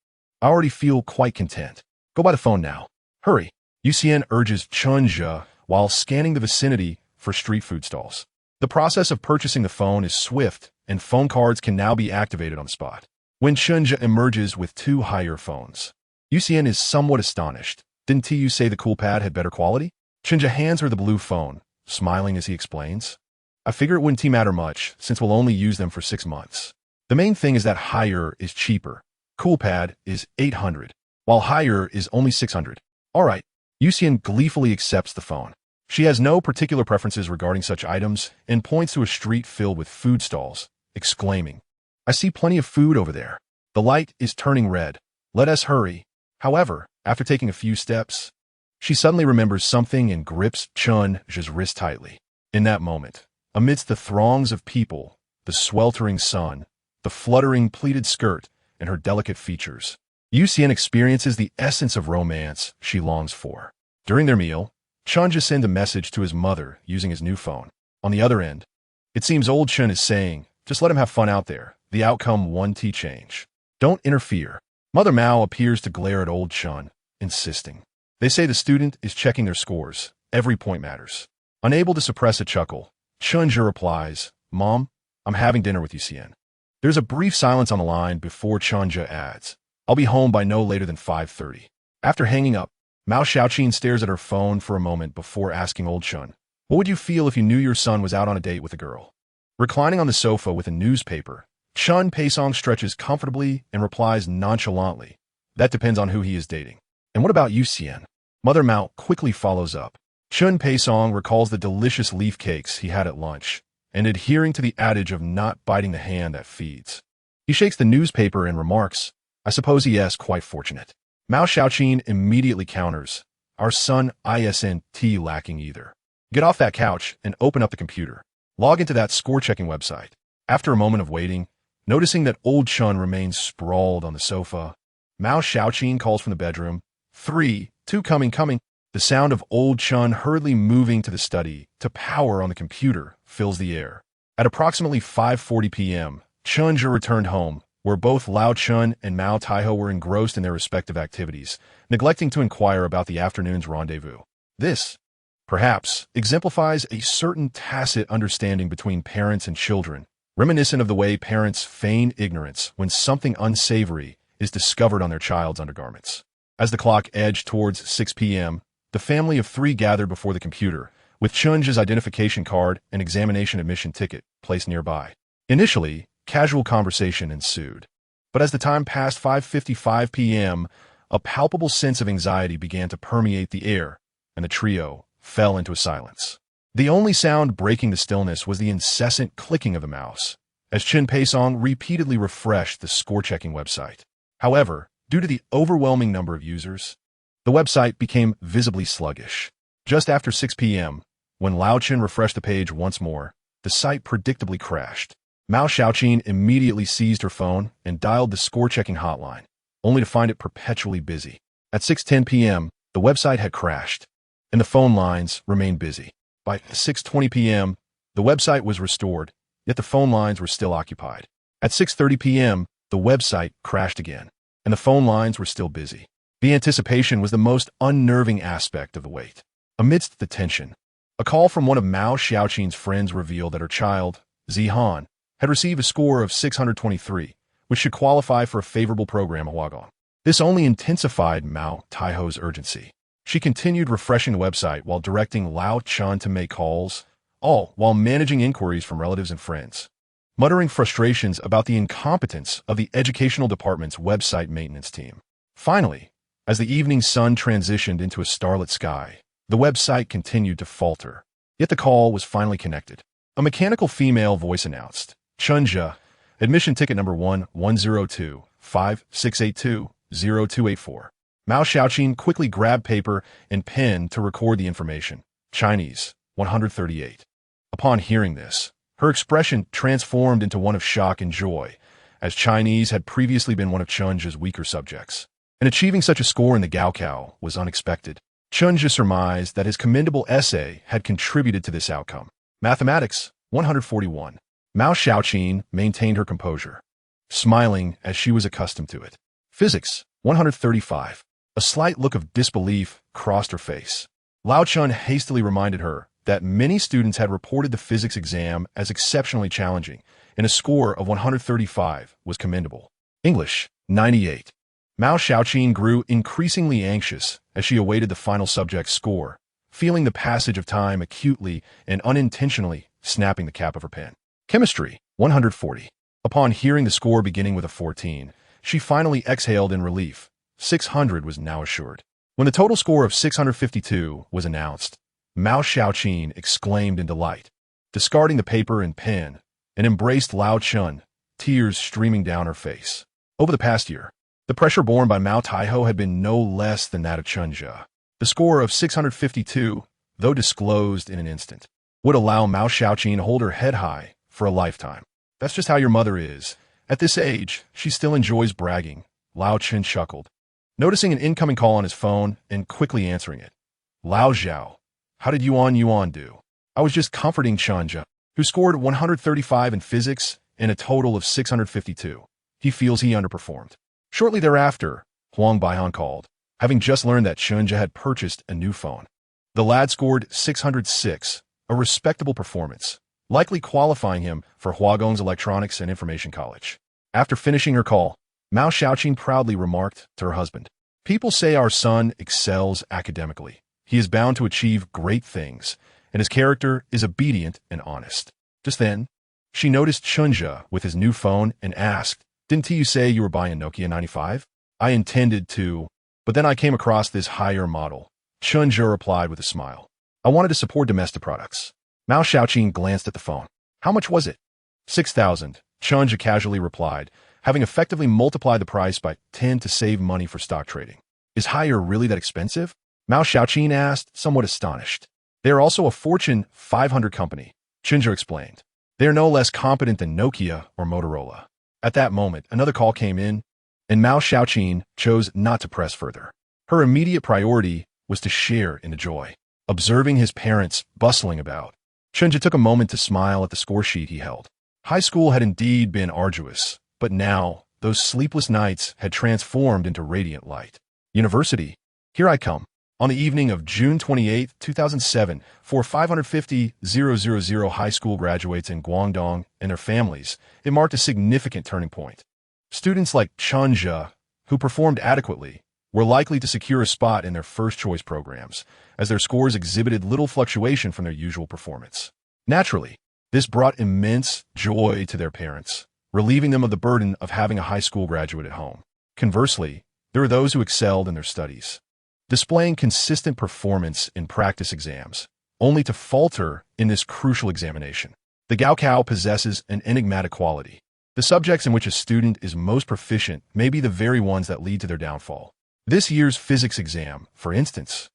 I already feel quite content. Go by the phone now. Hurry," Yu Xian urges Chen Zhu while scanning the vicinity for street food stalls. The process of purchasing the phone is swift, and phone cards can now be activated on the spot. When Chen Zhu emerges with two higher phones, Yu Xian is somewhat astonished. "Didn't you say the cool pad had better quality?" Chen Zhu hands her the blue phone, smiling as he explains, "I figure it wouldn't matter much, since we'll only use them for 6 months. The main thing is that higher is cheaper. Cool pad is 800, while higher is only 600. All right." Yu Xian gleefully accepts the phone. She has no particular preferences regarding such items and points to a street filled with food stalls, exclaiming, "I see plenty of food over there. The light is turning red. Let us hurry." However, after taking a few steps, she suddenly remembers something and grips Chen Zhu's wrist tightly. In that moment, amidst the throngs of people, the sweltering sun, the fluttering pleated skirt, and her delicate features, Yu Xian experiences the essence of romance she longs for. During their meal, Chen Zhu sends a message to his mother using his new phone. On the other end, it seems old Chen is saying, "Just let him have fun out there. The outcome one T change. Don't interfere." Mother Mao appears to glare at old Chen, insisting. They say the student is checking their scores. Every point matters. Unable to suppress a chuckle, Chen Zhu replies, "Mom, I'm having dinner with Yu Xian." There's a brief silence on the line before Chen Zhu adds, "I'll be home by no later than 5:30. After hanging up, Mao Xiaoqin stares at her phone for a moment before asking old Chen, "What would you feel if you knew your son was out on a date with a girl?" Reclining on the sofa with a newspaper, Chen Peisong stretches comfortably and replies nonchalantly, "That depends on who he is dating." "And what about Yu Xian?" Mother Mao quickly follows up. Chen Peisong recalls the delicious leaf cakes he had at lunch, and adhering to the adage of not biting the hand that feeds. He shakes the newspaper and remarks, "I suppose he is quite fortunate." Mao Xiaoqin immediately counters, "Our son isn't lacking either. Get off that couch and open up the computer. Log into that score-checking website." After a moment of waiting, noticing that old Chen remains sprawled on the sofa, Mao Xiaoqin calls from the bedroom, 3, 2, coming. The sound of old Chen hurriedly moving to the study to power on the computer fills the air. At approximately 5:40 p.m., Chen Zhu returned home, where both Lao Chen and Mao Taiho were engrossed in their respective activities, neglecting to inquire about the afternoon's rendezvous. This, perhaps, exemplifies a certain tacit understanding between parents and children, reminiscent of the way parents feign ignorance when something unsavory is discovered on their child's undergarments. As the clock edged towards 6 p.m., the family of 3 gathered before the computer, with Chen Zhu's identification card and examination admission ticket placed nearby. Initially, casual conversation ensued. But as the time passed 5:55 p.m., a palpable sense of anxiety began to permeate the air, and the trio fell into a silence. The only sound breaking the stillness was the incessant clicking of the mouse, as Chen Peisong repeatedly refreshed the score-checking website. However, due to the overwhelming number of users, the website became visibly sluggish. Just after 6 p.m., when Lao Chen refreshed the page once more, the site predictably crashed. Mao Xiaoqin immediately seized her phone and dialed the score-checking hotline, only to find it perpetually busy. At 6:10 p.m., the website had crashed, and the phone lines remained busy. By 6:20 p.m., the website was restored, yet the phone lines were still occupied. At 6:30 p.m., the website crashed again, and the phone lines were still busy. The anticipation was the most unnerving aspect of the wait. Amidst the tension, a call from one of Mao Xiaoqin's friends revealed that her child, Zihan, had received a score of 623, which should qualify for a favorable program at Huagong. This only intensified Mao Taiho's urgency. She continued refreshing the website while directing Lao Chen to make calls, all while managing inquiries from relatives and friends, muttering frustrations about the incompetence of the educational department's website maintenance team. Finally, as the evening sun transitioned into a starlit sky, the website continued to falter. Yet the call was finally connected. A mechanical female voice announced, "Chen Zhu, admission ticket number 1102-5682-0284. Mao Xiaoqin quickly grabbed paper and pen to record the information. Chinese, 138. Upon hearing this, her expression transformed into one of shock and joy, as Chinese had previously been one of Chen Zhu's weaker subjects. And achieving such a score in the Gaokao was unexpected. Chen Zhu surmised that his commendable essay had contributed to this outcome. Mathematics, 141. Mao Xiaoqin maintained her composure, smiling as she was accustomed to it. Physics, 135. A slight look of disbelief crossed her face. Lao Chen hastily reminded her that many students had reported the physics exam as exceptionally challenging, and a score of 135 was commendable. English, 98. Mao Xiaoqin grew increasingly anxious as she awaited the final subject's score, feeling the passage of time acutely and unintentionally snapping the cap of her pen. Chemistry, 140. Upon hearing the score beginning with a 14, she finally exhaled in relief. 600 was now assured. When the total score of 652 was announced, Mao Xiaoqin exclaimed in delight, discarding the paper and pen, and embraced Lao Chen, tears streaming down her face. Over the past year, the pressure borne by Mao Taiho had been no less than that of Chen Zhu. The score of 652, though disclosed in an instant, would allow Mao Xiaoqin to hold her head high for a lifetime. That's just how your mother is. At this age, she still enjoys bragging, Lao Chen chuckled, noticing an incoming call on his phone and quickly answering it. Lao Zhao, how did Yuan do? I was just comforting Chen Zhu, who scored 135 in physics and a total of 652. He feels he underperformed. Shortly thereafter, Huang Baihan called, having just learned that Chen Zhu had purchased a new phone. The lad scored 606, a respectable performance, likely qualifying him for Huagong's Electronics and Information College. After finishing her call, Mao Xiaoqin proudly remarked to her husband, "People say our son excels academically. He is bound to achieve great things, and his character is obedient and honest." Just then, she noticed Chen Zhu with his new phone and asked, "Didn't you say you were buying a Nokia 95? I intended to, but then I came across this higher model." Chen Zhu replied with a smile, "I wanted to support domestic products." Mao Xiaoqin glanced at the phone. "How much was it?" 6,000, Chen Zhu casually replied, having effectively multiplied the price by 10 to save money for stock trading. "Is higher really that expensive?" Mao Xiaoqin asked, somewhat astonished. "They are also a Fortune 500 company," Chen Zhu explained. "They are no less competent than Nokia or Motorola." At that moment, another call came in, and Mao Xiaoqin chose not to press further. Her immediate priority was to share in the joy. Observing his parents bustling about, Chen Zhu took a moment to smile at the score sheet he held. High school had indeed been arduous, but now those sleepless nights had transformed into radiant light. University, here I come. On the evening of June 28, 2007, for 550,000 high school graduates in Guangdong and their families, it marked a significant turning point. Students like Chen Zhu, who performed adequately, were likely to secure a spot in their first-choice programs, as their scores exhibited little fluctuation from their usual performance. Naturally, this brought immense joy to their parents, relieving them of the burden of having a high school graduate at home. Conversely, there were those who excelled in their studies, displaying consistent performance in practice exams, only to falter in this crucial examination. The Gaokao possesses an enigmatic quality. The subjects in which a student is most proficient may be the very ones that lead to their downfall. This year's physics exam, for instance,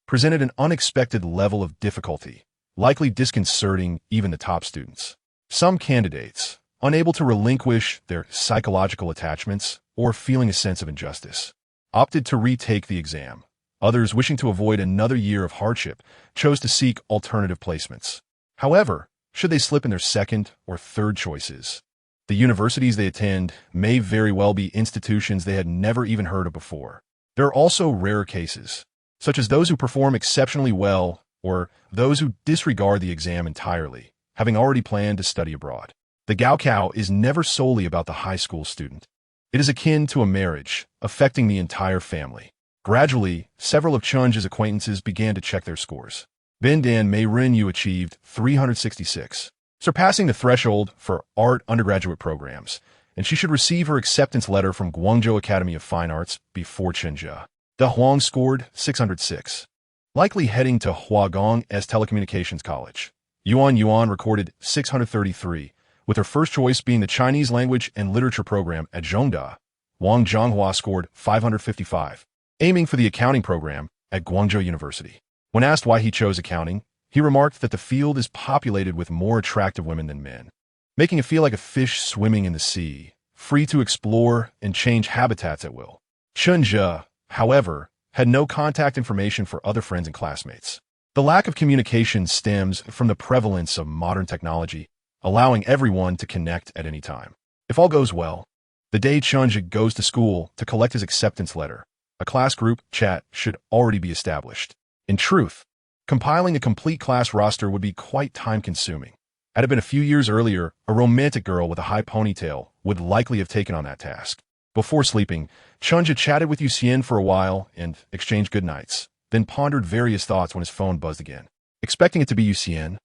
presented an unexpected level of difficulty, likely disconcerting even the top students. Some candidates, unable to relinquish their psychological attachments or feeling a sense of injustice, opted to retake the exam. Others, wishing to avoid another year of hardship, chose to seek alternative placements. However, should they slip in their second or third choices, the universities they attend may very well be institutions they had never even heard of before. There are also rare cases, such as those who perform exceptionally well or those who disregard the exam entirely, having already planned to study abroad. The Gaokao is never solely about the high school student. It is akin to a marriage, affecting the entire family. Gradually, several of Chen Zhu's acquaintances began to check their scores. Ben Dan Mei Rin Yu achieved 366, surpassing the threshold for art undergraduate programs, and she should receive her acceptance letter from Guangzhou Academy of Fine Arts before Chen Zhu. De Huang scored 606, likely heading to Huagong's Telecommunications College. Yuan recorded 633, with her first choice being the Chinese language and literature program at Zhongda. Wang Zhonghua scored 555, aiming for the accounting program at Guangzhou University. When asked why he chose accounting, he remarked that the field is populated with more attractive women than men, making it feel like a fish swimming in the sea, free to explore and change habitats at will. Chen Zhu, however, had no contact information for other friends and classmates. The lack of communication stems from the prevalence of modern technology, allowing everyone to connect at any time. If all goes well, the day Chen Zhu goes to school to collect his acceptance letter, a class group chat should already be established. In truth, compiling a complete class roster would be quite time-consuming. Had it been a few years earlier, a romantic girl with a high ponytail would likely have taken on that task. Before sleeping, Chen Zhu chatted with Yuxian for a while and exchanged goodnights, then pondered various thoughts when his phone buzzed again. Expecting it to be Yuxian,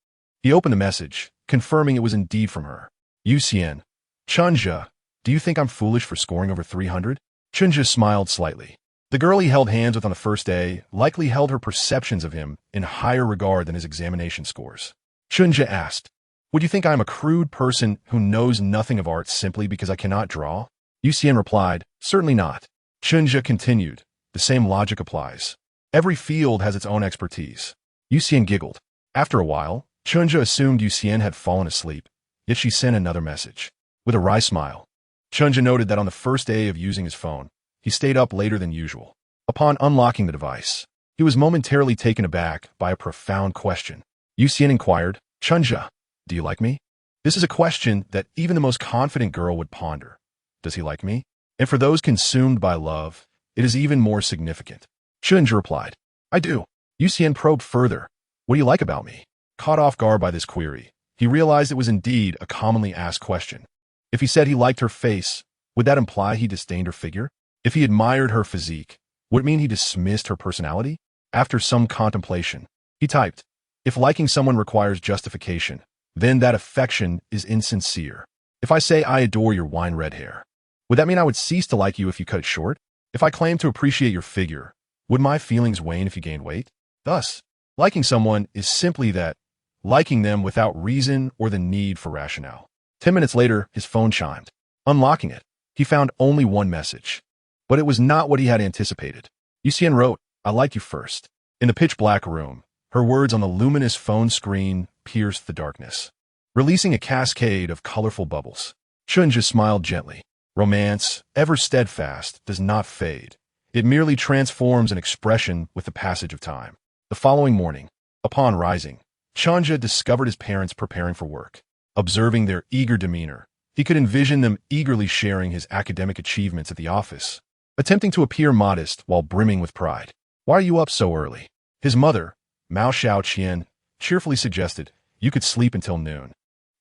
he opened the message, confirming it was indeed from her. Yuxian, Chen Zhu, do you think I'm foolish for scoring over 300? Chen Zhu smiled slightly. The girl he held hands with on the first day likely held her perceptions of him in higher regard than his examination scores. Chen Zhu asked, would you think I am a crude person who knows nothing of art simply because I cannot draw? Yuxian replied, certainly not. Chen Zhu continued, the same logic applies. Every field has its own expertise. Yuxian giggled. After a while, Chen Zhu assumed Yuxian had fallen asleep, yet she sent another message. With a wry smile, Chen Zhu noted that on the first day of using his phone, he stayed up later than usual. Upon unlocking the device, he was momentarily taken aback by a profound question. Yuxian inquired, Chen Zhu, do you like me? This is a question that even the most confident girl would ponder. Does he like me? And for those consumed by love, it is even more significant. Chen Zhu replied, I do. Yuxian probed further. What do you like about me? Caught off guard by this query, he realized it was indeed a commonly asked question. If he said he liked her face, would that imply he disdained her figure? If he admired her physique, would it mean he dismissed her personality? After some contemplation, he typed, if liking someone requires justification, then that affection is insincere. If I say I adore your wine red hair, would that mean I would cease to like you if you cut it short? If I claim to appreciate your figure, would my feelings wane if you gained weight? Thus, liking someone is simply that, liking them without reason or the need for rationale. 10 minutes later, his phone chimed. Unlocking it, he found only one message. But it was not what he had anticipated. Yuxian wrote, I like you first. In the pitch-black room, her words on the luminous phone screen pierced the darkness, releasing a cascade of colorful bubbles. Chen Zhu smiled gently. Romance, ever steadfast, does not fade. It merely transforms an expression with the passage of time. The following morning, upon rising, Chen Zhu discovered his parents preparing for work. Observing their eager demeanor, he could envision them eagerly sharing his academic achievements at the office, attempting to appear modest while brimming with pride. Why are you up so early? His mother, Mao Xiaoqian, cheerfully suggested, you could sleep until noon.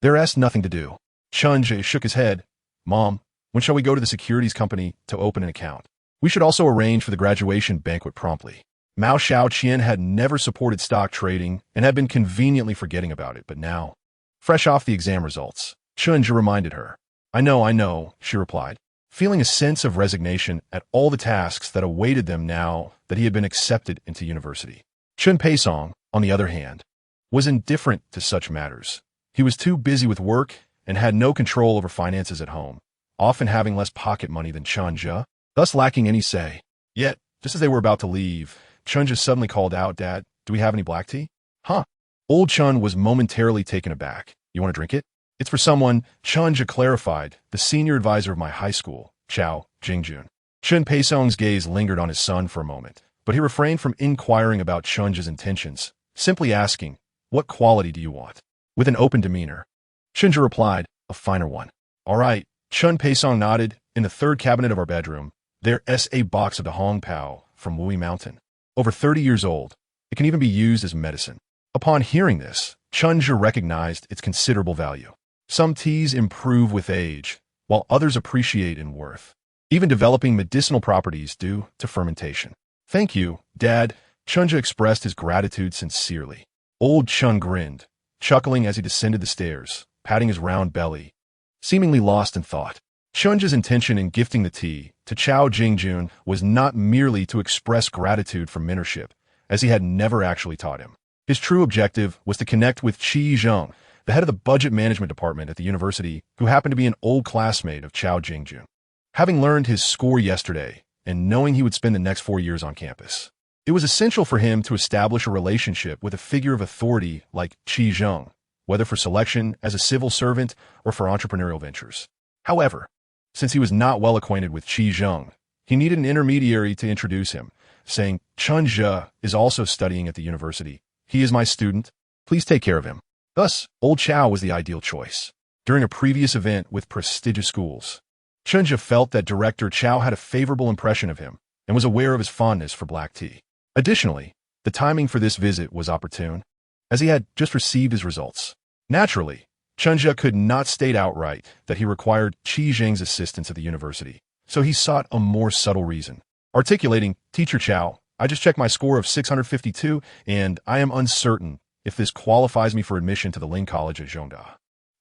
There's nothing to do. Chen Zhu shook his head. Mom, when shall we go to the securities company to open an account? We should also arrange for the graduation banquet promptly. Mao Xiaoqian had never supported stock trading and had been conveniently forgetting about it, but now, fresh off the exam results, Chen Zhu reminded her. I know, she replied, feeling a sense of resignation at all the tasks that awaited them now that he had been accepted into university. Chen Peisong, on the other hand, was indifferent to such matters. He was too busy with work and had no control over finances at home, often having less pocket money than Chen Zhu, thus lacking any say. Yet, just as they were about to leave, Chen Zhu suddenly called out, Dad, do we have any black tea? Huh? Old Chen was momentarily taken aback. You want to drink it? It's for someone, Chen Zhu clarified, the senior advisor of my high school, Chao Jingjun. Chen Peisong's gaze lingered on his son for a moment, but he refrained from inquiring about Chen Zhu's intentions, simply asking, what quality do you want? With an open demeanor. Chen Zhu replied, a finer one. All right, Chen Peisong nodded. In the third cabinet of our bedroom, there's a box of the Hong Pao from Wui Mountain. Over 30 years old, it can even be used as medicine. Upon hearing this, Chen Zhu recognized its considerable value. Some teas improve with age, while others appreciate in worth, even developing medicinal properties due to fermentation. Thank you, Dad. Chen Zhu expressed his gratitude sincerely. Old Chen grinned, chuckling as he descended the stairs, patting his round belly, seemingly lost in thought. Chen Zhu's intention in gifting the tea to Chao Jingjun was not merely to express gratitude for mentorship, as he had never actually taught him. His true objective was to connect with Qi Zheng, the head of the budget management department at the university, who happened to be an old classmate of Chao Jingjun. Having learned his score yesterday, and knowing he would spend the next 4 years on campus, it was essential for him to establish a relationship with a figure of authority like Qi Zheng, whether for selection as a civil servant or for entrepreneurial ventures. However, since he was not well acquainted with Qi Zheng, he needed an intermediary to introduce him, saying, Chen Zhu is also studying at the university. He is my student. Please take care of him. Thus, old Chao was the ideal choice. During a previous event with prestigious schools, Chen Zhu felt that Director Chao had a favorable impression of him and was aware of his fondness for black tea. Additionally, the timing for this visit was opportune, as he had just received his results. Naturally, Chen Zhu could not state outright that he required Qi Zheng's assistance at the university, so he sought a more subtle reason, articulating, Teacher Chao, I just checked my score of 652, and I am uncertain if this qualifies me for admission to the Ling College at Zhongda.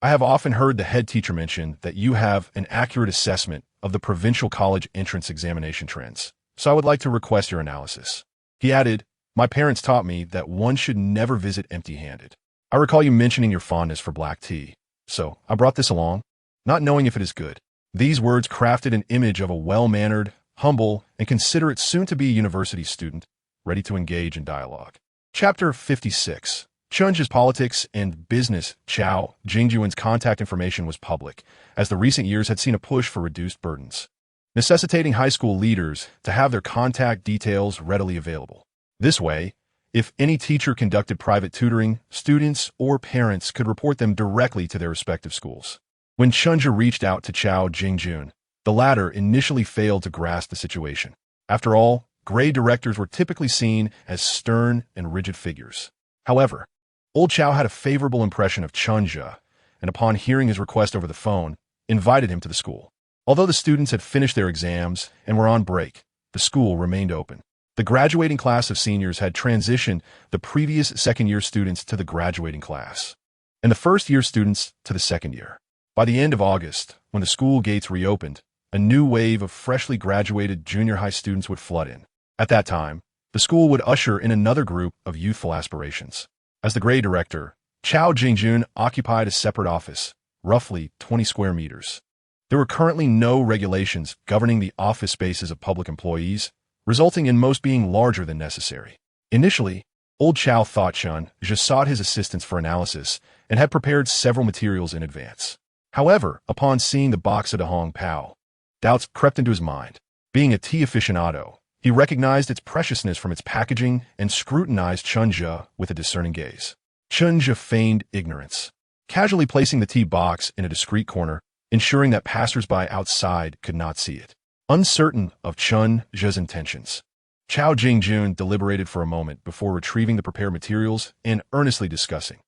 I have often heard the head teacher mention that you have an accurate assessment of the provincial college entrance examination trends, so I would like to request your analysis. He added, my parents taught me that one should never visit empty-handed. I recall you mentioning your fondness for black tea, so I brought this along, not knowing if it is good. These words crafted an image of a well-mannered, humble, and considerate soon-to-be university student, ready to engage in dialogue. Chapter 56. Chen Zhu's politics and business. Chao Jingjun's contact information was public, as the recent years had seen a push for reduced burdens, necessitating high school leaders to have their contact details readily available. This way, if any teacher conducted private tutoring, students or parents could report them directly to their respective schools. When Chen Zhu reached out to Chao Jingjun, the latter initially failed to grasp the situation. After all, grade directors were typically seen as stern and rigid figures. However, old Chao had a favorable impression of Chen Zhu, and upon hearing his request over the phone, invited him to the school. Although the students had finished their exams and were on break, the school remained open. The graduating class of seniors had transitioned the previous second-year students to the graduating class, and the first-year students to the second year. By the end of August, when the school gates reopened, a new wave of freshly graduated junior high students would flood in. At that time, the school would usher in another group of youthful aspirations. As the grade director, Chao Jingjun occupied a separate office, roughly 20 square meters. There were currently no regulations governing the office spaces of public employees, resulting in most being larger than necessary. Initially, old Chao thought Chen Zhu sought his assistance for analysis and had prepared several materials in advance. However, upon seeing the box of the Hong Pao, doubts crept into his mind. Being a tea aficionado, he recognized its preciousness from its packaging and scrutinized Chen Zhu with a discerning gaze. Chen Zhu feigned ignorance, casually placing the tea box in a discreet corner, ensuring that passers-by outside could not see it. Uncertain of Chen Zhu's intentions, Chao Jingjun deliberated for a moment before retrieving the prepared materials and earnestly discussing.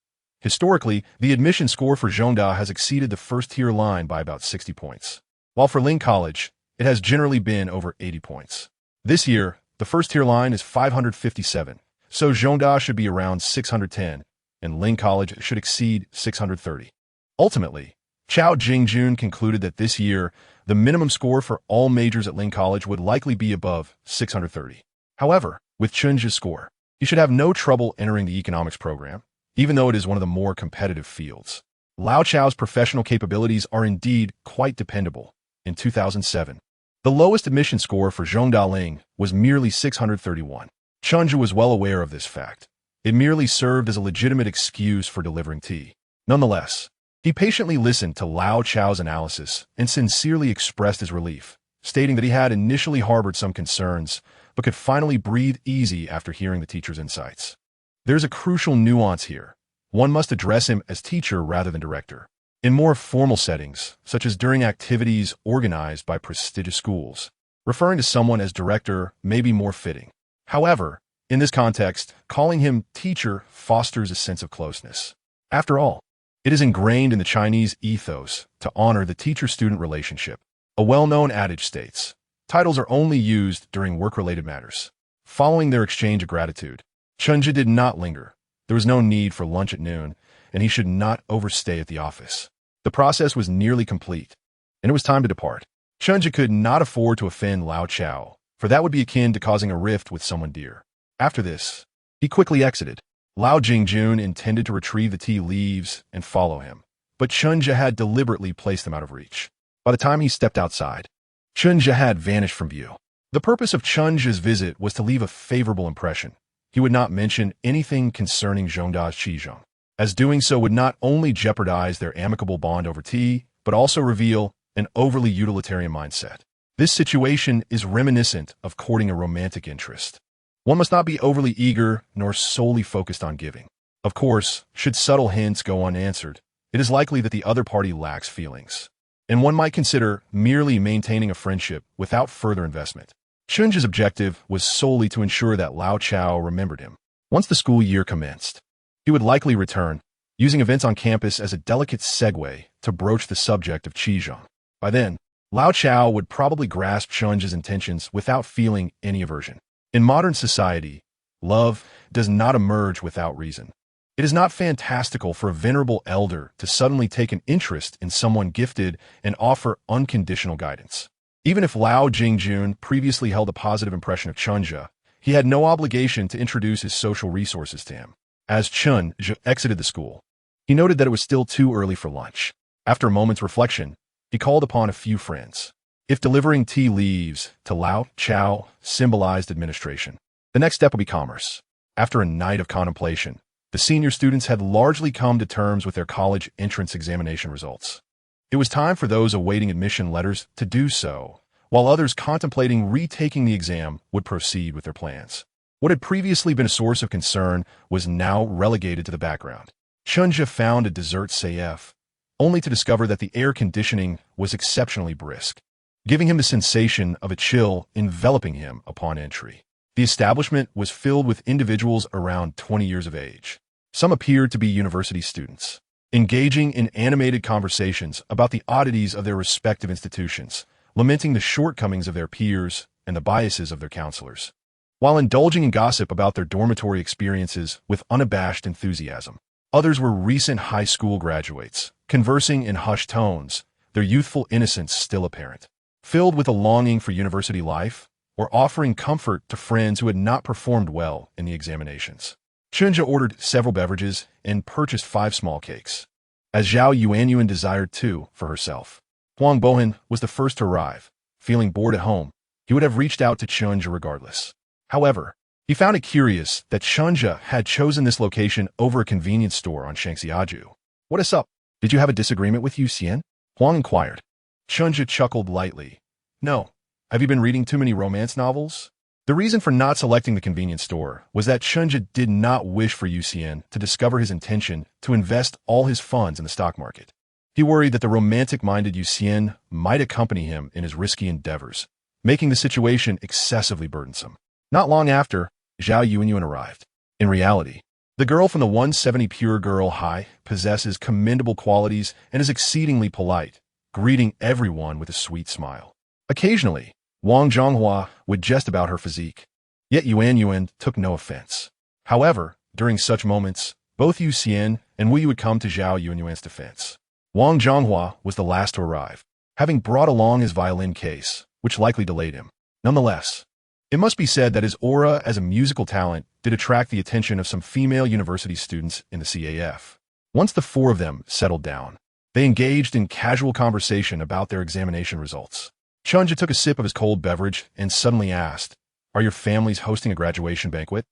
Historically, the admission score for Zhongda has exceeded the first-tier line by about 60 points, while for Ling College, it has generally been over 80 points. This year, the first-tier line is 557, so Zhongda should be around 610, and Ling College should exceed 630. Ultimately, Chao Jingjun concluded that this year, the minimum score for all majors at Ling College would likely be above 630. However, with Chen Zhu's score, he should have no trouble entering the economics program, even though it is one of the more competitive fields. Lao Chao's professional capabilities are indeed quite dependable. In 2007, the lowest admission score for Zhongda Ling was merely 631. Chen Zhu was well aware of this fact. It merely served as a legitimate excuse for delivering tea. Nonetheless, he patiently listened to Lao Chao's analysis and sincerely expressed his relief, stating that he had initially harbored some concerns, but could finally breathe easy after hearing the teacher's insights. There's a crucial nuance here. One must address him as teacher rather than director. In more formal settings, such as during activities organized by prestigious schools, referring to someone as director may be more fitting. However, in this context, calling him teacher fosters a sense of closeness. After all, it is ingrained in the Chinese ethos to honor the teacher-student relationship. A well-known adage states, titles are only used during work-related matters. Following their exchange of gratitude, Chen Zhu did not linger. There was no need for lunch at noon, and he should not overstay at the office. The process was nearly complete, and it was time to depart. Chen Zhu could not afford to offend Lao Chao, for that would be akin to causing a rift with someone dear. After this, he quickly exited. Lao Jingjun intended to retrieve the tea leaves and follow him, but Chen Zhu had deliberately placed them out of reach. By the time he stepped outside, Chen Zhu had vanished from view. The purpose of Chen Zhu's visit was to leave a favorable impression. He would not mention anything concerning Zhongda's Qizheng, as doing so would not only jeopardize their amicable bond over tea, but also reveal an overly utilitarian mindset. This situation is reminiscent of courting a romantic interest. One must not be overly eager nor solely focused on giving. Of course, should subtle hints go unanswered, it is likely that the other party lacks feelings, and one might consider merely maintaining a friendship without further investment. Chen Zhu's objective was solely to ensure that Lao Chao remembered him. Once the school year commenced, he would likely return, using events on campus as a delicate segue to broach the subject of Qizheng. By then, Lao Chao would probably grasp Chen Zhu's intentions without feeling any aversion. In modern society, love does not emerge without reason. It is not fantastical for a venerable elder to suddenly take an interest in someone gifted and offer unconditional guidance. Even if Lao Jingjun previously held a positive impression of Chen Zhu, he had no obligation to introduce his social resources to him. As Chen Zhu exited the school, he noted that it was still too early for lunch. After a moment's reflection, he called upon a few friends. If delivering tea leaves to Lao Chao symbolized administration, the next step would be commerce. After a night of contemplation, the senior students had largely come to terms with their college entrance examination results. It was time for those awaiting admission letters to do so, while others contemplating retaking the exam would proceed with their plans. What had previously been a source of concern was now relegated to the background. Chen Zhu found a dessert CF, only to discover that the air conditioning was exceptionally brisk, giving him the sensation of a chill enveloping him upon entry. The establishment was filled with individuals around 20 years of age. Some appeared to be university students, engaging in animated conversations about the oddities of their respective institutions, lamenting the shortcomings of their peers and the biases of their counselors, while indulging in gossip about their dormitory experiences with unabashed enthusiasm. Others were recent high school graduates, conversing in hushed tones, their youthful innocence still apparent, filled with a longing for university life, or offering comfort to friends who had not performed well in the examinations. Chen Zhu ordered several beverages and purchased 5 small cakes, as Zhao Yuanyuan desired 2 for herself. Huang Bohan was the first to arrive. Feeling bored at home, he would have reached out to Chen Zhu regardless. However, he found it curious that Chen Zhu had chosen this location over a convenience store on Shangxiaju. "What is up? Did you have a disagreement with Yu Xian?" Huang inquired. Chen Zhu chuckled lightly. "No. Have you been reading too many romance novels?" The reason for not selecting the convenience store was that Chen Zhu did not wish for Yu Xian to discover his intention to invest all his funds in the stock market. He worried that the romantic-minded Yu Xian might accompany him in his risky endeavors, making the situation excessively burdensome. Not long after, Zhao Yuanyuan arrived. In reality, the girl from the 170 Pure Girl High possesses commendable qualities and is exceedingly polite, greeting everyone with a sweet smile. Occasionally, Wang Zhonghua would jest about her physique, yet Yuan took no offense. However, during such moments, both Yu Xian and Wu Yu would come to Zhao Yuan's defense. Wang Zhonghua was the last to arrive, having brought along his violin case, which likely delayed him. Nonetheless, it must be said that his aura as a musical talent did attract the attention of some female university students in the CAF. Once the four of them settled down, they engaged in casual conversation about their examination results. Chen Zhu took a sip of his cold beverage and suddenly asked, "Are your families hosting a graduation banquet?"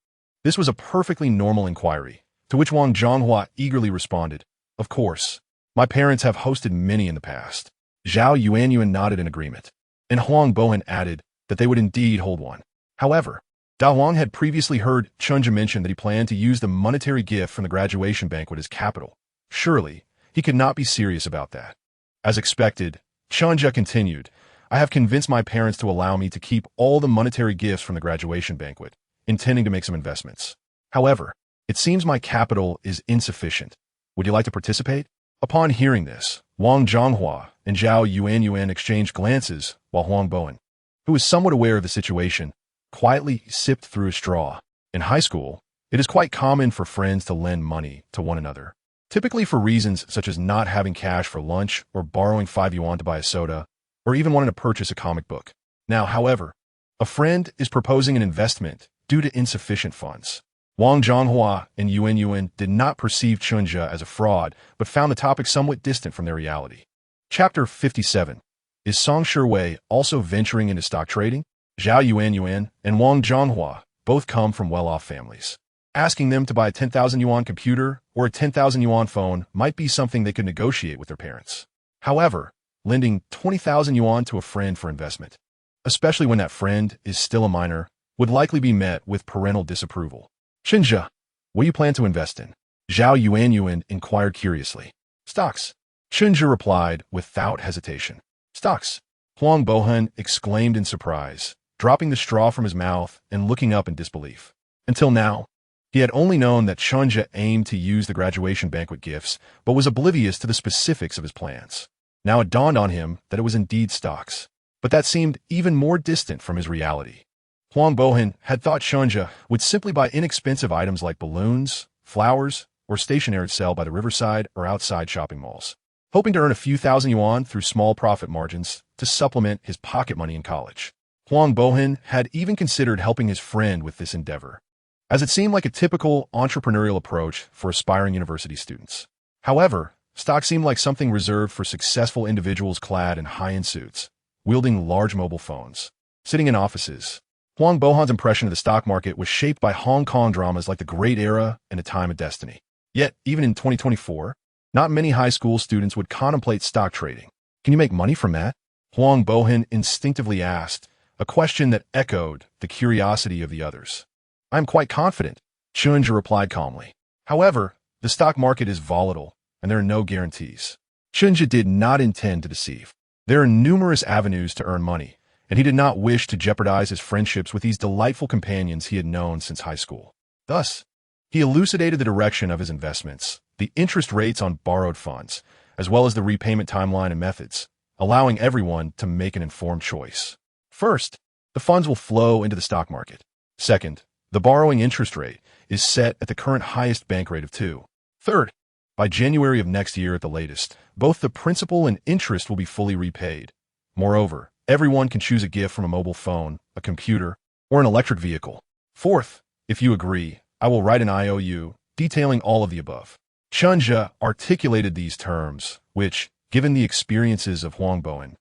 This was a perfectly normal inquiry, to which Wang Zhonghua eagerly responded, "Of course. My parents have hosted many in the past." Zhao Yuan nodded in agreement, and Huang Bohan added that they would indeed hold one. However, Da Huang had previously heard Chen Zhu mention that he planned to use the monetary gift from the graduation banquet as capital. Surely, he could not be serious about that. As expected, Chen Zhu continued, "I have convinced my parents to allow me to keep all the monetary gifts from the graduation banquet, intending to make some investments. However, it seems my capital is insufficient. Would you like to participate?" Upon hearing this, Wang Zhonghua and Zhao Yuan exchanged glances, while Huang Bohan, who was somewhat aware of the situation, quietly sipped through a straw. In high school, it is quite common for friends to lend money to one another, typically for reasons such as not having cash for lunch or borrowing 5 yuan to buy a soda, or even wanting to purchase a comic book. Now, however, a friend is proposing an investment due to insufficient funds. Wang Zhonghua and Yuan did not perceive Chen Zhu as a fraud, but found the topic somewhat distant from their reality. Chapter 57. Is Song Shiwei also venturing into stock trading? Zhao Yuan and Wang Zhonghua both come from well-off families. Asking them to buy a 10,000 yuan computer or a 10,000 yuan phone might be something they could negotiate with their parents. However, lending 20,000 yuan to a friend for investment, especially when that friend is still a minor, would likely be met with parental disapproval. "Chen Zhu, what do you plan to invest in?" Zhao Yuan inquired curiously. "Stocks," Chen Zhu replied without hesitation. "Stocks," Huang Bohan exclaimed in surprise, dropping the straw from his mouth and looking up in disbelief. Until now, he had only known that Chen Zhu aimed to use the graduation banquet gifts, but was oblivious to the specifics of his plans. Now it dawned on him that it was indeed stocks, but that seemed even more distant from his reality. Huang Bohan had thought Chen Zhu would simply buy inexpensive items like balloons, flowers, or stationery to sell by the riverside or outside shopping malls, hoping to earn a few thousand yuan through small profit margins to supplement his pocket money in college. Huang Bohan had even considered helping his friend with this endeavor, as it seemed like a typical entrepreneurial approach for aspiring university students. However, stock seemed like something reserved for successful individuals clad in high-end suits, wielding large mobile phones, sitting in offices. Huang Bohan's impression of the stock market was shaped by Hong Kong dramas like The Great Era and A Time of Destiny. Yet, even in 2024, not many high school students would contemplate stock trading. "Can you make money from that?" Huang Bohan instinctively asked, a question that echoed the curiosity of the others. "I am quite confident," Chen Zhu replied calmly. "However, the stock market is volatile, and there are no guarantees." Chen Zhu did not intend to deceive. There are numerous avenues to earn money, and he did not wish to jeopardize his friendships with these delightful companions he had known since high school. Thus, he elucidated the direction of his investments, the interest rates on borrowed funds, as well as the repayment timeline and methods, allowing everyone to make an informed choice. First, the funds will flow into the stock market. Second, the borrowing interest rate is set at the current highest bank rate of 2. Third, by January of next year at the latest, both the principal and interest will be fully repaid. Moreover, everyone can choose a gift from a mobile phone, a computer, or an electric vehicle. Fourth, if you agree, I will write an IOU detailing all of the above. Chen Zhu articulated these terms, which, given the experiences of Huang Bohan,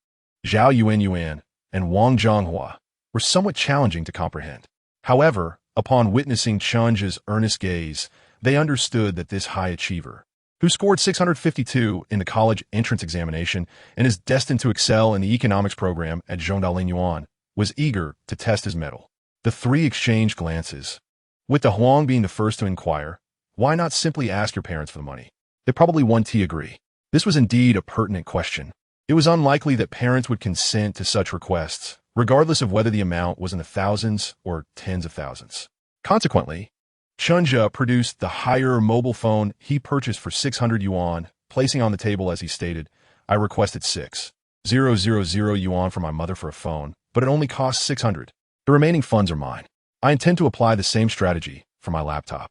Zhao Yuan, and Wang Zhonghua, were somewhat challenging to comprehend. However, upon witnessing Chen Zhu's earnest gaze, they understood that this high achiever, who scored 652 in the college entrance examination and is destined to excel in the economics program at Zhongdalin Yuan, was eager to test his mettle. The three exchanged glances, with the Huang being the first to inquire, "Why not simply ask your parents for the money?" They probably wouldn't agree. This was indeed a pertinent question. It was unlikely that parents would consent to such requests, regardless of whether the amount was in the thousands or tens of thousands. Consequently, Chen Zhu produced the higher mobile phone he purchased for 600 yuan, placing on the table as he stated, "I requested 6." 000 yuan for my mother for a phone, but it only costs 600. The remaining funds are mine. I intend to apply the same strategy for my laptop.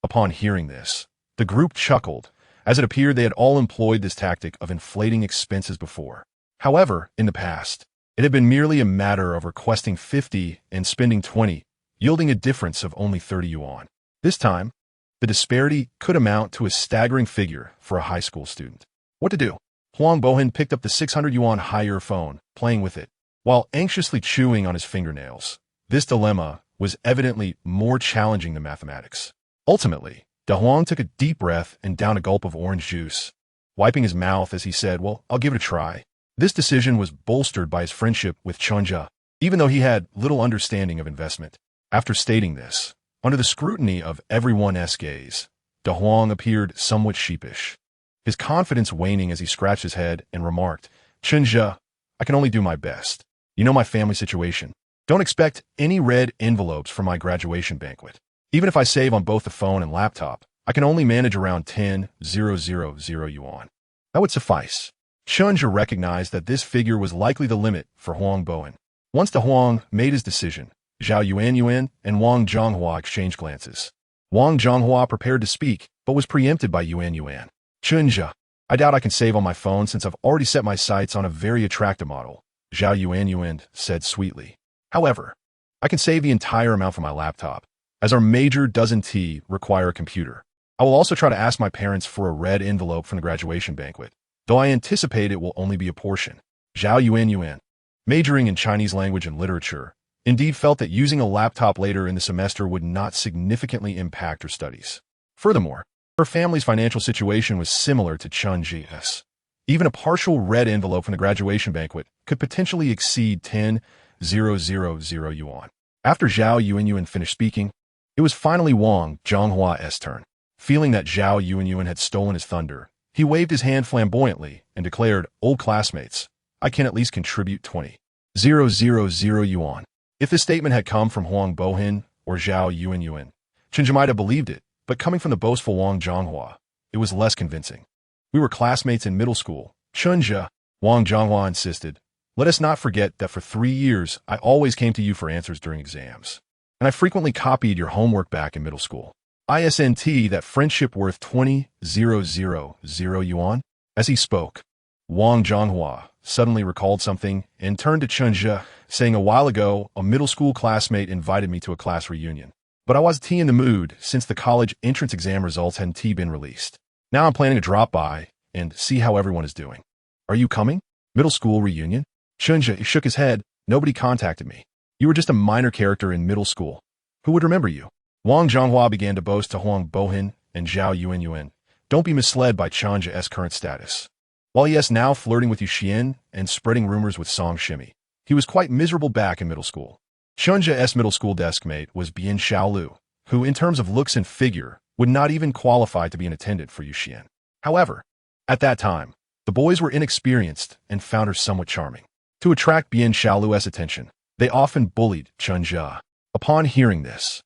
Upon hearing this, the group chuckled, as it appeared they had all employed this tactic of inflating expenses before. However, in the past, it had been merely a matter of requesting 50 and spending 20, yielding a difference of only 30 yuan. This time, the disparity could amount to a staggering figure for a high school student. What to do? Huang Bohin picked up the 600 yuan higher phone, playing with it, while anxiously chewing on his fingernails. This dilemma was evidently more challenging than mathematics. Ultimately, De Huang took a deep breath and downed a gulp of orange juice, wiping his mouth as he said, "Well, I'll give it a try." This decision was bolstered by his friendship with Chen Zhu, even though he had little understanding of investment. After stating this, under the scrutiny of everyone's gaze, De Huang appeared somewhat sheepish, his confidence waning as he scratched his head and remarked, "Chen Zhu, I can only do my best. You know my family situation. Don't expect any red envelopes for my graduation banquet. Even if I save on both the phone and laptop, I can only manage around 10,000 yuan. That would suffice." Chen Zhu recognized that this figure was likely the limit for Huang Bohin. Once De Huang made his decision, Zhao Yuanyuan and Wang Zhonghua exchanged glances. Wang Zhonghua prepared to speak, but was preempted by Yuanyuan. "Chen Zhu, I doubt I can save on my phone since I've already set my sights on a very attractive model," Zhao Yuanyuan said sweetly. "However, I can save the entire amount for my laptop, as our major dozen T require a computer. I will also try to ask my parents for a red envelope from the graduation banquet, though I anticipate it will only be a portion." Zhao Yuanyuan, majoring in Chinese language and literature, indeed felt that using a laptop later in the semester would not significantly impact her studies. Furthermore, her family's financial situation was similar to Chen Zhu's. Even a partial red envelope from the graduation banquet could potentially exceed 10,000 yuan. After Zhao Yuanyuan finished speaking, it was finally Wang Zhonghua's turn. Feeling that Zhao Yuanyuan had stolen his thunder, he waved his hand flamboyantly and declared, "Old classmates, I can at least contribute 20,000 yuan." If this statement had come from Huang Bohin or Zhao Yuanyuan, Chen Zhu might have believed it, but coming from the boastful Wang Zhonghua, it was less convincing. "We were classmates in middle school, Chen Zhu," Wang Zhonghua insisted. "Let us not forget that for 3 years, I always came to you for answers during exams, and I frequently copied your homework back in middle school. Isn't that friendship worth 20,000 yuan?" As he spoke, Wang Zhonghua suddenly recalled something and turned to Chen Zhu, saying, "A while ago, a middle school classmate invited me to a class reunion, but I wasn't in the mood since the college entrance exam results hadn't been released. Now I'm planning to drop by and see how everyone is doing. Are you coming? Middle school reunion?" Chen Zhu shook his head. "Nobody contacted me. You were just a minor character in middle school. Who would remember you?" Wang Zhonghua began to boast to Huang Bohin and Zhao Yuanyuan, "Don't be misled by Chen Zhu's current status. While he is now flirting with Yuxian and spreading rumors with Song Shimi, he was quite miserable back in middle school." Chen Zhu's middle school desk mate was Bian Xiaolu, who, in terms of looks and figure, would not even qualify to be an attendant for Yuxian. However, at that time, the boys were inexperienced and found her somewhat charming. To attract Bian Xiaolu's attention, they often bullied Chen Zhu. Upon hearing this,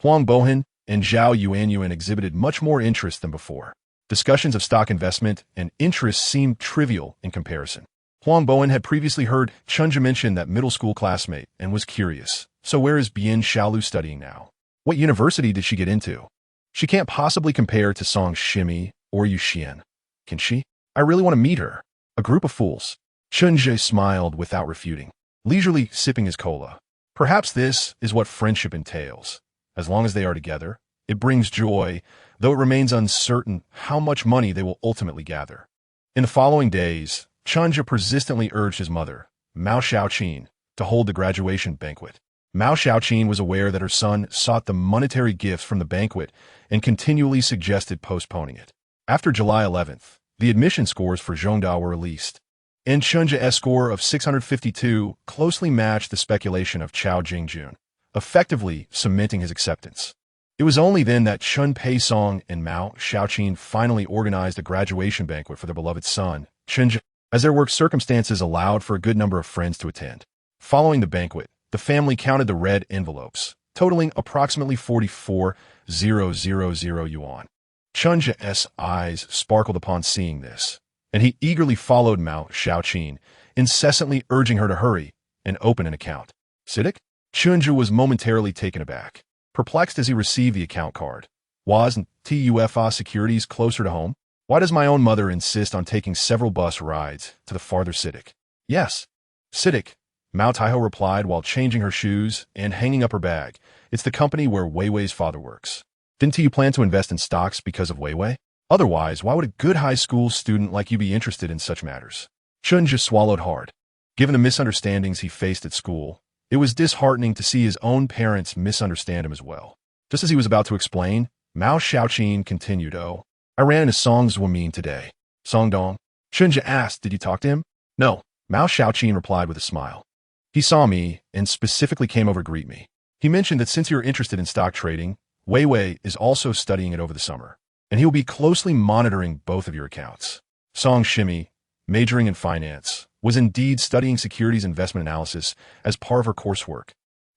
Huang Bohin and Zhao Yuanyuan exhibited much more interest than before. Discussions of stock investment and interest seemed trivial in comparison. Huang Bohin had previously heard Chen Zhu mention that middle school classmate and was curious. So where is Bian Xiaolu studying now? What university did she get into? She can't possibly compare to Song Shimi or Yuxian, can she? I really want to meet her. A group of fools. Chen Zhu smiled without refuting, leisurely sipping his cola. Perhaps this is what friendship entails. As long as they are together, it brings joy, though it remains uncertain how much money they will ultimately gather. In the following days, Chen Zhu persistently urged his mother, Mao Xiaoqin, to hold the graduation banquet. Mao Xiaoqin was aware that her son sought the monetary gifts from the banquet and continually suggested postponing it. After July 11th, the admission scores for Zhongda were released, and Chen Zhu's score of 652 closely matched the speculation of Chao Jingjun, effectively cementing his acceptance. It was only then that Chen Peisong and Mao Xiaoqin finally organized a graduation banquet for their beloved son, Chen Zhu, as their work circumstances allowed for a good number of friends to attend. Following the banquet, the family counted the red envelopes, totaling approximately 44,000 yuan. Chen Zhu's eyes sparkled upon seeing this, and he eagerly followed Mao Xiaoqin incessantly urging her to hurry and open an account. CITIC? Chen Zhu was momentarily taken aback, perplexed as he received the account card. Wasn't TUFA Securities closer to home? Why does my own mother insist on taking several bus rides to the farther CITIC? Yes. CITIC, Mao Taiho replied while changing her shoes and hanging up her bag. It's the company where Weiwei's father works. Didn't you plan to invest in stocks because of Weiwei? Otherwise, why would a good high school student like you be interested in such matters? Chen just swallowed hard. Given the misunderstandings he faced at school, it was disheartening to see his own parents misunderstand him as well. Just as he was about to explain, Mao Xiaoqin continued, "Oh, I ran into Song Zhuomin today." Song Dong? Chen Zhu asked, "Did you talk to him?" "No," Mao Xiaoqin replied with a smile. "He saw me and specifically came over to greet me. He mentioned that since you're interested in stock trading, Weiwei is also studying it over the summer, and he will be closely monitoring both of your accounts." Song Shimi, majoring in finance, was indeed studying securities investment analysis as part of her coursework,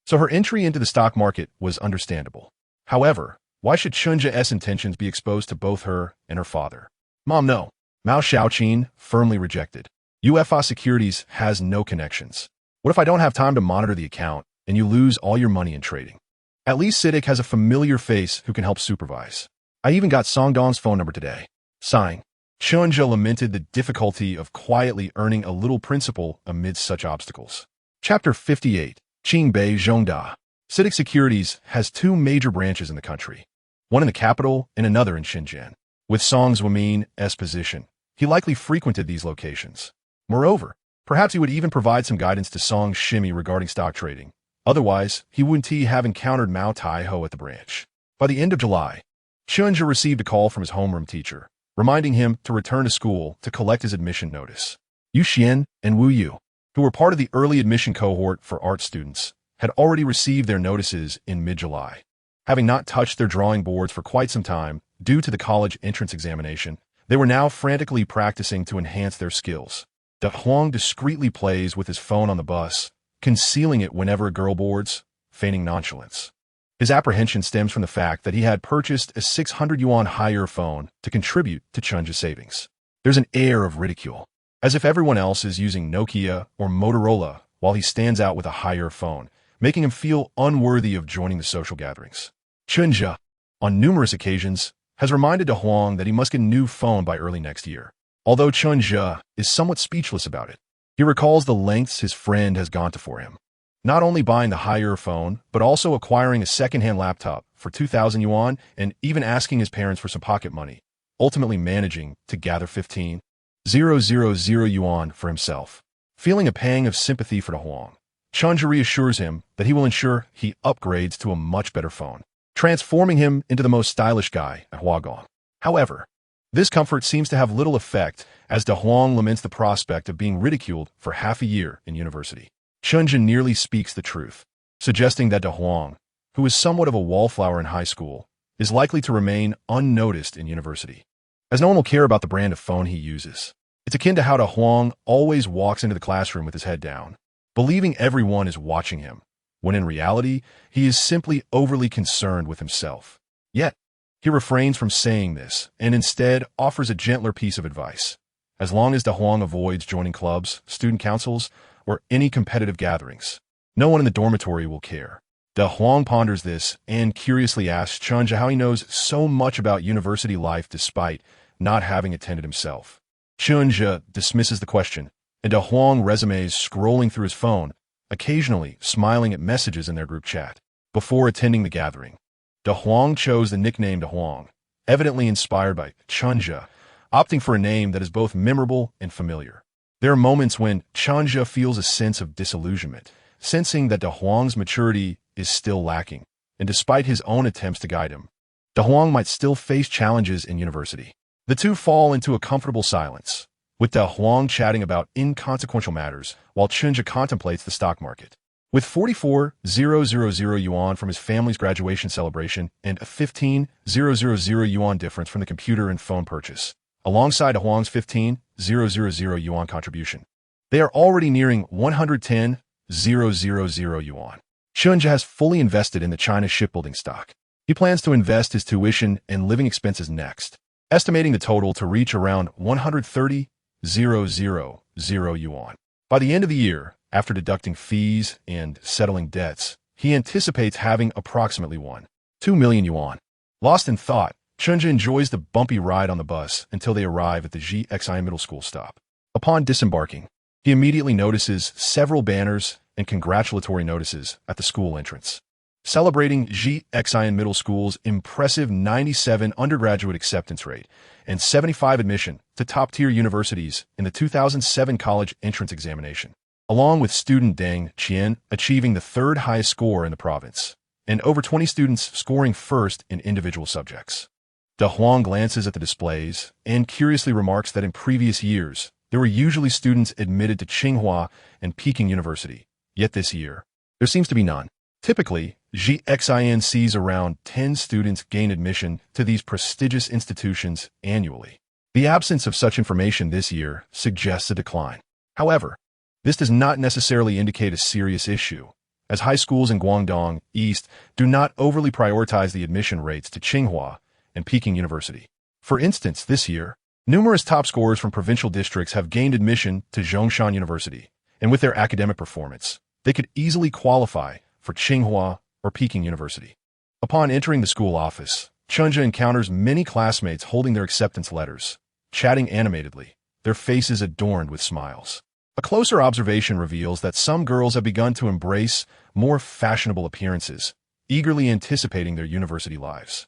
so her entry into the stock market was understandable. However, why should Chen Zhu's intentions be exposed to both her and her father? "Mom, no," Mao Xiaoqin firmly rejected. "UFA Securities has no connections. What if I don't have time to monitor the account and you lose all your money in trading? At least CITIC has a familiar face who can help supervise. I even got Song Dong's phone number today." Sighing, Chen Zhu lamented the difficulty of quietly earning a little principal amid such obstacles. Chapter 58, Qingbei Zhongda. CITIC Securities has two major branches in the country, one in the capital and another in Shenzhen. With Song Zhuomin's position, he likely frequented these locations. Moreover, perhaps he would even provide some guidance to Song Shimi regarding stock trading. Otherwise, he wouldn't have encountered Mao Taiho at the branch. By the end of July, Chen Zhu received a call from his homeroom teacher, reminding him to return to school to collect his admission notice. Yu Xian and Wu Yu, who were part of the early admission cohort for art students, had already received their notices in mid-July. Having not touched their drawing boards for quite some time due to the college entrance examination, they were now frantically practicing to enhance their skills. De Huang discreetly plays with his phone on the bus, concealing it whenever a girl boards, feigning nonchalance. His apprehension stems from the fact that he had purchased a 600 yuan higher phone to contribute to Chen Zhu's savings. There's an air of ridicule, as if everyone else is using Nokia or Motorola while he stands out with a higher phone, making him feel unworthy of joining the social gatherings. Chen Zhu, on numerous occasions, has reminded De Huang that he must get a new phone by early next year. Although Chen Zhu is somewhat speechless about it, he recalls the lengths his friend has gone to for him. Not only buying the higher phone, but also acquiring a second-hand laptop for 2,000 yuan and even asking his parents for some pocket money, ultimately managing to gather 15,000 yuan for himself. Feeling a pang of sympathy for De Huang, Chen Zhu reassures him that he will ensure he upgrades to a much better phone, transforming him into the most stylish guy at Huagong. However, this comfort seems to have little effect as De Huang laments the prospect of being ridiculed for half a year in university. Chen Zhu nearly speaks the truth, suggesting that De Huang, who is somewhat of a wallflower in high school, is likely to remain unnoticed in university, as no one will care about the brand of phone he uses. It's akin to how De Huang always walks into the classroom with his head down, believing everyone is watching him, when in reality, he is simply overly concerned with himself. Yet, he refrains from saying this and instead offers a gentler piece of advice. As long as De Huang avoids joining clubs, student councils, or any competitive gatherings, no one in the dormitory will care. De Huang ponders this and curiously asks Chen Zhu how he knows so much about university life despite not having attended himself. Chen Zhu dismisses the question, and De Huang resumes scrolling through his phone, occasionally smiling at messages in their group chat. Before attending the gathering, De Huang chose the nickname De Huang, evidently inspired by Chen Zhu, opting for a name that is both memorable and familiar. There are moments when Chen Zhu feels a sense of disillusionment, sensing that De Huang's maturity is still lacking, and despite his own attempts to guide him, De Huang might still face challenges in university. The two fall into a comfortable silence, with De Huang chatting about inconsequential matters while Chen Zhu contemplates the stock market. With 44,000 yuan from his family's graduation celebration and a 15,000 yuan difference from the computer and phone purchase, alongside De Huang's 15,000 yuan contribution, they are already nearing 110,000 yuan. Chen Zhu has fully invested in the China shipbuilding stock. He plans to invest his tuition and living expenses next, estimating the total to reach around 130,000 yuan. By the end of the year, after deducting fees and settling debts, he anticipates having approximately 1.2 million yuan. Lost in thought, Chen Zhu enjoys the bumpy ride on the bus until they arrive at the Xian Middle School stop. Upon disembarking, he immediately notices several banners and congratulatory notices at the school entrance, celebrating Xian Middle School's impressive 97 undergraduate acceptance rate and 75 admission to top-tier universities in the 2007 college entrance examination, along with student Deng Qian achieving the third highest score in the province, and over 20 students scoring first in individual subjects. De Huang glances at the displays and curiously remarks that in previous years, there were usually students admitted to Tsinghua and Peking University, yet this year, there seems to be none. Typically, Xian sees around 10 students gain admission to these prestigious institutions annually. The absence of such information this year suggests a decline. However, this does not necessarily indicate a serious issue, as high schools in Guangdong East do not overly prioritize the admission rates to Tsinghua and Peking University. For instance, this year, numerous top scorers from provincial districts have gained admission to Zhongshan University, and with their academic performance, they could easily qualify for Tsinghua or Peking University. Upon entering the school office, Chen Zhu encounters many classmates holding their acceptance letters, chatting animatedly, their faces adorned with smiles. A closer observation reveals that some girls have begun to embrace more fashionable appearances, eagerly anticipating their university lives.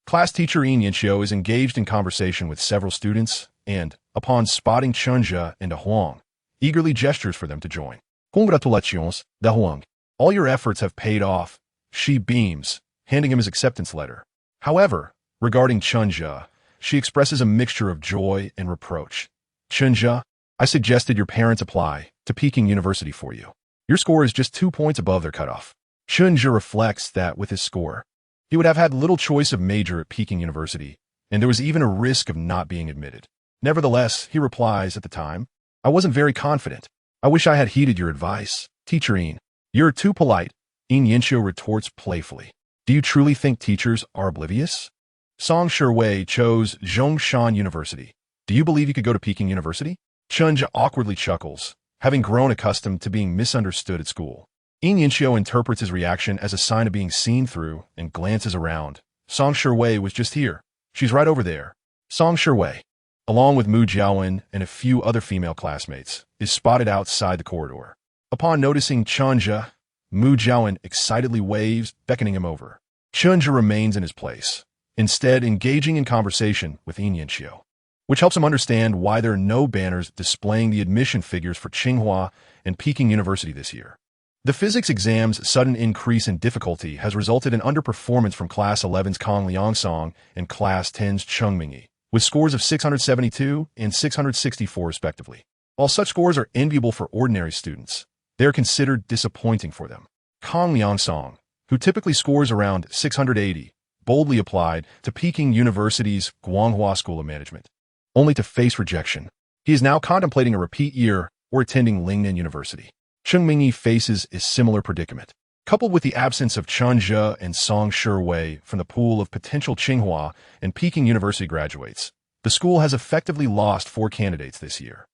Class teacher Yinxiu is engaged in conversation with several students and, upon spotting Chen Zhu and De Huang, eagerly gestures for them to join. Congratulations, De Huang. All your efforts have paid off, she beams, handing him his acceptance letter. However, regarding Chen Zhu, she expresses a mixture of joy and reproach. Chen Zhu, I suggested your parents apply to Peking University for you. Your score is just 2 points above their cutoff. Chen Zhu reflects that with his score, he would have had little choice of major at Peking University, and there was even a risk of not being admitted. Nevertheless, he replies at the time, I wasn't very confident. I wish I had heeded your advice. Teacher Yin, you're too polite. Yinxiu retorts playfully. Do you truly think teachers are oblivious? Song Shiwei chose Zhongshan University. Do you believe you could go to Peking University? Chen Zhu awkwardly chuckles, having grown accustomed to being misunderstood at school. Yinxiu interprets his reaction as a sign of being seen through and glances around. Song Shiwei was just here. She's right over there. Song Shiwei, along with Mu Jiawen and a few other female classmates, is spotted outside the corridor. Upon noticing Chen Zhu, Mu Jiawen excitedly waves, beckoning him over. Chen Zhu remains in his place, instead engaging in conversation with Yinxiu, which helps him understand why there are no banners displaying the admission figures for Tsinghua and Peking University this year. The physics exam's sudden increase in difficulty has resulted in underperformance from Class 11's Kang Liangsong and Class 10's Cheng Mingyi, with scores of 672 and 664 respectively. While such scores are enviable for ordinary students, they are considered disappointing for them. Kang Liangsong, who typically scores around 680, boldly applied to Peking University's Guanghua School of Management, only to face rejection. He is now contemplating a repeat year or attending Lingnan University. Cheng Mingyi faces a similar predicament. Coupled with the absence of Chen Zhu and Song Shiwei from the pool of potential Tsinghua and Peking University graduates, the school has effectively lost 4 candidates this year.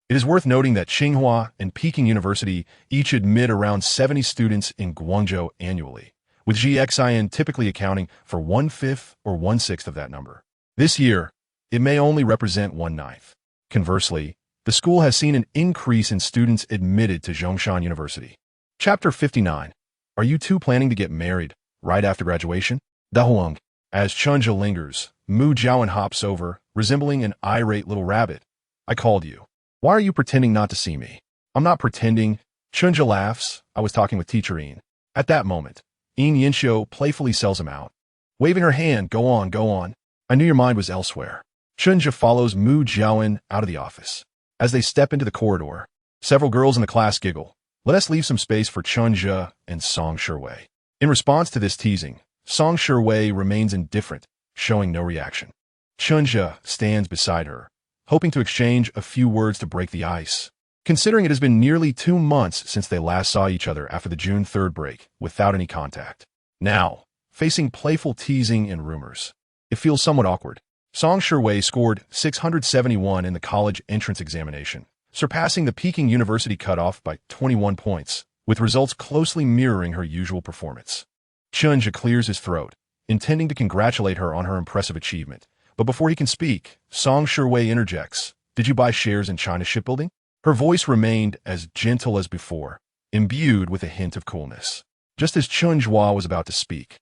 It is worth noting that Tsinghua and Peking University each admit around 70 students in Guangzhou annually, with Xian typically accounting for 1/5 or 1/6 of that number. This year, it may only represent 1/9. Conversely, the school has seen an increase in students admitted to Zhongshan University. Chapter 59. Are you two planning to get married right after graduation? Da Huang. As Chen Zhu lingers, Mu Jiawen hops over, resembling an irate little rabbit. I called you. Why are you pretending not to see me? I'm not pretending. Chen Zhu laughs. I was talking with teacher Yin. At that moment, Yinxiu playfully sells him out. Waving her hand, go on, go on. I knew your mind was elsewhere. Chen Zhu follows Mu Jiawen out of the office. As they step into the corridor, several girls in the class giggle. Let us leave some space for Chen Zhu and Song Shiwei. In response to this teasing, Song Shiwei remains indifferent, showing no reaction. Chen Zhu stands beside her, hoping to exchange a few words to break the ice. Considering it has been nearly 2 months since they last saw each other after the June 3rd break, without any contact. Now, facing playful teasing and rumors, it feels somewhat awkward. Song Shiwei scored 671 in the college entrance examination, surpassing the Peking University cutoff by 21 points, with results closely mirroring her usual performance. Chen Zhu clears his throat, intending to congratulate her on her impressive achievement. But before he can speak, Song Shiwei interjects, "Did you buy shares in China shipbuilding?" Her voice remained as gentle as before, imbued with a hint of coolness. Just as Chen Zhu was about to speak,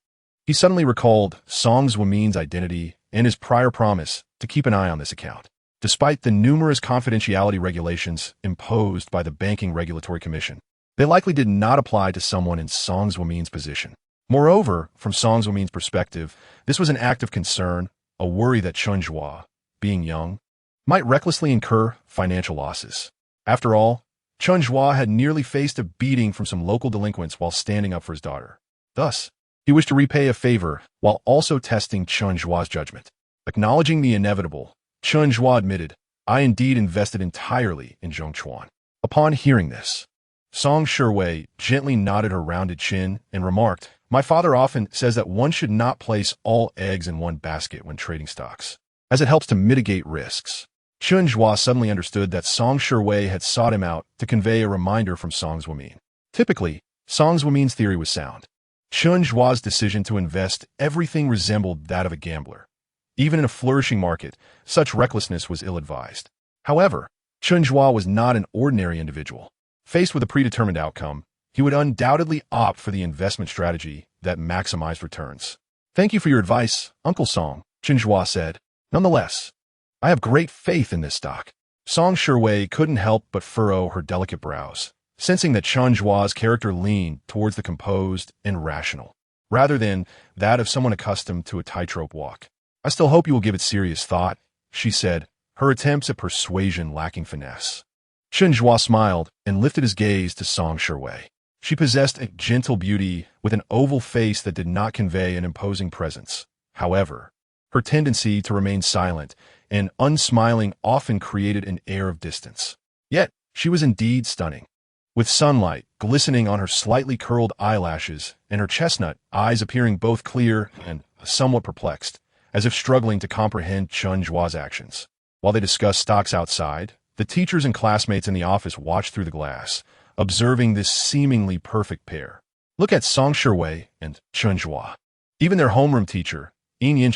he suddenly recalled Song Shiwei's identity and his prior promise to keep an eye on this account. Despite the numerous confidentiality regulations imposed by the Banking Regulatory Commission, they likely did not apply to someone in Song Shiwei's position. Moreover, from Song Shiwei's perspective, this was an act of concern, a worry that Chen Zhu, being young, might recklessly incur financial losses. After all, Chen Zhu had nearly faced a beating from some local delinquents while standing up for his daughter. Thus, he wished to repay a favor while also testing Chen Zhu's judgment. Acknowledging the inevitable, Chen Zhu admitted, "I indeed invested entirely in Zhongchuan." Upon hearing this, Song Shiwei gently nodded her rounded chin and remarked, "My father often says that one should not place all eggs in one basket when trading stocks, as it helps to mitigate risks." Chen Zhu suddenly understood that Song Shiwei had sought him out to convey a reminder from Song Shiwei. Typically, Song Shiwei's theory was sound. Chen Zhu's decision to invest everything resembled that of a gambler. Even in a flourishing market, such recklessness was ill-advised. However, Chen Zhu was not an ordinary individual. Faced with a predetermined outcome, he would undoubtedly opt for the investment strategy that maximized returns. "Thank you for your advice, Uncle Song," Chen Zhu said. "Nonetheless, I have great faith in this stock." Song Shiwei couldn't help but furrow her delicate brows, sensing that Chen Zhu's character leaned towards the composed and rational, rather than that of someone accustomed to a tightrope walk. "I still hope you will give it serious thought," she said, her attempts at persuasion lacking finesse. Chen Zhu smiled and lifted his gaze to Song Shiwei. She possessed a gentle beauty with an oval face that did not convey an imposing presence. However, her tendency to remain silent and unsmiling often created an air of distance. Yet, she was indeed stunning. With sunlight glistening on her slightly curled eyelashes and her chestnut eyes appearing both clear and somewhat perplexed, as if struggling to comprehend Chen Zhu's actions. While they discussed stocks outside, the teachers and classmates in the office watched through the glass, observing this seemingly perfect pair. Look at Song Shiwei and Chen Zhu. Even their homeroom teacher, Yin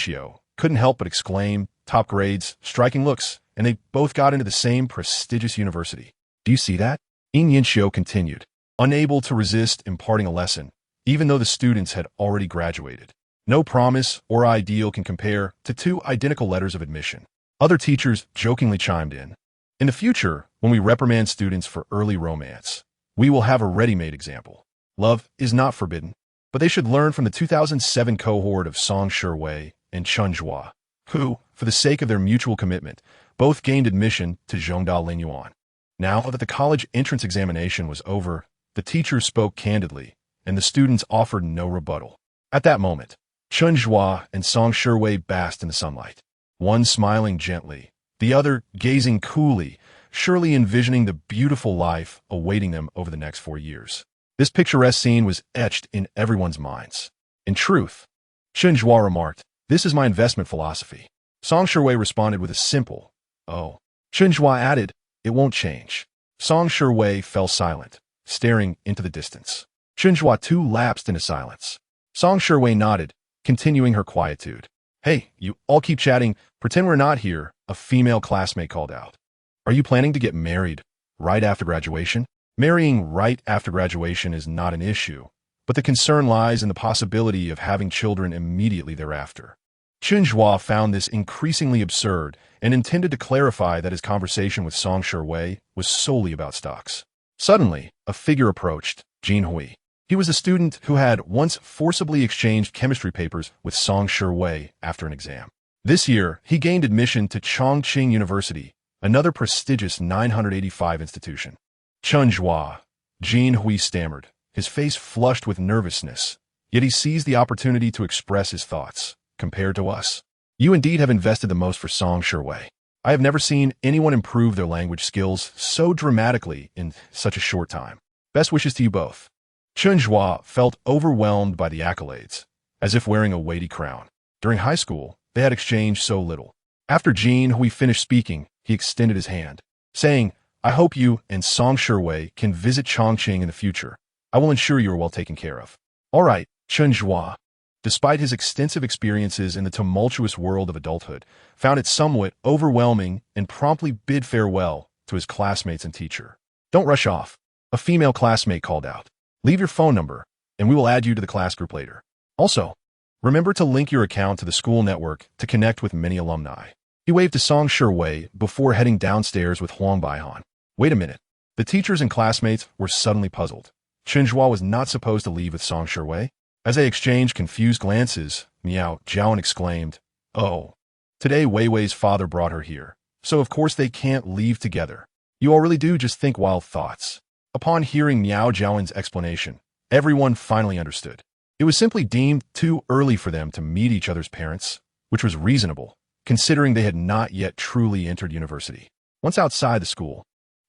couldn't help but exclaim, "Top grades, striking looks, and they both got into the same prestigious university. Do you see that?" Yin continued, unable to resist imparting a lesson, even though the students had already graduated. "No promise or ideal can compare to two identical letters of admission." Other teachers jokingly chimed in. "In the future, when we reprimand students for early romance, we will have a ready-made example. Love is not forbidden, but they should learn from the 2007 cohort of Song Shiwei and Chen Zhu, who, for the sake of their mutual commitment, both gained admission to Zhongda Lingyuan." Now that the college entrance examination was over, the teachers spoke candidly, and the students offered no rebuttal. At that moment, Chen Zhu and Song Shiwei basked in the sunlight, one smiling gently, the other gazing coolly, surely envisioning the beautiful life awaiting them over the next 4 years. This picturesque scene was etched in everyone's minds. "In truth," Chen Zhu remarked, "this is my investment philosophy." Song Shiwei responded with a simple, "Oh." Chen Zhu added, "It won't change." Song Shiwei fell silent, staring into the distance. Chen Zhu too lapsed into silence. Song Shiwei nodded, continuing her quietude. "Hey, you all keep chatting. Pretend we're not here," a female classmate called out. "Are you planning to get married right after graduation?" Marrying right after graduation is not an issue, but the concern lies in the possibility of having children immediately thereafter. Chen Zhu found this increasingly absurd and intended to clarify that his conversation with Song Shiwei was solely about stocks. Suddenly, a figure approached, Jin Hui. He was a student who had once forcibly exchanged chemistry papers with Song Shiwei after an exam. This year, he gained admission to Chongqing University, another prestigious 985 institution. "Chen Zhu," Jin Hui stammered, his face flushed with nervousness, yet he seized the opportunity to express his thoughts. "Compared to us, you indeed have invested the most for Song Shiwei. I have never seen anyone improve their language skills so dramatically in such a short time. Best wishes to you both." Chen Zhu felt overwhelmed by the accolades, as if wearing a weighty crown. During high school, they had exchanged so little. After Jin Hui finished speaking, he extended his hand, saying, I hope you and Song Shiwei can visit Chongqing in the future. I will ensure you are well taken care of. All right, Chen Zhu, despite his extensive experiences in the tumultuous world of adulthood, found it somewhat overwhelming and promptly bid farewell to his classmates and teacher. Don't rush off, a female classmate called out. Leave your phone number, and we will add you to the class group later. Also, remember to link your account to the school network to connect with many alumni. He waved to Song Shiwei before heading downstairs with Huang Baihan. Wait a minute. The teachers and classmates were suddenly puzzled. Chen Zhu was not supposed to leave with Song Shiwei. As they exchanged confused glances, Miao Jiawen exclaimed, "Oh, today Wei Wei's father brought her here, so of course they can't leave together. You all really do just think wild thoughts." Upon hearing Miao Jiawen's explanation, everyone finally understood. It was simply deemed too early for them to meet each other's parents, which was reasonable, considering they had not yet truly entered university. Once outside the school,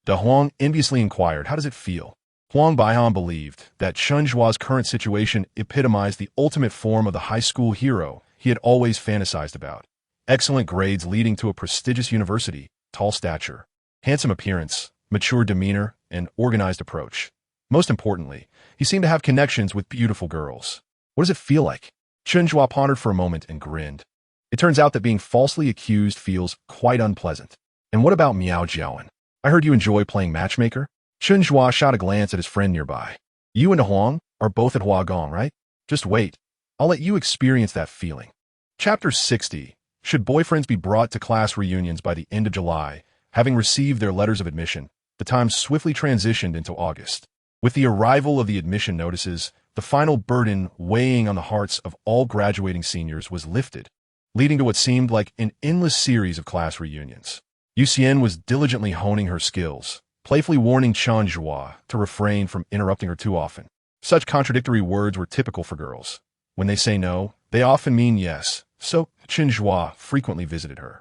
De Huang enviously inquired, "How does it feel?" Huang Baihan believed that Chen Zhu's current situation epitomized the ultimate form of the high school hero he had always fantasized about. Excellent grades leading to a prestigious university, tall stature, handsome appearance, mature demeanor, and organized approach. Most importantly, he seemed to have connections with beautiful girls. What does it feel like? Chen Zhu pondered for a moment and grinned. It turns out that being falsely accused feels quite unpleasant. And what about Miao Jiawen? I heard you enjoy playing matchmaker? Chen Zhu shot a glance at his friend nearby. You and Huang are both at Huagong, right? Just wait. I'll let you experience that feeling. Chapter 60. Should boyfriends be brought to class reunions by the end of July? Having received their letters of admission, the time swiftly transitioned into August. With the arrival of the admission notices, the final burden weighing on the hearts of all graduating seniors was lifted, leading to what seemed like an endless series of class reunions. Yuxian was diligently honing her skills, playfully warning Chen Zhu to refrain from interrupting her too often. Such contradictory words were typical for girls. When they say no, they often mean yes, so Chen Zhu frequently visited her.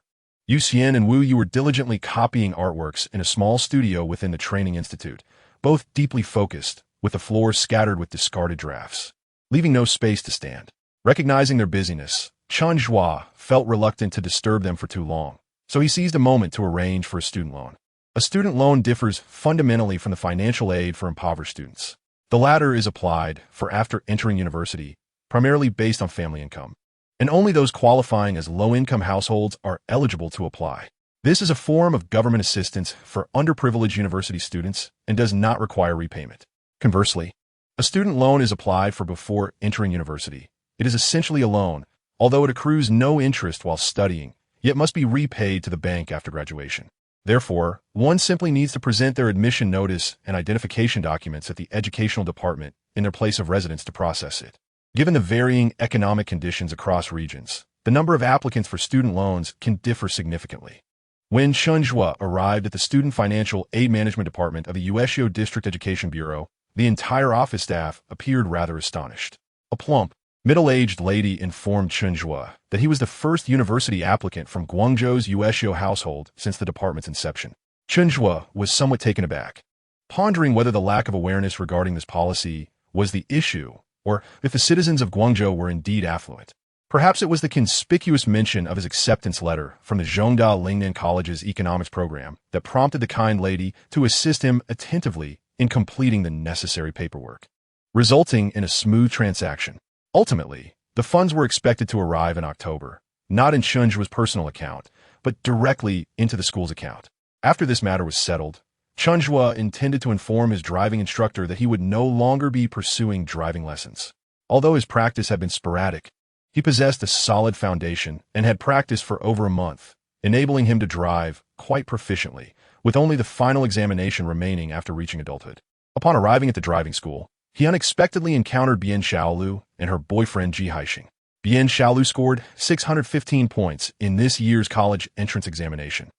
Yuxian and Wu Yu were diligently copying artworks in a small studio within the training institute, both deeply focused, with the floor scattered with discarded drafts, leaving no space to stand. Recognizing their busyness, Chen Zhu felt reluctant to disturb them for too long, so he seized a moment to arrange for a student loan. A student loan differs fundamentally from the financial aid for impoverished students. The latter is applied for after entering university, primarily based on family income, and only those qualifying as low-income households are eligible to apply. This is a form of government assistance for underprivileged university students and does not require repayment. Conversely, a student loan is applied for before entering university. It is essentially a loan, although it accrues no interest while studying, yet must be repaid to the bank after graduation. Therefore, one simply needs to present their admission notice and identification documents at the educational department in their place of residence to process it. Given the varying economic conditions across regions, the number of applicants for student loans can differ significantly. When Chen Zhu arrived at the Student Financial Aid Management Department of the Ueshio District Education Bureau, the entire office staff appeared rather astonished. A plump, middle-aged lady informed Chen Zhu that he was the first university applicant from Guangzhou's Ueshio household since the department's inception. Chen Zhu was somewhat taken aback, pondering whether the lack of awareness regarding this policy was the issue, or if the citizens of Guangzhou were indeed affluent. Perhaps it was the conspicuous mention of his acceptance letter from the Zhongda Lingnan College's economics program that prompted the kind lady to assist him attentively in completing the necessary paperwork, resulting in a smooth transaction. Ultimately, the funds were expected to arrive in October, not in Chen Zhu's personal account, but directly into the school's account. After this matter was settled, Chen Zhu intended to inform his driving instructor that he would no longer be pursuing driving lessons. Although his practice had been sporadic, he possessed a solid foundation and had practiced for over a month, enabling him to drive quite proficiently, with only the final examination remaining after reaching adulthood. Upon arriving at the driving school, he unexpectedly encountered Bian Xiaolu and her boyfriend Ji Haixing. Bian Xiaolu scored 615 points in this year's college entrance examination,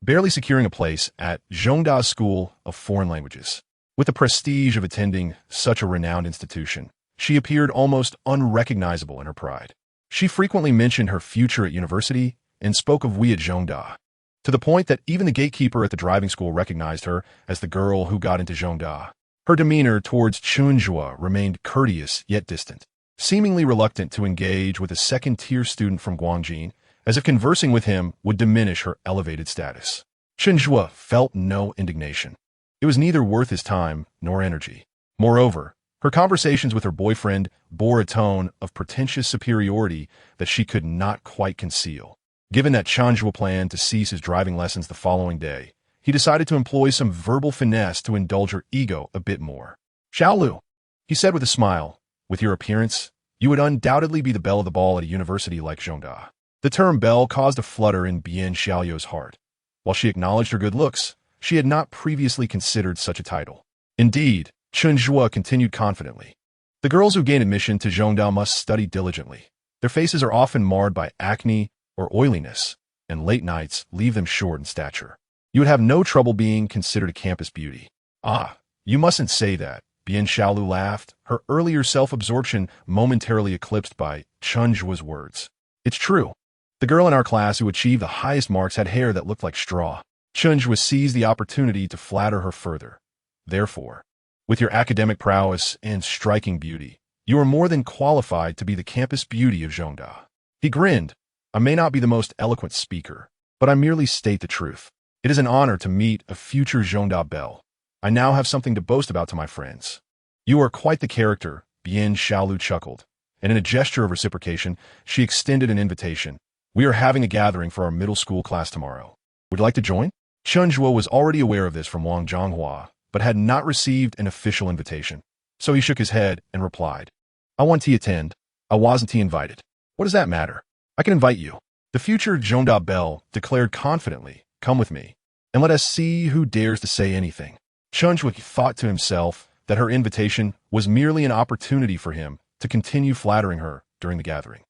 barely securing a place at Zhongda School of Foreign Languages. With the prestige of attending such a renowned institution, she appeared almost unrecognizable in her pride. She frequently mentioned her future at university and spoke of we at Zhongda, to the point that even the gatekeeper at the driving school recognized her as the girl who got into Zhongda. Her demeanor towards Chen Zhu remained courteous yet distant, seemingly reluctant to engage with a second-tier student from Guangjin, as if conversing with him would diminish her elevated status. Chen Zhu felt no indignation. It was neither worth his time nor energy. Moreover, her conversations with her boyfriend bore a tone of pretentious superiority that she could not quite conceal. Given that Chen Zhu planned to cease his driving lessons the following day, he decided to employ some verbal finesse to indulge her ego a bit more. "Xiaolu," he said with a smile, "with your appearance, you would undoubtedly be the belle of the ball at a university like Zhongda." The term belle caused a flutter in Bian Xiaoyu's heart. While she acknowledged her good looks, she had not previously considered such a title. Indeed, Chen Zhu continued confidently. The girls who gain admission to Zhongda must study diligently. Their faces are often marred by acne or oiliness, and late nights leave them short in stature. You would have no trouble being considered a campus beauty. "Ah, you mustn't say that," Bian Xiaolu laughed, her earlier self-absorption momentarily eclipsed by Chen Zhu's words. "It's true. The girl in our class who achieved the highest marks had hair that looked like straw." Chen Zhu seized the opportunity to flatter her further. "Therefore, with your academic prowess and striking beauty, you are more than qualified to be the campus beauty of Zhongda." He grinned. "I may not be the most eloquent speaker, but I merely state the truth. It is an honor to meet a future Zhongda belle. I now have something to boast about to my friends." "You are quite the character," Bian Xiaolu chuckled, and in a gesture of reciprocation, she extended an invitation. "We are having a gathering for our middle school class tomorrow. Would you like to join?" Chen Zhu was already aware of this from Wang Zhonghua, but had not received an official invitation. So he shook his head and replied, "I want to attend. I wasn't invited." "What does that matter? I can invite you." The future Zhongda belle declared confidently, "Come with me, and let us see who dares to say anything." Chen Zhu thought to himself that her invitation was merely an opportunity for him to continue flattering her during the gathering.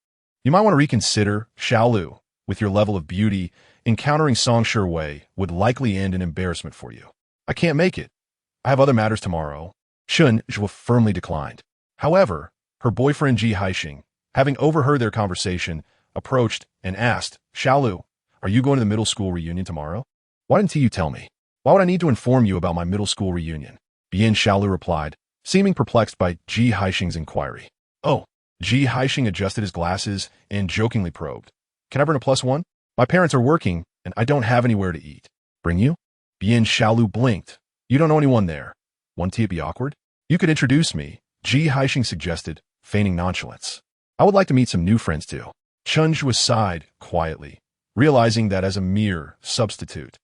"You might want to reconsider, Xiaolu. With your level of beauty, encountering Song Wei would likely end in embarrassment for you." "I can't make it. I have other matters tomorrow." Chen Zhu firmly declined. However, her boyfriend Ji Haixing, having overheard their conversation, approached and asked, "Xiaolu, are you going to the middle school reunion tomorrow?" "Why didn't you tell me? Why would I need to inform you about my middle school reunion?" Bian Xiaolu replied, seeming perplexed by Ji Haixing's inquiry. "Oh." Ji Haixing adjusted his glasses and jokingly probed, "Can I bring a +1? My parents are working, and I don't have anywhere to eat." "Bring you?" Bian Xiaolu blinked. "You don't know anyone there. Wouldn't it be awkward?" "You could introduce me," Ji Haixing suggested, feigning nonchalance. "I would like to meet some new friends too." Chen Zhu sighed quietly, realizing that as a mere substitute,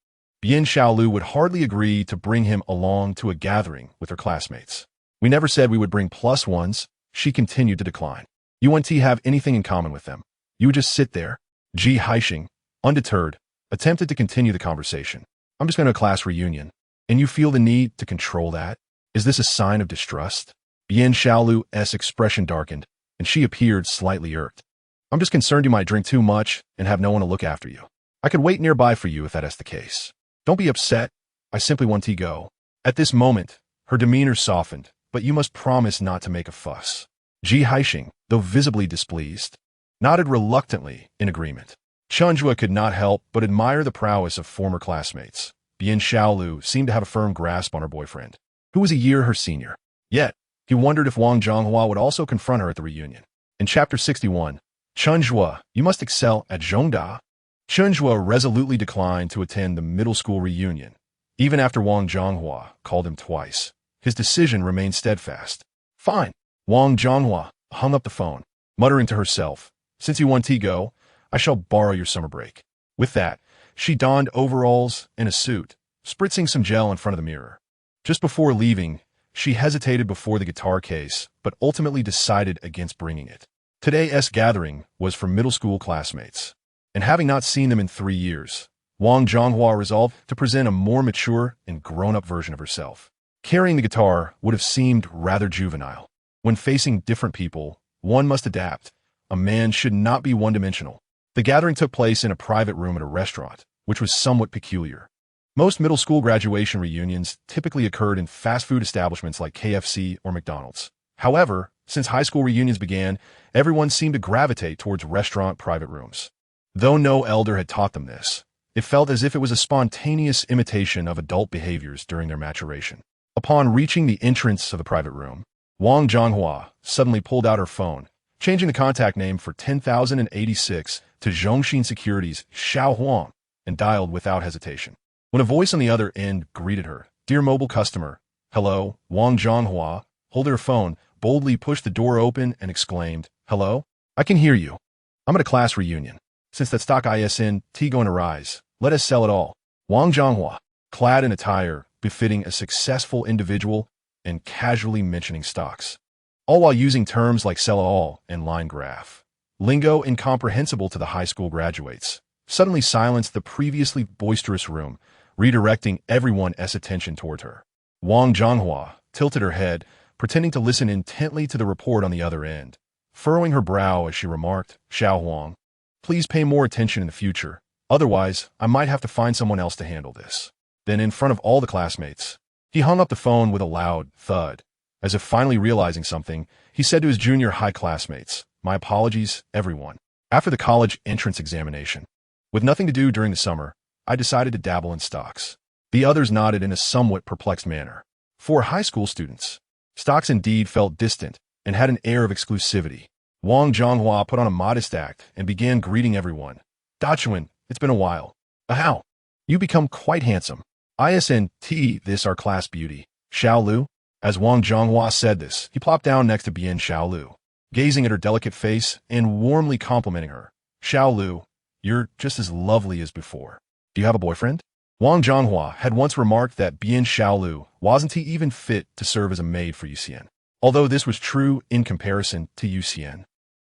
Bian Xiaolu would hardly agree to bring him along to a gathering with her classmates. "We never said we would bring +1s, she continued to decline. "You wouldn't have anything in common with them. You would just sit there." Ji Haixing, undeterred, attempted to continue the conversation. "I'm just going to a class reunion, and you feel the need to control that? Is this a sign of distrust?" Bian Xiaolu's expression darkened, and she appeared slightly irked. "I'm just concerned you might drink too much and have no one to look after you. I could wait nearby for you if that is the case. Don't be upset. I simply want to go." At this moment, her demeanor softened, "But you must promise not to make a fuss." Ji Haixing, though visibly displeased, nodded reluctantly in agreement. Chen Zhu could not help but admire the prowess of former classmates. Bian Xiaolu seemed to have a firm grasp on her boyfriend, who was a year her senior. Yet, he wondered if Wang Zhonghua would also confront her at the reunion. In Chapter 61, "Chen Zhu, you must excel at Zhongda." Chen Zhu resolutely declined to attend the middle school reunion. Even after Wang Zhonghua called him twice, his decision remained steadfast. "Fine." Wang Zhonghua hung up the phone, muttering to herself, "Since you want to go, I shall borrow your summer break." With that, she donned overalls and a suit, spritzing some gel in front of the mirror. Just before leaving, she hesitated before the guitar case, but ultimately decided against bringing it. Today's gathering was for middle school classmates, and having not seen them in 3 years, Wang Zhonghua resolved to present a more mature and grown-up version of herself. Carrying the guitar would have seemed rather juvenile. When facing different people, one must adapt. A man should not be one-dimensional. The gathering took place in a private room at a restaurant, which was somewhat peculiar. Most middle school graduation reunions typically occurred in fast food establishments like KFC or McDonald's. However, since high school reunions began, everyone seemed to gravitate towards restaurant private rooms. Though no elder had taught them this, it felt as if it was a spontaneous imitation of adult behaviors during their maturation. Upon reaching the entrance of the private room, Wang Zhonghua suddenly pulled out her phone, changing the contact name for 10,086 to Zhongxin Securities Xiao Huang, and dialed without hesitation. when a voice on the other end greeted her. Dear mobile customer. Hello, Wang Zhonghua, holding her phone, boldly pushed the door open and exclaimed, Hello? I can hear you. I'm at a class reunion. Since that stock ISN going to rise, let us sell it all. Wang Zhonghua, clad in attire befitting a successful individual and casually mentioning stocks, all while using terms like sell all and line graph. Lingo incomprehensible to the high school graduates, suddenly silenced the previously boisterous room, redirecting everyone's attention toward her. Wang Zhonghua tilted her head, pretending to listen intently to the report on the other end, furrowing her brow as she remarked, Xiao Huang, please pay more attention in the future, otherwise I might have to find someone else to handle this. Then in front of all the classmates, he hung up the phone with a loud thud. As if finally realizing something, he said to his junior high classmates, My apologies, everyone. After the college entrance examination, with nothing to do during the summer, I decided to dabble in stocks. The others nodded in a somewhat perplexed manner. For high school students, stocks indeed felt distant and had an air of exclusivity. Wang Zhonghua put on a modest act and began greeting everyone. Dachuan, it's been a while. How? You become quite handsome. ISNT, this our class beauty. Xiao Lu? As Wang Zhonghua said this, he plopped down next to Bian Xiaolu, gazing at her delicate face and warmly complimenting her. Xiao Lu, you're just as lovely as before. Do you have a boyfriend? Wang Zhonghua had once remarked that Bian Xiaolu wasn't he even fit to serve as a maid for Yuxian. Although this was true in comparison to Yuxian,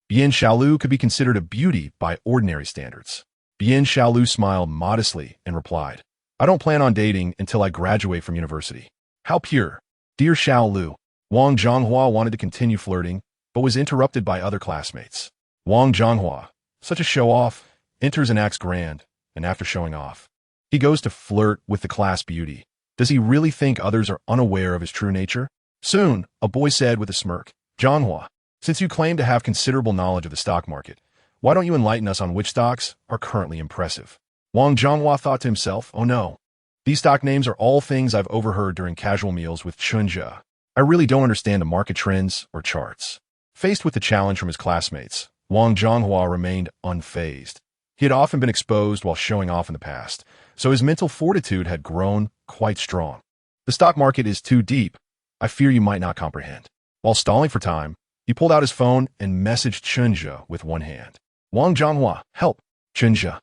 Bian Xiaolu could be considered a beauty by ordinary standards. Bian Xiaolu smiled modestly and replied, I don't plan on dating until I graduate from university. How pure. Dear Xiaolu, Wang Zhonghua wanted to continue flirting, but was interrupted by other classmates. Wang Zhonghua, such a show-off, enters and acts grand, and after showing off, he goes to flirt with the class beauty. Does he really think others are unaware of his true nature? Soon, a boy said with a smirk, Zhonghua, since you claim to have considerable knowledge of the stock market, why don't you enlighten us on which stocks are currently impressive? Wang Zhonghua thought to himself, oh no. These stock names are all things I've overheard during casual meals with Chen Zhu. I really don't understand the market trends or charts. Faced with the challenge from his classmates, Wang Zhonghua remained unfazed. He had often been exposed while showing off in the past, so his mental fortitude had grown quite strong. The stock market is too deep. I fear you might not comprehend. While stalling for time, he pulled out his phone and messaged Chen Zhu with one hand. Wang Zhonghua, help. Chen Zhu.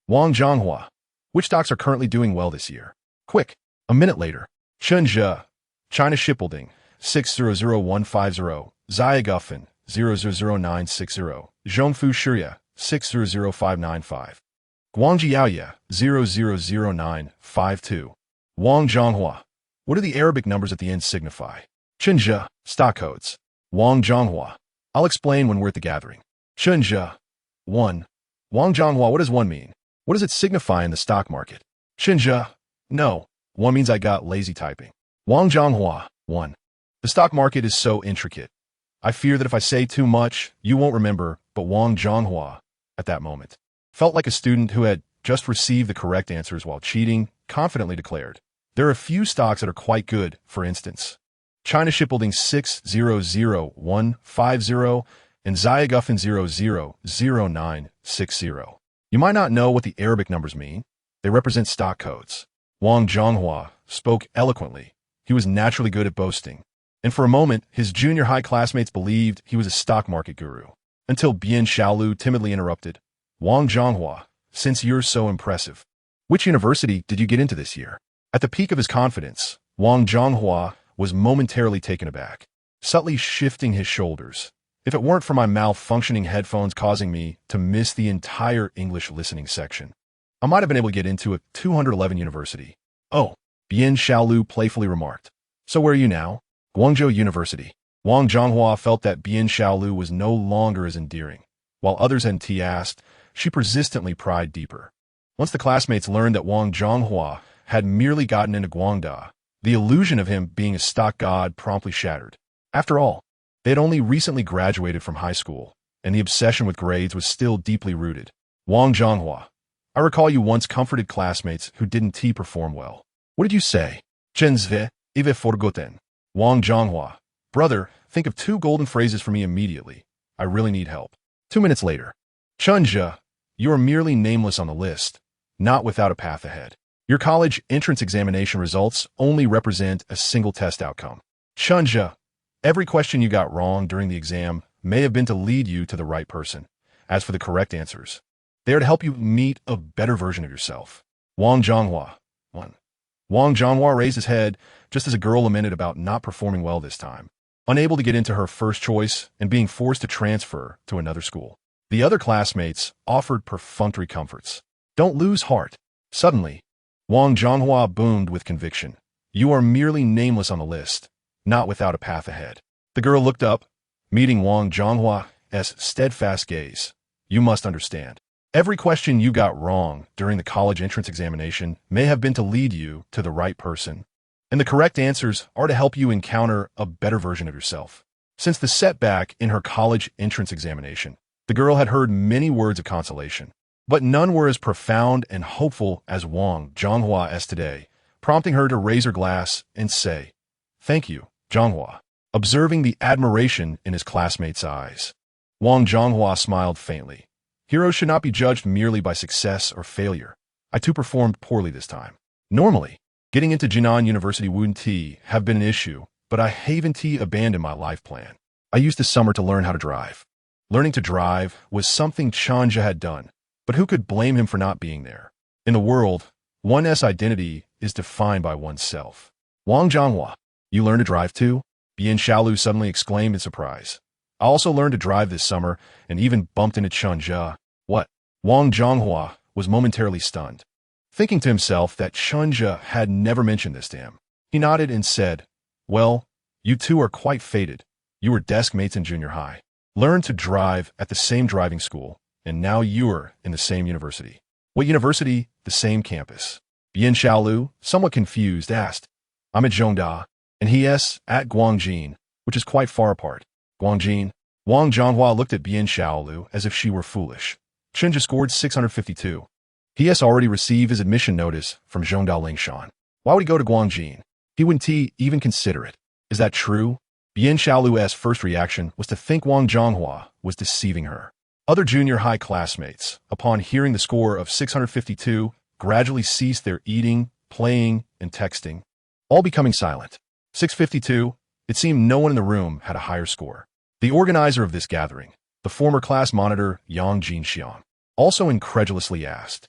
Wang Zhonghua, which stocks are currently doing well this year? Quick. A minute later, Chen Zhu, China Shipbuilding, 600150, Xiaogufen, 000960, Zhongfu Shiya, 600595, Guangji Yaoye, 000952. Wang Zhonghua, what do the Arabic numbers at the end signify? Chen Zhu, stock codes. Wang Zhonghua, I'll explain when we're at the gathering. Chen Zhu, 1. Wang Zhonghua, what does 1 mean? What does it signify in the stock market? Chen Zhu, no. 1 means I got lazy typing. Wang Zhonghua, 1. The stock market is so intricate. I fear that if I say too much, you won't remember, but Wang Zhonghua, at that moment, felt like a student who had just received the correct answers while cheating, confidently declared. There are a few stocks that are quite good, for instance. China Shipbuilding 600150 and Xiaogufen 000960. You might not know what the Arabic numbers mean. They represent stock codes. Wang Zhonghua spoke eloquently. He was naturally good at boasting. And for a moment, his junior high classmates believed he was a stock market guru. Until Bian Xiaolu timidly interrupted. Wang Zhonghua, since you're so impressive, which university did you get into this year? At the peak of his confidence, Wang Zhonghua was momentarily taken aback, subtly shifting his shoulders. If it weren't for my malfunctioning headphones causing me to miss the entire English listening section, I might have been able to get into a 211 university. Oh, Bian Xiaolu playfully remarked. So where are you now? Guangzhou University. Wang Zhonghua felt that Bian Xiaolu was no longer as endearing. While others had asked, she persistently pried deeper. Once the classmates learned that Wang Zhonghua had merely gotten into Guangda, the illusion of him being a stock god promptly shattered. After all, they had only recently graduated from high school, and the obsession with grades was still deeply rooted. Wang Zhonghua, I recall you once comforted classmates who didn't perform well. What did you say? Chen Zhu, Ive forgotten. Wang Zhonghua, brother, think of 2 golden phrases for me immediately. I really need help. 2 minutes later. Chen Zhu, you are merely nameless on the list, not without a path ahead. Your college entrance examination results only represent a single test outcome. Chen Zhu, every question you got wrong during the exam may have been to lead you to the right person. As for the correct answers, they are to help you meet a better version of yourself. Wang Zhonghua. 1. Wang Zhonghua raised his head just as a girl lamented about not performing well this time, unable to get into her first choice and being forced to transfer to another school. The other classmates offered perfunctory comforts. Don't lose heart. Suddenly, Wang Zhonghua boomed with conviction. You are merely nameless on the list, not without a path ahead. The girl looked up, meeting Wang Zhonghua's steadfast gaze. You must understand. Every question you got wrong during the college entrance examination may have been to lead you to the right person, and the correct answers are to help you encounter a better version of yourself. Since the setback in her college entrance examination, the girl had heard many words of consolation, but none were as profound and hopeful as Wang Zhonghua's today, prompting her to raise her glass and say, "Thank you, Zhonghua," observing the admiration in his classmates' eyes. Wang Zhonghua smiled faintly. Heroes should not be judged merely by success or failure. I too performed poorly this time. Normally, getting into Jinan University wouldn't have been an issue, but I haven't abandoned my life plan. I used this summer to learn how to drive. Learning to drive was something Chen Zhu had done, but who could blame him for not being there? In the world, one's identity is defined by oneself. Wang Zhonghua, you learned to drive too? Bian Xiaolu suddenly exclaimed in surprise. I also learned to drive this summer and even bumped into Chen Zhu. What? Wang Zhonghua was momentarily stunned, thinking to himself that Chen Zhu had never mentioned this to him. He nodded and said, well, you two are quite fated. You were desk mates in junior high, learned to drive at the same driving school, and now you are in the same university. What university? The same campus. Bian Xiaolu, somewhat confused, asked, I'm at Zhongda, and he's at Guangjin, which is quite far apart. Guangjin. Wang Zhonghua looked at Bian Xiaolu as if she were foolish. Chen Zhu scored 652. He has already received his admission notice from Zhongda Lingshan. Why would he go to Guangjin? He wouldn't even consider it. Is that true? Bian Xiaolu's first reaction was to think Wang Zhonghua was deceiving her. Other junior high classmates, upon hearing the score of 652, gradually ceased their eating, playing, and texting, all becoming silent. 652, it seemed no one in the room had a higher score. The organizer of this gathering, the former class monitor Yang Jinxiang, also incredulously asked,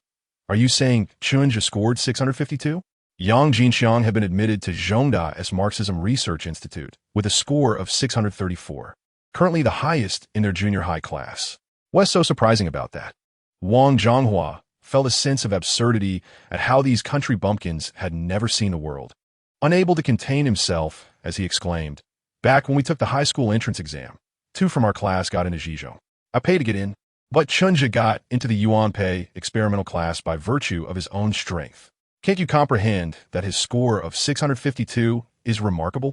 are you saying Chen Zhu scored 652? Yang Jinxiang had been admitted to Zhongda's Marxism Research Institute with a score of 634, currently the highest in their junior high class. What's so surprising about that? Wang Zhonghua felt a sense of absurdity at how these country bumpkins had never seen the world. Unable to contain himself, as he exclaimed, back when we took the high school entrance exam, 2 from our class got into Zhizhou. I paid to get in, but Chen Zhu got into the Yuanpei experimental class by virtue of his own strength. Can't you comprehend that his score of 652 is remarkable?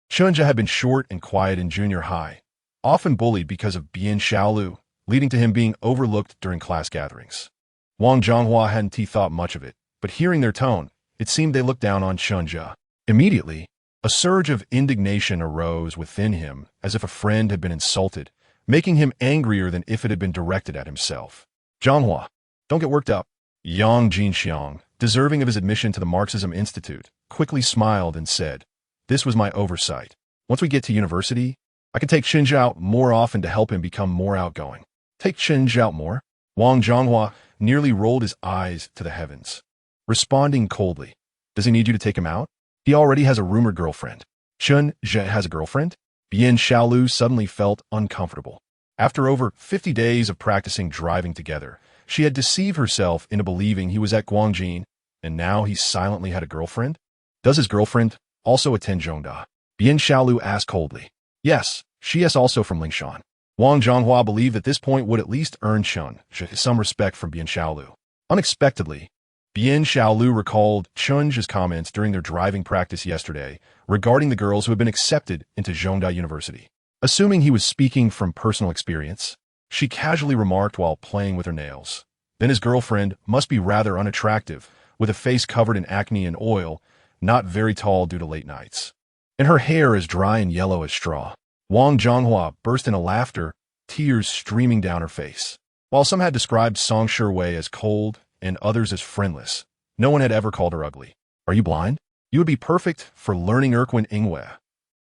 Chen Zhu had been short and quiet in junior high, often bullied because of Bian Xiaolu, leading to him being overlooked during class gatherings. Wang Zhonghua hadn't thought much of it, but hearing their tone, it seemed they looked down on Chen Zhu. Immediately, a surge of indignation arose within him as if a friend had been insulted, making him angrier than if it had been directed at himself. Zhonghua, don't get worked up. Yang Jinxiang, deserving of his admission to the Marxism Institute, quickly smiled and said, this was my oversight. Once we get to university, I can take Chen Zhu out more often to help him become more outgoing. Take Chen Zhu out more? Wang Zhonghua nearly rolled his eyes to the heavens, responding coldly. Does he need you to take him out? He already has a rumored girlfriend. Chen Zhu has a girlfriend? Bian Xiaolu suddenly felt uncomfortable. After over 50 days of practicing driving together, she had deceived herself into believing he was at Guangjin, and now he silently had a girlfriend? Does his girlfriend also attend Zhongda? Bian Xiaolu asked coldly. Yes, she is also from Lingshan. Wang Zhonghua believed that this point would at least earn Chen Zhu some respect from Bian Xiaolu. Unexpectedly, Bian Xiaolu recalled Chen Zhu's comments during their driving practice yesterday regarding the girls who had been accepted into Zhongda University. Assuming he was speaking from personal experience, she casually remarked while playing with her nails. Then his girlfriend must be rather unattractive, with a face covered in acne and oil, not very tall due to late nights, and her hair as dry and yellow as straw. Wang Zhonghua burst into laughter, tears streaming down her face. While some had described Song Shiwei as cold and others as friendless, No one had ever called her ugly. Are you blind? You would be perfect for learning old .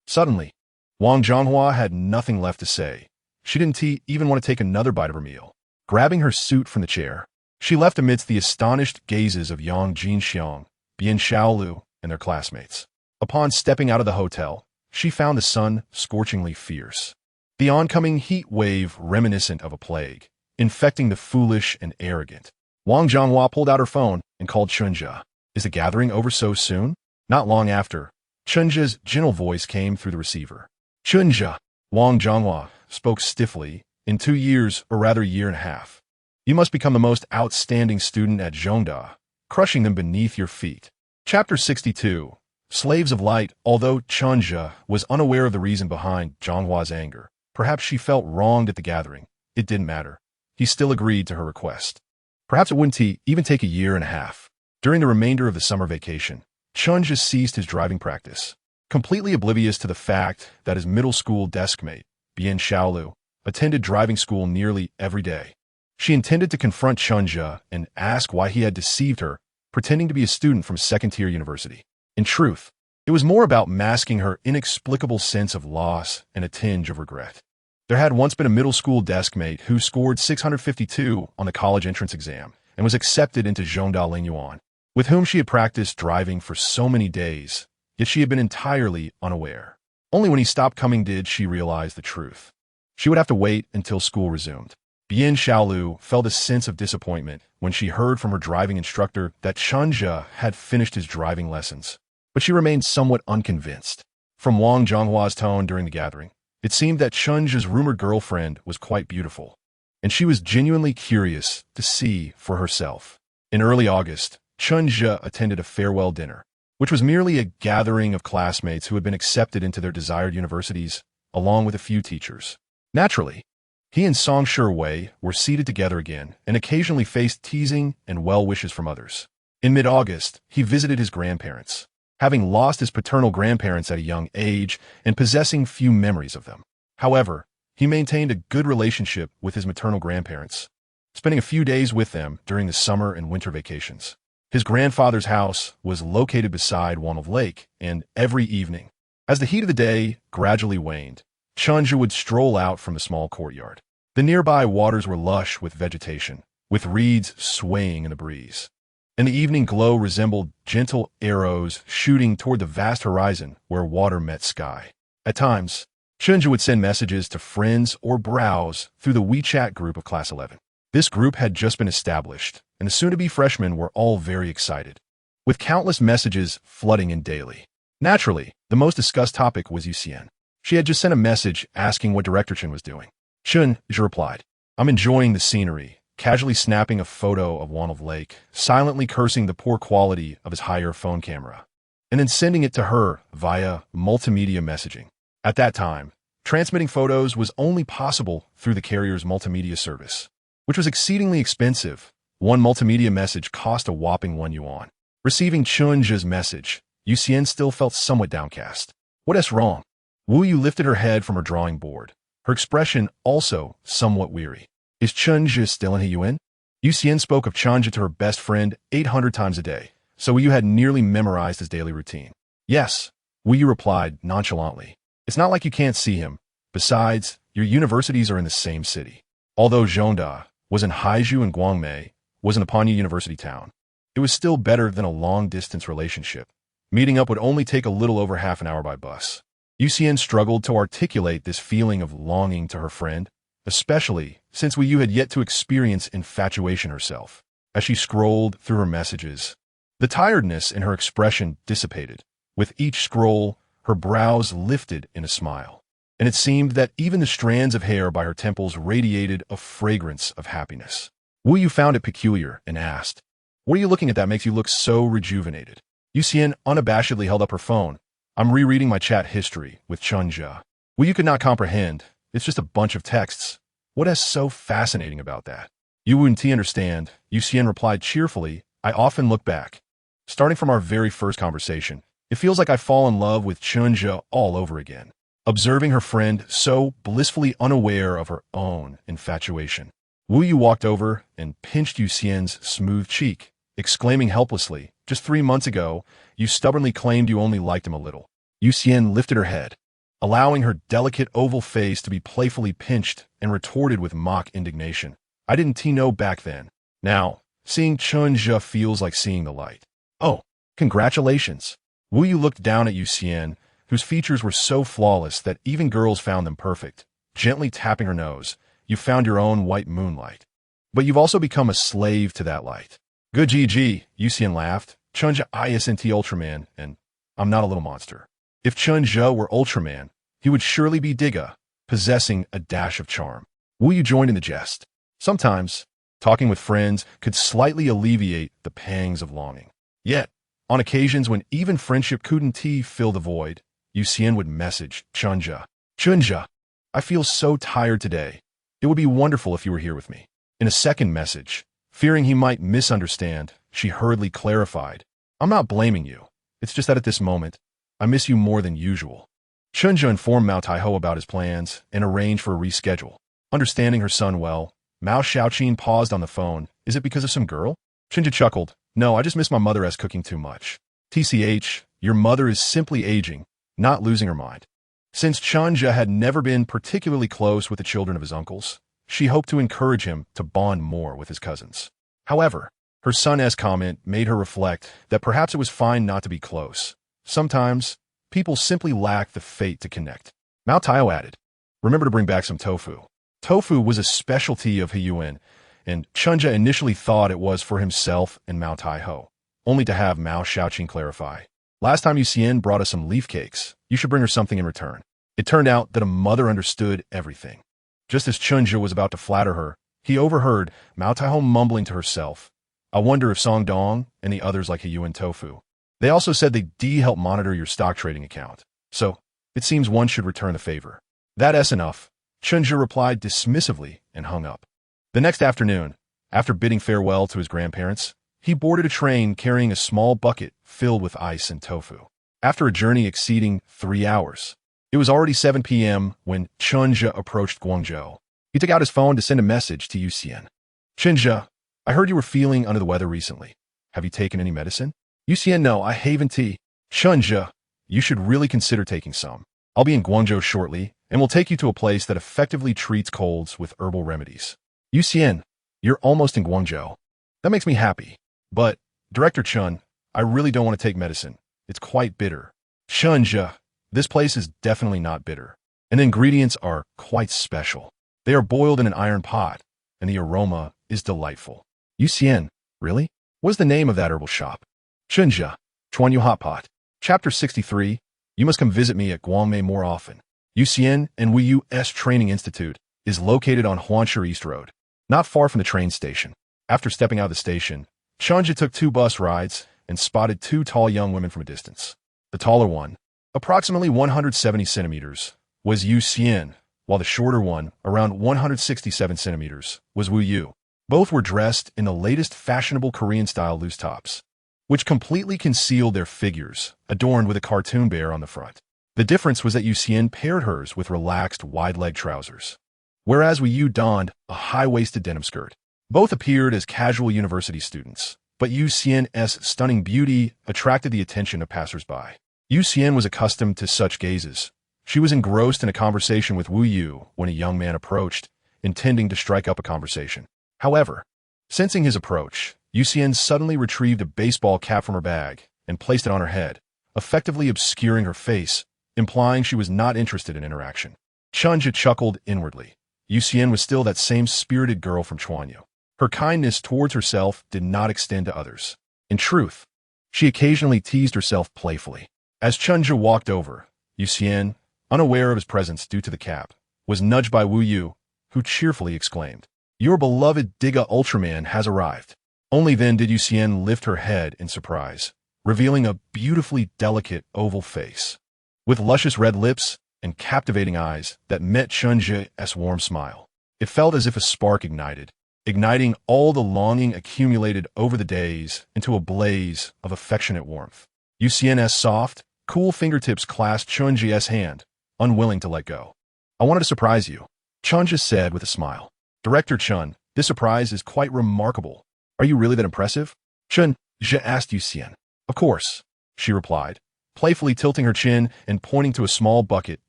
Suddenly, Wang Zhonghua had nothing left to say. She didn't even want to take another bite of her meal. Grabbing her suit from the chair, she left amidst the astonished gazes of Yang Jinxiang, Bian Xiaolu, and their classmates. Upon stepping out of the hotel, she found the sun scorchingly fierce. The oncoming heat wave reminiscent of a plague, infecting the foolish and arrogant. Wang Zhonghua pulled out her phone and called Chen Zhu. Is the gathering over so soon? Not long after, Chen Zhu's gentle voice came through the receiver. Chen Zhu, Wang Zhonghua spoke stiffly. In 2 years, or rather a year and a half, you must become the most outstanding student at Zhongda, crushing them beneath your feet. Chapter 62. Slaves of Light. Although Chen Zhu was unaware of the reason behind Zhonghua's anger, perhaps she felt wronged at the gathering. It didn't matter. He still agreed to her request. Perhaps it wouldn't even take a year and a half. During the remainder of the summer vacation, Chen Zhu ceased his driving practice, completely oblivious to the fact that his middle school deskmate, Bian Xiaolu, attended driving school nearly every day. She intended to confront Chen Zhu and ask why he had deceived her, pretending to be a student from a second-tier university. In truth, it was more about masking her inexplicable sense of loss and a tinge of regret. There had once been a middle school deskmate who scored 652 on the college entrance exam and was accepted into Zhongda Lingyuan, with whom she had practiced driving for so many days, yet she had been entirely unaware. Only when he stopped coming did she realize the truth. She would have to wait until school resumed. Bian Xiaolu felt a sense of disappointment when she heard from her driving instructor that Chen Zhu had finished his driving lessons, but she remained somewhat unconvinced. From Wang Zhonghua's tone during the gathering, it seemed that Chen Zhu's rumored girlfriend was quite beautiful, and she was genuinely curious to see for herself. In early August, Chen Zhu attended a farewell dinner, which was merely a gathering of classmates who had been accepted into their desired universities, along with a few teachers. Naturally, he and Song Wei were seated together again and occasionally faced teasing and well wishes from others. In mid-August, he visited his grandparents, having lost his paternal grandparents at a young age and possessing few memories of them. However, he maintained a good relationship with his maternal grandparents, spending a few days with them during the summer and winter vacations. His grandfather's house was located beside old Lake, and every evening, as the heat of the day gradually waned, Chen Zhu would stroll out from the small courtyard. The nearby waters were lush with vegetation, with reeds swaying in the breeze, and the evening glow resembled gentle arrows shooting toward the vast horizon where water met sky. At times, Chen Zhu would send messages to friends or browse through the WeChat group of Class 11. This group had just been established, and the soon-to-be freshmen were all very excited, with countless messages flooding in daily. Naturally, the most discussed topic was Yuxian. She had just sent a message asking what Director Chen was doing. Chen Zhu replied, I'm enjoying the scenery, casually snapping a photo of old Lake, silently cursing the poor quality of his higher phone camera, and then sending it to her via multimedia messaging. At that time, transmitting photos was only possible through the carrier's multimedia service, which was exceedingly expensive. One multimedia message cost a whopping yuan. Receiving Chen Zhu's message, Yuxian still felt somewhat downcast. What is wrong? Wu Yu lifted her head from her drawing board, her expression also somewhat weary. Is Chen Zhu still in Heyuan? Yuxian spoke of Chen Zhu to her best friend 800 times a day, so Wu Yu had nearly memorized his daily routine. Yes, Wu Yu replied nonchalantly. It's not like you can't see him. Besides, your universities are in the same city. Although Zhongda was in Haizhu and Guangmei was in the Panyu University town, it was still better than a long-distance relationship. Meeting up would only take a little over half an hour by bus. Yuxian struggled to articulate this feeling of longing to her friend, especially since Wu Yu had yet to experience infatuation herself. As she scrolled through her messages, the tiredness in her expression dissipated. With each scroll, her brows lifted in a smile, and it seemed that even the strands of hair by her temples radiated a fragrance of happiness. Wu Yu found it peculiar and asked, What are you looking at that makes you look so rejuvenated? Yuxian unabashedly held up her phone. I'm rereading my chat history with Chen Zhu. Wu Yu could not comprehend. It's just a bunch of texts. What is so fascinating about that? You wouldn't understand, Yuxian replied cheerfully. I often look back. Starting from our very first conversation, it feels like I fall in love with Chen Zhu all over again. Observing her friend so blissfully unaware of her own infatuation, Wu Yu walked over and pinched Yuxian's smooth cheek. exclaiming helplessly, "Just 3 months ago, you stubbornly claimed you only liked him a little." Yu Xian lifted her head, allowing her delicate oval face to be playfully pinched and retorted with mock indignation. "I didn't know back then. Now, seeing Chen Zhu feels like seeing the light." "Oh, congratulations." Wu Yu looked down at Yu Xian, whose features were so flawless that even girls found them perfect, gently tapping her nose. "You found your own white moonlight. But you've also become a slave to that light." "Good GG," Yu Xian laughed. "Chen Zhu isn't Ultraman, and I'm not a little monster." If Chen Zhu were Ultraman, he would surely be Diga, possessing a dash of charm. Wu Yu joined in the jest. Sometimes, talking with friends could slightly alleviate the pangs of longing. Yet, on occasions when even friendship couldn't fill the void, Yu Xian would message Chen Zhu. "Chen Zhu, I feel so tired today. It would be wonderful if you were here with me." In a second message, fearing he might misunderstand, she hurriedly clarified, "I'm not blaming you. It's just that at this moment, I miss you more than usual." Chen Zhu informed Mao Taiho about his plans and arranged for a reschedule. Understanding her son well, Mao Xiaoqin paused on the phone. "Is it because of some girl?" Chen Zhu chuckled. "No, I just miss my mother cooking too much." "TCH, your mother is simply aging, not losing her mind." Since Chen Zhu had never been particularly close with the children of his uncles, she hoped to encourage him to bond more with his cousins. However, her son's comment made her reflect that perhaps it was fine not to be close. Sometimes, people simply lack the fate to connect. Mao Taiho added, "Remember to bring back some tofu." Tofu was a specialty of Heyuan, and Chen Zhu initially thought it was for himself and Mao Taiho, only to have Mao Xiaoqin clarify, "Last time Yu Xian brought us some leaf cakes, you should bring her something in return." It turned out that a mother understood everything. Just as Chen Zhu was about to flatter her, he overheard Mao Taiho mumbling to herself, "I wonder if Song Dong and the others like Heyuan tofu. They also said they help monitor your stock trading account. So, it seems one should return the favor." "That's enough," Chen Zhu replied dismissively and hung up. The next afternoon, after bidding farewell to his grandparents, he boarded a train carrying a small bucket filled with ice and tofu. After a journey exceeding 3 hours, it was already 7 p.m. when Chen Zhu approached Guangzhou. He took out his phone to send a message to Yu Xian. "Chen Zhu, I heard you were feeling under the weather recently. Have you taken any medicine?" Yu Xian, "No, I haven't tea." "Chen Zhu, you should really consider taking some. I'll be in Guangzhou shortly, and we'll take you to a place that effectively treats colds with herbal remedies." "Yu Xian, you're almost in Guangzhou. That makes me happy. But, Director Chen, I really don't want to take medicine. It's quite bitter." "Chen Zhu, this place is definitely not bitter. And the ingredients are quite special. They are boiled in an iron pot, and the aroma is delightful." "Yu Xian, really? What's the name of that herbal shop?" "Chen Zhu, Chuan Yu Hot Pot." Chapter 63, You must come visit me at Guangmei more often. Yu Xian and Wu Yu's Training Institute is located on Huanshe East Road, not far from the train station. After stepping out of the station, Chen Zhu took 2 bus rides and spotted 2 tall young women from a distance. The taller one, approximately 170 centimeters, was Yu Xian, while the shorter one, around 167 centimeters, was Wu Yu. Both were dressed in the latest fashionable Korean-style loose tops, which completely concealed their figures, adorned with a cartoon bear on the front. The difference was that Yu Xian paired hers with relaxed, wide-leg trousers, whereas Wu Yu donned a high-waisted denim skirt. Both appeared as casual university students, but Yu Xian's stunning beauty attracted the attention of passers-by. Yu Xian was accustomed to such gazes. She was engrossed in a conversation with Wu Yu when a young man approached, intending to strike up a conversation. However, sensing his approach, Yu Xian suddenly retrieved a baseball cap from her bag and placed it on her head, effectively obscuring her face, implying she was not interested in interaction. Chen Zhu chuckled inwardly. Yu Xian was still that same spirited girl from Chuanyu. Her kindness towards herself did not extend to others. In truth, she occasionally teased herself playfully. As Chen Zhu walked over, Yu Xian, unaware of his presence due to the cap, was nudged by Wu Yu, who cheerfully exclaimed, "Your beloved Diga Ultraman has arrived." Only then did Yu Xian lift her head in surprise, revealing a beautifully delicate oval face, with luscious red lips and captivating eyes that met Chen Zhu's warm smile. It felt as if a spark igniting all the longing accumulated over the days into a blaze of affectionate warmth. Yu Xian's soft, cool fingertips clasped Chen Zhu's hand, unwilling to let go. "I wanted to surprise you," Chen Zhu said with a smile. "Director Chen, this surprise is quite remarkable. Are you really that impressive?" Chen Zhu asked Yuxian. Of course, she replied, playfully tilting her chin and pointing to a small bucket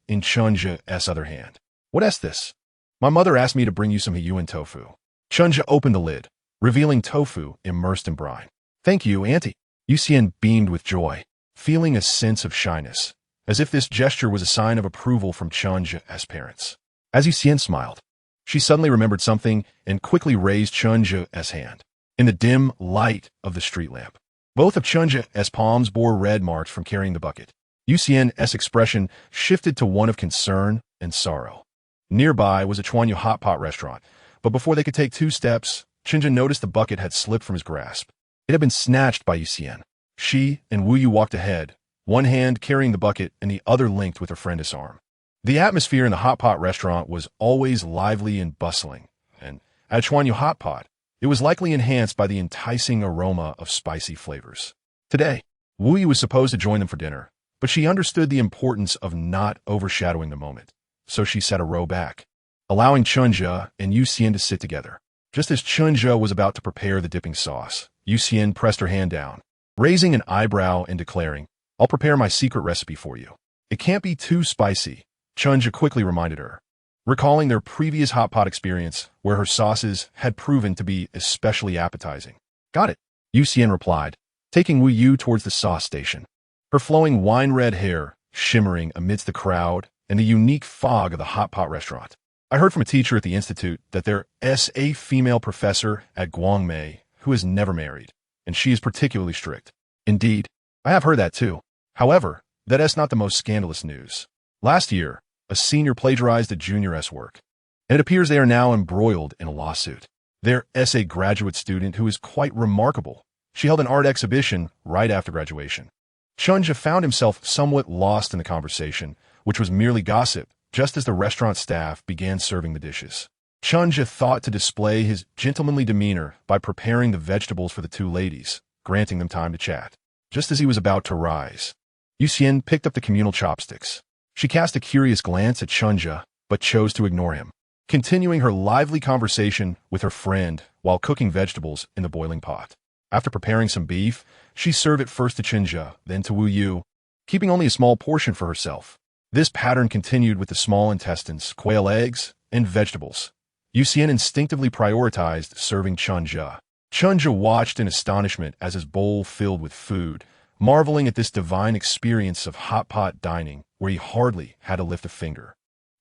in Chen Zhu's other hand. What's this? My mother asked me to bring you some Yuan tofu. Chen Zhu opened the lid, revealing tofu immersed in brine. Thank you, Auntie. Yuxian beamed with joy, feeling a sense of shyness, as if this gesture was a sign of approval from Chen Zhu's parents. As Yuxian smiled, she suddenly remembered something and quickly raised Chen Zhu's hand. In the dim light of the street lamp, both of Chen Zhu's palms bore red marks from carrying the bucket. Yuxian's expression shifted to one of concern and sorrow. Nearby was a Chuanyu hot pot restaurant, but before they could take 2 steps, Chen Zhu noticed the bucket had slipped from his grasp. It had been snatched by Yuxian. She and Wu Yu walked ahead, one hand carrying the bucket and the other linked with her friend's arm. The atmosphere in the hot pot restaurant was always lively and bustling, and at Chuanyu hot pot, it was likely enhanced by the enticing aroma of spicy flavors. Today, Wu Yu was supposed to join them for dinner, but she understood the importance of not overshadowing the moment, so she sat a row back, allowing Chen Zhu and Yuxian to sit together. Just as Chen Zhu was about to prepare the dipping sauce, Yuxian pressed her hand down, raising an eyebrow and declaring, I'll prepare my secret recipe for you. It can't be too spicy, Chen Zhu quickly reminded her, recalling their previous hot pot experience where her sauces had proven to be especially appetizing. Got it, Yuxian replied, taking Wu Yu towards the sauce station. Her flowing wine-red hair shimmering amidst the crowd and the unique fog of the hot pot restaurant. I heard from a teacher at the institute that there is a female professor at Guangmei who is never married, and she is particularly strict. Indeed, I have heard that too. However, that is not the most scandalous news. Last year, a senior plagiarized a junior's work, and it appears they are now embroiled in a lawsuit. There is a graduate student who is quite remarkable. She held an art exhibition right after graduation. Chen Zhu found himself somewhat lost in the conversation, which was merely gossip, just as the restaurant staff began serving the dishes. Chen Zhu thought to display his gentlemanly demeanor by preparing the vegetables for the 2 ladies, granting them time to chat. Just as he was about to rise, Yuxian picked up the communal chopsticks. She cast a curious glance at Chen Zhu, but chose to ignore him, continuing her lively conversation with her friend while cooking vegetables in the boiling pot. After preparing some beef, she served it first to Chen Zhu, then to Wu Yu, keeping only a small portion for herself. This pattern continued with the small intestines, quail eggs, and vegetables. Yuxian instinctively prioritized serving Chen Zhu. Chen Zhu watched in astonishment as his bowl filled with food, marveling at this divine experience of hot pot dining where he hardly had to lift a finger,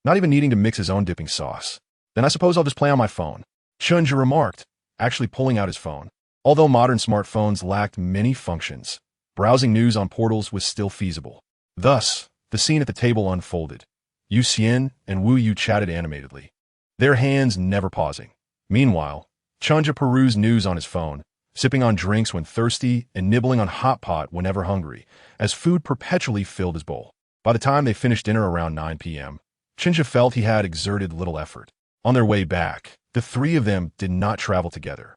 not even needing to mix his own dipping sauce. Then I suppose I'll just play on my phone, Chen Zhu remarked, actually pulling out his phone. Although modern smartphones lacked many functions, browsing news on portals was still feasible. Thus, the scene at the table unfolded. Yuxian and Wu Yu chatted animatedly, their hands never pausing. Meanwhile, Chen Zhu perused news on his phone, sipping on drinks when thirsty and nibbling on hot pot whenever hungry, as food perpetually filled his bowl. By the time they finished dinner around 9 p.m., Chen Zhu felt he had exerted little effort. On their way back, the 3 of them did not travel together.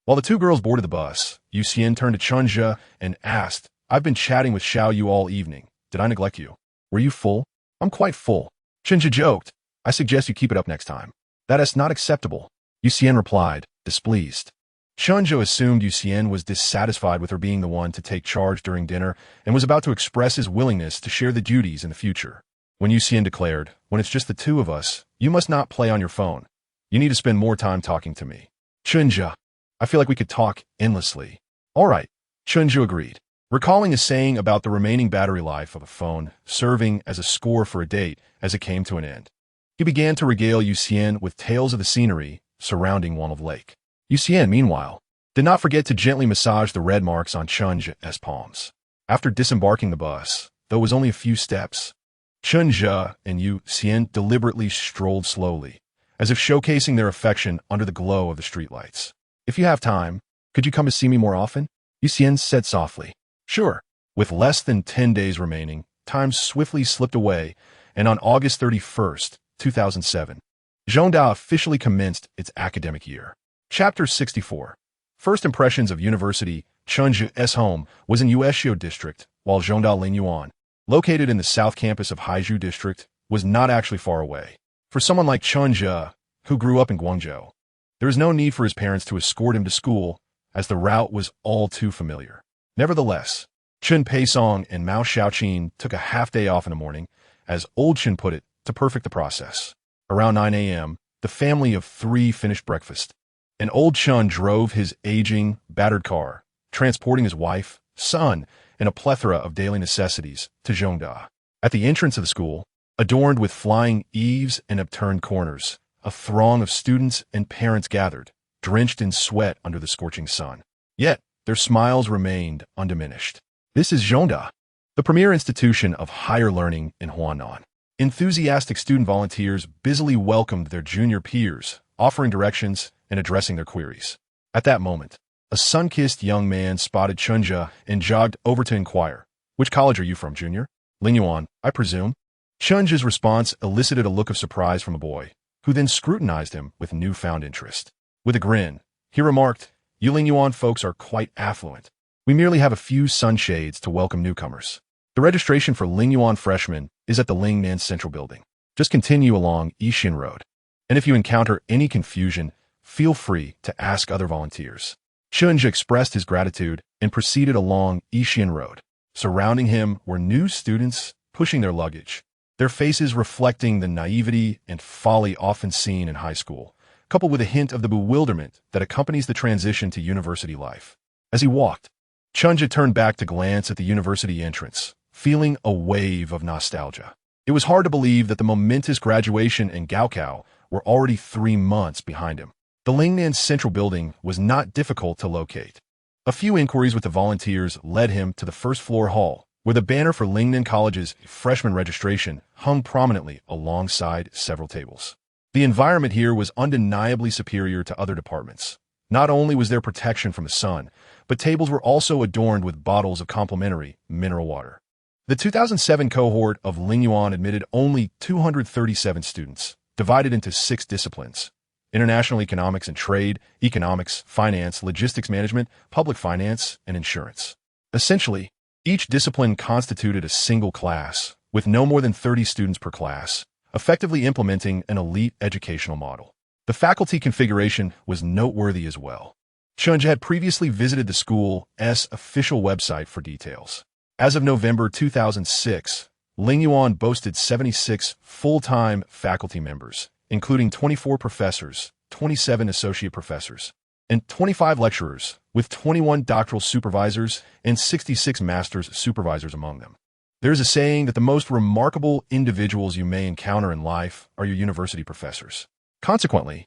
While the 2 girls boarded the bus, Yuxian turned to Chen Zhu and asked, I've been chatting with Xiao Yu all evening. Did I neglect you? Were you full? I'm quite full. Chen Zhu joked. I suggest you keep it up next time. That is not acceptable, Yuxian replied, displeased. Chen Zhu assumed Yuxian was dissatisfied with her being the one to take charge during dinner and was about to express his willingness to share the duties in the future. When Yuxian declared, when it's just the 2 of us, you must not play on your phone. You need to spend more time talking to me. Chen Zhu, I feel like we could talk endlessly. All right, Chen Zhu agreed, recalling a saying about the remaining battery life of a phone serving as a score for a date as it came to an end. He began to regale Yuxian with tales of the scenery surrounding Walnut Lake. Yuxian, meanwhile, did not forget to gently massage the red marks on Chen Zhu's palms. After disembarking the bus, though it was only a few steps, Chen Zhu and Yuxian deliberately strolled slowly, as if showcasing their affection under the glow of the streetlights. If you have time, could you come to see me more often? Yuxian said softly. Sure. With less than 10 days remaining, time swiftly slipped away, and on August 31st, 2007, Zhongdao officially commenced its academic year. Chapter 64. First impressions of University. Chen Zhu's home was in Yueshio District, while Zhongdao Lingyuan, located in the South Campus of Haizhu District, was not actually far away. For someone like Chen Zhu, who grew up in Guangzhou, there was no need for his parents to escort him to school as the route was all too familiar. Nevertheless, Chen Peisong and Mao Xiaoqin took a half-day off in the morning, as old¨Chen put it, to perfect the process. Around 9 a.m., the family of three finished breakfast, and old¨Chen drove his aging, battered car, transporting his wife, son, and a plethora of daily necessities to Zhongda. At the entrance of the school, adorned with flying eaves and upturned corners, a throng of students and parents gathered, drenched in sweat under the scorching sun. Yet, their smiles remained undiminished. This is Zhongda, the premier institution of higher learning in Huanan. Enthusiastic student volunteers busily welcomed their junior peers, offering directions and addressing their queries. At that moment, a sun-kissed young man spotted Chen Zhu and jogged over to inquire, "Which college are you from, Junior?" "Lingyuan, I presume." Chen Zhu's response elicited a look of surprise from the boy, who then scrutinized him with newfound interest. With a grin, he remarked, "You Lingyuan folks are quite affluent. We merely have a few sunshades to welcome newcomers. The registration for Lingyuan freshmen is at the Lingnan Central Building. Just continue along Yixin Road. And if you encounter any confusion, feel free to ask other volunteers." Chen Zhu expressed his gratitude and proceeded along Yixin Road. Surrounding him were new students pushing their luggage, their faces reflecting the naivety and folly often seen in high school, coupled with a hint of the bewilderment that accompanies the transition to university life. As he walked, Chen Zhu turned back to glance at the university entrance, feeling a wave of nostalgia. It was hard to believe that the momentous graduation and Gaokao were already 3 months behind him. The Lingnan Central Building was not difficult to locate. A few inquiries with the volunteers led him to the first-floor hall, where the banner for Lingnan College's freshman registration hung prominently alongside several tables. The environment here was undeniably superior to other departments. Not only was there protection from the sun, but tables were also adorned with bottles of complimentary mineral water. The 2007 cohort of Lingyuan admitted only 237 students, divided into 6 disciplines: international economics and trade, economics, finance, logistics management, public finance, and insurance. Essentially, each discipline constituted a single class, with no more than 30 students per class, effectively implementing an elite educational model. The faculty configuration was noteworthy as well. Chen Zhu had previously visited the school's official website for details. As of November 2006, Lingyuan boasted 76 full-time faculty members, including 24 professors, 27 associate professors, and 25 lecturers, with 21 doctoral supervisors and 66 master's supervisors among them. There's a saying that the most remarkable individuals you may encounter in life are your university professors. Consequently,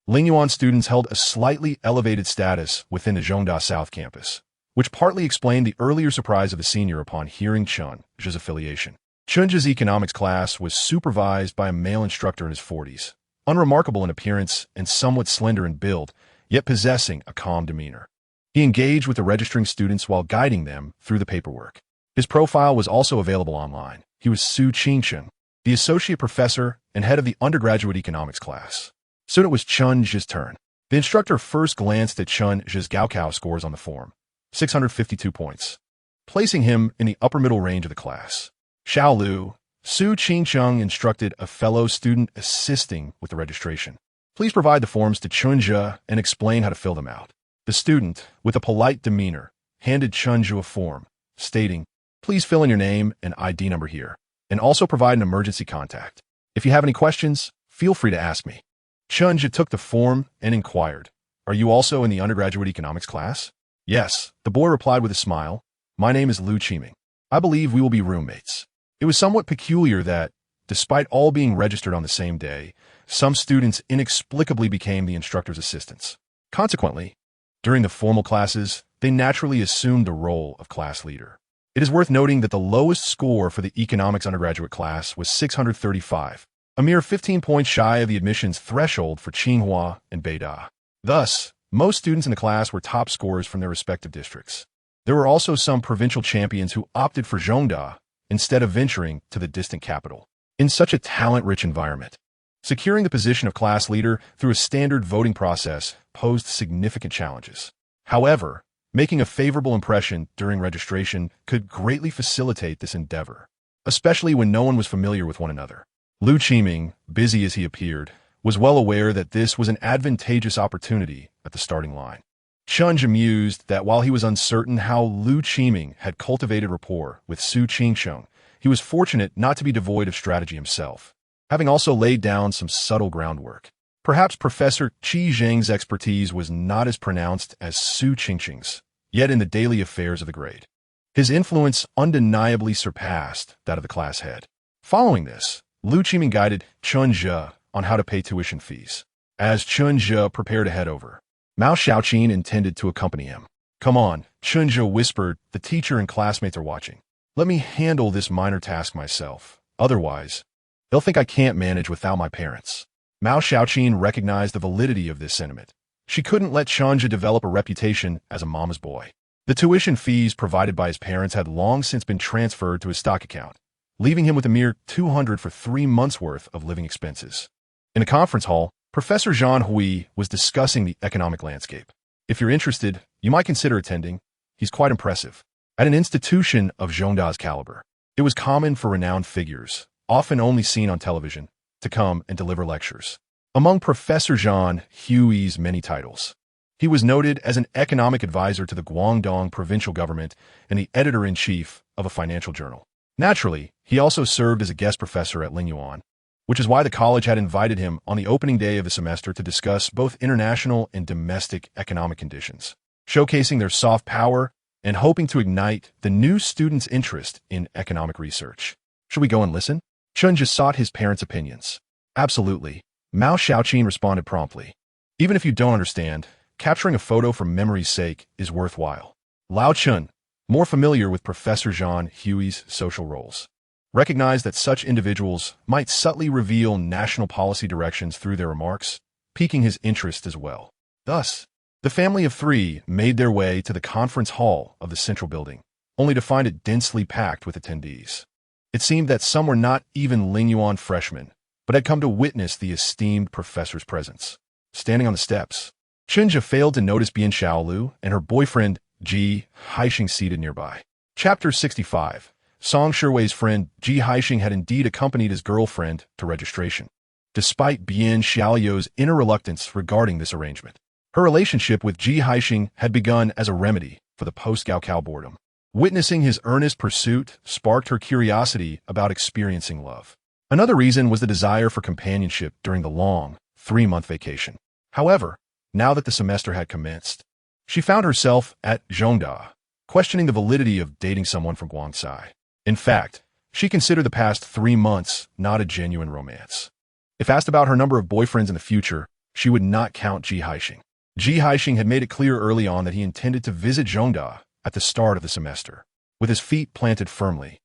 Lingyuan students held a slightly elevated status within the Zhongda South campus, which partly explained the earlier surprise of the senior upon hearing Chen Zhu's affiliation. Chen Zhu's economics class was supervised by a male instructor in his 40s, unremarkable in appearance and somewhat slender in build, yet possessing a calm demeanor. He engaged with the registering students while guiding them through the paperwork. His profile was also available online. He was Su Qingchen, the associate professor and head of the undergraduate economics class. Soon it was Chen Zhu's turn. The instructor first glanced at Chen Zhu's Gaokao scores on the form, 652 points, placing him in the upper middle range of the class. Xiao Lu, Su Qingcheng instructed a fellow student assisting with the registration. "Please provide the forms to Chen Zhu and explain how to fill them out." The student, with a polite demeanor, handed Chen Zhu a form, stating, "Please fill in your name and ID number here, and also provide an emergency contact. If you have any questions, feel free to ask me." Chen Zhu took the form and inquired, "Are you also in the undergraduate economics class?" "Yes," the boy replied with a smile. "My name is Lu Qiming. I believe we will be roommates." It was somewhat peculiar that, despite all being registered on the same day, some students inexplicably became the instructor's assistants. Consequently, during the formal classes, they naturally assumed the role of class leader. It is worth noting that the lowest score for the economics undergraduate class was 635, a mere 15 points shy of the admissions threshold for Tsinghua and Beida. Thus, most students in the class were top scorers from their respective districts. There were also some provincial champions who opted for Zhongda instead of venturing to the distant capital. In such a talent-rich environment, securing the position of class leader through a standard voting process posed significant challenges. However, making a favorable impression during registration could greatly facilitate this endeavor, especially when no one was familiar with one another. Lu Qiming, busy as he appeared, was well aware that this was an advantageous opportunity at the starting line. Chen Zhu mused that while he was uncertain how Lu Qiming had cultivated rapport with Su Qingsheng, he was fortunate not to be devoid of strategy himself, having also laid down some subtle groundwork. Perhaps Professor Qi Zheng's expertise was not as pronounced as Su Qingsheng's, yet in the daily affairs of the grade, his influence undeniably surpassed that of the class head. Following this, Lu Qiming guided Chen Zhu on how to pay tuition fees. As Chen Zhu prepared to head over, Mao Xiaoqin intended to accompany him. "Come on," Chen Zhu whispered, "the teacher and classmates are watching. Let me handle this minor task myself. Otherwise, they'll think I can't manage without my parents." Mao Xiaoqin recognized the validity of this sentiment. She couldn't let Chen Zhu develop a reputation as a mama's boy. The tuition fees provided by his parents had long since been transferred to his stock account, leaving him with a mere 200 for 3 months' worth of living expenses. In a conference hall, Professor Zhang Hui was discussing the economic landscape. If you're interested, you might consider attending. He's quite impressive. At an institution of Zhongda's caliber, it was common for renowned figures, often only seen on television, to come and deliver lectures. Among Professor Zhang Hui's many titles, he was noted as an economic advisor to the Guangdong provincial government and the editor-in-chief of a financial journal. Naturally, he also served as a guest professor at Lingyuan, which is why the college had invited him on the opening day of the semester to discuss both international and domestic economic conditions, showcasing their soft power and hoping to ignite the new students' interest in economic research. "Should we go and listen?" Chen just sought his parents' opinions. "Absolutely," Mao Xiaoqin responded promptly. "Even if you don't understand, capturing a photo for memory's sake is worthwhile." Lao Chen, more familiar with Professor Zhang Hui's social roles, recognized that such individuals might subtly reveal national policy directions through their remarks, piquing his interest as well. Thus, the family of 3 made their way to the conference hall of the central building, only to find it densely packed with attendees. It seemed that some were not even Lingyuan freshmen, but had come to witness the esteemed professor's presence. Standing on the steps, Chen Zhu failed to notice Bian Xiaolu and her boyfriend, Ji Haixing, seated nearby. Chapter 65. Song Shiwei's friend Ji Haixing had indeed accompanied his girlfriend to registration, despite Bian Xiaoyu's inner reluctance regarding this arrangement. Her relationship with Ji Haixing had begun as a remedy for the post-Gaokao boredom. Witnessing his earnest pursuit sparked her curiosity about experiencing love. Another reason was the desire for companionship during the long, 3-month vacation. However, now that the semester had commenced, she found herself at Zhongda, questioning the validity of dating someone from Guangxi. In fact, she considered the past 3 months not a genuine romance. If asked about her number of boyfriends in the future, she would not count Ji Haixing. Ji Haixing had made it clear early on that he intended to visit Zhongda at the start of the semester. With his feet planted firmly,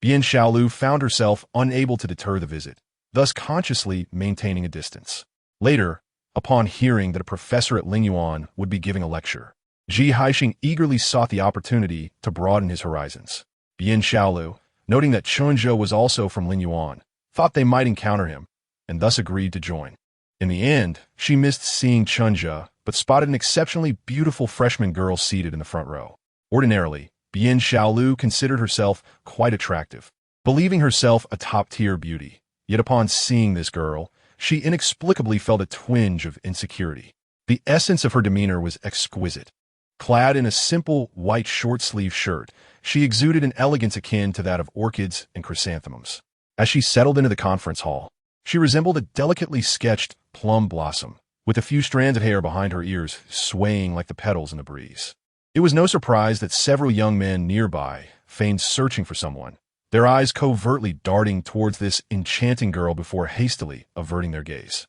Bian Xiaolu found herself unable to deter the visit, thus consciously maintaining a distance. Later, upon hearing that a professor at Lingyuan would be giving a lecture, Ji Haixing eagerly sought the opportunity to broaden his horizons. Bian Xiaolu, noting that Chen Zhu was also from Lingyuan, thought they might encounter him, and thus agreed to join. In the end, she missed seeing Chen Zhu, but spotted an exceptionally beautiful freshman girl seated in the front row. Ordinarily, Bian Xiaolu considered herself quite attractive, believing herself a top-tier beauty. Yet upon seeing this girl, she inexplicably felt a twinge of insecurity. The essence of her demeanor was exquisite. Clad in a simple white short-sleeve shirt, she exuded an elegance akin to that of orchids and chrysanthemums. As she settled into the conference hall, she resembled a delicately sketched plum blossom, with a few strands of hair behind her ears swaying like the petals in the breeze. It was no surprise that several young men nearby feigned searching for someone, their eyes covertly darting towards this enchanting girl before hastily averting their gaze.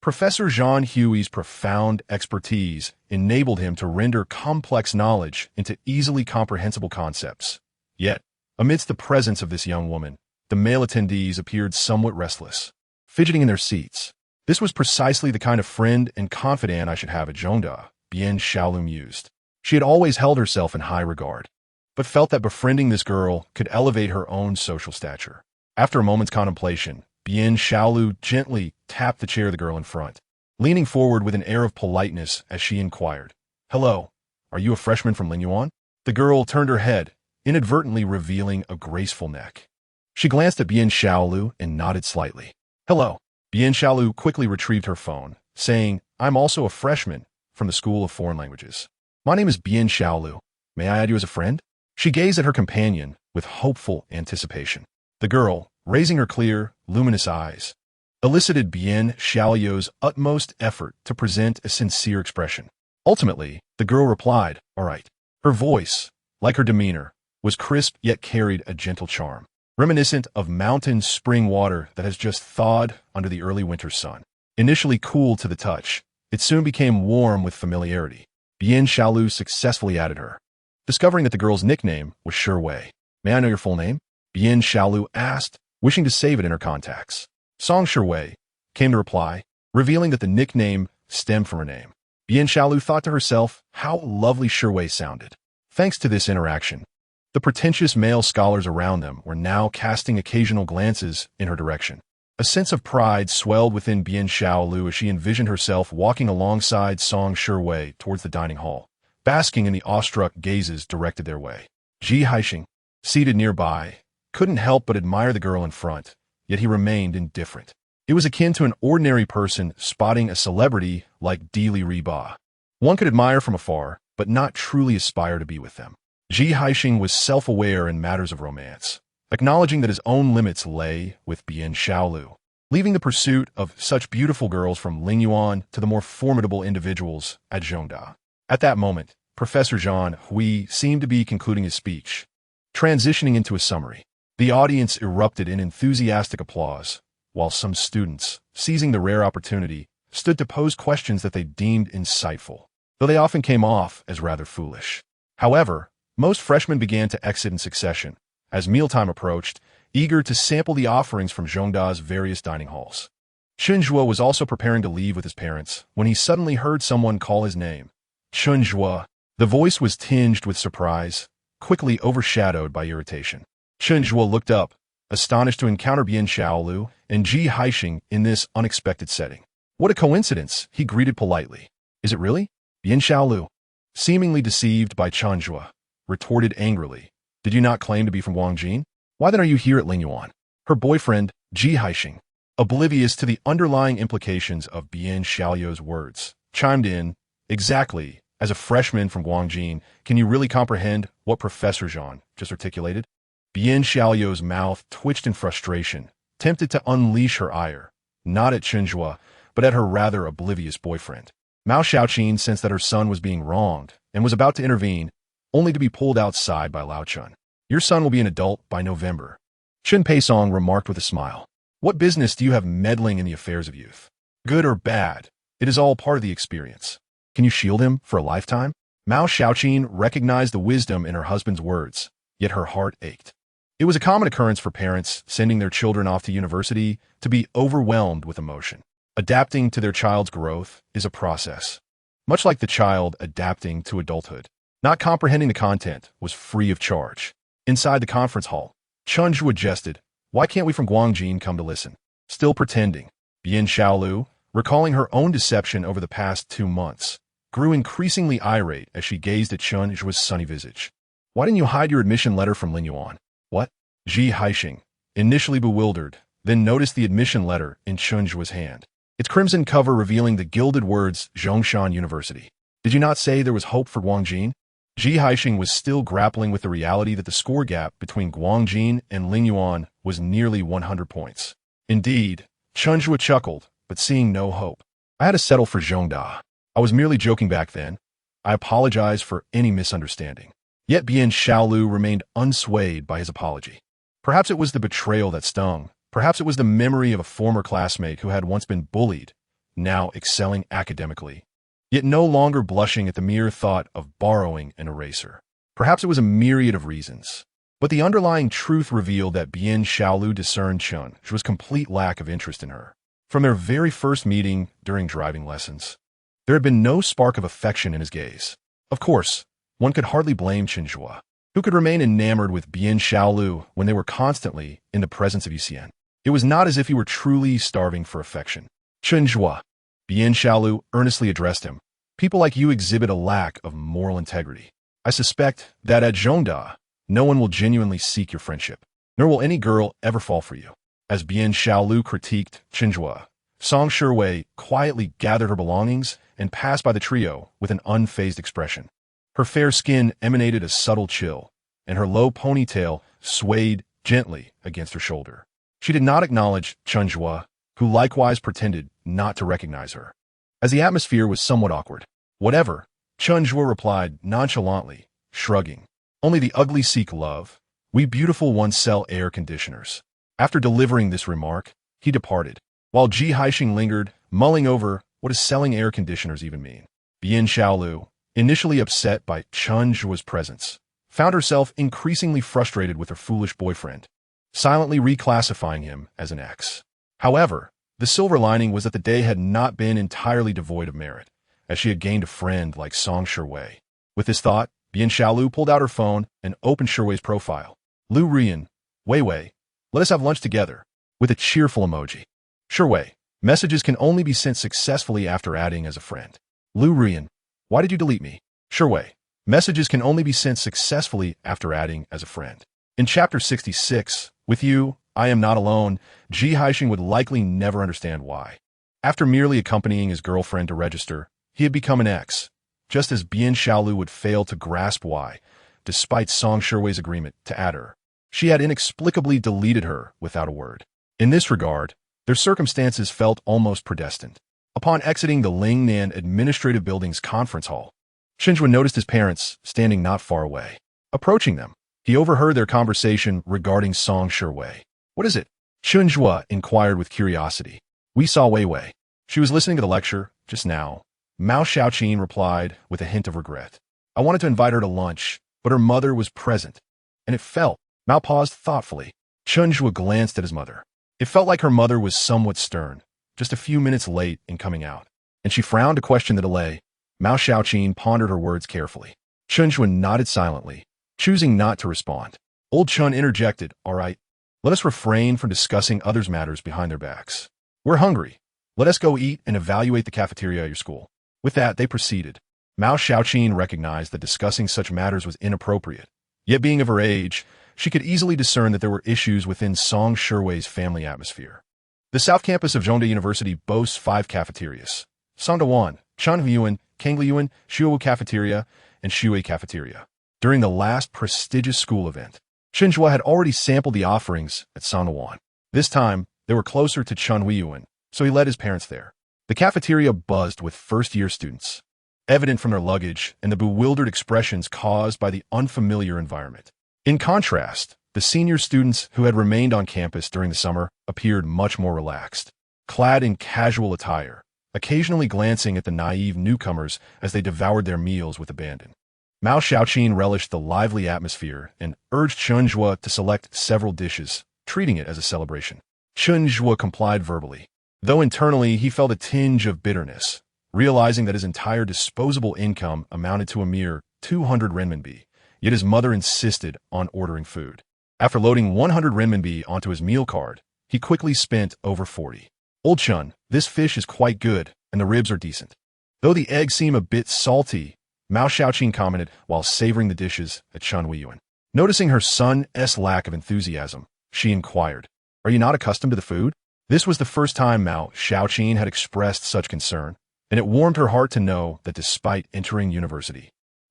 Professor Zhang Hui's profound expertise enabled him to render complex knowledge into easily comprehensible concepts. Yet, amidst the presence of this young woman, the male attendees appeared somewhat restless, fidgeting in their seats. This was precisely the kind of friend and confidant I should have at Zhongda, Bian Xiaolu mused. She had always held herself in high regard, but felt that befriending this girl could elevate her own social stature. After a moment's contemplation, Bian Xiaolu gently tapped the chair of the girl in front, leaning forward with an air of politeness as she inquired, "Hello, are you a freshman from Lingyuan?" The girl turned her head, inadvertently revealing a graceful neck. She glanced at Bian Xiaolu and nodded slightly. "Hello." Bian Xiaolu quickly retrieved her phone, saying, "I'm also a freshman from the School of Foreign Languages." My name is Bien Xiaolu. May I add you as a friend? She gazed at her companion with hopeful anticipation. The girl, raising her clear, luminous eyes, elicited Bien Xiaolu's utmost effort to present a sincere expression. Ultimately, the girl replied, "All right." Her voice, like her demeanor, was crisp yet carried a gentle charm, reminiscent of mountain spring water that has just thawed under the early winter sun. Initially cool to the touch, it soon became warm with familiarity. Bien Xiaolu successfully added her, discovering that the girl's nickname was Shui. "May I know your full name?" Bien Xiaolu asked, wishing to save it in her contacts. Song Shui came to reply, revealing that the nickname stemmed from her name. Bien Xiaolu thought to herself how lovely Shui sounded. Thanks to this interaction, the pretentious male scholars around them were now casting occasional glances in her direction. A sense of pride swelled within Bien Xiaolu as she envisioned herself walking alongside Song Shui towards the dining hall, basking in the awestruck gazes directed their way. Ji Haixing, seated nearby, couldn't help but admire the girl in front, yet he remained indifferent. It was akin to an ordinary person spotting a celebrity like Li Riba. One could admire from afar, but not truly aspire to be with them. Ji Haixing was self-aware in matters of romance, acknowledging that his own limits lay with Bien Xiaolu, leaving the pursuit of such beautiful girls from Lingyuan to the more formidable individuals at Zhongda. At that moment, Professor Zhang Hui seemed to be concluding his speech, transitioning into a summary. The audience erupted in enthusiastic applause, while some students, seizing the rare opportunity, stood to pose questions that they deemed insightful, though they often came off as rather foolish. However, most freshmen began to exit in succession, as mealtime approached, eager to sample the offerings from Zhongda's various dining halls. Chen Zhu was also preparing to leave with his parents when he suddenly heard someone call his name. Chen Zhu. The voice was tinged with surprise, quickly overshadowed by irritation. Chen Zhu looked up, astonished to encounter Bien Xiaolu and Ji Haixing in this unexpected setting. "What a coincidence," he greeted politely. "Is it really?" Bien Xiaolu, seemingly deceived by Chen Zhu, retorted angrily. "Did you not claim to be from Guangjin? Why then are you here at Lingyuan?" Her boyfriend, Ji Haixing, oblivious to the underlying implications of Bien Xiaolu's words, chimed in, "Exactly. As a freshman from Guangjin, can you really comprehend what Professor Zhang just articulated?" Bien Xiaolu's mouth twitched in frustration, tempted to unleash her ire, not at Chen Zhu, but at her rather oblivious boyfriend. Mao Xiaoqin sensed that her son was being wronged and was about to intervene, only to be pulled outside by Lao Chun. "Your son will be an adult by November," Chen Peisong remarked with a smile. "What business do you have meddling in the affairs of youth? Good or bad, it is all part of the experience. Can you shield him for a lifetime?" Mao Xiaoqin recognized the wisdom in her husband's words, yet her heart ached. It was a common occurrence for parents sending their children off to university to be overwhelmed with emotion. Adapting to their child's growth is a process, much like the child adapting to adulthood. Not comprehending the content was free of charge. Inside the conference hall, Chen Zhu jested, "Why can't we from Guangjin come to listen?" Still pretending, Bien Xiaolu, recalling her own deception over the past 2 months, grew increasingly irate as she gazed at Chen Zhu's sunny visage. "Why didn't you hide your admission letter from Lingyuan?" "What?" Ji Haixing, initially bewildered, then noticed the admission letter in Chen Zhu's hand, its crimson cover revealing the gilded words Zhongshan University. "Did you not say there was hope for Guangjin?" Ji Haixing was still grappling with the reality that the score gap between Guangjin and Lingyuan was nearly 100 points. Indeed, Chen Zhu chuckled, but seeing no hope. "I had to settle for Zhongda. I was merely joking back then. I apologize for any misunderstanding." Yet Bien Xiaolu remained unswayed by his apology. Perhaps it was the betrayal that stung. Perhaps it was the memory of a former classmate who had once been bullied, now excelling academically, yet no longer blushing at the mere thought of borrowing an eraser. Perhaps it was a myriad of reasons. But the underlying truth revealed that Bien Xiaolu discerned Chen Zhu's complete lack of interest in her. From their very first meeting during driving lessons, there had been no spark of affection in his gaze. Of course, one could hardly blame Chen Zhu, who could remain enamored with Bien Xiaolu when they were constantly in the presence of Yuxian. It was not as if he were truly starving for affection. "Chen Zhu," Bien Xiaolu earnestly addressed him, "people like you exhibit a lack of moral integrity. I suspect that at Zhongda, no one will genuinely seek your friendship, nor will any girl ever fall for you." As Bien Xiaolu critiqued Chen Zhu, Song Shui quietly gathered her belongings and passed by the trio with an unfazed expression. Her fair skin emanated a subtle chill, and her low ponytail swayed gently against her shoulder. She did not acknowledge Chen Zhu, who likewise pretended not to recognize her, as the atmosphere was somewhat awkward. Whatever, Chen Zhu replied nonchalantly, shrugging. Only the ugly seek love. We beautiful ones sell air conditioners. After delivering this remark, he departed, while Ji Haixing lingered, mulling over what does selling air conditioners even mean. Bian Xiaolu, initially upset by Chen Zhu's presence, found herself increasingly frustrated with her foolish boyfriend, silently reclassifying him as an ex. However, the silver lining was that the day had not been entirely devoid of merit, as she had gained a friend like Song Shiwei. With this thought, Bian Xiaolu pulled out her phone and opened Shiwei's profile. Lu Rian, Wei, let us have lunch together, with a cheerful emoji. Shiwei, messages can only be sent successfully after adding as a friend. Lu Rian, why did you delete me? Shiwei, messages can only be sent successfully after adding as a friend. In Chapter 66, with you, I am not alone, Ji Haixing would likely never understand why. After merely accompanying his girlfriend to register, he had become an ex, just as Bian Xiaolu would fail to grasp why, despite Song Shiwei's agreement to add her. She had inexplicably deleted her without a word. In this regard, their circumstances felt almost predestined. Upon exiting the Lingnan Administrative Building's conference hall, Chen Zhu noticed his parents standing not far away. Approaching them, he overheard their conversation regarding Song Shiwei. What is it? Chen Zhu inquired with curiosity. We saw Wei. She was listening to the lecture just now. Mao Xiaoqin replied with a hint of regret. I wanted to invite her to lunch, but her mother was present, and it felt. Mao paused thoughtfully. Chen Zhu glanced at his mother. It felt like her mother was somewhat stern, just a few minutes late in coming out, and she frowned to question the delay. Mao Xiaoqin pondered her words carefully. Chen Zhu nodded silently, choosing not to respond. Old Chen interjected, all right, let us refrain from discussing others' matters behind their backs. We're hungry. Let us go eat and evaluate the cafeteria at your school. With that, they proceeded. Mao Xiaoqin recognized that discussing such matters was inappropriate. Yet being of her age, she could easily discern that there were issues within Song Shiwei's family atmosphere. The South Campus of Zhongde University boasts 5 cafeterias: Songda-Wan, Changyuan, Kangliyuan, Shuowu Cafeteria, and Shui Cafeteria. During the last prestigious school event, Chen Zhu had already sampled the offerings at Songda-Wan. This time, they were closer to Changyuan, so he led his parents there. The cafeteria buzzed with first-year students, evident from their luggage and the bewildered expressions caused by the unfamiliar environment. In contrast, the senior students who had remained on campus during the summer appeared much more relaxed, clad in casual attire, occasionally glancing at the naive newcomers as they devoured their meals with abandon. Mao Xiaoqin relished the lively atmosphere and urged Chen Zhu to select several dishes, treating it as a celebration. Chen Zhu complied verbally, though internally he felt a tinge of bitterness, realizing that his entire disposable income amounted to a mere 200 renminbi. Yet his mother insisted on ordering food. After loading 100 renminbi onto his meal card, he quickly spent over 40. Old Chun, this fish is quite good, and the ribs are decent. Though the eggs seem a bit salty, Mao Xiaoqin commented while savoring the dishes at Chen Weiyuan. Noticing her son's lack of enthusiasm, she inquired, are you not accustomed to the food? This was the first time Mao Xiaoqin had expressed such concern, and it warmed her heart to know that despite entering university,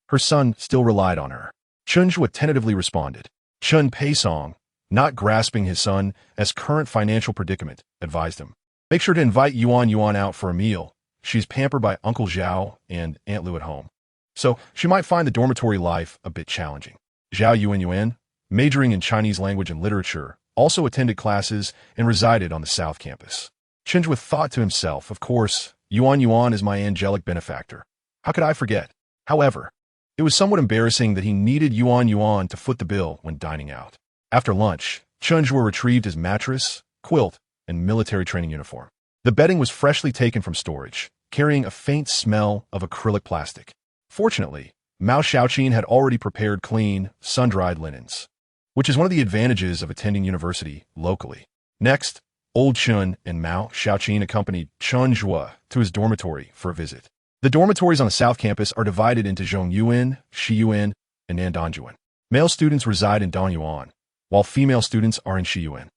her son still relied on her. Chen Zhu tentatively responded. Chen Peisong, not grasping his son's current financial predicament, advised him. Make sure to invite Yuan out for a meal. She's pampered by Uncle Zhao and Aunt Lu at home, so she might find the dormitory life a bit challenging. Zhao Yuan, majoring in Chinese language and literature, also attended classes and resided on the South Campus. Chen Zhu thought to himself, of course, Yuan is my angelic benefactor. How could I forget? However, it was somewhat embarrassing that he needed Yuan to foot the bill when dining out. After lunch, Chen Zhu retrieved his mattress, quilt, and military training uniform. The bedding was freshly taken from storage, carrying a faint smell of acrylic plastic. Fortunately, Mao Xiaoqin had already prepared clean, sun-dried linens, which is one of the advantages of attending university locally. Next, Old Chun and Mao Xiaoqin accompanied Chen Zhu to his dormitory for a visit. The dormitories on the South Campus are divided into Zhongyuan, Shiyuan, and Nandangyuan. Male students reside in Dongyuan, while female students are in Shiyuan.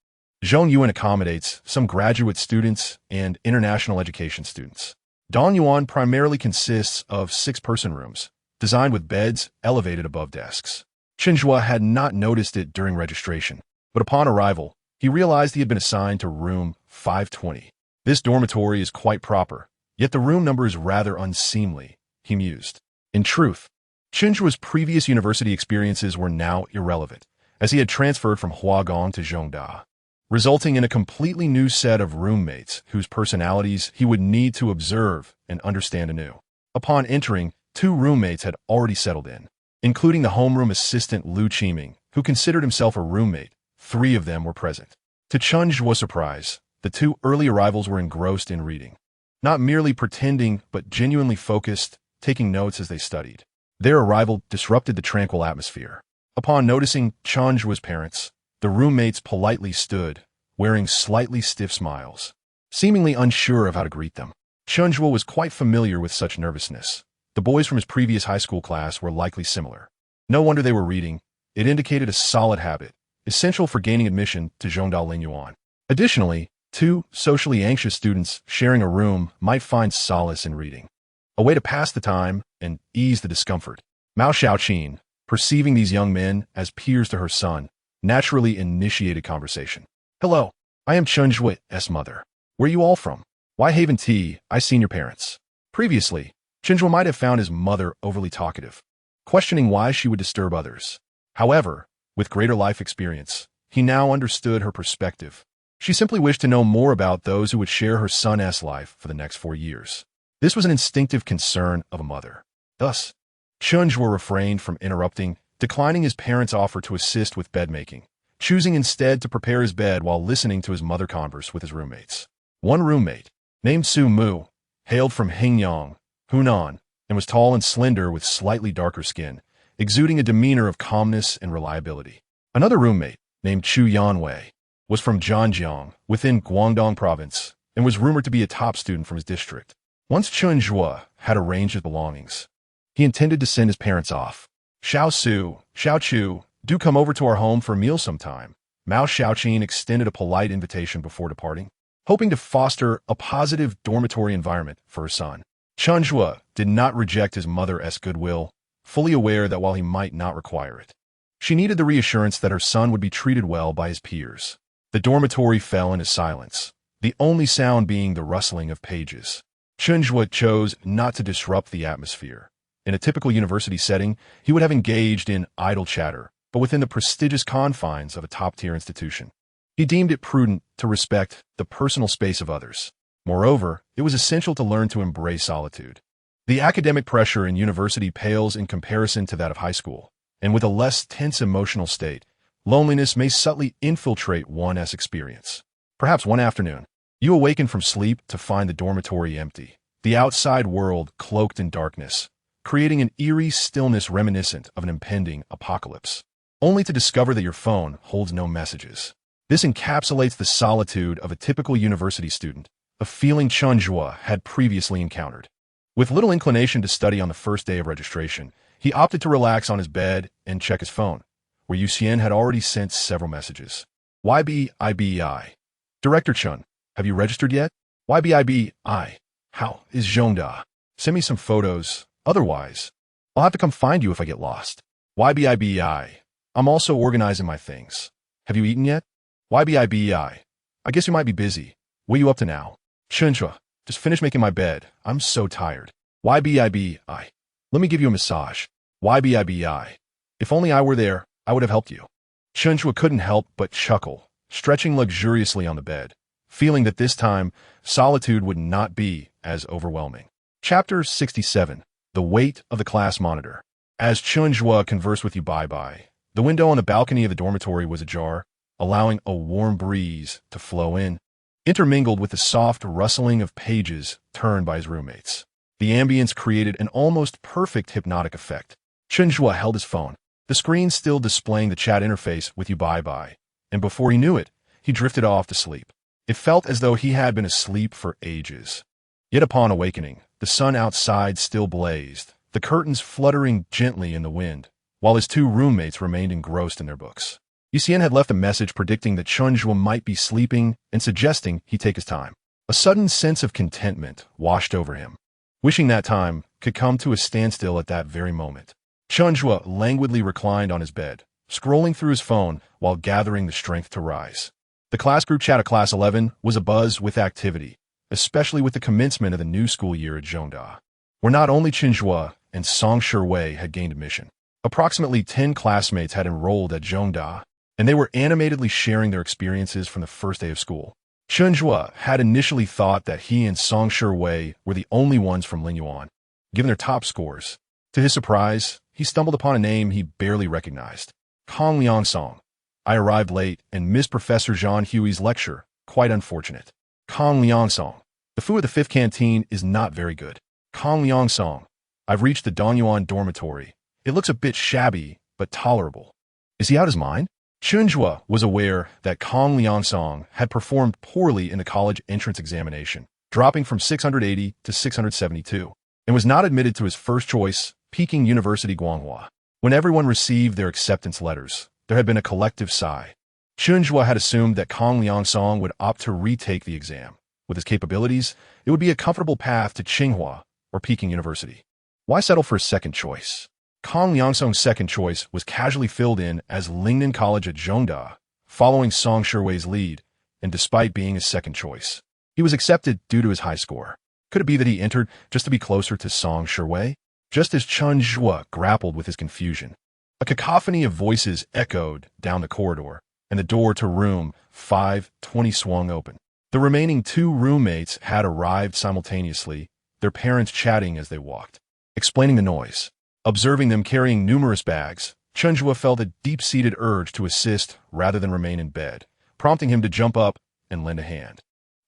Zhongyuan accommodates some graduate students and international education students. Dongyuan primarily consists of 6-person rooms, designed with beds elevated above desks. Chen Zhu had not noticed it during registration, but upon arrival, he realized he had been assigned to room 520. This dormitory is quite proper, yet the room number is rather unseemly, he mused. In truth, Chen Zhu's previous university experiences were now irrelevant, as he had transferred from Huagong to Zhongda, resulting in a completely new set of roommates whose personalities he would need to observe and understand anew. Upon entering, 2 roommates had already settled in, including the homeroom assistant Lu Qiming, who considered himself a roommate. 3 of them were present. To Chen Zhu's surprise, the 2 early arrivals were engrossed in reading, not merely pretending but genuinely focused, taking notes as they studied. Their arrival disrupted the tranquil atmosphere. Upon noticing Chen Zhu's parents, the roommates politely stood, wearing slightly stiff smiles, seemingly unsure of how to greet them. Chen Zhu was quite familiar with such nervousness. The boys from his previous high school class were likely similar. No wonder they were reading. It indicated a solid habit, essential for gaining admission to Zhongda Lingyuan. Additionally, 2 socially anxious students sharing a room might find solace in reading, a way to pass the time and ease the discomfort. Mao Xiaoqin, perceiving these young men as peers to her son, naturally initiated conversation. "Hello, I am Chen Zhu's mother. Where are you all from? Why Haven Tea? I seen your parents." Previously, Chen Zhu might have found his mother overly talkative, questioning why she would disturb others. However, with greater life experience, he now understood her perspective. She simply wished to know more about those who would share her son's life for the next 4 years. This was an instinctive concern of a mother. Thus, Chen Zhu refrained from interrupting, declining his parents' offer to assist with bed-making, choosing instead to prepare his bed while listening to his mother converse with his roommates. One roommate, named Su Mu, hailed from Hingyang, Hunan, and was tall and slender with slightly darker skin, exuding a demeanor of calmness and reliability. Another roommate, named Chu Yanwei, was from Zhanjiang, within Guangdong province, and was rumored to be a top student from his district. Once Chen Zhu had arranged his belongings, he intended to send his parents off. "Xiao Su, Xiao Chu, do come over to our home for a meal sometime." Mao Xiaoqin extended a polite invitation before departing, hoping to foster a positive dormitory environment for her son. Chen Zhu did not reject his mother's goodwill, fully aware that while he might not require it, she needed the reassurance that her son would be treated well by his peers. The dormitory fell into silence, the only sound being the rustling of pages. Chen Zhu chose not to disrupt the atmosphere. In a typical university setting, he would have engaged in idle chatter, but within the prestigious confines of a top-tier institution. He deemed it prudent to respect the personal space of others. Moreover, it was essential to learn to embrace solitude. The academic pressure in university pales in comparison to that of high school, and with a less tense emotional state, loneliness may subtly infiltrate one's experience. Perhaps one afternoon, you awaken from sleep to find the dormitory empty, the outside world cloaked in darkness, creating an eerie stillness reminiscent of an impending apocalypse, only to discover that your phone holds no messages. This encapsulates the solitude of a typical university student, a feeling Chen Zhu had previously encountered. With little inclination to study on the first day of registration, he opted to relax on his bed and check his phone, where Yu Xian had already sent several messages. YBIBI. Director Chen, have you registered yet? YBIBI. How is Zhongda? Send me some photos. Otherwise, I'll have to come find you if I get lost. YBIBI. I'm also organizing my things. Have you eaten yet? YBIBI. I guess you might be busy. What are you up to now? Chen Zhu, just finished making my bed. I'm so tired. YBIBI. Let me give you a massage. YBIBI. If only I were there, I would have helped you. Chen Zhu couldn't help but chuckle, stretching luxuriously on the bed, feeling that this time, solitude would not be as overwhelming. Chapter 67. The Weight of the Class Monitor. As Chen Zhu conversed with Yu Bai, the window on the balcony of the dormitory was ajar, allowing a warm breeze to flow in, intermingled with the soft rustling of pages turned by his roommates. The ambience created an almost perfect hypnotic effect. Chen Zhu held his phone, the screen still displaying the chat interface with Yu Bai, and before he knew it, he drifted off to sleep. It felt as though he had been asleep for ages. Yet upon awakening, the sun outside still blazed, the curtains fluttering gently in the wind, while his 2 roommates remained engrossed in their books. Yu Xian had left a message predicting that Chen Zhu might be sleeping and suggesting he take his time. A sudden sense of contentment washed over him. wishing that time could come to a standstill at that very moment. Chen Zhu languidly reclined on his bed, scrolling through his phone while gathering the strength to rise. The class group chat of Class 11 was abuzz with activity, especially with the commencement of the new school year at Zhongda, where not only Chen Zhu and Song Shiwei had gained admission. Approximately 10 classmates had enrolled at Zhongda, and they were animatedly sharing their experiences from the first day of school. Chen Zhu had initially thought that he and Song Shiwei were the only ones from Lingyuan, given their top scores. To his surprise, he stumbled upon a name he barely recognized. Kong Liangsong. I arrived late and missed Professor Zhang Hui's lecture. Quite unfortunate. Kong Liangsong. The food at the 5th canteen is not very good. Kong Liangsong. I've reached the Dongyuan dormitory. It looks a bit shabby, but tolerable. Is he out his mind? Chen Zhu was aware that Kong Liangsong had performed poorly in the college entrance examination, dropping from 680 to 672, and was not admitted to his first choice, Peking University Guanghua. When everyone received their acceptance letters, there had been a collective sigh. Chen Zhu had assumed that Kong Liangsong would opt to retake the exam. With his capabilities, it would be a comfortable path to Tsinghua or Peking University. Why settle for a second choice? Kong Liangsong's second choice was casually filled in as Lingnan College at Zhongda, following Song Shiwei's lead, and despite being his second choice, he was accepted due to his high score. Could it be that he entered just to be closer to Song Shiwei? Just as Chen Zhu grappled with his confusion, a cacophony of voices echoed down the corridor, and the door to room 520 swung open. The remaining 2 roommates had arrived simultaneously, their parents chatting as they walked, explaining the noise. Observing them carrying numerous bags, Chen Zhu felt a deep-seated urge to assist rather than remain in bed, prompting him to jump up and lend a hand.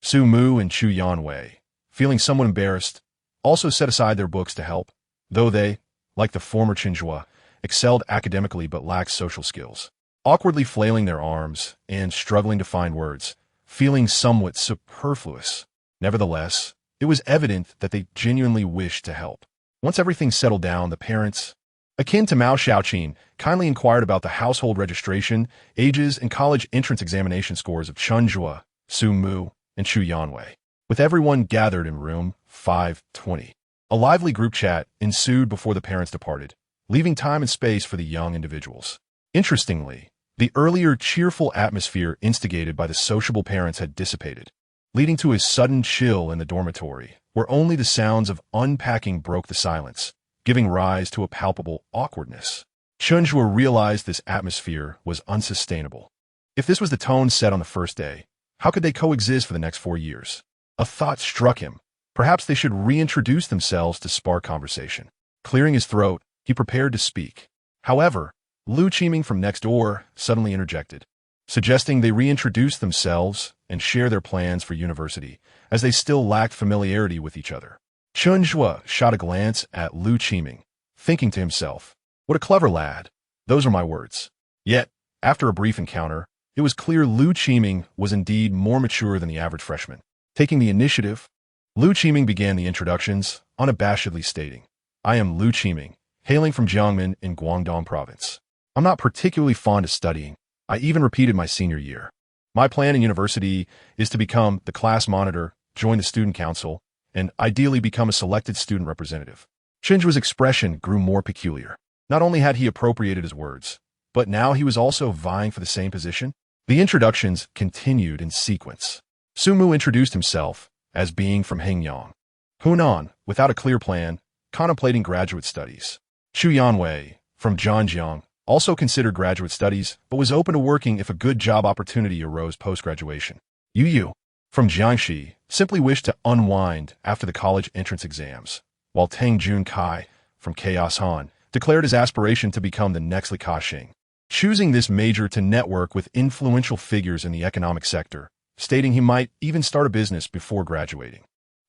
Su Mu and Chu Yanwei, feeling somewhat embarrassed, also set aside their books to help, though they, like the former Chen Zhu, excelled academically but lacked social skills. Awkwardly flailing their arms and struggling to find words, feeling somewhat superfluous. Nevertheless, it was evident that they genuinely wished to help. Once everything settled down, the parents, akin to Mao Xiaoqin, kindly inquired about the household registration, ages, and college entrance examination scores of Chen Zhu, Su Mu, and Chu Yanwei. With everyone gathered in room 520, a lively group chat ensued before the parents departed, leaving time and space for the young individuals. Interestingly, the earlier cheerful atmosphere instigated by the sociable parents had dissipated, leading to a sudden chill in the dormitory, where only the sounds of unpacking broke the silence, giving rise to a palpable awkwardness. Chen Zhu realized this atmosphere was unsustainable. If this was the tone set on the first day, how could they coexist for the next 4 years? A thought struck him. Perhaps they should reintroduce themselves to spark conversation. Clearing his throat, he prepared to speak. However, Lu Qiming from next door suddenly interjected, suggesting they reintroduce themselves and share their plans for university, as they still lacked familiarity with each other. Chen Zhu shot a glance at Lu Qiming, thinking to himself, what a clever lad. Those are my words. Yet, after a brief encounter, it was clear Lu Qiming was indeed more mature than the average freshman. Taking the initiative, Lu Qiming began the introductions, unabashedly stating, I am Lu Qiming, hailing from Jiangmen in Guangdong province. I'm not particularly fond of studying. I even repeated my senior year. My plan in university is to become the class monitor, join the student council, and ideally become a selected student representative. Chen Zhu's expression grew more peculiar. Not only had he appropriated his words, but now he was also vying for the same position. The introductions continued in sequence. Su Mu introduced himself as being from Hengyang, Hunan, without a clear plan, contemplating graduate studies. Chu Yanwei, from Zhanjiang, also considered graduate studies, but was open to working if a good job opportunity arose post-graduation. Yu, from Jiangxi, simply wished to unwind after the college entrance exams, while Tang Junkai, from Chaos Han, declared his aspiration to become the next Li Ka-shing, choosing this major to network with influential figures in the economic sector, stating he might even start a business before graduating.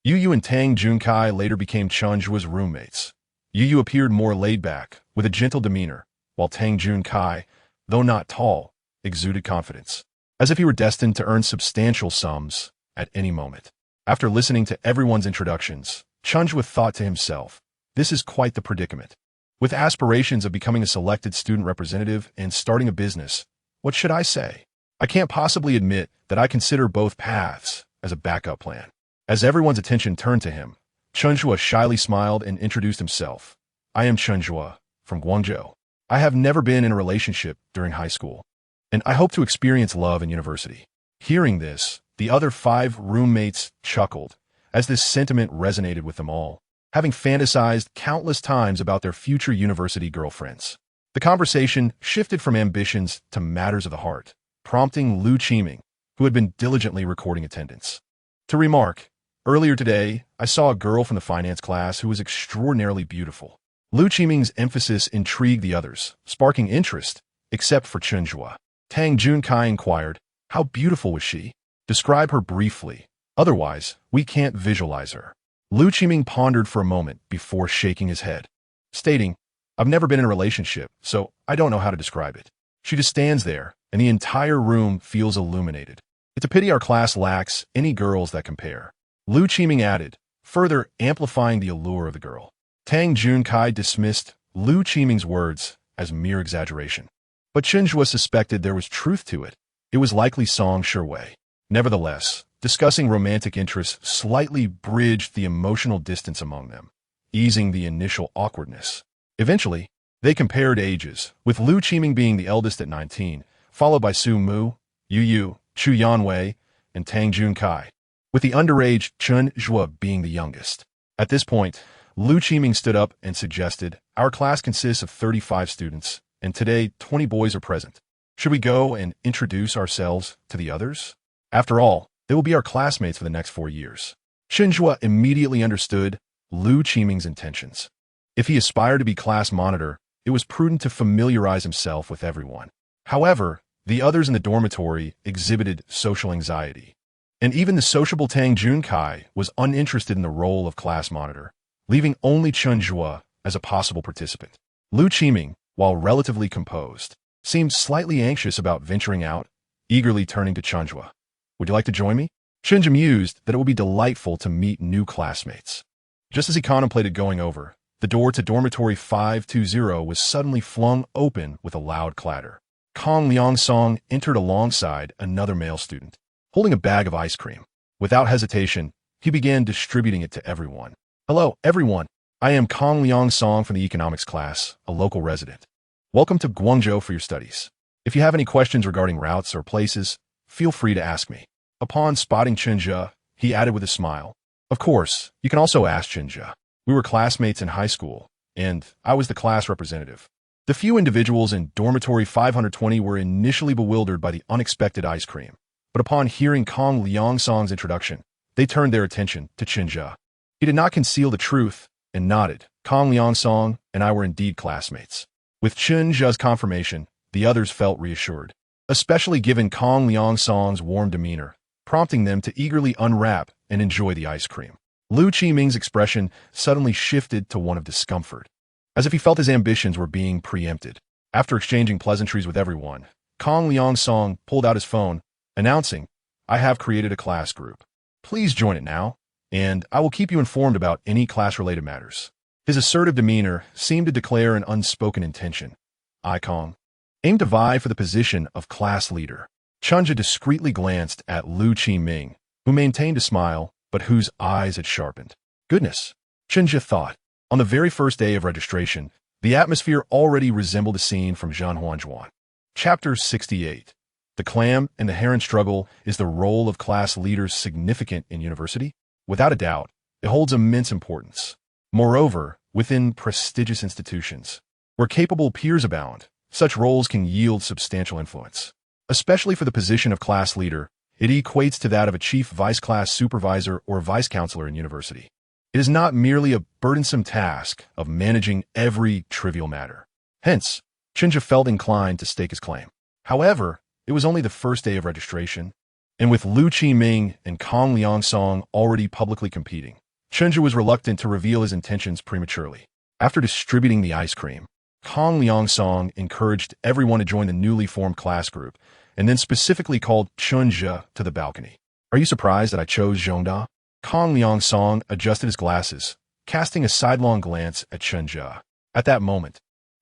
Yu and Tang Junkai later became Chen Zhu's roommates. Yu appeared more laid-back, with a gentle demeanor, while Tang Junkai, though not tall, exuded confidence, as if he were destined to earn substantial sums at any moment. After listening to everyone's introductions, Chen Zhu thought to himself, this is quite the predicament. With aspirations of becoming a selected student representative and starting a business, what should I say? I can't possibly admit that I consider both paths as a backup plan. As everyone's attention turned to him, Chen Zhu shyly smiled and introduced himself. I am Chen Zhu from Guangzhou. I have never been in a relationship during high school, and I hope to experience love in university. Hearing this, the other 5 roommates chuckled, as this sentiment resonated with them all, having fantasized countless times about their future university girlfriends. The conversation shifted from ambitions to matters of the heart, prompting Lu Qiming, who had been diligently recording attendance, to remark, earlier today, I saw a girl from the finance class who was extraordinarily beautiful. Lu Qiming's emphasis intrigued the others, sparking interest, except for Chen Zhu. Tang Junkai inquired, how beautiful was she? Describe her briefly. Otherwise, we can't visualize her. Lu Qiming pondered for a moment before shaking his head, stating, I've never been in a relationship, so I don't know how to describe it. She just stands there, and the entire room feels illuminated. It's a pity our class lacks any girls that compare. Lu Qiming added, further amplifying the allure of the girl. Tang Junkai dismissed Lu Qiming's words as mere exaggeration. But Chen Zhu suspected there was truth to it. It was likely Song Shiwei. Nevertheless, discussing romantic interests slightly bridged the emotional distance among them, easing the initial awkwardness. Eventually, they compared ages, with Lu Qiming being the eldest at 19, followed by Su Mu, Yu Yu, Chu Yanwei, and Tang Junkai, with the underage Chen Zhu being the youngest. At this point, Lu Qiming stood up and suggested, our class consists of 35 students, and today 20 boys are present. Should we go and introduce ourselves to the others? After all, they will be our classmates for the next 4 years. Chen Zhu immediately understood Lu Qiming's intentions. If he aspired to be class monitor, it was prudent to familiarize himself with everyone. However, the others in the dormitory exhibited social anxiety, and even the sociable Tang Junkai was uninterested in the role of class monitor, leaving only Chen Zhu as a possible participant. Lu Qiming, while relatively composed, seemed slightly anxious about venturing out, eagerly turning to Chen Zhu. Would you like to join me? Chen Zhu mused that it would be delightful to meet new classmates. Just as he contemplated going over, the door to dormitory 520 was suddenly flung open with a loud clatter. Kong Liangsong entered alongside another male student, holding a bag of ice cream. Without hesitation, he began distributing it to everyone. Hello, everyone. I am Kong Liangsong from the economics class, a local resident. Welcome to Guangzhou for your studies. If you have any questions regarding routes or places, feel free to ask me. Upon spotting Chen Zhu, he added with a smile, of course, you can also ask Chen Zhu. We were classmates in high school, and I was the class representative. The few individuals in dormitory 520 were initially bewildered by the unexpected ice cream, but upon hearing Kong Liangsong's introduction, they turned their attention to Chen Zhu. He did not conceal the truth and nodded. Kong Liangsong and I were indeed classmates. With Chen Zhu's confirmation, the others felt reassured, especially given Kong Liangsong's warm demeanor, prompting them to eagerly unwrap and enjoy the ice cream. Lu Qiming's expression suddenly shifted to one of discomfort, as if he felt his ambitions were being preempted. After exchanging pleasantries with everyone, Kong Liangsong pulled out his phone, announcing, I have created a class group. Please join it now, and I will keep you informed about any class-related matters. His assertive demeanor seemed to declare an unspoken intention. I, Kong, aim to vie for the position of class leader. Chen Zhu discreetly glanced at Lu Qiming, who maintained a smile, but whose eyes had sharpened. Goodness, Chen Zhu thought. On the very first day of registration, the atmosphere already resembled a scene from Zhanhuanzhuan. Chapter 68. The clam and the heron struggle. Is the role of class leaders significant in university? Without a doubt, it holds immense importance. Moreover, within prestigious institutions, where capable peers abound, such roles can yield substantial influence. Especially for the position of class leader, it equates to that of a chief vice-class supervisor or vice-counselor in university. It is not merely a burdensome task of managing every trivial matter. Hence, Chen Zhu felt inclined to stake his claim. However, it was only the first day of registration, and with Lu Qiming and Kong Liangsong already publicly competing, Chen Zhu was reluctant to reveal his intentions prematurely. After distributing the ice cream, Kong Liangsong encouraged everyone to join the newly formed class group, and then specifically called Chen Zhu to the balcony. Are you surprised that I chose Zhongda? Kong Liangsong adjusted his glasses, casting a sidelong glance at Chen Zhu. At that moment,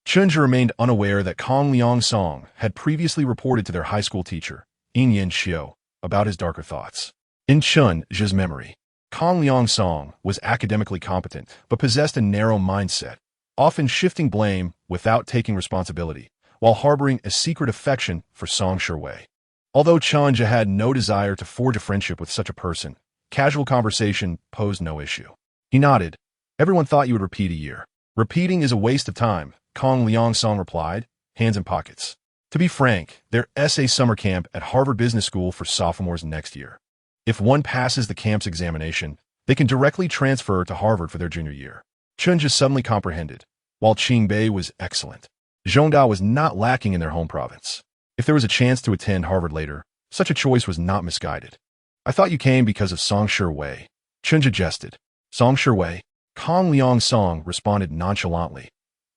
Chen Zhu remained unaware that Kong Liangsong had previously reported to their high school teacher, Yin Xiu, about his darker thoughts. In Chen Zhu's memory, Kang Liang-song was academically competent, but possessed a narrow mindset, often shifting blame without taking responsibility, while harboring a secret affection for Song Shi-wei. Although Chen Zhu had no desire to forge a friendship with such a person, casual conversation posed no issue. He nodded. Everyone thought you would repeat a year. Repeating is a waste of time, Kang Liang-song replied, hands in pockets. To be frank, there's a summer camp at Harvard Business School for sophomores next year. If one passes the camp's examination, they can directly transfer to Harvard for their junior year. Chen Zhu suddenly comprehended. While Qingbei was excellent, Zhongda was not lacking in their home province. If there was a chance to attend Harvard later, such a choice was not misguided. I thought you came because of Song Shi-wei. Chen Zhu jested. Song Shi-wei? Kang Liang-song responded nonchalantly.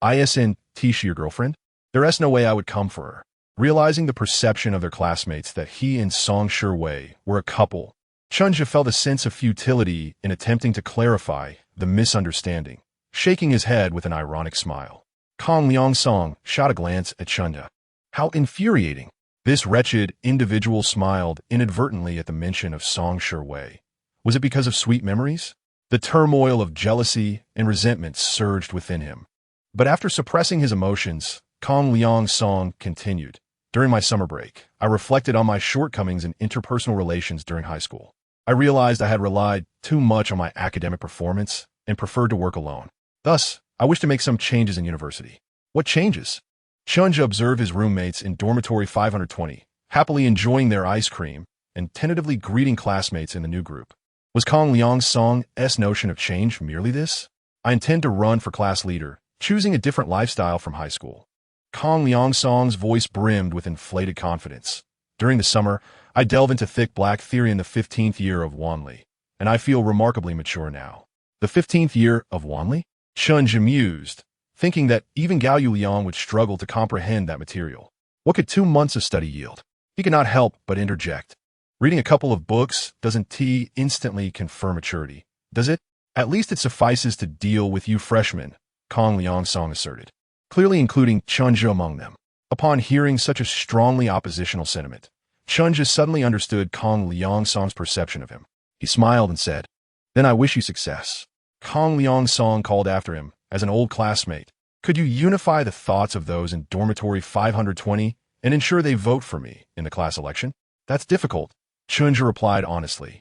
Isn't she your girlfriend? There's no way I would come for her. Realizing the perception of their classmates that he and Song Shi-wei were a couple, Chen Zhu felt a sense of futility in attempting to clarify the misunderstanding, shaking his head with an ironic smile. Kang Liang-song shot a glance at Chen Zhu. How infuriating! This wretched individual smiled inadvertently at the mention of Song Shi-wei. Was it because of sweet memories? The turmoil of jealousy and resentment surged within him. But after suppressing his emotions, Kang Liang-song continued. During my summer break, I reflected on my shortcomings in interpersonal relations during high school. I realized I had relied too much on my academic performance and preferred to work alone. Thus, I wish to make some changes in university. What changes? Chen Zhu observed his roommates in dormitory 520, happily enjoying their ice cream and tentatively greeting classmates in the new group. Was Kang Liang-song's notion of change merely this? I intend to run for class leader, choosing a different lifestyle from high school. Kang Liang-song's voice brimmed with inflated confidence. During the summer, I delve into thick black theory in the 15th year of old, and I feel remarkably mature now. The 15th year of old? Chen Zhu mused, thinking that even Gao Yuliang would struggle to comprehend that material. What could 2 months of study yield? He could not help but interject. Reading a couple of books doesn't instantly confer maturity, does it? At least it suffices to deal with you freshmen, Kang Liang-song asserted, clearly including Chen Zhu among them. Upon hearing such a strongly oppositional sentiment, Chen Zhu suddenly understood Kang Liang-song's perception of him. He smiled and said, "Then I wish you success." Kang Liang-song called after him, as an old classmate, "Could you unify the thoughts of those in dormitory 520 and ensure they vote for me in the class election?" "That's difficult," Chen Zhu replied honestly.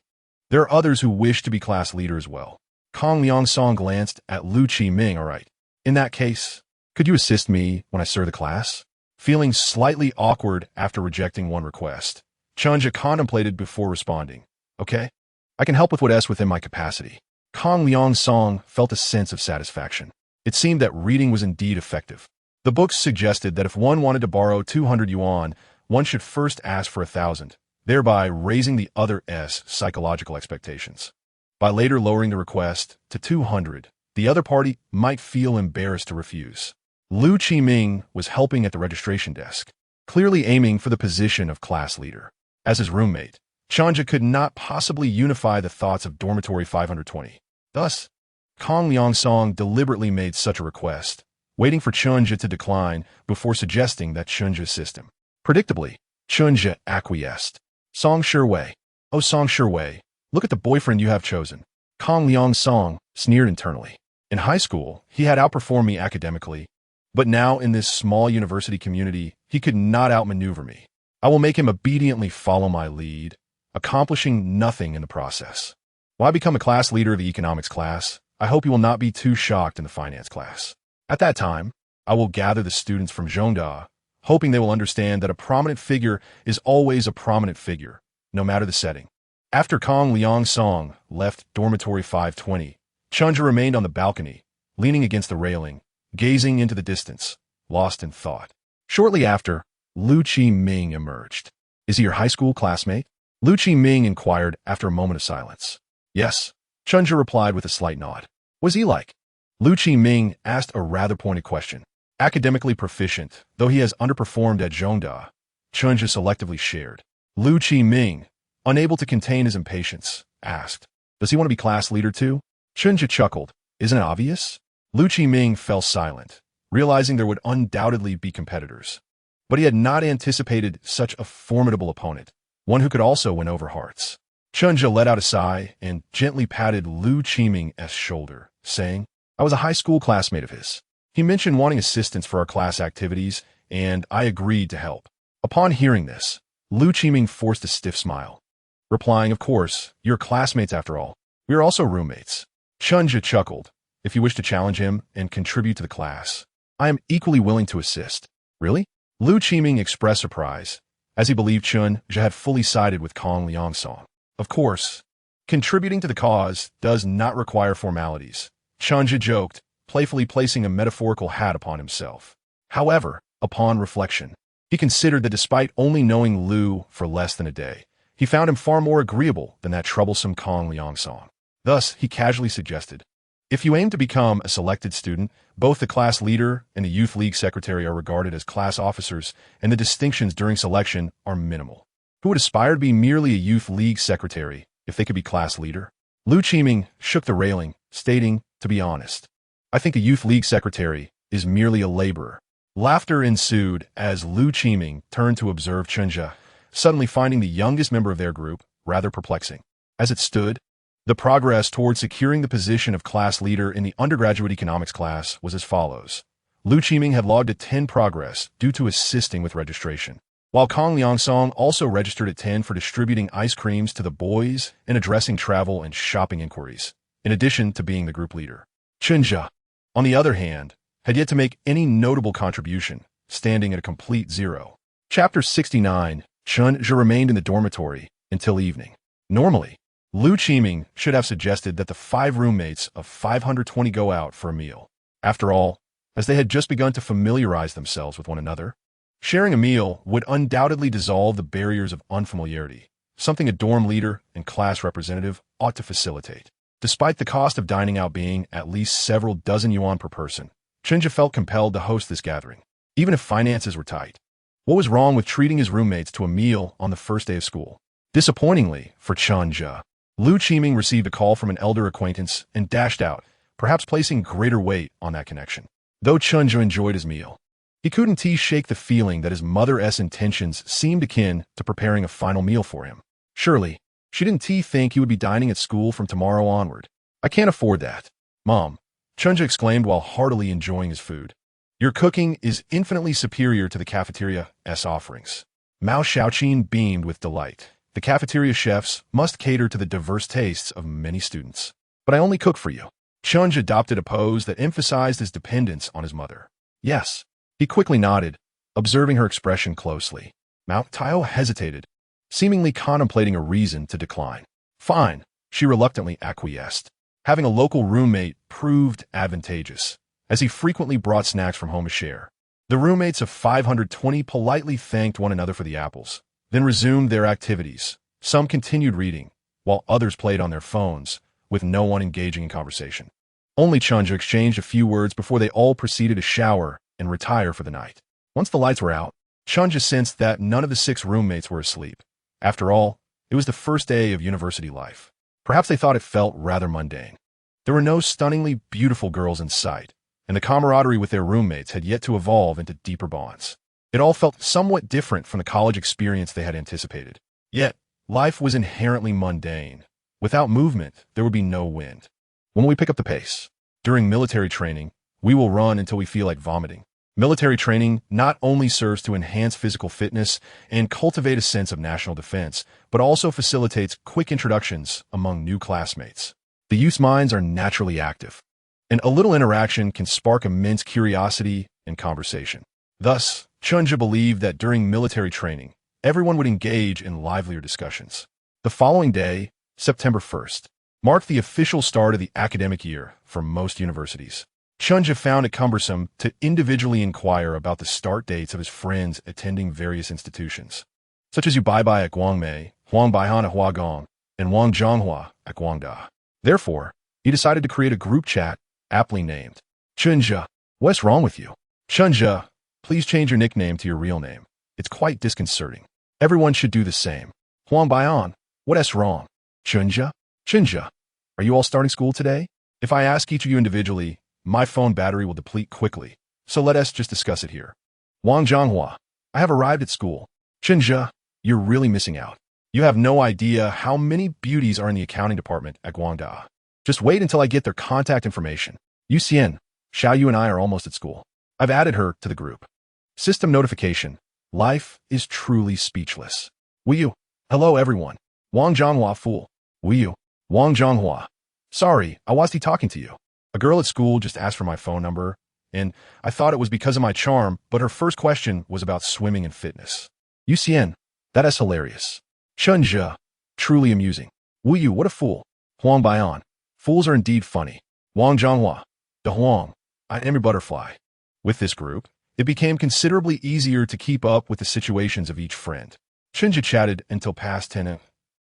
"There are others who wish to be class leader as well." Kang Liang-song glanced at Liu Qiming. "All right. In that case, could you assist me when I serve the class?" Feeling slightly awkward after rejecting one request, Chen Zhu contemplated before responding. "Okay. I can help with what's within my capacity." Kang Liang-song felt a sense of satisfaction. It seemed that reading was indeed effective. The books suggested that if one wanted to borrow 200 yuan, one should first ask for 1,000, thereby raising the other's psychological expectations. By later lowering the request to 200, the other party might feel embarrassed to refuse. Liu Qiming was helping at the registration desk, clearly aiming for the position of class leader. As his roommate, Chen Zhu could not possibly unify the thoughts of dormitory 520. Thus, Kang Liang-song deliberately made such a request, waiting for Chen Zhu to decline before suggesting that Chen Zhu assist him. Predictably, Chen Zhu acquiesced. "Song Shi-wei. Oh, Song Shi-wei, look at the boyfriend you have chosen." Kang Liang-song sneered internally. In high school, he had outperformed me academically, but now in this small university community, he could not outmaneuver me. I will make him obediently follow my lead, accomplishing nothing in the process. When I become a class leader of the economics class, I hope you will not be too shocked in the finance class. At that time, I will gather the students from Zhongda, hoping they will understand that a prominent figure is always a prominent figure, no matter the setting. After Kang Liang-song left dormitory 520, Chen Zhu remained on the balcony, leaning against the railing, gazing into the distance, lost in thought. Shortly after, Liu Qiming emerged. "Is he your high school classmate?" Liu Qiming inquired after a moment of silence. "Yes," Chen Zhu replied with a slight nod. "Was he like?" Liu Qiming asked a rather pointed question. Academically proficient, though he has underperformed at Zhongda, Chen Zhu selectively shared. Liu Qiming, unable to contain his impatience, asked, "Does he want to be class leader too?" Chen Zhu chuckled. "Isn't it obvious?" Liu Qiming fell silent, realizing there would undoubtedly be competitors. But he had not anticipated such a formidable opponent, one who could also win over hearts. Chen Zhu let out a sigh and gently patted Lu Qiming's shoulder, saying, I was a high school classmate of his. He mentioned wanting assistance for our class activities, and I agreed to help. Upon hearing this, Lu Qiming forced a stiff smile, replying, of course, you're classmates after all. We are also roommates. Chen Zhu chuckled. If you wish to challenge him and contribute to the class, I am equally willing to assist. Really? Lu Qiming expressed surprise, as he believed Chen Zhu had fully sided with Kong Liangsong. Of course, contributing to the cause does not require formalities, Chen Zhu joked, playfully placing a metaphorical hat upon himself. However, upon reflection, he considered that despite only knowing Lu for less than a day, he found him far more agreeable than that troublesome Kong Liangsong. Thus, he casually suggested, if you aim to become a selected student, both the class leader and the youth league secretary are regarded as class officers, and the distinctions during selection are minimal. Who would aspire to be merely a youth league secretary if they could be class leader? Lu Qiming shook the railing, stating, to be honest, I think a youth league secretary is merely a laborer. Laughter ensued as Lu Qiming turned to observe Chen Zhu, suddenly finding the youngest member of their group rather perplexing. As it stood, the progress toward securing the position of class leader in the undergraduate economics class was as follows. Lu Qiming had logged a 10 progress due to assisting with registration, while Kong Liangsong also registered at 10 for distributing ice creams to the boys and addressing travel and shopping inquiries, in addition to being the group leader. Chen Zhu, on the other hand, had yet to make any notable contribution, standing at a complete 0. Chapter 69, Chen Zhu remained in the dormitory until evening. Normally, Lu Qiming should have suggested that the 5 roommates of 520 go out for a meal. After all, as they had just begun to familiarize themselves with one another, sharing a meal would undoubtedly dissolve the barriers of unfamiliarity, something a dorm leader and class representative ought to facilitate. Despite the cost of dining out being at least several dozen yuan per person, Chen Zhu felt compelled to host this gathering, even if finances were tight. What was wrong with treating his roommates to a meal on the first day of school? Disappointingly for Chen Zhu, Lu Qiming received a call from an elder acquaintance and dashed out, perhaps placing greater weight on that connection. Though Chen Zhu enjoyed his meal, he couldn't shake the feeling that his mother's intentions seemed akin to preparing a final meal for him. Surely, she didn't think he would be dining at school from tomorrow onward. I can't afford that. Mom, Chen Zhu exclaimed while heartily enjoying his food. Your cooking is infinitely superior to the cafeteria's offerings. Mao Xiaoqin beamed with delight. The cafeteria chefs must cater to the diverse tastes of many students. But I only cook for you. Chen Zhu adopted a pose that emphasized his dependence on his mother. Yes. He quickly nodded, observing her expression closely. Mao Tao hesitated, seemingly contemplating a reason to decline. Fine, she reluctantly acquiesced. Having a local roommate proved advantageous, as he frequently brought snacks from home to share. The roommates of 520 politely thanked one another for the apples, then resumed their activities. Some continued reading, while others played on their phones, with no one engaging in conversation. Only Chen Zhu exchanged a few words before they all proceeded to shower and retire for the night. Once the lights were out, Chen Zhu sensed that none of the 6 roommates were asleep. After all, it was the first day of university life. Perhaps they thought it felt rather mundane. There were no stunningly beautiful girls in sight, and the camaraderie with their roommates had yet to evolve into deeper bonds. It all felt somewhat different from the college experience they had anticipated. Yet, life was inherently mundane. Without movement, there would be no wind. When we pick up the pace? During military training, we will run until we feel like vomiting. Military training not only serves to enhance physical fitness and cultivate a sense of national defense, but also facilitates quick introductions among new classmates. The youth's minds are naturally active, and a little interaction can spark immense curiosity and conversation. Thus, Chen Zhu believed that during military training, everyone would engage in livelier discussions. The following day, September 1st, marked the official start of the academic year for most universities. Chen Zhu found it cumbersome to individually inquire about the start dates of his friends attending various institutions, such as Bai at Guangmei, Huangbaihan at Huagong, and Wang Zhonghua at Guangda. Therefore, he decided to create a group chat aptly named Chen Zhu. What's wrong with you? Chen Zhu, please change your nickname to your real name. It's quite disconcerting. Everyone should do the same. Huangbaihan, what's wrong? Chen Zhu? Chen Zhu, are you all starting school today? If I ask each of you individually, my phone battery will deplete quickly, so let us just discuss it here. Wang Zhonghua, I have arrived at school. Chen Zhu, you're really missing out. You have no idea how many beauties are in the accounting department at Guangda. Just wait until I get their contact information. Yuxian, Xiao Yu and I are almost at school. I've added her to the group. System notification. Life is truly speechless. Wu hello everyone. Wang Zhonghua fool. Wu Wang Zhonghua. Sorry, I was talking to you. A girl at school just asked for my phone number, and I thought it was because of my charm, but her first question was about swimming and fitness. Yuxian, that is hilarious. Chen Zhu, truly amusing. Wu what a fool. Huang Baian, fools are indeed funny. Wang Zhonghua, De Huang, I am your butterfly. With this group, it became considerably easier to keep up with the situations of each friend. Chen Zhu chatted until past 10 a.m.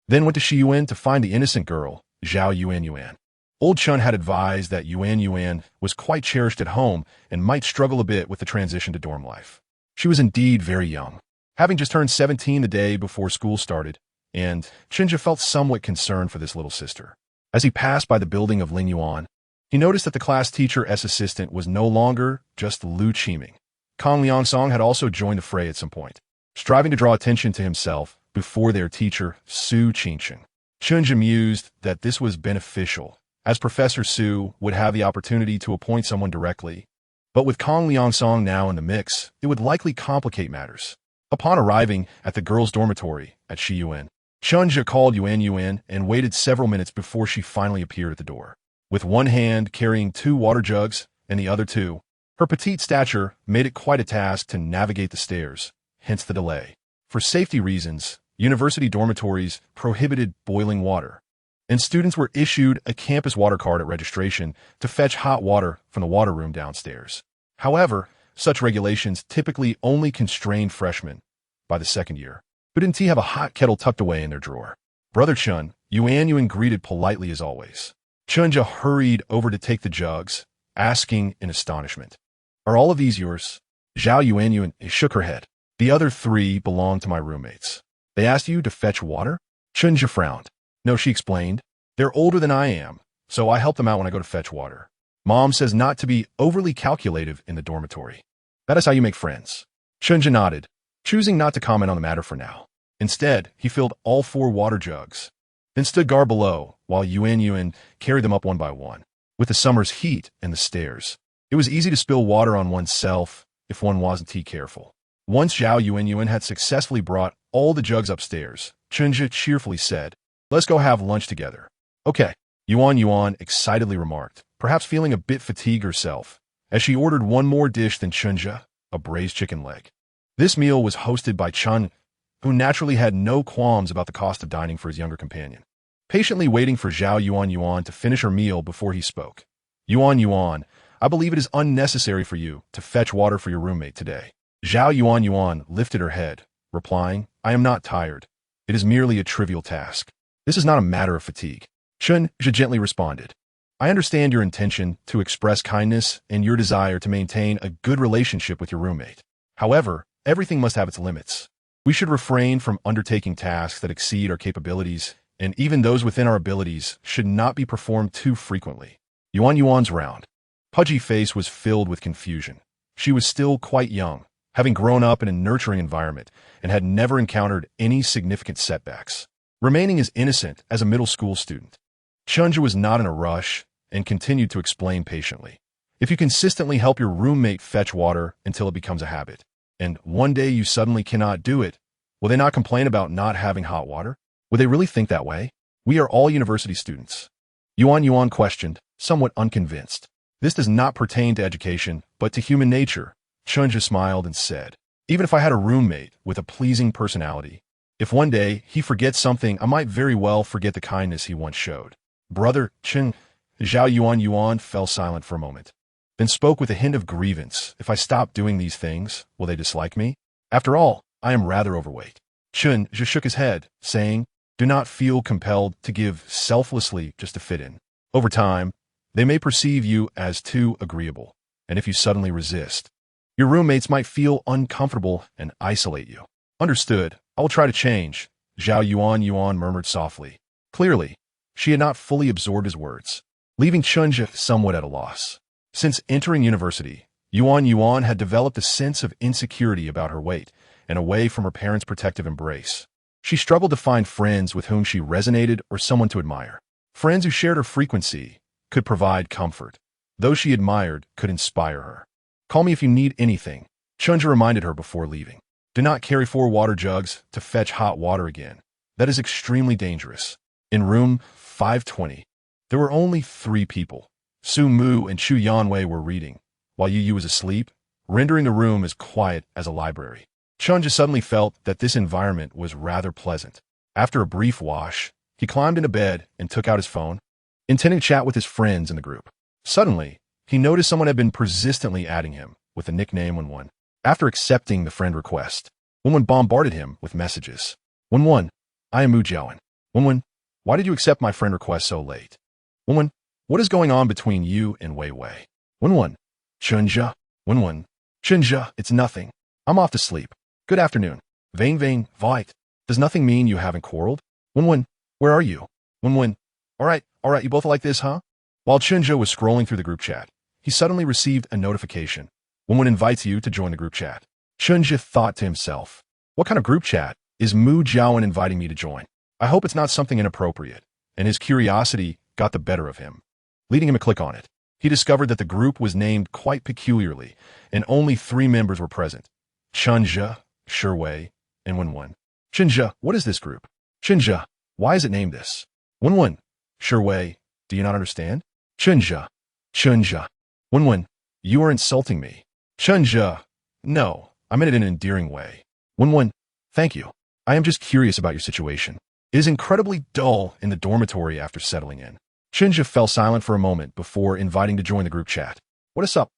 Then went to Shiyuan to find the innocent girl, Zhao Yuan. Old Chen had advised that Yuan was quite cherished at home and might struggle a bit with the transition to dorm life. She was indeed very young, having just turned 17 the day before school started, and Chen Zhu felt somewhat concerned for this little sister. As he passed by the building of Ling Yuan, he noticed that the class teacher's assistant was no longer just Lu Qiming. Kong Liangsong had also joined the fray at some point, striving to draw attention to himself before their teacher, Su Qingchen. Chen Zhu mused that this was beneficial, as Professor Su would have the opportunity to appoint someone directly. But with Kong Liangsong now in the mix, it would likely complicate matters. Upon arriving at the girls' dormitory at Shiyuan, Chen Zhu called Yuan and waited several minutes before she finally appeared at the door. With one hand carrying 2 water jugs and the other 2, her petite stature made it quite a task to navigate the stairs, hence the delay. For safety reasons, university dormitories prohibited boiling water, and students were issued a campus water card at registration to fetch hot water from the water room downstairs. However, such regulations typically only constrained freshmen by the second year, who didn't have a hot kettle tucked away in their drawer. Brother Chen, Yuan greeted politely as always. Chen Zhu hurried over to take the jugs, asking in astonishment, "Are all of these yours?" Zhao Yuan shook her head. "The other 3 belong to my roommates. They asked you to fetch water?" Chen Zhu frowned. "No," she explained. "They're older than I am, so I help them out when I go to fetch water. Mom says not to be overly calculative in the dormitory. That is how you make friends." Chen Zhu nodded, choosing not to comment on the matter for now. Instead, he filled all 4 water jugs, then stood guard below while Yuan carried them up one by one. With the summer's heat and the stairs, it was easy to spill water on oneself if one wasn't too careful. Once Zhao Yuan had successfully brought all the jugs upstairs, Chen Zhu cheerfully said, "Let's go have lunch together." "Okay," Yuan excitedly remarked, perhaps feeling a bit fatigued herself, as she ordered one more dish than Chen Zhu, a braised chicken leg. This meal was hosted by Chen, who naturally had no qualms about the cost of dining for his younger companion. Patiently waiting for Zhao Yuan to finish her meal before he spoke. Yuan, I believe it is unnecessary for you to fetch water for your roommate today." Zhao Yuan lifted her head, replying, "I am not tired. It is merely a trivial task. This is not a matter of fatigue." Chen Zhu gently responded, "I understand your intention to express kindness and your desire to maintain a good relationship with your roommate. However, everything must have its limits. We should refrain from undertaking tasks that exceed our capabilities, and even those within our abilities should not be performed too frequently." Yuan's round, pudgy face was filled with confusion. She was still quite young, having grown up in a nurturing environment, and had never encountered any significant setbacks, remaining as innocent as a middle school student. Chen Zhu was not in a rush and continued to explain patiently. If you consistently help your roommate fetch water until it becomes a habit, and one day you suddenly cannot do it, will they not complain about not having hot water? Would they really think that way? We are all university students. Yuan questioned, somewhat unconvinced. This does not pertain to education, but to human nature. Chen Zhu smiled and said, "Even if I had a roommate with a pleasing personality, if one day he forgets something, I might very well forget the kindness he once showed." Brother Chen, Zhao Yuan fell silent for a moment, then spoke with a hint of grievance. "If I stop doing these things, will they dislike me? After all, I am rather overweight." Chen Zhu shook his head, saying, "Do not feel compelled to give selflessly just to fit in. Over time, they may perceive you as too agreeable, and if you suddenly resist, your roommates might feel uncomfortable and isolate you." "Understood. I will try to change," Zhao Yuan murmured softly. Clearly, she had not fully absorbed his words, leaving Chen Zhu somewhat at a loss. Since entering university, Yuan had developed a sense of insecurity about her weight and away from her parents' protective embrace. She struggled to find friends with whom she resonated or someone to admire. Friends who shared her frequency could provide comfort. Those she admired could inspire her. Call me if you need anything, Chen Zhu reminded her before leaving. Do not carry 4 water jugs to fetch hot water again. That is extremely dangerous. In room 520, there were only 3 people. Su Mu and Chu Yanwei were reading, while Yu Yu was asleep, rendering the room as quiet as a library. Chen Zhu suddenly felt that this environment was rather pleasant. After a brief wash, he climbed into bed and took out his phone, intending to chat with his friends in the group. Suddenly, he noticed someone had been persistently adding him with the nickname old. After accepting the friend request, old bombarded him with messages. Old, I am Mujiawan. Old, why did you accept my friend request so late? Old, what is going on between you and Wei Wei? Old, Chen Zhu. Old, Chen Zhu, it's nothing. I'm off to sleep. Good afternoon. Vain, Vite. Does nothing mean you haven't quarreled? Old, where are you? Old, all right, you both like this, huh? While Chen Zhu was scrolling through the group chat, he suddenly received a notification. Old invites you to join the group chat. Chen Zhu thought to himself, what kind of group chat is Mu Jiawan inviting me to join? I hope it's not something inappropriate, and his curiosity got the better of him. Leading him to click on it, he discovered that the group was named quite peculiarly, and only 3 members were present. Chen Zhu, Shiwei, and Wen. Chen Zhu, what is this group? Chen Zhu, why is it named this? Wen. Shiwei, do you not understand? Chen Zhu. Wen, you are insulting me. Chen Zhu, no, I meant it in an endearing way. Wen, thank you. I am just curious about your situation. It is incredibly dull in the dormitory after settling in. Chen Zhu fell silent for a moment before inviting to join the group chat. What is up?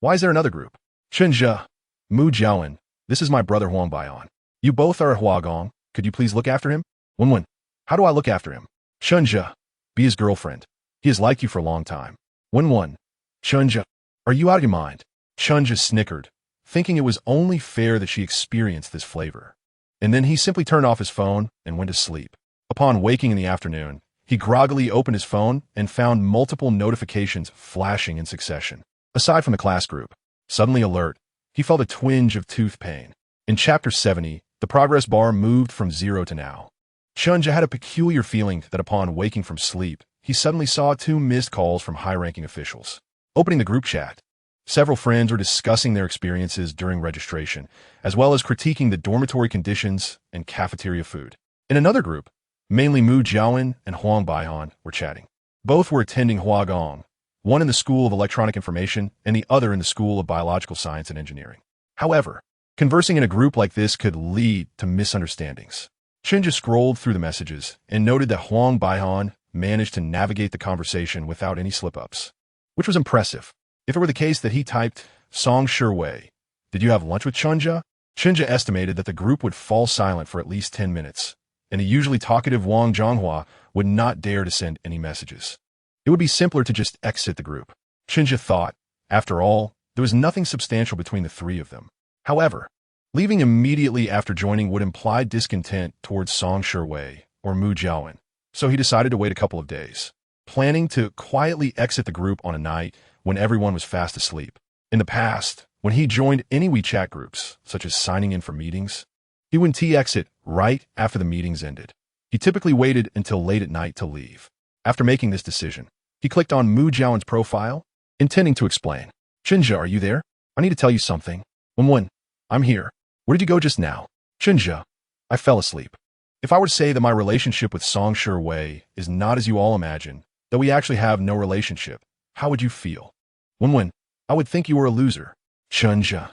Why is there another group? Chen Zhu, Mu Jiawan, this is my brother Huang Baian. You both are at Huagong. Could you please look after him? Wen, how do I look after him? Chen Zhu, be his girlfriend. He has liked you for a long time. Wen, Chen Zhu, are you out of your mind? Chen Zhu snickered, thinking it was only fair that she experienced this flavor. And then he simply turned off his phone and went to sleep. Upon waking in the afternoon, he groggily opened his phone and found multiple notifications flashing in succession. Aside from the class group, suddenly alert, he felt a twinge of tooth pain. In Chapter 70, the progress bar moved from 0 to now. Chen Zhu had a peculiar feeling that upon waking from sleep, he suddenly saw 2 missed calls from high-ranking officials. Opening the group chat, several friends were discussing their experiences during registration, as well as critiquing the dormitory conditions and cafeteria food. In another group, mainly Mu Jiawan and Huang Baihan were chatting. Both were attending Huagong, one in the School of Electronic Information and the other in the School of Biological Science and Engineering. However, conversing in a group like this could lead to misunderstandings. Chen Zhu scrolled through the messages and noted that Huang Baihan managed to navigate the conversation without any slip-ups, which was impressive. If it were the case that he typed, Song Shiwei, did you have lunch with Chen Zhu? Chen Zhu estimated that the group would fall silent for at least 10 minutes, and the usually talkative Wang Zhonghua would not dare to send any messages. It would be simpler to just exit the group. Chen Zhu thought, after all, there was nothing substantial between the 3 of them. However, leaving immediately after joining would imply discontent towards Song Shiwei or Mu Jiawan, so he decided to wait a couple of days, planning to quietly exit the group on a night when everyone was fast asleep. In the past, when he joined any WeChat groups, such as signing in for meetings, he would exit right after the meetings ended. He typically waited until late at night to leave. After making this decision, he clicked on Mu Jiawan's profile, intending to explain. Chen Zhu, are you there? I need to tell you something. Wen, I'm here. Where did you go just now? Chen Zhu, I fell asleep. If I were to say that my relationship with Song Shiwei is not as you all imagine, that we actually have no relationship, how would you feel? Wen, I would think you were a loser. Chen Zhu,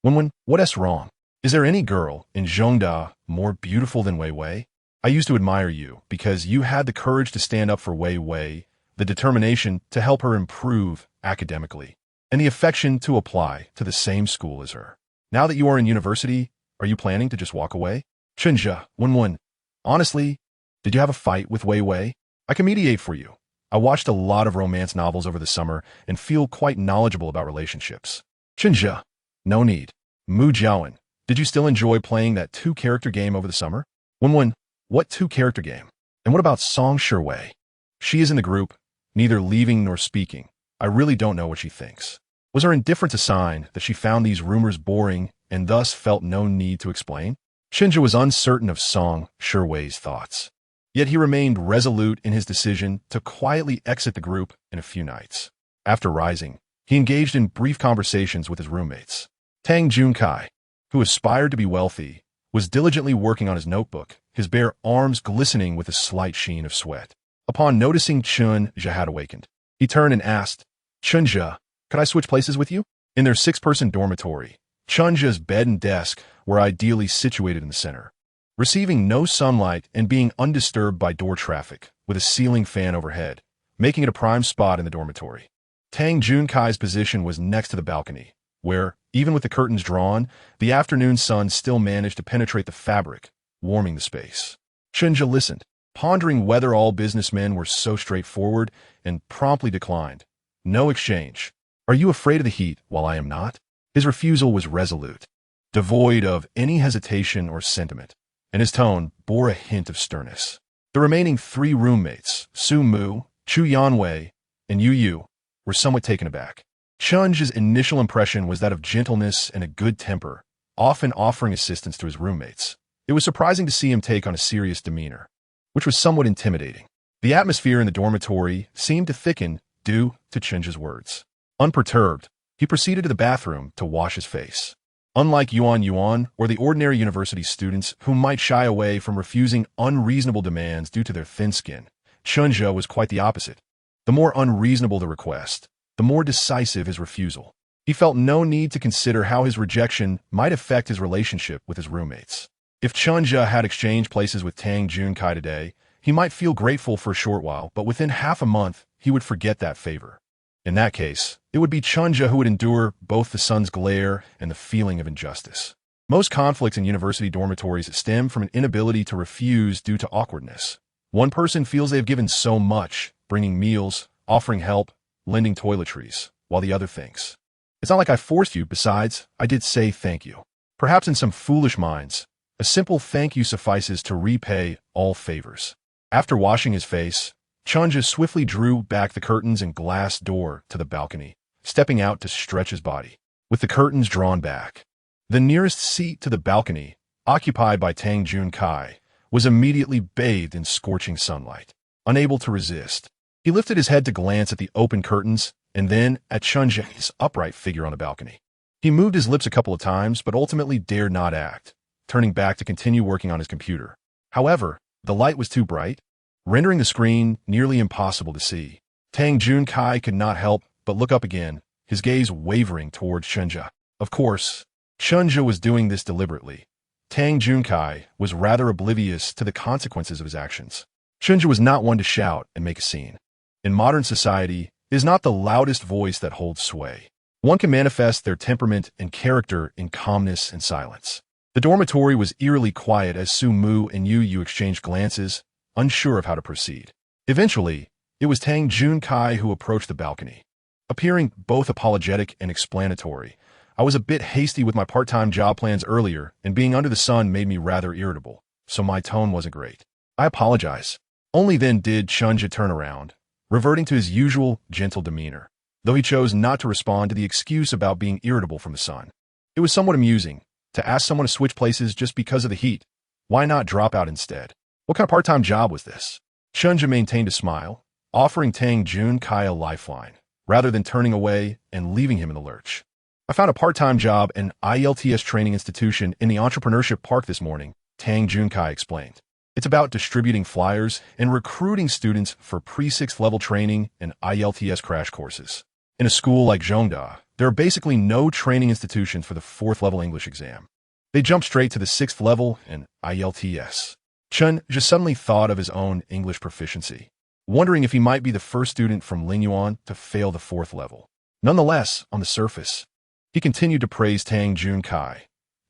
Wen, what's wrong? Is there any girl in Zhongda more beautiful than Wei Wei? I used to admire you because you had the courage to stand up for Wei Wei, the determination to help her improve academically, and the affection to apply to the same school as her. Now that you are in university, are you planning to just walk away? Chen Zhu, Wen, honestly, did you have a fight with Wei Wei? I can mediate for you. I watched a lot of romance novels over the summer and feel quite knowledgeable about relationships. Chen Zhu, no need. Mu Jiawan, did you still enjoy playing that 2-character game over the summer? Wen, what 2-character game? And what about Song Shiwei? She is in the group, neither leaving nor speaking. I really don't know what she thinks. Was her indifference a sign that she found these rumors boring and thus felt no need to explain? Chen Zhu was uncertain of Song Shiwei's thoughts. Yet he remained resolute in his decision to quietly exit the group in a few nights. After rising, he engaged in brief conversations with his roommates. Tang Junkai, who aspired to be wealthy, was diligently working on his notebook, his bare arms glistening with a slight sheen of sweat. Upon noticing Chen Zhu had awakened, he turned and asked, "Chen Zhu, could I switch places with you?" In their six-person dormitory, Chen Zhu's bed and desk were ideally situated in the center, receiving no sunlight and being undisturbed by door traffic, with a ceiling fan overhead, making it a prime spot in the dormitory. Tang Junkai's position was next to the balcony, where, even with the curtains drawn, the afternoon sun still managed to penetrate the fabric, warming the space. Chen Zhu listened, pondering whether all businessmen were so straightforward, and promptly declined. "No exchange. Are you afraid of the heat while I am not?" His refusal was resolute, devoid of any hesitation or sentiment, and his tone bore a hint of sternness. The remaining three roommates, Su Mu, Chu Yanwei, and Yu Yu, were somewhat taken aback. Chen Zhu's initial impression was that of gentleness and a good temper, often offering assistance to his roommates. It was surprising to see him take on a serious demeanor, which was somewhat intimidating. The atmosphere in the dormitory seemed to thicken due to Chen Zhu's words. Unperturbed, he proceeded to the bathroom to wash his face. Unlike Yuan or the ordinary university students who might shy away from refusing unreasonable demands due to their thin skin, Chen Zhu was quite the opposite. The more unreasonable the request, the more decisive his refusal. He felt no need to consider how his rejection might affect his relationship with his roommates. If Chen Zhu had exchanged places with Tang Junkai today, he might feel grateful for a short while, but within half a month, he would forget that favor. In that case, it would be Chen Zhu who would endure both the sun's glare and the feeling of injustice. Most conflicts in university dormitories stem from an inability to refuse due to awkwardness. One person feels they have given so much, bringing meals, offering help, lending toiletries, while the other thinks, "It's not like I forced you, besides, I did say thank you." Perhaps in some foolish minds, a simple thank you suffices to repay all favors. After washing his face, Chen Zhu swiftly drew back the curtains and glass door to the balcony, stepping out to stretch his body. With the curtains drawn back, the nearest seat to the balcony, occupied by Tang Junkai, was immediately bathed in scorching sunlight. Unable to resist, he lifted his head to glance at the open curtains and then at Chen Zhu's upright figure on the balcony. He moved his lips a couple of times but ultimately dared not act, turning back to continue working on his computer. However, the light was too bright, rendering the screen nearly impossible to see. Tang Junkai could not help but look up again, his gaze wavering towards Chen Zhu. Of course, Chen Zhu was doing this deliberately. Tang Junkai was rather oblivious to the consequences of his actions. Chen Zhu was not one to shout and make a scene. In modern society, it is not the loudest voice that holds sway. One can manifest their temperament and character in calmness and silence. The dormitory was eerily quiet as Su Mu and Yu Yu exchanged glances, unsure of how to proceed. Eventually, it was Tang Junkai who approached the balcony. Appearing both apologetic and explanatory, "I was a bit hasty with my part-time job plans earlier, and being under the sun made me rather irritable, so my tone wasn't great. I apologize." Only then did Chen Zhu turn around, reverting to his usual gentle demeanor, though he chose not to respond to the excuse about being irritable from the sun. It was somewhat amusing to ask someone to switch places just because of the heat. Why not drop out instead? What kind of part-time job was this? Chen Zhu maintained a smile, offering Tang Junkai a lifeline, rather than turning away and leaving him in the lurch. "I found a part-time job in IELTS training institution in the entrepreneurship park this morning," Tang Junkai explained. "It's about distributing flyers and recruiting students for pre-6th level training and IELTS crash courses. In a school like Zhongda, there are basically no training institutions for the 4th level English exam. They jump straight to the 6th level and IELTS." Chen just suddenly thought of his own English proficiency, wondering if he might be the first student from Lingyuan to fail the 4th level. Nonetheless, on the surface, he continued to praise Tang Junkai,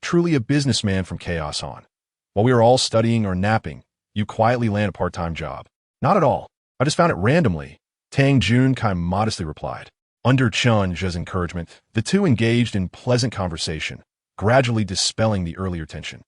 truly a businessman from Chaos On. "While we are all studying or napping, you quietly land a part-time job." "Not at all. I just found it randomly," Tang Junkai modestly replied. Under Chen Zhu's encouragement, the two engaged in pleasant conversation, gradually dispelling the earlier tension.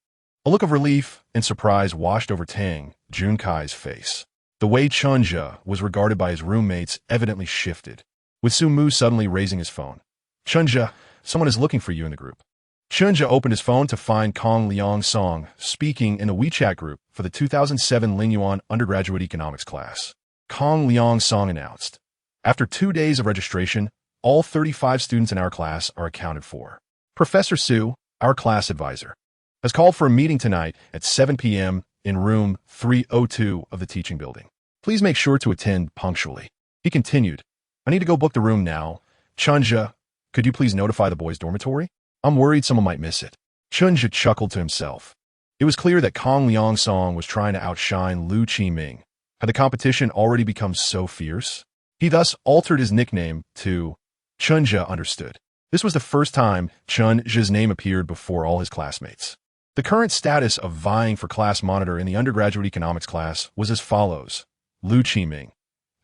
A look of relief and surprise washed over Tang Junkai's face. The way Chen Zhu was regarded by his roommates evidently shifted, with Su Mu suddenly raising his phone. "Chen Zhu, someone is looking for you in the group." Chen Zhu opened his phone to find Kong Liang Song speaking in the WeChat group for the 2007 Lingyuan undergraduate economics class. Kong Liang Song announced, "After 2 days of registration, all 35 students in our class are accounted for. Professor Su, our class advisor, has called for a meeting tonight at 7 p.m. in room 302 of the teaching building. Please make sure to attend punctually." He continued, "I need to go book the room now. Chen Zhu, could you please notify the boys' dormitory? I'm worried someone might miss it." Chen Zhu chuckled to himself. It was clear that Kong Liang Song was trying to outshine Lu Qiming. Had the competition already become so fierce? He thus altered his nickname to Chen Zhu understood. This was the first time Chen Zhu's name appeared before all his classmates. The current status of vying for class monitor in the undergraduate economics class was as follows. Lu Qiming.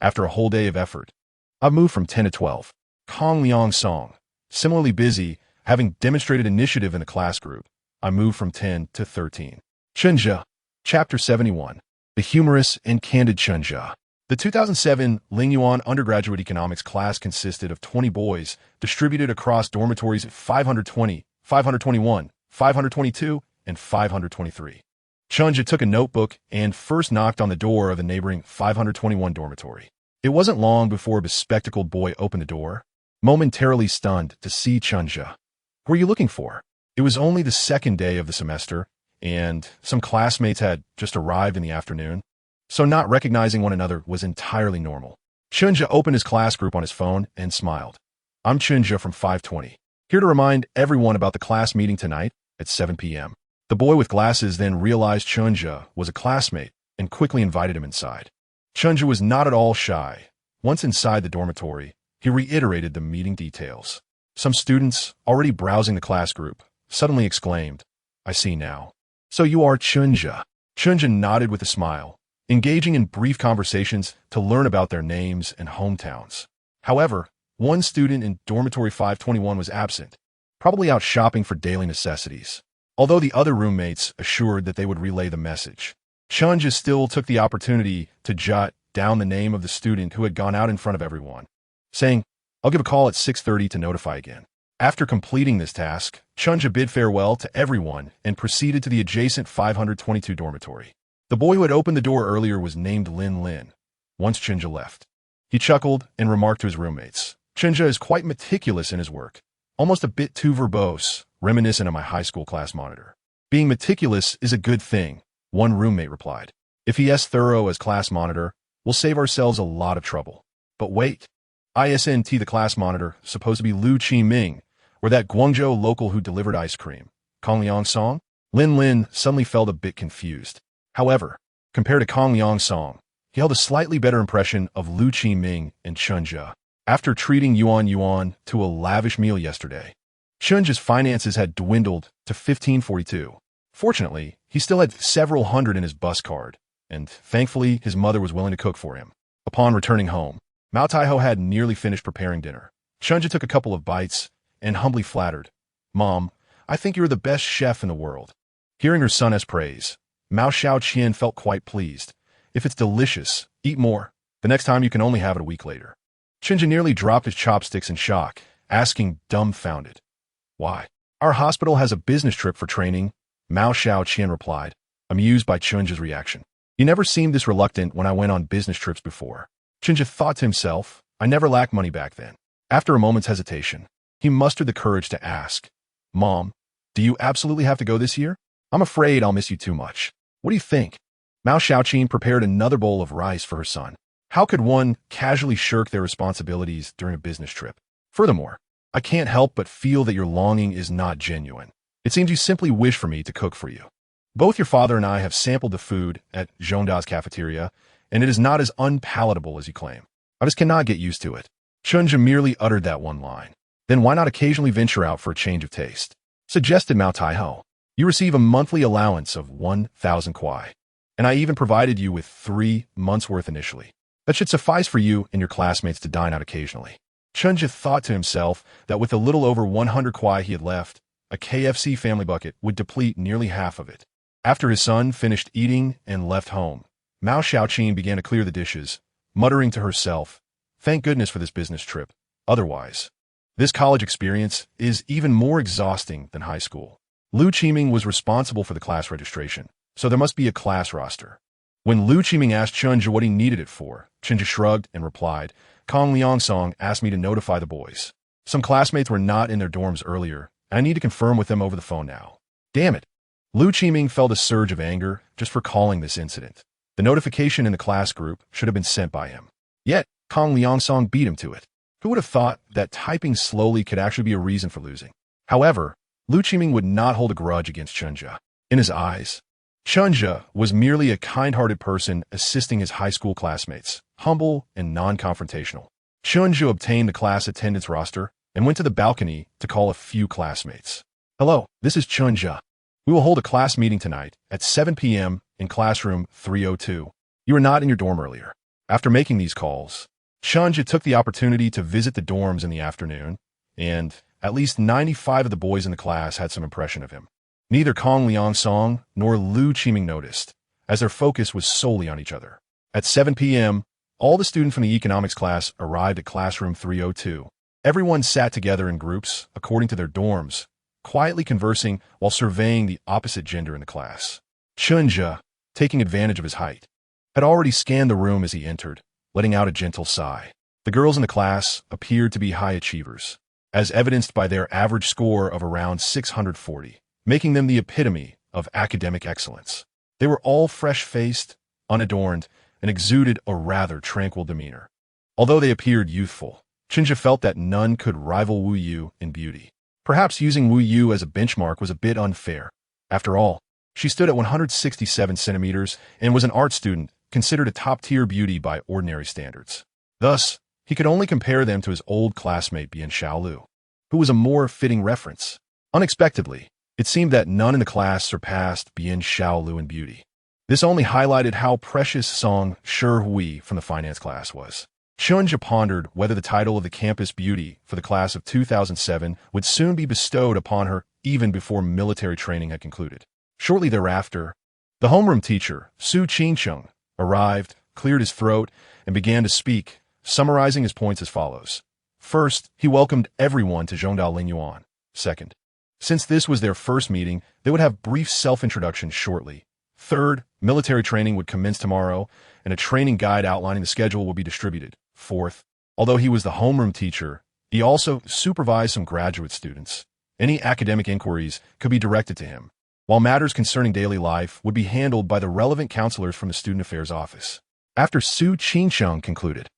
After a whole day of effort, I've moved from 10 to 12. Kong Liang Song. Similarly busy, having demonstrated initiative in the class group, I moved from 10 to 13. Chen Zhu. Chapter 71. The humorous and candid Chen Zhu. The 2007 Lingyuan undergraduate economics class consisted of 20 boys distributed across dormitories 520, 521, 522, and 523. Chen Zhu took a notebook and first knocked on the door of the neighboring 521 dormitory. It wasn't long before a bespectacled boy opened the door, momentarily stunned to see Chen Zhu. "Who are you looking for?" It was only the second day of the semester, and some classmates had just arrived in the afternoon, so not recognizing one another was entirely normal. Chen Zhu opened his class group on his phone and smiled. "I'm Chen Zhu from 520, here to remind everyone about the class meeting tonight at 7 p.m. The boy with glasses then realized Chen Zhu was a classmate and quickly invited him inside. Chen Zhu was not at all shy. Once inside the dormitory, he reiterated the meeting details. Some students, already browsing the class group, suddenly exclaimed, "I see now. So you are Chen Zhu." Chen Zhu nodded with a smile, engaging in brief conversations to learn about their names and hometowns. However, one student in dormitory 521 was absent, probably out shopping for daily necessities. Although the other roommates assured that they would relay the message, Chen Zhu still took the opportunity to jot down the name of the student who had gone out in front of everyone, saying, "I'll give a call at 6:30 to notify again." After completing this task, Chen Zhu bid farewell to everyone and proceeded to the adjacent 522 dormitory. The boy who had opened the door earlier was named Lin Lin. Once Chen Zhu left, he chuckled and remarked to his roommates, "Chen Zhu is quite meticulous in his work, almost a bit too verbose, reminiscent of my high school class monitor." "Being meticulous is a good thing," one roommate replied. "If he is thorough as class monitor, we'll save ourselves a lot of trouble." But wait, ISNT the class monitor, supposed to be Lu Qiming, or that Guangzhou local who delivered ice cream, Kong Liang Song? Lin Lin suddenly felt a bit confused. However, compared to Kong Liang Song, he held a slightly better impression of Lu Qiming and Chen Zhu. After treating Yuan to a lavish meal yesterday, Chen Zhu's finances had dwindled to 1542. Fortunately, he still had several hundred in his bus card, and thankfully his mother was willing to cook for him. Upon returning home, Mao Taiho had nearly finished preparing dinner. Chen Zhu took a couple of bites and humbly flattered, "Mom, I think you're the best chef in the world." Hearing her son's praise, Mao Xiaoqian felt quite pleased. "If it's delicious, eat more. The next time you can only have it a week later." Chen Zhu nearly dropped his chopsticks in shock, asking dumbfounded, "Why?" "Our hospital has a business trip for training," Mao Xiaoqian replied, amused by Chen Zhu's reaction. "You never seemed this reluctant when I went on business trips before." Chen Zhu thought to himself, "I never lacked money back then." After a moment's hesitation, he mustered the courage to ask, "Mom, do you absolutely have to go this year? I'm afraid I'll miss you too much. What do you think?" Mao Xiaoqin prepared another bowl of rice for her son. How could one casually shirk their responsibilities during a business trip? Furthermore, I can't help but feel that your longing is not genuine. It seems you simply wish for me to cook for you. Both your father and I have sampled the food at Zhongda's cafeteria, and it is not as unpalatable as you claim. I just cannot get used to it. Chen Zhu merely uttered that one line. Then why not occasionally venture out for a change of taste? Suggested Mao Taiho. You receive a monthly allowance of 1,000 kuai, and I even provided you with 3 months' worth initially. That should suffice for you and your classmates to dine out occasionally. Chen Zhu thought to himself that with a little over 100 kuai he had left, a KFC family bucket would deplete nearly half of it. After his son finished eating and left home, Mao Xiaoqin began to clear the dishes, muttering to herself, "Thank goodness for this business trip. Otherwise, This college experience is even more exhausting than high school. Liu Qiming was responsible for the class registration, so there must be a class roster. When Liu Qiming asked Chen Zhu what he needed it for, Chen Zhu shrugged and replied, Kong Liangsong asked me to notify the boys. Some classmates were not in their dorms earlier, and I need to confirm with them over the phone now. Damn it. Liu Qiming felt a surge of anger just for calling this incident. The notification in the class group should have been sent by him. Yet, Kong Liangsong beat him to it. Who would have thought that typing slowly could actually be a reason for losing? However, Liu Qiming would not hold a grudge against Chen Zhu. In his eyes, Chen Zhu was merely a kind-hearted person assisting his high school classmates, humble and non-confrontational. Chen Zhu obtained the class attendance roster and went to the balcony to call a few classmates. Hello, this is Chen Zhu. We will hold a class meeting tonight at 7 p.m. in classroom 302. You were not in your dorm earlier. After making these calls, Chen Zhu took the opportunity to visit the dorms in the afternoon, and at least 95 of the boys in the class had some impression of him. Neither Kong Liangsong nor Liu Qiming noticed, as their focus was solely on each other. At 7 p.m., all the students from the economics class arrived at classroom 302. Everyone sat together in groups, according to their dorms, quietly conversing while surveying the opposite gender in the class. Chen Zhu, taking advantage of his height, had already scanned the room as he entered, letting out a gentle sigh. The girls in the class appeared to be high achievers, as evidenced by their average score of around 640, making them the epitome of academic excellence. They were all fresh-faced, unadorned, and exuded a rather tranquil demeanor. Although they appeared youthful, Chen Zhu felt that none could rival Wu Yu in beauty. Perhaps using Wu Yu as a benchmark was a bit unfair. After all, she stood at 167 centimeters and was an art student, considered a top-tier beauty by ordinary standards. Thus, he could only compare them to his old classmate Bian Xiaolu, who was a more fitting reference. Unexpectedly, it seemed that none in the class surpassed Bian Xiaolu in beauty. This only highlighted how precious Song Shi from the finance class was. Chen Zhu pondered whether the title of the campus beauty for the class of 2007 would soon be bestowed upon her even before military training had concluded. Shortly thereafter, the homeroom teacher, Su Qingcheng, arrived, cleared his throat, and began to speak, summarizing his points as follows. First, he welcomed everyone to Zhongdao Linyuan. Second, since this was their first meeting, they would have brief self-introductions shortly. Third, military training would commence tomorrow, and a training guide outlining the schedule will be distributed. Fourth, although he was the homeroom teacher, he also supervised some graduate students. Any academic inquiries could be directed to him, while matters concerning daily life would be handled by the relevant counselors from the Student Affairs Office. After Su Qingcheng concluded,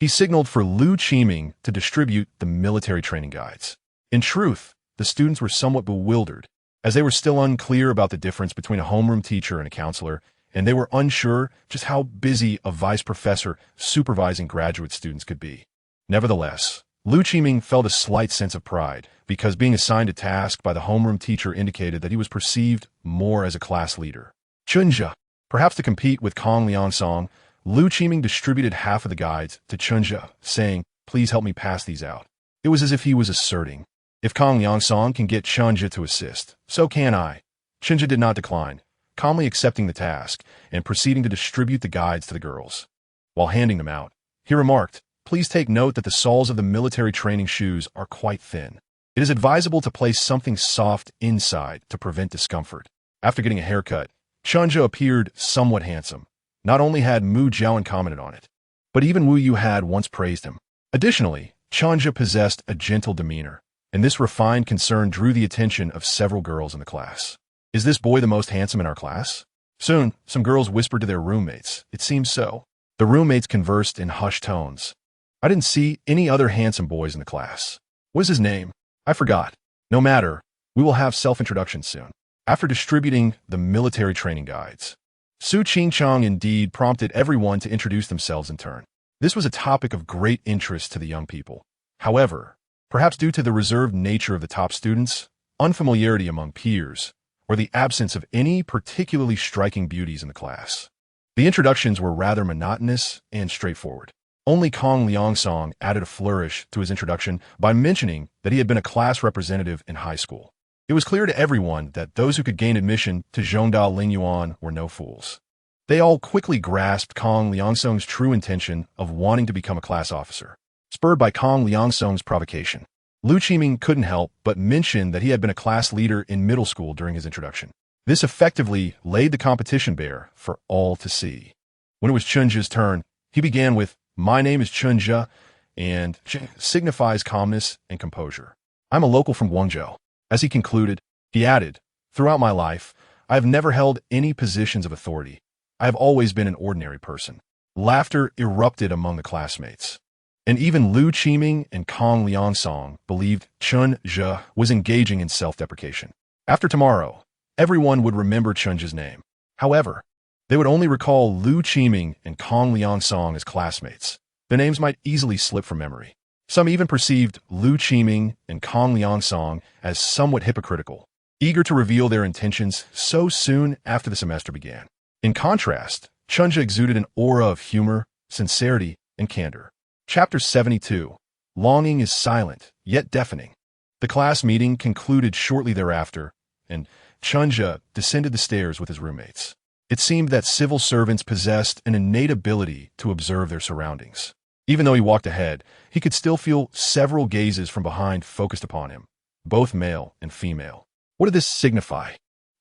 he signaled for Liu Qiming to distribute the military training guides. In truth, the students were somewhat bewildered, as they were still unclear about the difference between a homeroom teacher and a counselor, and they were unsure just how busy a vice professor supervising graduate students could be. Nevertheless, Liu Qiming felt a slight sense of pride, because being assigned a task by the homeroom teacher indicated that he was perceived more as a class leader. Chen Zhu, perhaps to compete with Kong Liangsong, Liu Qiming distributed half of the guides to Chen Zhu, saying, "Please help me pass these out." It was as if he was asserting, "If Kong Liangsong can get Chen Zhu to assist, so can I." Chen Zhu did not decline, calmly accepting the task and proceeding to distribute the guides to the girls. While handing them out, he remarked, "Please take note that the soles of the military training shoes are quite thin. It is advisable to place something soft inside to prevent discomfort." After getting a haircut, Chen Zhu appeared somewhat handsome. Not only had Mu Jiaowen commented on it, but even Wu Yu had once praised him. Additionally, Chen Zhu possessed a gentle demeanor, and this refined concern drew the attention of several girls in the class. "Is this boy the most handsome in our class?" Soon, some girls whispered to their roommates. It seems so. The roommates conversed in hushed tones. "I didn't see any other handsome boys in the class. What is his name? I forgot. No matter, we will have self-introductions soon." After distributing the military training guides, Su Qingcheng indeed prompted everyone to introduce themselves in turn. This was a topic of great interest to the young people. However, perhaps due to the reserved nature of the top students, unfamiliarity among peers, or the absence of any particularly striking beauties in the class, the introductions were rather monotonous and straightforward. Only Kong Liangsong added a flourish to his introduction by mentioning that he had been a class representative in high school. It was clear to everyone that those who could gain admission to Zhongdao Linyuan were no fools. They all quickly grasped Kong Liangsong's true intention of wanting to become a class officer. Spurred by Kong Liangsong's provocation, Lu Qiming couldn't help but mention that he had been a class leader in middle school during his introduction. This effectively laid the competition bare for all to see. When it was Chen Zhu's turn, he began with, "My name is Chen Zhu," and signifies calmness and composure. "I'm a local from Guangzhou." As he concluded, he added, "Throughout my life, I have never held any positions of authority. I have always been an ordinary person." Laughter erupted among the classmates. And even Lu Qiming and Kong Liangsong believed Chen Zhu was engaging in self-deprecation. After tomorrow, everyone would remember Chen Zhu's name. However, they would only recall Lu Qiming and Kong Liangsong as classmates. Their names might easily slip from memory. Some even perceived Lu Qiming and Kong Liangsong as somewhat hypocritical, eager to reveal their intentions so soon after the semester began. In contrast, Chen Zhu exuded an aura of humor, sincerity, and candor. Chapter 72. Longing is silent, yet deafening. The class meeting concluded shortly thereafter, and Chen Zhu descended the stairs with his roommates. It seemed that civil servants possessed an innate ability to observe their surroundings. Even though he walked ahead, he could still feel several gazes from behind focused upon him, both male and female. What did this signify?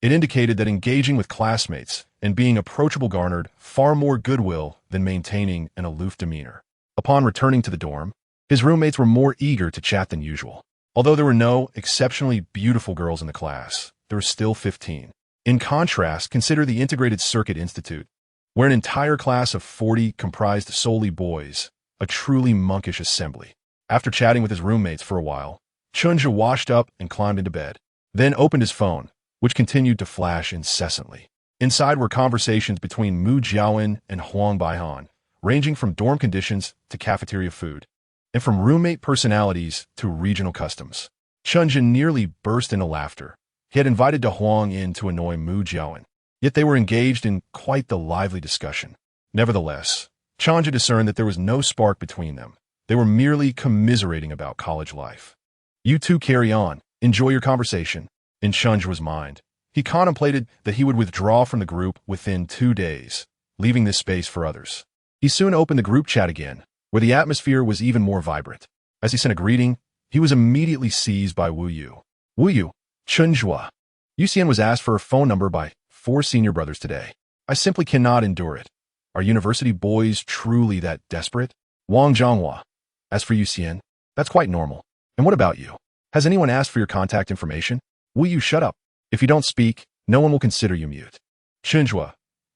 It indicated that engaging with classmates and being approachable garnered far more goodwill than maintaining an aloof demeanor. Upon returning to the dorm, his roommates were more eager to chat than usual. Although there were no exceptionally beautiful girls in the class, there were still 15. In contrast, consider the Integrated Circuit Institute, where an entire class of 40 comprised solely boys, a truly monkish assembly. After chatting with his roommates for a while, Chen Zhu washed up and climbed into bed, then opened his phone, which continued to flash incessantly. Inside were conversations between Mu Jiawen and Huang Baihan, ranging from dorm conditions to cafeteria food, and from roommate personalities to regional customs. Chen Zhu nearly burst into laughter. He had invited De Huang in to annoy Mu Jiawen, yet they were engaged in quite the lively discussion. Nevertheless, Chen Zhu discerned that there was no spark between them. They were merely commiserating about college life. "You two carry on. Enjoy your conversation." In Chen Zhu's mind, he contemplated that he would withdraw from the group within 2 days, leaving this space for others. He soon opened the group chat again, where the atmosphere was even more vibrant. As he sent a greeting, he was immediately seized by Wu Yu. "Wu Yu, Chen Zhu." Yuxian was asked for her phone number by 4 senior brothers today. "I simply cannot endure it. Are university boys truly that desperate?" Wang Zhonghua. "As for Yuxian, that's quite normal. And what about you? Has anyone asked for your contact information?" "Wu Yu, shut up. If you don't speak, no one will consider you mute." Chen Zhu.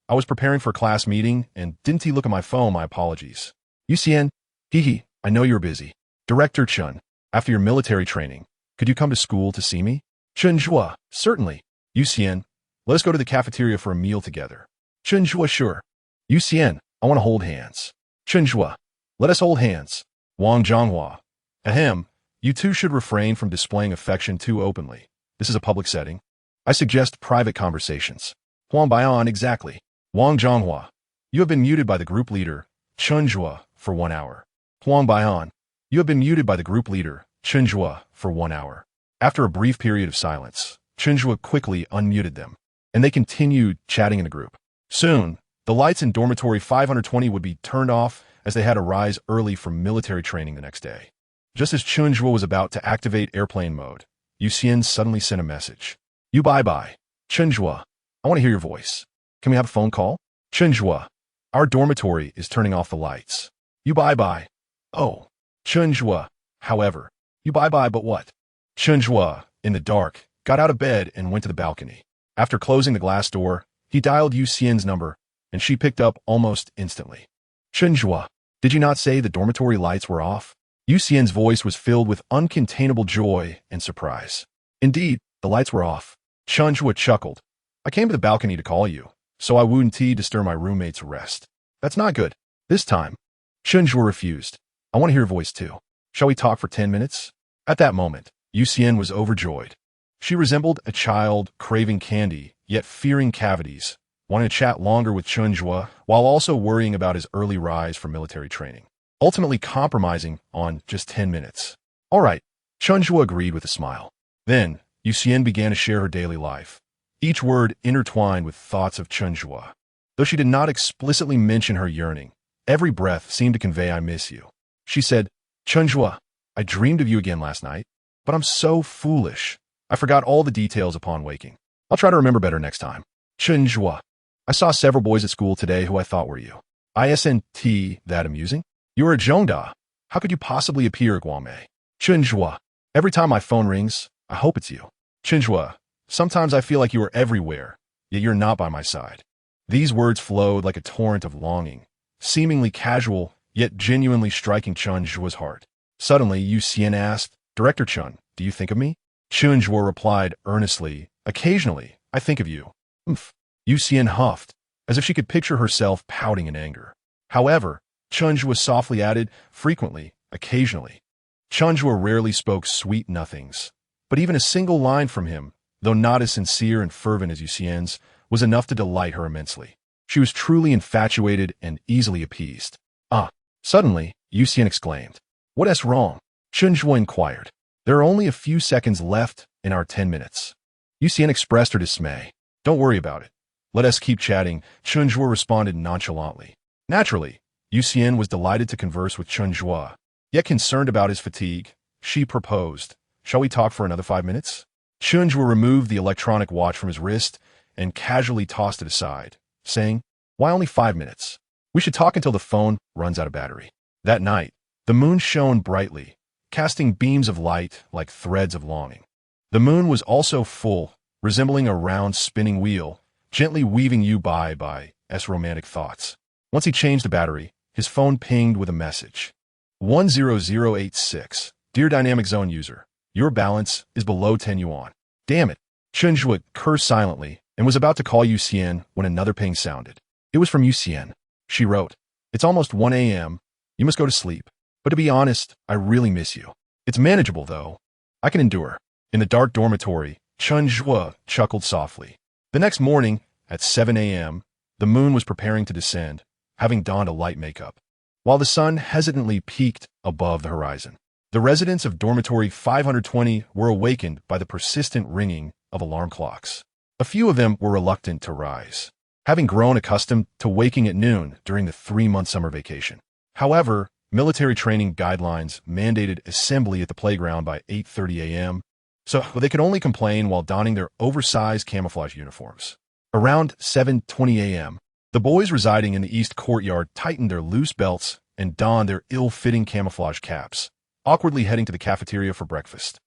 "I was preparing for a class meeting and didn't look at my phone. My apologies." Yuxian. "Hee, I know you're busy." Director Chen. "After your military training, could you come to school to see me?" Chen Zhu. "Certainly." Yuxian. "Let us go to the cafeteria for a meal together." Chen Zhu. "Sure." Yuxian. "I want to hold hands." Chen Zhu. "Let us hold hands." Wang Zhonghua. "Ahem, you two should refrain from displaying affection too openly. This is a public setting. I suggest private conversations." Huang Baihan. "Exactly." Wang Zhonghua. "You have been muted by the group leader, Chen Zhu, for 1 hour." Huang Baihan. "You have been muted by the group leader, Chen Zhu, for 1 hour." After a brief period of silence, Chen Zhu quickly unmuted them, and they continued chatting in the group. Soon, the lights in dormitory 520 would be turned off as they had to rise early for military training the next day. Just as Chen Zhu was about to activate airplane mode, Yuxian suddenly sent a message. "You bye-bye. Chen Zhu, I want to hear your voice. Can we have a phone call?" Chen Zhu. "Our dormitory is turning off the lights." "You bye-bye." "Oh." Chen Zhu. "However, you bye-bye, but what?" Chen Zhu, in the dark, got out of bed and went to the balcony. After closing the glass door, he dialed Yuxian's number, and she picked up almost instantly. "Chen Zhu, did you not say the dormitory lights were off?" Yuxian's voice was filled with uncontainable joy and surprise. "Indeed, the lights were off." Chen Zhu chuckled. "I came to the balcony to call you, so I wouldn't disturb my roommate's rest." "That's not good. This time." Chen Zhu refused. "I want to hear your voice too. Shall we talk for 10 minutes? At that moment, Yuxian was overjoyed. She resembled a child craving candy, yet fearing cavities, wanting to chat longer with Chen Zhu while also worrying about his early rise for military training, ultimately compromising on just 10 minutes. "All right," Chen Zhu agreed with a smile. Then, Yuxian began to share her daily life, each word intertwined with thoughts of Chen Zhu. Though she did not explicitly mention her yearning, every breath seemed to convey "I miss you." She said, "Chen Zhu, I dreamed of you again last night. But I'm so foolish. I forgot all the details upon waking. I'll try to remember better next time. Chen Zhu. I saw several boys at school today who I thought were you. Isn't that amusing? You are a Zhongda. How could you possibly appear at Guangmei? Chen Zhu. Every time my phone rings, I hope it's you. Chen Zhu. Sometimes I feel like you are everywhere, yet you're not by my side. These words flowed like a torrent of longing, seemingly casual, yet genuinely striking Chen Zhu's heart. Suddenly, Yu Xian asked, Director Chen, do you think of me? Chen Zhu replied earnestly, occasionally, I think of you. Yu Xian huffed, as if she could picture herself pouting in anger. However, Chen Zhu softly added, frequently, occasionally. Chen Zhu rarely spoke sweet nothings, but even a single line from him, though not as sincere and fervent as Yu Xian's, was enough to delight her immensely. She was truly infatuated and easily appeased. Suddenly, Yu Xian exclaimed, What's wrong? Chen Zhu inquired. There are only a few seconds left in our 10 minutes. Yu Xian expressed her dismay. Don't worry about it. Let us keep chatting, Chen Zhu responded nonchalantly. Naturally, Yu Xian was delighted to converse with Chen Zhu. Yet concerned about his fatigue, she proposed, Shall we talk for another 5 minutes? Chen Zhu removed the electronic watch from his wrist and casually tossed it aside, saying, Why only 5 minutes? We should talk until the phone runs out of battery. That night, the moon shone brightly, casting beams of light like threads of longing. The moon was also full, resembling a round spinning wheel, gently weaving you by romantic thoughts. Once he changed the battery, his phone pinged with a message. 10086. Dear Dynamic Zone user, your balance is below 10 yuan. Damn it. Chen Zhu cursed silently and was about to call Yu Xian when another ping sounded. It was from Yu Xian. She wrote, It's almost 1 a.m. You must go to sleep. But to be honest, I really miss you. It's manageable, though. I can endure. In the dark dormitory, Chen Zhu chuckled softly. The next morning, at 7 a.m., the moon was preparing to descend, having donned a light makeup, while the sun hesitantly peaked above the horizon. The residents of dormitory 520 were awakened by the persistent ringing of alarm clocks. A few of them were reluctant to rise, having grown accustomed to waking at noon during the 3-month summer vacation. However, military training guidelines mandated assembly at the playground by 8:30 a.m., so they could only complain while donning their oversized camouflage uniforms. Around 7:20 a.m., the boys residing in the east courtyard tightened their loose belts and donned their ill-fitting camouflage caps, awkwardly heading to the cafeteria for breakfast.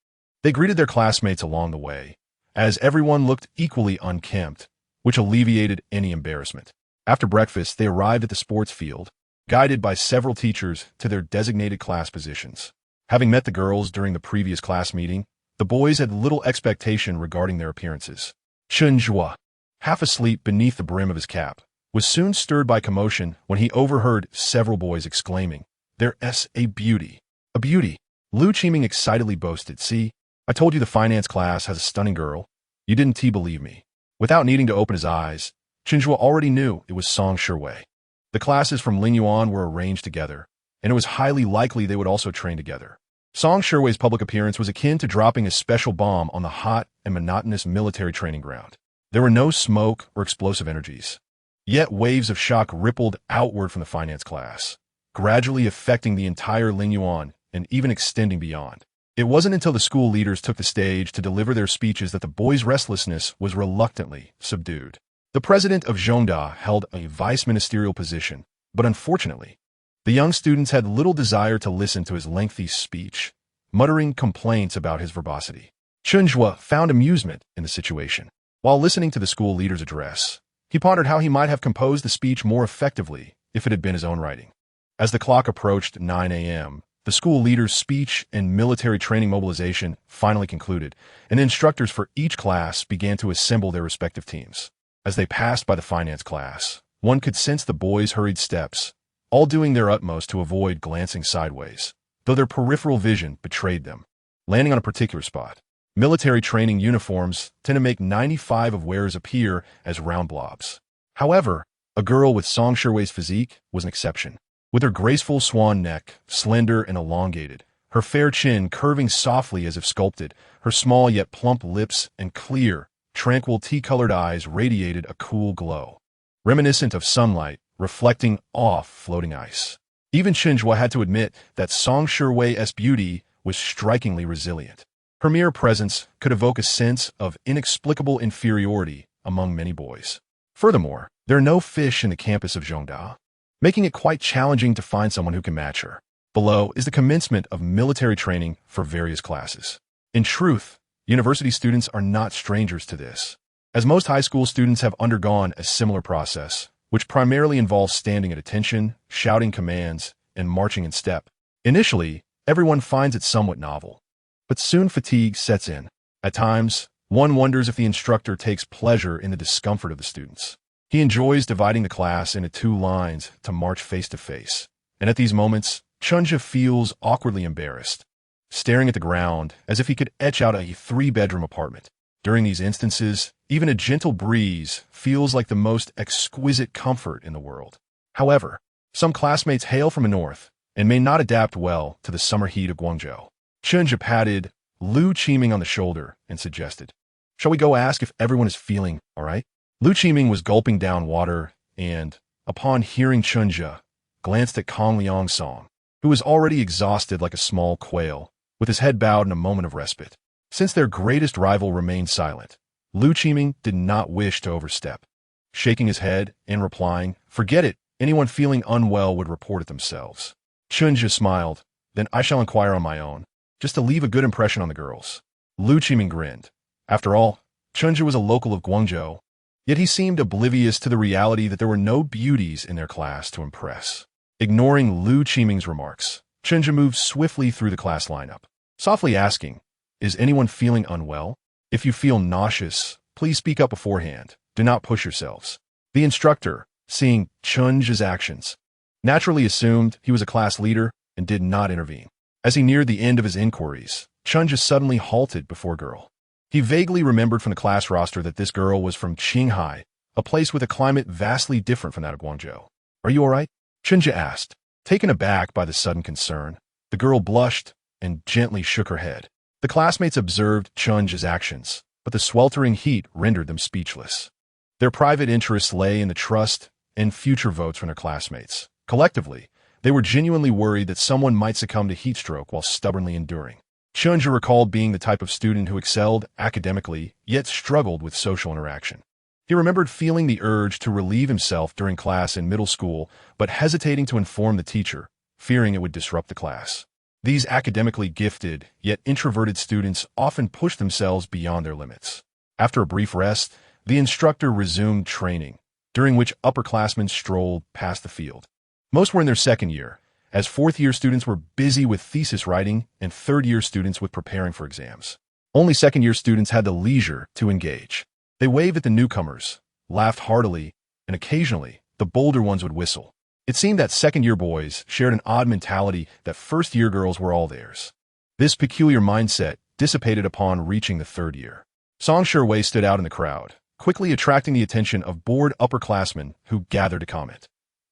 They greeted their classmates along the way, as everyone looked equally unkempt, which alleviated any embarrassment. After breakfast, they arrived at the sports field, guided by several teachers to their designated class positions. Having met the girls during the previous class meeting, the boys had little expectation regarding their appearances. Chen Zhu, half asleep beneath the brim of his cap, was soon stirred by commotion when he overheard several boys exclaiming, There's a beauty. A beauty. Lu Qiming excitedly boasted, See, I told you the finance class has a stunning girl. You didn't believe me. Without needing to open his eyes, Chen Zhu already knew it was Song Shiwei. The classes from Lingyuan were arranged together, and it was highly likely they would also train together. Song Shiwei's public appearance was akin to dropping a special bomb on the hot and monotonous military training ground. There were no smoke or explosive energies. Yet waves of shock rippled outward from the finance class, gradually affecting the entire Lingyuan and even extending beyond. It wasn't until the school leaders took the stage to deliver their speeches that the boys' restlessness was reluctantly subdued. The president of Zhongda held a vice-ministerial position, but unfortunately, the young students had little desire to listen to his lengthy speech, muttering complaints about his verbosity. Chen Zhu found amusement in the situation. While listening to the school leader's address, he pondered how he might have composed the speech more effectively if it had been his own writing. As the clock approached 9 a.m., the school leader's speech and military training mobilization finally concluded, and the instructors for each class began to assemble their respective teams. As they passed by the finance class, one could sense the boys' hurried steps, all doing their utmost to avoid glancing sideways, though their peripheral vision betrayed them. Landing on a particular spot, military training uniforms tend to make 95 of wearers appear as round blobs. However, a girl with Song Shiwei's physique was an exception. With her graceful swan neck, slender and elongated, her fair chin curving softly as if sculpted, her small yet plump lips and clear, tranquil tea-colored eyes radiated a cool glow, reminiscent of sunlight reflecting off floating ice. Even Chen Zhu had to admit that Song Shiwei's beauty was strikingly resilient. Her mere presence could evoke a sense of inexplicable inferiority among many boys. Furthermore, there are no fish in the campus of Zhongda, making it quite challenging to find someone who can match her. Below is the commencement of military training for various classes. In truth, university students are not strangers to this, as most high school students have undergone a similar process, which primarily involves standing at attention, shouting commands, and marching in step. Initially, everyone finds it somewhat novel, but soon fatigue sets in. At times, one wonders if the instructor takes pleasure in the discomfort of the students. He enjoys dividing the class into two lines to march face to face, and at these moments, Chen Zhu feels awkwardly embarrassed, staring at the ground as if he could etch out a three-bedroom apartment. During these instances, even a gentle breeze feels like the most exquisite comfort in the world. However, some classmates hail from the north and may not adapt well to the summer heat of Guangzhou. Chen Zhu patted Lu Qiming on the shoulder and suggested, "Shall we go ask if everyone is feeling all right?" Lu Qiming was gulping down water and, upon hearing Chen Zhu, glanced at Kong Liang Song, who was already exhausted like a small quail, with his head bowed in a moment of respite. Since their greatest rival remained silent, Lu Qiming did not wish to overstep. Shaking his head and replying, "Forget it, anyone feeling unwell would report it themselves." Chen Zhu smiled, "Then I shall inquire on my own, just to leave a good impression on the girls." Lu Qiming grinned. After all, Chen Zhu was a local of Guangzhou, yet he seemed oblivious to the reality that there were no beauties in their class to impress. Ignoring Lu Qiming's remarks, Chen Zhu moved swiftly through the class lineup, softly asking, "Is anyone feeling unwell? If you feel nauseous, please speak up beforehand. Do not push yourselves." The instructor, seeing Chen Zhu's actions, naturally assumed he was a class leader and did not intervene. As he neared the end of his inquiries, Chen Zhu suddenly halted before a girl. He vaguely remembered from the class roster that this girl was from Qinghai, a place with a climate vastly different from that of Guangzhou. "Are you all right?" Chen Zhu asked. Taken aback by the sudden concern, the girl blushed and gently shook her head. The classmates observed Chen Zhu's actions, but the sweltering heat rendered them speechless. Their private interests lay in the trust and future votes from their classmates. Collectively, they were genuinely worried that someone might succumb to heat stroke while stubbornly enduring. Chen Zhu recalled being the type of student who excelled academically, yet struggled with social interaction. He remembered feeling the urge to relieve himself during class in middle school, but hesitating to inform the teacher, fearing it would disrupt the class. These academically gifted, yet introverted students often push themselves beyond their limits. After a brief rest, the instructor resumed training, during which upperclassmen strolled past the field. Most were in their second year, as fourth-year students were busy with thesis writing and third-year students with preparing for exams. Only second-year students had the leisure to engage. They waved at the newcomers, laughed heartily, and occasionally, the bolder ones would whistle. It seemed that second-year boys shared an odd mentality that first-year girls were all theirs. This peculiar mindset dissipated upon reaching the third year. Song Shiwei stood out in the crowd, quickly attracting the attention of bored upperclassmen who gathered to comment.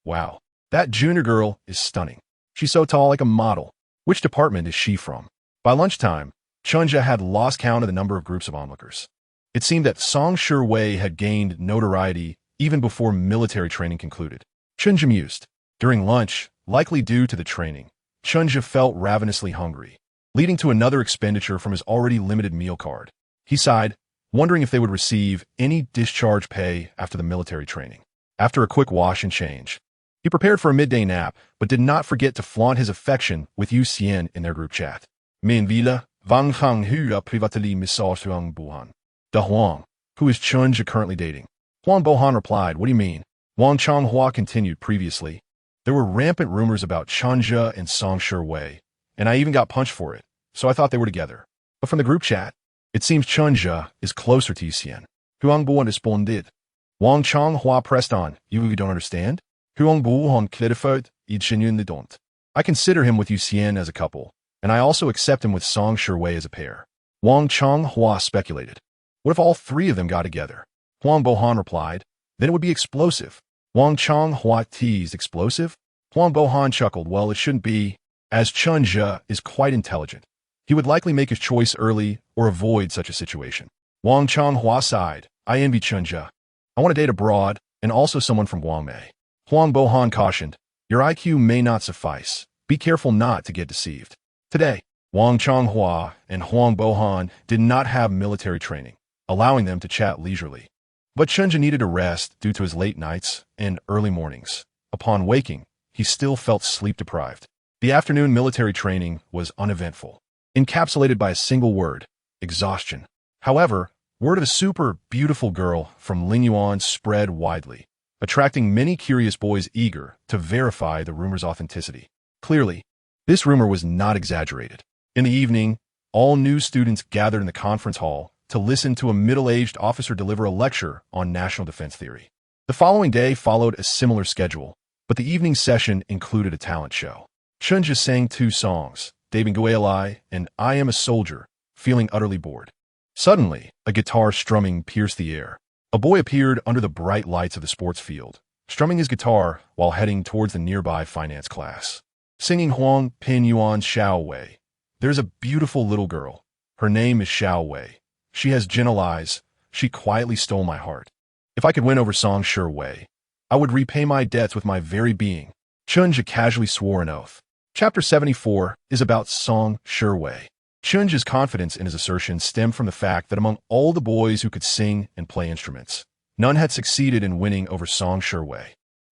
"Wow, that junior girl is stunning. She's so tall like a model. Which department is she from?" By lunchtime, Chen Zhu had lost count of the number of groups of onlookers. It seemed that Song Shiwei had gained notoriety even before military training concluded. Chen Zhu mused. During lunch, likely due to the training, Chen Zhu felt ravenously hungry, leading to another expenditure from his already limited meal card. He sighed, wondering if they would receive any discharge pay after the military training. After a quick wash and change, he prepared for a midday nap, but did not forget to flaunt his affection with Yu Xian in their group chat. Min villa, Wang Hang Hua privately message Huang Bohan. Da Huang, who is Chen Zhu currently dating. Huang Bohan replied, "What do you mean?" Wang Changhua continued, "Previously, there were rampant rumors about Chen Zhu and Song Shiwei, and I even got punched for it, so I thought they were together. But from the group chat, it seems Chen Zhu is closer to Xian." Huang Bohan responded. Wang Changhua pressed on, "You don't understand?" Huang Bohan clarified, "I genuinely don't. I consider him with Yu Xian as a couple, and I also accept him with Song Shiwei as a pair." Wang Changhua speculated. "What if all three of them got together?" Huang Bohan replied, "Then it would be explosive." Wang Changhua teased, "Explosive?" Huang Bohan chuckled, "Well, it shouldn't be, as Chen Zhu is quite intelligent. He would likely make his choice early or avoid such a situation." Wang Changhua sighed, "I envy Chen Zhu. I want to date abroad, and also someone from Guangmei." Huang Bohan cautioned, "Your IQ may not suffice. Be careful not to get deceived. Today, Wang Changhua and Huang Bohan did not have military training, allowing them to chat leisurely. But Chen Zhu needed a rest due to his late nights and early mornings. Upon waking, he still felt sleep-deprived. The afternoon military training was uneventful, encapsulated by a single word: exhaustion. However, word of a super beautiful girl from Lingyuan spread widely, attracting many curious boys eager to verify the rumor's authenticity. Clearly, this rumor was not exaggerated. In the evening, all new students gathered in the conference hall to listen to a middle-aged officer deliver a lecture on national defense theory. The following day followed a similar schedule, but the evening session included a talent show. Chen Zhu sang 2 songs, Daving Guilai and I Am a Soldier, feeling utterly bored. Suddenly, a guitar strumming pierced the air. A boy appeared under the bright lights of the sports field, strumming his guitar while heading towards the nearby finance class. Singing Huang Pin Yuan Xiao Wei. There's a beautiful little girl. Her name is Xiao Wei. She has gentle eyes. She quietly stole my heart. If I could win over Song Shi Wei, I would repay my debts with my very being. Chen Zhu casually swore an oath. Chapter 74 is about Song Shi Wei. Chen Zhu's confidence in his assertion stemmed from the fact that among all the boys who could sing and play instruments, none had succeeded in winning over Song Shi Wei.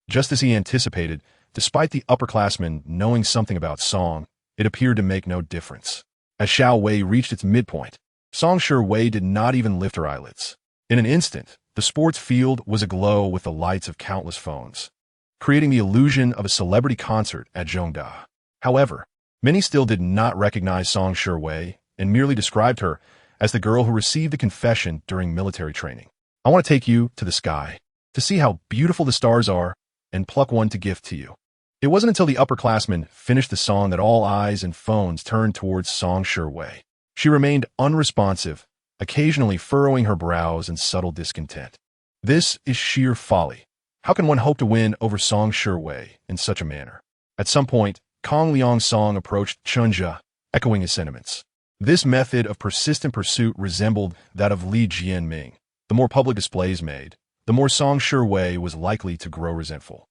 Just as he anticipated, despite the upperclassmen knowing something about song, it appeared to make no difference. As Xiao Wei reached its midpoint, Song Shi Wei did not even lift her eyelids. In an instant, the sports field was aglow with the lights of countless phones, creating the illusion of a celebrity concert at Zhongda. However, many still did not recognize Song Shi Wei and merely described her as the girl who received the confession during military training. I want to take you to the sky to see how beautiful the stars are and pluck one to gift to you. It wasn't until the upperclassmen finished the song that all eyes and phones turned towards Song Shi Wei. She remained unresponsive, occasionally furrowing her brows in subtle discontent. This is sheer folly. How can one hope to win over Song Shi Wei in such a manner? At some point, Kong Liang's song approached Chen Zhu, echoing his sentiments. This method of persistent pursuit resembled that of Li Jianming. The more public displays made, the more Song Shi Wei was likely to grow resentful.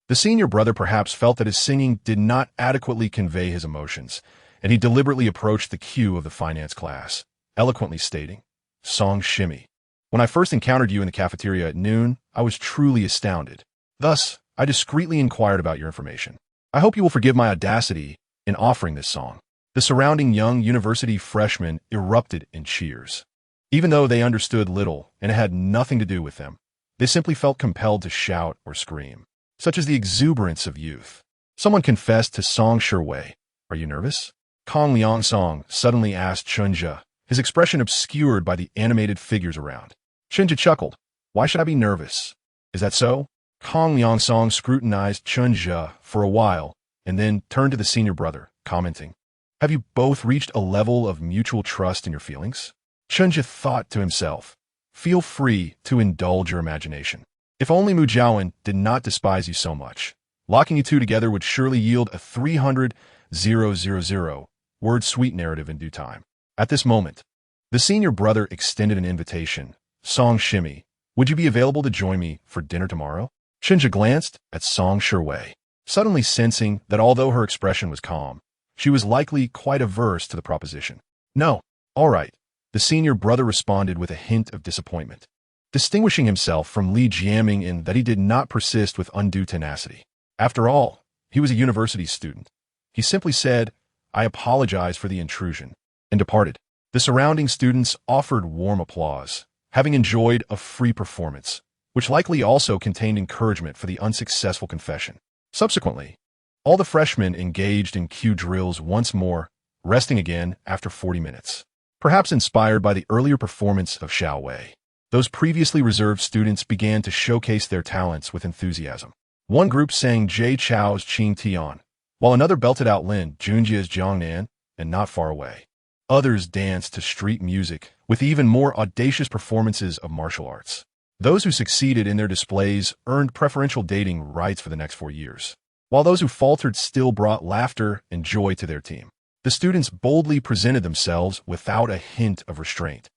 The senior brother perhaps felt that his singing did not adequately convey his emotions, and he deliberately approached the queue of the finance class, eloquently stating, "Song Shimmy. When I first encountered you in the cafeteria at noon, I was truly astounded. Thus, I discreetly inquired about your information. I hope you will forgive my audacity in offering this song." The surrounding young university freshmen erupted in cheers. Even though they understood little and it had nothing to do with them, they simply felt compelled to shout or scream. Such is the exuberance of youth. Someone confessed to Song Shi Wei. "Are you nervous?" Kong Liang Song suddenly asked Chen Zhu, his expression obscured by the animated figures around. Chen Zhu chuckled. "Why should I be nervous?" "Is that so?" Kong Liang Song scrutinized Chen Zhu for a while and then turned to the senior brother, commenting, "Have you both reached a level of mutual trust in your feelings?" Chen Zhu thought to himself, "Feel free to indulge your imagination. If only Mu Jiawen did not despise you so much. Locking you two together would surely yield a 300,000 word sweet narrative in due time." At this moment, the senior brother extended an invitation. "Song Shimmy, would you be available to join me for dinner tomorrow?" Chen Zhu glanced at Song Shi Wei, suddenly sensing that although her expression was calm, she was likely quite averse to the proposition. "No, all right," the senior brother responded with a hint of disappointment, distinguishing himself from Li Jianming in that he did not persist with undue tenacity. After all, he was a university student. He simply said, "I apologize for the intrusion," and departed. The surrounding students offered warm applause, having enjoyed a free performance, which likely also contained encouragement for the unsuccessful confession. Subsequently, all the freshmen engaged in cue drills once more, resting again after 40 minutes. Perhaps inspired by the earlier performance of Xiao Wei, those previously reserved students began to showcase their talents with enthusiasm. One group sang Jay Chao's Qing Tian, while another belted out Lin Junjia's Jiangnan and Not Far Away. Others danced to street music, with even more audacious performances of martial arts. Those who succeeded in their displays earned preferential dating rights for the next 4 years, while those who faltered still brought laughter and joy to their team. The students boldly presented themselves without a hint of restraint.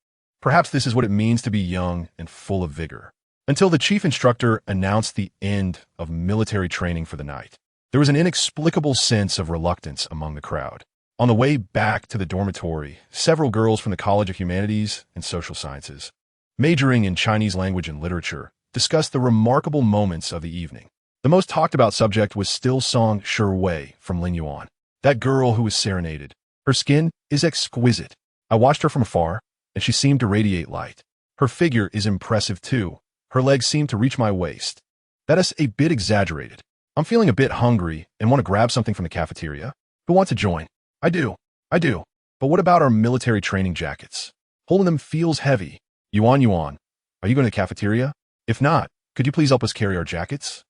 Perhaps this is what it means to be young and full of vigor. Until the chief instructor announced the end of military training for the night, there was an inexplicable sense of reluctance among the crowd. On the way back to the dormitory, several girls from the College of Humanities and Social Sciences, majoring in Chinese language and literature, discussed the remarkable moments of the evening. The most talked about subject was still Song Shi from Lin Yuan, that girl who was serenaded. Her skin is exquisite. I watched her from afar, and she seemed to radiate light. Her figure is impressive too. Her legs seem to reach my waist. That is a bit exaggerated. I'm feeling a bit hungry and want to grab something from the cafeteria. Who wants to join? I do. But what about our military training jackets? Holding them feels heavy. Yuan, are you going to the cafeteria? If not, could you please help us carry our jackets?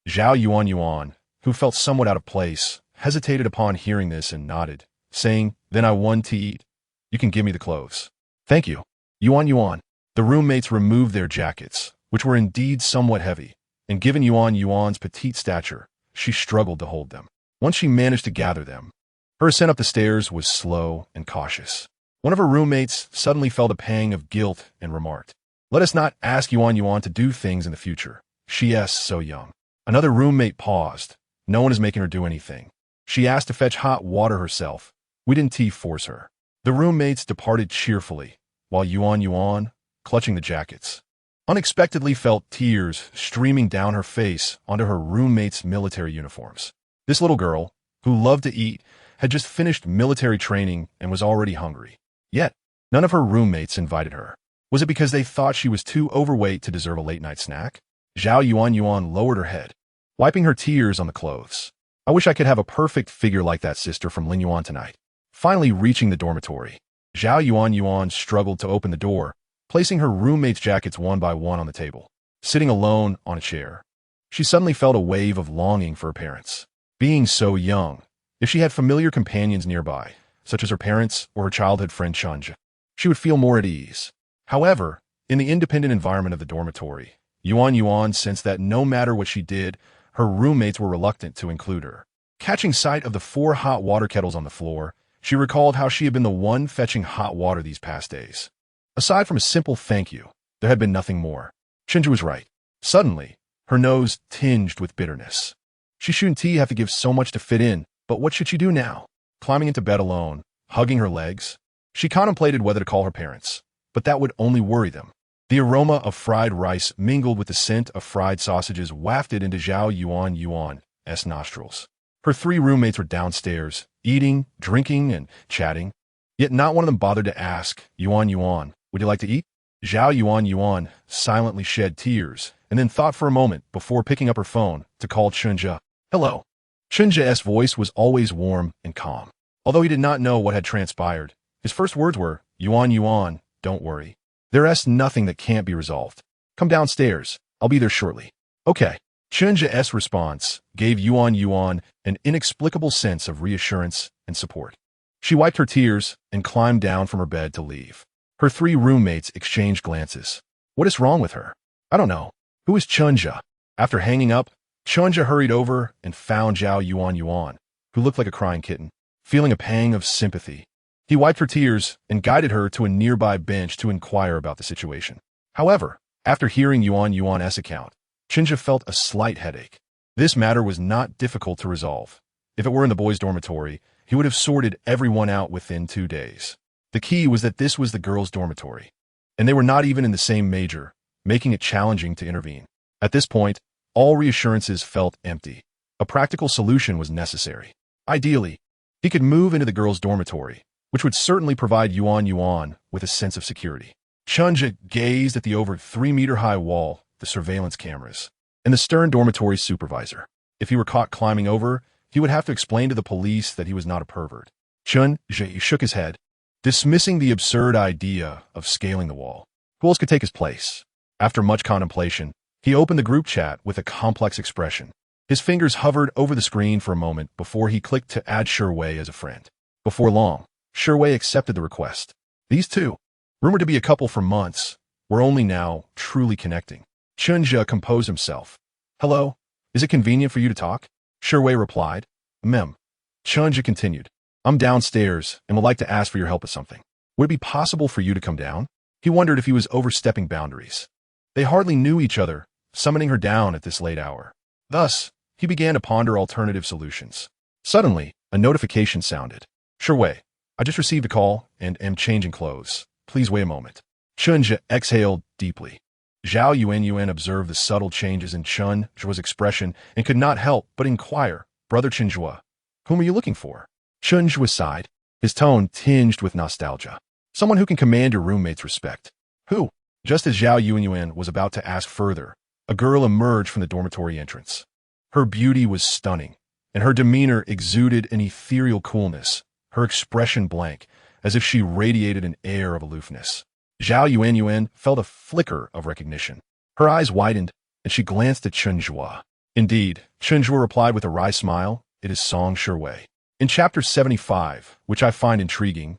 Zhao Yuan, who felt somewhat out of place, hesitated upon hearing this and nodded, saying, then I want to eat. You can give me the clothes. Thank you. Yuan. The roommates removed their jackets, which were indeed somewhat heavy, and given Yuan's petite stature, she struggled to hold them. Once she managed to gather them, her ascent up the stairs was slow and cautious. One of her roommates suddenly felt a pang of guilt and remarked, let us not ask Yuan to do things in the future. She is so young. Another roommate paused. No one is making her do anything. She asked to fetch hot water herself. We didn't force her. The roommates departed cheerfully, while Yuan, clutching the jackets, unexpectedly felt tears streaming down her face onto her roommates' military uniforms. This little girl, who loved to eat, had just finished military training and was already hungry. Yet, none of her roommates invited her. Was it because they thought she was too overweight to deserve a late-night snack? Zhao Yuan lowered her head, wiping her tears on the clothes. I wish I could have a perfect figure like that sister from Lin Yuan tonight. Finally reaching the dormitory, Zhao Yuan struggled to open the door, placing her roommates' jackets one by one on the table. Sitting alone on a chair, she suddenly felt a wave of longing for her parents. Being so young, if she had familiar companions nearby, such as her parents or her childhood friend Chen Zhu, she would feel more at ease. However, in the independent environment of the dormitory, Yuan sensed that no matter what she did, her roommates were reluctant to include her. Catching sight of the 4 hot water kettles on the floor, she recalled how she had been the one fetching hot water these past days. Aside from a simple thank you, there had been nothing more. Chen Zhu was right. Suddenly, her nose tinged with bitterness. She shouldn't have to give so much to fit in, but what should she do now? Climbing into bed alone, hugging her legs? She contemplated whether to call her parents, but that would only worry them. The aroma of fried rice mingled with the scent of fried sausages wafted into Zhao Yuan's nostrils. Her 3 roommates were downstairs, eating, drinking, and chatting, yet not one of them bothered to ask, Yuan, would you like to eat? Zhao Yuan silently shed tears, and then thought for a moment before picking up her phone to call Chen Zhu. Hello. Chen Zhu's voice was always warm and calm. Although he did not know what had transpired, his first words were, Yuan, don't worry. There is nothing that can't be resolved. Come downstairs. I'll be there shortly. Okay. Chen Zhu's response gave Yuan an inexplicable sense of reassurance and support. She wiped her tears and climbed down from her bed to leave. Her 3 roommates exchanged glances. What is wrong with her? I don't know. Who is Chen Zhu? After hanging up, Chen Zhu hurried over and found Zhao Yuan, who looked like a crying kitten. Feeling a pang of sympathy, he wiped her tears and guided her to a nearby bench to inquire about the situation. However, after hearing Yuan's account, Chen Zhu felt a slight headache. This matter was not difficult to resolve. If it were in the boys' dormitory, he would have sorted everyone out within 2 days. The key was that this was the girls' dormitory, and they were not even in the same major, making it challenging to intervene. At this point, all reassurances felt empty. A practical solution was necessary. Ideally, he could move into the girls' dormitory, which would certainly provide Yuan with a sense of security. Chen Zhu gazed at the over 3-meter-high wall, the surveillance cameras, and the stern dormitory supervisor. If he were caught climbing over, he would have to explain to the police that he was not a pervert. Chen Zhu shook his head, dismissing the absurd idea of scaling the wall. Who else could take his place? After much contemplation, he opened the group chat with a complex expression. His fingers hovered over the screen for a moment before he clicked to add Shi as a friend. Before long, Shi accepted the request. These two, rumored to be a couple for months, were only now truly connecting. Chen Zhu composed himself. Hello, is it convenient for you to talk? Shi replied. Mem. Chen Zhu continued. I'm downstairs and would like to ask for your help with something. Would it be possible for you to come down? He wondered if he was overstepping boundaries. They hardly knew each other, summoning her down at this late hour. Thus, he began to ponder alternative solutions. Suddenly, a notification sounded. Sure way. I just received a call and am changing clothes. Please wait a moment. Chen Zhu exhaled deeply. Zhao Yuanyuan observed the subtle changes in Chen Zhu's expression and could not help but inquire, Brother Chen Zhu, whom are you looking for? Chen Zhu sighed, his tone tinged with nostalgia. Someone who can command your roommate's respect. Who? Just as Zhao Yuanyuan was about to ask further, a girl emerged from the dormitory entrance. Her beauty was stunning, and her demeanor exuded an ethereal coolness, her expression blank, as if she radiated an air of aloofness. Zhao Yuanyuan felt a flicker of recognition. Her eyes widened, and she glanced at Chen Zhu. Indeed, Chen Zhu replied with a wry smile, it is Song Shiwei. In chapter 75, which I find intriguing,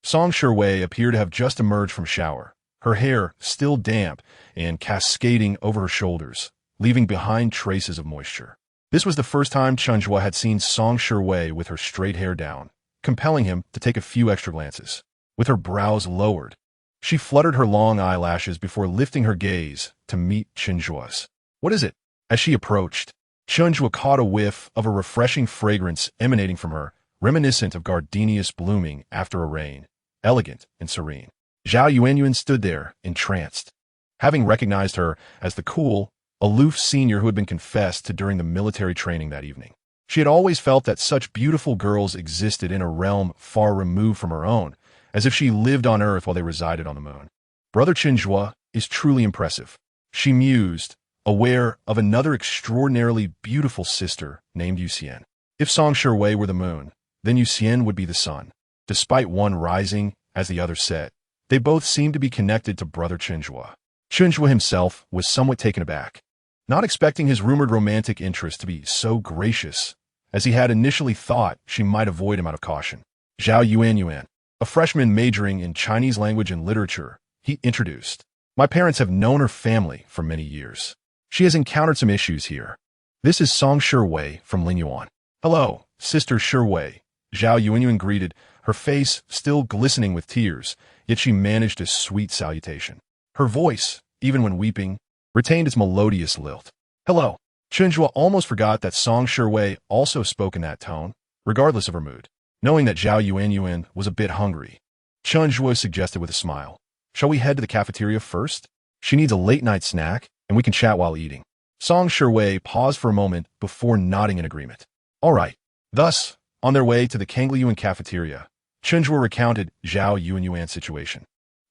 Song Shiwei appeared to have just emerged from shower, her hair still damp and cascading over her shoulders, leaving behind traces of moisture. This was the first time Chen Zhu had seen Song Shiwei with her straight hair down, compelling him to take a few extra glances. With her brows lowered, she fluttered her long eyelashes before lifting her gaze to meet Chen Zhu's. What is it? As she approached, Chen Zhu caught a whiff of a refreshing fragrance emanating from her, reminiscent of gardenias blooming after a rain, elegant and serene. Zhao Yuanyuan stood there, entranced, having recognized her as the cool, aloof senior who had been confessed to during the military training that evening. She had always felt that such beautiful girls existed in a realm far removed from her own, as if she lived on Earth while they resided on the moon. Brother Chen Zhu is truly impressive, she mused, aware of another extraordinarily beautiful sister named Yuxian. If Song Shiwei were the moon, then Yuxian would be the sun. Despite one rising as the other set, they both seemed to be connected to Brother Chen Zhu. Chen Zhu himself was somewhat taken aback, not expecting his rumored romantic interest to be so gracious, as he had initially thought she might avoid him out of caution. Zhao Yuanyuan, a freshman majoring in Chinese language and literature, he introduced. My parents have known her family for many years. She has encountered some issues here. This is Song Shiwei from Linyuan. Hello, Sister Shiwei, Zhao Yuanyuan greeted, her face still glistening with tears, yet she managed a sweet salutation. Her voice, even when weeping, retained its melodious lilt. Hello. Chen Zhu almost forgot that Song Shiwei also spoke in that tone, regardless of her mood. Knowing that Zhao Yuanyuan was a bit hungry, Chen Zhu suggested with a smile, shall we head to the cafeteria first? She needs a late-night snack, and we can chat while eating. Song Shiwei paused for a moment before nodding in agreement. All right. Thus, on their way to the Kangliyuan cafeteria, Chen Zhu recounted Zhao Yuanyuan's situation.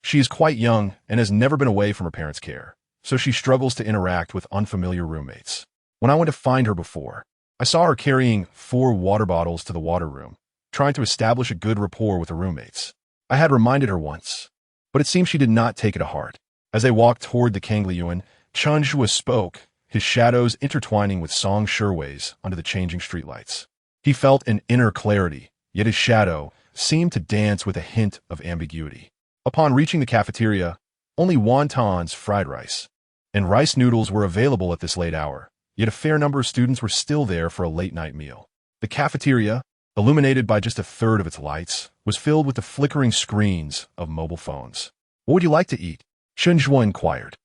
She is quite young and has never been away from her parents' care, so she struggles to interact with unfamiliar roommates. When I went to find her before, I saw her carrying 4 water bottles to the water room, trying to establish a good rapport with her roommates. I had reminded her once, but it seemed she did not take it to heart. As they walked toward the Kangliyuan, Chen Zhu spoke, his shadows intertwining with Song Shiwei's under the changing streetlights. He felt an inner clarity, yet his shadow seemed to dance with a hint of ambiguity. Upon reaching the cafeteria, only wontons, fried rice, and rice noodles were available at this late hour, yet a fair number of students were still there for a late-night meal. The cafeteria, illuminated by just a third of its lights, was filled with the flickering screens of mobile phones. What would you like to eat? Chen Zhu inquired.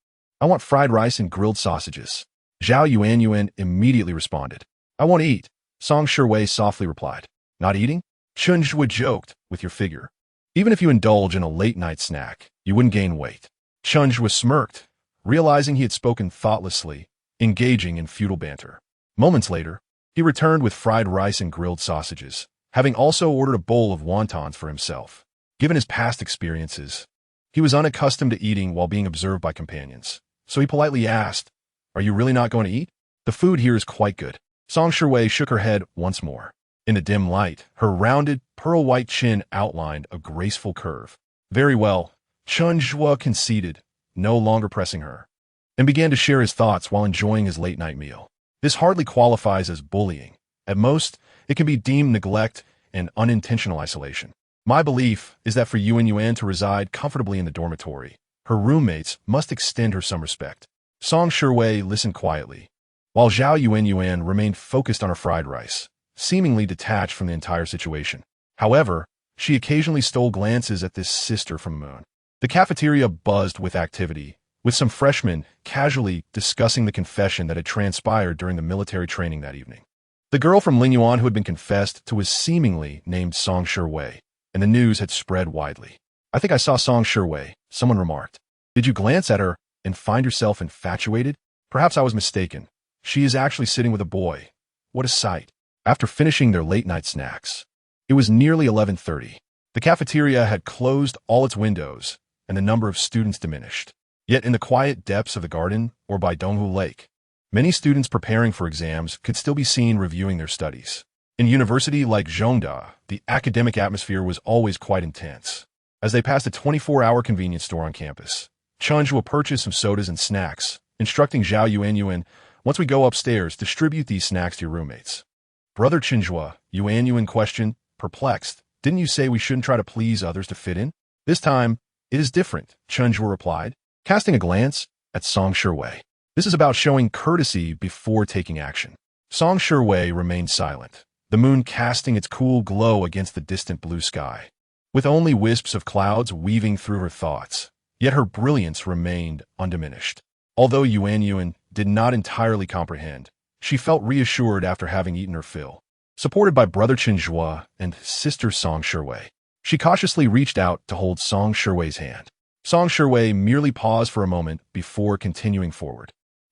I want fried rice and grilled sausages. Zhao Yuanyuan immediately responded. I won't eat. Song Shiwei softly replied. Not eating? Chen Zhu joked, with your figure. Even if you indulge in a late-night snack, you wouldn't gain weight. Chen Zhu smirked, realizing he had spoken thoughtlessly, engaging in futile banter. Moments later, he returned with fried rice and grilled sausages, having also ordered a bowl of wontons for himself. Given his past experiences, he was unaccustomed to eating while being observed by companions, so he politely asked, Are you really not going to eat? The food here is quite good. Song Shiwei shook her head once more. In the dim light, her rounded, pearl-white chin outlined a graceful curve. Very well, Chen Zhu conceded, no longer pressing her, and began to share his thoughts while enjoying his late-night meal. This hardly qualifies as bullying. At most, it can be deemed neglect and unintentional isolation. My belief is that for Yuanyuan to reside comfortably in the dormitory, her roommates must extend her some respect. Song Shiwei listened quietly, while Zhao Yuanyuan remained focused on her fried rice, seemingly detached from the entire situation. However, she occasionally stole glances at this sister from the moon. The cafeteria buzzed with activity, with some freshmen casually discussing the confession that had transpired during the military training that evening. The girl from Lingyuan who had been confessed to was seemingly named Song Shiwei, and the news had spread widely. I think I saw Song Shiwei, someone remarked. Did you glance at her and find yourself infatuated? Perhaps I was mistaken. She is actually sitting with a boy. What a sight. After finishing their late-night snacks, it was nearly 11:30. The cafeteria had closed all its windows, and the number of students diminished. Yet in the quiet depths of the garden or by Donghu Lake, many students preparing for exams could still be seen reviewing their studies. In a university like Zhongda, the academic atmosphere was always quite intense. As they passed a 24-hour convenience store on campus, Chen Zhu purchased some sodas and snacks, instructing Zhao Yuanyuan, once we go upstairs, distribute these snacks to your roommates. Brother Chen Zhu, Yuanyuan questioned, perplexed, didn't you say we shouldn't try to please others to fit in? This time, it is different, Chen Zhu replied, casting a glance at Song Shiwei. This is about showing courtesy before taking action. Song Shiwei remained silent, the moon casting its cool glow against the distant blue sky, with only wisps of clouds weaving through her thoughts. Yet her brilliance remained undiminished. Although Yuanyuan did not entirely comprehend, she felt reassured after having eaten her fill. Supported by brother Chen Zhu and sister Song Shiwei, she cautiously reached out to hold Song Shiwei's hand. Song Shiwei merely paused for a moment before continuing forward.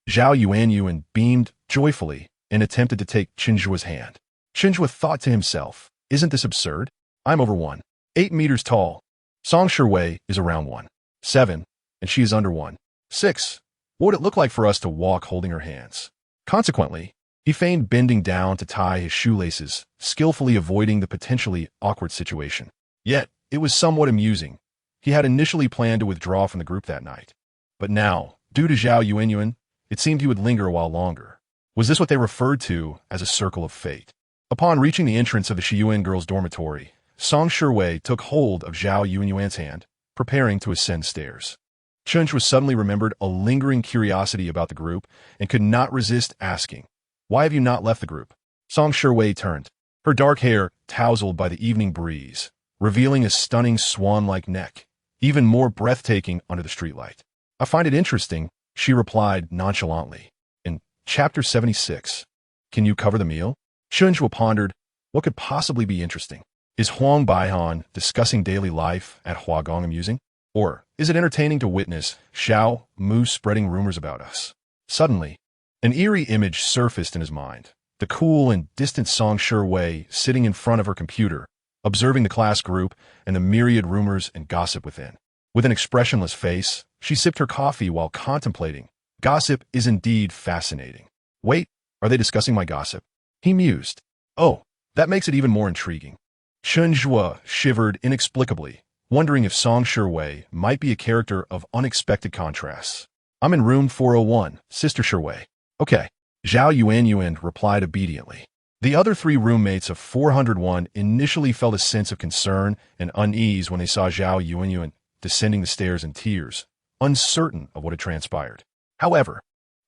Zhao Yuanyuan beamed joyfully and attempted to take Chen Zhu's hand. Chen Zhu thought to himself, isn't this absurd? I'm over 1.8 meters tall. Song Shiwei is around 1.7, and she is under 1.6. What would it look like for us to walk holding her hands? Consequently, he feigned bending down to tie his shoelaces, skillfully avoiding the potentially awkward situation. Yet, it was somewhat amusing. He had initially planned to withdraw from the group that night. But now, due to Zhao Yuanyuan, it seemed he would linger a while longer. Was this what they referred to as a circle of fate? Upon reaching the entrance of the Shiyuan girls' dormitory, Song Shiwei took hold of Zhao Yuanyuan's hand, preparing to ascend stairs. Chen Zhu suddenly remembered a lingering curiosity about the group and could not resist asking, why have you not left the group? Song Shiwei turned, her dark hair tousled by the evening breeze, revealing a stunning swan-like neck, even more breathtaking under the streetlight. I find it interesting, she replied nonchalantly. In Chapter 76, can you cover the meal? Chen Zhu pondered, what could possibly be interesting? Is Huang Baihan discussing daily life at Huagong amusing? Or is it entertaining to witness Xiao Mu spreading rumors about us? Suddenly, an eerie image surfaced in his mind. The cool and distant Song Shiwei sitting in front of her computer, observing the class group and the myriad rumors and gossip within. With an expressionless face, she sipped her coffee while contemplating. Gossip is indeed fascinating. Wait, are they discussing my gossip? He mused. Oh, that makes it even more intriguing. Chen Zhu shivered inexplicably, wondering if Song Shiwei might be a character of unexpected contrasts. I'm in room 401, Sister Shiwei. Okay. Zhao Yuanyuan replied obediently. The other three roommates of 401 initially felt a sense of concern and unease when they saw Zhao Yuanyuan descending the stairs in tears, uncertain of what had transpired. However,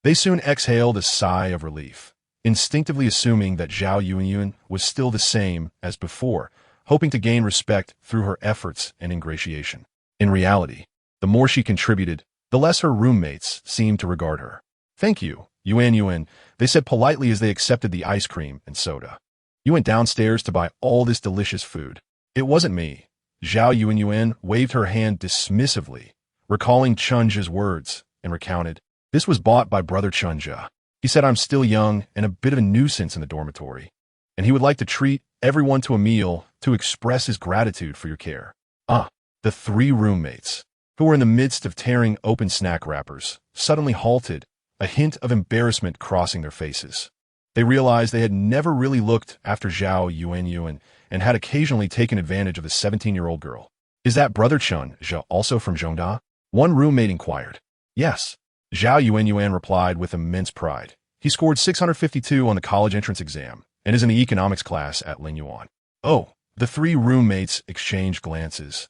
they soon exhaled a sigh of relief, instinctively assuming that Zhao Yuanyuan was still the same as before, hoping to gain respect through her efforts and ingratiation. In reality, the more she contributed, the less her roommates seemed to regard her. Thank you, Yuanyuan, they said politely as they accepted the ice cream and soda. You went downstairs to buy all this delicious food. It wasn't me. Zhao Yuanyuan waved her hand dismissively, recalling Chen Zhu's words, and recounted, this was bought by brother Chen Zhu. He said I'm still young and a bit of a nuisance in the dormitory, and he would like to treat everyone to a meal to express his gratitude for your care. The three roommates, who were in the midst of tearing open snack wrappers, suddenly halted, a hint of embarrassment crossing their faces. They realized they had never really looked after Zhao Yuanyuan and had occasionally taken advantage of the 17-year-old girl. Is that brother Chen Zhu also from Zhongda? One roommate inquired. Yes. Zhao Yuanyuan replied with immense pride. He scored 652 on the college entrance exam and is in the economics class at Lingyuan. Oh, the three roommates exchanged glances,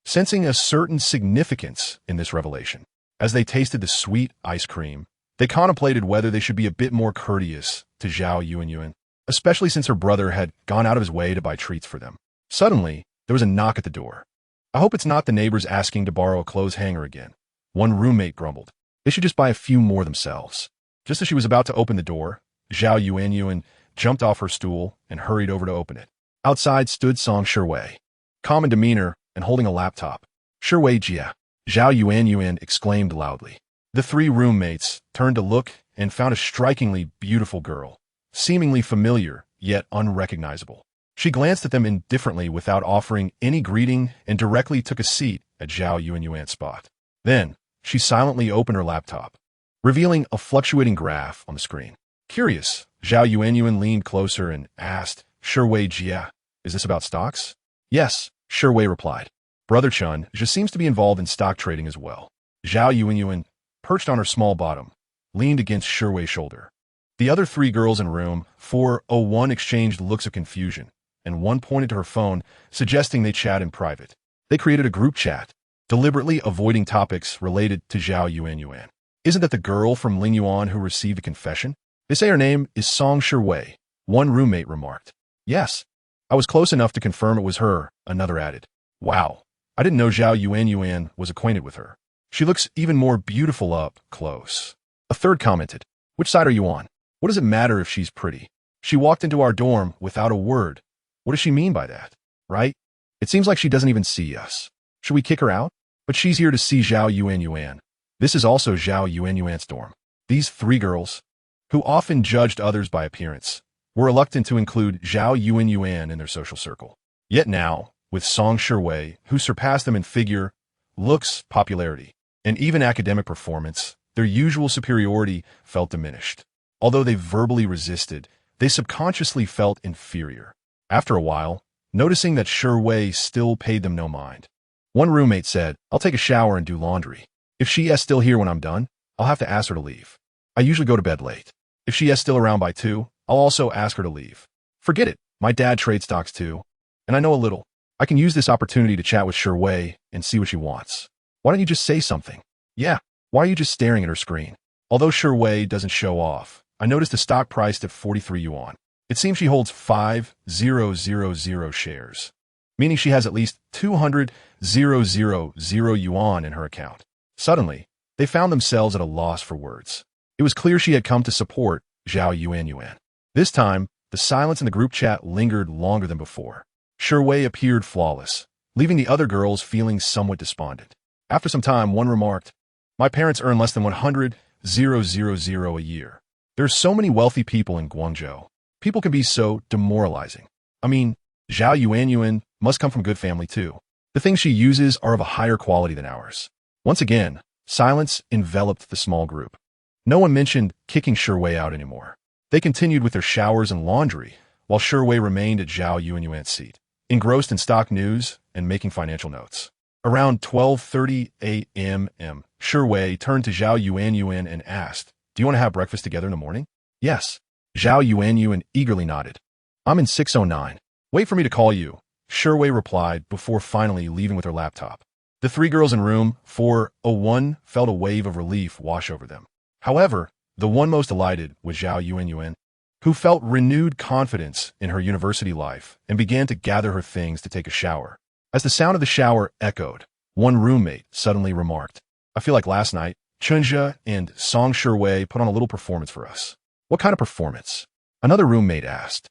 sensing a certain significance in this revelation. As they tasted the sweet ice cream, they contemplated whether they should be a bit more courteous to Zhao Yuanyuan, especially since her brother had gone out of his way to buy treats for them. Suddenly, there was a knock at the door. I hope it's not the neighbors asking to borrow a clothes hanger again. One roommate grumbled. They should just buy a few more themselves. Just as she was about to open the door, Zhao Yuanyuan jumped off her stool and hurried over to open it. Outside stood Song Shiwei, calm in demeanor and holding a laptop. Shiwei Jia, Zhao Yuan exclaimed loudly. The three roommates turned to look and found a strikingly beautiful girl, seemingly familiar yet unrecognizable. She glanced at them indifferently without offering any greeting and directly took a seat at Zhao Yuan's spot. Then, she silently opened her laptop, revealing a fluctuating graph on the screen. Curious, Zhao Yuan leaned closer and asked, Shiwei Jia, is this about stocks? Yes, Shiwei replied. Brother Chen Zhu seems to be involved in stock trading as well. Zhao Yuan, perched on her small bottom, leaned against Shiwei's shoulder. The other three girls in room 401 exchanged looks of confusion, and one pointed to her phone, suggesting they chat in private. They created a group chat, deliberately avoiding topics related to Zhao Yuan. Isn't that the girl from Lingyuan who received a confession? They say her name is Song Shiwei, one roommate remarked. Yes, I was close enough to confirm it was her, another added. Wow, I didn't know Zhao Yuan was acquainted with her. She looks even more beautiful up close. A third commented, which side are you on? What does it matter if she's pretty? She walked into our dorm without a word. What does she mean by that? Right? It seems like she doesn't even see us. Should we kick her out? But she's here to see Zhao Yuan. This is also Zhao Yuan's dorm. These three girls, who often judged others by appearance, were reluctant to include Zhao Yuan in their social circle. Yet now, with Song Shiwei, who surpassed them in figure, looks, popularity, and even academic performance, their usual superiority felt diminished. Although they verbally resisted, they subconsciously felt inferior. After a while, noticing that Shiwei still paid them no mind, one roommate said, I'll take a shower and do laundry. If she is still here when I'm done, I'll have to ask her to leave. I usually go to bed late. If she is still around by 2, I'll also ask her to leave. Forget it, my dad trades stocks too, and I know a little. I can use this opportunity to chat with Shiwei and see what she wants. Why don't you just say something? Yeah, why are you just staring at her screen? Although Shiwei doesn't show off, I noticed the stock priced at 43 yuan. It seems she holds 5,000 shares, meaning she has at least 200,000 yuan in her account. Suddenly, they found themselves at a loss for words. It was clear she had come to support Zhao Yuan. This time, the silence in the group chat lingered longer than before. Shiwei appeared flawless, leaving the other girls feeling somewhat despondent. After some time, one remarked, my parents earn less than 100,000 a year. There's so many wealthy people in Guangzhou. People can be so demoralizing. I mean, Zhao Yuan must come from good family too. The things she uses are of a higher quality than ours. Once again, silence enveloped the small group. No one mentioned kicking Shiwei out anymore. They continued with their showers and laundry, while Shiwei remained at Zhao Yuan's seat, engrossed in stock news and making financial notes. Around 12:30 a.m., Shiwei turned to Zhao Yuan and asked, do you want to have breakfast together in the morning? Yes. Zhao Yuan eagerly nodded. I'm in 609. Wait for me to call you, Shiwei replied before finally leaving with her laptop. The three girls in room 401 felt a wave of relief wash over them. However, the one most delighted was Zhao Yuan, who felt renewed confidence in her university life and began to gather her things to take a shower. As the sound of the shower echoed, one roommate suddenly remarked, I feel like last night, Chen Zhu and Song Shiwei put on a little performance for us. What kind of performance? Another roommate asked.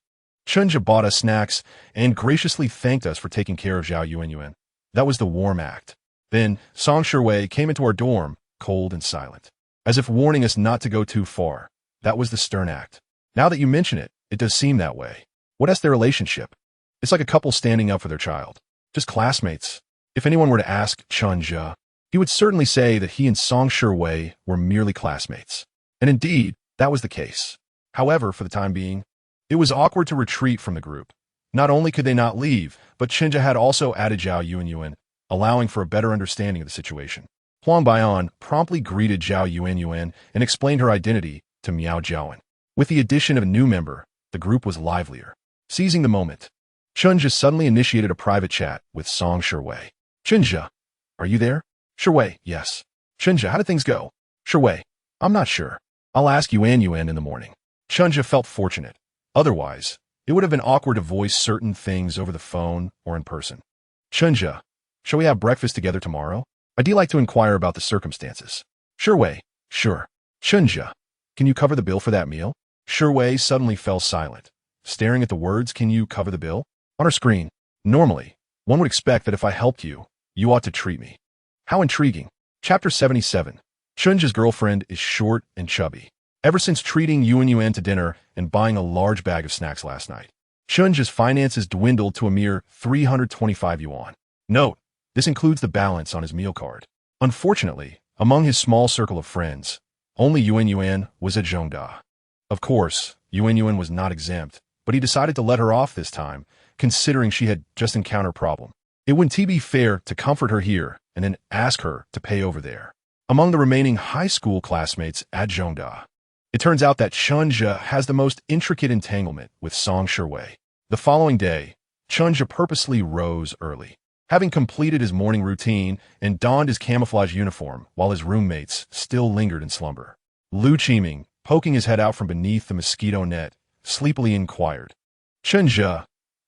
Chen Zhu bought us snacks and graciously thanked us for taking care of Zhao Yuan. That was the warm act. Then Song Shiwei came into our dorm, cold and silent, as if warning us not to go too far. That was the stern act. Now that you mention it, it does seem that way. What is their relationship? It's like a couple standing up for their child. Just classmates. If anyone were to ask Chen Zhu, he would certainly say that he and Song Shiwei were merely classmates. And indeed, that was the case. However, for the time being, it was awkward to retreat from the group. Not only could they not leave, but Chen Zhu had also added Zhao Yuan, allowing for a better understanding of the situation. Huang Baian promptly greeted Zhao Yuan and explained her identity to Miao Jiaowen. With the addition of a new member, the group was livelier. Seizing the moment, Chen Zhu suddenly initiated a private chat with Song Shiwei. Chen Zhu, are you there? Shiwei, yes. Chen Zhu, how did things go? Shiwei, I'm not sure. I'll ask Yuan in the morning. Chen Zhu felt fortunate. Otherwise, it would have been awkward to voice certain things over the phone or in person. Chen Zhu, shall we have breakfast together tomorrow? I'd like to inquire about the circumstances. Shiwei, sure. Chen Zhu, can you cover the bill for that meal? Shiwei suddenly fell silent, staring at the words, "Can you cover the bill?" on her screen. Normally, one would expect that if I helped you, you ought to treat me. How intriguing. Chapter 77. Chen Zhu's girlfriend is short and chubby. Ever since treating Yuan to dinner and buying a large bag of snacks last night, Chen Zhu's finances dwindled to a mere 325 yuan. Note, this includes the balance on his meal card. Unfortunately, among his small circle of friends, only Yuan was at Zhongda. Of course, Yuan was not exempt, but he decided to let her off this time, considering she had just encountered a problem. It wouldn't be fair to comfort her here and then ask her to pay over there. Among the remaining high school classmates at Zhongda, it turns out that Chen Zhu has the most intricate entanglement with Song Shiwei. The following day, Chen Zhu purposely rose early, having completed his morning routine and donned his camouflage uniform while his roommates still lingered in slumber. Lu Qiming, poking his head out from beneath the mosquito net, sleepily inquired, "Chen Zhu,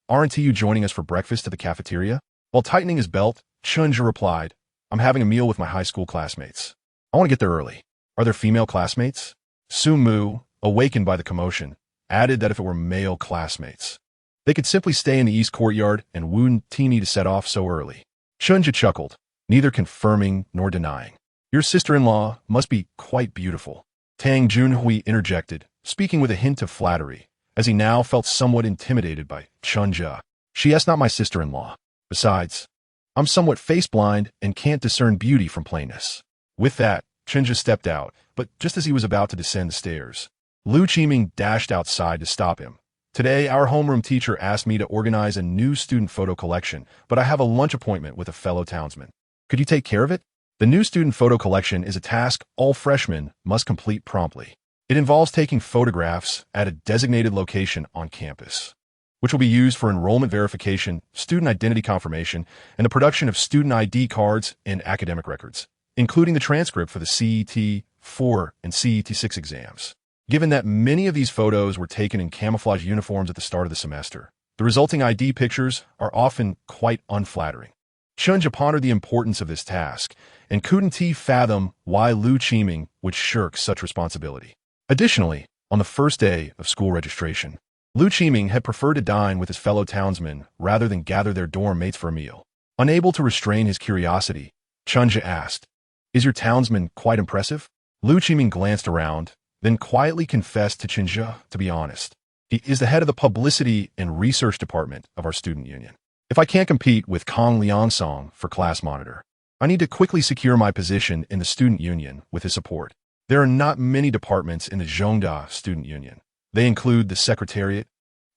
aren't you joining us for breakfast at the cafeteria?" While tightening his belt, Chen Zhu replied, "I'm having a meal with my high school classmates. I want to get there early." "Are there female classmates?" Su Mu, awakened by the commotion, added that if it were male classmates, they could simply stay in the east courtyard and wouldn't need to set off so early. Chen Zhu chuckled, neither confirming nor denying. "Your sister-in-law must be quite beautiful," Tang Junhui interjected, speaking with a hint of flattery, as he now felt somewhat intimidated by Chen Zhu. "She is not my sister-in-law. Besides, I'm somewhat face-blind and can't discern beauty from plainness." With that, Chen Zhu stepped out, but just as he was about to descend the stairs, Lu Qiming dashed outside to stop him. "Today, our homeroom teacher asked me to organize a new student photo collection, but I have a lunch appointment with a fellow townsman. Could you take care of it?" The new student photo collection is a task all freshmen must complete promptly. It involves taking photographs at a designated location on campus, which will be used for enrollment verification, student identity confirmation, and the production of student ID cards and academic records, including the transcript for the CET 4 and CET 6 exams. Given that many of these photos were taken in camouflage uniforms at the start of the semester, the resulting ID pictures are often quite unflattering. Chen Zhu pondered the importance of this task and couldn't fathom why Lu Qiming would shirk such responsibility. Additionally, on the first day of school registration, Lu Qiming had preferred to dine with his fellow townsmen rather than gather their dorm mates for a meal. Unable to restrain his curiosity, Chen Zhu asked, "Is your townsman quite impressive?" Lu Qiming glanced around, then quietly confessed to Chen Zhu, "To be honest, he is the head of the publicity and research department of our student union. If I can't compete with Kong Liangsong for class monitor, I need to quickly secure my position in the student union with his support. There are not many departments in the Zhongda student union. They include the Secretariat,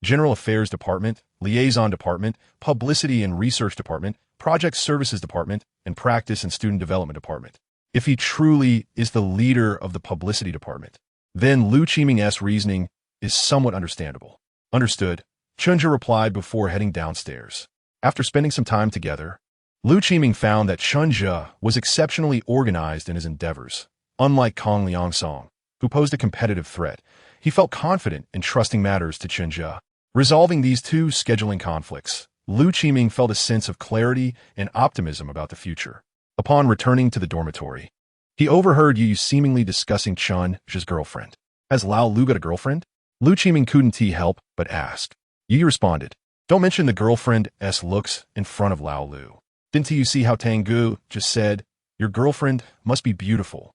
General Affairs Department, Liaison Department, Publicity and Research Department, Project Services Department, and Practice and Student Development Department. If he truly is the leader of the Publicity Department, then Lu Qiming's reasoning is somewhat understandable." "Understood," Chen Zhu replied before heading downstairs. After spending some time together, Lu Qiming found that Chen Zhu was exceptionally organized in his endeavors. Unlike Kong Liangsong, who posed a competitive threat, he felt confident in trusting matters to Chen Zhu. Resolving these two scheduling conflicts, Lu Qiming felt a sense of clarity and optimism about the future. Upon returning to the dormitory, he overheard Yu seemingly discussing Chen Zhu's girlfriend. "Has Lao Lu got a girlfriend?" Lu Qiming couldn't help but ask. Yu responded, "Don't mention the girlfriend's looks in front of Lao Lu. Didn't you see how Tangu just said, 'Your girlfriend must be beautiful'?"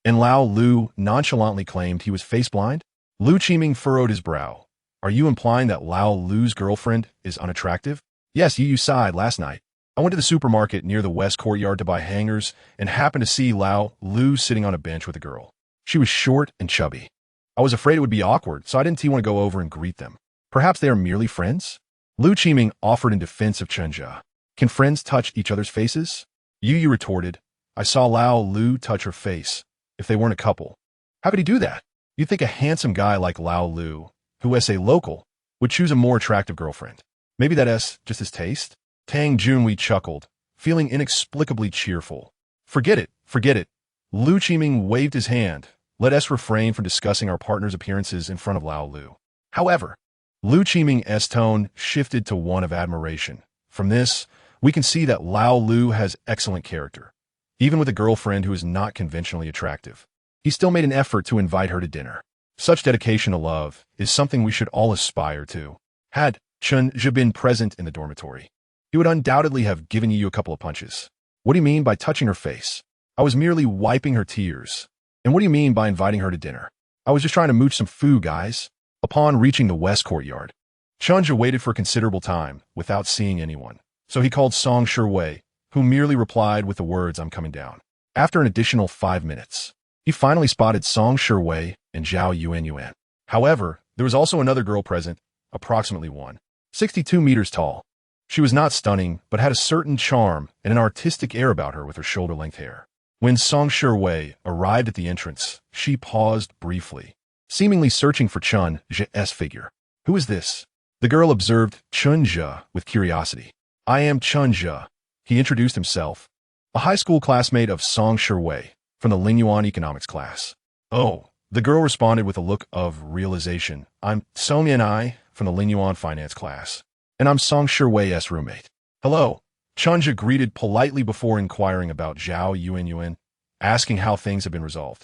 And Lao Lu nonchalantly claimed he was face-blind? Lu Qiming furrowed his brow. "Are you implying that Lao Lu's girlfriend is unattractive?" "Yes, Yu sighed last night. I went to the supermarket near the west courtyard to buy hangers and happened to see Lao Lu sitting on a bench with a girl. She was short and chubby. I was afraid it would be awkward, so I didn't want to go over and greet them. Perhaps they are merely friends?" Lu Qiming offered in defense of Chen Zhu. "Can friends touch each other's faces?" Yu retorted, "I saw Lao Lu touch her face. If they weren't a couple, how could he do that? You'd think a handsome guy like Lao Lu, who is a local, would choose a more attractive girlfriend. Maybe that's just his taste?" Tang Junhui chuckled, feeling inexplicably cheerful. Forget it. Lu Qiming waved his hand. "Let us refrain from discussing our partner's appearances in front of Lao Lu." However, Lu Qiming's tone shifted to one of admiration. From this, we can see that Lao Lu has excellent character. Even with a girlfriend who is not conventionally attractive, he still made an effort to invite her to dinner. Such dedication to love is something we should all aspire to. Had Chen Zhu been present in the dormitory, he would undoubtedly have given you a couple of punches. What do you mean by touching her face? I was merely wiping her tears. And what do you mean by inviting her to dinner? I was just trying to mooch some food, guys. Upon reaching the west courtyard, Chen Zhu waited for considerable time without seeing anyone. So he called Song Shiwei, who merely replied with the words, "I'm coming down." After an additional 5 minutes, he finally spotted Song Shiwei and Zhao Yuanyuan. However, there was also another girl present, approximately 162 meters tall. She was not stunning, but had a certain charm and an artistic air about her with her shoulder-length hair. When Song Shiwei arrived at the entrance, she paused briefly, seemingly searching for Chen Zhu's figure. "Who is this?" The girl observed Chen Zhu with curiosity. "I am Chen Zhu," he introduced himself, a high school classmate of Song Shiwei from the Lingyuan economics class. "Oh," the girl responded with a look of realization. "I'm Song Yanai from the Lingyuan finance class, and I'm Song Shiwei's roommate." "Hello." Chen Zhu greeted politely before inquiring about Zhao Yuanyuan, asking how things had been resolved.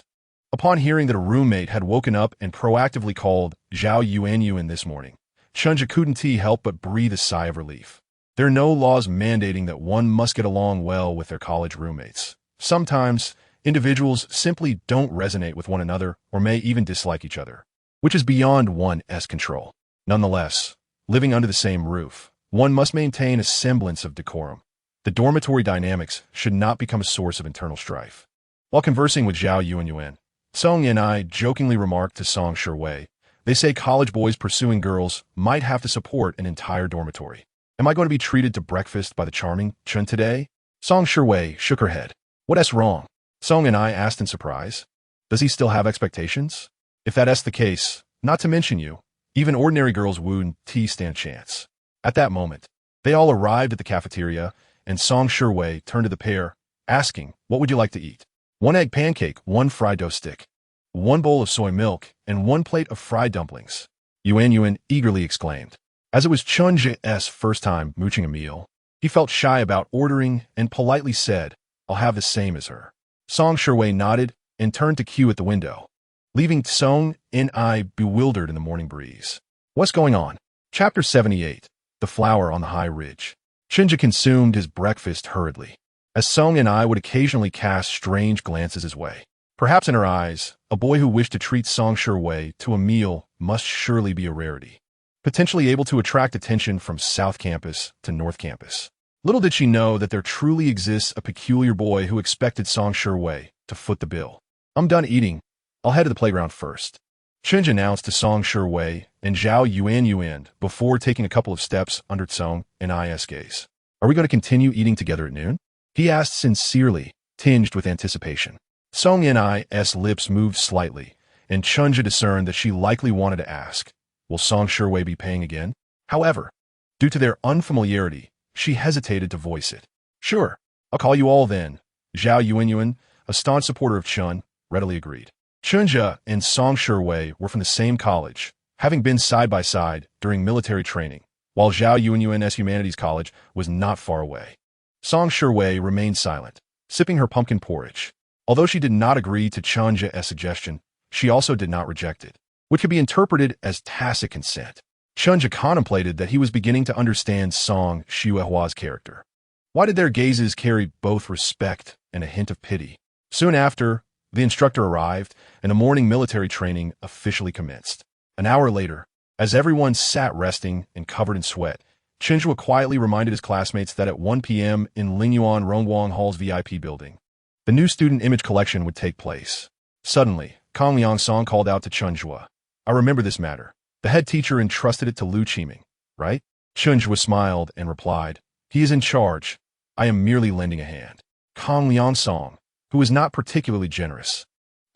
Upon hearing that a roommate had woken up and proactively called Zhao Yuanyuan this morning, Chen Zhu couldn't help but breathe a sigh of relief. There are no laws mandating that one must get along well with their college roommates. Sometimes, individuals simply don't resonate with one another or may even dislike each other, which is beyond one's control. Nonetheless, living under the same roof, one must maintain a semblance of decorum. The dormitory dynamics should not become a source of internal strife. While conversing with Zhao Yuanyuan, Song Yanai jokingly remarked to Song Shiwei, "They say college boys pursuing girls might have to support an entire dormitory. Am I going to be treated to breakfast by the charming Chen today?" Song Shiwei shook her head. "What's wrong?" Song Yanai asked in surprise. "Does he still have expectations? If that's the case, not to mention you, even ordinary girls wouldn't stand a chance." At that moment, they all arrived at the cafeteria, and Song Shiwei turned to the pair, asking, "What would you like to eat?" "1 egg pancake, 1 fried dough stick, 1 bowl of soy milk, and 1 plate of fried dumplings," Yuanyuan eagerly exclaimed. As it was Chen Zhu's first time mooching a meal, he felt shy about ordering and politely said, "I'll have the same as her." Song Shiwei nodded and turned to queue at the window, leaving Song Yanai bewildered in the morning breeze. What's going on? Chapter 78, The Flower on the High Ridge. Chen Zhu consumed his breakfast hurriedly, as Song Yanai would occasionally cast strange glances his way. Perhaps in her eyes, a boy who wished to treat Song Shiwei to a meal must surely be a rarity, potentially able to attract attention from South Campus to North Campus. Little did she know that there truly exists a peculiar boy who expected Song Shiwei to foot the bill. "I'm done eating. I'll head to the playground first," Chen Zhu announced to Song Shiwei and Zhao Yuanyuan before taking a couple of steps under Song Yanai's gaze. "Are we going to continue eating together at noon?" he asked sincerely, tinged with anticipation. Song Yanai's lips moved slightly, and Chen Zhu discerned that she likely wanted to ask, "Will Song Shiwei be paying again?" However, due to their unfamiliarity, she hesitated to voice it. "Sure, I'll call you all then." Zhao Yuanyuan, a staunch supporter of Chen, readily agreed. Chen Zhu and Song Shiwei were from the same college, having been side by side during military training, while Zhao Yuanyuan's humanities college was not far away. Song Shiwei remained silent, sipping her pumpkin porridge. Although she did not agree to Chen Zhu's suggestion, she also did not reject it, which could be interpreted as tacit consent. Chen Zhu contemplated that he was beginning to understand Song Shihua's character. Why did their gazes carry both respect and a hint of pity? Soon after, the instructor arrived, and the morning military training officially commenced. An hour later, as everyone sat resting and covered in sweat, Chen Zhu quietly reminded his classmates that at 1 p.m. in Lingyuan Rongguang Hall's VIP building, the new student image collection would take place. Suddenly, Kang Liangsong called out to Chen Zhu. "I remember this matter. The head teacher entrusted it to Lu Qiming, right?" Chen Zhu smiled and replied, "He is in charge. I am merely lending a hand." Kang Liangsong, who was not particularly generous,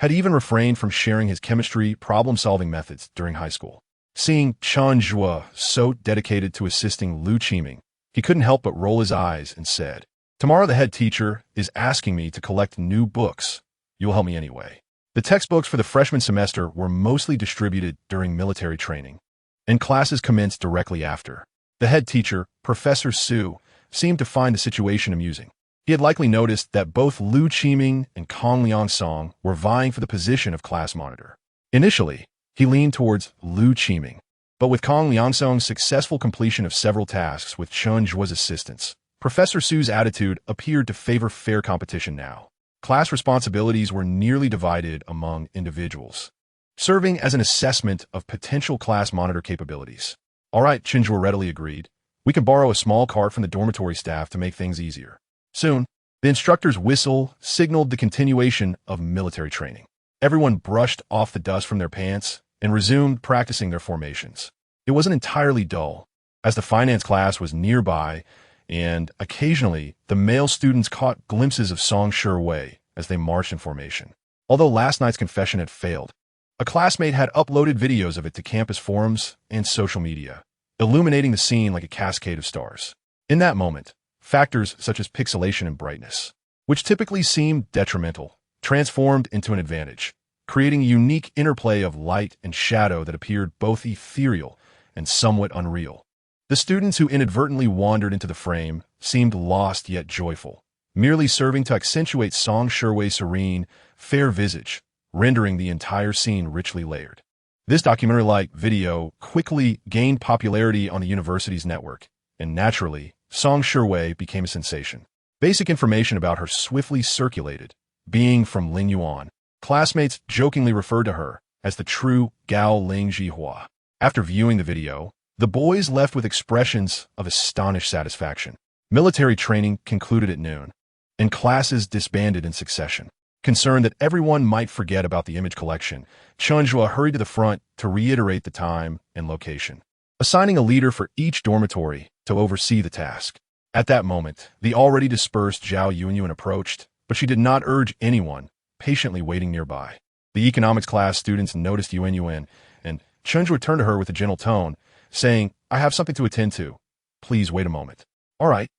had even refrained from sharing his chemistry problem-solving methods during high school. Seeing Chen Zhu so dedicated to assisting Lu Qiming, he couldn't help but roll his eyes and said, "Tomorrow the head teacher is asking me to collect new books. You'll help me anyway." The textbooks for the freshman semester were mostly distributed during military training, and classes commenced directly after. The head teacher, Professor Su, seemed to find the situation amusing. He had likely noticed that both Lu Qiming and Kang Liangsong were vying for the position of class monitor. Initially, He leaned towards Lu Qiming. But with Kong Liangsong's successful completion of several tasks with Chen Zhu's assistance, Professor Su's attitude appeared to favor fair competition now. Class responsibilities were nearly divided among individuals, serving as an assessment of potential class monitor capabilities. All right, Chen Zhu readily agreed. We can borrow a small cart from the dormitory staff to make things easier. Soon, the instructor's whistle signaled the continuation of military training. Everyone brushed off the dust from their pants and resumed practicing their formations. It wasn't entirely dull, as the finance class was nearby, and occasionally the male students caught glimpses of Song Shi as they marched in formation. Although last night's confession had failed, a classmate had uploaded videos of it to campus forums and social media, illuminating the scene like a cascade of stars. In that moment, factors such as pixelation and brightness, which typically seemed detrimental, transformed into an advantage, creating a unique interplay of light and shadow that appeared both ethereal and somewhat unreal. The students who inadvertently wandered into the frame seemed lost yet joyful, merely serving to accentuate Song Shi's serene, fair visage, rendering the entire scene richly layered. This documentary-like video quickly gained popularity on the university's network, and naturally, Song Shi became a sensation. Basic information about her swiftly circulated. Being from Lingyuan, classmates jokingly referred to her as the true Gao Ling Jihua. After viewing the video, the boys left with expressions of astonished satisfaction. Military training concluded at noon, and classes disbanded in succession. Concerned that everyone might forget about the image collection, Chen Zhu hurried to the front to reiterate the time and location, assigning a leader for each dormitory to oversee the task. At that moment, the already dispersed Zhao Yunyuan approached, but she did not urge anyone, patiently waiting nearby. The economics class students noticed Yuanyuan, and Chen Zhu turned to her with a gentle tone, saying, "I have something to attend to. Please wait a moment." "All right,"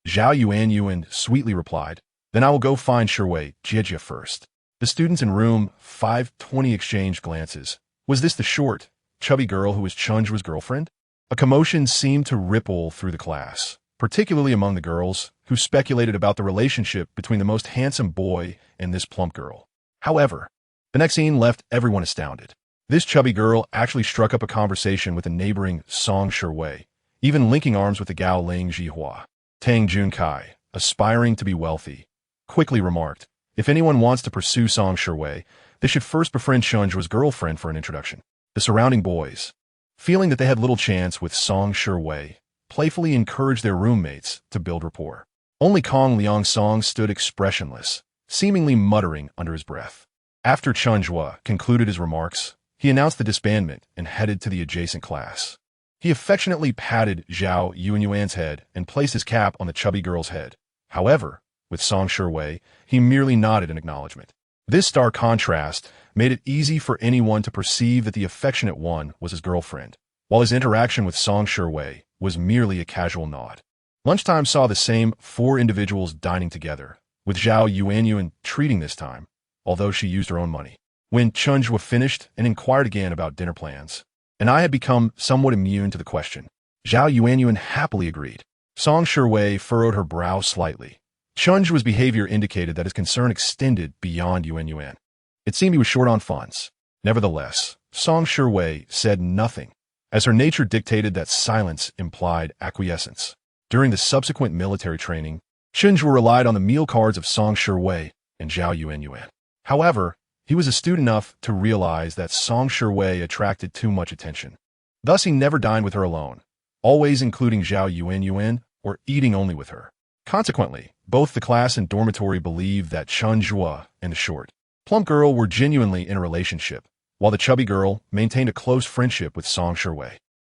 Zhao Yuanyuan sweetly replied. "Then I will go find Shiwei Jiejia first." The students in room 520 exchanged glances. Was this the short, chubby girl who was Chen Zhu's girlfriend? A commotion seemed to ripple through the class, particularly among the girls, who speculated about the relationship between the most handsome boy and this plump girl. However, the next scene left everyone astounded. This chubby girl actually struck up a conversation with the neighboring Song Shi, even linking arms with the Gao Ling Jihua. Tang Junkai, aspiring to be wealthy, quickly remarked, "If anyone wants to pursue Song Shi, they should first befriend Chen Zhu's girlfriend for an introduction." The surrounding boys, feeling that they had little chance with Song Shi, playfully encouraged their roommates to build rapport. Only Kong Liangsong stood expressionless, seemingly muttering under his breath. After Chen Zhu concluded his remarks, he announced the disbandment and headed to the adjacent class. He affectionately patted Zhao Yuanyuan's head and placed his cap on the chubby girl's head. However, with Song Shi, he merely nodded in acknowledgement. This stark contrast made it easy for anyone to perceive that the affectionate one was his girlfriend, while his interaction with Song Shi was merely a casual nod. Lunchtime saw the same four individuals dining together, with Zhao Yuanyuan treating this time, although she used her own money. When Chen Zhu finished and inquired again about dinner plans, and I had become somewhat immune to the question, Zhao Yuanyuan happily agreed. Song Shi furrowed her brow slightly. Chen Zhu's behavior indicated that his concern extended beyond Yuanyuan. It seemed he was short on funds. Nevertheless, Song Shi said nothing, as her nature dictated that silence implied acquiescence. During the subsequent military training, Chen Zhu relied on the meal cards of Song Shi and Zhao Yuanyuan. However, he was astute enough to realize that Song Shi attracted too much attention. Thus, he never dined with her alone, always including Zhao Yuanyuan or eating only with her. Consequently, both the class and dormitory believed that Chen Zhu and the short, plump girl were genuinely in a relationship, while the chubby girl maintained a close friendship with Song Shi.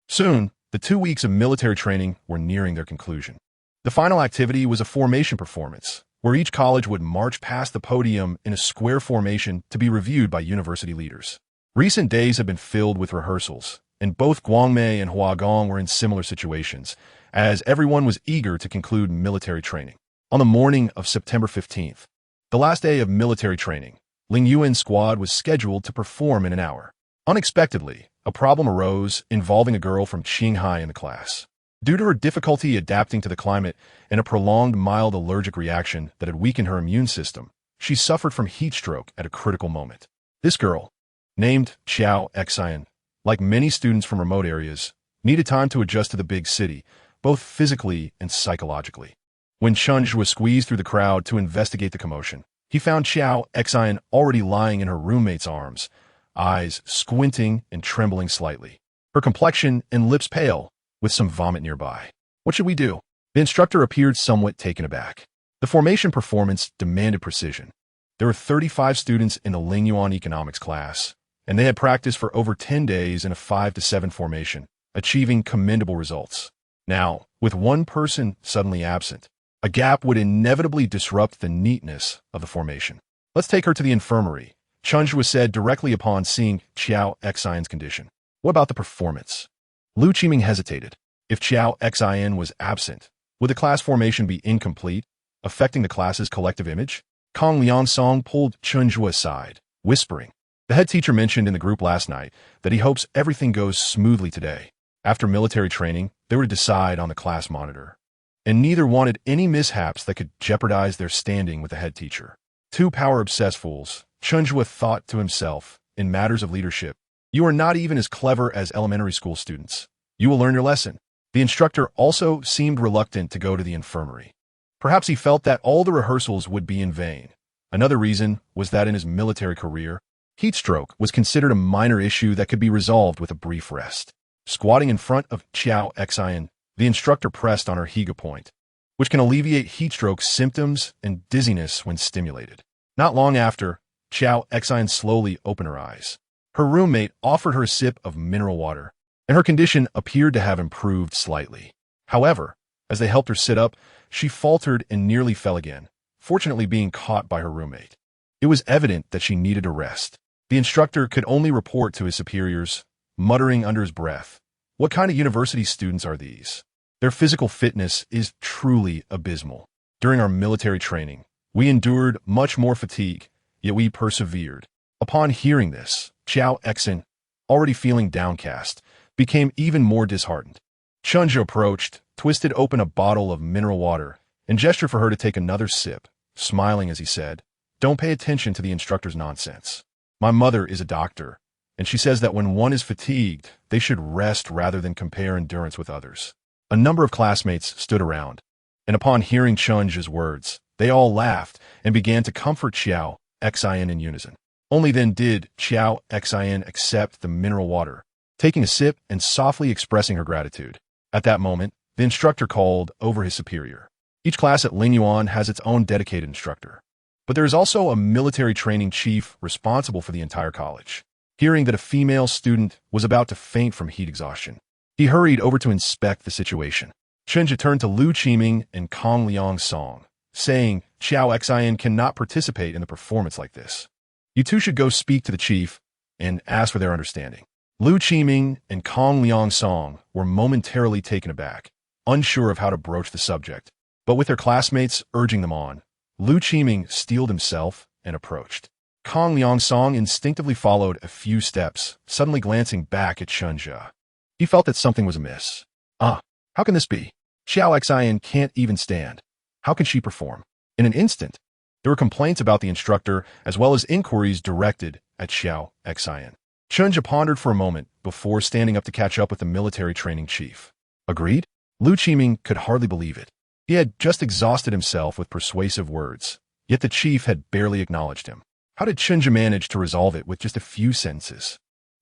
Soon, the 2 weeks of military training were nearing their conclusion. The final activity was a formation performance, where each college would march past the podium in a square formation to be reviewed by university leaders. Recent days had been filled with rehearsals, and both Guangmei and Huagong were in similar situations, as everyone was eager to conclude military training. On the morning of September 15th, the last day of military training, Ling Yuan's squad was scheduled to perform in an hour. Unexpectedly, a problem arose involving a girl from Qinghai in the class. Due to her difficulty adapting to the climate and a prolonged mild allergic reaction that had weakened her immune system, she suffered from heat stroke at a critical moment. This girl, named Xiao Xian, like many students from remote areas, needed time to adjust to the big city, both physically and psychologically. When Chen Zhu was squeezed through the crowd to investigate the commotion, he found Xiao Xian already lying in her roommate's arms, eyes squinting and trembling slightly, her complexion and lips pale, with some vomit nearby. What should we do? The instructor appeared somewhat taken aback. The formation performance demanded precision. There were 35 students in the Lingyuan economics class, and they had practiced for over 10 days in a 5-to-7 formation, achieving commendable results. Now, with one person suddenly absent, a gap would inevitably disrupt the neatness of the formation. Let's take her to the infirmary, Chen Zhu said directly upon seeing Xiao Xian's condition. What about the performance? Lu Qiming hesitated. If Xiao Xian was absent, would the class formation be incomplete, affecting the class's collective image? Kong Liangsong pulled Chen Zhu aside, whispering. The head teacher mentioned in the group last night that he hopes everything goes smoothly today. After military training, they were to decide on the class monitor, and neither wanted any mishaps that could jeopardize their standing with the head teacher. Two power-obsessed fools, Chen Zhu thought to himself, in matters of leadership. You are not even as clever as elementary school students. You will learn your lesson. The instructor also seemed reluctant to go to the infirmary. Perhaps he felt that all the rehearsals would be in vain. Another reason was that in his military career, heat stroke was considered a minor issue that could be resolved with a brief rest. Squatting in front of Xiao Xian, the instructor pressed on her Higa point, which can alleviate heat stroke symptoms and dizziness when stimulated. Not long after, Xiao Xian slowly opened her eyes. Her roommate offered her a sip of mineral water, and her condition appeared to have improved slightly. However, as they helped her sit up, she faltered and nearly fell again, fortunately being caught by her roommate. It was evident that she needed a rest. The instructor could only report to his superiors, muttering under his breath, "What kind of university students are these? Their physical fitness is truly abysmal. During our military training, we endured much more fatigue, yet we persevered." Upon hearing this, Xiao Xian, already feeling downcast, became even more disheartened. Chen Zhu approached, twisted open a bottle of mineral water, and gestured for her to take another sip, smiling as he said, "Don't pay attention to the instructor's nonsense. My mother is a doctor, and she says that when one is fatigued, they should rest rather than compare endurance with others." A number of classmates stood around, and upon hearing Chen Zhu's words, they all laughed and began to comfort Xiao Xian in unison. Only then did Xiao Xian accept the mineral water, taking a sip and softly expressing her gratitude. At that moment, the instructor called over his superior. Each class at Lingyuan has its own dedicated instructor, but there is also a military training chief responsible for the entire college. Hearing that a female student was about to faint from heat exhaustion, he hurried over to inspect the situation. Chen Zhu turned to Lu Qiming and Kong Liangsong, saying, "Xiao Xian cannot participate in the performance like this. You two should go speak to the chief and ask for their understanding." Lu Qiming and Kong Liangsong were momentarily taken aback, unsure of how to broach the subject. But with their classmates urging them on, Lu Qiming steeled himself and approached. Kong Liangsong instinctively followed a few steps, suddenly glancing back at Chen Zhu. He felt that something was amiss. How can this be? Xiao Xian can't even stand. How can she perform? In an instant, there were complaints about the instructor as well as inquiries directed at Xiao Xian. Chen Zhu pondered for a moment before standing up to catch up with the military training chief. Agreed? Lu Qiming could hardly believe it. He had just exhausted himself with persuasive words, yet the chief had barely acknowledged him. How did Chen Zhu manage to resolve it with just a few sentences?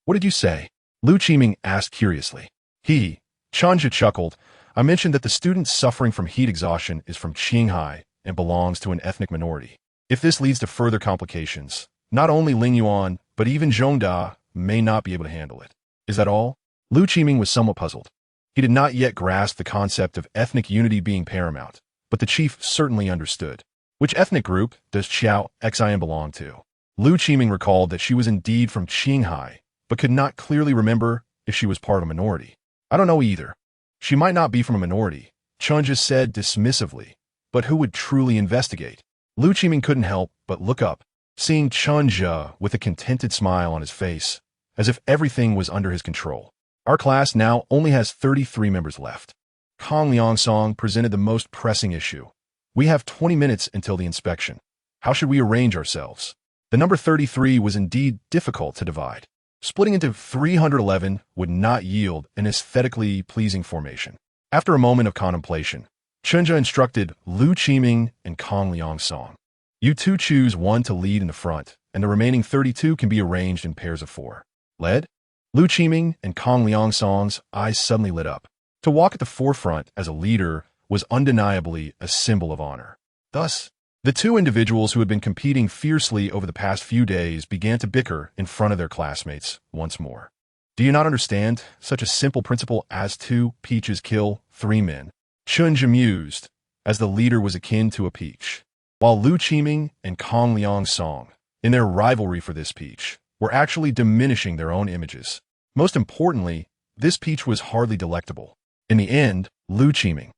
"What did you say?" Lu Qiming asked curiously. Chen Zhu chuckled. "I mentioned that the student suffering from heat exhaustion is from Qinghai and belongs to an ethnic minority. If this leads to further complications, not only Lingyuan, but even Zhongda may not be able to handle it." "Is that all?" Lu Qiming was somewhat puzzled. He did not yet grasp the concept of ethnic unity being paramount, but the chief certainly understood. "Which ethnic group does Xiao Xian belong to?" Lu Qiming recalled that she was indeed from Qinghai, but could not clearly remember if she was part of a minority. "I don't know either. She might not be from a minority," Chen Zhu said dismissively, "but who would truly investigate?" Lu Qiming couldn't help but look up, seeing Chen Zhu with a contented smile on his face, as if everything was under his control. "Our class now only has 33 members left." Kong Liangsong presented the most pressing issue. "We have 20 minutes until the inspection. How should we arrange ourselves?" The number 33 was indeed difficult to divide. Splitting into 311 would not yield an aesthetically pleasing formation. After a moment of contemplation, Chen Zhu instructed Lu Qiming and Kong Liangsong. You two choose one to lead in the front, and the remaining 32 can be arranged in pairs of 4. Led? Lu Qiming and Kong Liangsong's eyes suddenly lit up. To walk at the forefront as a leader was undeniably a symbol of honor. Thus, the two individuals who had been competing fiercely over the past few days began to bicker in front of their classmates once more. Do you not understand such a simple principle as 2 peaches kill 3 men? Chen Zhu mused, as the leader was akin to a peach, while Lu Qiming and Kong Liangsong, in their rivalry for this peach, were actually diminishing their own images. Most importantly, this peach was hardly delectable. In the end, Lu Qiming,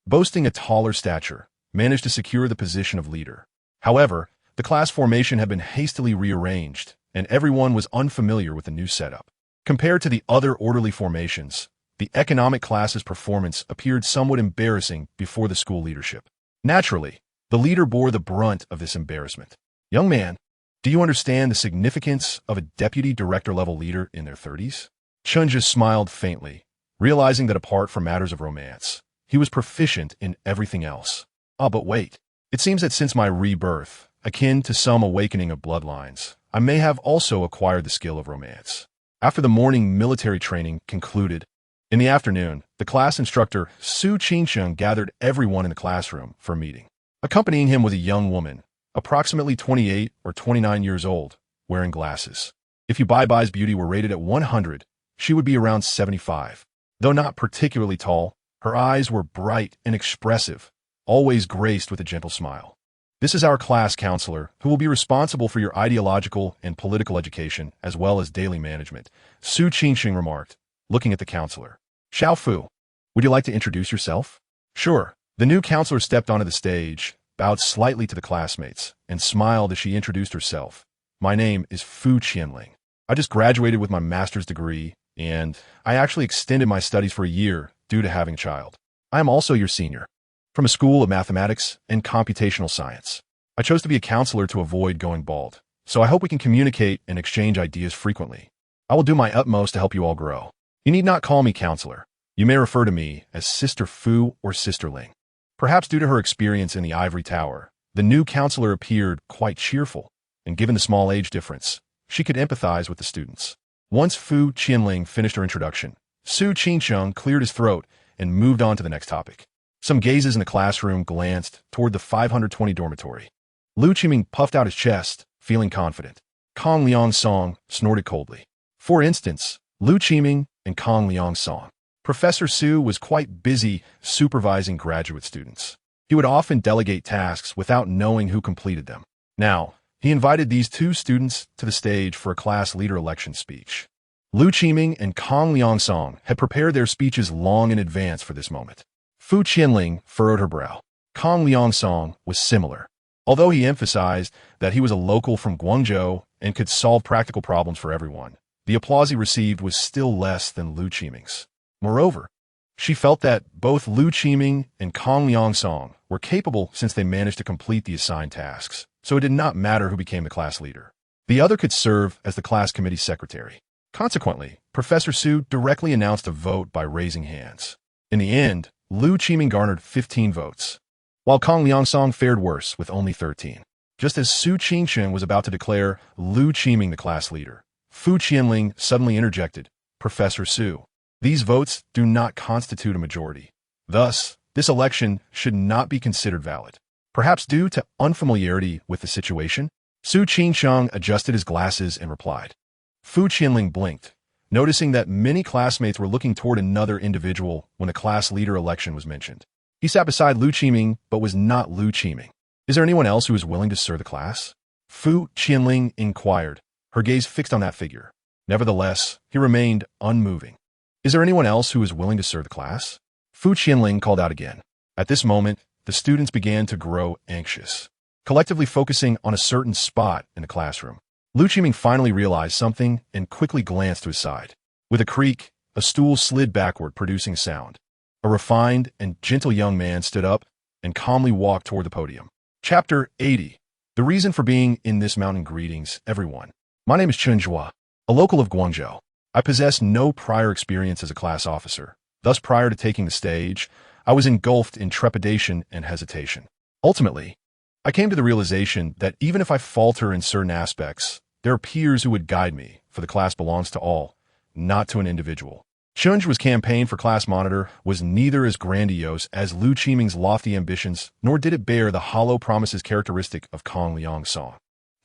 boasting a taller stature, managed to secure the position of leader. However, the class formation had been hastily rearranged, and everyone was unfamiliar with the new setup. Compared to the other orderly formations, the economic class's performance appeared somewhat embarrassing before the school leadership. Naturally, the leader bore the brunt of this embarrassment. Young man, do you understand the significance of a deputy director-level leader in their 30s? Chen Zhu smiled faintly, realizing that apart from matters of romance, he was proficient in everything else. Ah, but wait. It seems that since my rebirth, akin to some awakening of bloodlines, I may have also acquired the skill of romance. After the morning military training concluded, in the afternoon, the class instructor, Su Qingsheng, gathered everyone in the classroom for a meeting. Accompanying him was a young woman, approximately 28 or 29 years old, wearing glasses. If Bai's beauty were rated at 100, she would be around 75. Though not particularly tall, her eyes were bright and expressive, always graced with a gentle smile. This is our class counselor, who will be responsible for your ideological and political education as well as daily management, Su Qingsheng remarked, looking at the counselor. Xiao Fu, would you like to introduce yourself? Sure. The new counselor stepped onto the stage, bowed slightly to the classmates, and smiled as she introduced herself. My name is Fu Qianling. I just graduated with my master's degree, and I actually extended my studies for a year due to having a child. I am also your senior, from a school of mathematics and computational science. I chose to be a counselor to avoid going bald, so I hope we can communicate and exchange ideas frequently. I will do my utmost to help you all grow. You need not call me counselor. You may refer to me as Sister Fu or Sister Ling. Perhaps due to her experience in the ivory tower, the new counselor appeared quite cheerful, and given the small age difference, she could empathize with the students. Once Fu Qianling finished her introduction, Su Qingsheng cleared his throat and moved on to the next topic. Some gazes in the classroom glanced toward the 520 dormitory. Lu Qiming puffed out his chest, feeling confident. Kong Liangsong snorted coldly. For instance, Lu Qiming and Kong Liangsong. Professor Su was quite busy supervising graduate students. He would often delegate tasks without knowing who completed them. Now, he invited these 2 students to the stage for a class leader election speech. Lu Qiming and Kong Liangsong had prepared their speeches long in advance for this moment. Fu Qianling furrowed her brow. Kong Liangsong was similar. Although he emphasized that he was a local from Guangzhou and could solve practical problems for everyone, the applause he received was still less than Lu Qiming's. Moreover, she felt that both Lu Qiming and Kong Liangsong were capable since they managed to complete the assigned tasks, so it did not matter who became the class leader. The other could serve as the class committee secretary. Consequently, Professor Su directly announced a vote by raising hands. In the end, Lu Qiming garnered 15 votes, while Kong Liangsong fared worse with only 13. Just as Su Qingsheng was about to declare Lu Qiming the class leader, Fu Qianling suddenly interjected, Professor Su, these votes do not constitute a majority. Thus, this election should not be considered valid. Perhaps due to unfamiliarity with the situation, Su Qingsheng adjusted his glasses and replied. Fu Qianling blinked, noticing that many classmates were looking toward another individual when the class leader election was mentioned. He sat beside Lu Qiming, but was not Lu Qiming. Is there anyone else who is willing to serve the class? Fu Qianling inquired, her gaze fixed on that figure. Nevertheless, he remained unmoving. Is there anyone else who is willing to serve the class? Fu Qianling called out again. At this moment, the students began to grow anxious, collectively focusing on a certain spot in the classroom. Lu Qiming finally realized something and quickly glanced to his side. With a creak, a stool slid backward, producing sound. A refined and gentle young man stood up and calmly walked toward the podium. Chapter 80. The reason for being in this mountain. Greetings, everyone. My name is Chen Zhu, A local of Guangzhou, I possessed no prior experience as a class officer. Thus, prior to taking the stage, I was engulfed in trepidation and hesitation. Ultimately, I came to the realization that even if I falter in certain aspects, there are peers who would guide me, for the class belongs to all, not to an individual. Chen Zhu's campaign for class monitor was neither as grandiose as Lu Qiming's lofty ambitions, nor did it bear the hollow promises characteristic of Kong Liangsong.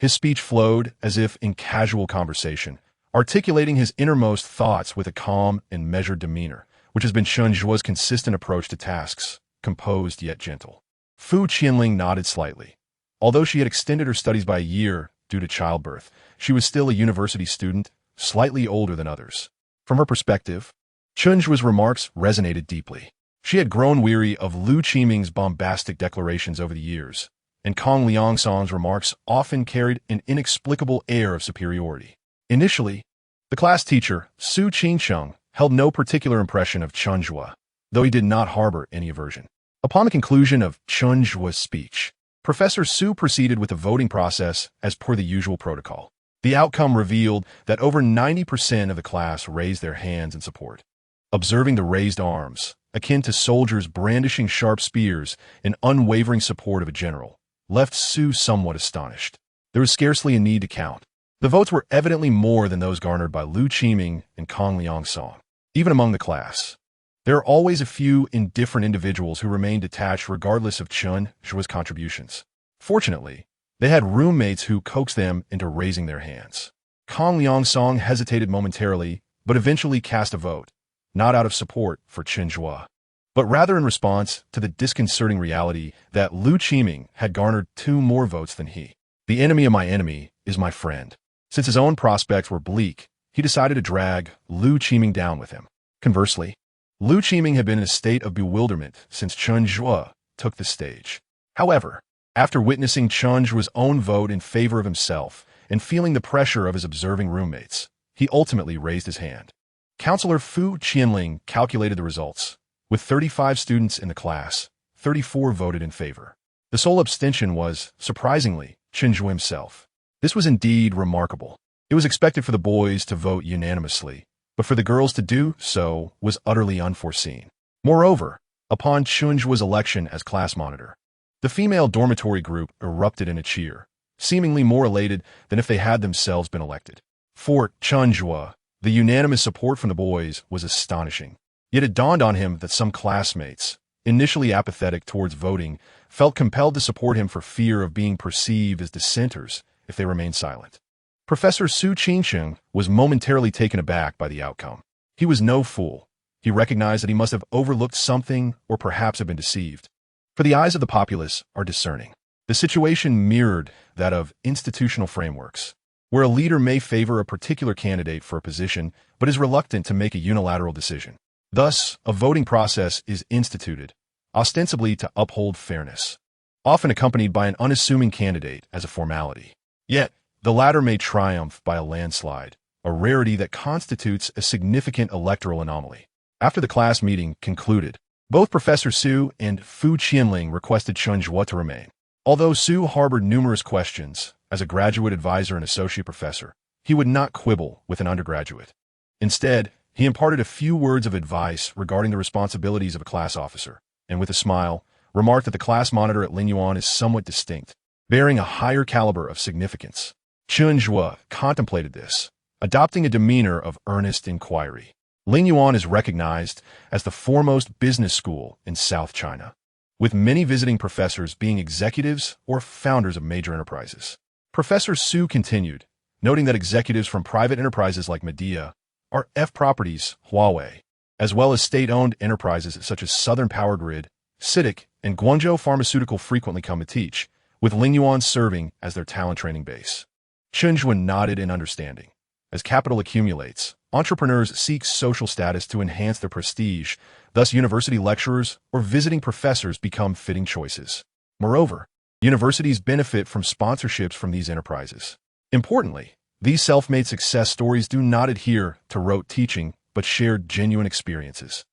His speech flowed as if in casual conversation, articulating his innermost thoughts with a calm and measured demeanor, which has been Chen Zhu's consistent approach to tasks, composed yet gentle. Fu Qianling nodded slightly. Although she had extended her studies by a year due to childbirth, she was still a university student, slightly older than others. From her perspective, Chen Zhu's remarks resonated deeply. She had grown weary of Lu Qiming's bombastic declarations over the years, and Kong Liangsong's remarks often carried an inexplicable air of superiority. Initially, the class teacher, Su Qingcheng, held no particular impression of Chen Zhu, though he did not harbor any aversion. Upon the conclusion of Chen Zhu's speech, Professor Su proceeded with the voting process as per the usual protocol. The outcome revealed that over 90% of the class raised their hands in support. Observing the raised arms, akin to soldiers brandishing sharp spears in unwavering support of a general, left Su somewhat astonished. There was scarcely a need to count. The votes were evidently more than those garnered by Lu Qiming and Kong Liangsong. Even among the class, there are always a few indifferent individuals who remain detached regardless of Chen Zhu's contributions. Fortunately, they had roommates who coaxed them into raising their hands. Kong Liangsong hesitated momentarily, but eventually cast a vote, not out of support for Chen Zhu, but rather in response to the disconcerting reality that Lu Qiming had garnered 2 more votes than he. The enemy of my enemy is my friend. Since his own prospects were bleak, he decided to drag Lu Qiming down with him. Conversely, Lu Qiming had been in a state of bewilderment since Chen Zhu took the stage. However, after witnessing Chen Zhu's own vote in favor of himself and feeling the pressure of his observing roommates, he ultimately raised his hand. Counselor Fu Qianling calculated the results. With 35 students in the class, 34 voted in favor. The sole abstention was, surprisingly, Chen Zhu himself. This was indeed remarkable. It was expected for the boys to vote unanimously, but for the girls to do so was utterly unforeseen. Moreover, upon Chen Zhu's election as class monitor, the female dormitory group erupted in a cheer, seemingly more elated than if they had themselves been elected. For Chen Zhu, the unanimous support from the boys was astonishing. Yet it dawned on him that some classmates, initially apathetic towards voting, felt compelled to support him for fear of being perceived as dissenters if they remained silent. Professor Su Qingcheng was momentarily taken aback by the outcome. He was no fool. He recognized that he must have overlooked something or perhaps have been deceived. For the eyes of the populace are discerning. The situation mirrored that of institutional frameworks, where a leader may favor a particular candidate for a position but is reluctant to make a unilateral decision. Thus, a voting process is instituted, ostensibly to uphold fairness, often accompanied by an unassuming candidate as a formality. Yet, the latter may triumph by a landslide, a rarity that constitutes a significant electoral anomaly. After the class meeting concluded, both Professor Su and Fu Qianling requested Chen Zhu to remain. Although Su harbored numerous questions, as a graduate advisor and associate professor, he would not quibble with an undergraduate. Instead, he imparted a few words of advice regarding the responsibilities of a class officer, and with a smile, remarked that the class monitor at Lingyuan is somewhat distinct, bearing a higher caliber of significance. Chen Zhu contemplated this, adopting a demeanor of earnest inquiry. Lingyuan is recognized as the foremost business school in South China, with many visiting professors being executives or founders of major enterprises. Professor Su continued, noting that executives from private enterprises like Medea, RF Properties, Huawei, as well as state-owned enterprises such as Southern Power Grid, CITIC, and Guangzhou Pharmaceutical frequently come to teach, with Lingyuan serving as their talent training base. Chen Zhu nodded in understanding. As capital accumulates, entrepreneurs seek social status to enhance their prestige, thus university lecturers or visiting professors become fitting choices. Moreover, universities benefit from sponsorships from these enterprises. Importantly, these self-made success stories do not adhere to rote teaching, but share genuine experiences,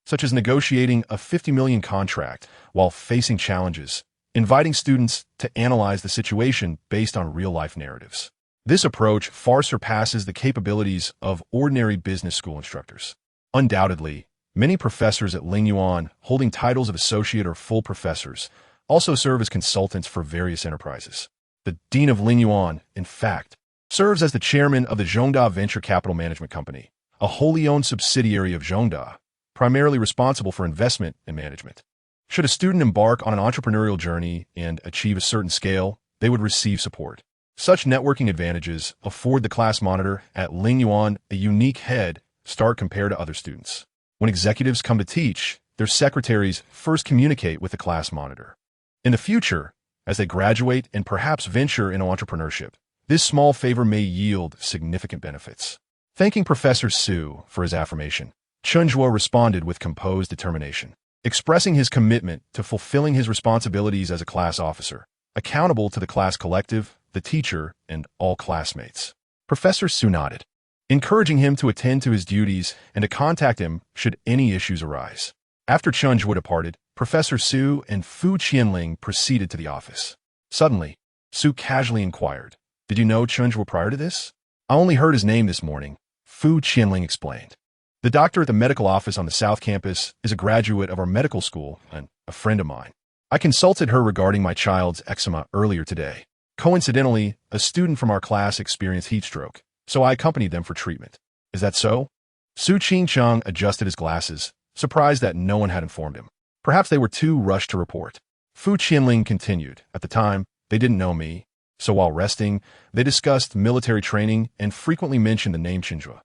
such as negotiating a 50 million contract while facing challenges, inviting students to analyze the situation based on real-life narratives. This approach far surpasses the capabilities of ordinary business school instructors. Undoubtedly, many professors at Lingyuan, holding titles of associate or full professors, also serve as consultants for various enterprises. The dean of Lingyuan, in fact, serves as the chairman of the Zhongda Venture Capital Management Company, a wholly owned subsidiary of Zhongda, primarily responsible for investment and management. Should a student embark on an entrepreneurial journey and achieve a certain scale, they would receive support. Such networking advantages afford the class monitor at Lingyuan a unique head start compared to other students. When executives come to teach, their secretaries first communicate with the class monitor. In the future, as they graduate and perhaps venture into entrepreneurship, this small favor may yield significant benefits. Thanking Professor Su for his affirmation, Chen Zhu responded with composed determination, expressing his commitment to fulfilling his responsibilities as a class officer, accountable to the class collective, the teacher, and all classmates. Professor Su nodded, encouraging him to attend to his duties and to contact him should any issues arise. After Chen Zhu departed, Professor Su and Fu Qianling proceeded to the office. Suddenly, Su casually inquired, "Did you know Chen Zhu prior to this?" "I only heard his name this morning," Fu Qianling explained. "The doctor at the medical office on the South Campus is a graduate of our medical school and a friend of mine. I consulted her regarding my child's eczema earlier today. Coincidentally, a student from our class experienced heat stroke, so I accompanied them for treatment." "Is that so?" Su Qingchang adjusted his glasses, surprised that no one had informed him. Perhaps they were too rushed to report. Fu Qianling continued, "At the time, they didn't know me, so while resting, they discussed military training and frequently mentioned the name Chen Zhu.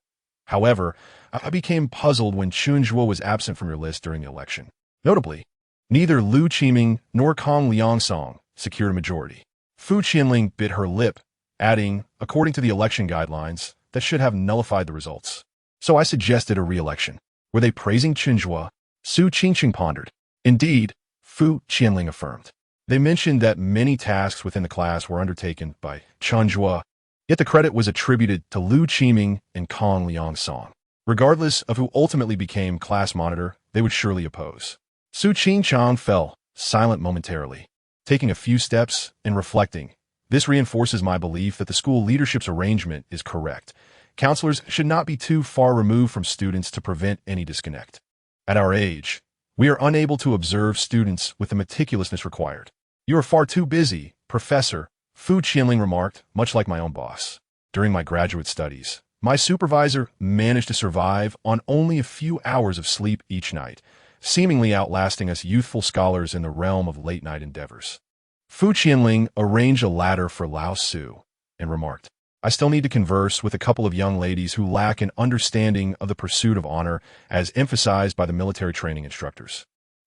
However, I became puzzled when Chen Zhu was absent from your list during the election. Notably, neither Lu Qiming nor Kong Liangsong secured a majority." Fu Qianling bit her lip, adding, "According to the election guidelines, that should have nullified the results. So I suggested a re-election." "Were they praising Chen Zhu?" Su Qingqing pondered. "Indeed," Fu Qianling affirmed. "They mentioned that many tasks within the class were undertaken by Chen Zhu, yet the credit was attributed to Lu Qiming and Kong Liangsong. Regardless of who ultimately became class monitor, they would surely oppose." Su Qingchang fell silent momentarily, taking a few steps and reflecting. "This reinforces my belief that the school leadership's arrangement is correct. Counselors should not be too far removed from students to prevent any disconnect. At our age, we are unable to observe students with the meticulousness required." "You are far too busy, Professor," Fu Qianling remarked, much like my own boss. "During my graduate studies, my supervisor managed to survive on only a few hours of sleep each night, seemingly outlasting us youthful scholars in the realm of late-night endeavors." Fu Qianling arranged a ladder for Lao Su and remarked, "I still need to converse with a couple of young ladies who lack an understanding of the pursuit of honor as emphasized by the military training instructors.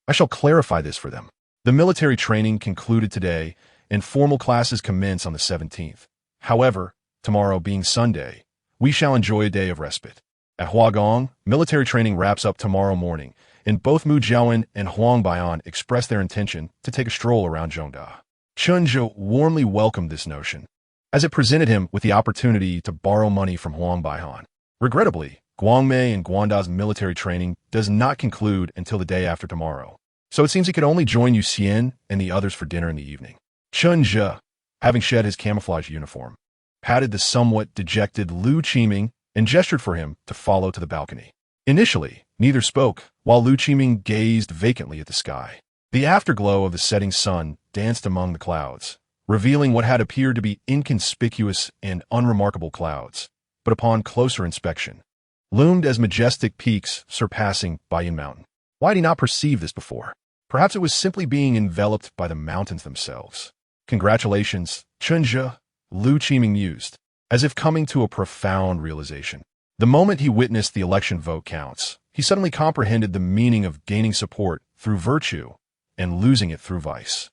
I shall clarify this for them." The military training concluded today, and formal classes commence on the 17th. However, tomorrow being Sunday, we shall enjoy a day of respite. At Huagong, military training wraps up tomorrow morning, and both Mu Jiawen and Huang Baian expressed their intention to take a stroll around Zhongda. Chen Zhu warmly welcomed this notion, as it presented him with the opportunity to borrow money from Huang Baihan. Regrettably, Guangmei and Guanda's military training does not conclude until the day after tomorrow, so it seems he could only join Yu Xian and the others for dinner in the evening. Chen Zhu, having shed his camouflage uniform, patted the somewhat dejected Lu Qiming and gestured for him to follow to the balcony. Initially, neither spoke, while Lu Qiming gazed vacantly at the sky. The afterglow of the setting sun danced among the clouds, revealing what had appeared to be inconspicuous and unremarkable clouds, but upon closer inspection, loomed as majestic peaks surpassing Baiyin Mountain. Why had he not perceived this before? Perhaps it was simply being enveloped by the mountains themselves. "Congratulations, Chen Zhu," Lu Qiming mused, as if coming to a profound realization. The moment he witnessed the election vote counts, he suddenly comprehended the meaning of gaining support through virtue and losing it through vice.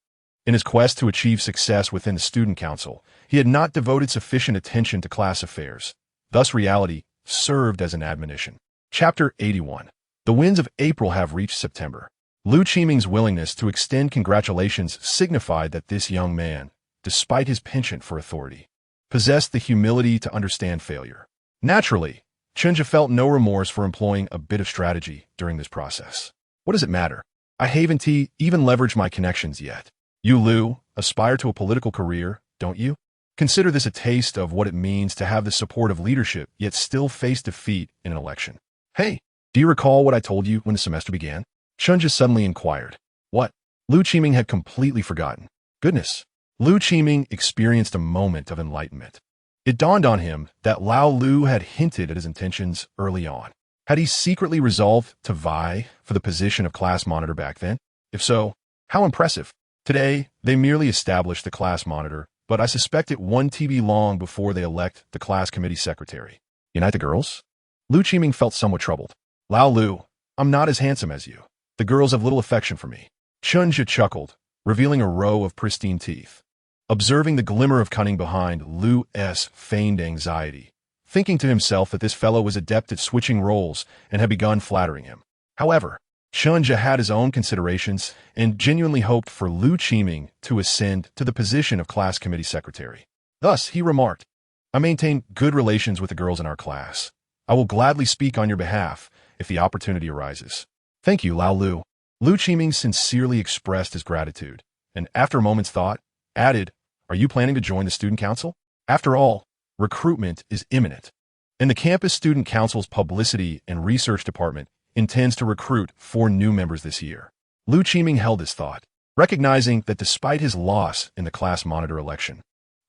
In his quest to achieve success within the student council, he had not devoted sufficient attention to class affairs. Thus reality served as an admonition. Chapter 81. The winds of April have reached September. Lu Qiming's willingness to extend congratulations signified that this young man, despite his penchant for authority, possessed the humility to understand failure. Naturally, Chen Zhu felt no remorse for employing a bit of strategy during this process. "What does it matter? I haven't even leveraged my connections yet. You, Lu, aspire to a political career, don't you?" Consider this a taste of what it means to have the support of leadership, yet still face defeat in an election. Hey, do you recall what I told you when the semester began? Chen Zhu suddenly inquired. What? Lu Qiming had completely forgotten. Goodness. Lu Qiming experienced a moment of enlightenment. It dawned on him that Lao Lu had hinted at his intentions early on. Had he secretly resolved to vie for the position of class monitor back then? If so, how impressive. Today, they merely established the class monitor, but I suspect it won TV long before they elect the class committee secretary. Unite the girls? Lu Qiming felt somewhat troubled. Lao Lu, I'm not as handsome as you. The girls have little affection for me. Chen Zhu chuckled, revealing a row of pristine teeth. Observing the glimmer of cunning behind Lu's feigned anxiety, thinking to himself that this fellow was adept at switching roles and had begun flattering him. However, Chen Zhu had his own considerations and genuinely hoped for Lu Qiming to ascend to the position of class committee secretary. Thus, he remarked, I maintain good relations with the girls in our class. I will gladly speak on your behalf if the opportunity arises. Thank you, Lao Lu. Lu Qiming sincerely expressed his gratitude, and after a moment's thought, added, Are you planning to join the student council? After all, recruitment is imminent, and the campus student council's publicity and research department intends to recruit 4 new members this year. Lu Qiming held this thought, recognizing that despite his loss in the class monitor election,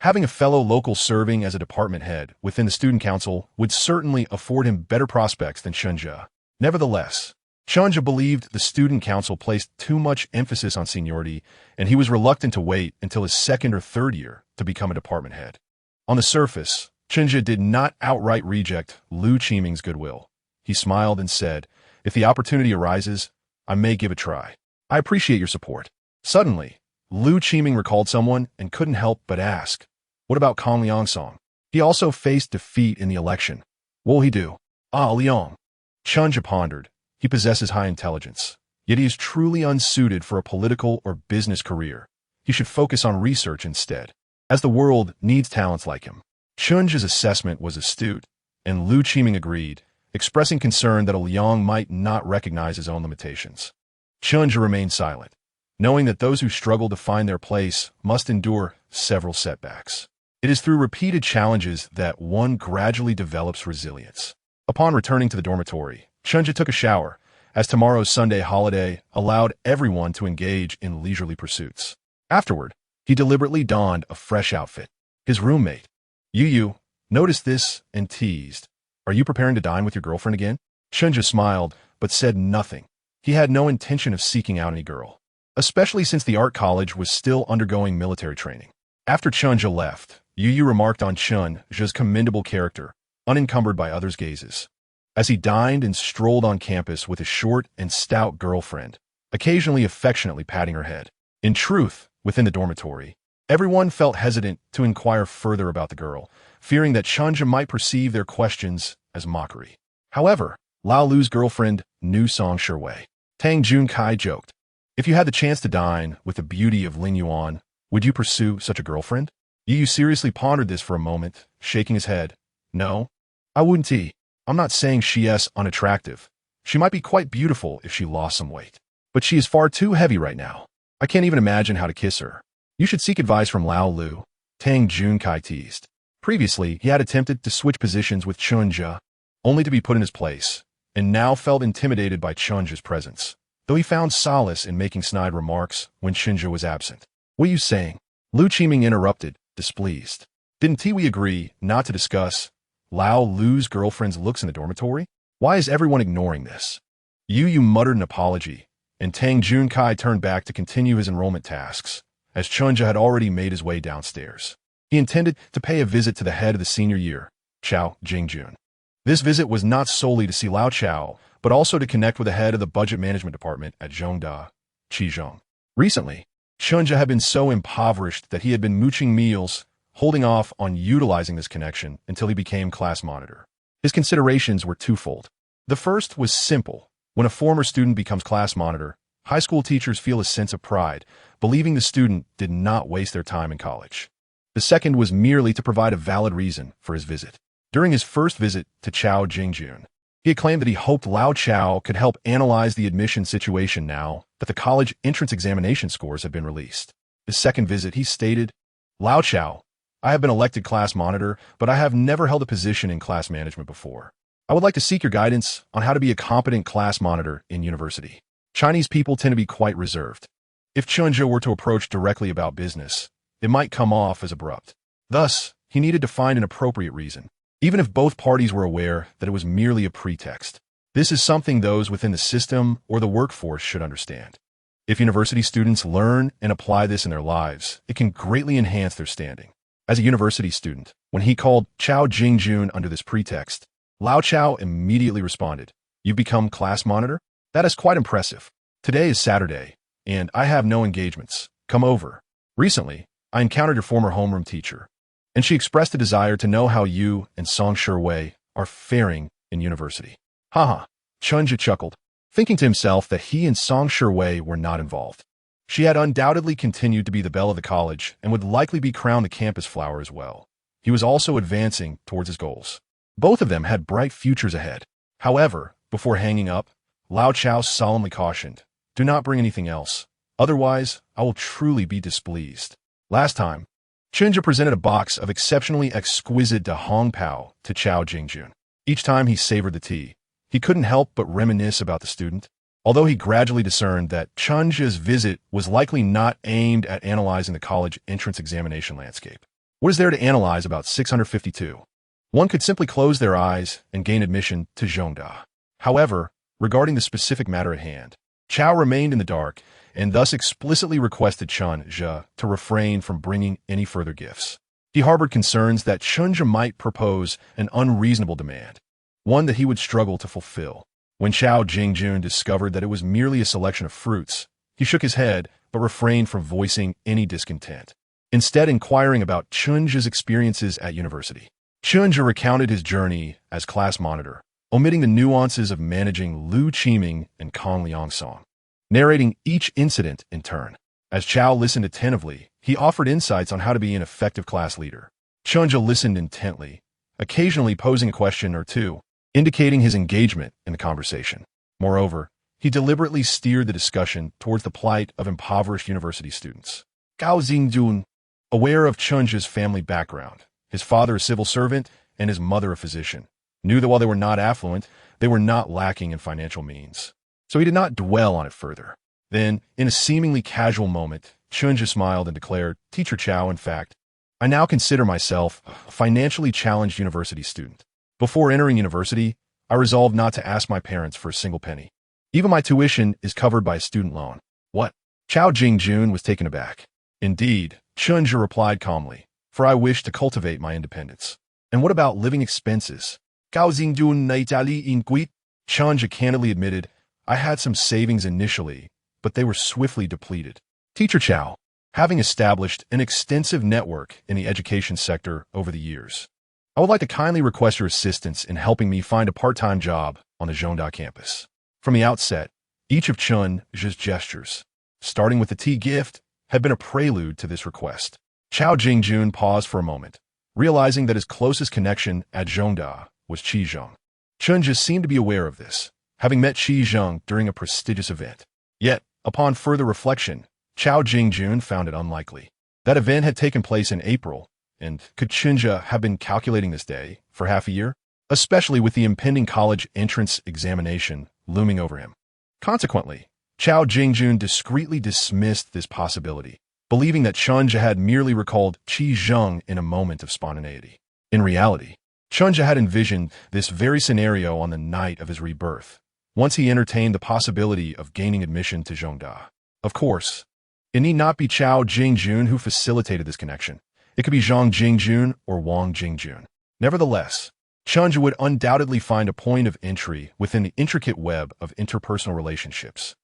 having a fellow local serving as a department head within the student council would certainly afford him better prospects than Chen Zhu. Nevertheless, Chen Zhu believed the student council placed too much emphasis on seniority, and he was reluctant to wait until his 2nd or 3rd year to become a department head. On the surface, Chen Zhu did not outright reject Lu Qiming's goodwill. He smiled and said, If the opportunity arises, I may give a try. I appreciate your support. Suddenly, Lu Qiming recalled someone and couldn't help but ask, What about Kong Liangsong? He also faced defeat in the election. What will he do? Ah, Liang. Chen Zhu pondered. He possesses high intelligence, yet he is truly unsuited for a political or business career. He should focus on research instead, as the world needs talents like him. Chen Zhu's assessment was astute, and Lu Qiming agreed, expressing concern that Liang might not recognize his own limitations. Chen Zhu remained silent, knowing that those who struggle to find their place must endure several setbacks. It is through repeated challenges that one gradually develops resilience. Upon returning to the dormitory, Chen Zhu took a shower, as tomorrow's Sunday holiday allowed everyone to engage in leisurely pursuits. Afterward, he deliberately donned a fresh outfit. His roommate, Yu, noticed this and teased, Are you preparing to dine with your girlfriend again? Chen Zhu smiled, but said nothing. He had no intention of seeking out any girl, especially since the art college was still undergoing military training. After Chen Zhu left, Yu remarked on Chen Zhu's commendable character, unencumbered by others' gazes. As he dined and strolled on campus with his short and stout girlfriend, occasionally affectionately patting her head. In truth, within the dormitory, everyone felt hesitant to inquire further about the girl, fearing that Chen Zhu might perceive their questions as mockery. However, Lao Lu's girlfriend knew Song Shiwei. Tang Junkai joked, If you had the chance to dine with the beauty of Ling Yuan, would you pursue such a girlfriend? Yu seriously pondered this for a moment, shaking his head. No, I wouldn't. I'm not saying she is unattractive. She might be quite beautiful if she lost some weight. But she is far too heavy right now. I can't even imagine how to kiss her. You should seek advice from Lao Lu, Tang Junkai teased. Previously, he had attempted to switch positions with Chen Zhu, only to be put in his place, and now felt intimidated by Chen Zhu's presence, though he found solace in making snide remarks when Chen Zhu was absent. What are you saying? Lu Qiming interrupted, displeased. Didn't we agree not to discuss Lao Lu's girlfriend's looks in the dormitory? Why is everyone ignoring this? Yu muttered an apology, and Tang Junkai turned back to continue his enrollment tasks, as Chen Zhu had already made his way downstairs. He intended to pay a visit to the head of the senior year, Chao Jingjun. This visit was not solely to see Lao Chao, but also to connect with the head of the budget management department at Zhongda, Qizhong. Recently, Chen Zhu had been so impoverished that he had been mooching meals, holding off on utilizing this connection until he became class monitor. His considerations were twofold. The first was simple. When a former student becomes class monitor, high school teachers feel a sense of pride, believing the student did not waste their time in college. The second was merely to provide a valid reason for his visit. During his first visit to Chao Jingjun, he had claimed that he hoped Lao Chao could help analyze the admission situation now that the college entrance examination scores had been released. His second visit, he stated, Lao Chao, I have been elected class monitor, but I have never held a position in class management before. I would like to seek your guidance on how to be a competent class monitor in university. Chinese people tend to be quite reserved. If Chen Zhu were to approach directly about business, it might come off as abrupt. Thus, he needed to find an appropriate reason, even if both parties were aware that it was merely a pretext. This is something those within the system or the workforce should understand. If university students learn and apply this in their lives, it can greatly enhance their standing. As a university student, when he called Chao Jingjun under this pretext, Lao Chao immediately responded, "You've become class monitor? That is quite impressive. Today is Saturday, and I have no engagements. Come over. Recently, I encountered your former homeroom teacher, and she expressed a desire to know how you and Song Shiwei are faring in university." Haha, Chen Zhu chuckled, thinking to himself that he and Song Shiwei were not involved. She had undoubtedly continued to be the belle of the college and would likely be crowned the campus flower as well. He was also advancing towards his goals. Both of them had bright futures ahead. However, before hanging up, Lao Chao solemnly cautioned, "Do not bring anything else. Otherwise, I will truly be displeased." Last time, Chen Zhu presented a box of exceptionally exquisite De Hong Pao to Chao Jingjun. Each time he savored the tea, he couldn't help but reminisce about the student. Although he gradually discerned that Chen Zhu's visit was likely not aimed at analyzing the college entrance examination landscape. What is there to analyze about 652? One could simply close their eyes and gain admission to Zhongda. However, regarding the specific matter at hand, Chao remained in the dark and thus explicitly requested Chen Zhu to refrain from bringing any further gifts. He harbored concerns that Chen Zhu might propose an unreasonable demand, one that he would struggle to fulfill. When Chao Jingjun discovered that it was merely a selection of fruits, he shook his head but refrained from voicing any discontent, instead inquiring about Chen Zhu's experiences at university. Chen Zhu recounted his journey as class monitor, omitting the nuances of managing Lu Qiming and Kong Liangsong, narrating each incident in turn. As Chao listened attentively, he offered insights on how to be an effective class leader. Chen Zhu listened intently, occasionally posing a question or two, indicating his engagement in the conversation. Moreover, he deliberately steered the discussion towards the plight of impoverished university students. Gao Xingjun, aware of Chen Zhu's family background, his father a civil servant and his mother a physician, knew that while they were not affluent, they were not lacking in financial means. So he did not dwell on it further. Then, in a seemingly casual moment, Chen Zhu smiled and declared, "Teacher Chao, in fact, I now consider myself a financially challenged university student. Before entering university, I resolved not to ask my parents for a single penny. Even my tuition is covered by a student loan." "What?" Chao Jingjun was taken aback. "Indeed," Chen Zhu replied calmly, "for I wish to cultivate my independence." "And what about living expenses?" Gao Xingjun Naitali Inquit. Chen Zhu candidly admitted, "I had some savings initially, but they were swiftly depleted." "Teacher Chao, having established an extensive network in the education sector over the years, I would like to kindly request your assistance in helping me find a part-time job on the Zhongda campus." From the outset, each of Chen Zhu's gestures, starting with the tea gift, had been a prelude to this request. Chao Jingjun paused for a moment, realizing that his closest connection at Zhongda was Qi Zheng. Chen Zhu seemed to be aware of this, having met Qi Zheng during a prestigious event. Yet, upon further reflection, Chao Jingjun found it unlikely. That event had taken place in April, and could Chen Zhu have been calculating this day for half a year? Especially with the impending college entrance examination looming over him. Consequently, Chao Jingjun discreetly dismissed this possibility, believing that Chen Zhu had merely recalled Qi Zheng in a moment of spontaneity. In reality, Chen Zhu had envisioned this very scenario on the night of his rebirth, once he entertained the possibility of gaining admission to Zhongda. Of course, it need not be Chao Jingjun who facilitated this connection. It could be Zhang Jingjun or Wang Jingjun. Nevertheless, Chen Zhu would undoubtedly find a point of entry within the intricate web of interpersonal relationships.